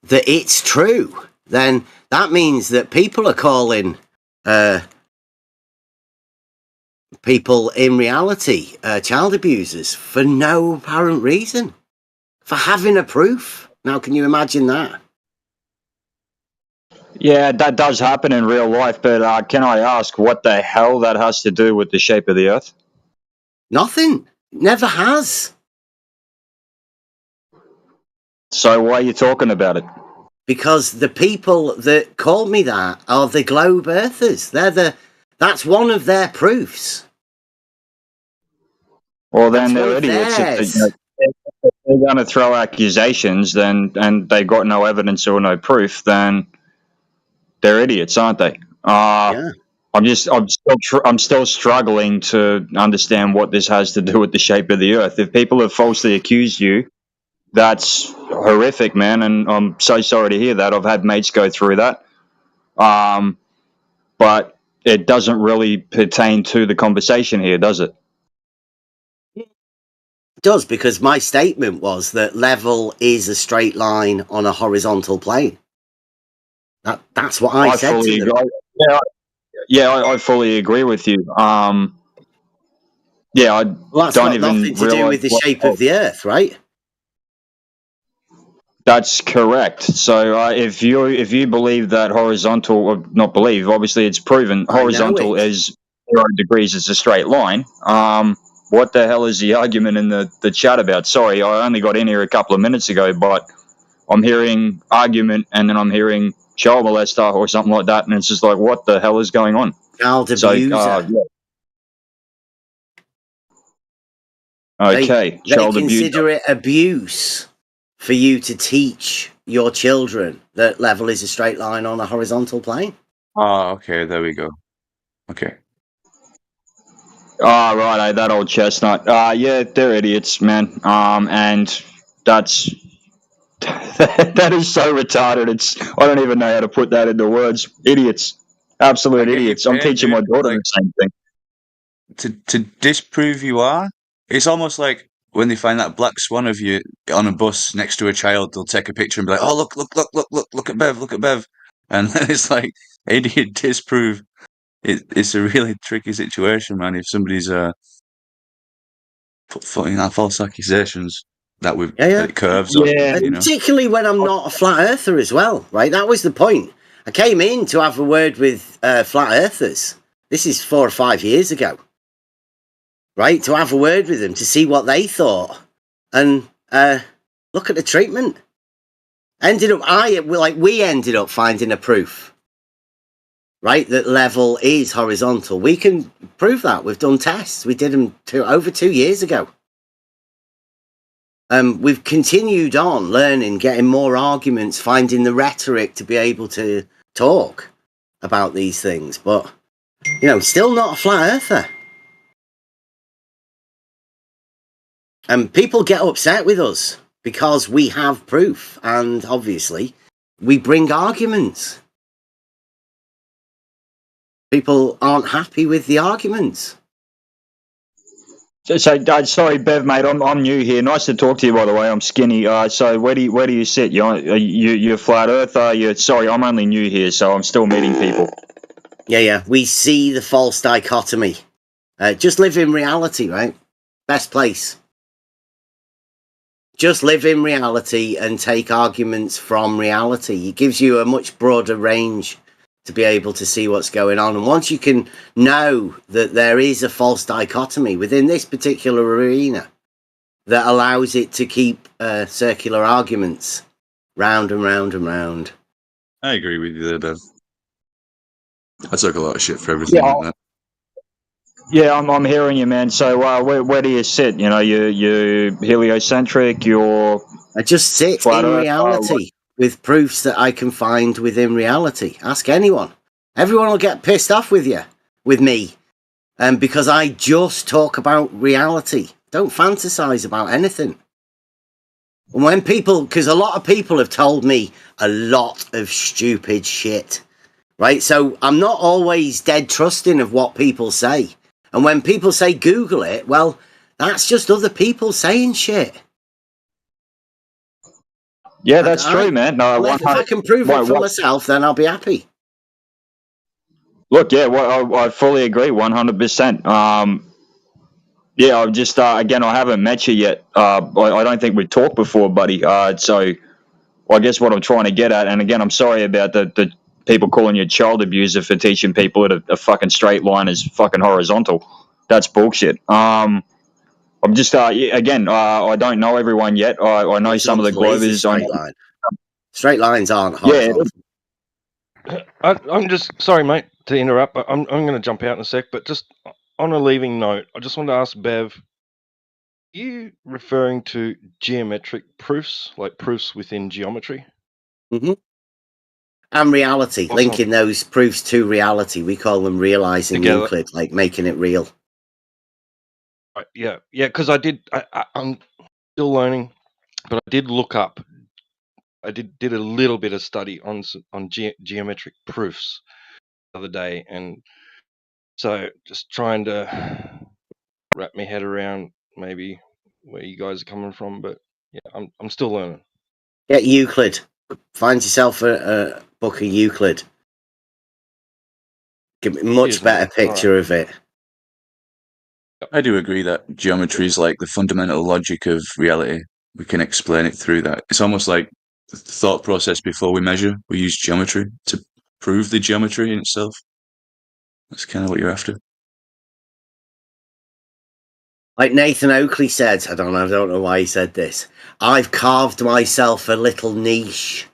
that it's true, then that means that people are calling people in reality child abusers for no apparent reason, for having a proof. Now, can you imagine that? Yeah, that does happen in real life, but can I ask what the hell that has to do with the shape of the Earth? Nothing. Never has. So why are you talking about it? Because the people that called me that are the globe earthers. That's one of their proofs. Well, then That's one they're of idiots. theirs. If they're going to throw accusations, and they got no evidence or no proof, then they're idiots, aren't they? Yeah. I'm still struggling to understand what this has to do with the shape of the Earth. If people have falsely accused you, that's horrific, man, and I'm so sorry to hear that. I've had mates go through that, but it doesn't really pertain to the conversation here, does it? It does, because my statement was that level is a straight line on a horizontal plane. That's what I said fully to them. agree. I fully agree with you. I Well, that's don't got even nothing to do realize with the what- shape of the Earth, right? That's correct. So if you believe that horizontal, or not believe, obviously it's proven I know horizontal it. is 0 degrees is a straight line. What the hell is the argument in the chat about? Sorry, I only got in here a couple of minutes ago, but I'm hearing argument and then I'm hearing child molester or something like that, and it's just like, what the hell is going on? Child So, abuser. Okay, They child abuse. consider it abuse for you to teach your children that level is a straight line on a horizontal plane. Oh, okay. There we go. Okay. Oh, right, that old chestnut. Yeah, they're idiots, man. And that's that is so retarded. I don't even know how to put that into words. Idiots, absolute idiots. I'm teaching my daughter the same thing. To disprove you are, it's almost like when they find that black swan of you on a bus next to a child, they'll take a picture and be like, "Oh, look at Bev," and then it's like, idiot, disprove. It's a really tricky situation, man. If somebody's putting out false accusations that it curves, or And you know. particularly when I'm not a flat earther as well, right? That was the point. I came in to have a word with flat earthers. This is 4 or 5 years ago, right? To have a word with them to see what they thought, and look at the treatment. We ended up finding a proof, right? That level is horizontal. We can prove that. We've done tests. We did them over 2 years ago. We've continued on learning, getting more arguments, finding the rhetoric to be able to talk about these things. But, still not a flat earther. And people get upset with us because we have proof. And obviously, we bring arguments. People aren't happy with the arguments. So sorry, Bev, mate. I'm new here. Nice to talk to you, by the way. I'm skinny. So where do you sit? You're flat earther. Sorry, I'm only new here, so I'm still meeting people. Yeah. We see the false dichotomy. Just live in reality, right? Best place. Just live in reality and take arguments from reality. It gives you a much broader range to be able to see what's going on. And once you can know that there is a false dichotomy within this particular arena, that allows it to keep circular arguments round and round and round. I agree with you there, Bev. I took a lot of shit for everything Yeah, like that. yeah, I'm hearing you, man. So where do you sit? You know, you heliocentric, you're I just sit flat in Earth, reality with proofs that I can find within reality. Ask anyone. Everyone will get pissed off with me, because I just talk about reality. Don't fantasize about anything. And when people, because a lot of people have told me a lot of stupid shit, right? So I'm not always dead trusting of what people say. And when people say Google it, well, that's just other people saying shit. Yeah, that's true, man. No, Well, if I can prove it for myself, then I'll be happy. Look, yeah, well, I fully agree, 100%. Yeah, I've just again, I haven't met you yet. I don't think we talked before, buddy. So I guess what I'm trying to get at, and again, I'm sorry about the people calling you a child abuser for teaching people that a fucking straight line is fucking horizontal. That's bullshit. I'm just again, I don't know everyone yet. I know some of the Horizontal is a Glovers. straight line. Straight lines aren't Yeah. horizontal. I'm just sorry, mate, to interrupt. But I'm going to jump out in a sec. But just on a leaving note, I just want to ask Bev: are you referring to geometric proofs, like proofs within geometry? Mm-hmm. And reality, Awesome. linking those proofs to reality. We call them realizing Together. Euclid, like making it real. Right, yeah, because I'm still learning, but I did look up. I did a little bit of study on geometric proofs the other day, and so just trying to wrap my head around maybe where you guys are coming from. But yeah, I'm still learning. Get Euclid. Find yourself a book of Euclid. Give me a much Cheers, better mate. All picture of it. I do agree that geometry is like the fundamental logic of reality. We can explain it through that. It's almost like the thought process before we measure. We use geometry to prove the geometry in itself. That's kind of what you're after. Like Nathan Oakley said, I don't know why he said this. I've carved myself a little niche.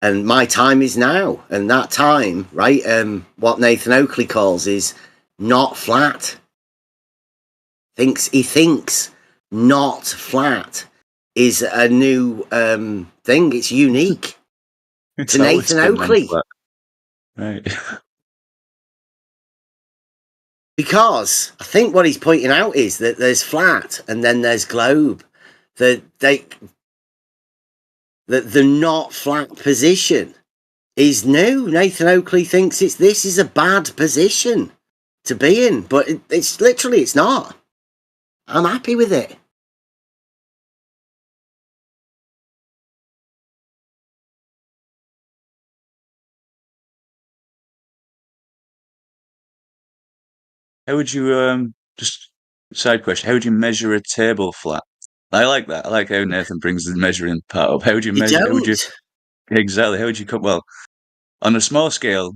And my time is now. And that time, right, what Nathan Oakley calls is not flat. He thinks not flat is a new thing. It's unique to Nathan Oakley. Right. Because I think what he's pointing out is that there's flat and then there's globe. The not flat position is new. Nathan Oakley thinks this is a bad position to be in, but it's not. I'm happy with it. How would you just side question? How would you measure a table flat? I like that. I like how Nathan brings the measuring part up. How would you measure? How would you exactly? How would you come? Well, on a small scale,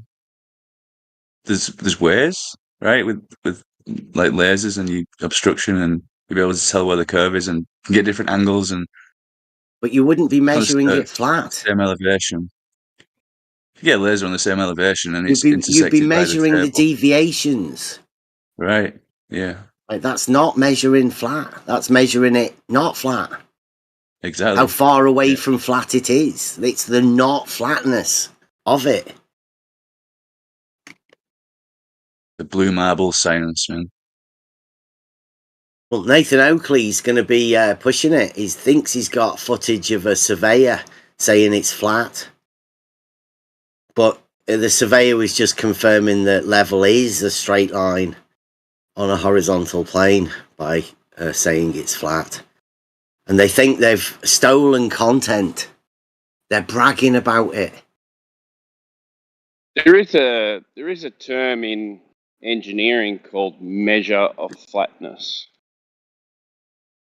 there's ways, right? With like lasers and obstruction, and you'll be able to tell where the curve is and get different angles and. But you wouldn't be measuring it flat. Same elevation. If you get a laser on the same elevation and it's You'd intersected be measuring by the deviations. Right. Yeah. Like that's not measuring flat. That's measuring it not flat. Exactly. How far away from flat it is. It's the not flatness of it. The blue marble science, man. Well, Nathan Oakley's going to be pushing it. He thinks he's got footage of a surveyor saying it's flat. But the surveyor was just confirming that level is a straight line on a horizontal plane by saying it's flat. And they think they've stolen content. They're bragging about it. There is a term in engineering called measure of flatness.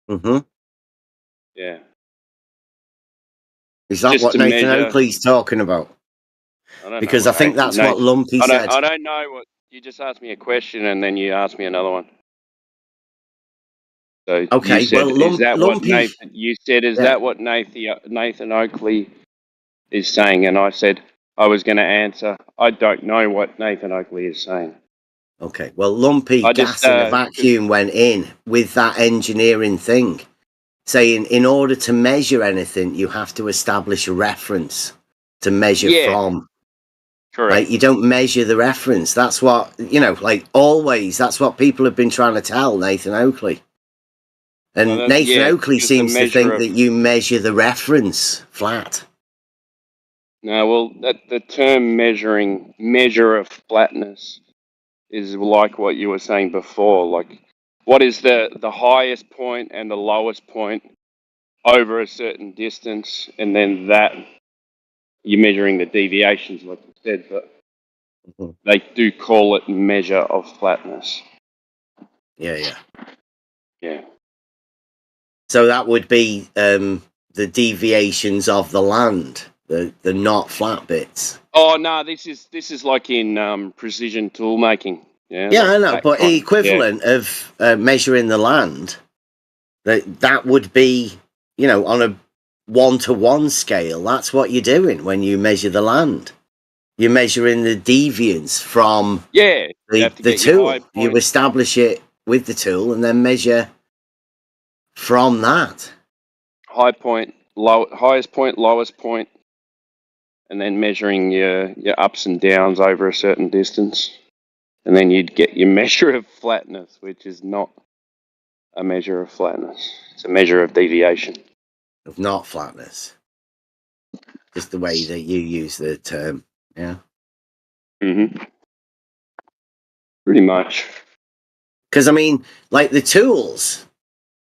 Mm-hmm. Yeah. Is that Just what to Nathan measure- Oakley's talking about? I don't Because know I think that's what Lumpy I said. don't know what you just asked me a question and then you asked me another one. So Okay, you said, well, is that what Lumpy. Nathan? You said, is Yeah. that what Nathan Oakley is saying? And I said I was going to answer. I don't know what Nathan Oakley is saying. Okay, well, lumpy I gas just in a vacuum went in with that engineering thing, saying in order to measure anything, you have to establish a reference to measure from. Correct. Like, you don't measure the reference. That's what, like always, that's what people have been trying to tell Nathan Oakley. And Well, Nathan Oakley because the seems to measure think of- that you measure the reference flat. No, well, the term measure of flatness is like what you were saying before. Like, what is the highest point and the lowest point over a certain distance, and then that you're measuring the deviations, like you said, but they do call it measure of flatness. Yeah. Yeah. So that would be the deviations of the land, the not flat bits. Oh no, this is like in precision tool making. Yeah. Yeah, like I know, that but kind the of- equivalent of measuring the land, that would be, on a 1-to-1 scale. That's what you're doing when you measure the land. You're measuring the deviance from Yeah, you have to the get your tool. high You point. establish it with the tool and then measure from that. High point, highest point, lowest point, and then measuring your ups and downs over a certain distance, and then you'd get your measure of flatness, which is not a measure of flatness; it's a measure of deviation. Of not flatness. Just the way that you use the term. Yeah. Mm-hmm. Pretty much. Because, I mean, like the tools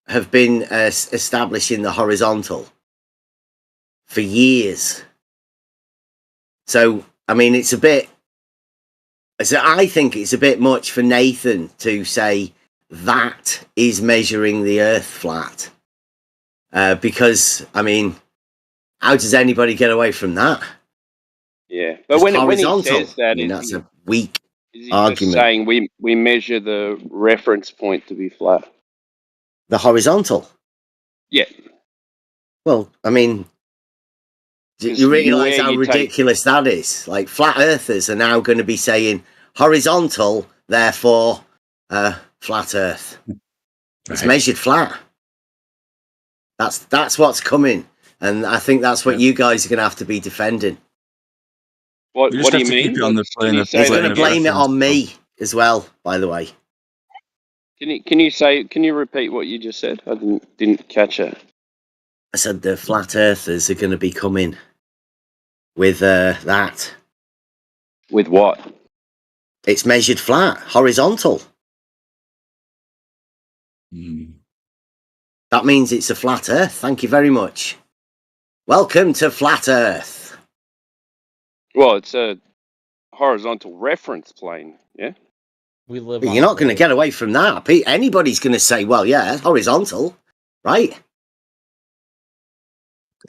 have been establishing the horizontal for years. So, I mean, I think it's a bit much for Nathan to say that is measuring the earth flat. Because, I mean, how does anybody get away from that? Yeah, but It's when he horizontal. says that, I mean, that's a weak is he argument. just saying we measure the reference point to be flat? The horizontal. Yeah. Well, I mean, do 'Cause you realise where how you take- ridiculous that is? Like, flat earthers are now going to be saying horizontal, therefore flat earth. It's Right. measured flat. That's what's coming, and I think that's what you guys are going to have to be defending. What We just do have you to keep mean? it on the Can you plane of say He's that going to plane of again? blame it reference. on me as well, by the way. Can you repeat what you just said? I didn't catch it. I said the flat earthers are going to be coming with that. With what? It's measured flat, horizontal. That means it's a flat earth. Thank you very much. Welcome to Flat Earth. Well, it's a horizontal reference plane. Yeah. We live. But you're not going to get away from that. Anybody's going to say, well, yeah, horizontal, right?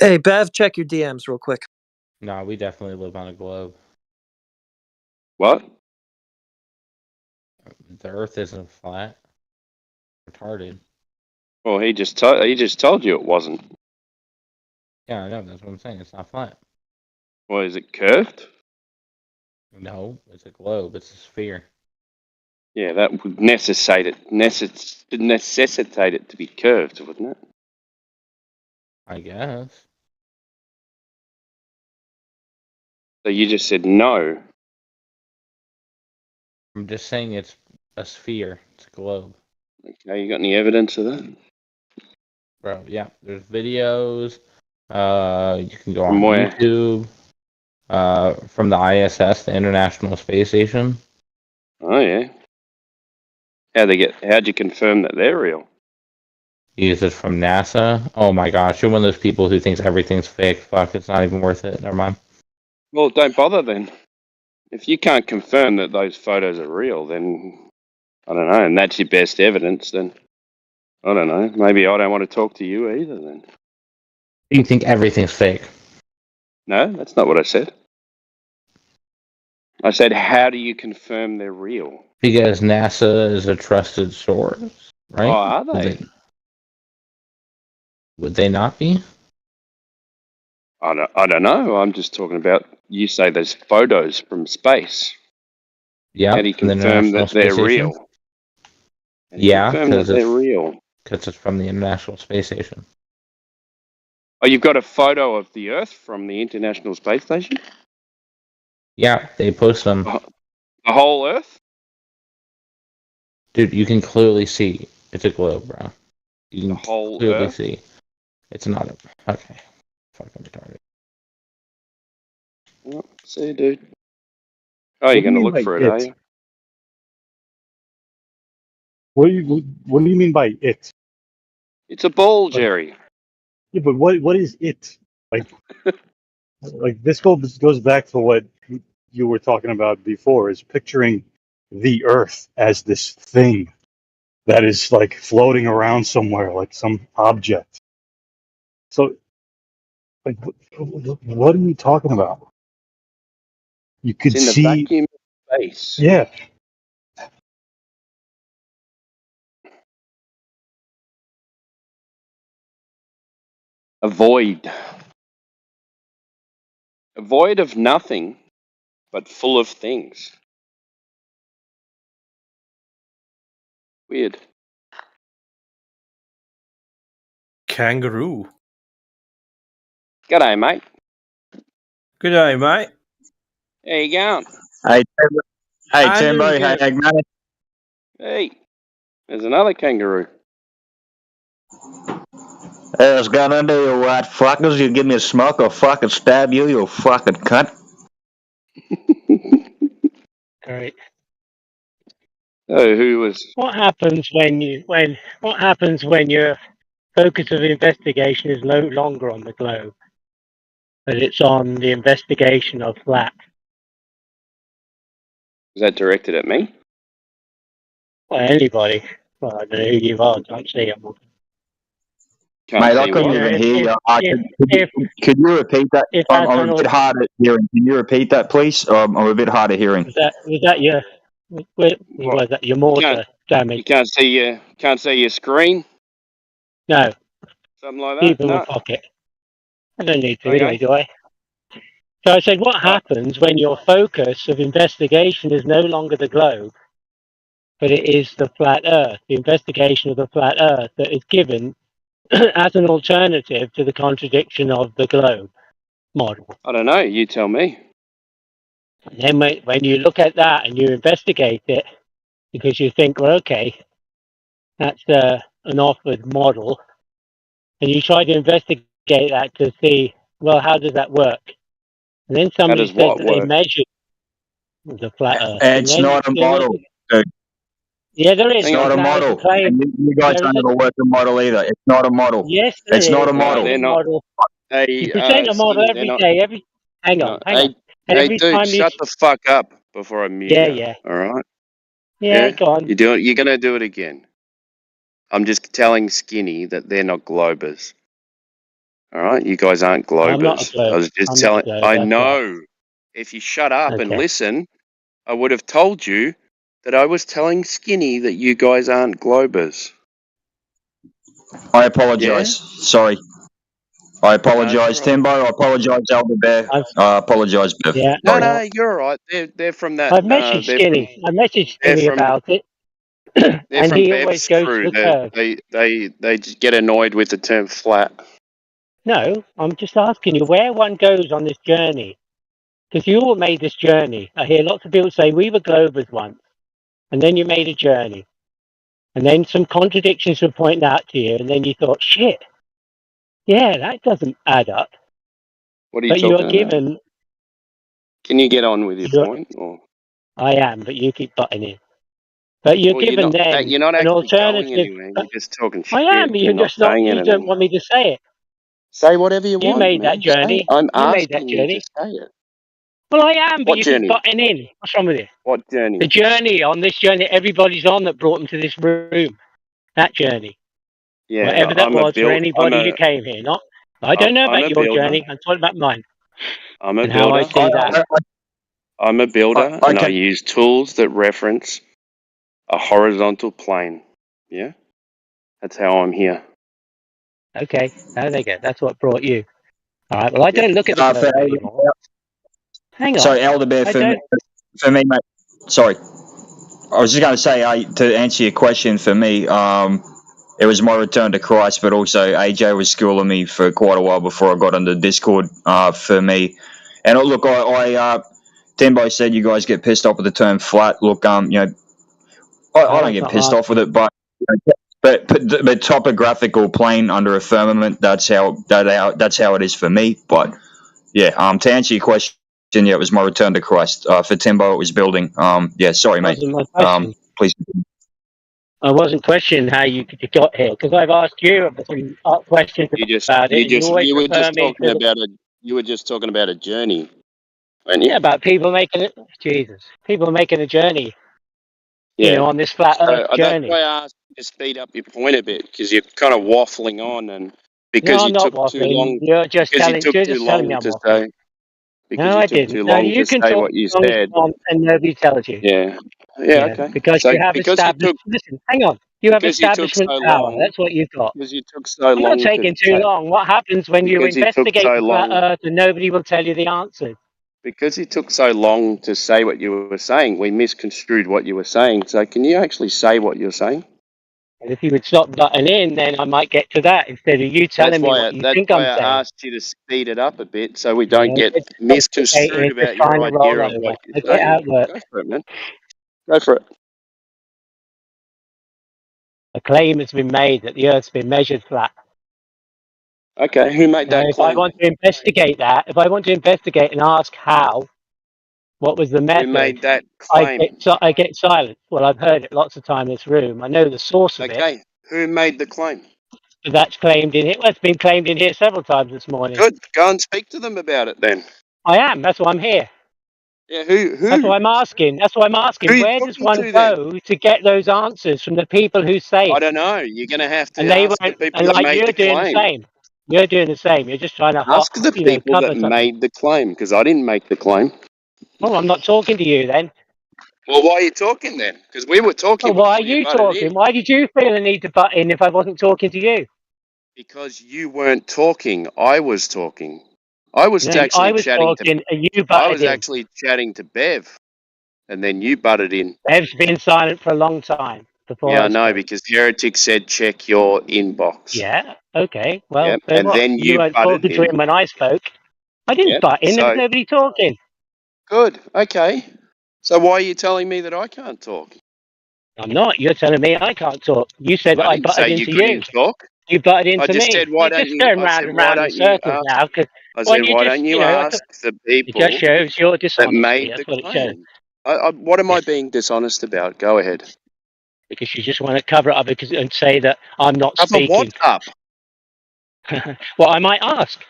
Hey, Bev, check your DMs real quick. No, we definitely live on a globe. What? The Earth isn't flat. Retarded. Well, he just told you it wasn't. Yeah, I know. That's what I'm saying. It's not flat. Well, is it curved? No, it's a globe. It's a sphere. Yeah, that would necessitate it to be curved, wouldn't it? I guess. So you just said no. I'm just saying it's a sphere. It's a globe. Okay, you got any evidence of that? Bro, yeah. There's videos. You can go From on where? YouTube. From the ISS, the International Space Station. Oh yeah. How'd you confirm that they're real? Use it from NASA. Oh my gosh, you're one of those people who thinks everything's fake. Fuck, it's not even worth it. Never mind. Well, don't bother then. If you can't confirm that those photos are real, then I don't know, and that's your best evidence, then I don't know. Maybe I don't want to talk to you either then. You think everything's fake? No, that's not what I said. I said, how do you confirm they're real? Because NASA is a trusted source, right? Oh, are they? Would they not be? I don't know. I'm just talking about. You say there's photos from space. Yeah, How do you from the confirm International that they're Space Station. real? How do you Yeah, confirm that they're real? because it's from the International Space Station. Oh, you've got a photo of the Earth from the International Space Station? Yeah, they post them. The whole Earth? Dude, you can clearly see it's a globe, bro. You can whole clearly Earth? see it's not a. Okay, fucking retarded. Oh, see, dude. Oh, you're going to look for it, are you? What do you mean by it? It's a ball, Jerry. Yeah, but what is it? Like this goes back to what you were talking about before, is picturing the Earth as this thing that is like floating around somewhere, like some object. So, like, what are you talking about? You could It's in the see, vacuum of space. yeah. A void. A void of nothing, but full of things. Weird. Kangaroo. G'day, mate. Good day, mate. How you going? Hey, I'm Timbo, doing hey, good. man. Hey, there's another kangaroo. Hey, what's going on there, you white fuckers? You give me a smoke, I'll fucking stab you, you fucking cunt. Great. Oh, who was? What happens when your focus of investigation is no longer on the globe, but it's on the investigation of flat? Was that directed at me? Or anybody? Well, I don't know who you are. I can't see them. Can't Mate, I see couldn't what? even hear you. If Could you repeat that? if I'm a Asanal bit hard at hearing. Can you repeat that, please? I'm a bit hard of hearing. was that your was that your mortar damage? You can't see your screen? No, Something like keep that? in my No. pocket. I don't need to Okay. anyway, do I? So I said, what happens when your focus of investigation is no longer the globe, but it is the flat Earth, the investigation of the flat Earth that is given as an alternative to the contradiction of the globe model? I don't know. You tell me. And then when you look at that and you investigate it, because you think, well, okay, that's an offered model, and you try to investigate that to see, well, how does that work? And then How somebody does says what that they work? measured the flat Earth, and It's then not a there is, model, dude. yeah, there is. It's not a Now it's a model. claim. And you guys There is don't a, have a working model either. It's not a model. yes, there It's is. not a No, model. they're not. Model. Hey, You present a model Skinny, they're every not. day. Hang No. on. Hey, Every dude, time you, shut the fuck up before I mute yeah, you. yeah, All right? yeah, go on. You're gonna do it again. I'm just telling Skinny that they're not globers. All right? You guys aren't I'm not a globers. globe. I was just I'm not a telling. globe. I That's right. know. If you shut up and Okay. listen, I would have told you that I was telling Skinny that you guys aren't globers. I apologise. Sorry. I apologise, all right. Timbo. I apologise, Elder Bear. I apologise, Bev. Yeah. Sorry. No, you're all right. They're from that. I've messaged They're from. Skinny. I messaged They're Skinny from. about it, They're and from he always Bev's goes to crew. the curve. They just get annoyed with the term flat. No, I'm just asking you where one goes on this journey. Because you all made this journey. I hear lots of people say we were globers once, and then you made a journey, and then some contradictions were pointed out to you, and then you thought, shit, yeah, that doesn't add up. What are you But you are talking about? given. Can you get on with your You're, point? Or I am, but you keep butting in. But you're well, given then you're not an actually going alternative. anywhere. You're just talking I shit. am, but You're you're not just not. saying You don't anything. want me to say it. Say whatever you You want, made that man. Say it. journey. I'm You made that asking you to journey. say it. Well, I am, but What you keep journey? butting in. What's wrong with you? What journey? The journey on this journey everybody's on that brought them to this room. That journey. Yeah, Whatever but that was for anybody who came here. Not. I don't know I'm about a your builder. journey. I'm talking about mine. I'm a And how I builder. see that. I'm a builder, and I Okay. use tools that reference a horizontal plane. Yeah, that's how I'm here. Okay, there they go. That's what brought you. All right. Well, I don't look at the globe anymore. Hang on. Sorry, Elder Bear, I for don't. me, mate. Sorry. I was just going to say, to answer your question, for me, it was my return to Christ, but also AJ was schooling me for quite a while before I got into Discord, for me. And look, Timbo said you guys get pissed off with the term flat. Look, I don't get pissed off with it, but topographical plane under a firmament, that's how it is for me. But yeah, to answer your question, yeah, it was my return to Christ. For Timbo, it was building. Yeah, sorry, mate. Wasn't my question. Please. I wasn't questioning how you got here because I've asked you some questions about it. You were just talking about a journey, weren't you? Yeah, about people making it. Jesus, people making a journey. Yeah. You know, on this flat Earth journey. That's why I asked you to speed up your point a bit because you're kind of waffling on, and because No, you I'm not took too waffling. long. You're just because telling. you took You're too just long telling me I'm to waffling. say. Because No, you I took didn't. too No, long you to can say talk what you as long as said. you want and nobody tells you. Yeah. Yeah, Okay. because So you have because you established. took Listen, hang on. You have because you took establishment so power. long. That's what you've got. Because you took so I'm not long to taking too say. long. What happens when you Because you took investigate so the flat long. Earth and nobody will tell you the answers? Because you took so long to say what you were saying, we misconstrued what you were saying. So can you actually say what you're saying? And if you would stop butting in, then I might get to that instead of you telling me what you think I'm saying. I asked you to speed it up a bit so we don't Yeah, get it's misconstrued complicated, just about your trying to roll idea of over. what you're Okay, saying. how it works. Go for it, man. Go for it. A claim has been made that the Earth's been measured flat. Okay, who made that If I claim? want to investigate that, if I want to investigate and ask how, what was the method? Who made that claim? I get silent. Well, I've heard it lots of time in this room. I know the source of it. Okay, who made the claim? But that's claimed in here. Well, it's been claimed in here several times this morning. Good. Go and speak to them about it then. I am. That's why I'm here. Yeah, who? That's why I'm asking. That's why I'm asking. Who are you Where does talking one to then? go to get those answers from the people who say I it? don't know. You're going to have to And they ask the weren't. people And that like made you're the doing the claim. same. You're doing the same. You're just trying to Ask the people cover that something. made the claim because I didn't make the claim. Well, I'm not talking to you then. Well, why are you talking then? Because we were talking Well, why are before you you butted talking? in. Why did you feel the need to butt in if I wasn't talking to you? Because you weren't talking. I was talking. I was No, actually I was chatting talking and you I butted was in. actually chatting to Bev, and then you butted in. Bev's been silent for a long time before Yeah, I I know, spoke. because Heretic said check your inbox. Yeah, okay. Well, Yep, so and what? then You you weren't butted talking to in. him when I spoke. I didn't Yep. butt in. There was So nobody talking. good. Okay. So why are you telling me that I can't talk? I'm not. You're telling me I can't talk. You said that I I didn't say butted you into you. couldn't talk. You butted I into just me. said why You're don't just you? going I round said and why round in don't you circles ask? now. Cause, I well, said you why just, don't you I ask the it just people shows your that dishonesty. made the That's what it shows. claim? What am I being dishonest about? Go ahead. Because you just want to cover it up and say that I'm not Cover what speaking. up? Well, I might ask.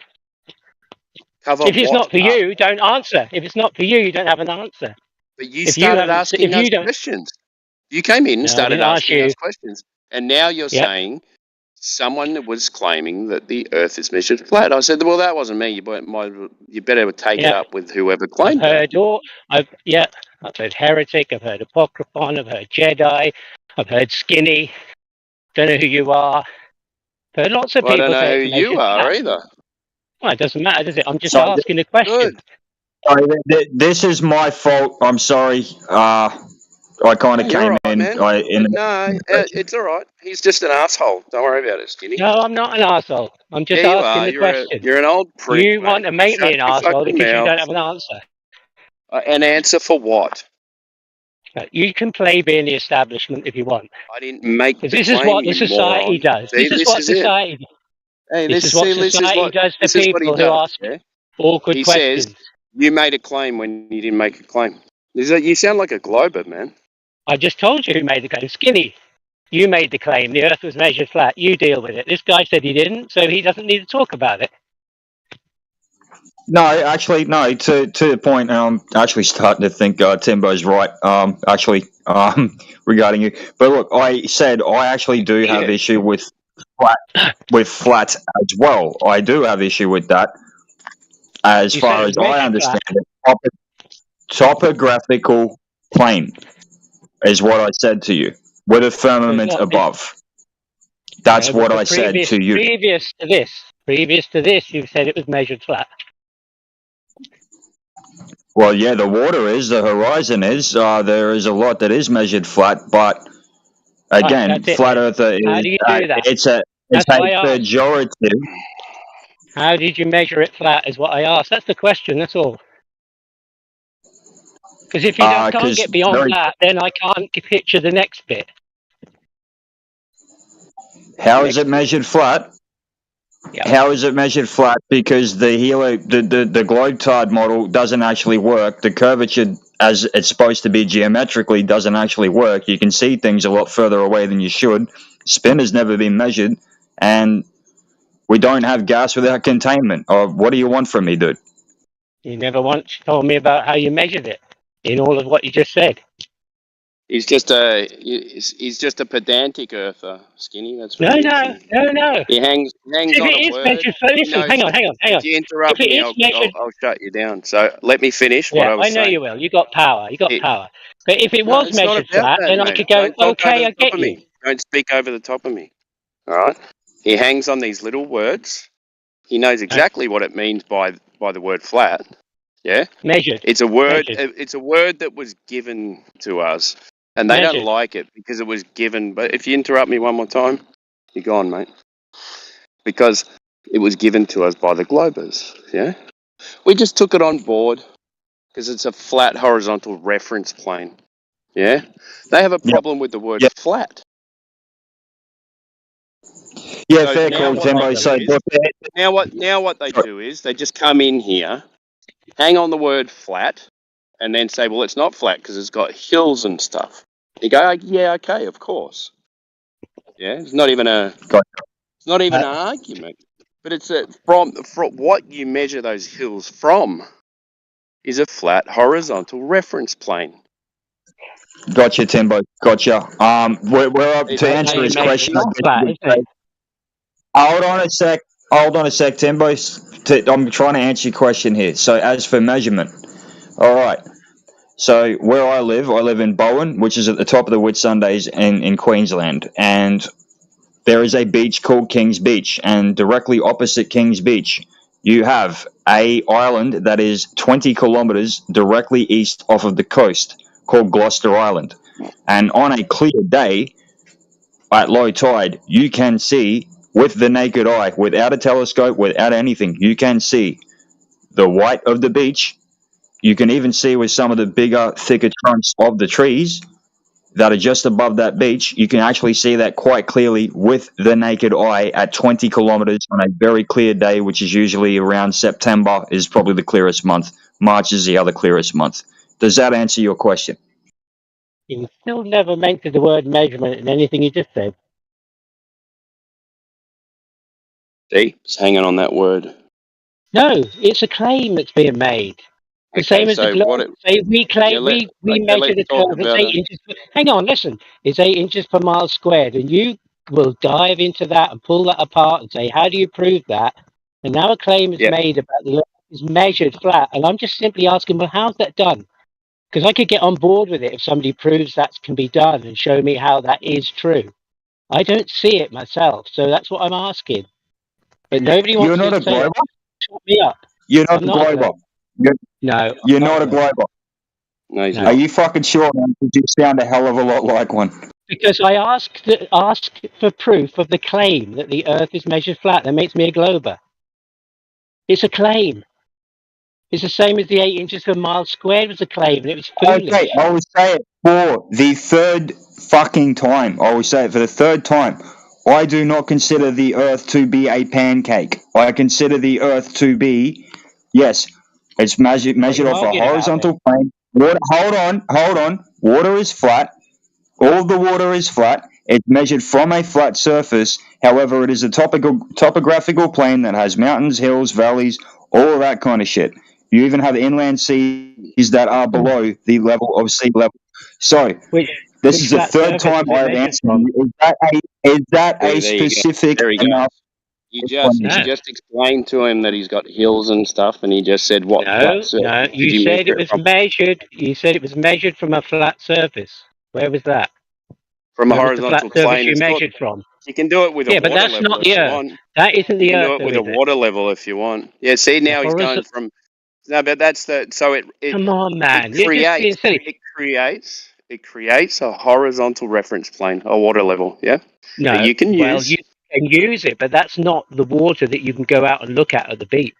Cover If it's what not for up? you, don't answer. If it's not for you, you don't have an answer. But you If you started haven't, asking if us you don't, questions. You came in and no, I started didn't ask asking you. us questions. And now you're Yep. saying someone was claiming that the earth is measured flat. I said, well, that wasn't me. You better take it Yep. up with whoever I've claimed that. heard I've heard heretic. I've heard apocryphon. I've heard Jedi. I've heard skinny. Don't know who you are. I've heard lots of Well, I don't people know say who it's you measured are flat. either. Well, it doesn't matter, does it? I'm just Sorry, asking a question. Good. sorry, this is my fault. I'm sorry. I kind No, of you're came all right, in man. in the No, it's all right. He's just an asshole. Don't worry about it, Skinny. No, I'm not an arsehole. I'm just Yeah, you asking are. the question. You're an old prick, You want mate. to make me Shut an your arsehole fucking because you mouth. don't have an answer. An answer for what? You can play being the establishment if you want. I didn't make the Because this is claim, what the you society moron. does. See, This is this what is it. society. Hey, This is what society does to this is what he people who does. ask Yeah? awkward He says questions. you made a claim when you didn't make a claim. You sound like a glober, man. I just told you who made the claim. Skinny. You made the claim. The Earth was measured flat. You deal with it. This guy said he didn't, so he doesn't need to talk about it. No, actually, no. To the point, I'm actually starting to think Timbo's right. Regarding you, but look, I said I actually do have issue with flat as well. I do have issue with that. As You said far it as was I measured understand flat. it, topographical plane is what I said to you with a So it's firmament not above. That's No, what but I said previous to you. previous to this, you said it was measured flat. Well, yeah, the water is, the horizon is. There is a lot that is measured flat, but Right, again, that's it flat then. Earther How is do you do that? it's a That's what I asked. pejorative. How did you measure it flat? Is what I asked. That's the question. That's all. Because if you can't 'Cause get beyond very, that, then I can't picture the next bit. how is it measured flat? Yep. How is it measured flat? Because the globetard model doesn't actually work. The curvature, as it's supposed to be geometrically, doesn't actually work. You can see things a lot further away than you should. Spin has never been measured, and we don't have gas without containment. Or what do you want from me, dude? You never once told me about how you measured it in all of what you just said. He's just a pedantic earther, Skinny. That's what No, he no, is. no, no. He hangs If on it a is word. measured, so He listen, knows hang on. If you interrupt If it me, is measured, I'll shut you down. So let me finish what yeah, I was I know saying. you will. You got power. You got power. But if it No, was it's not measured about flat, that, then I mate. could go, Don't talk over okay, the I top get of you. me. Don't speak over the top of me. All right. He hangs on these little words. He knows exactly what it means by the word flat. Yeah. Measured. It's a word. Measured. It's a word that was given to us, and they don't Measured. like it because it was given. But if you interrupt me one more time, you're gone, mate. Because it was given to us by the Globers. Yeah. We just took it on board because it's a flat horizontal reference plane. Yeah. They have a problem with the word flat. Yeah, So fair now call, what Timbo. they So, do is now what they do is they just come in here, hang on the word flat, and then say, well, it's not flat because it's got hills and stuff. You go, yeah, okay, of course. Yeah, it's not even an argument, but it's from what you measure those hills from is a flat horizontal reference plane. Gotcha, Timbo. Gotcha. We're up to That's how answer you his measure. question. It's not flat, is it? Hold on a sec. Hold on a sec, Timbo. I'm trying to answer your question here. So, as for measurement, all right. So, where I live in Bowen, which is at the top of the Whitsundays in Queensland, and there is a beach called Kings Beach, and directly opposite Kings Beach, you have a island that is 20 kilometers directly east off of the coast called Gloucester Island. And on a clear day, at low tide, you can see with the naked eye, without a telescope, without anything, you can see the white of the beach. You can even see with some of the bigger, thicker trunks of the trees that are just above that beach. You can actually see that quite clearly with the naked eye at 20 kilometers on a very clear day, which is usually around September, is probably the clearest month. March is the other clearest month. Does that answer your question? You still never mentioned the word measurement in anything you just said. See, it's hanging on that word. No, it's a claim that's being made. The Okay, same as the so globe. what it? Say we claim Yeah, we measure let's the talk curve. It's about 8 it. inches. Hang on, listen. It's 8 inches per mile squared, and you will dive into that and pull that apart and say, how do you prove that? And now a claim is Yeah. made about the earth is measured flat, and I'm just simply asking, well, how's that done? Because I could get on board with it if somebody proves that can be done and show me how that is true. I don't see it myself, so that's what I'm asking. But nobody wants You're not to a say it. glober? Shut me up. You're not I'm a not a glober. globe. No, You're I'm not a a globe. glober. No, he's No. Are not. you fucking sure, man? Because you sound a hell of a lot like one. Because I asked for proof of the claim that the Earth is measured flat. That makes me a glober. It's a claim. It's the same as the 8 inches per mile squared was a claim, and it was foolish. Okay, I will say it for the third fucking time. I will say it for the third time. I do not consider the Earth to be a pancake. I consider the Earth to be, yes, it's measured What are you off a arguing about then? horizontal plane. Hold on. Water is flat. All of the water is flat. It's measured from a flat surface. However, it is a topographical plane that has mountains, hills, valleys, all of that kind of shit. You even have inland seas that are below the level of sea level. So, Which this is the flat third surface time is it I've measured answered from? you. Is that a There you go. specific There he goes. enough You explanation? just explained to him that he's got hills and stuff, and he just said, "What flat No. surface You did you said measure it it was from?" measured. You said it was measured from a flat surface. Where was that? from a Where was the horizontal flat surface plane. you It's not. measured from? You can do it with a Yeah, but water that's level not if the you Earth. want. That isn't the You can do Earth, it though, with a is it? water level if you want. Yeah. See, A now he's going horizontal. from. No, but that's the. So it Come on, man. it You're just being creates silly. it creates a horizontal reference plane, a water level. Yeah. That No. you can Well, use. you can use it, but that's not the water that you can go out and look at the beach.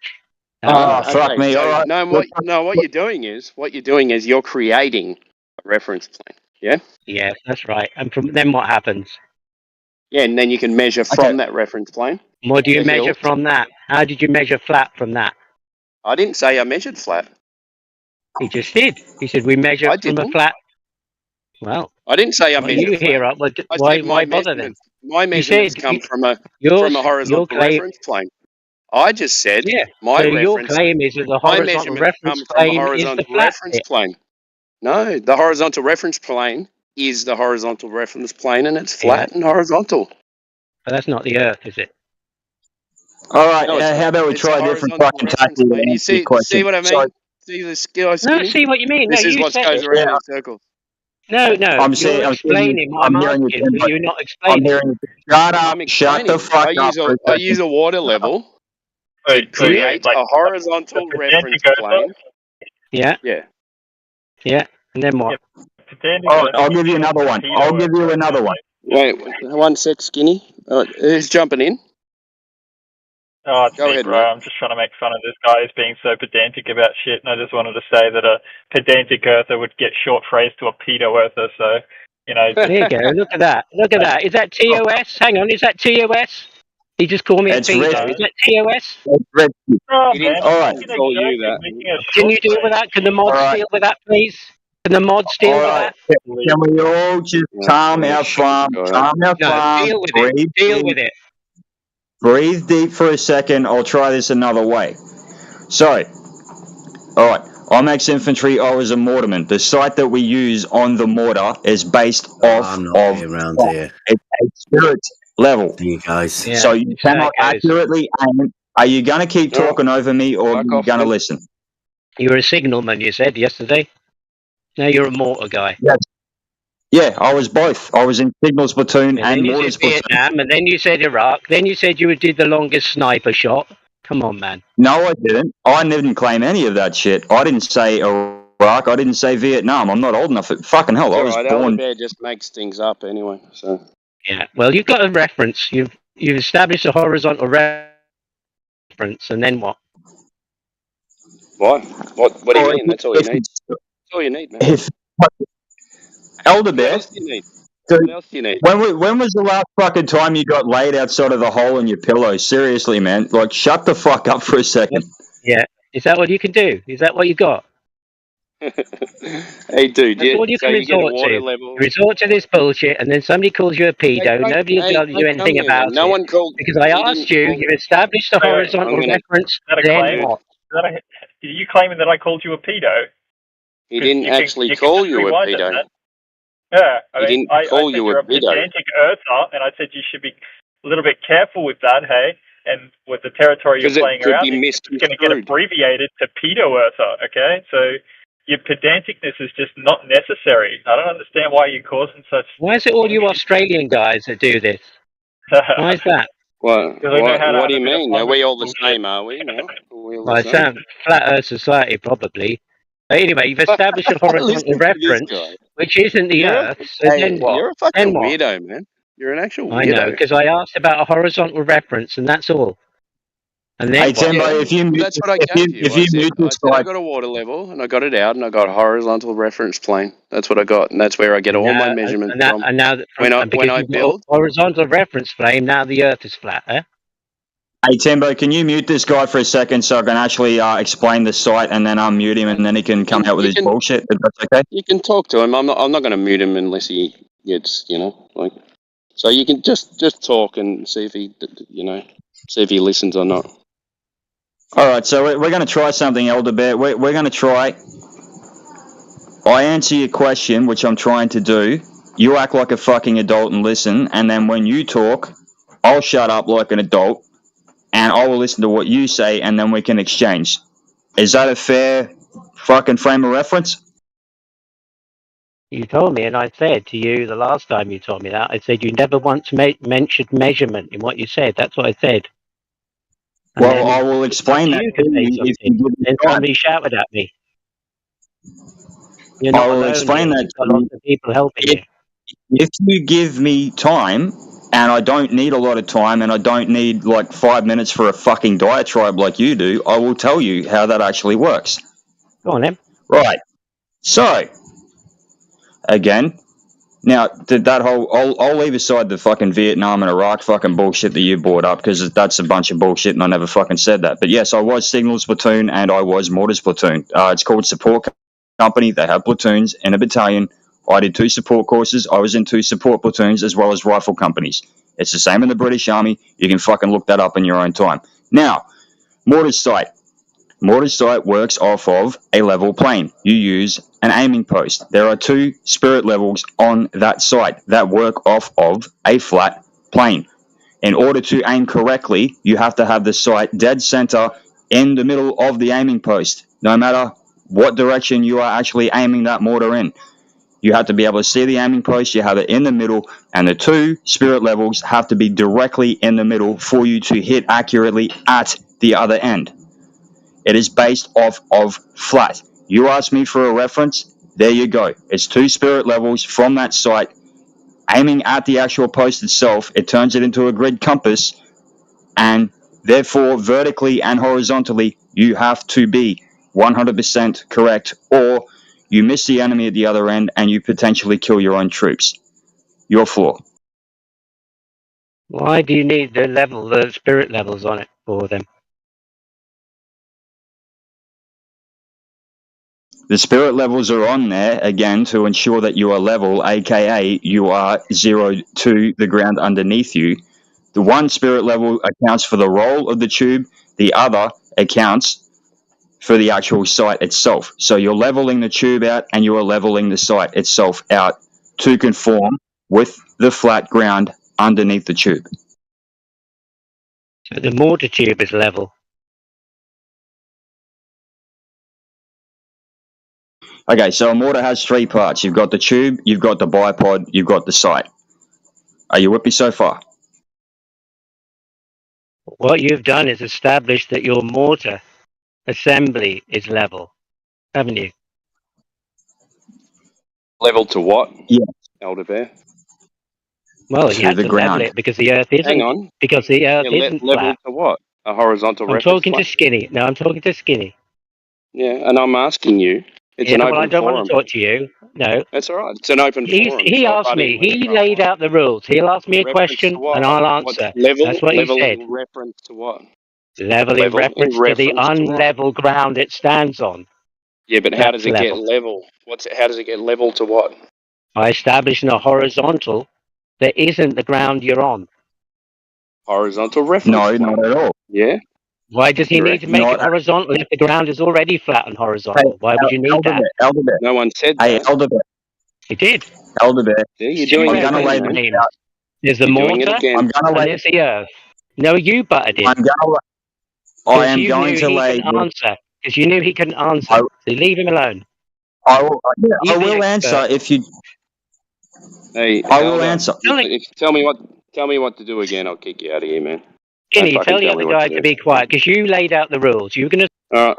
That's No, not. fuck okay. me. So All right. what you're doing is you're creating a reference plane. Yeah. Yes, that's right. And from then what happens? Yeah, and then you can measure Okay. from that reference plane. What do you The measure hill. from that? How did you measure flat from that? I didn't say I measured flat. He just did. He said we measure I from a didn't. flat. Well, I didn't say I what you measured flat. hear up? I Why? said my Why bother then? measurements. My You measurements said come from a your horizontal claim. reference plane. I just said Yeah. my So your reference. claim is that the My horizontal measurements reference come from a plane is the horizontal flat reference bit. plane. No, the horizontal reference plane is the horizontal reference plane, and it's Yeah. flat and horizontal. But that's not the Earth, is it? All right. No, it's How not. about we It's try a a different horizontal fucking reference tactic to plane. You answer your see question? what I So, mean? See the skill, No, skinny? see what you mean. No, This is you what said goes it. around yeah, in circles. No, I'm you're hearing explaining what I'm you, asking, but Timbo. you're not I'm explaining. hearing you. Shut up. I'm Shut the explaining. fuck up for a I second. use a water level to Wait, create like a the horizontal reference pedantic plane. Yeah, Yeah. yeah. And then what? pedantic All right, Earth I'll is give you short another for one. pedo I'll give Earth, you right? another one. Wait, one sec, skinny. Who's jumping in? Oh, it's Go me, ahead, bro. mate. I'm just trying to make fun of this guy who's being so pedantic about shit, and I just wanted to say that a pedantic earther would get short phrase to a pedo earther, so, you know. There you go. Look at that. Look at that. Is that TOS? Hang on. Is that TOS? He just called me a It's pedo. red. Is that TOS? It's red. Oh, He didn't. man, All right. fucking Call you exactly, that. making a Can short you deal with phrase. that? Can the All mods right. deal with that, please? Can the mods deal All with right. that? Can we all just calm our farm? Calm our No, farm. deal with it. Breathe Deal deep. with it. Breathe deep for a second. I'll try this another way. So, all right. I'm ex-infantry. I was a mortarman. The sight that we use on the mortar is based off I'm not of being around here. it's a spirit level. You guys. Yeah, So you that's how cannot it goes. accurately aim. Are you going to keep No. talking over me, or are Fuck you off going to then. listen? You were a signalman, you said yesterday. Now you're a mortar guy. Yes. Yeah, I was both. I was in signals platoon And and then you mortars said platoon. Vietnam, and then you said Iraq. Then you said you did the longest sniper shot. Come on, man. No, I didn't. I didn't claim any of that shit. I didn't say Iraq. I didn't say Vietnam. I'm not old enough. Fucking hell, It's I all was right. Elder born. Bear just makes things up anyway. So Yeah. Well, you've got a reference. You've established a horizontal reference, and then what? what? What do you Or mean? That's all you if, need. That's all you need, man. if Elder What Bear, else do you need? dude, What else do you need? when was the last fucking time you got laid outside of the hole in your pillow? Seriously, man. Like, shut the fuck up for a second. Yeah. Is that what you can do? Is that what you got? Hey, dude. That's all you So can you get a resort water to. level. You resort to this bullshit, and then somebody calls you a pedo. Nobody will be able to do Don't anything come there. about No it one called. because I He asked didn't you. call. You established a Wait, horizontal I'm gonna. reference. Is that a Then claim? Dude, what? Are you claiming that I called you a pedo? he 'Cause didn't actually you can call just you a rewind it, pedo. man. Yeah, I He mean, didn't I call said you a you're a pedo. pedantic earther, and I said you should be a little bit careful with that, hey? And with the territory you're Because it playing could around be in, it's going to get misconstrued. abbreviated to pedo earther, okay? So your pedanticness is just not necessary. I don't understand why you're causing such. Why is it all you Australian guys that do this? Why is that? What? Because I know how to What have do a you bit of mean? fun Are with we this all the bullshit. same? Are we now? Are we all Well, the it's same? flat Earth society probably. But anyway, you've established a horizontal Listen to this reference, guy. which isn't the Earth. So then what? You're a fucking Then what? weirdo, man. You're an actual I know, weirdo. because I asked about a horizontal reference, and that's all. And Hey, then what? Timbo, Yeah, if you mute, that's what I gave you. if I you said mute this I guy, got a water level and I got it out and I got a horizontal reference plane. That's what I got, and that's where I get all my measurements from. And now that When because I you've got build, a horizontal reference frame, now the Earth is flat, eh? hey Timbo, can you mute this guy for a second so I can actually explain the site and then unmute him and then he can come out with his bullshit? If that's okay. you can talk to him. I'm not going to mute him unless he gets, like. So you can just talk and see if he, see if he listens or not. All right, so we're going to try something, Elder Bear. We're going to try. I answer your question, which I'm trying to do. You act like a fucking adult and listen, and then when you talk, I'll shut up like an adult, and I will listen to what you say, and then we can exchange. Is that a fair fucking frame of reference? You told me, and I said to you the last time you told me that, I said you never once mentioned measurement in what you said. That's what I said. And Well, then I will explain that you to could say you if you something. give me Then time. somebody shouted at me. You're I not will alone explain here. that You've to got lots you of people helping you. if you give me time, and I don't need a lot of time, and I don't need like 5 minutes for a fucking diatribe like you do, I will tell you how that actually works. Go on then. Right. So, again, now that whole, I'll leave aside the fucking Vietnam and Iraq fucking bullshit that you brought up because that's a bunch of bullshit and I never fucking said that. But yes, I was Signals Platoon and I was Mortars Platoon. It's called Support Company. They have platoons in a battalion. I did 2 support courses. I was in 2 support platoons as well as rifle companies. It's the same in the British Army. You can fucking look that up in your own time. Now, Mortars Sight. Mortar sight works off of a level plane. You use an aiming post. There are 2 spirit levels on that sight that work off of a flat plane. In order to aim correctly, you have to have the sight dead center in the middle of the aiming post, no matter what direction you are actually aiming that mortar in. You have to be able to see the aiming post, you have it in the middle, and the 2 spirit levels have to be directly in the middle for you to hit accurately at the other end. It is based off of flat. You asked me for a reference. There you go. It's 2 spirit levels from that sight. Aiming at the actual post itself, it turns it into a grid compass, and therefore, vertically and horizontally, you have to be 100% correct, or you miss the enemy at the other end and you potentially kill your own troops. Your floor. Why do you need the spirit levels on it for them? The spirit levels are on there, again, to ensure that you are level, aka you are 0 to the ground underneath you. The one spirit level accounts for the roll of the tube, the other accounts for the actual sight itself. So you're leveling the tube out and you are leveling the sight itself out to conform with the flat ground underneath the tube. So the mortar tube is level. Okay, so a mortar has 3 parts. You've got the tube, you've got the bipod, you've got the sight. Are you with me so far? What you've done is establish that your mortar assembly is level, haven't you? Level to what? Yeah. Elder Bear. Well, you To had the to level ground. it because the Earth isn't. Hang on. Because the Earth Yeah, isn't level flat. to what? A horizontal I'm reference talking to plane? Skinny. No, I'm talking to Skinny. Yeah, and I'm asking you. It's Yeah, an well, I open don't forum. want to talk to you. No. That's all right. It's an open forum. He So I asked butt in me. whenever He I laid want. out the rules. He'll ask me a Reference to question what? and I'll What's answer. That's what he said. leveling reference to what? Level in Level in reference to the reference to what? unlevel ground it stands on. Yeah, but how does That's it get level. level? How does it get level to what? By establishing a horizontal that isn't the ground you're on. Horizontal reference No, plane. not at all. Yeah. Why does he need to make it horizontal if the ground is already flat and horizontal? Why would you need that? Elder Bear. No one said Hey, that. Elder Bear. He did. Elder Bear. Yeah, you're doing I'm it gonna again, lay man. this out. There's the You're doing it mortar again. I'm gonna and lay. there's the earth. No, you butted in. I'm gonna. I Because am you going knew to he lay. couldn't answer. Because you knew he couldn't answer. I, So leave him alone. I will. Yeah, I He's the will expert. answer if you. Hey, I will Elder, answer. tell me what to do again. I'll kick you out of here, man. Skinny, Don't fucking tell the tell me other what guy to to do. be quiet because you laid out the rules. You were going to. All right.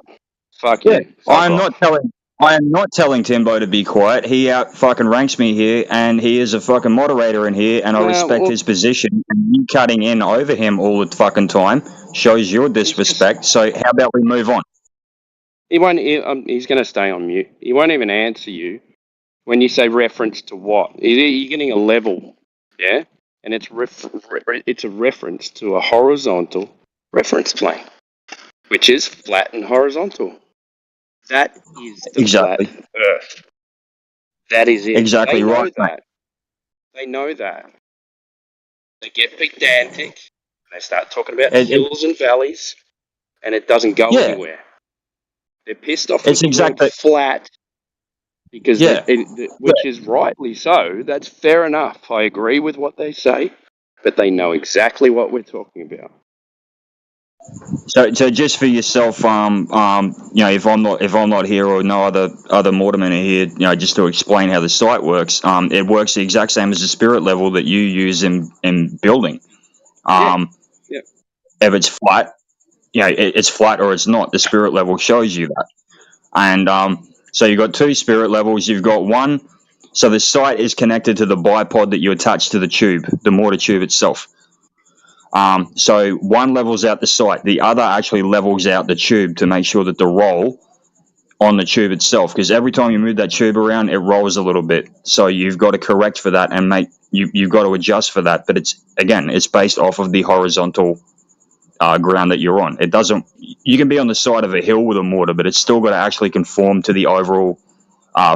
Fuck Yeah, you. Fuck I'm off. not telling. I am not telling Timbo to be quiet. He out fucking ranks me here, and he is a fucking moderator in here, and I respect his position. And you cutting in over him all the fucking time shows your disrespect. So how about we move on? He won't. He's going to stay on mute. He won't even answer you when you say reference to what. You're getting a level, yeah, and it's it's a reference to a horizontal reference plane, which is flat and horizontal. That is the Exactly. flat Earth. That is it. Exactly They know right, mate. that. They know that. They get pedantic. They start talking about hills and valleys, and it doesn't go Yeah. anywhere. They're pissed off It's with the word flat because Yeah. which is rightly so. That's fair enough. I agree with what they say, but they know exactly what we're talking about. So just for yourself, if I'm not here or no other mortarmen are here, just to explain how the sight works. It works the exact same as the spirit level that you use in building. Yeah. If it's flat, it's flat or it's not. The spirit level shows you that. And so you've got two spirit levels. You've got one. So the sight is connected to the bipod that you attach to the tube, the mortar tube itself. So one levels out the sight, the other actually levels out the tube to make sure that the roll on the tube itself, because every time you move that tube around, it rolls a little bit. So you've got to correct for that and you've got to adjust for that. But it's based off of the horizontal ground that you're on. It doesn't. You can be on the side of a hill with a mortar, but it's still got to actually conform to the overall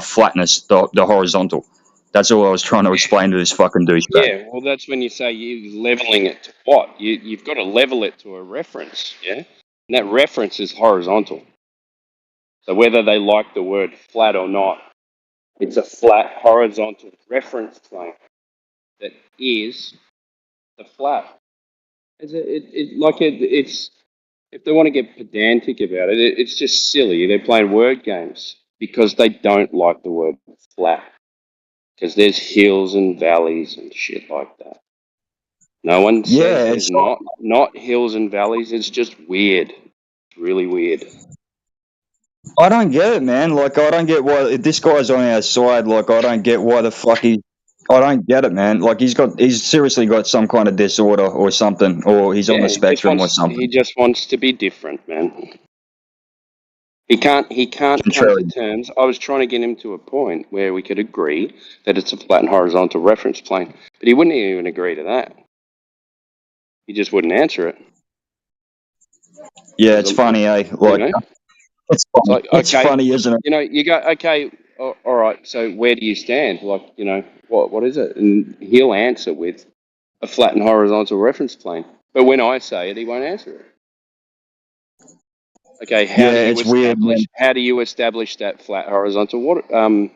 flatness, the horizontal. That's all I was trying to explain to this fucking douchebag. Yeah, well, that's when you say you're leveling it to what? You've got to level it to a reference, yeah? And that reference is horizontal. So whether they like the word flat or not, it's a flat horizontal reference plane that is the flat. It's if they want to get pedantic about it, it's just silly. They're playing word games because they don't like the word flat. Because there's hills and valleys and shit like that. No one says there's not hills and valleys. It's just weird. It's really weird. I don't get it, man. Like, I don't get why if this guy's on our side. Like, I don't get why the fuck I don't get it, man. Like, he's seriously got some kind of disorder or something, or he's on the spectrum or something. He just wants to be different, man. He can't come to terms. I was trying to get him to a point where we could agree that it's a flat and horizontal reference plane, but he wouldn't even agree to that. He just wouldn't answer it. Yeah, it's funny, eh? Like, it's funny. It's funny, isn't it? You go, okay, all right, so where do you stand? Like, what is it? And he'll answer with a flat and horizontal reference plane. But when I say it, he won't answer it. Okay, how do you establish that flat horizontal water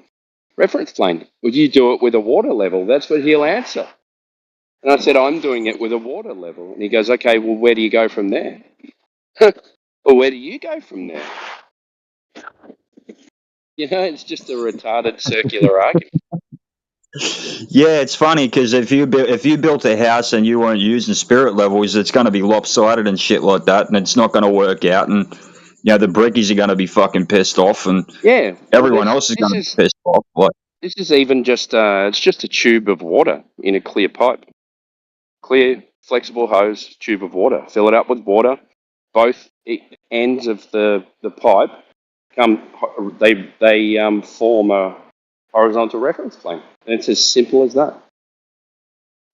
reference plane? Would you do it with a water level? That's what he'll answer. And I said, I'm doing it with a water level. And he goes, okay, well, where do you go from there? Well, where do you go from there? It's just a retarded circular argument. Yeah, it's funny because if you built a house and you weren't using spirit levels, it's going to be lopsided and shit like that, and it's not going to work out. And the brickies are going to be fucking pissed off, and everyone else is going to be pissed off. Like, this is even just it's just a tube of water in a clear pipe, clear flexible hose tube of water. Fill it up with water. Both ends of the pipe they form a horizontal reference plane. And it's as simple as that.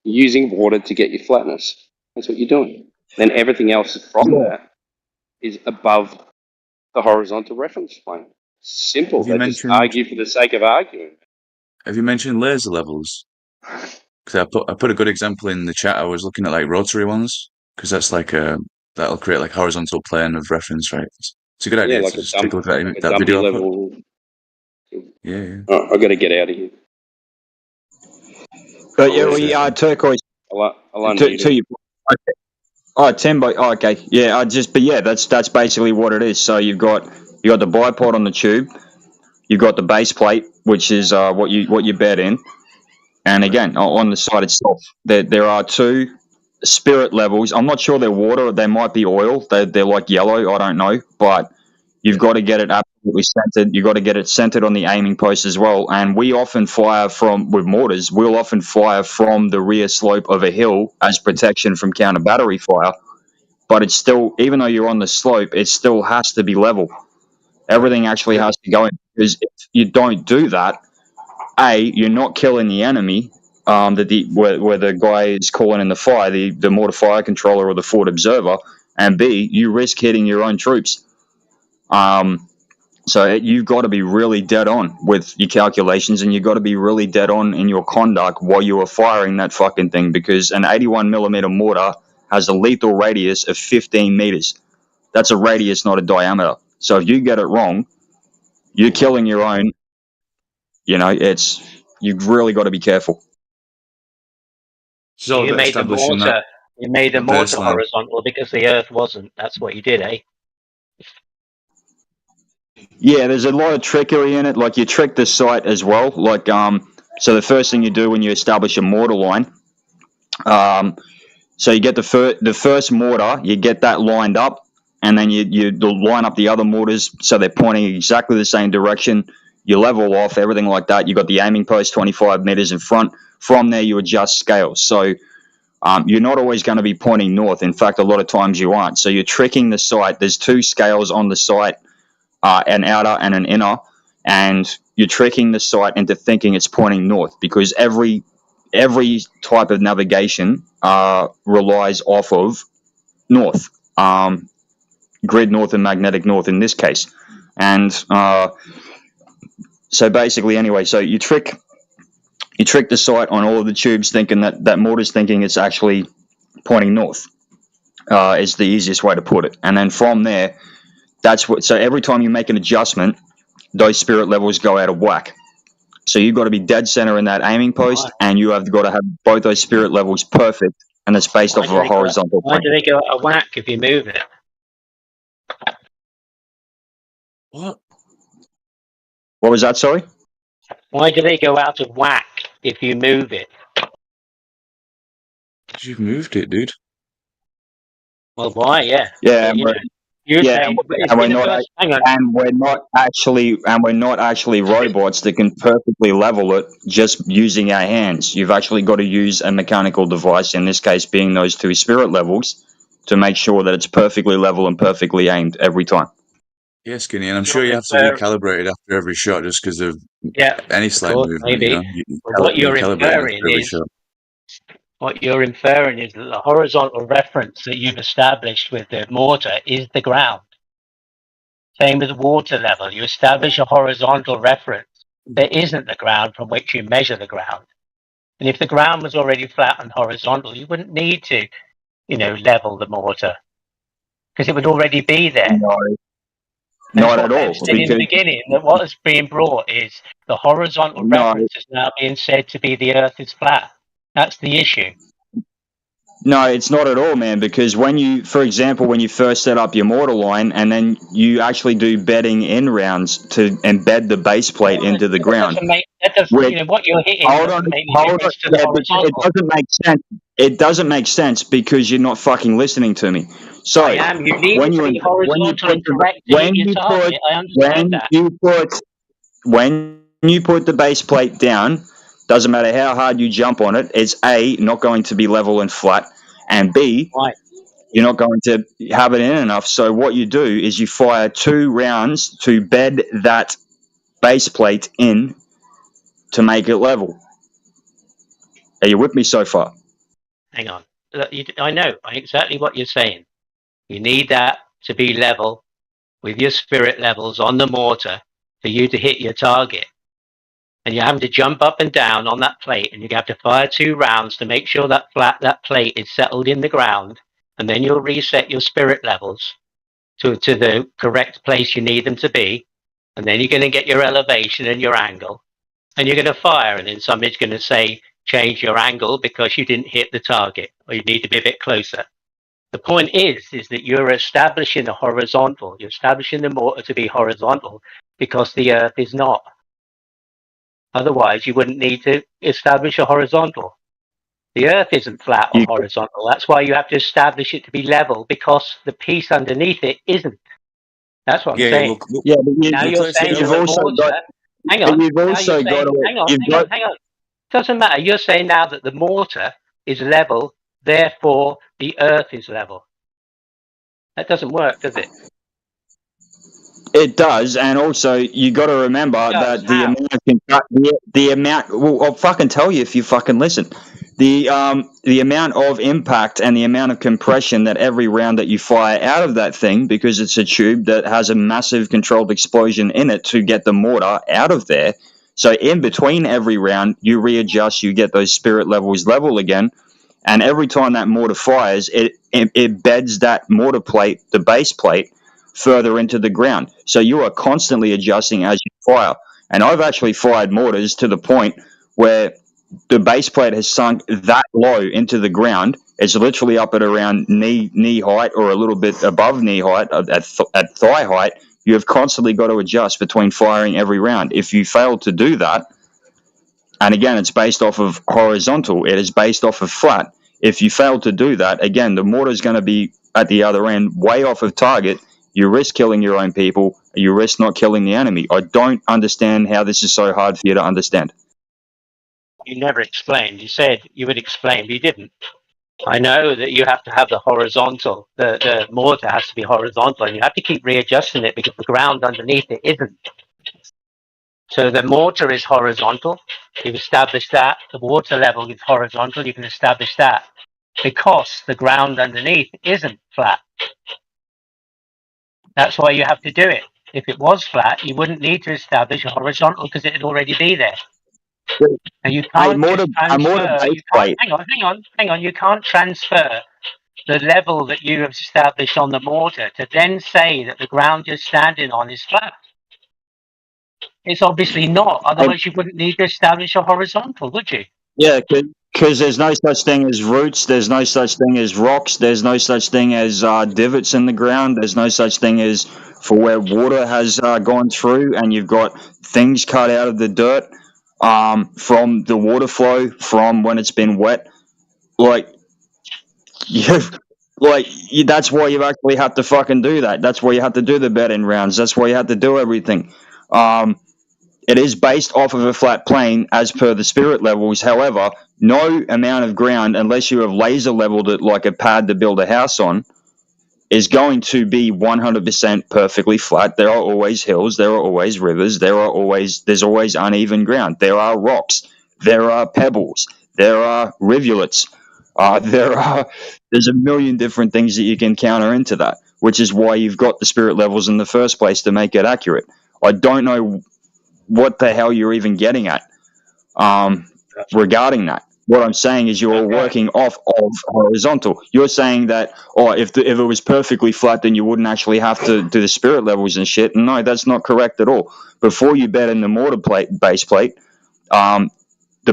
You're using water to get your flatness. That's what you're doing. Then everything else from that is above the horizontal reference plane. Simple. They just argue for the sake of arguing. Have you mentioned laser levels? Because I put a good example in the chat. I was looking at like rotary ones, because that's like that'll create like horizontal plane of reference, right? It's a good idea. Like to just take a look at that video. Level. Yeah. Oh, I got to get out of here. But turquoise. To you. Okay. Oh, Timbo. Oh, okay. Yeah. That's basically what it is. So you've got the bipod on the tube. You've got the base plate, which is what you bed in, and again on the side itself, there are two spirit levels. I'm not sure they're water. They might be oil. They're like yellow. I don't know, but you've got to get it absolutely centered. You've got to get it centered on the aiming post as well. And we often fire with mortars. We'll often fire from the rear slope of a hill as protection from counter battery fire. But it's still, even though you're on the slope, it still has to be level. Everything actually has to go in, because if you don't do that, you're not killing the enemy. Where the guy is calling in the fire, the mortar fire controller or the forward observer, and B, you risk hitting your own troops. So you've got to be really dead on with your calculations, and you've got to be really dead on in your conduct while you are firing that fucking thing, because an 81mm mortar has a lethal radius of 15 meters. That's a radius, not a diameter. So if you get it wrong, you're killing your own. You've really got to be careful. You made the mortar You made the The mortar baseline. horizontal because the Earth wasn't. That's what you did, eh? Yeah, there's a lot of trickery in it. Like you trick the site as well. Like so the first thing you do when you establish a mortar line, so you get the first mortar, you get that lined up, and then you line up the other mortars so they're pointing exactly the same direction. You level off everything like that. You got the aiming post 25 meters in front. From there, you adjust scales. So you're not always going to be pointing north. In fact, a lot of times you aren't. So you're tricking the site. There's two scales on the site, an outer and an inner, and you're tricking the site into thinking it's pointing north because every type of navigation relies off of north, grid north and magnetic north in this case. And so basically, anyway, so you trick the site on all of the tubes thinking that mortar's thinking it's actually pointing north is the easiest way to put it. And then from there, so every time you make an adjustment, those spirit levels go out of whack. So you've got to be dead center in that aiming post, and you have got to have both those spirit levels perfect, and it's based off of a horizontal Why plane. do they go out of whack if you move it? What? What was that, sorry? Why do they go out of whack if you move it? You've moved it, dude. Well, why? Yeah. Yeah, But, you know, you're saying it's been the first. Hang on. and we're not actually robots that can perfectly level it just using our hands. You've actually got to use a mechanical device, in this case being those two spirit levels, to make sure that it's perfectly level and perfectly aimed every time. Yeah, Skinny, and I'm sure you have to recalibrate it after every shot just because of any slight course, movement. maybe. You know? You But what you're recalibrate it after inferring every is shot. what you're inferring is that the horizontal reference that you've established with the mortar is the ground. Same as water level. You establish a horizontal reference. There isn't the ground from which you measure the ground. And if the ground was already flat and horizontal, you wouldn't need to, level the mortar because it would already be there. Not at all. Said in the beginning that what is being brought is the horizontal reference is now being said to be the Earth is flat. That's the issue. No, it's not at all, man, because for example, when you first set up your mortar line and then you actually do bedding in rounds to embed the base plate into the ground. What you're hitting doesn't make any difference to the horizontal. It doesn't make sense. It doesn't make sense because you're not fucking listening to me. So I am. You need to be horizontal and correct to hit your target. I understand that. When you put the base plate down, doesn't matter how hard you jump on it, it's A, not going to be level and flat, and B, you're not going to have it in enough. So what you do is you fire 2 rounds to bed that base plate in to make it level. Are you with me so far? Hang on. I know exactly what you're saying. You need that to be level with your spirit levels on the mortar for you to hit your target. And you're having to jump up and down on that plate, and you have to fire 2 rounds to make sure that plate is settled in the ground, and then you'll reset your spirit levels to the correct place you need them to be, and then you're going to get your elevation and your angle, and you're going to fire, and then somebody's going to say, change your angle because you didn't hit the target, or you need to be a bit closer. The point is that you're establishing a horizontal. You're establishing the mortar to be horizontal because the Earth is not. Otherwise, you wouldn't need to establish a horizontal. The Earth isn't flat or horizontal. That's why you have to establish it to be level because the piece underneath it isn't. That's what I'm saying. But you're saying you've also got. Hang on. You've also got. Hang on. Doesn't matter. You're saying now that the mortar is level, therefore the Earth is level. That doesn't work, does it? It does, and also you got to remember that the amount. Well, I'll fucking tell you if you fucking listen. The amount of impact and the amount of compression that every round that you fire out of that thing, because it's a tube that has a massive controlled explosion in it to get the mortar out of there. So in between every round, you readjust, you get those spirit levels level again, and every time that mortar fires, it beds that mortar plate, the base plate, further into the ground. So you are constantly adjusting as you fire. And I've actually fired mortars to the point where the base plate has sunk that low into the ground. it's literally up at around knee height or a little bit above knee height at thigh height, you have constantly got to adjust between firing every round. If you fail to do that, and again, it's based off of horizontal, it is based off of flat. If you fail to do that, again, the mortar is going to be at the other end, way off of target. You risk killing your own people. You risk not killing the enemy. I don't understand how this is so hard for you to understand. You never explained. You said you would explain, but you didn't. I know that you have to have the horizontal, the mortar has to be horizontal, and you have to keep readjusting it because the ground underneath it isn't. So the mortar is horizontal. You've established that. The water level is horizontal. You can establish that because the ground underneath isn't flat. That's why you have to do it. If it was flat, you wouldn't need to establish a horizontal because it'd already be there. And you can't hang on. You can't transfer the level that you have established on the mortar to then say that the ground you're standing on is flat. It's obviously not. Otherwise, you wouldn't need to establish a horizontal, would you? Yeah, because there's no such thing as roots. There's no such thing as rocks. There's no such thing as divots in the ground. There's no such thing as for where water has gone through and you've got things cut out of the dirt from the water flow from when it's been wet. That's why you actually have to fucking do that. That's why you have to do the bet-in rounds. That's why you have to do everything. It is based off of a flat plane as per the spirit levels. However, no amount of ground, unless you have laser leveled it like a pad to build a house on, is going to be 100% perfectly flat. There are always hills. There are always rivers. There's always uneven ground. There are rocks. There are pebbles. There are rivulets. There's a million different things that you can counter into that, which is why you've got the spirit levels in the first place to make it accurate. I don't know what the hell you're even getting at regarding that. What I'm saying is you're working off of horizontal. You're saying that, if it was perfectly flat, then you wouldn't actually have to do the spirit levels and shit. And no, that's not correct at all. Before you bet in the mortar base plate, the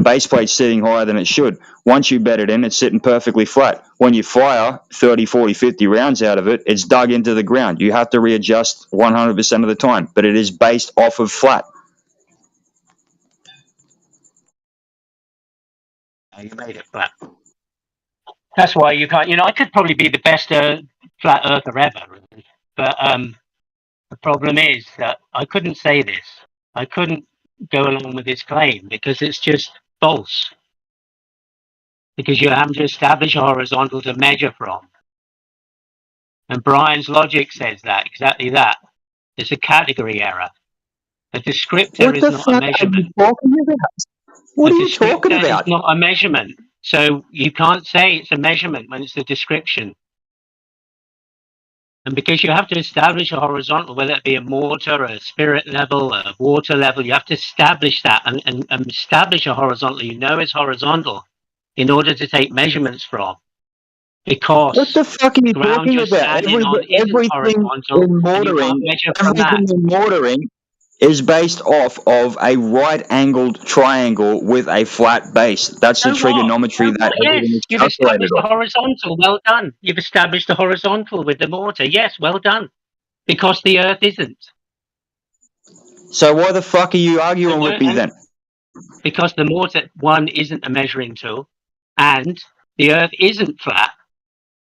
base plate's sitting higher than it should. Once you bet it in, it's sitting perfectly flat. When you fire 30, 40, 50 rounds out of it, it's dug into the ground. You have to readjust 100% of the time, but it is based off of flat. You made it flat. That's why you can't. I could probably be the best flat earther ever, really. But the problem is that I couldn't say this. I couldn't go along with this claim because it's just false. Because you have to establish a horizontal to measure from. And Brian's logic says that, exactly that. It's a category error. A descriptor is not a measurement. What are you talking about? It's not a measurement. So you can't say it's a measurement when it's a description. And because you have to establish a horizontal, whether it be a mortar, a spirit level, a water level, you have to establish that and establish a horizontal. It's horizontal in order to take measurements from. Because what the fuck are you talking about? Everything in mortaring is based off of a right-angled triangle with a flat base. That's the trigonometry that everything is You've calculated established a horizontal. Well done. You've established a horizontal with the mortar. Yes, well done. Because the Earth isn't. So why the fuck are you arguing with me then? Because the mortar, one, isn't a measuring tool, and the Earth isn't flat.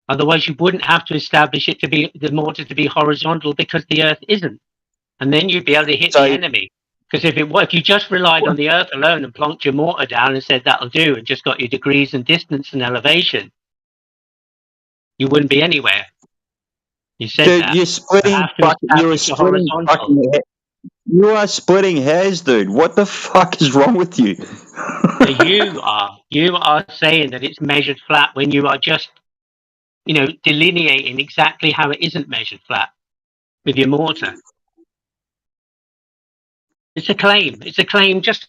Otherwise, you wouldn't have to establish it to be the mortar to be horizontal because the Earth isn't. And then you'd be able to hit the enemy. Because if you just relied on the Earth alone and plonked your mortar down and said that'll do and just got your degrees and distance and elevation, you wouldn't be anywhere. You said dude, that. you're splitting. You are splitting hairs, dude. What the fuck is wrong with you? So you are saying that it's measured flat when you are just, delineating exactly how it isn't measured flat with your mortar. It's a claim. It's a claim just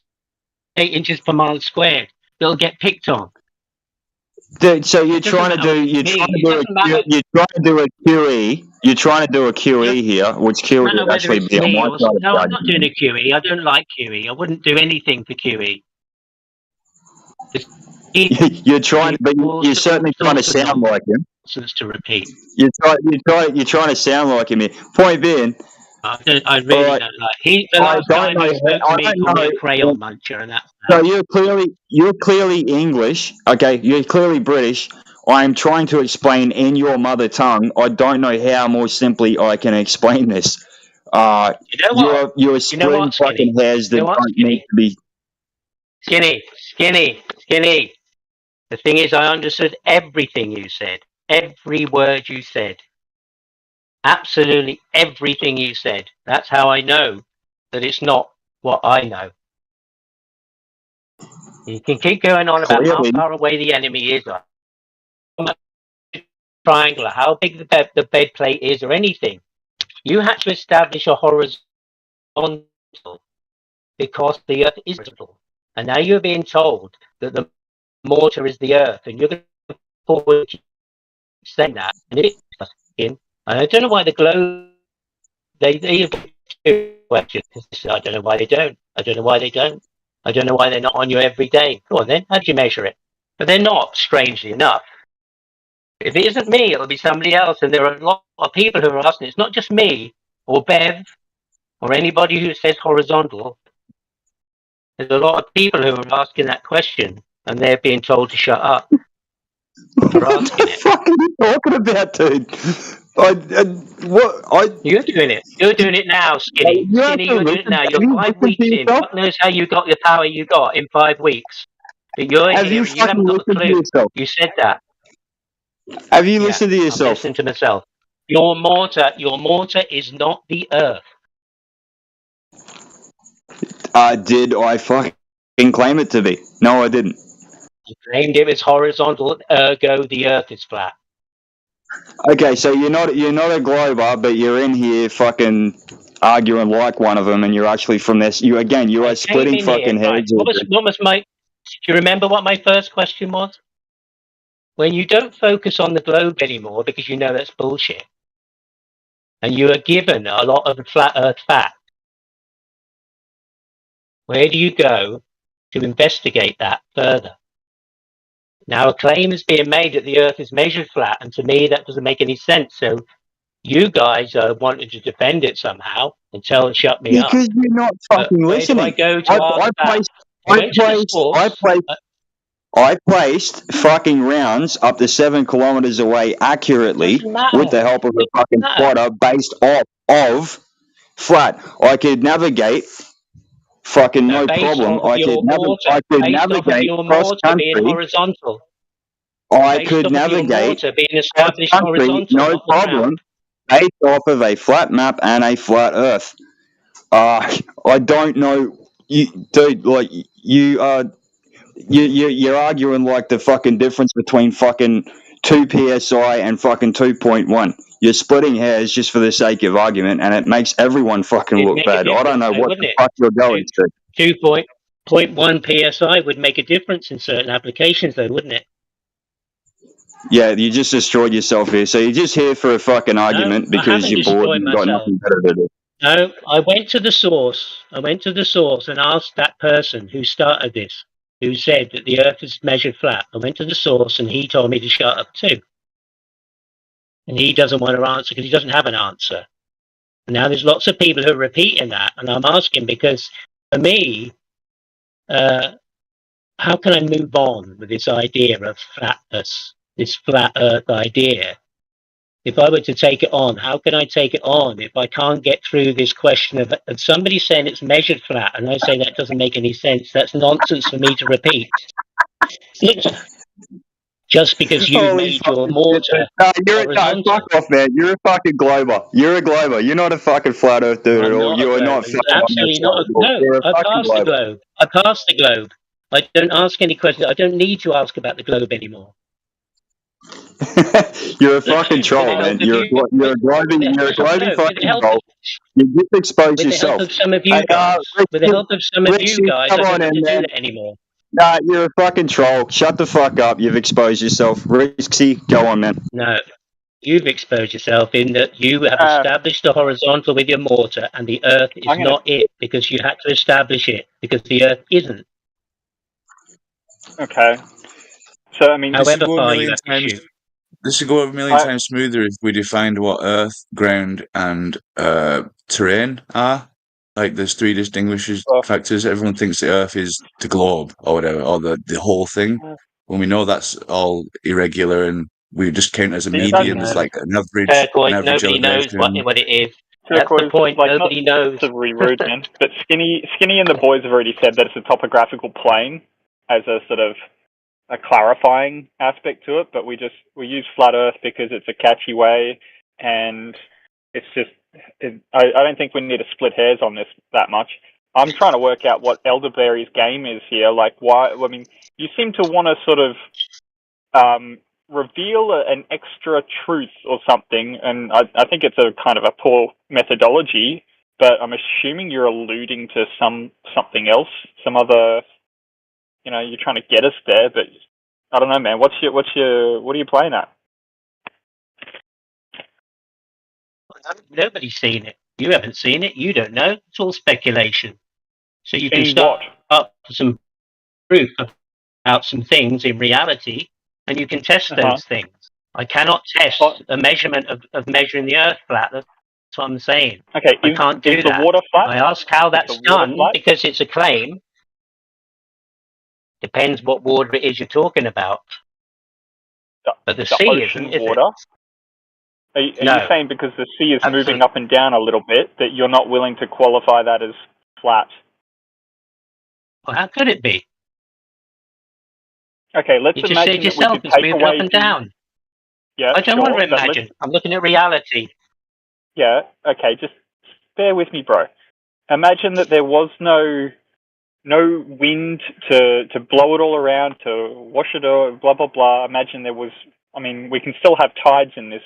8 inches per mile squared. It'll get picked on. Dude, so you're trying to do a QE. You're trying to do a QE here, which QE would actually be on my side. No, I'm not doing a QE. I don't like QE. I wouldn't do anything for QE. You're trying, but you're certainly trying to sound like him. To repeat. You're trying to sound like him here. Point being, I really alright, don't like. The I last don't time know. he spoke to I me, don't called me know. a crayon muncher, and that's So you're clearly English. Okay, you're clearly British. I am trying to explain in your mother tongue. I don't know how more simply I can explain this. You know what? You're You know splitting what, Skinny? fucking hairs that You know what, don't need to be. Skinny. The thing is, I understood everything you said. Every word you said. Absolutely everything you said. That's how I know that it's not what I know. You can keep going on about how Clearly. far away the enemy is, triangular, how big the bed plate is, or anything. You had to establish a horizontal because the Earth is horizontal. And now you're being told that the mortar is the Earth, and you're going to forward saying that. And it is in. And I don't know why the globe they have two questions. I don't know why they don't. I don't know why they don't. I don't know why they're not on you every day. Go on then. How do you measure it? But they're not, strangely enough. If it isn't me, it'll be somebody else. And there are a lot of people who are asking. It's not just me or Bev or anybody who says horizontal. There's a lot of people who are asking that question, and they're being told to shut up. What the fuck are you talking about, dude? You're doing it. You're doing it now, Skinny. You have Skinny, to you're doing it listen. now. Have You're you 5 listened weeks to in. yourself? God knows how you got the power you got in 5 weeks. But you're Have here you and you haven't fucking got a listened to clue. yourself? You said that. Have you Yeah, listened to I'm yourself? listening to myself. Your mortar is not the Earth. Did I fucking claim it to be? No, I didn't. You claimed it was horizontal, ergo the Earth is flat. Okay, so you're not a Glober, but you're in here fucking arguing like one of them, and you're actually from this. You are splitting Came in here, fucking right. heads. What was my? Do you remember what my first question was? When you don't focus on the globe anymore because you know that's bullshit, and you are given a lot of flat Earth fact, where do you go to investigate that further? Now, a claim is being made that the Earth is measured flat, and to me that doesn't make any sense. So you guys are wanting to defend it somehow and shut me up. Because you're not fucking Where do I listening. go to ask that? I placed fucking rounds up to 7 kilometers away accurately Doesn't matter. with the help of a fucking matter. plotter based off of flat. I could navigate fucking no based problem. off of I your could mortar, I could based off of navigate your cross mortar being country. horizontal. I Based could off of your navigate mortar being cross established country horizontal, no not the problem ground. based off of a flat map and a flat Earth. I don't know, dude. Like you are. You're arguing like the fucking difference between fucking 2 psi and fucking 2.1. You're splitting hairs just for the sake of argument, and it makes everyone fucking It'd look make a bad. I don't difference, know though, what wouldn't the it? fuck you're going to. 2.1 psi would make a difference in certain applications, though, wouldn't it? Yeah, you just destroyed yourself here. So you're just here for a fucking argument because haven't you're bored destroyed and you've got myself. nothing better to do. No, I went to the source. And asked that person who started this, who said that the Earth is measured flat. I went to the source, and he told me to shut up too. And he doesn't want to answer because he doesn't have an answer. And now there's lots of people who are repeating that, and I'm asking because for me, how can I move on with this idea of flatness, this flat Earth idea? If I were to take it on, how can I take it on if I can't get through this question of somebody saying it's measured flat, and I say that doesn't make any sense? That's nonsense for me to repeat. Just because you made your mortar horizontal. Fuck off, man. You're a fucking Glober. You're a Glober. You're not a fucking flat Earth dude at all. You are not fucking Absolutely not. No, You're a I fucking passed the Glober. globe. I passed the globe. I don't ask any questions. I don't need to ask about the globe anymore. You're a fucking troll, man. You're a globey fucking troll. You just exposed yourself. With the help of some of you guys. With the help of some of you guys, I come on don't need in, to do man. that anymore. Nah, you're a fucking troll. Shut the fuck up. You've exposed yourself. Risky, go on, man. No. You've exposed yourself in that you have established the horizontal with your mortar, and the Earth is not it because you had to establish it because the Earth isn't. Okay. So I mean, This would However go a far you million have to times. shoot. This would go a million I, times smoother if we defined what Earth, ground, and terrain are. Like, there's three distinguishing factors. Everyone thinks the Earth is the globe or whatever, or the whole thing. When we know that's all irregular, and we just count as a it median, doesn't. there's like an Turquoise, average nobody knows what elevation. it is. That's the Turquoise, point. like, Nobody knows. not to be rude, man, but Skinny and the boys have already said that it's a topographical plane as a sort of a clarifying aspect to it. But we use flat Earth because it's a catchy way, and it's just. I don't think we need to split hairs on this that much. I'm trying to work out what Elderberry's game is here. Like, why? I mean, you seem to want to sort of reveal an extra truth or something, and I think it's a kind of a poor methodology. But I'm assuming you're alluding to something else, some other. You know, you're trying to get us there, but I don't know, man. What are you playing at? Nobody's seen it. You haven't seen it. You don't know. It's all speculation. So you can In start what? up some proof about some things in reality, and you can test those things. I cannot test a measurement of measuring the Earth flat. That's what I'm saying. Okay, I can't do is the that. water flat? I ask how that's the water done flat? because it's a claim. Depends what water it is you're talking about. But the sea ocean isn't, is water. Are you No. saying because the sea is moving Absolutely. up and down a little bit that you're not willing to qualify that as flat? Well, how could it be? Okay, let's You just imagine said that we yourself could it's take moving away up and the. down. Yeah, I don't sure, want to but let's- imagine. I'm looking at reality. Yeah, okay, just bear with me, bro. Imagine that there was no wind to blow it all around, to wash it all, blah, blah, blah. Imagine there was, I mean, we can still have tides in this,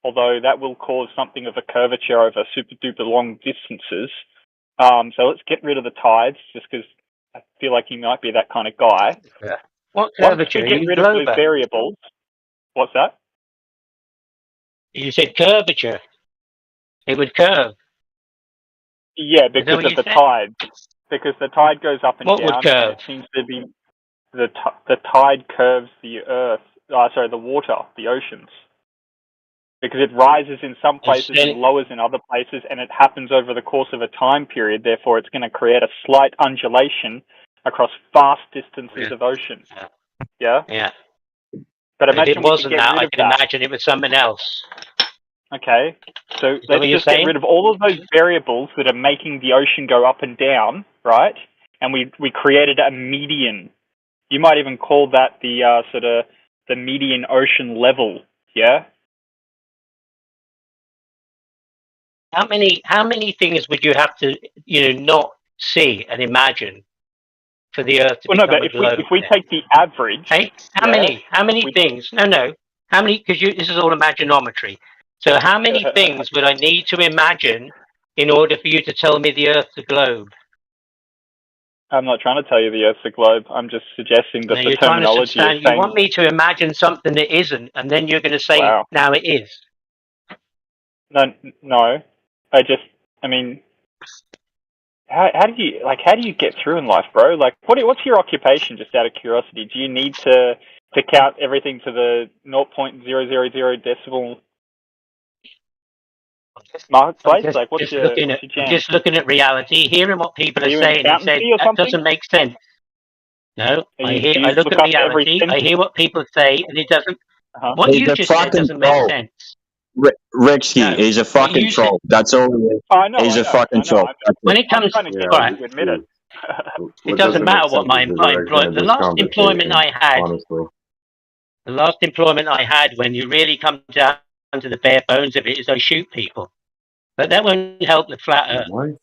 although that will cause something of a curvature over super duper long distances. So let's get rid of the tides, just because I feel like you might be that kind of guy. Yeah. What Once curvature? we get You rid of those Glover. variables, what's that? You said curvature. It would curve. Yeah, Is that because what of you the said? tide. Because the tide goes up and What would down, curve? and it seems to be the tide curves the earth. The water, the oceans, because it rises in some places then- and lowers in other places, and it happens over the course of a time period. Therefore, it's going to create a slight undulation across vast distances of ocean. Yeah. Yeah. But If imagine it we could wasn't get that, rid I of could that. imagine it was something else. Okay, so that let's what you're just get saying? rid of all of those variables that are making the ocean go up and down, right? And we created a median. You might even call that the sort of the median ocean level. Yeah. How many things would you have to not see and imagine for the Earth to Well, no, become but a globe? if we take the average, Hey, how many things? No. How many? Because this is all imaginometry. So how many things would I need to imagine in order for you to tell me the Earth's a globe? I'm not trying to tell you the Earth's a globe. I'm just suggesting that Now, the you're trying to terminology is substantiate. You saying. want me to imagine something that isn't, and then you're going to say, Wow. "Now it is." No. I mean, how do you get through in life, bro? Like, what's your occupation? Just out of curiosity, do you need to count everything to the 0.000 decimal marketplace? Like, what's your jam? Just looking at reality, hearing what people Are are you in saying, and said accountancy or that something? doesn't make sense. No, Do I you look look at up every reality. I sentence? hear what people say, and it doesn't. What He's you a just said fucking doesn't make troll. sense. Rexky, No, he's a what fucking you said. troll. That's all he is. I know. He's a fucking troll. That's When it. it comes, I'm trying to get right, you to admit it. it doesn't matter what my employment. The last employment I had, the last employment I had, when you really come down to the bare bones of it, is I shoot people. But that won't help the flat Earth.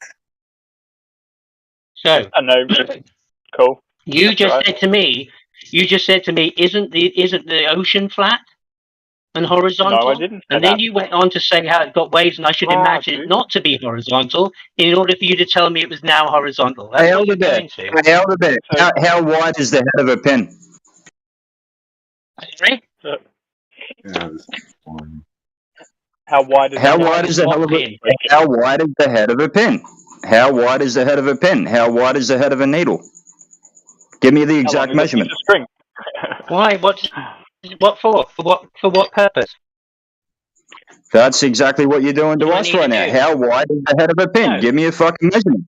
So I know. Cool. You That's just right. said to me, isn't the ocean flat and horizontal? No, I didn't say And then that. you went on to say how it got waves, and I should imagine it not to be horizontal in order for you to tell me it was now horizontal. That's what you're going to. Elderbeck, how wide is the head of a pin? Sorry? How wide is How wide is the head of a How wide is the head of a pin? How wide is the head of a pin? How wide is the head of a needle? Give me the How long exact is a piece measurement. of string? Why? What for? For what purpose? That's exactly what you're doing to What do I us need right to now. do? How wide is the head of a pin? No. Give me a fucking measurement.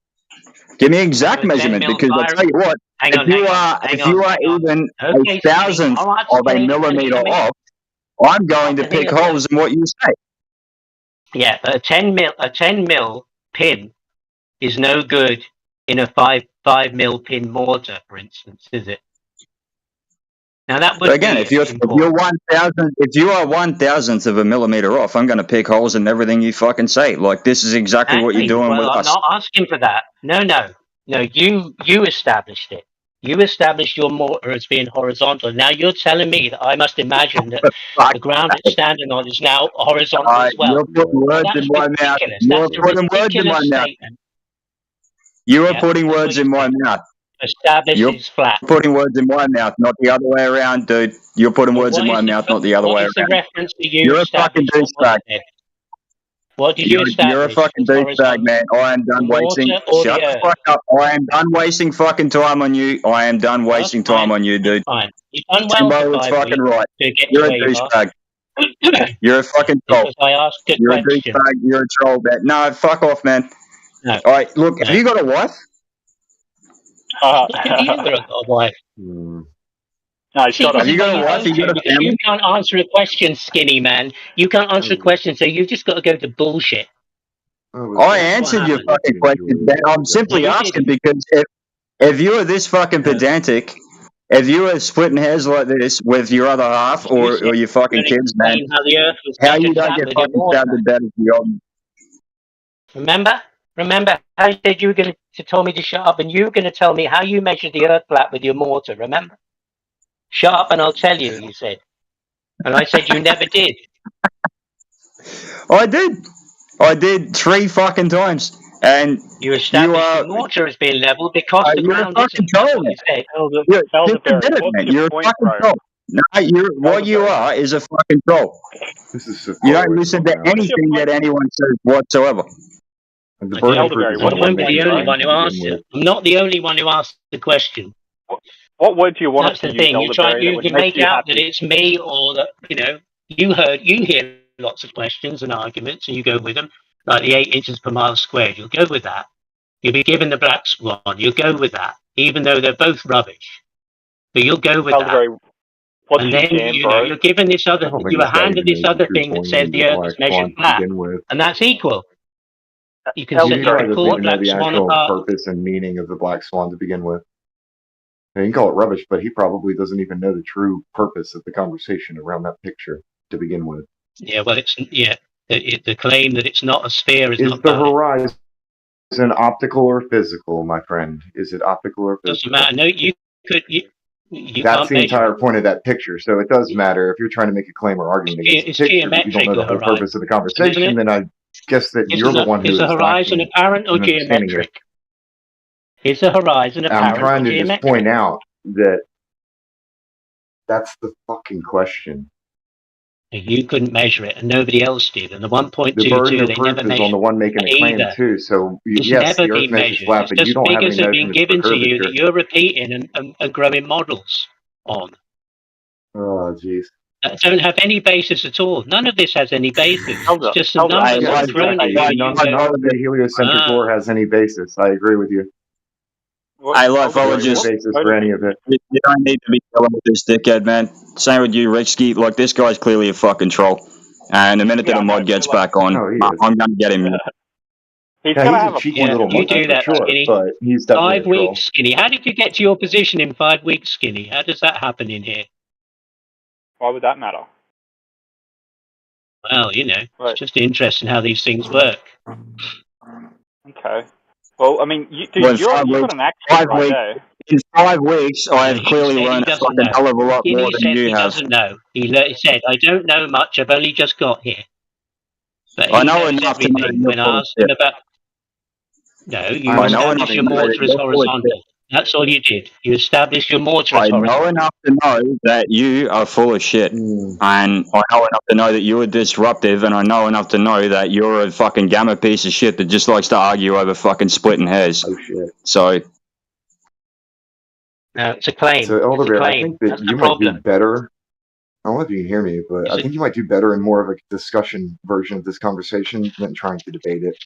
Give me exact So 10 measurement, mil because I virus. tell you what, Hang if on, you hang on, are hang if on, you are hang on. even Okay, a thousandth All right, of a Skinny, millimeter come in. off, I'm going to pick holes in what you say. Yeah, but a 10 mil pin is no good in a 5 mil pin mortar, for instance, is it? Now that But would again, be if you're important. 1,000, if you are 1,000th of a millimeter off, I'm going to pick holes in everything you fucking say. Like, this is exactly what you're Hey, doing with well, I'm us. not asking for that. No. You established it. You established your mortar as being horizontal. Now you're telling me that I must imagine that the ground it's standing on is now horizontal as well. You're putting Well, words in that's my mouth. ridiculous. You're That's a putting words in my ridiculous mouth. statement. You are Yeah, putting that's what words you in my said. mouth. Established You're is flat. putting words in my mouth, not the other way around, dude. You're putting Well, words in my mouth, not the other what way is the around. reference that you You're a fucking established? What was douchebag. it then? What did you You're a establish? fucking Was douchebag, horizontal? man. I am The done wasting. mortar or Shut the the earth? fuck up. I am done wasting fucking time on you. I am done wasting time on you, dude. Fine. You've done well for Timbo, it's 5 fucking weeks right. to get to You're a where you are. douchebag. You're a fucking troll. Because I asked a You're a question. douchebag. You're a troll, man. No, fuck off, man. No. All right, look, have No. you got a wife? Look at you, got a wife. No, See, shut this up. Have you is where got a you wife? go You got to a because you family? can't answer a question, skinny man. You can't answer a question, so you've just got to go to bullshit. I answered your fucking question, man. I'm simply No, you asking didn't. because if you are this fucking pedantic, if you are splitting hairs like this with your other half You or said your you're fucking going to kids, man, explain how the earth was how measured you don't flat get with your fucking mortar. stabbed to death is beyond. Remember how you said you were going to tell me to shut up, and you were going to tell me how you measured the earth flat with your mortar. Remember? Shut up, and I'll tell you. You said, and I said you never did. I did 3 fucking times, and You established are the mortar as being level because the you're a ground fucking isn't. That's troll, what man. you said. Just Elderberry, admit it, what's man. your You're a point, fucking bro? troll. No, what you are is a fucking troll. This is so You far don't away listen from to him now. anything that anyone says whatsoever. And the I burden do. of proof Elderberry, is I on the one won't be making the the only claim one to who begin asked it. with. I'm not the only one who asked the question. what word do you want That's us to the use, thing. Elderberry, that would You make make you out that happy? it's me or that you hear lots of questions and arguments and you go with them. Like the 8 inches per mile squared, you'll go with that. You'll be given the black swan, you'll go with that, even though they're both rubbish. But you'll go with that. Elderberry, what's And your then jam, bro? you're given this other, I don't think you were this guy handed even this knows other if you're thing that calling says him the the earth black is measured swan to flat, begin with. and that's equal. You can He probably doesn't pull the even know black the swan actual apart. purpose and meaning of the black swan to begin with. And you can call it rubbish, but he probably doesn't even know the true purpose of the conversation around that picture to begin with. Yeah, well, the claim that it's not a sphere is Is not the valid. horizon optical or physical, my friend? Is it optical or physical? Doesn't matter. No, you That's can't the measure entire it. point of that picture. So it does matter if you're trying to make a claim or argument against It's the picture, but you don't geometric, know the the whole horizon, purpose of the isn't conversation, it? then I guess that you're the one Is who the is horizon lacking apparent or in understanding it. geometric? Is the horizon I'm apparent or trying to just geometric? point out that that's the fucking question. You couldn't measure it, and nobody else did. And the The burden 1.22, of they proof never is on the measured one making the claim either. too. So It's yes, never the earth been measures measured. flat, It's but you just don't have any figures have been measurements for given to you curvature. that you're repeating and growing models on. Oh, jeez. That don't have any basis at all. None of this has any basis. It's just some Yeah, numbers that are thrown at you. And none, you go, none of the heliocentric lore has any basis. I agree with you. Hey, life, I would There's no just. basis for any of it. You don't need to be dealing with this dickhead, man. Same with you, Richski. Like, this guy's clearly a fucking troll. And the minute that a mod gets back on, I'm going to get him. He's Yeah, gonna he's have a a cheeky point. little you monkey do for that, sure, Skinny. but he's definitely 5 a troll. weeks, Skinny. How did you get to your position in 5 weeks, Skinny? How does that happen in here? Why would that matter? Well, it's just interesting how these things work. Okay. Well, I mean, you, Well, dude, in you've 5 got weeks, an accent right there. in 5 weeks, I have He clearly said he learned a doesn't fucking know. hell of a lot more Skinny than said you he have. doesn't know. He said, I don't know much. I've only just got here. But I he know knows enough to know that everything. you're When I full of asked him shit. about... No, you I know enough established to your know that mortar as you're full of shit. horizontal. That's all you did. You established your mortar as I know horizontal. enough to know that you are full of shit. And I know enough to know that you are disruptive, and I know enough to know that you're a fucking gamma piece of shit that just likes to argue over fucking splitting hairs. Oh, shit. So, No, it's a claim. So, It's a Elderbear, I claim. think that That's the you might do problem. better. I don't know if you can hear me, but It's I a, think you might do better in more of a discussion version of this conversation than trying to debate it.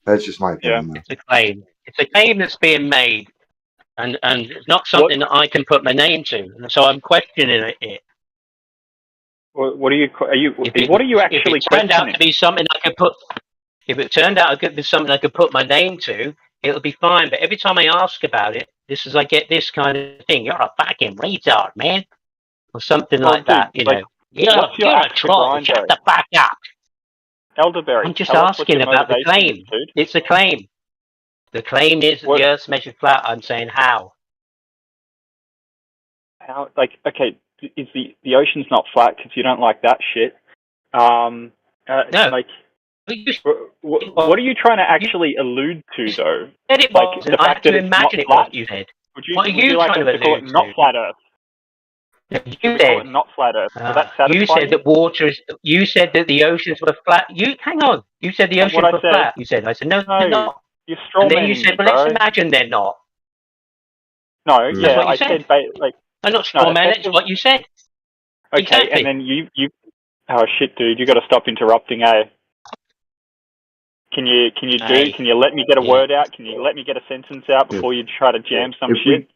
That's just my Yeah. opinion, though. it's a claim. It's a claim that's being made, and it's not something that I can put my name to. And so I'm questioning it. What are you? If What are you it actually turned out questioning? to be something I could put, if it turned out to be something I could put my name to, it'll be fine. But every time I ask about it, I get this kind of thing. You're a fucking retard, man, or something Well, like that. dude, like, You're what's your you're a axe to troll. grind, Shut though? the fuck up. Elderberry, I'm just tell us what asking your about the motivation claim. is, dude. It's a claim. The claim is that What? the Earth's measured flat. I'm saying how. How? Like, okay, is the ocean's not flat because you don't like that shit? No. Like, what are you trying to actually allude to, though? Said it Like was, the and I fact had that to it's not imagine it flat. what you said. Would you What are would you you like trying us to to call it allude not to? flat Earth? Should You we call said. it not flat Earth? Does that You satisfy said that water is. You said that the oceans were flat. You hang on. You said the That's what oceans I were said. flat. You said. I said no, they're No, not. you're And then you strawmanning said, me, well, let's bro. imagine they're not. No, That's yeah, what you I said. like I'm not no. strawman. It's Effective. what you said. Okay, Exactly. and then you. Oh shit, dude! You got to stop interrupting, eh? Can you Hey, let me get a yeah. word out? Can you let me get a sentence out If, before you try to jam some if shit?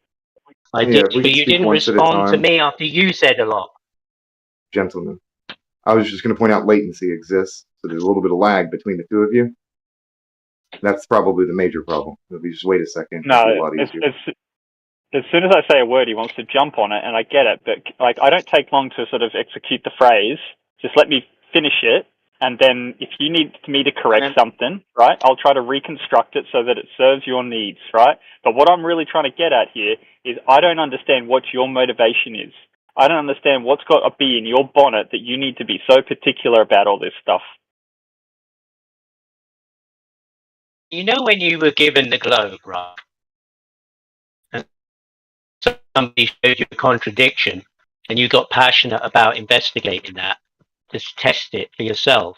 I yeah, did, if we but could you speak didn't once at a respond to time, me after you said a lot. gentlemen. I was just going to point out latency exists, so there's a little bit of lag between the two of you. That's probably the major problem. If you just wait a second, it'll be a No, lot easier. as soon as I say a word, he wants to jump on it, and I get it. But like, I don't take long to sort of execute the phrase. Just let me finish it, and then if you need me to correct something, right, I'll try to reconstruct it so that it serves your needs, right? But what I'm really trying to get at here is I don't understand what your motivation is. I don't understand what's got to be in your bonnet that you need to be so particular about all this stuff. You know when you were given the globe, right? And somebody showed you a contradiction, and you got passionate about investigating that, just test it for yourself.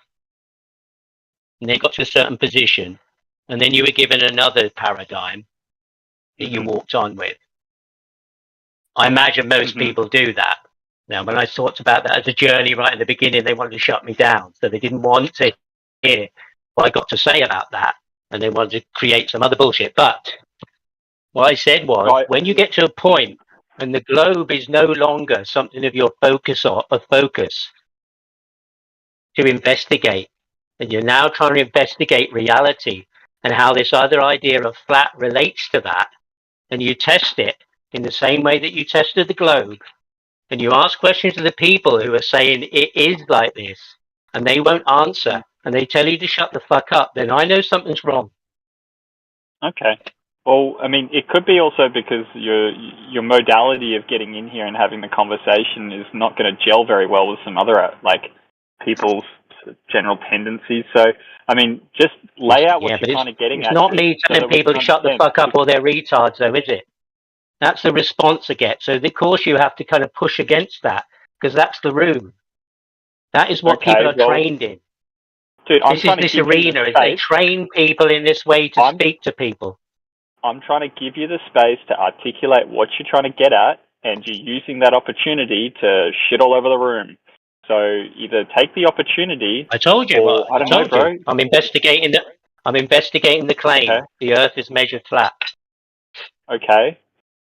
And they got to a certain position, and then you were given another paradigm that you walked on with. I imagine most people do that. Now, when I talked about that as a journey right in the beginning, they wanted to shut me down. So they didn't want to hear what I got to say about that. And they wanted to create some other bullshit. But what I said was, when you get to a point and the globe is no longer something of your focus to investigate, and you're now trying to investigate reality and how this other idea of flat relates to that, and you test it in the same way that you tested the globe, and you ask questions to the people who are saying it is like this, and they won't answer, and they tell you to shut the fuck up, then I know something's wrong. Okay. Well, I mean, it could be also because your modality of getting in here and having the conversation is not going to gel very well with some other like people's general tendencies. So, I mean, just lay out what Yeah, but you're kind of getting it's at. not me so telling that we people can to shut the understand. fuck up or they're retards, though, is it? That's the response I get. So, of course, you have to kind of push against that because that's the room. That is what people are trained in. Dude, I'm This trying is to this give you the arena. Is they space. train people in this way to speak to people. I'm trying to give you the space to articulate what you're trying to get at, and you're using that opportunity to shit all over the room. So either take the opportunity. I told you. Or, I don't know, bro. I'm investigating the claim. Okay. The Earth is measured flat. Okay.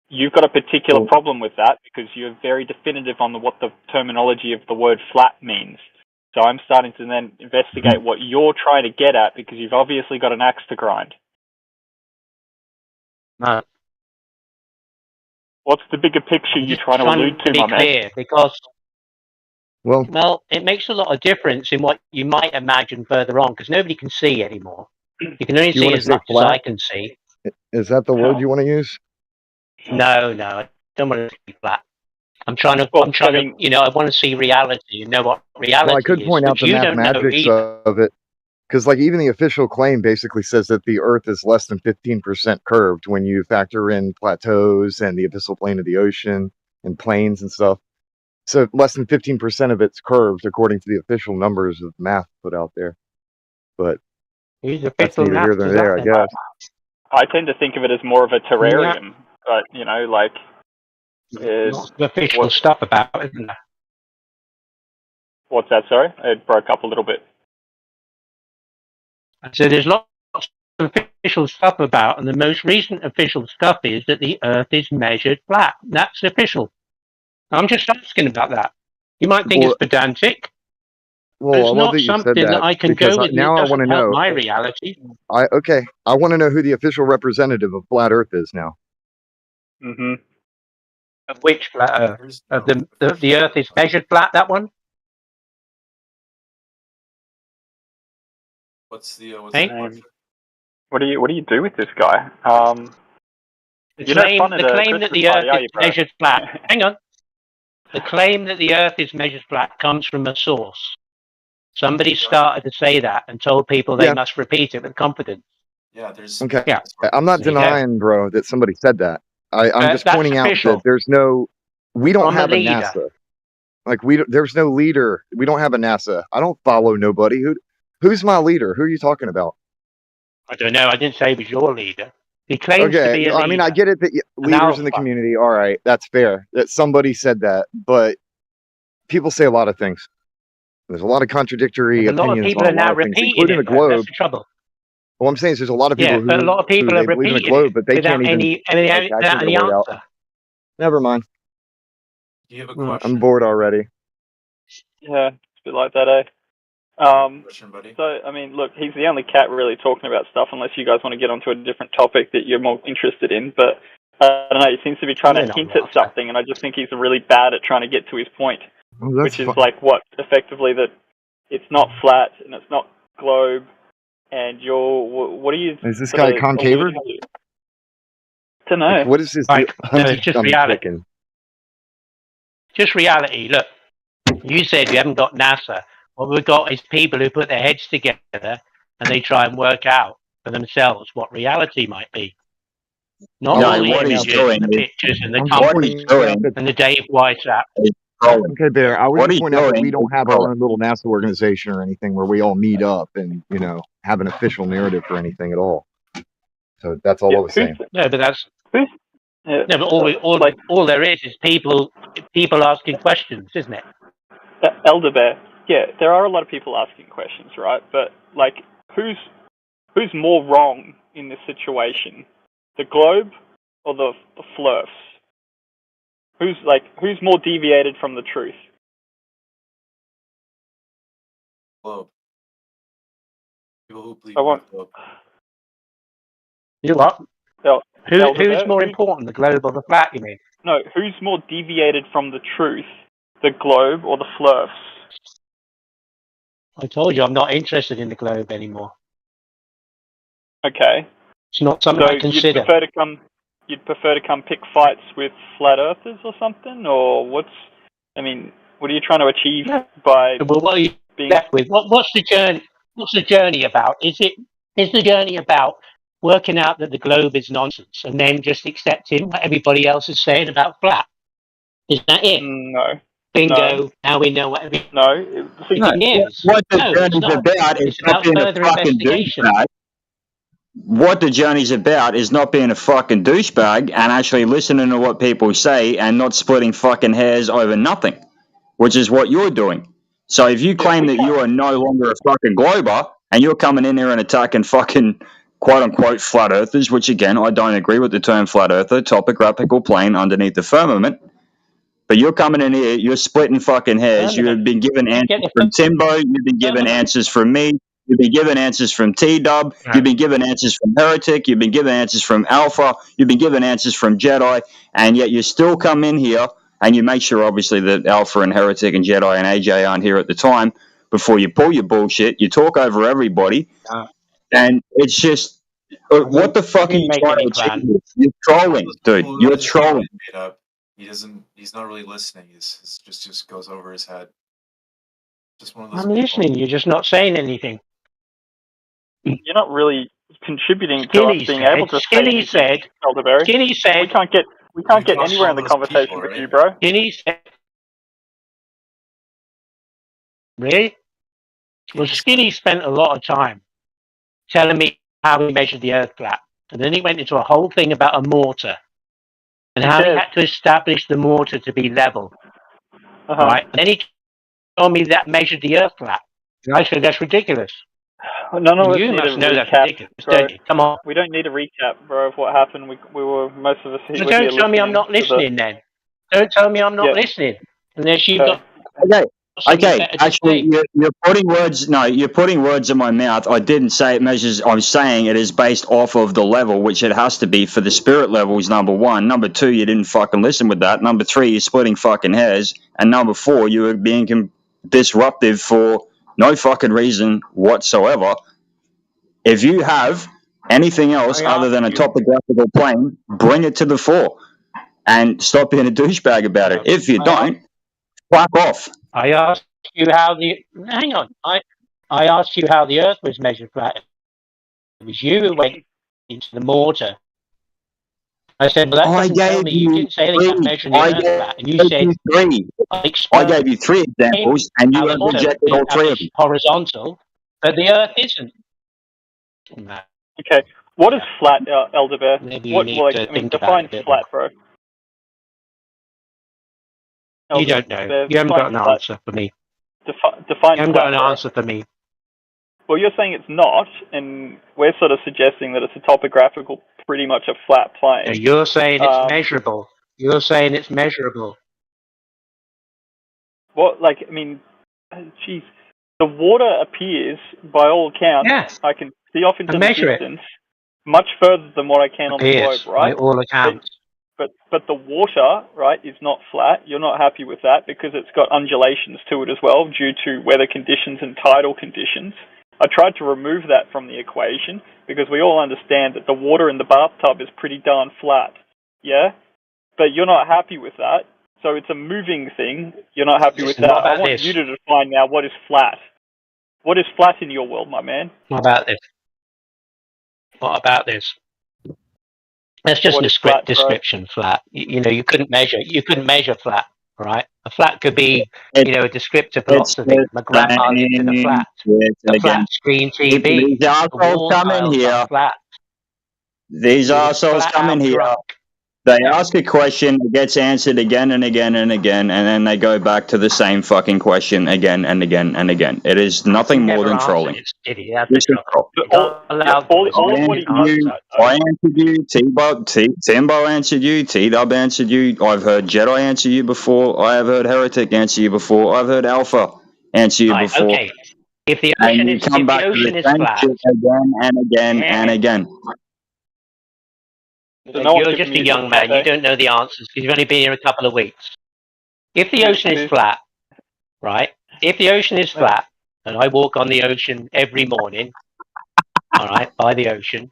You've got a particular problem with that because you're very definitive on what the terminology of the word flat means. So I'm starting to then investigate what you're trying to get at because you've obviously got an axe to grind. No. What's the bigger picture you're trying to allude to, be my man? clear, because well, it makes a lot of difference in what you might imagine further on because nobody can see anymore. You can only you see want to as say much as I flat? can see. Is that the word you want to use? No, I don't want to see flat. I'm trying to, I want to see reality and know what reality Well, I could is, point out which the you don't know mathematics either. of it, because like even the official claim basically says that the Earth is less than 15% curved when you factor in plateaus and the abyssal plain of the ocean and plains and stuff. So less than 15% of it's curved according to the official numbers of math put out there. But that's neither here nor there, I guess. I tend to think of it as more of a terrarium. but you know, like, Lots of official stuff about it, isn't there? what's that? Sorry, it broke up a little bit. So there's lots of official stuff about, and the most recent official stuff is that the Earth is measured flat. That's official. I'm just asking about that. You might think Well, it's pedantic. well, It's I love not that you said something that I that can because go with. now It I want to doesn't help know. my reality. Okay, I want to know who the official representative of Flat Earth is now. Mm-hmm. Of which flat Earth? Of the Earth is measured flat. That one. What's the Hey? What do you do with this guy? The You're not claim, fun at the a claim that Christmas the Earth party, are is you, bro? measured flat. Hang on. The claim that the Earth is measured flat comes from a source. Somebody started to say that and told people they Yeah. must repeat it with confidence. Yeah, there's Okay, Yeah. I'm not There you go. denying, bro, that somebody said that. I'm just That's pointing out official. that there's no, we don't From the have a leader. NASA. Like there's no leader. We don't have a NASA. I don't follow nobody. Who's my leader? Who are you talking about? I don't know. I didn't say he was your leader. He claims to Okay, be a I mean, I leader. get it that leaders in the alpha. community. All right, that's fair. That somebody said that, but people say a lot of things. There's a lot of contradictory A lot of opinions people on are a lot now of things, repeating including the it, though. That's globe. the trouble. What I'm saying is there's a lot of people Yeah, but a lot of people who are they believe in the repeating globe, it but they without can't even any like, actually without get any a word out. answer. Never mind. Do you have a question? I'm bored already. Yeah, it's a bit like that, eh? Question, buddy? So, I mean, look, he's the only cat really talking about stuff, unless you guys want to get onto a different topic that you're more interested in. But I don't know, he seems to be trying They're to not hint wrong. at something, and I just think he's really bad at trying to get to his point, Well, that's which is fine. like what effectively that it's not flat and it's not globe, and what are you? Is this sort guy of concaver? alluding to? Don't know. Like, what is his? Like, no, it's just I'm reality. checking. Just reality. Look, you said you haven't got NASA. What we've got is people who put their heads together and they try and work out for themselves what reality might be. Not I'm No, all only the what pointing he's out images that doing and the is pictures and the I'm just what company he's pointing out doing that. and the Dave Weiss app. is trolling. Okay, Bear. I was What just he's pointing out that doing we is don't have our trolling. own little NASA organization or anything where we all meet up and have an official narrative for anything at all. So that's all I was saying. No, but that's Who's, yeah, no, but all there is people asking questions, isn't it? Elder Bear. Yeah, there are a lot of people asking questions, right? But like, who's more wrong in this situation, the globe or the Flurfs? Who's more deviated from the truth? Globe. People who believe I in want. the globe. You what? Elder Who's Bear, more important, the globe or the flat? You mean? No, who's more deviated from the truth, the globe or the Flurfs? I told you I'm not interested in the globe anymore. Okay. It's not something So I consider. you'd prefer to come pick fights with flat earthers or something, or what are you trying to achieve by Well, what are you being left with? What's the journey? What's the journey about? Is the journey about working out that the globe is nonsense and then just accepting what everybody else is saying about flat? Is that it? No. Bingo. No. Now we know what everybody No. is. What the No, it's journey's not. about is It's not about being a further fucking investigation. douchebag. What the journey's about is not being a fucking douchebag and actually listening to what people say and not splitting fucking hairs over nothing, which is what you're doing. So if you claim that you are no longer a fucking glober and you're coming in here and attacking fucking quote unquote flat earthers, which again, I don't agree with the term flat earther, topographical plane underneath the firmament. But you're coming in here, you're splitting fucking hairs. You've been given answers from Timbo, you've been given answers from me, you've been given answers from T-Dub, you've been given answers from Heretic, you've been given answers from Alpha, you've been given answers from Jedi, and yet you still come in here and you make sure obviously that Alpha and Heretic and Jedi and AJ aren't here at the time before you pull your bullshit. You talk over everybody, and it's just, what the fuck are you make trying to any achieve? plan. You're trolling, dude. You're trolling. Made up. He's not really listening. He's just goes over his head. Just one of those I'm listening. You're just not saying anything. You're not really contributing to us being able to say anything, Elderberry. Skinny said. We can't get anywhere in the conversation with you, bro. Skinny said. Really? Well, Skinny spent a lot of time telling me how he measured the Earth flat, and then he went into a whole thing about a mortar. and Who how he cares? had to establish the mortar to be level, Uh-huh. right? And then he told me that measured the Earth flat. And I said, that's ridiculous. None of And us you need must a know that's recap, ridiculous, bro. don't you? Come on. We don't need a recap, bro, of what happened. We were most of us So were here don't tell me I'm listening not to the. listening then. Don't tell me I'm not Yeah. listening. Unless you've Okay. got Okay. something Okay, better to actually, say. you're putting words. No, you're putting words in my mouth. I didn't say it measures. I'm saying it is based off of the level, which it has to be for the spirit levels. Number one. Number two, you didn't fucking listen with that. Number three, you're splitting fucking hairs. And number four, you were being disruptive for no fucking reason whatsoever. If you have anything else I other than a asked you. topographical plane, bring it to the fore and stop being a douchebag about it. If you don't, fuck off. I asked you how the. Hang on. I asked you how the Earth was measured flat. It was you who went into the mortar. I said, well, that I doesn't tell gave me. You you didn't say anything about three. measuring the I Earth flat. And you gave said, you three. I explain gave you three examples, and you how the have mortar rejected all three of them. is horizontal, but the Earth isn't. No. Okay. What is flat, Elder Bear? Maybe you What, need like, to I mean, think about it define a bit flat, bro. You Elder don't know. Bear, You haven't got define an flat. answer for me. Define You haven't flat, got an bro. answer for me. Well, you're saying it's not, and we're sort of suggesting that it's a topographical, pretty much a flat plane. And you're saying it's measurable. You're saying it's measurable. What, like, I mean, geez, the water appears, by all accounts, Yes. I can see off into And the measure it. distance, much further than what I can on the Appears, globe, right? by all accounts. But the water, right, is not flat. You're not happy with that because it's got undulations to it as well due to weather conditions and tidal conditions. I tried to remove that from the equation because we all understand that the water in the bathtub is pretty darn flat. Yeah? But you're not happy with that. So it's a moving thing. You're not happy with Listen, that. what about I want this? you to define now what is flat. What is flat in your world, my man? What about this? What about this? That's just What a is flat, bro? description. Flat. You know, you couldn't measure flat, right? A flat could be, a descriptor for lots of things. My grandma lived in a flat. A flat screen TV. These The assholes wall come in tiles here. are flat. These He was assholes flat come in out here. drunk. They ask a question, it gets answered again and again and again, and then they go back to the same fucking question again and again and again. It is nothing more Never than answered trolling. it, did he? That's the This is trouble. troll. You got a loud voice. all I of what he answered you. I answered you. Timbo answered you. T-Dub answered you. I've heard Jedi answer you before. I have heard Heretic answer you before. I've heard Alpha answer you Right, before. okay. If the And ocean you is come back to the same flat, shit again and again and again. So no one's you're giving just me a a young different man. You say. don't know the answers because you've only been here a couple of weeks. If the ocean is flat, right? If the ocean is flat, and I walk on the ocean every morning, all right, by the ocean,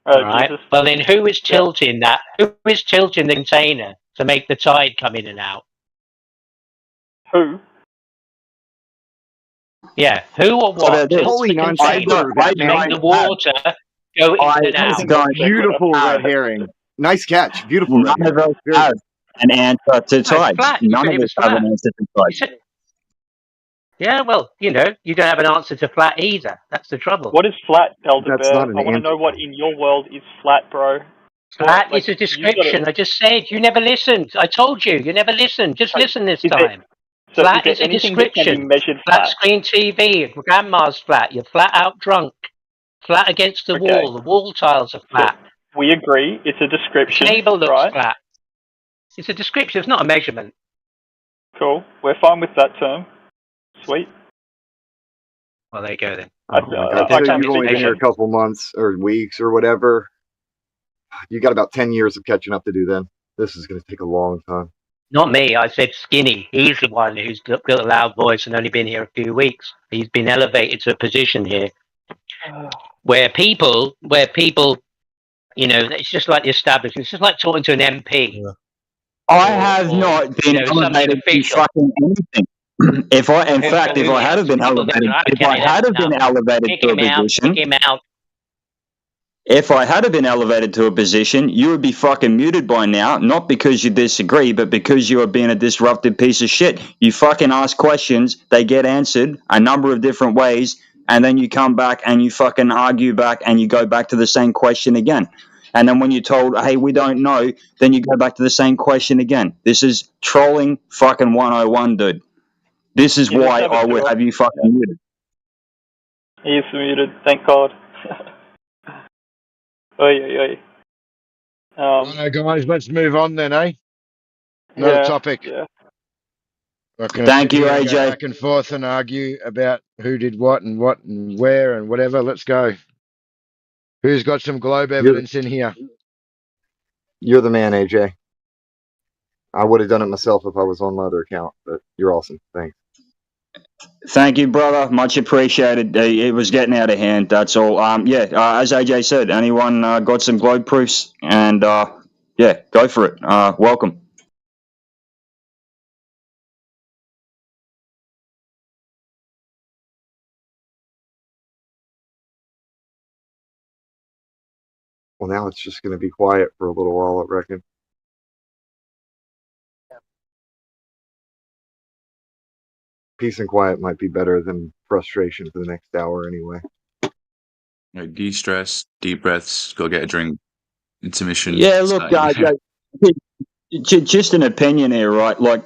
all right. Jesus. Well, then who is tilting that? Who is tilting the container to make the tide come in and out? Who? Yeah, who or what tilts Holy the nonsense, container that to make man. the water go in and out? Beautiful red herring. Nice catch. Beautiful red None of herring. us have an answer to it's tides. flat. You None said of it us was have flat. an answer to tides. Yeah, well, you don't have an answer to flat either. That's the trouble. What is flat, Elder That's Bear? not an I want to answer. know what in your world is flat, bro. Flat Like, is a you've description. gotta- I just said you never listened. I told you you never listened. Just listen this Is it- time. So Flat is is there a anything that can be description. measured Flat flat? screen TV. Grandma's flat. You're flat out drunk. Flat against the Okay. wall. The wall tiles are flat. We agree. It's a The description, table looks right? flat. It's a description. It's not a measurement. Cool. We're fine with that term. Sweet. Well, there you go then. I So can't you've only been here a couple months or weeks or whatever. You got about 10 years of catching up to do then. This is going to take a long time. Not me. I said Skinny. He's the one who's got a loud voice and only been here a few weeks. He's been elevated to a position here where people, it's just like the establishment. It's just like talking to an MP. I have not been something elevated to official. fucking anything. If I had been elevated, if I had have been elevated to a position, Kick him out. if I had have been elevated to a position, you would be fucking muted by now. Not because you disagree, but because you are being a disruptive piece of shit. You fucking ask questions, they get answered a number of different ways, and then you come back and you fucking argue back and you go back to the same question again. And then when you're told, hey, we don't know, then you go back to the same question again. This is trolling fucking 101, dude. This is You just why never I do would it. have you fucking muted. He is muted, thank God. Oi, oi, oi. Righto, guys, let's move on then, eh? Another Yeah, topic. yeah. Not going to Thank sit you, here and go AJ. back and forth and argue about who did what and where and whatever. Let's go. Who's got some globe You're evidence in here? you're the man, AJ. I would have done it myself if I was on my other account, but you're awesome. Thanks. Thank you, brother. Much appreciated. It was getting out of hand. That's all. As AJ said, anyone got some globe proofs? And yeah, go for it. Welcome. Well, now it's just going to be quiet for a little while, I reckon. Peace and quiet might be better than frustration for the next hour, anyway. De-stress, deep breaths, go get a drink, intermission. Yeah, look, start again. just an opinion here, right? Like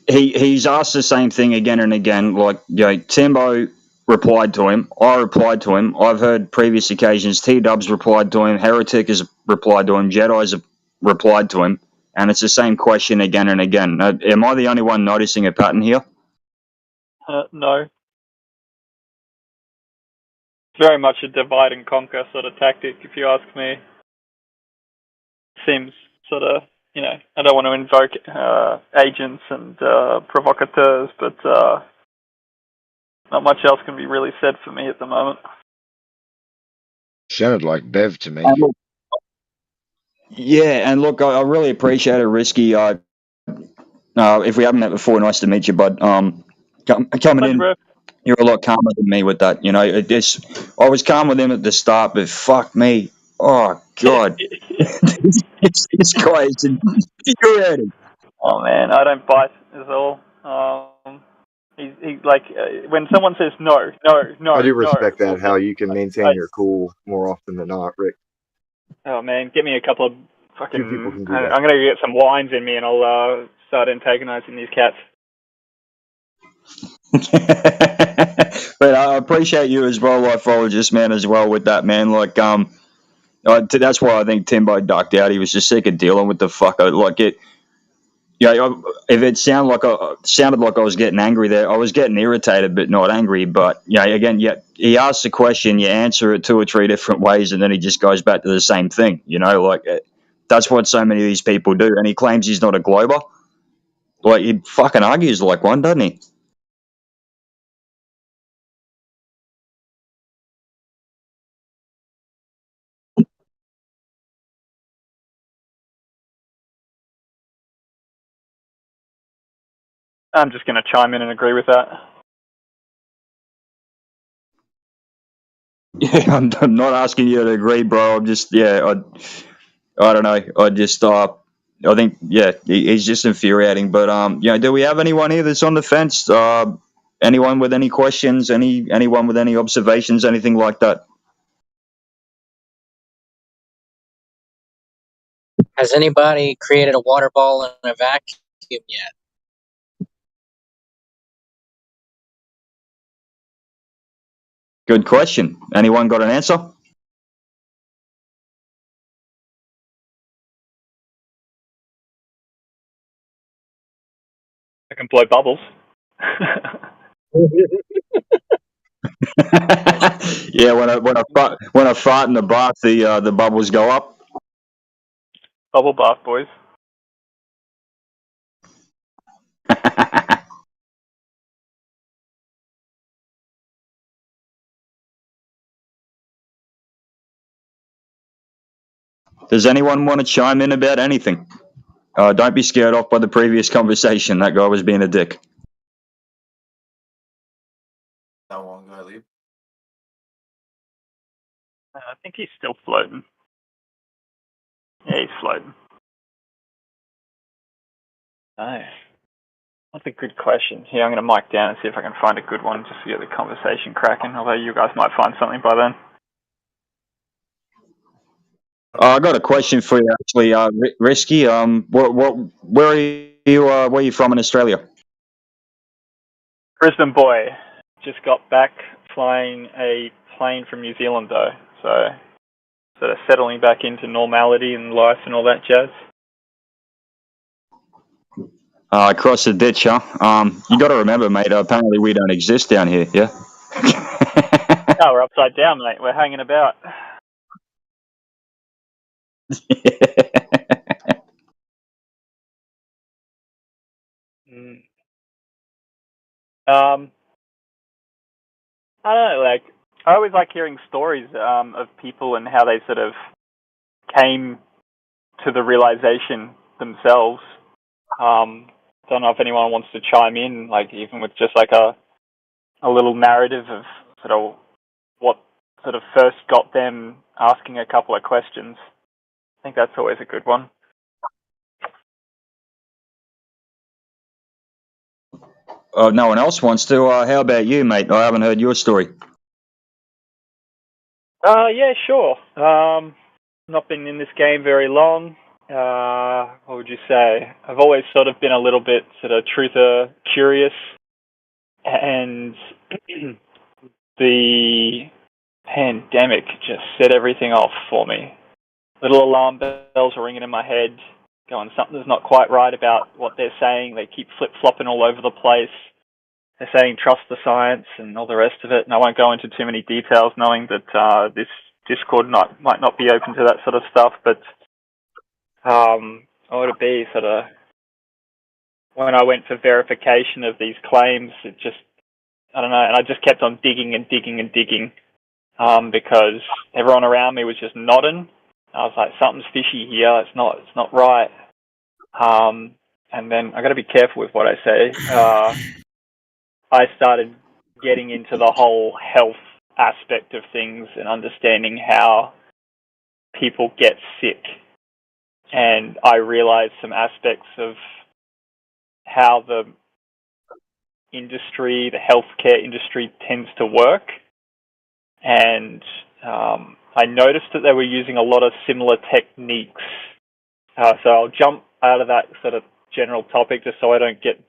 he's asked the same thing again and again. Like, Timbo replied to him. I replied to him. I've heard previous occasions T-Dubs replied to him. Heretic has replied to him. Jedi's have replied to him. And it's the same question again and again. Am I the only one noticing a pattern here? No. It's very much a divide and conquer sort of tactic, if you ask me. Seems sort of, I don't want to invoke agents and provocateurs, but not much else can be really said for me at the moment. Sounded like Bev to me. Yeah, and look, I really appreciate it, Risky. If we haven't met before, nice to meet you, bud. Coming in, you're a lot calmer than me with that. I was calm with him at the start, but fuck me. Oh, God. this guy is infuriating. Oh, man, I don't bite, is all. He like, when someone says no, I do respect no, that, how you can maintain your cool more often than not, Rick. Oh, man, get me a couple of fucking... Few people can do I'm that. going to get some wines in me and I'll start antagonizing these cats. But I appreciate you as well, Lifologist, man, as well with that, man. Like, that's why I think Timbo ducked out. He was just sick of dealing with the fucker. Like it. If it sounded like I was getting angry there, I was getting irritated, but not angry. But again, he asks a question, you answer it 2 or 3 different ways, and then he just goes back to the same thing. That's what so many of these people do. And he claims he's not a glober. Like, he fucking argues like one, doesn't he? I'm just going to chime in and agree with that. Yeah, I'm not asking you to agree, bro. I'm just, I don't know. I think, he's just infuriating. But, do we have anyone here that's on the fence? Anyone with any questions? Anyone with any observations? Anything like that? Has anybody created a water ball in a vacuum yet? Good question. Anyone got an answer? I can blow bubbles. Yeah, when I fart in the bath, the bubbles go up. Bubble bath, boys. Does anyone want to chime in about anything? Don't be scared off by the previous conversation. That guy was being a dick. That one guy leave. I think he's still floating. Yeah, he's floating. Nice. That's a good question. Yeah, I'm going to mic down and see if I can find a good one just to get the conversation cracking, although you guys might find something by then. I got a question for you, actually, Risky. Where are you from in Australia? Brisbane boy. Just got back flying a plane from New Zealand though, so sort of settling back into normality and life and all that jazz. Across the ditch, huh? You got to remember, mate. Apparently, we don't exist down here. Yeah. Oh, we're upside down, mate. We're hanging about. Mm. I don't know, like, I always like hearing stories of people and how they sort of came to the realization themselves. Don't know if anyone wants to chime in, like even with just like a little narrative of sort of what sort of first got them asking a couple of questions. I think that's always a good one. No one else wants to. How about you, mate? I haven't heard your story. Yeah, sure. Not been in this game very long. What would you say? I've always sort of been a little bit sort of truther curious, and the pandemic just set everything off for me. Little alarm bells are ringing in my head, going, something's not quite right about what they're saying. They keep flip-flopping all over the place. They're saying trust the science and all the rest of it, and I won't go into too many details knowing that this Discord might not be open to that sort of stuff, but what would it be, sort of, when I went for verification of these claims, it just, I don't know, and I just kept on digging and digging and digging, because everyone around me was just nodding. I was like, something's fishy here, it's not right. And then I got to be careful with what I say. I started getting into the whole health aspect of things and understanding how people get sick. And I realized some aspects of how the industry, the healthcare industry, tends to work. And I noticed that they were using a lot of similar techniques. So I'll jump out of that sort of general topic just so I don't get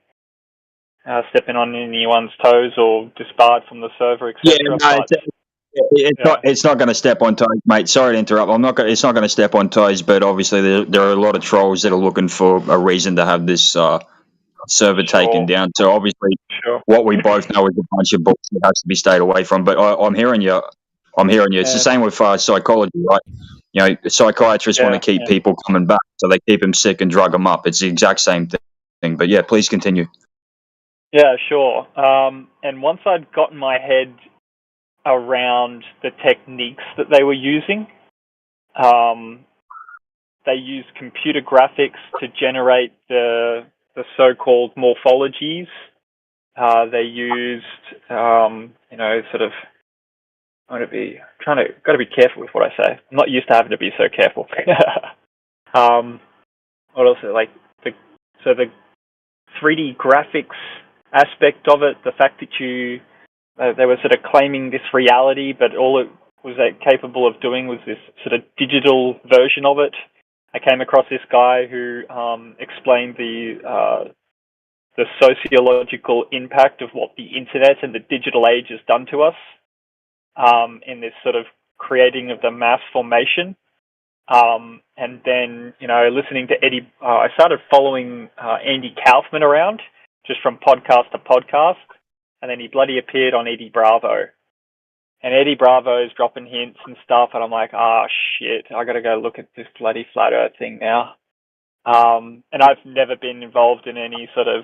stepping on anyone's toes or disbarred from the server, etc. Yeah, no, it's not going to step on toes, mate. Sorry to interrupt. It's not going to step on toes, but obviously there are a lot of trolls that are looking for a reason to have this server taken down. So obviously, what we both know is a bunch of books that has to be stayed away from. But I'm hearing you. It's the same with psychology, right? You know, psychiatrists want to keep people coming back, so they keep them sick and drug them up. It's the exact same thing. But yeah, please continue. Yeah, sure. And once I'd gotten my head around the techniques that they were using, they used computer graphics to generate the so-called morphologies. They used, sort of, got to be careful with what I say. I'm not used to having to be so careful. What else? Like the 3D graphics aspect of it, the fact that they were sort of claiming this reality, but all it was capable of doing was this sort of digital version of it. I came across this guy who explained the sociological impact of what the internet and the digital age has done to us in this sort of creating of the mass formation. And then, listening to Eddie, I started following Andy Kaufman around, just from podcast to podcast, and then he bloody appeared on Eddie Bravo. And Eddie Bravo's dropping hints and stuff, and I'm like, shit, I gotta go look at this bloody flat earth thing now. And I've never been involved in any sort of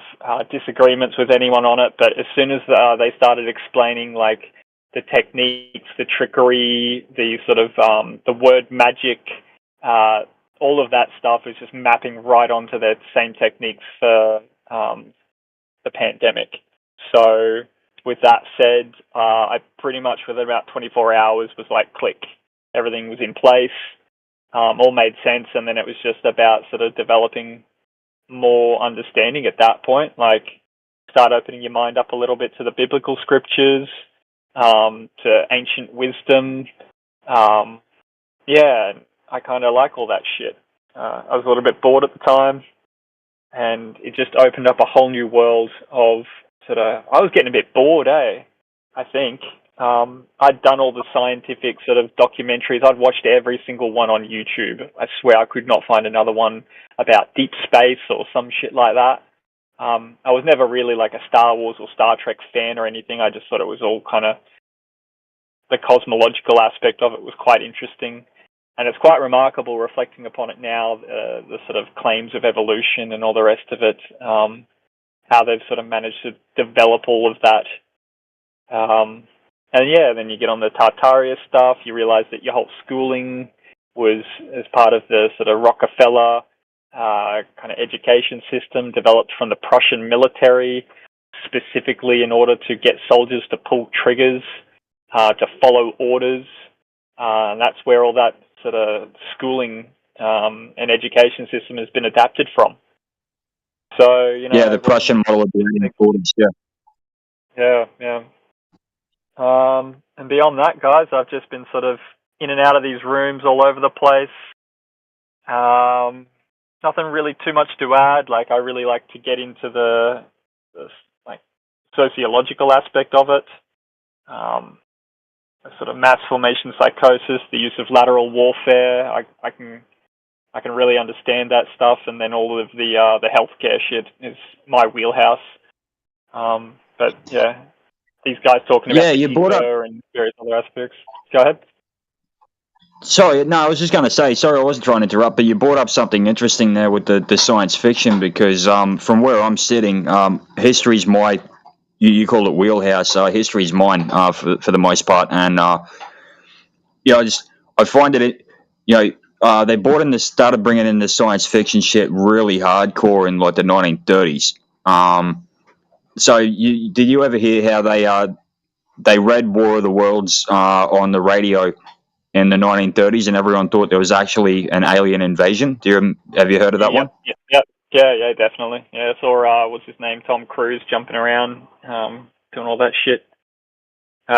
disagreements with anyone on it, but as soon as they started explaining, like, the techniques, the trickery, the sort of, the word magic, all of that stuff is just mapping right onto the same techniques for the pandemic. So with that said, I pretty much within about 24 hours was like, click. Everything was in place, all made sense, and then it was just about sort of developing more understanding at that point. Like, start opening your mind up a little bit to the biblical scriptures, to ancient wisdom. I kind of like all that shit. I was a little bit bored at the time, and it just opened up a whole new world of sort of. I was getting a bit bored, I think. I'd done all the scientific sort of documentaries. I'd watched every single one on YouTube. I swear I could not find another one about deep space or some shit like that. I was never really like a Star Wars or Star Trek fan or anything. I just thought it was all kind of, the cosmological aspect of it was quite interesting. And it's quite remarkable reflecting upon it now, the sort of claims of evolution and all the rest of it, how they've sort of managed to develop all of that. And yeah, then you get on the Tartaria stuff, you realize that your whole schooling was as part of the sort of Rockefeller kind of education system developed from the Prussian military, specifically in order to get soldiers to pull triggers, to follow orders. And that's where all that sort of schooling and education system has been adapted from. So, you know... Yeah, the Prussian model of the importance, yeah. Yeah. And beyond that, guys, I've just been sort of in and out of these rooms all over the place. Nothing really too much to add. Like, I really like to get into the like sociological aspect of it. The sort of mass formation psychosis, the use of lateral warfare. I can really understand that stuff, and then all of the healthcare shit is my wheelhouse. But yeah. These guys talking about you brought up... and various other aspects. Go ahead. Sorry, no, I was just going to say, sorry, I wasn't trying to interrupt, but you brought up something interesting there with the science fiction, because from where I'm sitting, history's my, you call it wheelhouse, history's mine for the most part, and I find it, they started bringing in the science fiction shit really hardcore in like the 1930s. So did you ever hear how they read War of the Worlds on the radio in the 1930s, and everyone thought there was actually an alien invasion? Have you heard of that one? Yeah, definitely. Yeah, I saw what's his name, Tom Cruise, jumping around, doing all that shit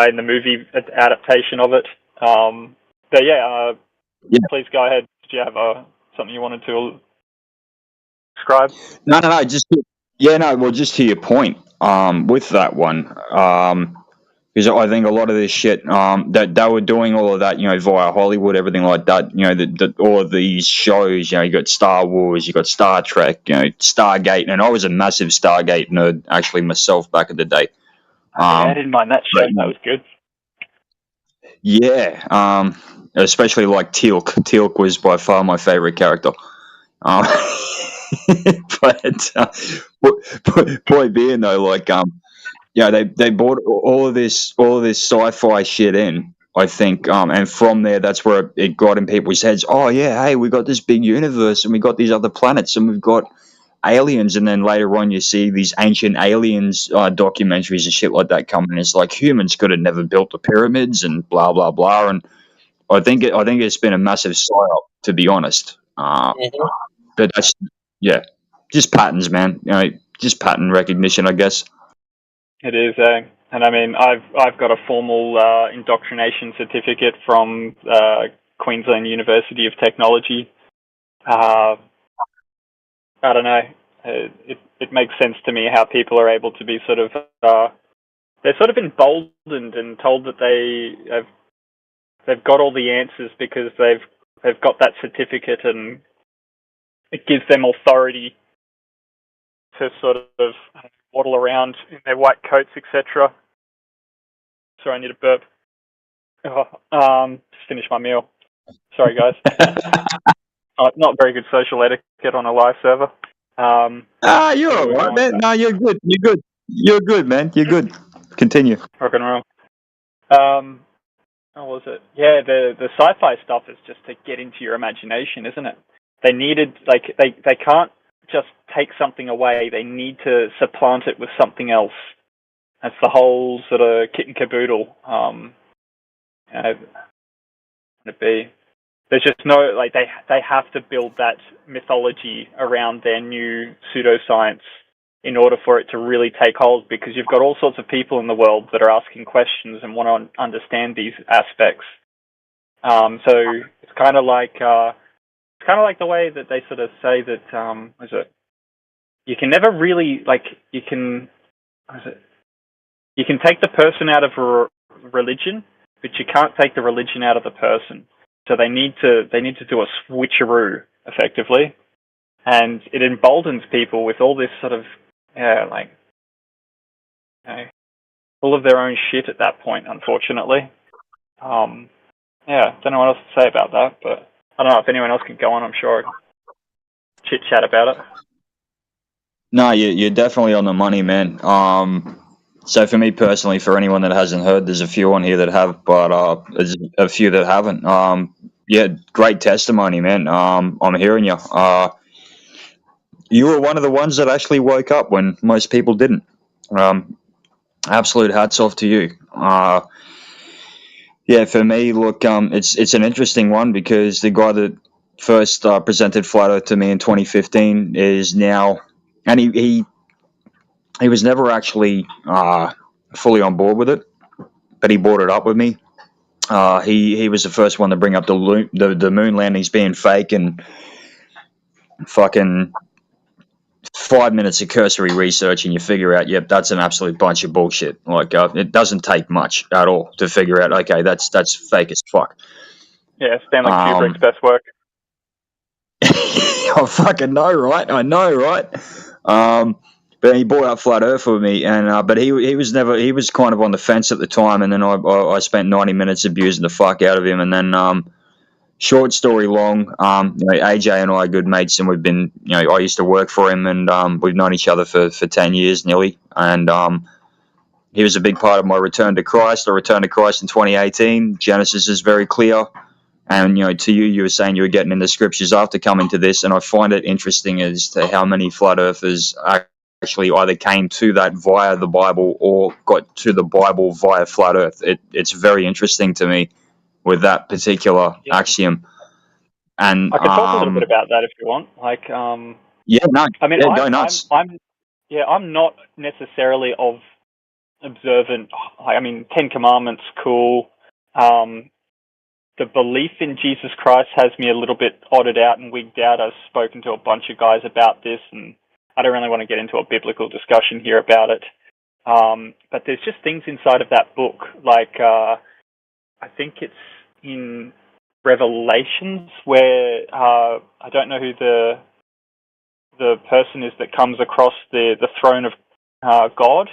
in the movie adaptation of it. But yeah, please go ahead. Did you have something you wanted to describe? No, just just to your point with that one. Because I think a lot of this shit that they were doing all of that, via Hollywood, everything like that. All of these shows, you got Star Wars, you got Star Trek, Stargate, and I was a massive Stargate nerd actually myself back in the day. I didn't mind that show. That was good. Yeah, especially like Teal'c. Teal'c was by far my favorite character. But point being though, like they brought all of this sci-fi shit in, I think, and from there that's where it got in people's heads. Oh yeah, hey, we got this big universe, and we got these other planets, and we've got aliens, and then later on you see these ancient aliens documentaries and shit like that coming. It's like humans could have never built the pyramids and blah blah blah, and I think it's been a massive psyop, to be honest. But that's just patterns, man. Just pattern recognition, I guess. It is, and I mean, I've got a formal indoctrination certificate from Queensland University of Technology. I don't know. It makes sense to me how people are able to be sort of they're sort of emboldened and told that they've got all the answers because they've got that certificate, and it gives them authority to sort of waddle around in their white coats, etc. Sorry, I need a burp. Just finished my meal. Sorry, guys. Not very good social etiquette on a live server. You're all right, man. No, you're good. You're good, man. You're good. Continue. Rock and roll. What was it? Yeah, the sci-fi stuff is just to get into your imagination, isn't it? They needed, like, they can't just take something away. They need to supplant it with something else. That's the whole sort of kit and caboodle. There's just no, like, they have to build that mythology around their new pseudoscience in order for it to really take hold, because you've got all sorts of people in the world that are asking questions and want to understand these aspects. So it's kind of like the way that they sort of say that you can never really you can take the person out of religion, but you can't take the religion out of the person. So they need to do a switcheroo effectively, and it emboldens people with all this sort of full of their own shit at that point, unfortunately. Don't know what else to say about that, but I don't know if anyone else could go on. I'm sure chit chat about it. No, you're definitely on the money, man. So for me personally, for anyone that hasn't heard, there's a few on here that have, but there's a few that haven't. Yeah, great testimony, man. I'm hearing you. You were one of the ones that actually woke up when most people didn't. Absolute hats off to you. Yeah, for me, look, it's an interesting one because the guy that first presented Flat Earth to me in 2015 is now, and he was never actually fully on board with it, but he brought it up with me. He was the first one to bring up the moon landings being fake, and fucking 5 minutes of cursory research and you figure out, yep, that's an absolute bunch of bullshit. Like, it doesn't take much at all to figure out, okay, that's fake as fuck. Yeah, Stanley Kubrick's best work. I fucking know, right? I know, right? But he brought up Flat Earth with me, and but he was kind of on the fence at the time, and then I spent 90 minutes abusing the fuck out of him, and then short story long, AJ and I are good mates, and we've been, I used to work for him, and we've known each other for 10 years nearly, and he was a big part of my return to Christ. I returned to Christ in 2018. Genesis is very clear. And, to you were saying you were getting in the scriptures after coming to this, and I find it interesting as to how many flat earthers actually either came to that via the Bible or got to the Bible via flat earth. It's very interesting to me with that particular axiom. And I could talk a little bit about that if you want. Yeah, no. I mean, yeah, go nuts. I'm not necessarily of observant. I mean, 10 Commandments, cool. The belief in Jesus Christ has me a little bit odded out and wigged out. I've spoken to a bunch of guys about this, and I don't really want to get into a biblical discussion here about it. But there's just things inside of that book, like I think it's in Revelations where I don't know who the person is that comes across the throne of God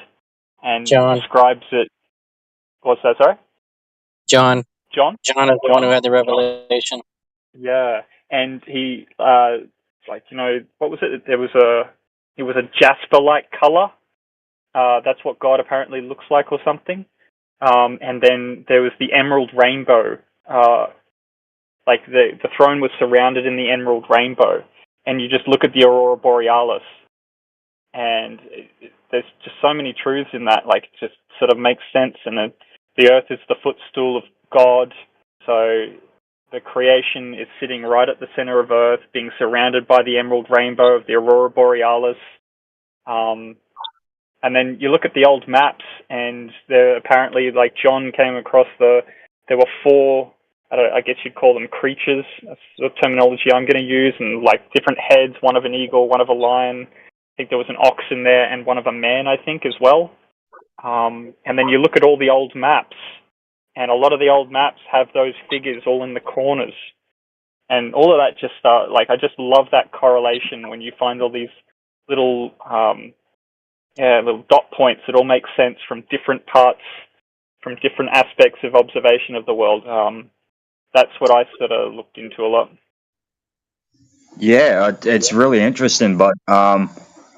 and describes it. What's that? Sorry, John. John is the one who had the revelation. Yeah, and he what was it? It was a jasper-like color. That's what God apparently looks like, or something. And then there was the emerald rainbow. Like the throne was surrounded in the emerald rainbow, and you just look at the aurora borealis, and there's just so many truths in that. Like, it just sort of makes sense. And the earth is the footstool of God, so the creation is sitting right at the center of Earth, being surrounded by the emerald rainbow of the aurora borealis. And then you look at the old maps, and there apparently, like, John came across there were 4, I guess you'd call them creatures, that's the terminology I'm going to use, and like different heads, one of an eagle, one of a lion. I think there was an ox in there, and one of a man, I think, as well. And then you look at all the old maps, and a lot of the old maps have those figures all in the corners. And all of that just I just love that correlation when you find all these little little dot points that all make sense from different parts, from different aspects of observation of the world. That's what I sort of looked into a lot. Yeah, it's really interesting, but I'm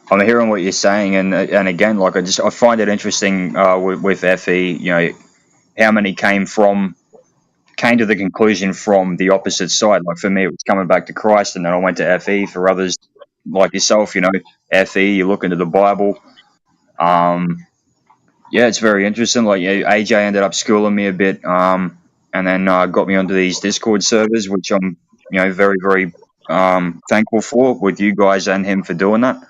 hearing what you're saying, and again, like, I find it interesting with FE, how many came to the conclusion from the opposite side. Like, for me, it was coming back to Christ, and then I went to FE. For others like yourself, FE, you look into the Bible. Yeah, it's very interesting. Like, AJ ended up schooling me a bit, and then got me onto these Discord servers, which I'm, very, very thankful for, with you guys and him for doing that.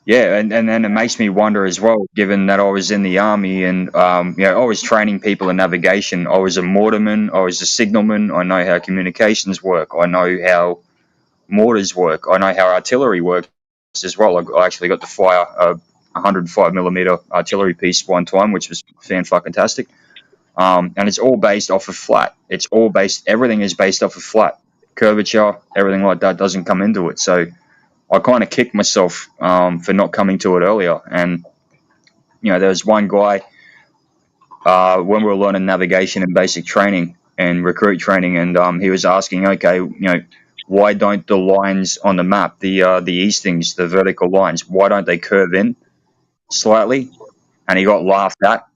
Yeah, yeah, and then it makes me wonder as well, given that I was in the army and I was training people in navigation. I was a mortarman, I was a signalman. I know how communications work. I know how mortars work. I know how artillery works as well. I actually got to fire a 105mm artillery piece one time, which was fan-fucking-tastic. And it's all based off of flat. Everything is based off of flat. Curvature, everything like that doesn't come into it. So I kind of kicked myself for not coming to it earlier. And, there was one guy when we were learning navigation and basic training and recruit training, and he was asking, okay, why don't the lines on the map, the eastings, the vertical lines, why don't they curve in slightly? And he got laughed at.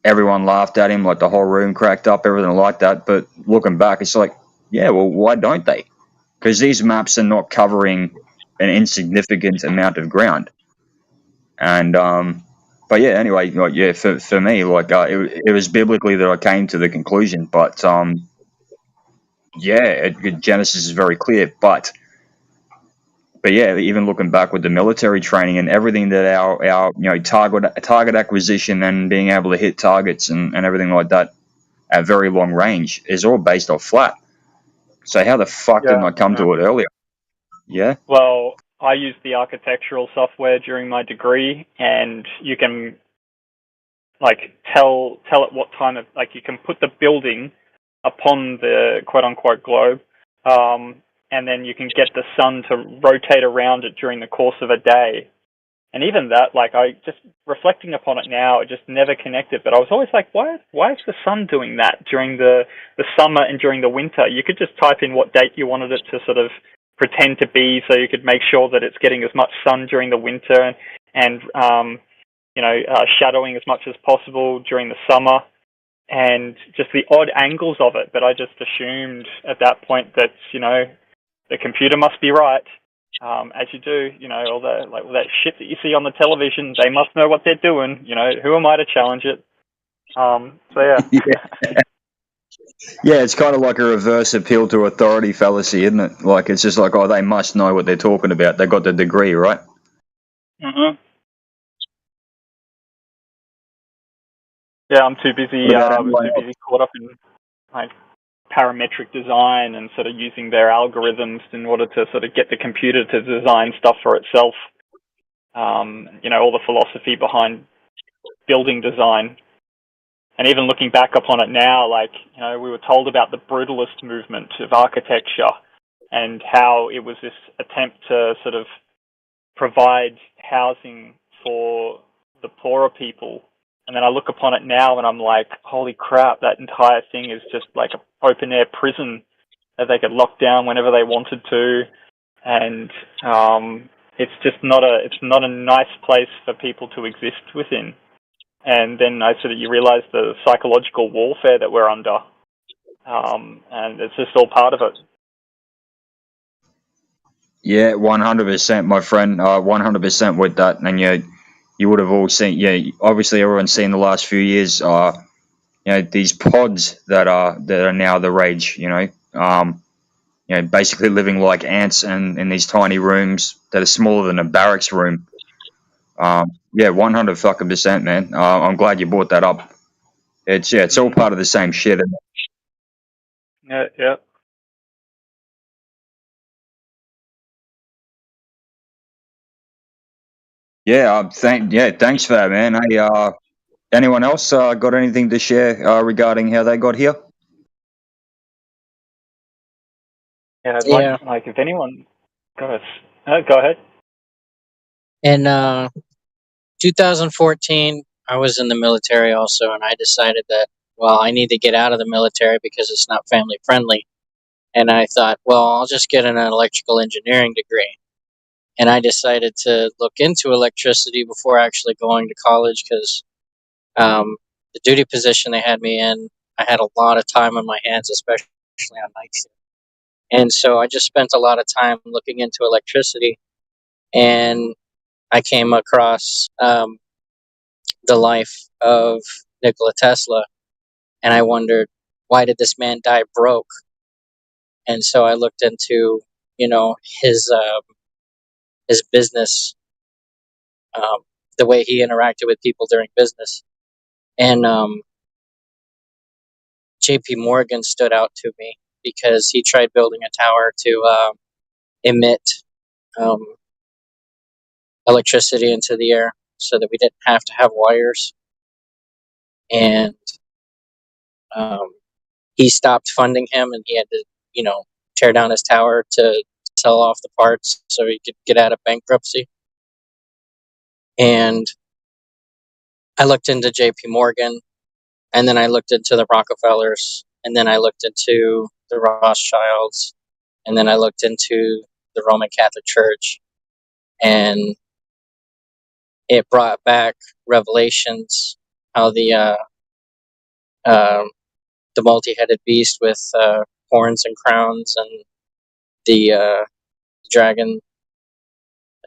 Everyone laughed at him, like the whole room cracked up, everything like that. But looking back, it's like, yeah, well, why don't they? Because these maps are not covering an insignificant amount of ground. And but yeah, anyway, for me, it was biblically that I came to the conclusion. But Genesis is very clear. But yeah, even looking back with the military training and everything that our target acquisition and being able to hit targets and everything like that at very long range is all based off flat. So how the fuck didn't I come to it earlier? Yeah. Well, I used the architectural software during my degree, and you can tell at what time of you can put the building upon the quote unquote globe, and then you can get the sun to rotate around it during the course of a day. And even that, I just reflecting upon it now, it just never connected. But I was always like, why is the sun doing that during the summer and during the winter? You could just type in what date you wanted it to sort of pretend to be, so you could make sure that it's getting as much sun during the winter and shadowing as much as possible during the summer, and just the odd angles of it. But I just assumed at that point that the computer must be right. As you do, all that shit that you see on the television, they must know what they're doing. Who am I to challenge it? So yeah. Yeah, it's kind of like a reverse appeal to authority fallacy, isn't it? It's just like, oh, they must know what they're talking about. They got the degree, right? Mm-hmm. Yeah, I'm too busy. I was too busy caught up in parametric design and sort of using their algorithms in order to sort of get the computer to design stuff for itself. All the philosophy behind building design. And even looking back upon it now, we were told about the brutalist movement of architecture and how it was this attempt to sort of provide housing for the poorer people. And then I look upon it now and I'm like, holy crap, that entire thing is just like an open-air prison that they could lock down whenever they wanted to. And it's just not a nice place for people to exist within. And then you realize the psychological warfare that we're under, and it's just all part of it. Yeah, 100%, my friend. 100% with that. And you would have all seen. Obviously everyone's seen the last few years. These pods that are now the rage. Basically living like ants and in these tiny rooms that are smaller than a barracks room. 100%, man. I'm glad you brought that up. It's all part of the same shit. Yeah. Thanks for that, man. Hey, anyone else got anything to share regarding how they got here? Yeah, if anyone, go ahead. In 2014, I was in the military also, and I decided that, I need to get out of the military because it's not family friendly. And I thought, I'll just get an electrical engineering degree. And I decided to look into electricity before actually going to college because the duty position they had me in, I had a lot of time on my hands, especially on night shift. And so I just spent a lot of time looking into electricity, and I came across the life of Nikola Tesla, and I wondered, why did this man die broke? And so I looked into, his business the way he interacted with people during business. And J.P. Morgan stood out to me because he tried building a tower to emit um, electricity into the air so that we didn't have to have wires. And he stopped funding him, and he had to, tear down his tower to sell off the parts so he could get out of bankruptcy. And I looked into J.P. Morgan, and then I looked into the Rockefellers, and then I looked into the Rothschilds, and then I looked into the Roman Catholic Church, and it brought back Revelations, how the multi-headed beast with horns and crowns, and the dragon,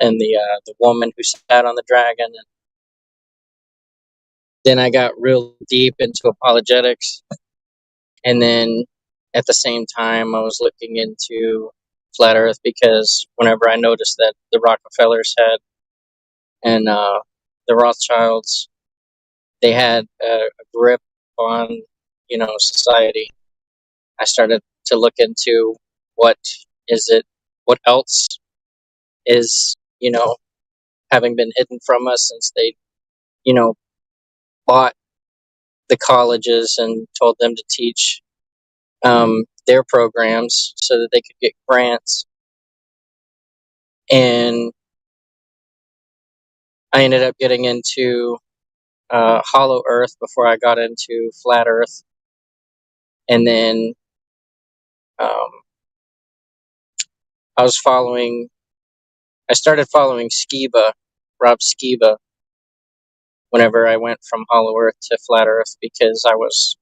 and the woman who sat on the dragon. And then I got real deep into apologetics, and then at the same time I was looking into flat Earth, because whenever I noticed that the Rockefellers had and the Rothschilds, they had a grip on society, I started to look into what else is having been hidden from us, since they bought the colleges and told them to teach their programs so that they could get grants. And I ended up getting into Hollow Earth before I got into Flat Earth. And then I started following Skiba, Rob Skiba, whenever I went from Hollow Earth to Flat Earth, because I was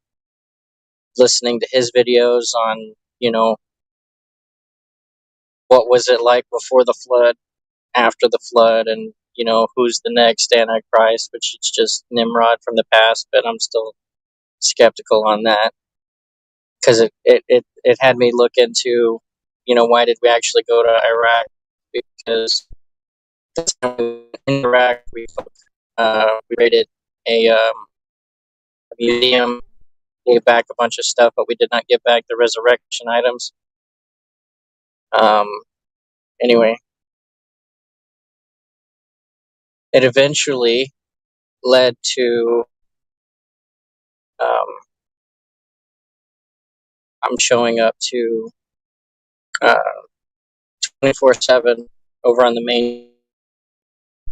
listening to his videos on, what was it like before the flood, after the flood, and who's the next Antichrist, which is just Nimrod from the past. But I'm still skeptical on that, because it had me look into why did we actually go to Iraq, because in Iraq we raided a museum, gave back a bunch of stuff, but we did not give back the resurrection items. Anyway, it eventually led to I'm showing up to 24/7 over on the main,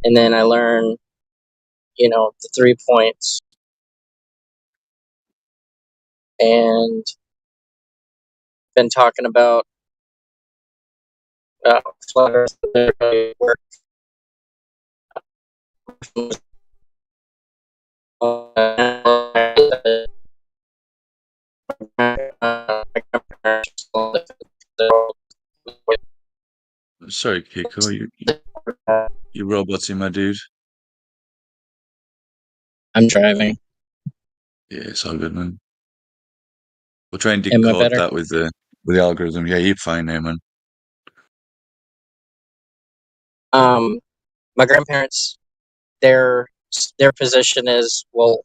and then I learn the 3 points, and been talking about flat Earth work. Sorry, Kiko, you roboting, my dude. I'm driving. Yeah, it's all good, man. We'll try and Am I decode better? that with the algorithm. Yeah, you're fine now, man. My grandparents, their position is, well,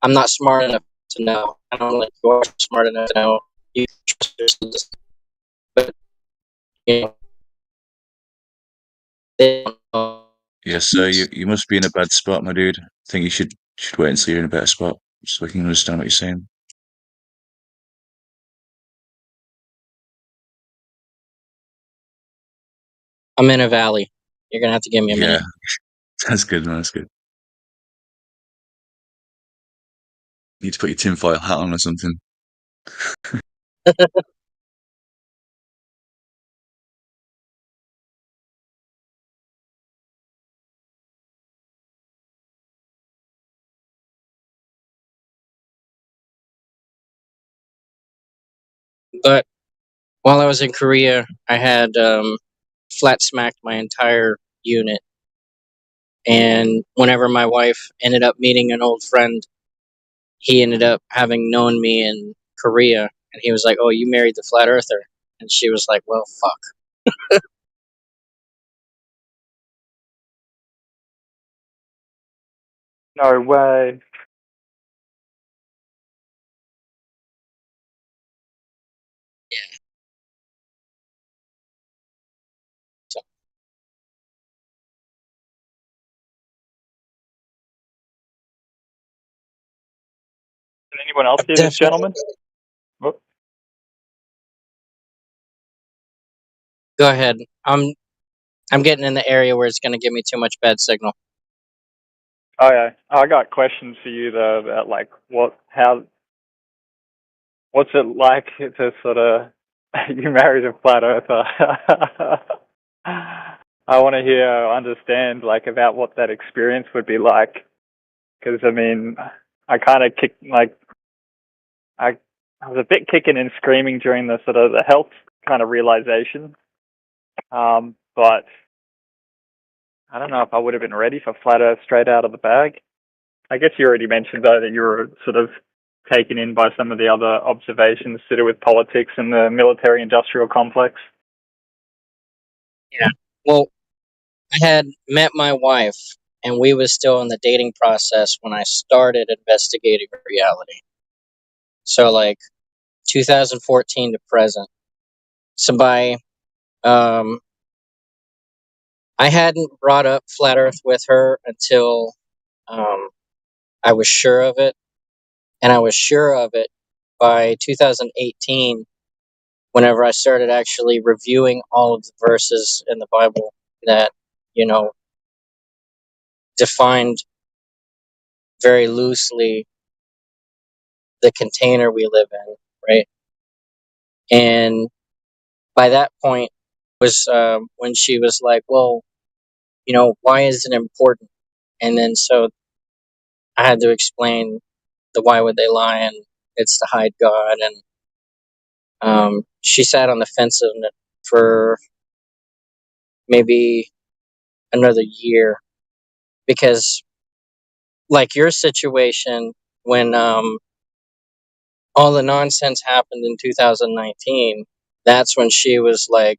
I'm not smart enough to know. I don't think you're smart enough to know. You trust your system. But they don't know. Yes, sir. You must be in a bad spot, my dude. I think you should wait until you're in a better spot so we can understand what you're saying. I'm in a valley. You're gonna have to give me a minute. That's good, man. That's good. You need to put your tinfoil hat on or something. But while I was in Korea, I had flat smacked my entire unit. And whenever my wife ended up meeting an old friend, he ended up having known me in Korea. And he was like, "Oh, you married the flat earther." And she was like, "Well, fuck." No way. Can anyone else hear this Definitely. gentleman? Oh, Go ahead. I'm getting in the area where it's going to give me too much bad signal. oh yeah. I got questions for you though about like what's it like to sort of you married a flat earther? I want to understand like about what that experience would be like, because I mean, I kind of I was a bit kicking and screaming during the sort of the health kind of realization, but I don't know if I would have been ready for flat Earth straight out of the bag. I guess you already mentioned though that you were sort of taken in by some of the other observations to do with politics and the military-industrial complex. Yeah. Well, I had met my wife, and we was still in the dating process when I started investigating reality. So, like, 2014 to present. So I hadn't brought up flat Earth with her until I was sure of it, and I was sure of it by 2018. Whenever I started actually reviewing all of the verses in the Bible that, you know, defined very loosely the container we live in, right? And by that point was when she was like, well, you know, why is it important? And then so I had to explain the why would they lie, and it's to hide God. And she sat on the fence of it for maybe another year because, like your situation, when all the nonsense happened in 2019, that's when she was like,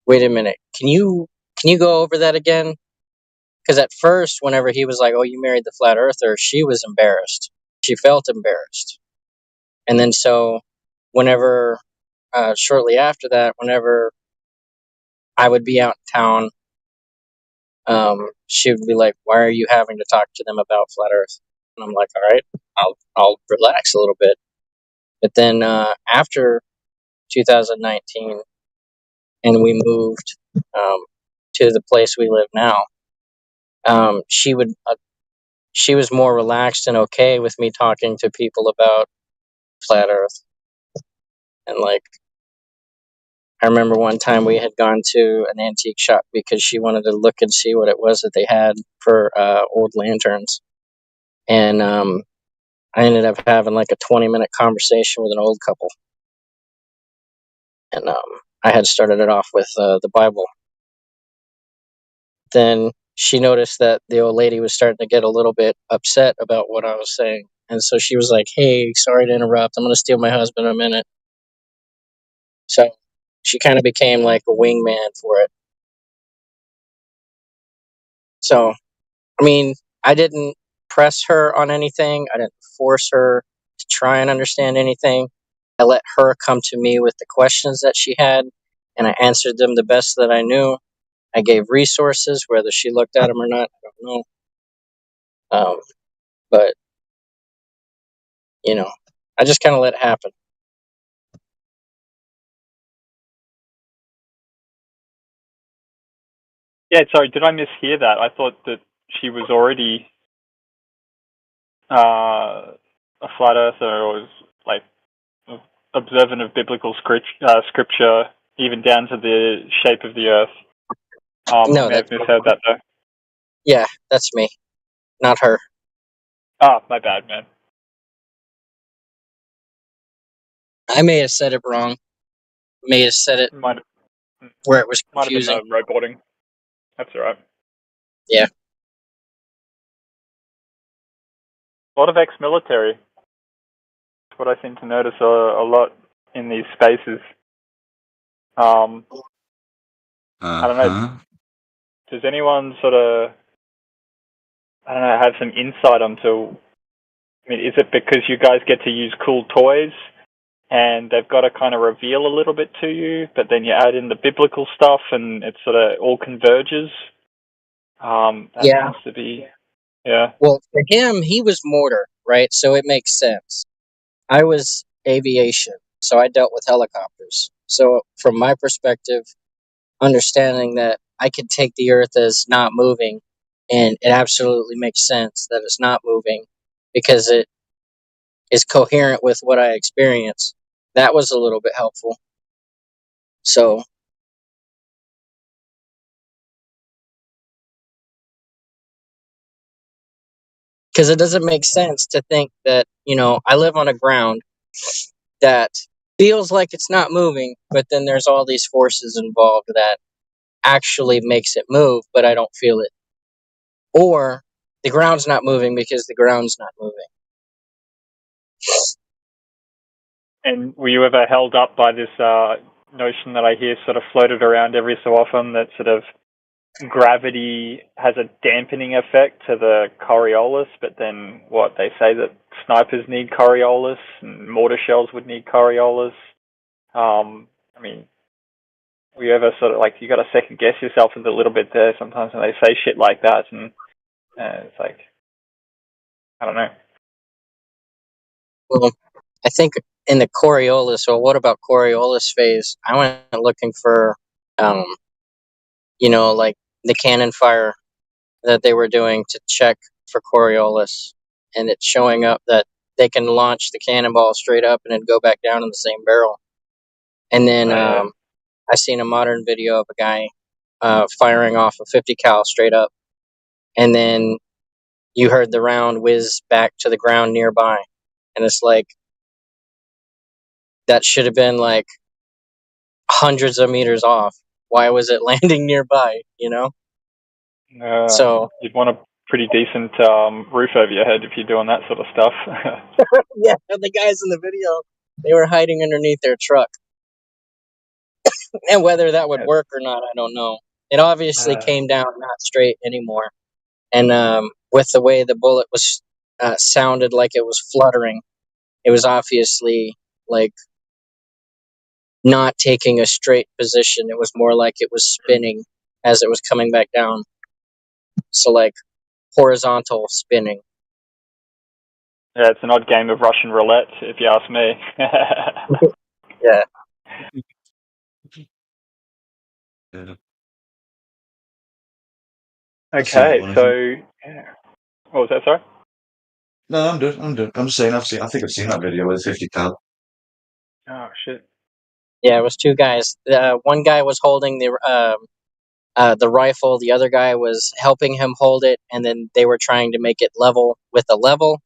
wait a minute, can you go over that again? Because at first, whenever he was like, oh, you married the flat earther, she was embarrassed. She felt embarrassed. And then so whenever shortly after that, whenever I would be out in town, she would be like, why are you having to talk to them about flat earth? And I'm like, all right, I'll relax a little bit. But then after 2019, and we moved to the place we live now, she was more relaxed and okay with me talking to people about flat Earth. And like, I remember one time we had gone to an antique shop because she wanted to look and see what it was that they had for old lanterns. And I ended up having like a 20-minute conversation with an old couple. And I had started it off with the Bible. Then she noticed that the old lady was starting to get a little bit upset about what I was saying. And so she was like, hey, sorry to interrupt. I'm going to steal my husband a minute. So she kind of became like a wingman for it. So, I mean, I didn't press her on anything. I didn't force her to try and understand anything. I let her come to me with the questions that she had, and I answered them the best that I knew. I gave resources, whether she looked at them or not, I don't know. But, you know, I just kind of let it happen. Yeah, sorry, did I mishear that? I thought that she was already a flat earther, or was like observant of biblical scripture, even down to the shape of the earth. No, I may have misheard that though. Yeah, that's me, not her. Ah, my bad, man. I may have said it wrong. May have said it where it was Might have been confusing. the roboting. That's alright. Yeah. A lot of ex-military. That's what I seem to notice a lot in these spaces. I don't know. Does anyone sort of I don't know, have some insight onto. I mean, is it because you guys get to use cool toys, and they've got to kind of reveal a little bit to you, but then you add in the biblical stuff, and it sort of all converges? That Yeah. seems to be, yeah. Well, for him, he was mortar, right? So it makes sense. I was aviation, so I dealt with helicopters. So from my perspective, understanding that I could take the Earth as not moving, and it absolutely makes sense that it's not moving because it is coherent with what I experience. That was a little bit helpful. So, because it doesn't make sense to think that, I live on a ground that feels like it's not moving, but then there's all these forces involved that actually makes it move, but I don't feel it. Or the ground's not moving because the ground's not moving. And were you ever held up by this notion that I hear sort of floated around every so often, that sort of gravity has a dampening effect to the Coriolis, but then they say that snipers need Coriolis and mortar shells would need Coriolis? I mean, were you ever sort of you got to second guess yourself a little bit there sometimes when they say shit like that, and it's like, I don't know. Well, I think in the Coriolis, or what about Coriolis phase, I went looking for, the cannon fire that they were doing to check for Coriolis, and it's showing up that they can launch the cannonball straight up and then go back down in the same barrel. And then I seen a modern video of a guy firing off a 50 cal straight up, and then you heard the round whiz back to the ground nearby, and it's like that should have been hundreds of meters off. Why was it landing nearby? So you'd want a pretty decent roof over your head if you're doing that sort of stuff. yeah, the guys in the video, they were hiding underneath their truck. And whether that would work or not, I don't know. It obviously came down not straight anymore. And with the way the bullet was sounded like it was fluttering, it was obviously not taking a straight position. It was more like it was spinning as it was coming back down. So horizontal spinning. Yeah, it's an odd game of Russian roulette, if you ask me. Yeah. Okay, so what was that? Sorry. No, I'm done. I'm just saying. I think I've seen that video with 50 cal. Oh shit. Yeah, it was two guys. One guy was holding the rifle. The other guy was helping him hold it, and then they were trying to make it level with the level.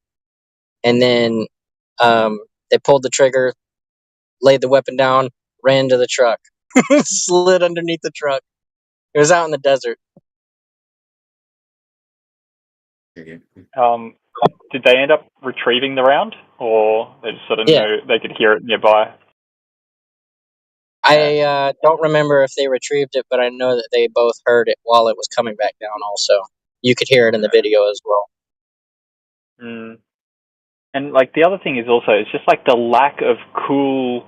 And then they pulled the trigger, laid the weapon down, ran to the truck, slid underneath the truck. It was out in the desert. Did they end up retrieving the round, or they just sort of knew they could hear it nearby? I don't remember if they retrieved it, but I know that they both heard it while it was coming back down also. You could hear it in the video as well. And the other thing is also, it's just the lack of cool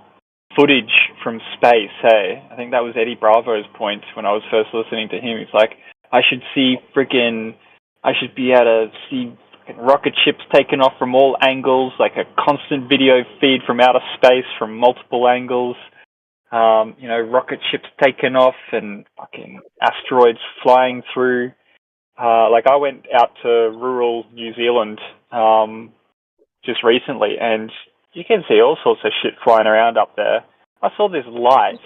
footage from space, hey? I think that was Eddie Bravo's point when I was first listening to him. He's like, I should be able to see rocket ships taken off from all angles, a constant video feed from outer space from multiple angles. Rocket ships taken off and fucking asteroids flying through. I went out to rural New Zealand just recently, and you can see all sorts of shit flying around up there. I saw this light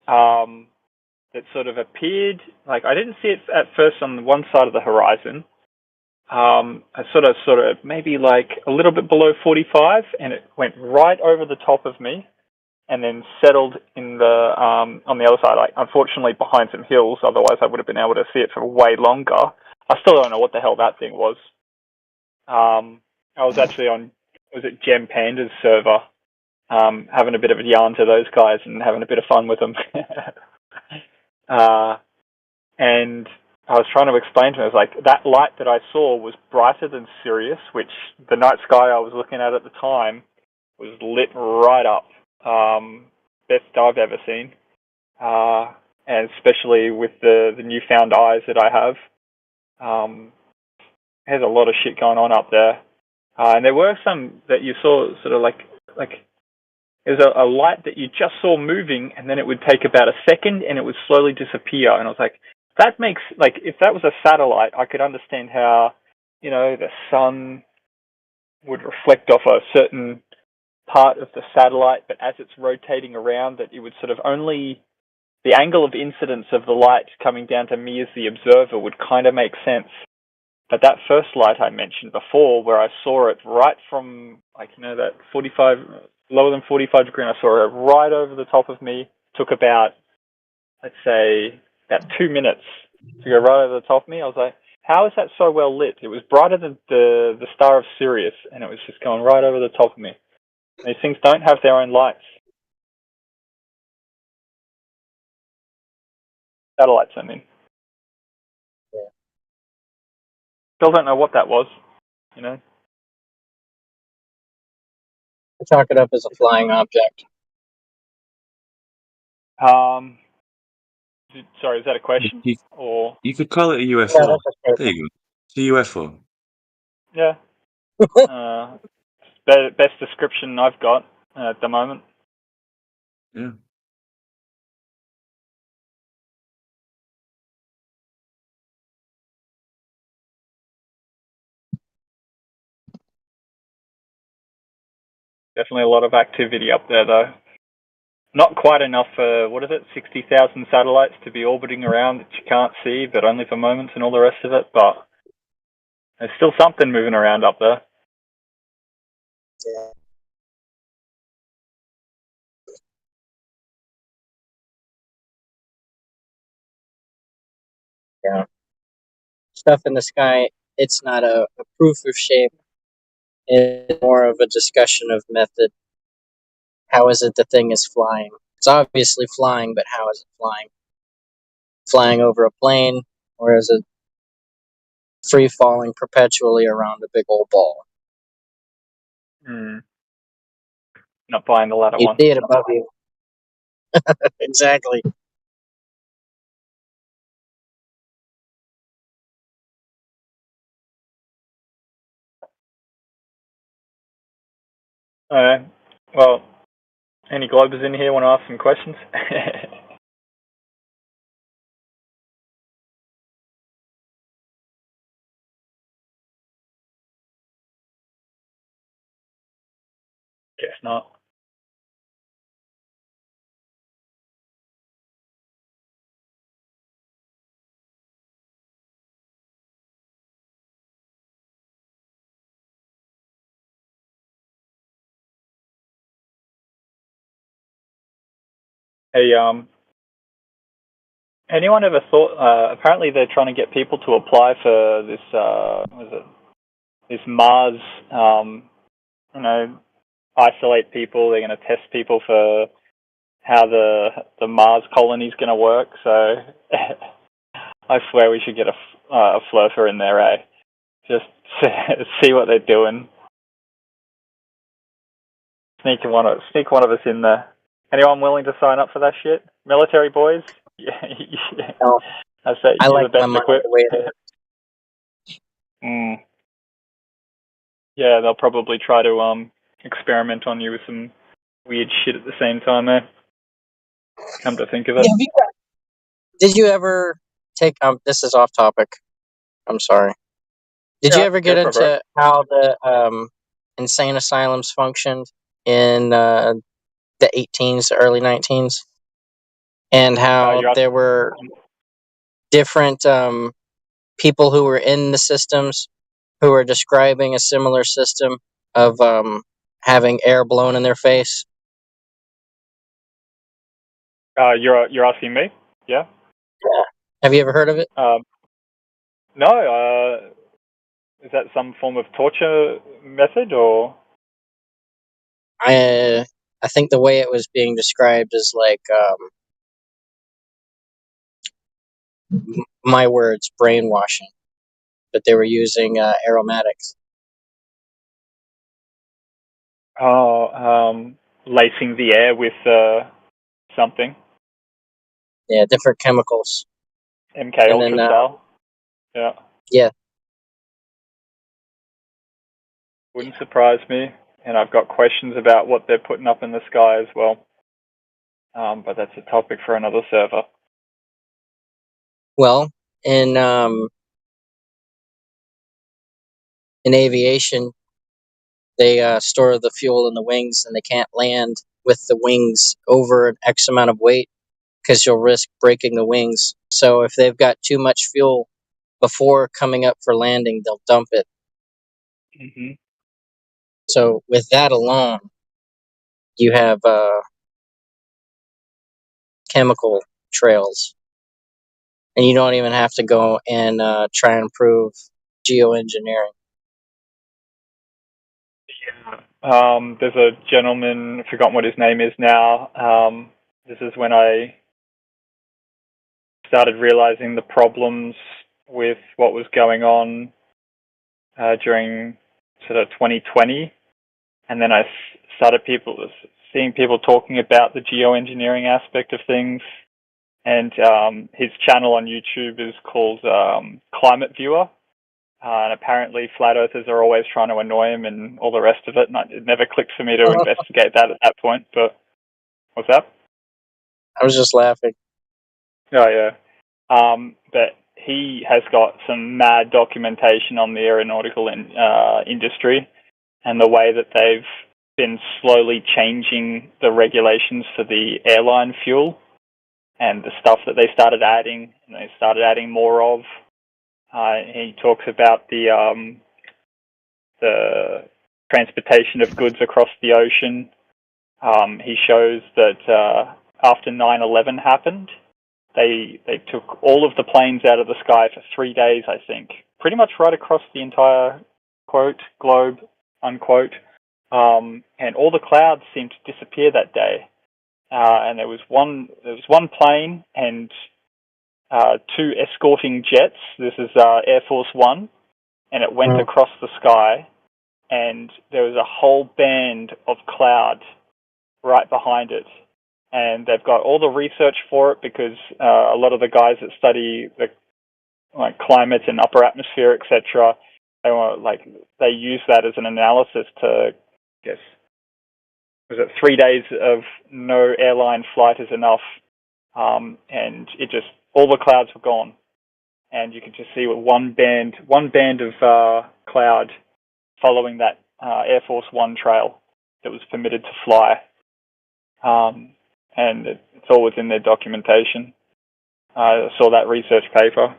that sort of appeared, I didn't see it at first on one side of the horizon. I sort of maybe a little bit below 45, and it went right over the top of me, and then settled in the on the other side, unfortunately behind some hills. Otherwise, I would have been able to see it for way longer. I still don't know what the hell that thing was. I was actually on, was it Gem Panda's server, having a bit of a yarn to those guys and having a bit of fun with them. And I was trying to explain to him, I was like, that light that I saw was brighter than Sirius, which the night sky I was looking at the time was lit right up. Best I've ever seen. And especially with the newfound eyes that I have. There's a lot of shit going on up there. And there were some that you saw sort of like there's a light that you just saw moving, and then it would take about a second and it would slowly disappear. And I was like, that makes, like, if that was a satellite, I could understand how, you know, the sun would reflect off a certain part of the satellite, but as it's rotating around, that it would sort of only, the angle of incidence of the light coming down to me as the observer would kind of make sense. But that first light I mentioned before, where I saw it right from, like, you know, that 45, lower than 45 degree, and I saw it right over the top of me, took about, let's say, about 2 minutes to go right over the top of me. I was like, how is that so well lit? It was brighter than the star of Sirius, and it was just going right over the top of me. These things don't have their own lights. Satellites, I mean. Still don't know what that was, you know? I chalk it up as a flying object. Sorry, is that a question? Or You could call it a Yeah, UFO. that's a There statement. you go. It's a UFO. yeah, best description I've got at the moment. Yeah. Definitely a lot of activity up there, though. Not quite enough for, what is it, 60,000 satellites to be orbiting around that you can't see, but only for moments and all the rest of it. But there's still something moving around up there. Yeah. Yeah. Stuff in the sky, it's not a proof of shape. It's more of a discussion of method. How is it the thing is flying? It's obviously flying, but how is it flying? Flying over a plane, or is it free falling perpetually around a big old ball? Not buying the latter You one. see it above you. Exactly. Alright. Well, any Globers in here want to ask some questions? Guess not. Hey, anyone ever thought, apparently they're trying to get people to apply for this, what is it? This Mars, you know, isolate people. They're going to test people for how the Mars colony is going to work. So I swear we should get a flurfer in there, eh? Just see what they're doing. Sneak one of us in there. Anyone willing to sign up for that shit? Military boys? Yeah. No, I say I you're like the my best money equipped. the way Yeah, they'll probably try to experiment on you with some weird shit at the same time, eh? Come to think of it. Yeah, did you ever take this is off topic. I'm sorry. Did you ever get go for it, into how the insane asylums functioned in the 18s, early 19s, and how you're there were different people who were in the systems who were describing a similar system of having air blown in their face? You're asking me? Yeah. Yeah. Have you ever heard of it? No. Is that some form of torture method or? I think the way it was being described is like my words, brainwashing, but they were using aromatics. Oh, lacing the air with something. Yeah, different chemicals. MK And Ultra then, style. Yeah. yeah, Wouldn't surprise me. And I've got questions about what they're putting up in the sky as well. But that's a topic for another server. well, in aviation, they store the fuel in the wings, and they can't land with the wings over an X amount of weight because you'll risk breaking the wings. So if they've got too much fuel before coming up for landing, they'll dump it. Mm-hmm. So with that alone, you have chemical trails, and you don't even have to go and try and prove geoengineering. There's a gentleman, I've forgotten what his name is now. This is when I started realizing the problems with what was going on during sort of 2020. And then I started seeing people talking about the geoengineering aspect of things. And his channel on YouTube is called Climate Viewer. And apparently flat earthers are always trying to annoy him and all the rest of it. And it never clicked for me to investigate that at that point. But what's that? I was just laughing. Oh, yeah. But he has got some mad documentation on the aeronautical industry and the way that they've been slowly changing the regulations for the airline fuel and the stuff that they started adding, and they started adding more of. He talks about the transportation of goods across the ocean. He shows that after 9/11 happened, they took all of the planes out of the sky for 3 days, I think, pretty much right across the entire quote globe unquote, and all the clouds seemed to disappear that day. And there was one plane and 2 escorting jets. This is Air Force One, and it went across the sky, and there was a whole band of cloud right behind it. And they've got all the research for it because a lot of the guys that study the climate and upper atmosphere, etc., they use that as an analysis to guess. Was it 3 days of no airline flight is enough? And it just all the clouds were gone, and you could just see one band of cloud following that Air Force One trail that was permitted to fly. And it's all within their documentation. I saw that research paper,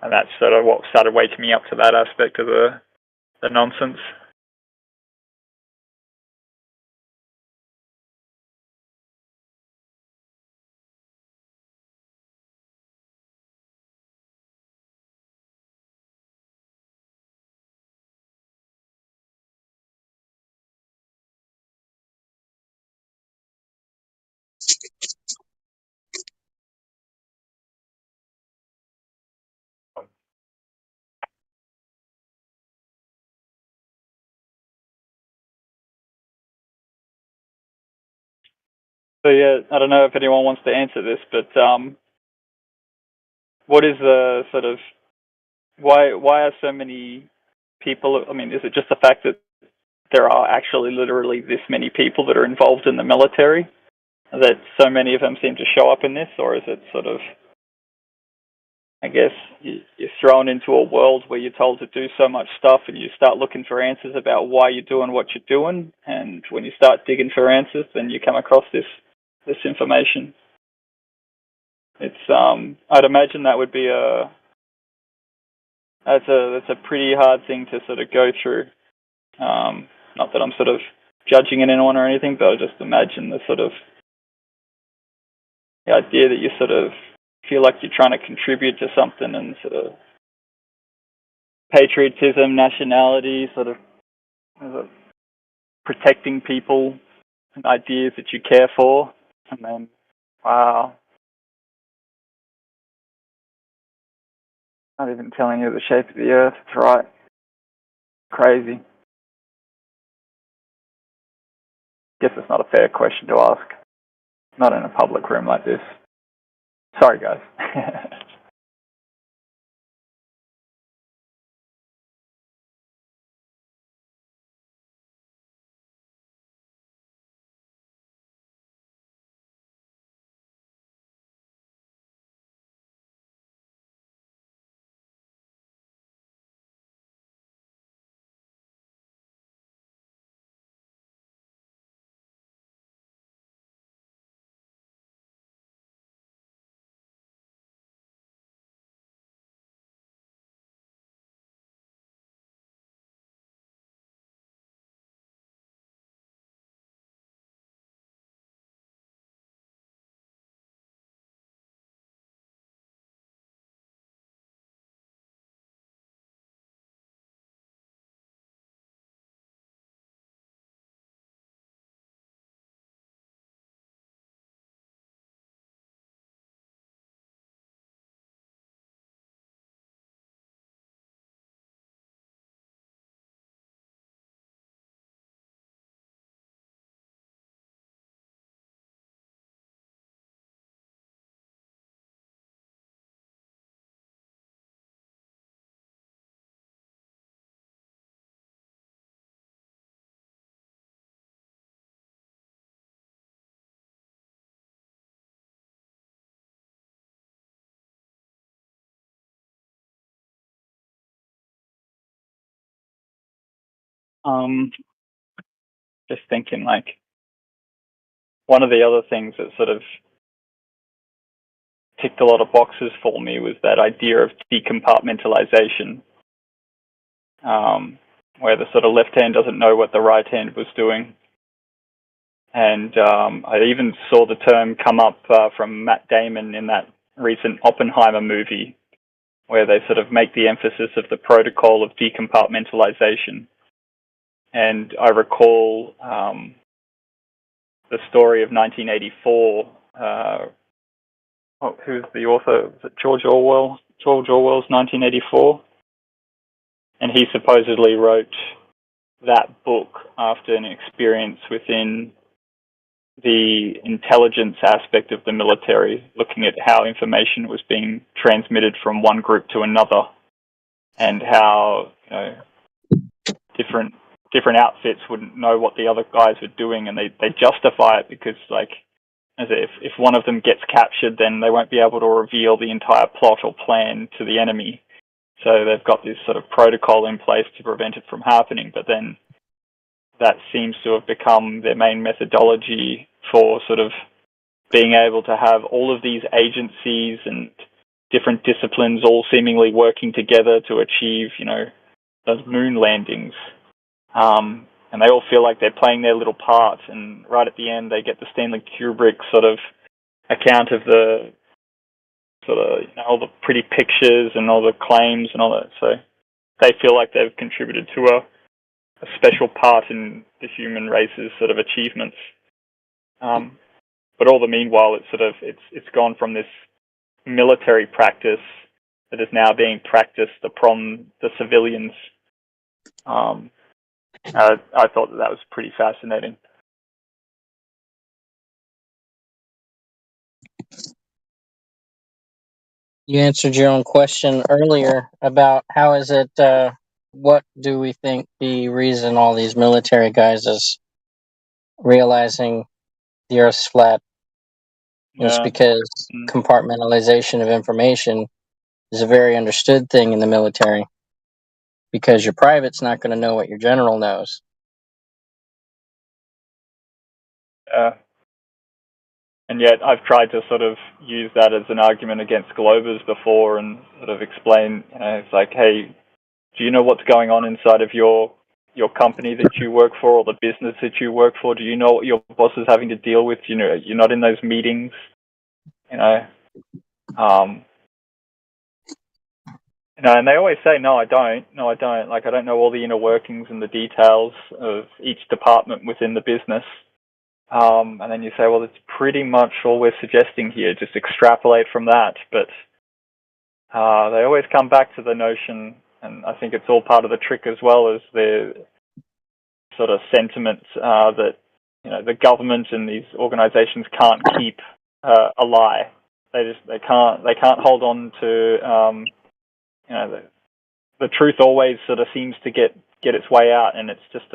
and that's sort of what started waking me up to that aspect of the nonsense. So yeah, I don't know if anyone wants to answer this, but what is the sort of why are so many people? I mean, is it just the fact that there are actually literally this many people that are involved in the military, that so many of them seem to show up in this, or is it sort of, I guess, you're thrown into a world where you're told to do so much stuff and you start looking for answers about why you're doing what you're doing, and when you start digging for answers, then you come across this information. It's I'd imagine that would be that's a pretty hard thing to sort of go through. Not that I'm sort of judging anyone or anything, but I just imagine the sort of the idea that you sort of feel like you're trying to contribute to something, and sort of patriotism, nationality, sort of protecting people and ideas that you care for, and then wow. not even telling you the shape of the Earth. It's right. Crazy. Guess it's not a fair question to ask. Not in a public room like this. Sorry, guys. Just thinking, like, one of the other things that sort of ticked a lot of boxes for me was that idea of decompartmentalization, where the sort of left hand doesn't know what the right hand was doing. And I even saw the term come up from Matt Damon in that recent Oppenheimer movie, where they sort of make the emphasis of the protocol of decompartmentalization. And I recall the story of 1984. Who's the author? Was it George Orwell? George Orwell's 1984. And he supposedly wrote that book after an experience within the intelligence aspect of the military, looking at how information was being transmitted from one group to another, and how, you know, different outfits wouldn't know what the other guys were doing, and they justify it because, like, as if one of them gets captured, then they won't be able to reveal the entire plot or plan to the enemy. So they've got this sort of protocol in place to prevent it from happening, but then that seems to have become their main methodology for sort of being able to have all of these agencies and different disciplines all seemingly working together to achieve, you know, those moon landings. And they all feel like they're playing their little part, and right at the end they get the Stanley Kubrick sort of account of the sort of, you know, all the pretty pictures and all the claims and all that. So they feel like they've contributed to a special part in the human race's sort of achievements. But all the meanwhile, it's gone from this military practice that is now being practiced upon the civilians. I thought that was pretty fascinating. You answered your own question earlier about how is it, what do we think the reason all these military guys is realizing the Earth's flat? It's because compartmentalization of information is a very understood thing in the military, because your private's not going to know what your general knows. And yet I've tried to sort of use that as an argument against Globers before, and sort of explain, you know, it's like, hey, do you know what's going on inside of your company that you work for, or the business that you work for? Do you know what your boss is having to deal with? You know, you're not in those meetings, you know. You know, and they always say, no, I don't. Like, I don't know all the inner workings and the details of each department within the business. And then you say, well, it's pretty much all we're suggesting here. Just extrapolate from that. But they always come back to the notion, and I think it's all part of the trick as well, as the sort of sentiment that the government and these organisations can't keep a lie. They can't hold on to the truth always sort of seems to get its way out, and it's just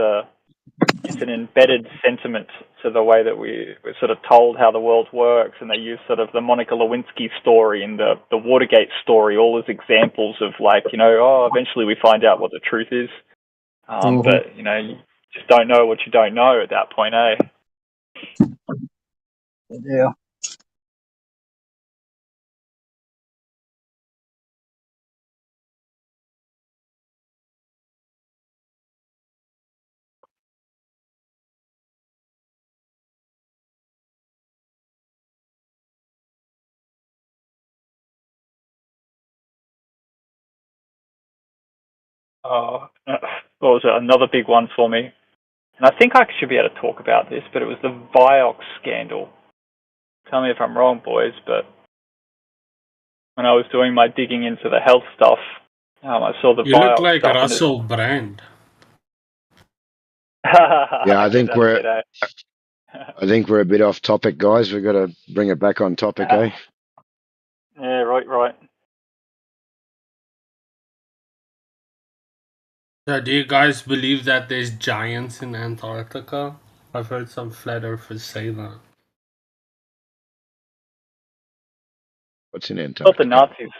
it's an embedded sentiment to the way that we're sort of told how the world works, and they use sort of the Monica Lewinsky story and the Watergate story all as examples of eventually we find out what the truth is, but you just don't know what you don't know at that point, eh? Yeah. What was it? Another big one for me. And I think I should be able to talk about this, but it was the Vioxx scandal. Tell me if I'm wrong, boys, but when I was doing my digging into the health stuff, I saw the You Vioxx look like stuff. Russell Brand. Yeah, I think we're That's it, I think we're a bit off topic, guys. We've got to bring it back on topic, eh? Yeah, right. So do you guys believe that there's giants in Antarctica? I've heard some flat earthers say that. What's in Antarctica? Not the Nazis.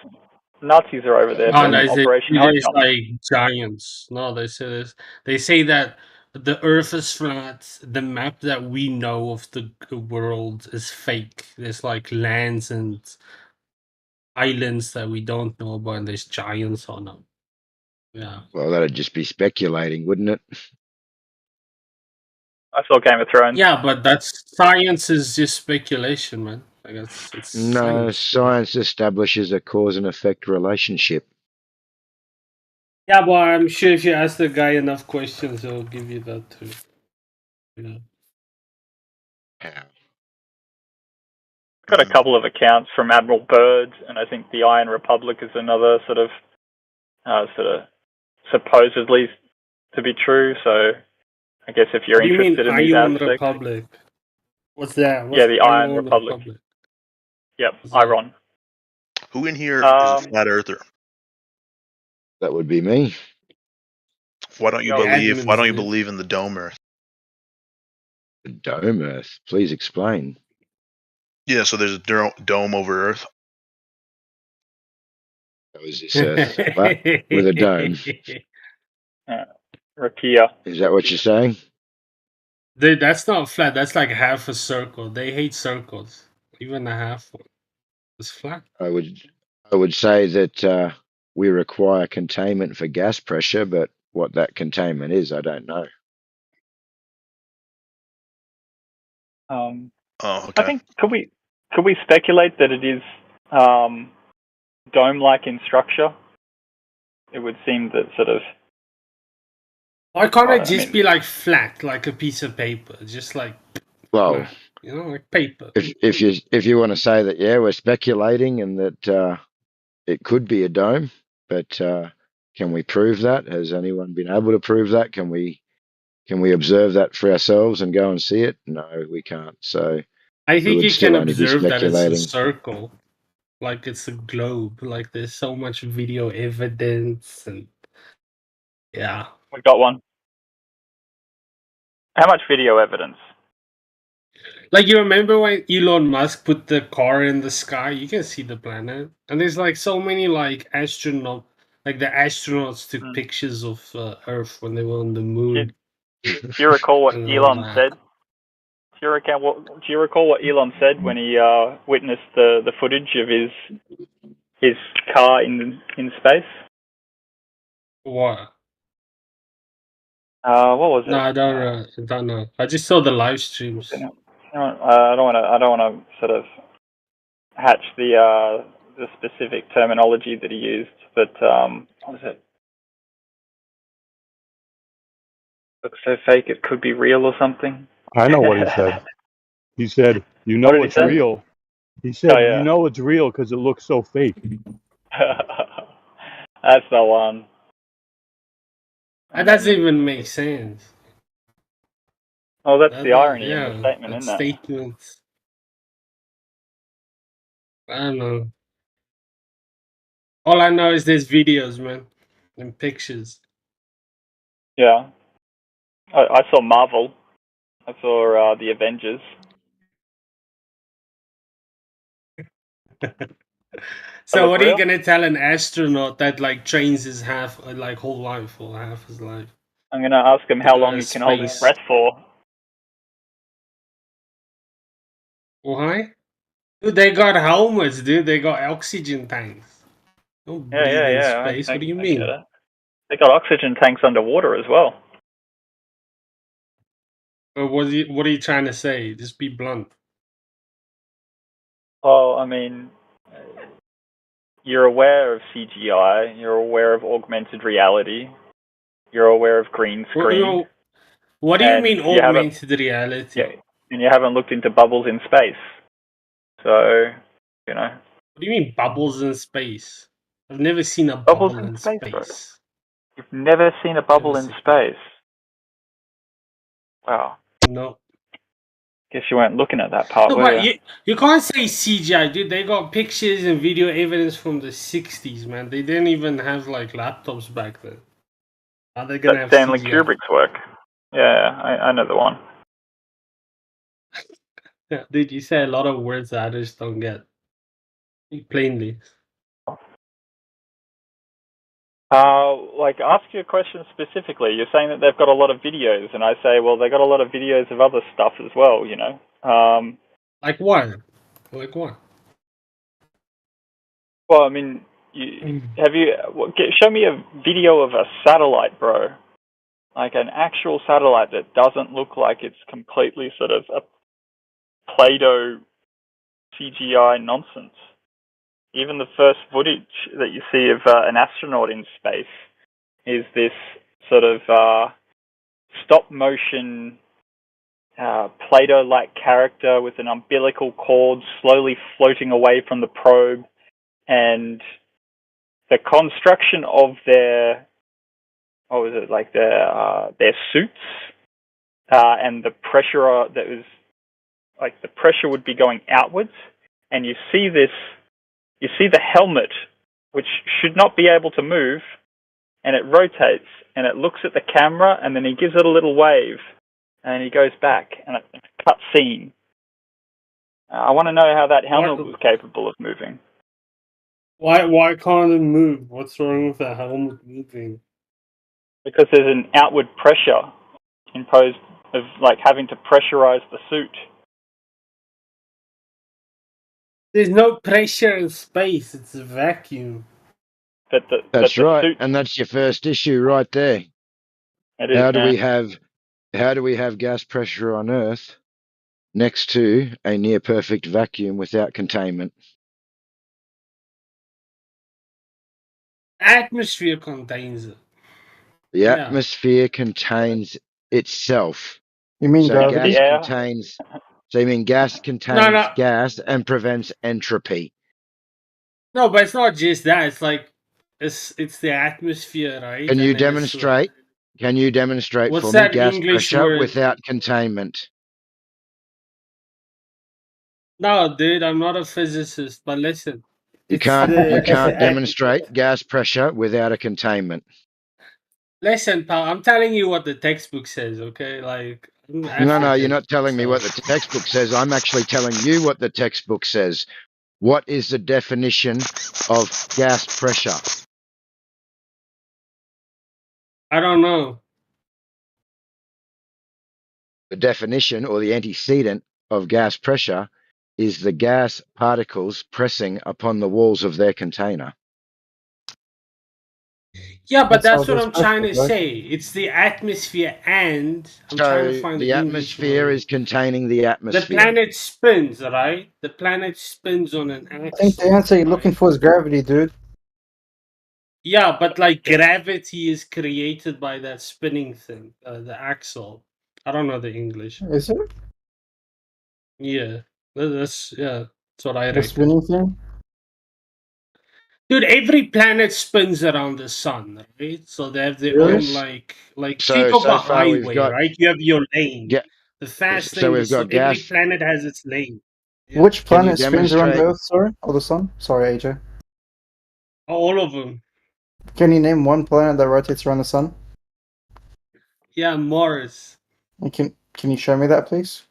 Nazis are over there doing Operation there's Honeycomb. like giants. No, they say this. They say that the Earth is flat. The map that we know of the world is fake. There's like lands and islands that we don't know about, and there's giants on them. Yeah. Well, that'd just be speculating, wouldn't it? I saw Game of Thrones. Yeah, but that's science is just speculation, man. I guess it's No, science. science establishes a cause and effect relationship. Yeah, but I'm sure if you ask the guy enough questions, he'll give you that too. Yeah. Got a couple of accounts from Admiral Byrd, and I think the Iron Republic is another sort of supposedly to be true. So I guess if you're What do you mean interested in these Iron aspects, Republic? What's that? What's yeah, the Iron Republic. Yep, Iron. Who in here is a flat earther? That would be me. Why don't you believe? Why don't you believe in the dome Earth? The dome Earth. Please explain. Yeah, so there's a dome over Earth. That was this Earth flat with a dome. Rakia. Is that what you're saying? Dude, that's not flat. That's like half a circle. They hate circles. Even a half one. It's flat. I would say that we require containment for gas pressure, but what that containment is, I don't know. Oh, okay. I think could we speculate that it is dome-like in structure? It would seem that sort of. Why can't it just be like flat, like a piece of paper? Just like, Well, like paper. if you want to say that, yeah, we're speculating and that it could be a dome, but can we prove that? Has anyone been able to prove that? Can we observe that for ourselves and go and see it? No, we can't. So I think you can only be observe that it's a speculating. circle, like it's a globe. Like there's so much video evidence, and yeah. We got one. How much video evidence? Like you remember when Elon Musk put the car in the sky? You can see the planet, and there's like so many like the astronauts took pictures of Earth when they were on the moon. Do you recall what And all Elon that. said? Do you recall what Elon said when he witnessed the footage of his car in space? What? What was it? No, I don't know. I just saw the live streams. I don't want to sort of hatch the specific terminology that he used, but what was it? Looks so fake it could be real or something. I know what he said. He said, "You know What did he it's say? real." He said, Oh, yeah. "You know it's real because it looks so fake." That's the one. That doesn't even make sense. Oh, that's the irony in the Yeah, statement, that isn't it? statement. I don't know. All I know is there's videos, man, and pictures. Yeah. I saw Marvel. I saw the Avengers. So look what are you real? gonna tell an astronaut that like trains his whole life or half his life? I'm gonna ask him to how go long to he can hold his space? breath for. Why? Dude, they got helmets, dude. They got oxygen tanks. Don't Yeah, breathe in yeah. space. What do you I get mean? it. They got oxygen tanks underwater as well. What are you trying to say? Just be blunt. Oh, I mean, you're aware of CGI. You're aware of augmented reality. You're aware of green screen. What do you and mean you haven't- augmented reality? Yeah, and you haven't looked into bubbles in space. So, you know. What do you mean bubbles in space? I've never seen a Bubbles bubble in in space, bro. space. You've never seen a bubble Never in seen- space. Wow. No. Guess you weren't looking at that part, No, were but you? you can't say CGI, dude. They got pictures and video evidence from the 60s, man. They didn't even have like laptops back then. Are they gonna That's have Stanley CGI? Kubrick's work. Yeah, I know the one. Yeah, dude, you say a lot of words that I just don't get. Speak plainly. Like, ask you a question specifically. You're saying that they've got a lot of videos, and I say, well, they got a lot of videos of other stuff as well, you know? Like what? Like what? Well, I mean, show me a video of a satellite, bro. Like an actual satellite that doesn't look like it's completely sort of a Play-Doh CGI nonsense. Even the first footage that you see of an astronaut in space is this sort of stop-motion Play-Doh-like character with an umbilical cord slowly floating away from the probe, and the construction of their their suits and the pressure that was like the pressure would be going outwards, and you see the helmet, which should not be able to move, and it rotates and it looks at the camera, and then he gives it a little wave, and he goes back, and it's a cut scene. I want to know how that helmet was capable of moving. Why can't it move? What's wrong with the helmet moving? Because there's an outward pressure imposed of like having to pressurize the suit. There's no pressure in space. It's a vacuum. That's right, and that's your first issue right there. It is, how do man. we have gas pressure on Earth next to a near perfect vacuum without containment? Atmosphere contains it. The atmosphere contains itself. You mean gravity? So you mean gas contains gas and prevents entropy. No, but it's not just that. It's like it's the atmosphere, right? Can you And then it's like- demonstrate? Can you demonstrate What's for me that gas English pressure word? without containment? No, dude, I'm not a physicist. But listen, You can't demonstrate gas pressure without a containment. Listen, pal. I'm telling you what the textbook says. Okay, like I'm No, African, you're not telling me so- what the textbook says. I'm actually telling you what the textbook says. What is the definition of gas pressure? I don't know. The definition or the antecedent of gas pressure is the gas particles pressing upon the walls of their container. Yeah, but that's how what this I'm trying to works, right? say. It's the atmosphere, and I'm trying to So find the English atmosphere word. is containing the The atmosphere. planet spins, right? The planet spins on an I think axis. the answer you're looking for is gravity, dude. Yeah, but like gravity is created by that spinning thing, the axle. I don't know the English. Is it? Yeah, that's what I The reckon. spinning thing? Dude, every planet spins around the sun, right? So they have their Really? own like So think of a far we've highway, got right? You have your lane, ga- the fast so lane, the we've slow. got Every gas. planet has its lane. Yeah. Which Can you planet spins around the demonstrate? Earth, sorry? Or the Sun? Sorry, AJ. All of them. Can you name one planet that rotates around the Sun? Yeah, Mars. And can you show me that, please?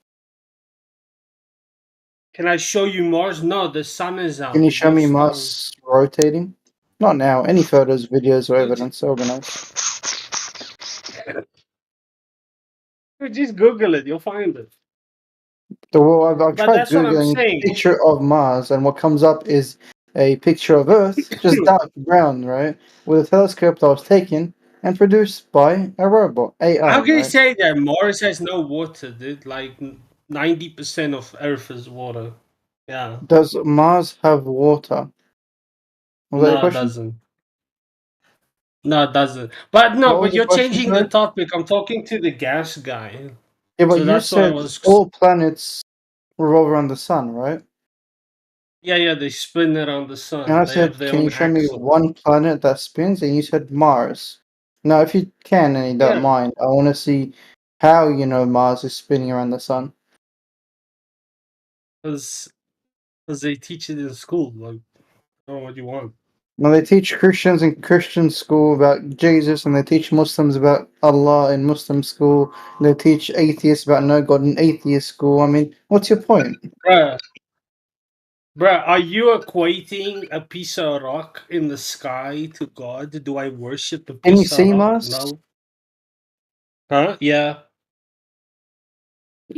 Can I show you Mars? No, the sun is out. Can you There's show no me stars. Mars rotating? Not now. Any photos, videos, or evidence. That would be nice. Just Google it, you'll find it. Well, I've But tried that's what I'm Googling saying. picture of Mars, and what comes up is a picture of Earth, just dark brown, right? With a telescope that was taken and produced by a robot, AI, How can you right? say that Mars has no water, dude? Like 90% of Earth is water. Yeah. Does Mars have water? Was that your No, it question? doesn't. No, it doesn't. But no, What was but the you're question, changing the sorry? topic. I'm talking to the gas guy. Yeah, but So you that's what I said was. all planets revolve around the sun, right? Yeah, they spin around the And sun. I They have said, their can you own show me axle. one planet that spins? And you said Mars. Now, if you can and you don't Yeah. mind, I want to see how you know Mars is spinning around the sun. Because they teach it in school. Like, I don't know what you want. Now, they teach Christians in Christian school about Jesus, and they teach Muslims about Allah in Muslim school. They teach atheists about no God in atheist school. I mean, what's your point? Bruh, are you equating a piece of rock in the sky to God? Do I worship a Can you piece of see rock? Mars? No. Huh? Yeah.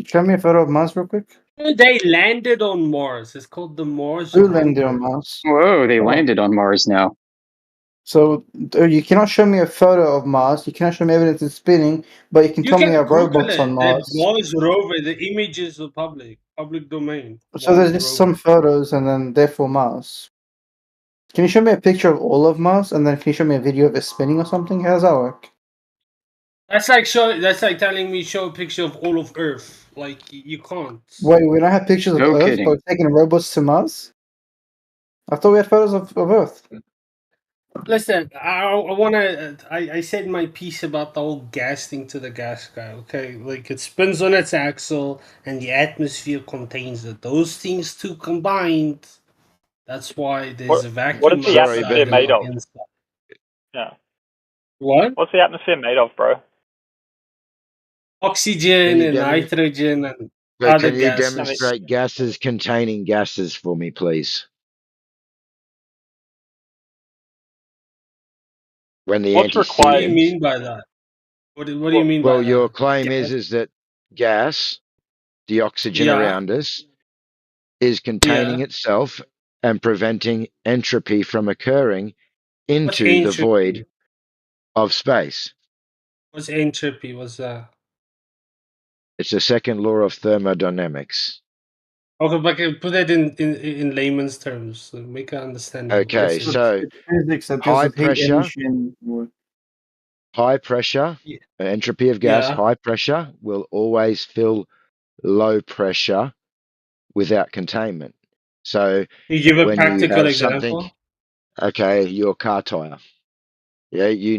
Show me a photo of Mars real quick. They landed on Mars. It's called the Mars Who landed on rover. Mars? Whoa, they Oh. landed on Mars now. So you cannot show me a photo of Mars. You cannot show me evidence it's spinning, but you can You tell me can there are Google robots it. on The Mars. Mars rover. The images are public domain. So there's Mars just rover. some photos, and then therefore Mars. Can you show me a picture of all of Mars, and then can you show me a video of it spinning or something? How does that work? That's like telling me show a picture of all of Earth. Like you can't. Wait, we don't have pictures of No Earth, kidding. but we're taking robots to Mars? I thought we had photos of Earth. Listen, I said my piece about the whole gas thing to the gas guy, okay? Like, it spins on its axle, and the atmosphere contains it. Those things two combined, that's why there's a vacuum What is the outside atmosphere and made not of? inside. Yeah. What? What's the atmosphere made of, bro? Oxygen you and demo- nitrogen and But other can you gases. demonstrate gases containing gases for me, please? When the What's What do you required? mean by that? What do you mean by Well, your that? claim is that gas, the oxygen Yeah. around us, is containing Yeah. itself and preventing entropy from occurring What's into the entropy? void of space. What's entropy? What's that? It's the second law of thermodynamics. Okay, but can put that in layman's terms, so make it understandable. Okay, It's so physics that high deals with heat pressure, emission. entropy of gas, Yeah. high pressure will always fill low pressure without containment. So You give a when you practical have example? something, okay, your car tire, yeah, you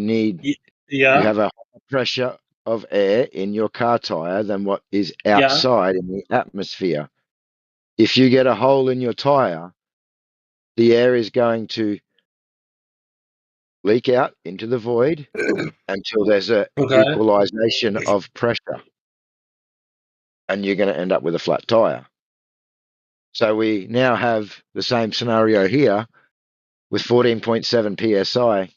Yeah. have a higher pressure of air in your car tire than what is Yeah. outside in the atmosphere. If you get a hole in your tire, the air is going to leak out into the void until there's a Okay. equalization of pressure, and you're going to end up with a flat tire. So we now have the same scenario here with 14.7 psi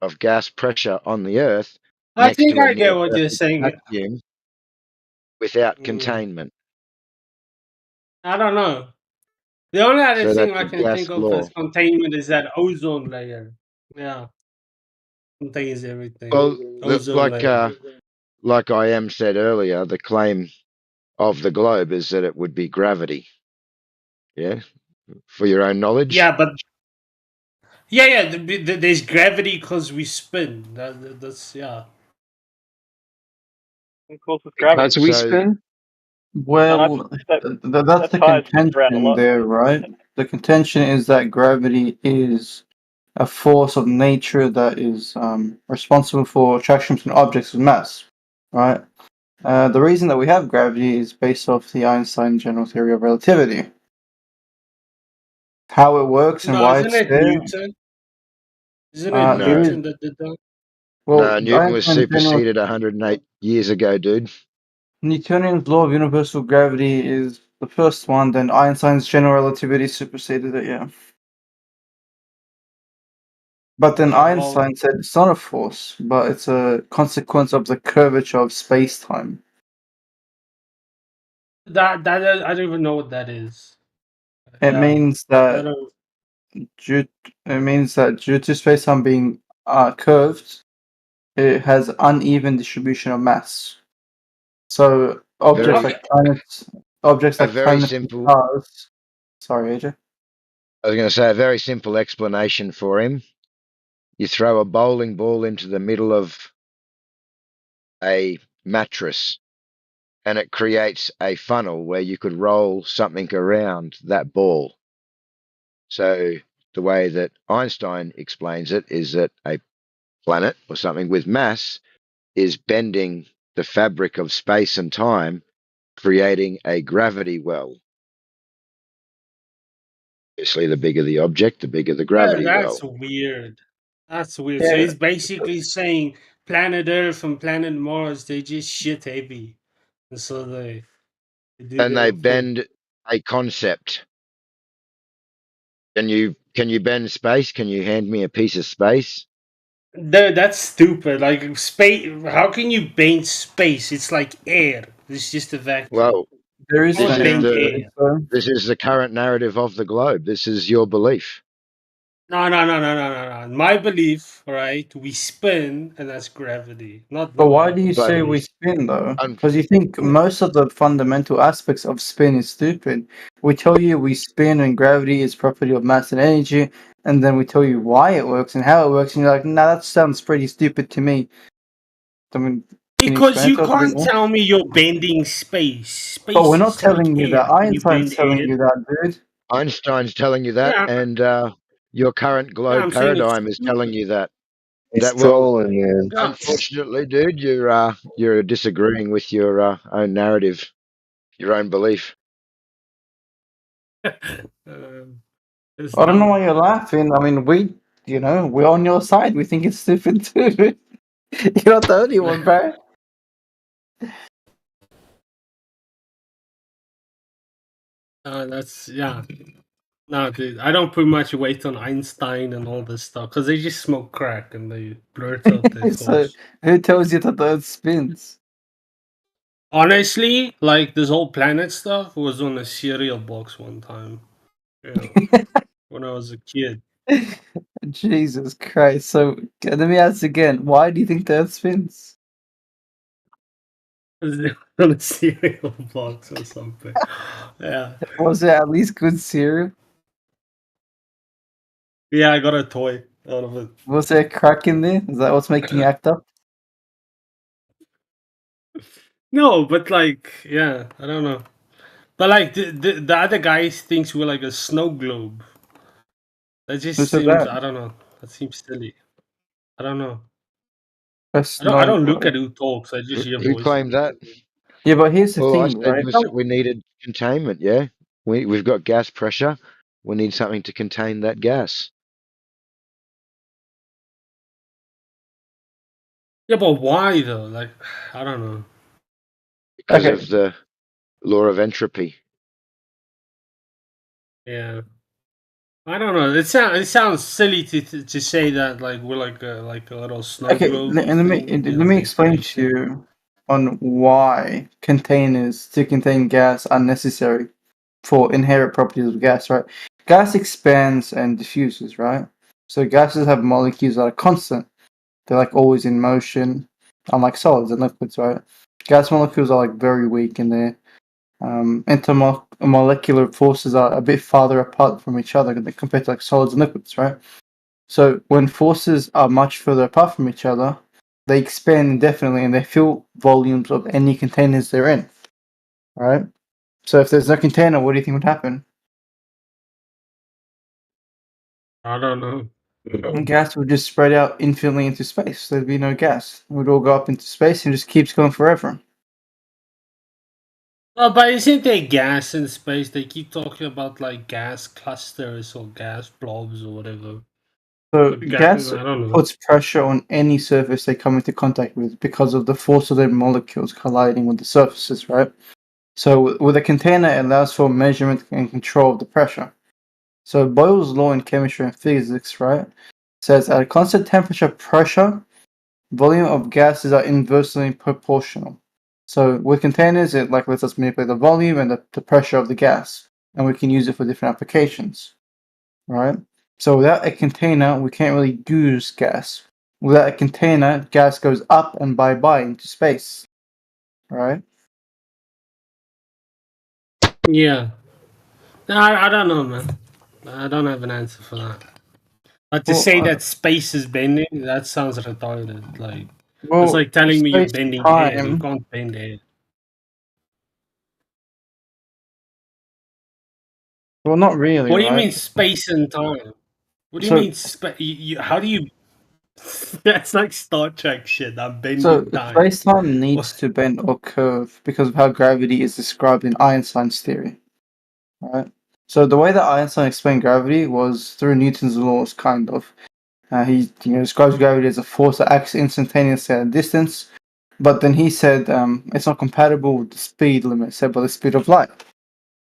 of gas pressure on the Earth I next think to a I get near what you're perfect saying. vacuum without Mm. containment. I don't know. The only other So thing that's I the can gas think of law. as containment is that ozone layer. Yeah. Contains everything. Well, Ozone layer. like I am said earlier, the claim of the globe is that it would be gravity. Yeah, for your own knowledge. Yeah, but yeah. There's gravity because we spin. That's yeah. What causes gravity? As we So spin? Well, That that's the tires spins around a contention lot. there, right? The contention is that gravity is a force of nature that is responsible for attraction between objects with mass, right? The reason that we have gravity is based off the Einstein general theory of relativity. How it works and No, why isn't it's it there. Newton? Isn't it It No, is Newton that did that? well, no. Newton was Einstein general superseded 108 years ago, dude. Newtonian's law of universal gravity is the first one. Then Einstein's general relativity superseded it. Yeah. But then Yeah, well, Einstein said it's not a force, but it's a consequence of the curvature of space-time. that I don't even know what that is. It Yeah, means I that don't. due to space-time being curved, it has uneven distribution of mass. So objects Very, like planets, objects a like very planets and simple. stars. Sorry, AJ. I was going to say a very simple explanation for him. You throw a bowling ball into the middle of a mattress, and it creates a funnel where you could roll something around that ball. So the way that Einstein explains it is that a planet or something with mass is bending the fabric of space and time, creating a gravity well. Obviously, the bigger the object, the bigger the gravity That's well. weird. That's weird. So Yeah. he's basically saying planet Earth and planet Mars, they just shit heavy, and so they do And their they own thing. bend a concept. Can you bend space? Can you hand me a piece of space? That's stupid. Like space. How can you bend space? It's like air. It's just a vacuum. Well, There is You no this can't is air in bend the space, air. though. this is the current narrative of the globe. This is your belief. No. My belief, right? We spin, and that's gravity, not the But why way do you But say it we is. spin, though? un- Because you think most of the fundamental aspects of spin is stupid. We tell you we spin and gravity is property of mass and energy, and then we tell you why it works and how it works, and you're like, nah, that sounds pretty stupid to me. I mean, can you Because explain it you to us a bit can't more? tell me you're bending space. But we're Space not is like telling you air. that. Can you Einstein's bend telling air? you that, dude. Einstein's telling you that, Yeah, and your current yeah. globe I'm saying it's paradigm is telling stupid. you that. He's That well, trolling, man. Yeah. unfortunately, dude, you're disagreeing with your own narrative, your own belief. It's I don't know dumb. why you're laughing. I mean, we're on your side. We think it's stupid too. You're not the only one, bro. That's yeah. No, dude, I don't put much weight on Einstein and all this stuff because they just smoke crack and they blurt out their So, thoughts. who tells you that the Earth spins? Honestly, like this whole planet stuff was on a cereal box one time. Yeah, when I was a kid. Jesus Christ. So, let me ask again. Why do you think the Earth spins? On a cereal box or something. Yeah. Was it at least good cereal? Yeah, I got a toy out of it. Was there a crack in there? Is that what's making you act up? No, but like, yeah, I don't know. But like the other guy thinks we're like a snow globe. That just Who said seems, that? I don't know. That seems silly. I don't know. A I snow don't look at globe. who talks. I just hear Who voices. claimed that? Yeah, but here's the All I thing, said right? was that we needed containment. Yeah, we've got gas pressure. We need something to contain that gas Yeah, but why though? Like, I don't know. because Okay. of the law of entropy. Yeah, I don't know. It sounds silly to say that like we're like a little snow Okay, globe let me thing. You let know, me the explain to spaceship. you on why containers to contain gas are necessary for inherent properties of gas, right? Gas expands and diffuses, right? So gases have molecules that are constant. They're like always in motion, unlike solids and liquids, right? Gas molecules are like very weak and their intermolecular forces are a bit farther apart from each other compared to like solids and liquids, right? So when forces are much further apart from each other, they expand indefinitely and they fill volumes of any containers they're in, right? So if there's no container, what do you think would happen? I don't know. And gas would just spread out infinitely into space. There'd be no gas. It would all go up into space and just keeps going forever. Oh, but isn't there gas in space? They keep talking about like gas clusters or gas blobs or whatever. So Gas, gas I don't know. puts pressure on any surface they come into contact with because of the force of their molecules colliding with the surfaces, right? So with a container, it allows for measurement and control of the pressure. So Boyle's law in chemistry and physics, right, says at a constant temperature, pressure, volume of gases are inversely proportional. So with containers, it like lets us manipulate the volume and the pressure of the gas, and we can use it for different applications, right? So without a container, we can't really use gas. Without a container, gas goes up and bye-bye into space, right? Yeah. I don't know, man. I don't have an answer for that. But to Well, say that space is bending, that sounds retarded. Like Well, it's like telling me you're space bending air. You time. can't bend air. Well, not really, What do you right? mean space and time? What do you So- mean how do you? That's like Star Trek shit. I'm bending So time. space-time needs to bend or curve because of how gravity is described in Einstein's theory, right? So the way that Einstein explained gravity was through Newton's laws, kind of. He describes gravity as a force that acts instantaneously at a distance, but then he said it's not compatible with the speed limit set by the speed of light.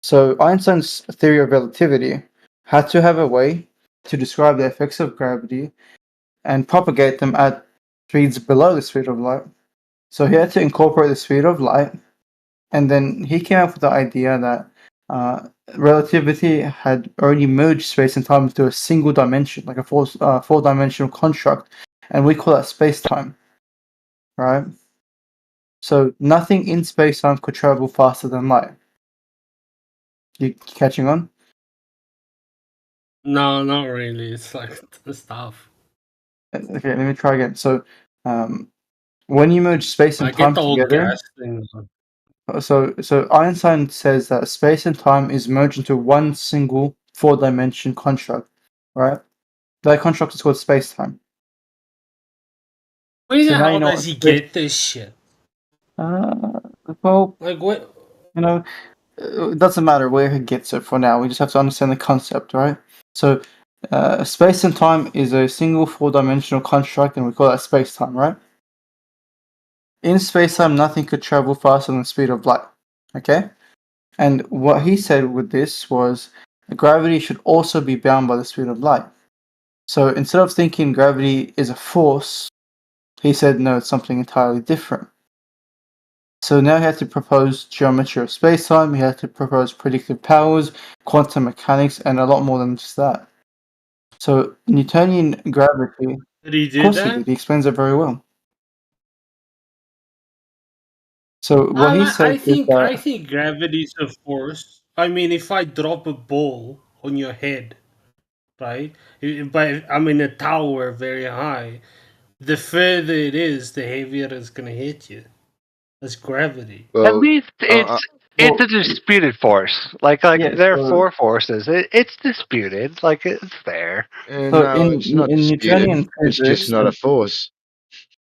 So Einstein's theory of relativity had to have a way to describe the effects of gravity and propagate them at speeds below the speed of light. So he had to incorporate the speed of light, and then he came up with the idea that relativity had already merged space and time into a single dimension, like a four-dimensional construct, and we call that space-time, right? So nothing in space-time could travel faster than light. You catching on? No, not really. It's like the stuff. Okay, let me try again. So, when you merge space and I time get the whole together, gas thing. so Einstein says that space and time is merged into one single four-dimension construct, right? That construct is called space-time. Where So the now hell you know does what he space. get this shit? Well, Like what? It doesn't matter where he gets it for now. We just have to understand the concept, right? So, space and time is a single four-dimensional construct, and we call that space-time, right? In space-time, nothing could travel faster than the speed of light. Okay? And what he said with this was gravity should also be bound by the speed of light. So instead of thinking gravity is a force, he said no, it's something entirely different. So now he had to propose geometry of spacetime, he had to propose predictive powers, quantum mechanics, and a lot more than just that. So Newtonian gravity, Did he of do course he that? did, he explains it very well. So what he says is I that think gravity's a force. I mean, if I drop a ball on your head, right? But I'm in a tower very high. The further it is, the heavier it's gonna hit you. That's gravity. At least it's a disputed force. Like yeah, there are so- four forces. It's disputed. Like it's there. So No, it's not disputed. Newtonian It's just not a force.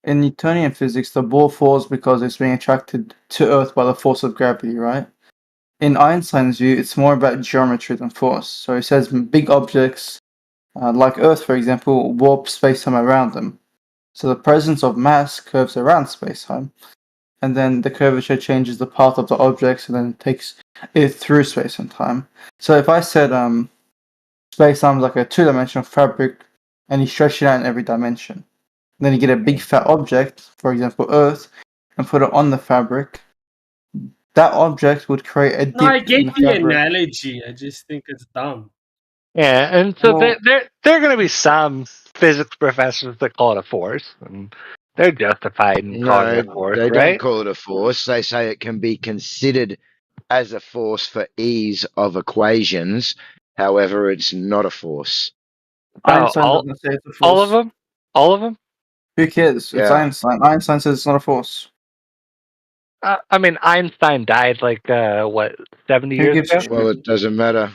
In Newtonian physics, the ball falls because it's being attracted to Earth by the force of gravity, right? In Einstein's view, it's more about geometry than force. So he says big objects, like Earth, for example, warp space-time around them. So the presence of mass curves around space-time, and then the curvature changes the path of the objects and then takes it through space and time. So if I said space-time is like a two-dimensional fabric, and you stretch it out in every dimension, then you get a big fat object, for example Earth, and put it on the fabric, that object would create a dip No, I in get the the fabric. analogy. I just think it's dumb. Yeah, and so Well- there are going to be some physics professors that call it a force, and they're justified in calling it a force, they right? don't call it a force. They say it can be considered as a force for ease of equations. However, it's not a force. Einstein all, doesn't say it's a force. all of them? All of them? Who cares? It's Yeah. Einstein. Einstein says it's not a force. I mean, Einstein died like 70 Who years gives a ago. shit? Well, it doesn't matter.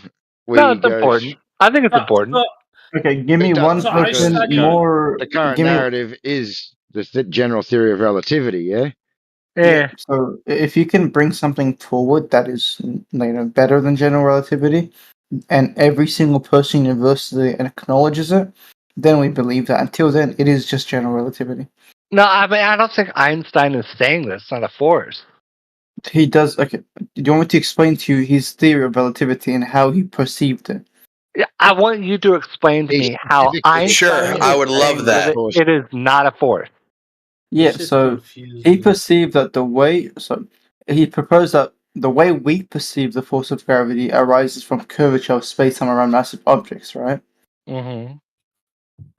No, it's important. I think it's important. Okay, give me It one doesn't So I because person studied. more. the current Give me. narrative is the general theory of relativity. Yeah. Yeah. So if you can bring something forward that is, better than general relativity, and every single person in university acknowledges it, then we believe that. Until then, it is just general relativity. No, I mean I don't think Einstein is saying this. It's not a force. He does. Okay. Do you want me to explain to you his theory of relativity and how he perceived it? Yeah, I want you to explain to He me how specifically Sure, Einstein I is would saying love that. force. it is not a force. Yeah. This shit So confused he me. perceived that the way. So he proposed that the way we perceive the force of gravity arises from curvature of space-time around massive objects, right? Mm-hmm.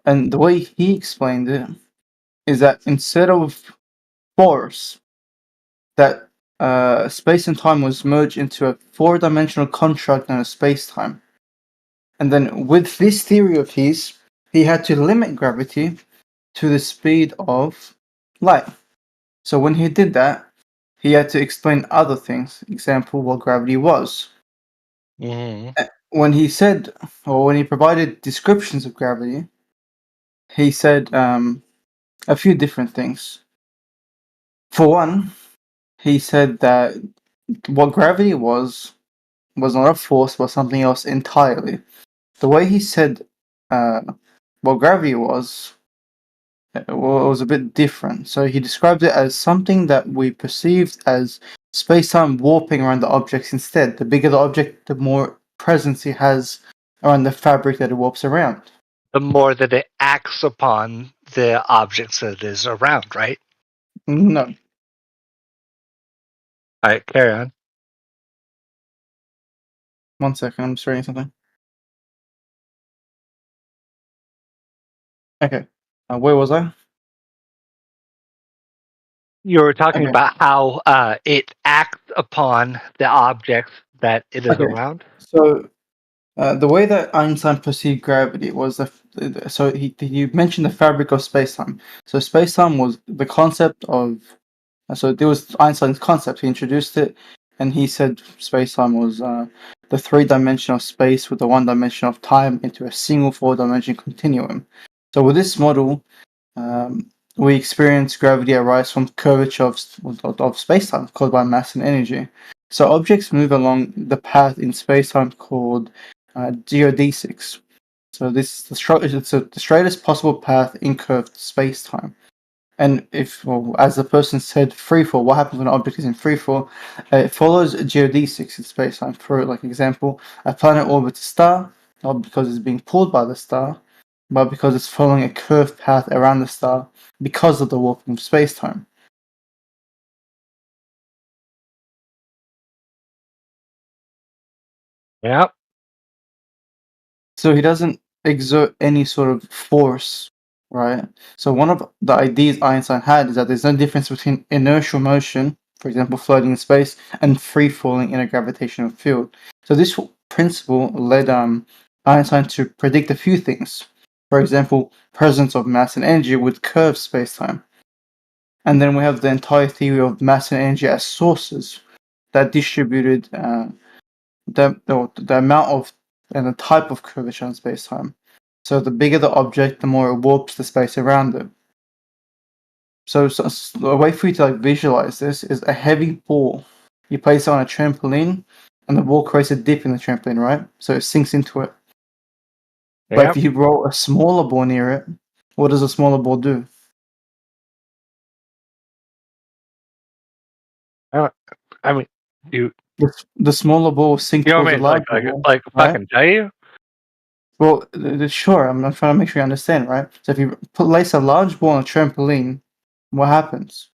And the way he explained it is that instead of force, that space and time was merged into a four-dimensional construct known as space-time. And then with this theory of his, he had to limit gravity to the speed of light. So when he did that, he had to explain other things. Example, what gravity was. Mm-hmm. When he said, or when he provided descriptions of gravity, he said a few different things. For one, he said that what gravity was not a force, but something else entirely. The way he said what gravity was a bit different. So he described it as something that we perceived as space-time warping around the objects instead. The bigger the object, the more presence it has around the fabric that it warps around. The more that it acts upon the objects that it is around, right? No. All right, carry on. 1 second, I'm just writing something. Okay. Where was I? You were talking Okay. about how it acts upon the objects that it is Okay. around. So the way that Einstein perceived gravity was so he mentioned the fabric of space-time. So space-time was the concept of. So it was Einstein's concept. He introduced it, and he said space-time was the three-dimensional space with the one dimension of time into a single four-dimension continuum. So with this model, we experience gravity arise from curvature of space-time caused by mass and energy. So objects move along the path in space-time called geodesics. So this is the straightest possible path in curved space-time. And if, well, as the person said, freefall, what happens when an object is in freefall? It follows geodesics in space-time. For like example, a planet orbits a star, not because it's being pulled by the star, but because it's following a curved path around the star because of the warping of space-time. Yep. So he doesn't exert any sort of force, right? So one of the ideas Einstein had is that there's no difference between inertial motion, for example, floating in space, and free falling in a gravitational field. So this principle led Einstein to predict a few things. For example, presence of mass and energy with curved space-time. And then we have the entire theory of mass and energy as sources that distributed the amount of and the type of curvature in space-time. So the bigger the object, the more it warps the space around it. So a way for you to visualize this is a heavy ball. You place it on a trampoline, and the ball creates a dip in the trampoline, right? So it sinks into it. But if you roll a smaller ball near it, what does a smaller ball do? I mean, the smaller ball sinks towards the larger ball. Right? Fucking tell you? Well, sure. I'm trying to make sure you understand, right? So if you place a large ball on a trampoline, what happens?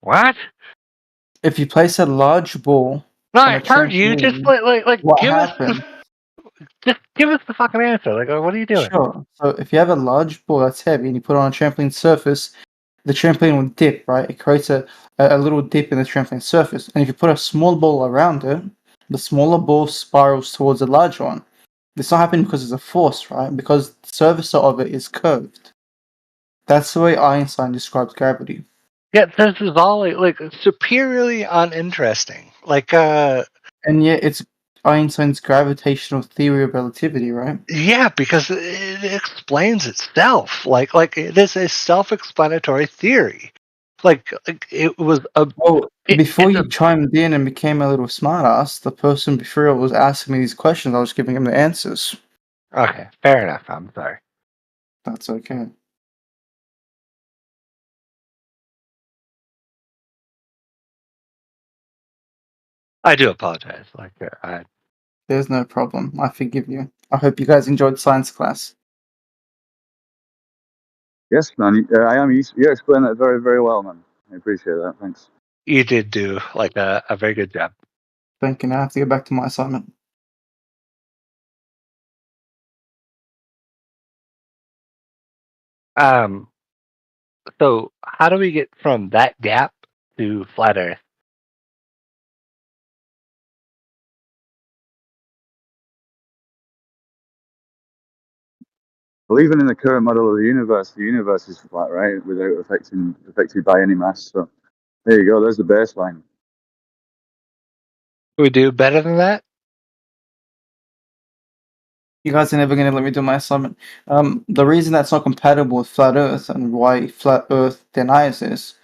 What? If you place a large ball No, on I a heard you. Just trampoline, what give happens? just give us the fucking answer. Like, what are you doing? Sure. So if you have a large ball that's heavy and you put it on a trampoline surface, the trampoline will dip, right? It creates a little dip in the trampoline surface. And if you put a small ball around it, the smaller ball spirals towards the larger one. This not happening because it's a force, right? Because the surface of it is curved. That's the way Einstein describes gravity. Yeah, this is all like superiorly uninteresting. Like, and yet it's Einstein's gravitational theory of relativity, right? Yeah, because it explains itself. Like it is a self-explanatory theory. Like it was a. Well, before you chimed in and became a little smartass, the person before was asking me these questions. I was giving him the answers. Okay, fair enough. I'm sorry. That's okay. I do apologize. There's no problem. I forgive you. I hope you guys enjoyed science class. Yes, man. I am. You explained that very, very well, man. I appreciate that. Thanks. You did do like a very good job. Thank you. Now I have to get back to my assignment. So how do we get from that gap to flat Earth? Well, even in the current model of the universe is flat, right, without affected by any mass. So there you go. There's the baseline. Can we do better than that? You guys are never going to let me do my assignment. The reason that's not compatible with flat Earth and why flat Earth denies this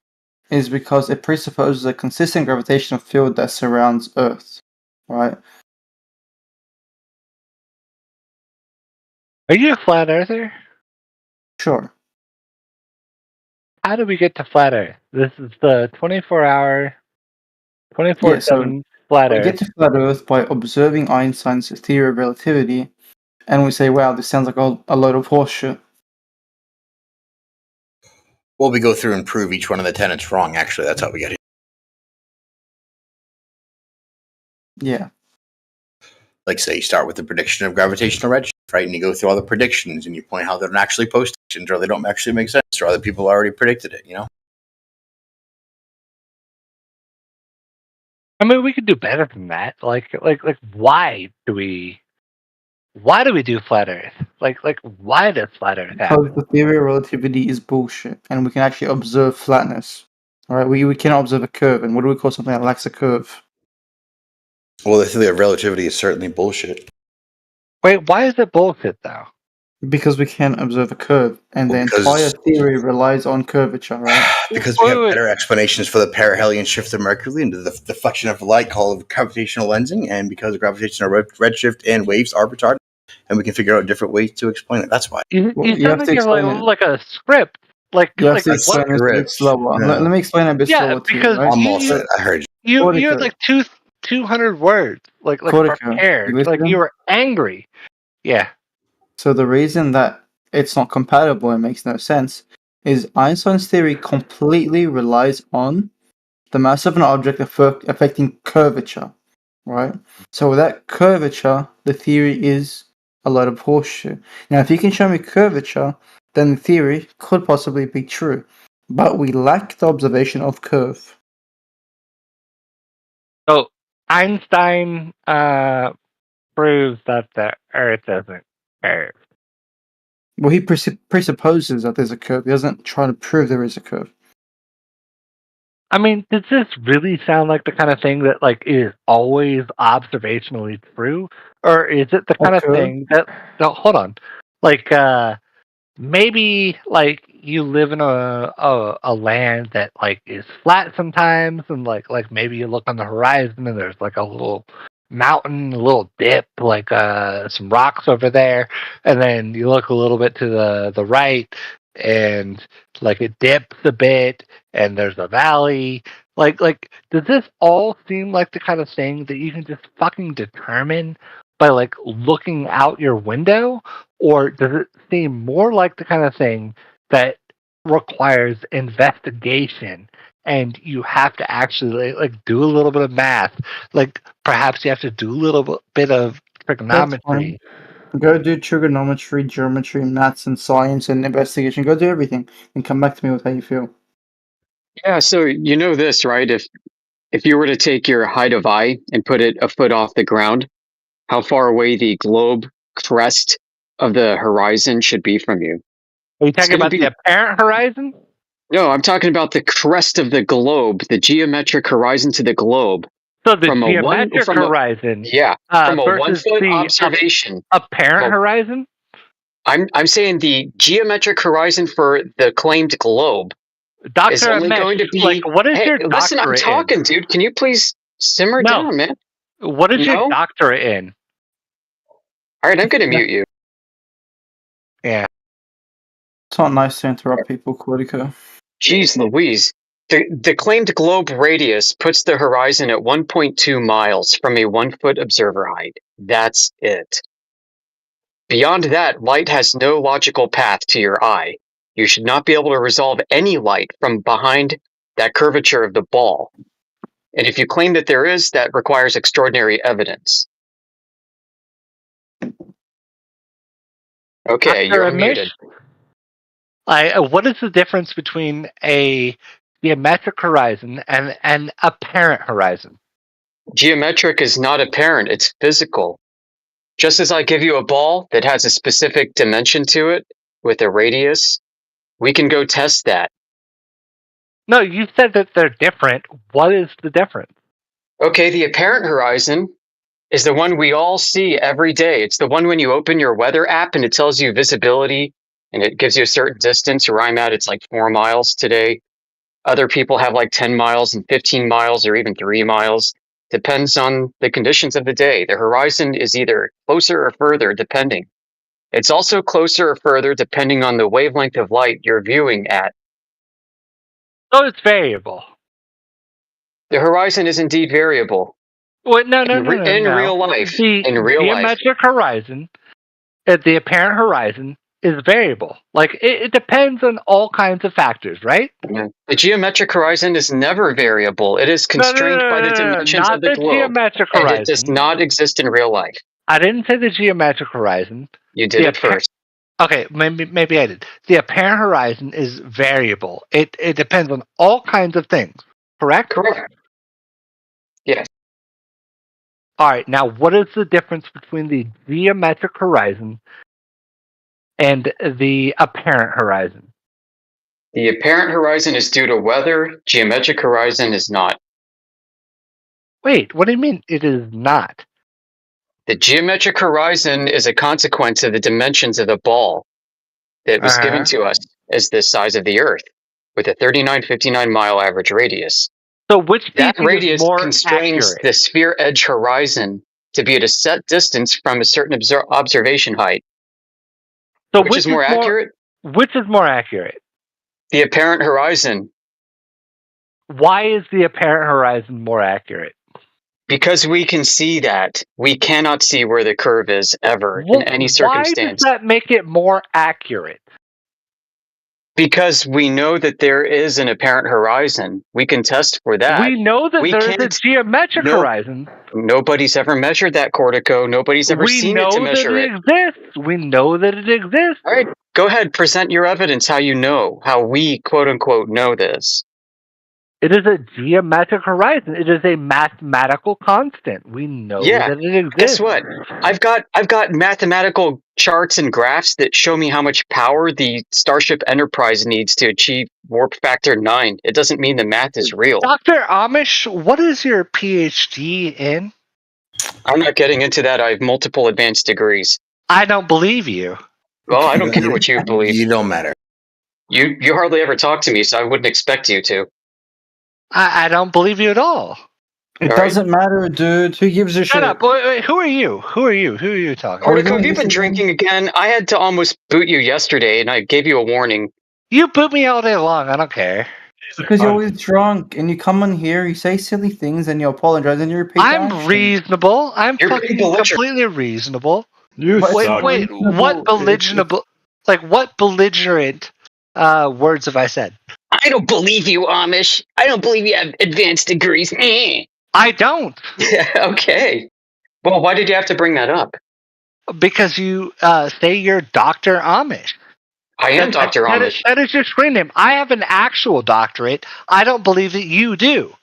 is because it presupposes a consistent gravitational field that surrounds Earth, right? Are you a flat earther? Sure. How do we get to flat Earth? This is the 24-hour, 24/7 flat we Earth. get to flat Earth by observing Einstein's theory of relativity, and we say, wow, this sounds like a load of horseshit. Well, we go through and prove each one of the tenets wrong. Actually, that's how we get here. Yeah. Like, say, you start with the prediction of gravitational redshift, right? And you go through all the predictions and you point how they're not actually post-predictions or they don't actually make sense or other people already predicted it, you know? I mean, we could do better than that. Like, why do we do flat Earth? Like, why does flat Earth happen? Because the theory of relativity is bullshit, and we can actually observe flatness. All right, we cannot observe a curve, and what do we call something that lacks a curve? Well, the theory of relativity is certainly bullshit. Wait, why is it bullshit though? Because we can't observe a curve, and the entire theory relies on curvature, right? Because we have better explanations for the perihelion shift of Mercury and the deflection of light called gravitational lensing, and because of gravitational redshift and waves are retarded, and we can figure out different ways to explain it. That's why. You sound like you're like a script. Like, you have to explain it a bit slower. No. Let me explain it a bit slower to you. Because Right? I heard you. You had like 200 words, like Cortico, prepared, you like listening? you were angry. Yeah. So the reason that it's not compatible and makes no sense is Einstein's theory completely relies on the mass of an object affecting curvature, right? So without curvature, the theory is a load of horseshit. Now, if you can show me curvature, then the theory could possibly be true, but we lack the observation of curve. So Einstein proves that the Earth isn't curved. Well, he presupposes that there's a curve. He doesn't try to prove there is a curve. I mean, does this really sound like the kind of thing that like is always observationally true, or is it the kind of thing that? No, hold on. Like maybe like you live in a land that like is flat sometimes, and like maybe you look on the horizon and there's like a little mountain, a little dip, like some rocks over there, and then you look a little bit to the right and like it dips a bit and there's a valley. Like does this all seem like the kind of thing that you can just fucking determine by like looking out your window, or does it seem more like the kind of thing that requires investigation and you have to actually like do a little bit of math, like perhaps you have to do a little bit of trigonometry? Go do trigonometry, geometry, maths, and science, and investigation. Go do everything, and come back to me with how you feel. Yeah, so you know this, right? If you were to take your height of eye and put it a foot off the ground, how far away the globe crest of the horizon should be from you? Are you talking about the apparent horizon? No, I'm talking about the crest of the globe, the geometric horizon to the globe. So the from geometric horizon, from a 1 versus foot the observation. apparent horizon. I'm saying the geometric horizon for the claimed globe is Dr. only Amesh, going to be. like, what is Hey, your listen, I'm doctorate talking, dude. Can you please simmer No. down, man? What is your No? doctorate in? All right, I'm going to mute you. Yeah. It's not nice to interrupt people, Quodico. Jeez Louise. The claimed globe radius puts the horizon at 1.2 miles from a 1 foot observer height. That's it. Beyond that, light has no logical path to your eye. You should not be able to resolve any light from behind that curvature of the ball. And if you claim that there is, that requires extraordinary evidence. Okay, Dr. you're Amish, unmuted. what is the difference between a geometric horizon and an apparent horizon? Geometric is not apparent, it's physical. Just as I give you a ball that has a specific dimension to it with a radius, we can go test that. No, you said that they're different. What is the difference? Okay, the apparent horizon is the one we all see every day. It's the one when you open your weather app and it tells you visibility and it gives you a certain distance. Where I'm at, it's like 4 miles today. Other people have like 10 miles and 15 miles or even 3 miles. Depends on the conditions of the day. The horizon is either closer or further, depending. It's also closer or further depending on the wavelength of light you're viewing at. So it's variable. The horizon is indeed variable. Well, no. In real life. The In real life. geometric horizon, the apparent horizon, is variable. Like, it depends on all kinds of factors, right? The geometric horizon is never variable. It is constrained by the dimensions not of the globe. Geometric And horizon. it does not exist in real life. I didn't say the geometric horizon. You did it first. Okay, maybe I did. The apparent horizon is variable. It depends on all kinds of things, correct? Correct. Yes. All right, now what is the difference between the geometric horizon and the apparent horizon? The apparent horizon is due to weather. Geometric horizon is not. Wait, what do you mean it is not? The geometric horizon is a consequence of the dimensions of the ball that was given to us as the size of the Earth, with a 3959 mile average radius. So which that teaching radius is more constrains accurate? the sphere edge horizon to be at a set distance from a certain observation height. So which is more accurate? Which is more accurate? The apparent horizon. Why is the apparent horizon more accurate? Because we can see that. We cannot see where the curve is ever in any circumstance. Why does that make it more accurate? Because we know that there is an apparent horizon. We can test for that. We know that there is a geometric horizon. Nobody's ever measured that, Cortico. Nobody's ever seen it to measure it. We know that it exists. We know that it exists. All right, go ahead. Present your evidence how you know, how we, quote unquote, know this. It is a geometric horizon. It is a mathematical constant. We know that it exists. Guess what? I've got mathematical charts and graphs that show me how much power the Starship Enterprise needs to achieve warp factor 9. It doesn't mean the math is real. Dr. Amish, what is your PhD in? I'm not getting into that. I have multiple advanced degrees. I don't believe you. Well, I don't care what you believe. You don't matter. You hardly ever talk to me, so I wouldn't expect you to. I don't believe you at all. It doesn't matter, dude. Who gives a shit? Shut up. Wait, who are you? Who are you talking Cortico, have you been drinking again? I had to almost boot you yesterday, and I gave you a warning. You boot me all day long. I don't care. Because you're always drunk, and you come on here, you say silly things, and you apologize, and you repeat I'm reasonable. I'm fucking completely reasonable. Wait, what belligerent? Like, what belligerent words have I said? I don't believe you, Amish. I don't believe you have advanced degrees. I don't. Okay. Well, why did you have to bring that up? Because you say you're Dr. Amish. I am Dr. Amish. That is your screen name. I have an actual doctorate. I don't believe that you do.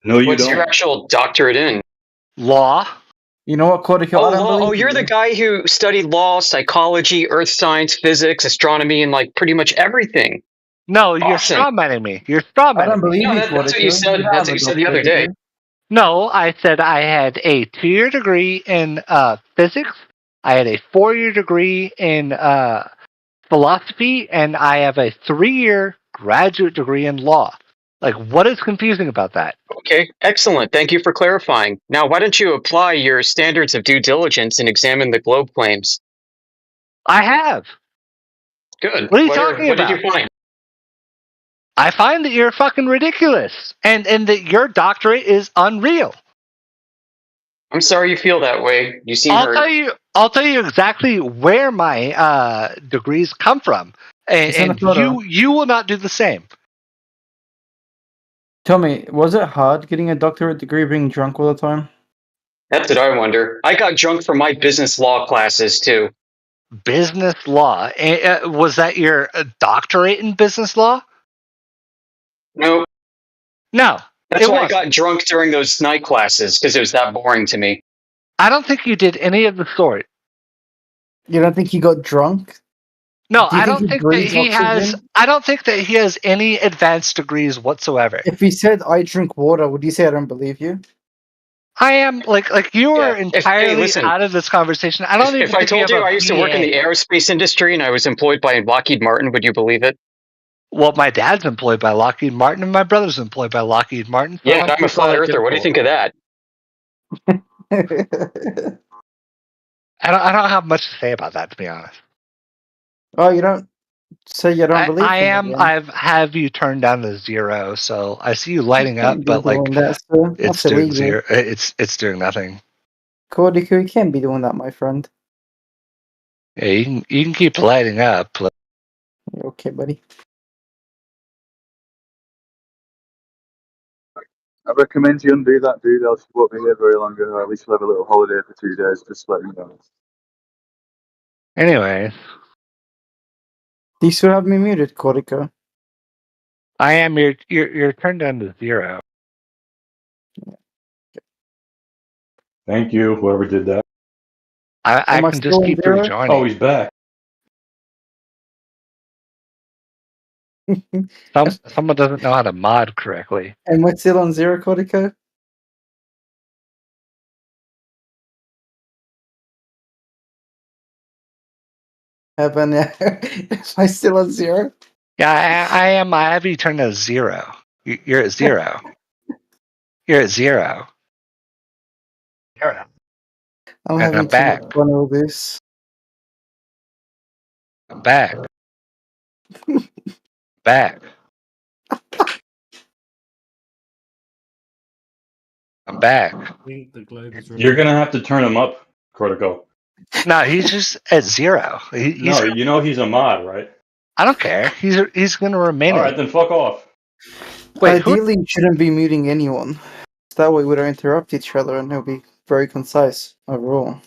No, you don't. What's your actual doctorate in? Law. You know what, Cortico? You're the guy who studied law, psychology, earth science, physics, astronomy, and like pretty much everything. No, you're strawmanning me. You're strawmanning. I don't believe me. you, That's what you said. That's what you said the other day. No, I said I had a 2-year degree in physics. I had a 4-year degree in philosophy, and I have a 3-year graduate degree in law. Like, what is confusing about that? Okay, excellent. Thank you for clarifying. Now, why don't you apply your standards of due diligence and examine the globe claims? I have. Good. What are you talking what about? did you find? I find that you're fucking ridiculous, and that your doctorate is unreal. I'm sorry you feel that way. You seem I'll hurt. tell you exactly where my degrees come from, and you will not do the same. Tell me, was it hard getting a doctorate degree being drunk all the time? That's what I wonder. I got drunk from my business law classes too. Business law? Was that your doctorate in business law? No. No. That's why I got drunk during those night classes, because it was that boring to me. I don't think you did any of the sort. You don't think he got drunk? No, Do you I think don't he think that breathes he has. oxygen? I don't think that he has any advanced degrees whatsoever. If he said I drink water, would you say I don't believe you? I am like you are entirely listen. out of this conversation. I don't even. If I think you told have you a I used to work in the BA. aerospace industry and I was employed by Lockheed Martin, would you believe it? Well, my dad's employed by Lockheed Martin, and my brother's employed by Lockheed Martin. So Yeah, and I'm a flat earther. What do you think of that? I don't have much to say about that, to be honest. Oh, you don't say you don't believe I him am. again. I've have you turned down to 0, so I see you lighting up, Can't be but like doing that, sir. it's That's doing illegal. 0. It's doing nothing. Cordico, you can't be doing that, my friend. Yeah, you can keep lighting up. Okay, buddy. I recommend you undo that, dude. Else you won't be here very long, or at least you'll have a little holiday for 2 days. Just let me know. Anyways, Do you still have me muted, Cordico? I am. You're turned down to 0. Thank you, whoever did that. I Am I can still just on keep 0? rejoining. Oh, he's back. Someone doesn't know how to mod correctly. Am I still on 0, Cordico? Am I still on 0? Yeah, I am. I have you turned to 0. You're at 0. You're at 0. I'm And having I'm too back. much fun with this. I'm back. Back. I'm back. You're gonna have to turn him up, Cortico. No, he's just at 0. No, you know he's a mod, right? I don't care. He's going to remain. All right, then fuck off. Wait, who? Ideally, you shouldn't be muting anyone. That way we don't interrupt each other and it'll be very concise overall.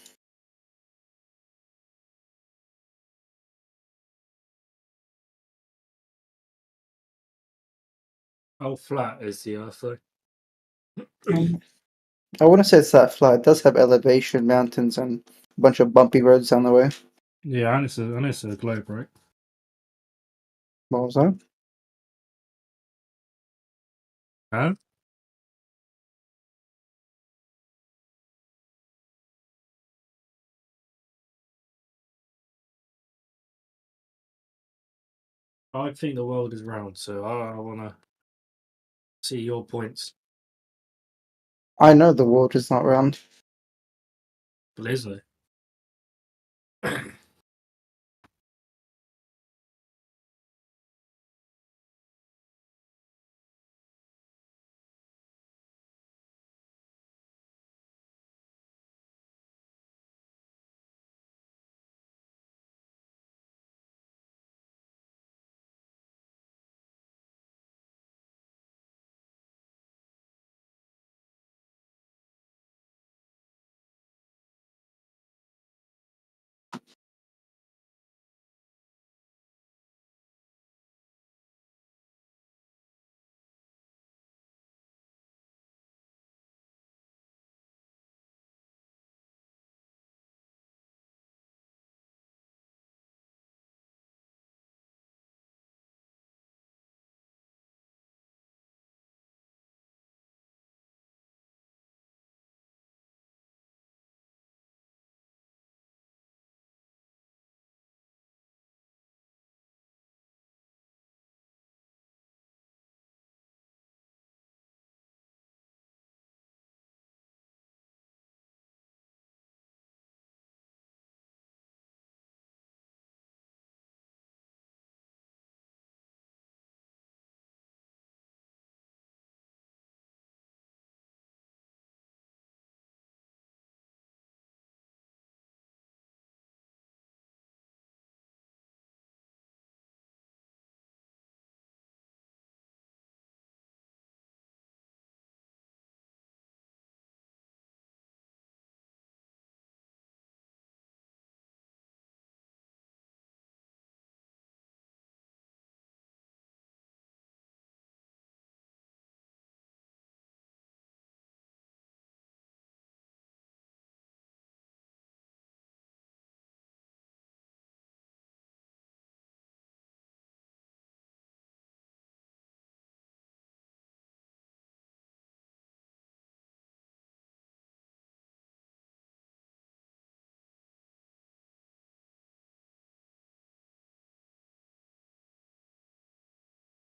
How flat is the Earth, though? I wouldn't say it's that flat. It does have elevation, mountains, and a bunch of bumpy roads down the way. Yeah, and it's a globe, right? What was that? Huh? I think the world is round, so I want to see your points. I know the world is not round. But is it?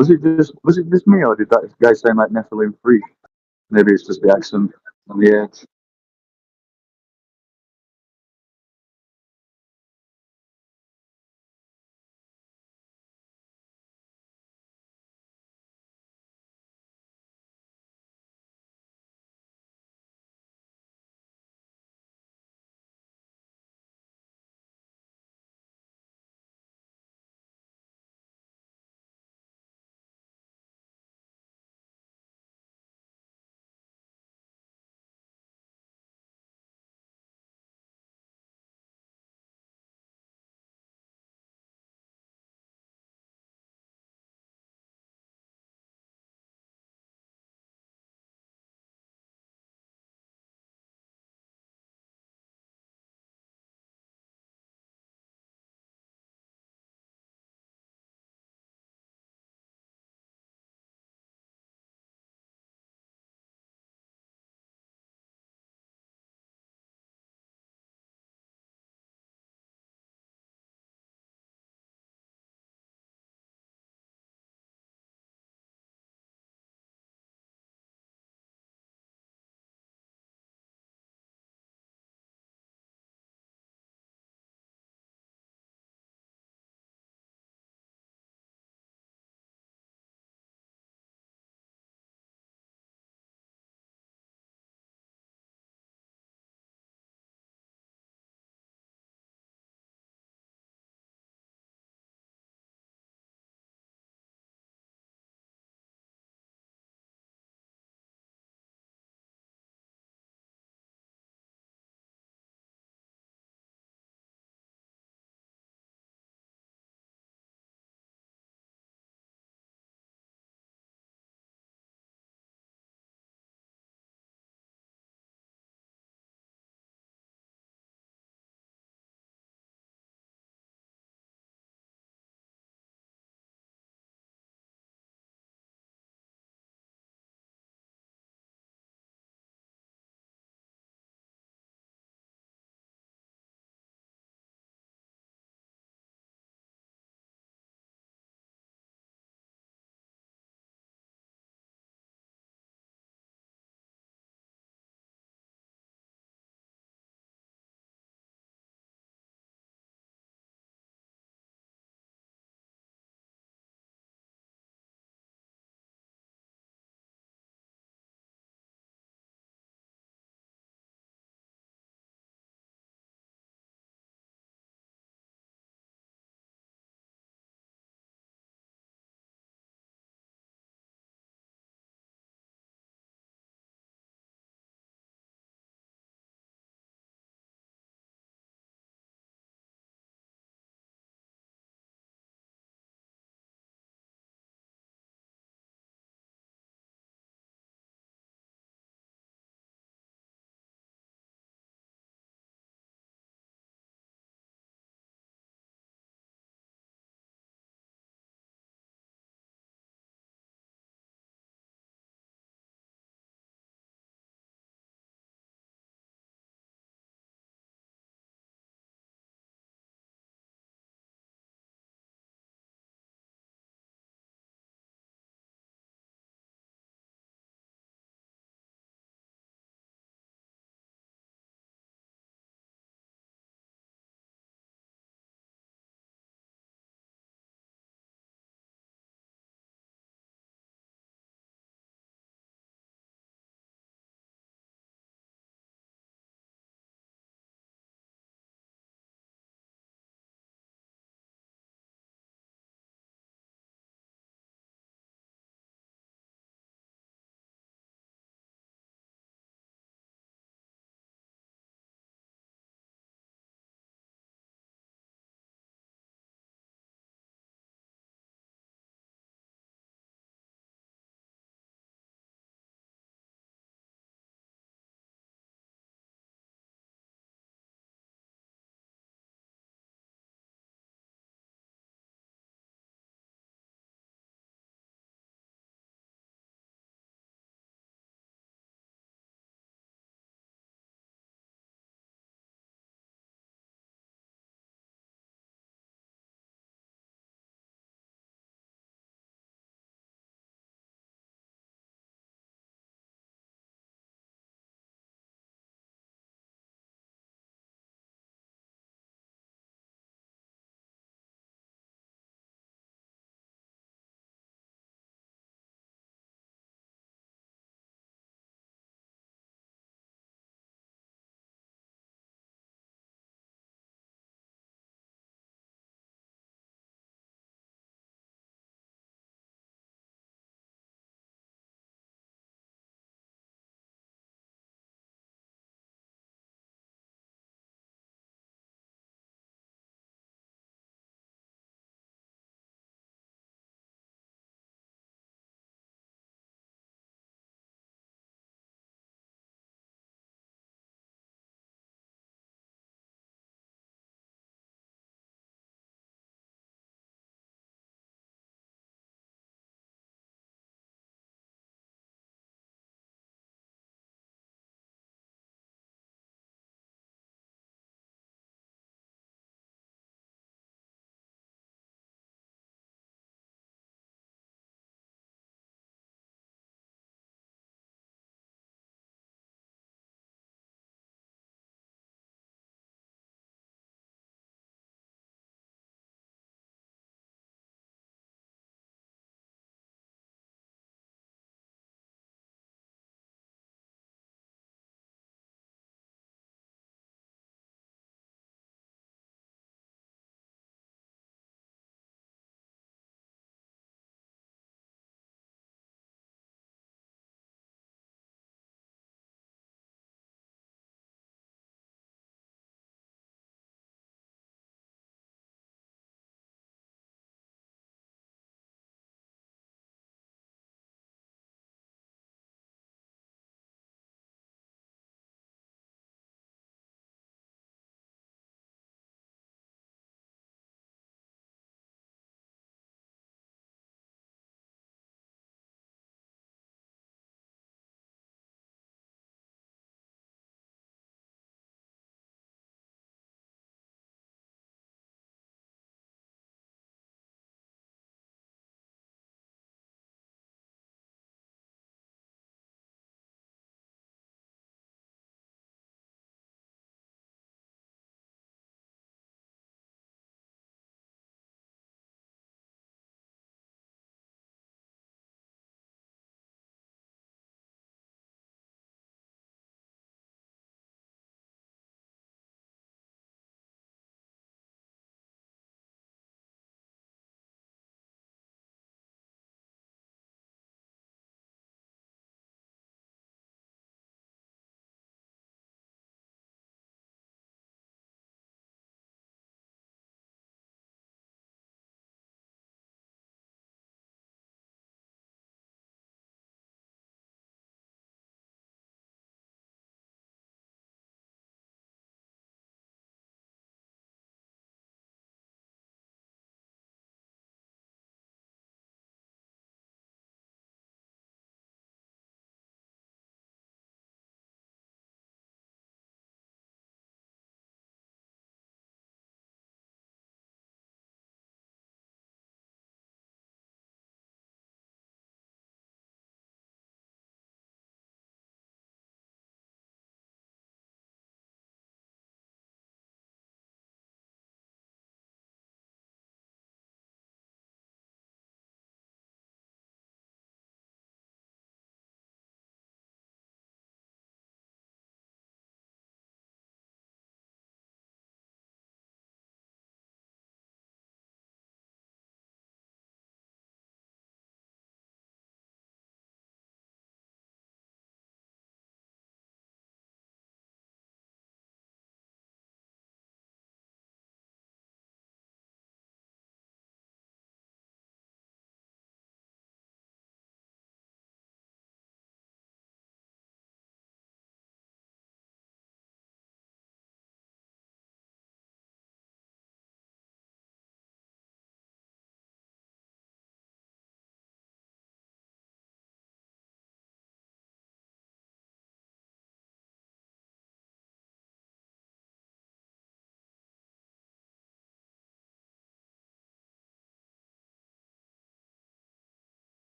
Was it just me, or did that guy sound like Nephilim Free? Maybe it's just the accent on the edge.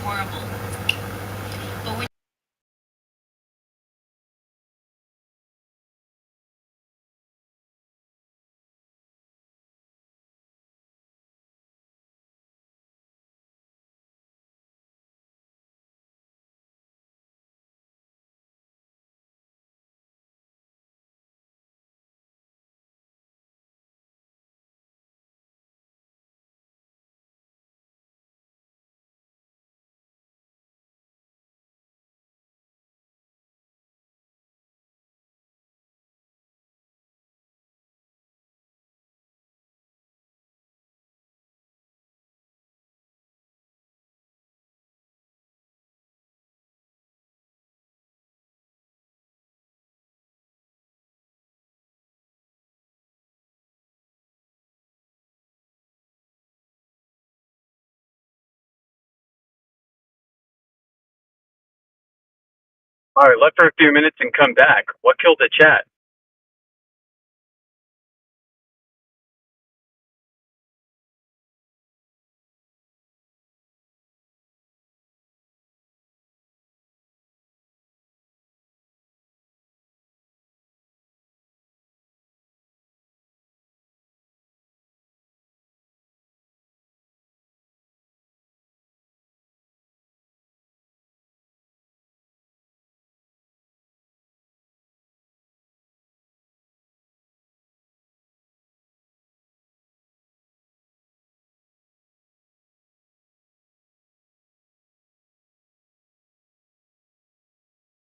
horrible. But when All right, left for a few minutes and come back. What killed the chat?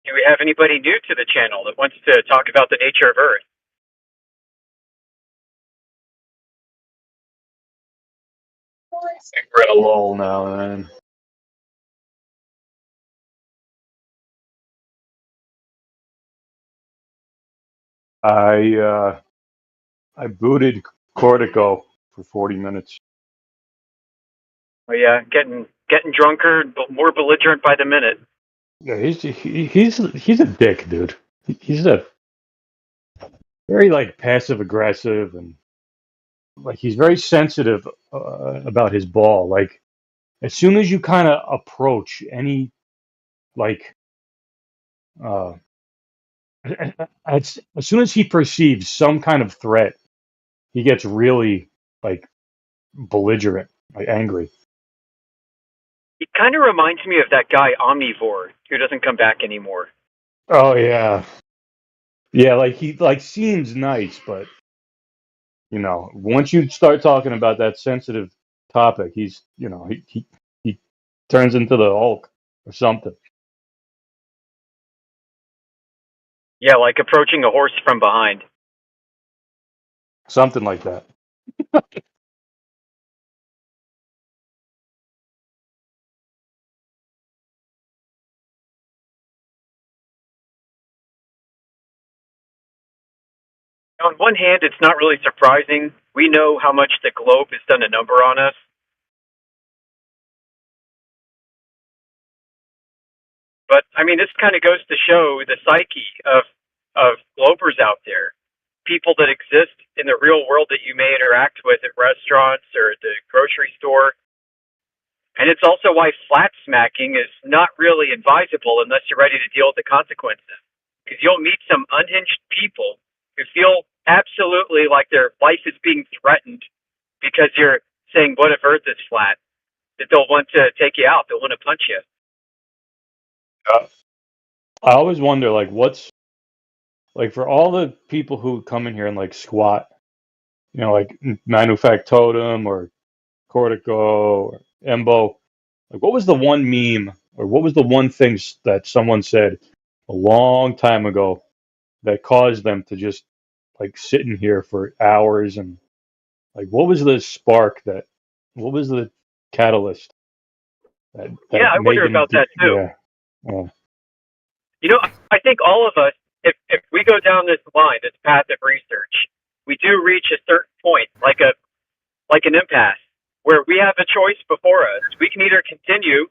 Do we have anybody new to the channel that wants to talk about the nature of Earth? I think we're at a lull now, man. I booted Cortico for 40 minutes. Oh yeah, getting drunker, more belligerent by the minute. Yeah, he's a dick, dude. He's a very like passive aggressive and like he's very sensitive about his ball. Like as soon as you kind of approach any like uh as soon as he perceives some kind of threat, he gets really like belligerent, like angry. He kind of reminds me of that guy Omnivore who doesn't come back anymore. Oh yeah. Yeah, like he like seems nice, but you know, once you start talking about that sensitive topic, he's you know, he turns into the Hulk or something. Yeah, like approaching a horse from behind. Something like that. On one hand, it's not really surprising. We know how much the globe has done a number on us. But I mean, this kind of goes to show the psyche of globers out there, people that exist in the real world that you may interact with at restaurants or at the grocery store. And it's also why flat smacking is not really advisable unless you're ready to deal with the consequences. Because you'll meet some unhinged people who feel absolutely like their life is being threatened because you're saying, what if Earth is flat? That they'll want to take you out. They'll want to punch you. I always wonder, like, what's like for all the people who come in here and like squat, you know, like Manufactotum or Cortico or Embo. Like, what was the one meme or what was the one thing that someone said a long time ago that caused them to just like sit in here for hours and like what was the spark that what was the catalyst that Yeah, I made wonder them about that too. yeah. You know, I think all of us, if we go down this line, this path of research, we do reach a certain point, like an impasse, where we have a choice before us. We can either continue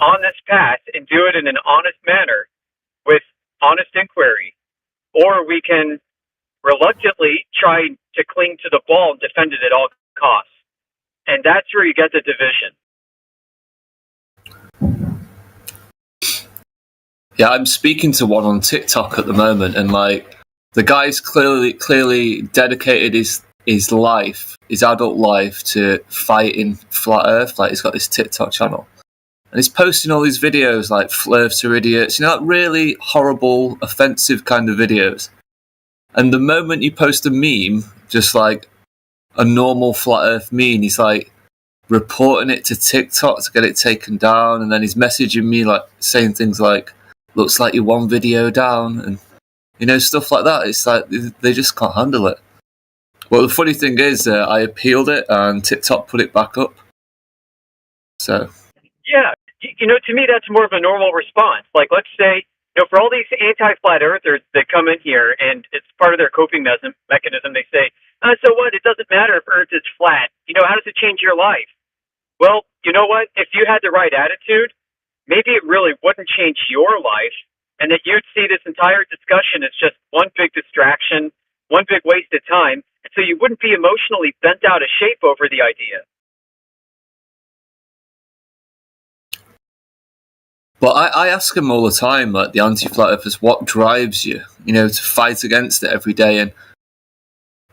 on this path and do it in an honest manner with honest inquiry, or we can reluctantly try to cling to the ball and defend it at all costs. And that's where you get the division. Yeah, I'm speaking to one on TikTok at the moment, and like the guy's clearly dedicated his life, his adult life, to fighting flat Earth. Like he's got this TikTok channel, and he's posting all these videos like "Earth's are idiots," like really horrible, offensive kind of videos. And the moment you post a meme, just like a normal flat Earth meme, he's like reporting it to TikTok to get it taken down, and then he's messaging me like saying things like, "Looks like you're one video down," and stuff like that. It's like they just can't handle it. Well, the funny thing is, I appealed it and TikTok put it back up. So Yeah, to me that's more of a normal response. Like, let's say, for all these anti-flat earthers that come in here and it's part of their coping mechanism, they say, so what? It doesn't matter if Earth is flat. How does it change your life? Well, you know what? If you had the right attitude, maybe it really wouldn't change your life, and that you'd see this entire discussion as just one big distraction, one big waste of time, and so you wouldn't be emotionally bent out of shape over the idea. But I ask them all the time, like the anti-flat earthers, what drives you, to fight against it every day. And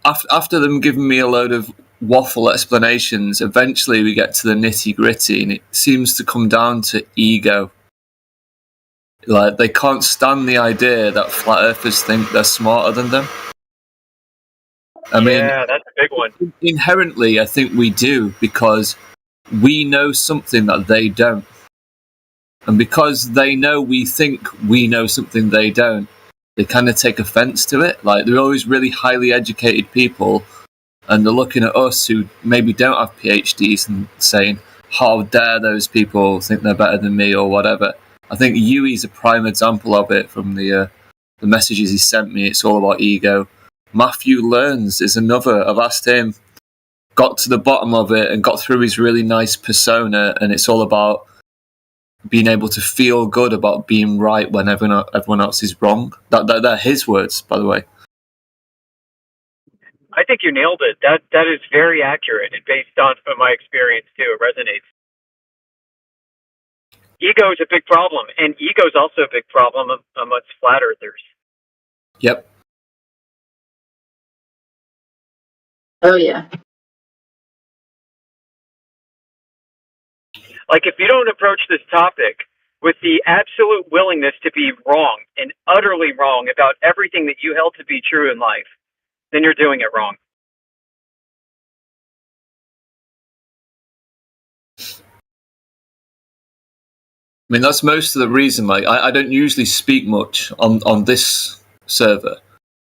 after them giving me a load of waffle explanations, eventually we get to the nitty-gritty, and it seems to come down to ego. Like, they can't stand the idea that flat earthers think they're smarter than them. I mean, yeah, that's a big one. Inherently, I think we do, because we know something that they don't. And because they know we think we know something they don't, they kind of take offense to it. Like, they're always really highly educated people, and they're looking at us who maybe don't have PhDs and saying, how dare those people think they're better than me or whatever. I think Yui's a prime example of it from the messages he sent me. It's all about ego. Matthew Learns is another. I've asked him, got to the bottom of it and got through his really nice persona, and it's all about being able to feel good about being right when everyone else is wrong. They're his words, by the way. I think you nailed it. That is very accurate, and based on my experience too, it resonates. Ego is a big problem, and ego is also a big problem amongst flat earthers. Yep. Oh yeah. Like, if you don't approach this topic with the absolute willingness to be wrong and utterly wrong about everything that you held to be true in life, then you're doing it wrong. I mean, that's most of the reason. Like, I don't usually speak much on this server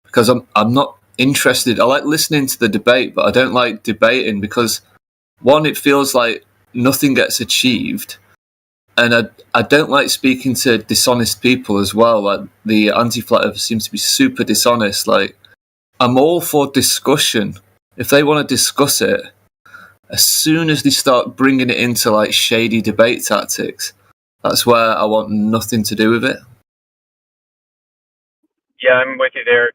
because I'm not interested. I like listening to the debate, but I don't like debating because, one, it feels like nothing gets achieved, and I don't like speaking to dishonest people as well. Like, the anti-flat earth seems to be super dishonest. Like, I'm all for discussion if they want to discuss it. As soon as they start bringing it into like shady debate tactics, that's where I want nothing to do with it. Yeah, I'm with you there.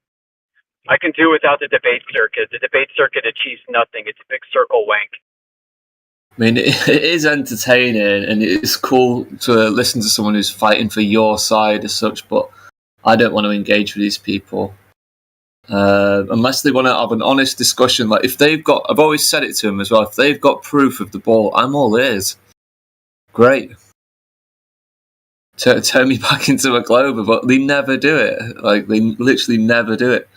I can do without the debate circuit. The debate circuit achieves nothing. It's a big circle wank. I mean, it is entertaining and it's cool to listen to someone who's fighting for your side as such, but I don't want to engage with these people. Unless they want to have an honest discussion. Like, if they've got, I've always said it to them as well, if they've got proof of the ball, I'm all ears. Great. Turn me back into a Glober, but they never do it. Like, they literally never do it.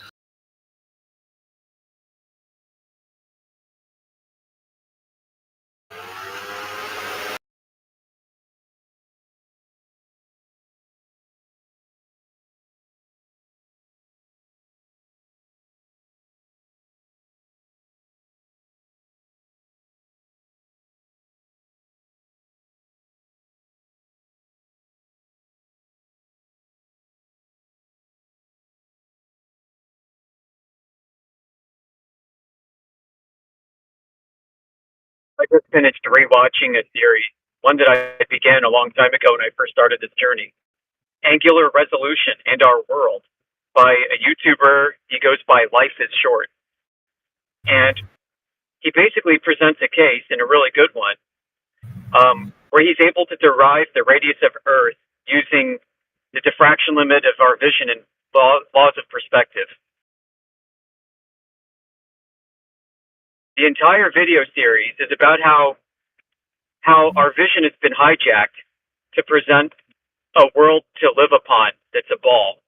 I just finished rewatching a series, one that I began a long time ago when I first started this journey, Angular Resolution and Our World, by a YouTuber. He goes by Life is Short. And he basically presents a case, and a really good one, where he's able to derive the radius of Earth using the diffraction limit of our vision, and laws of perspective. The entire video series is about how our vision has been hijacked to present a world to live upon that's a ball.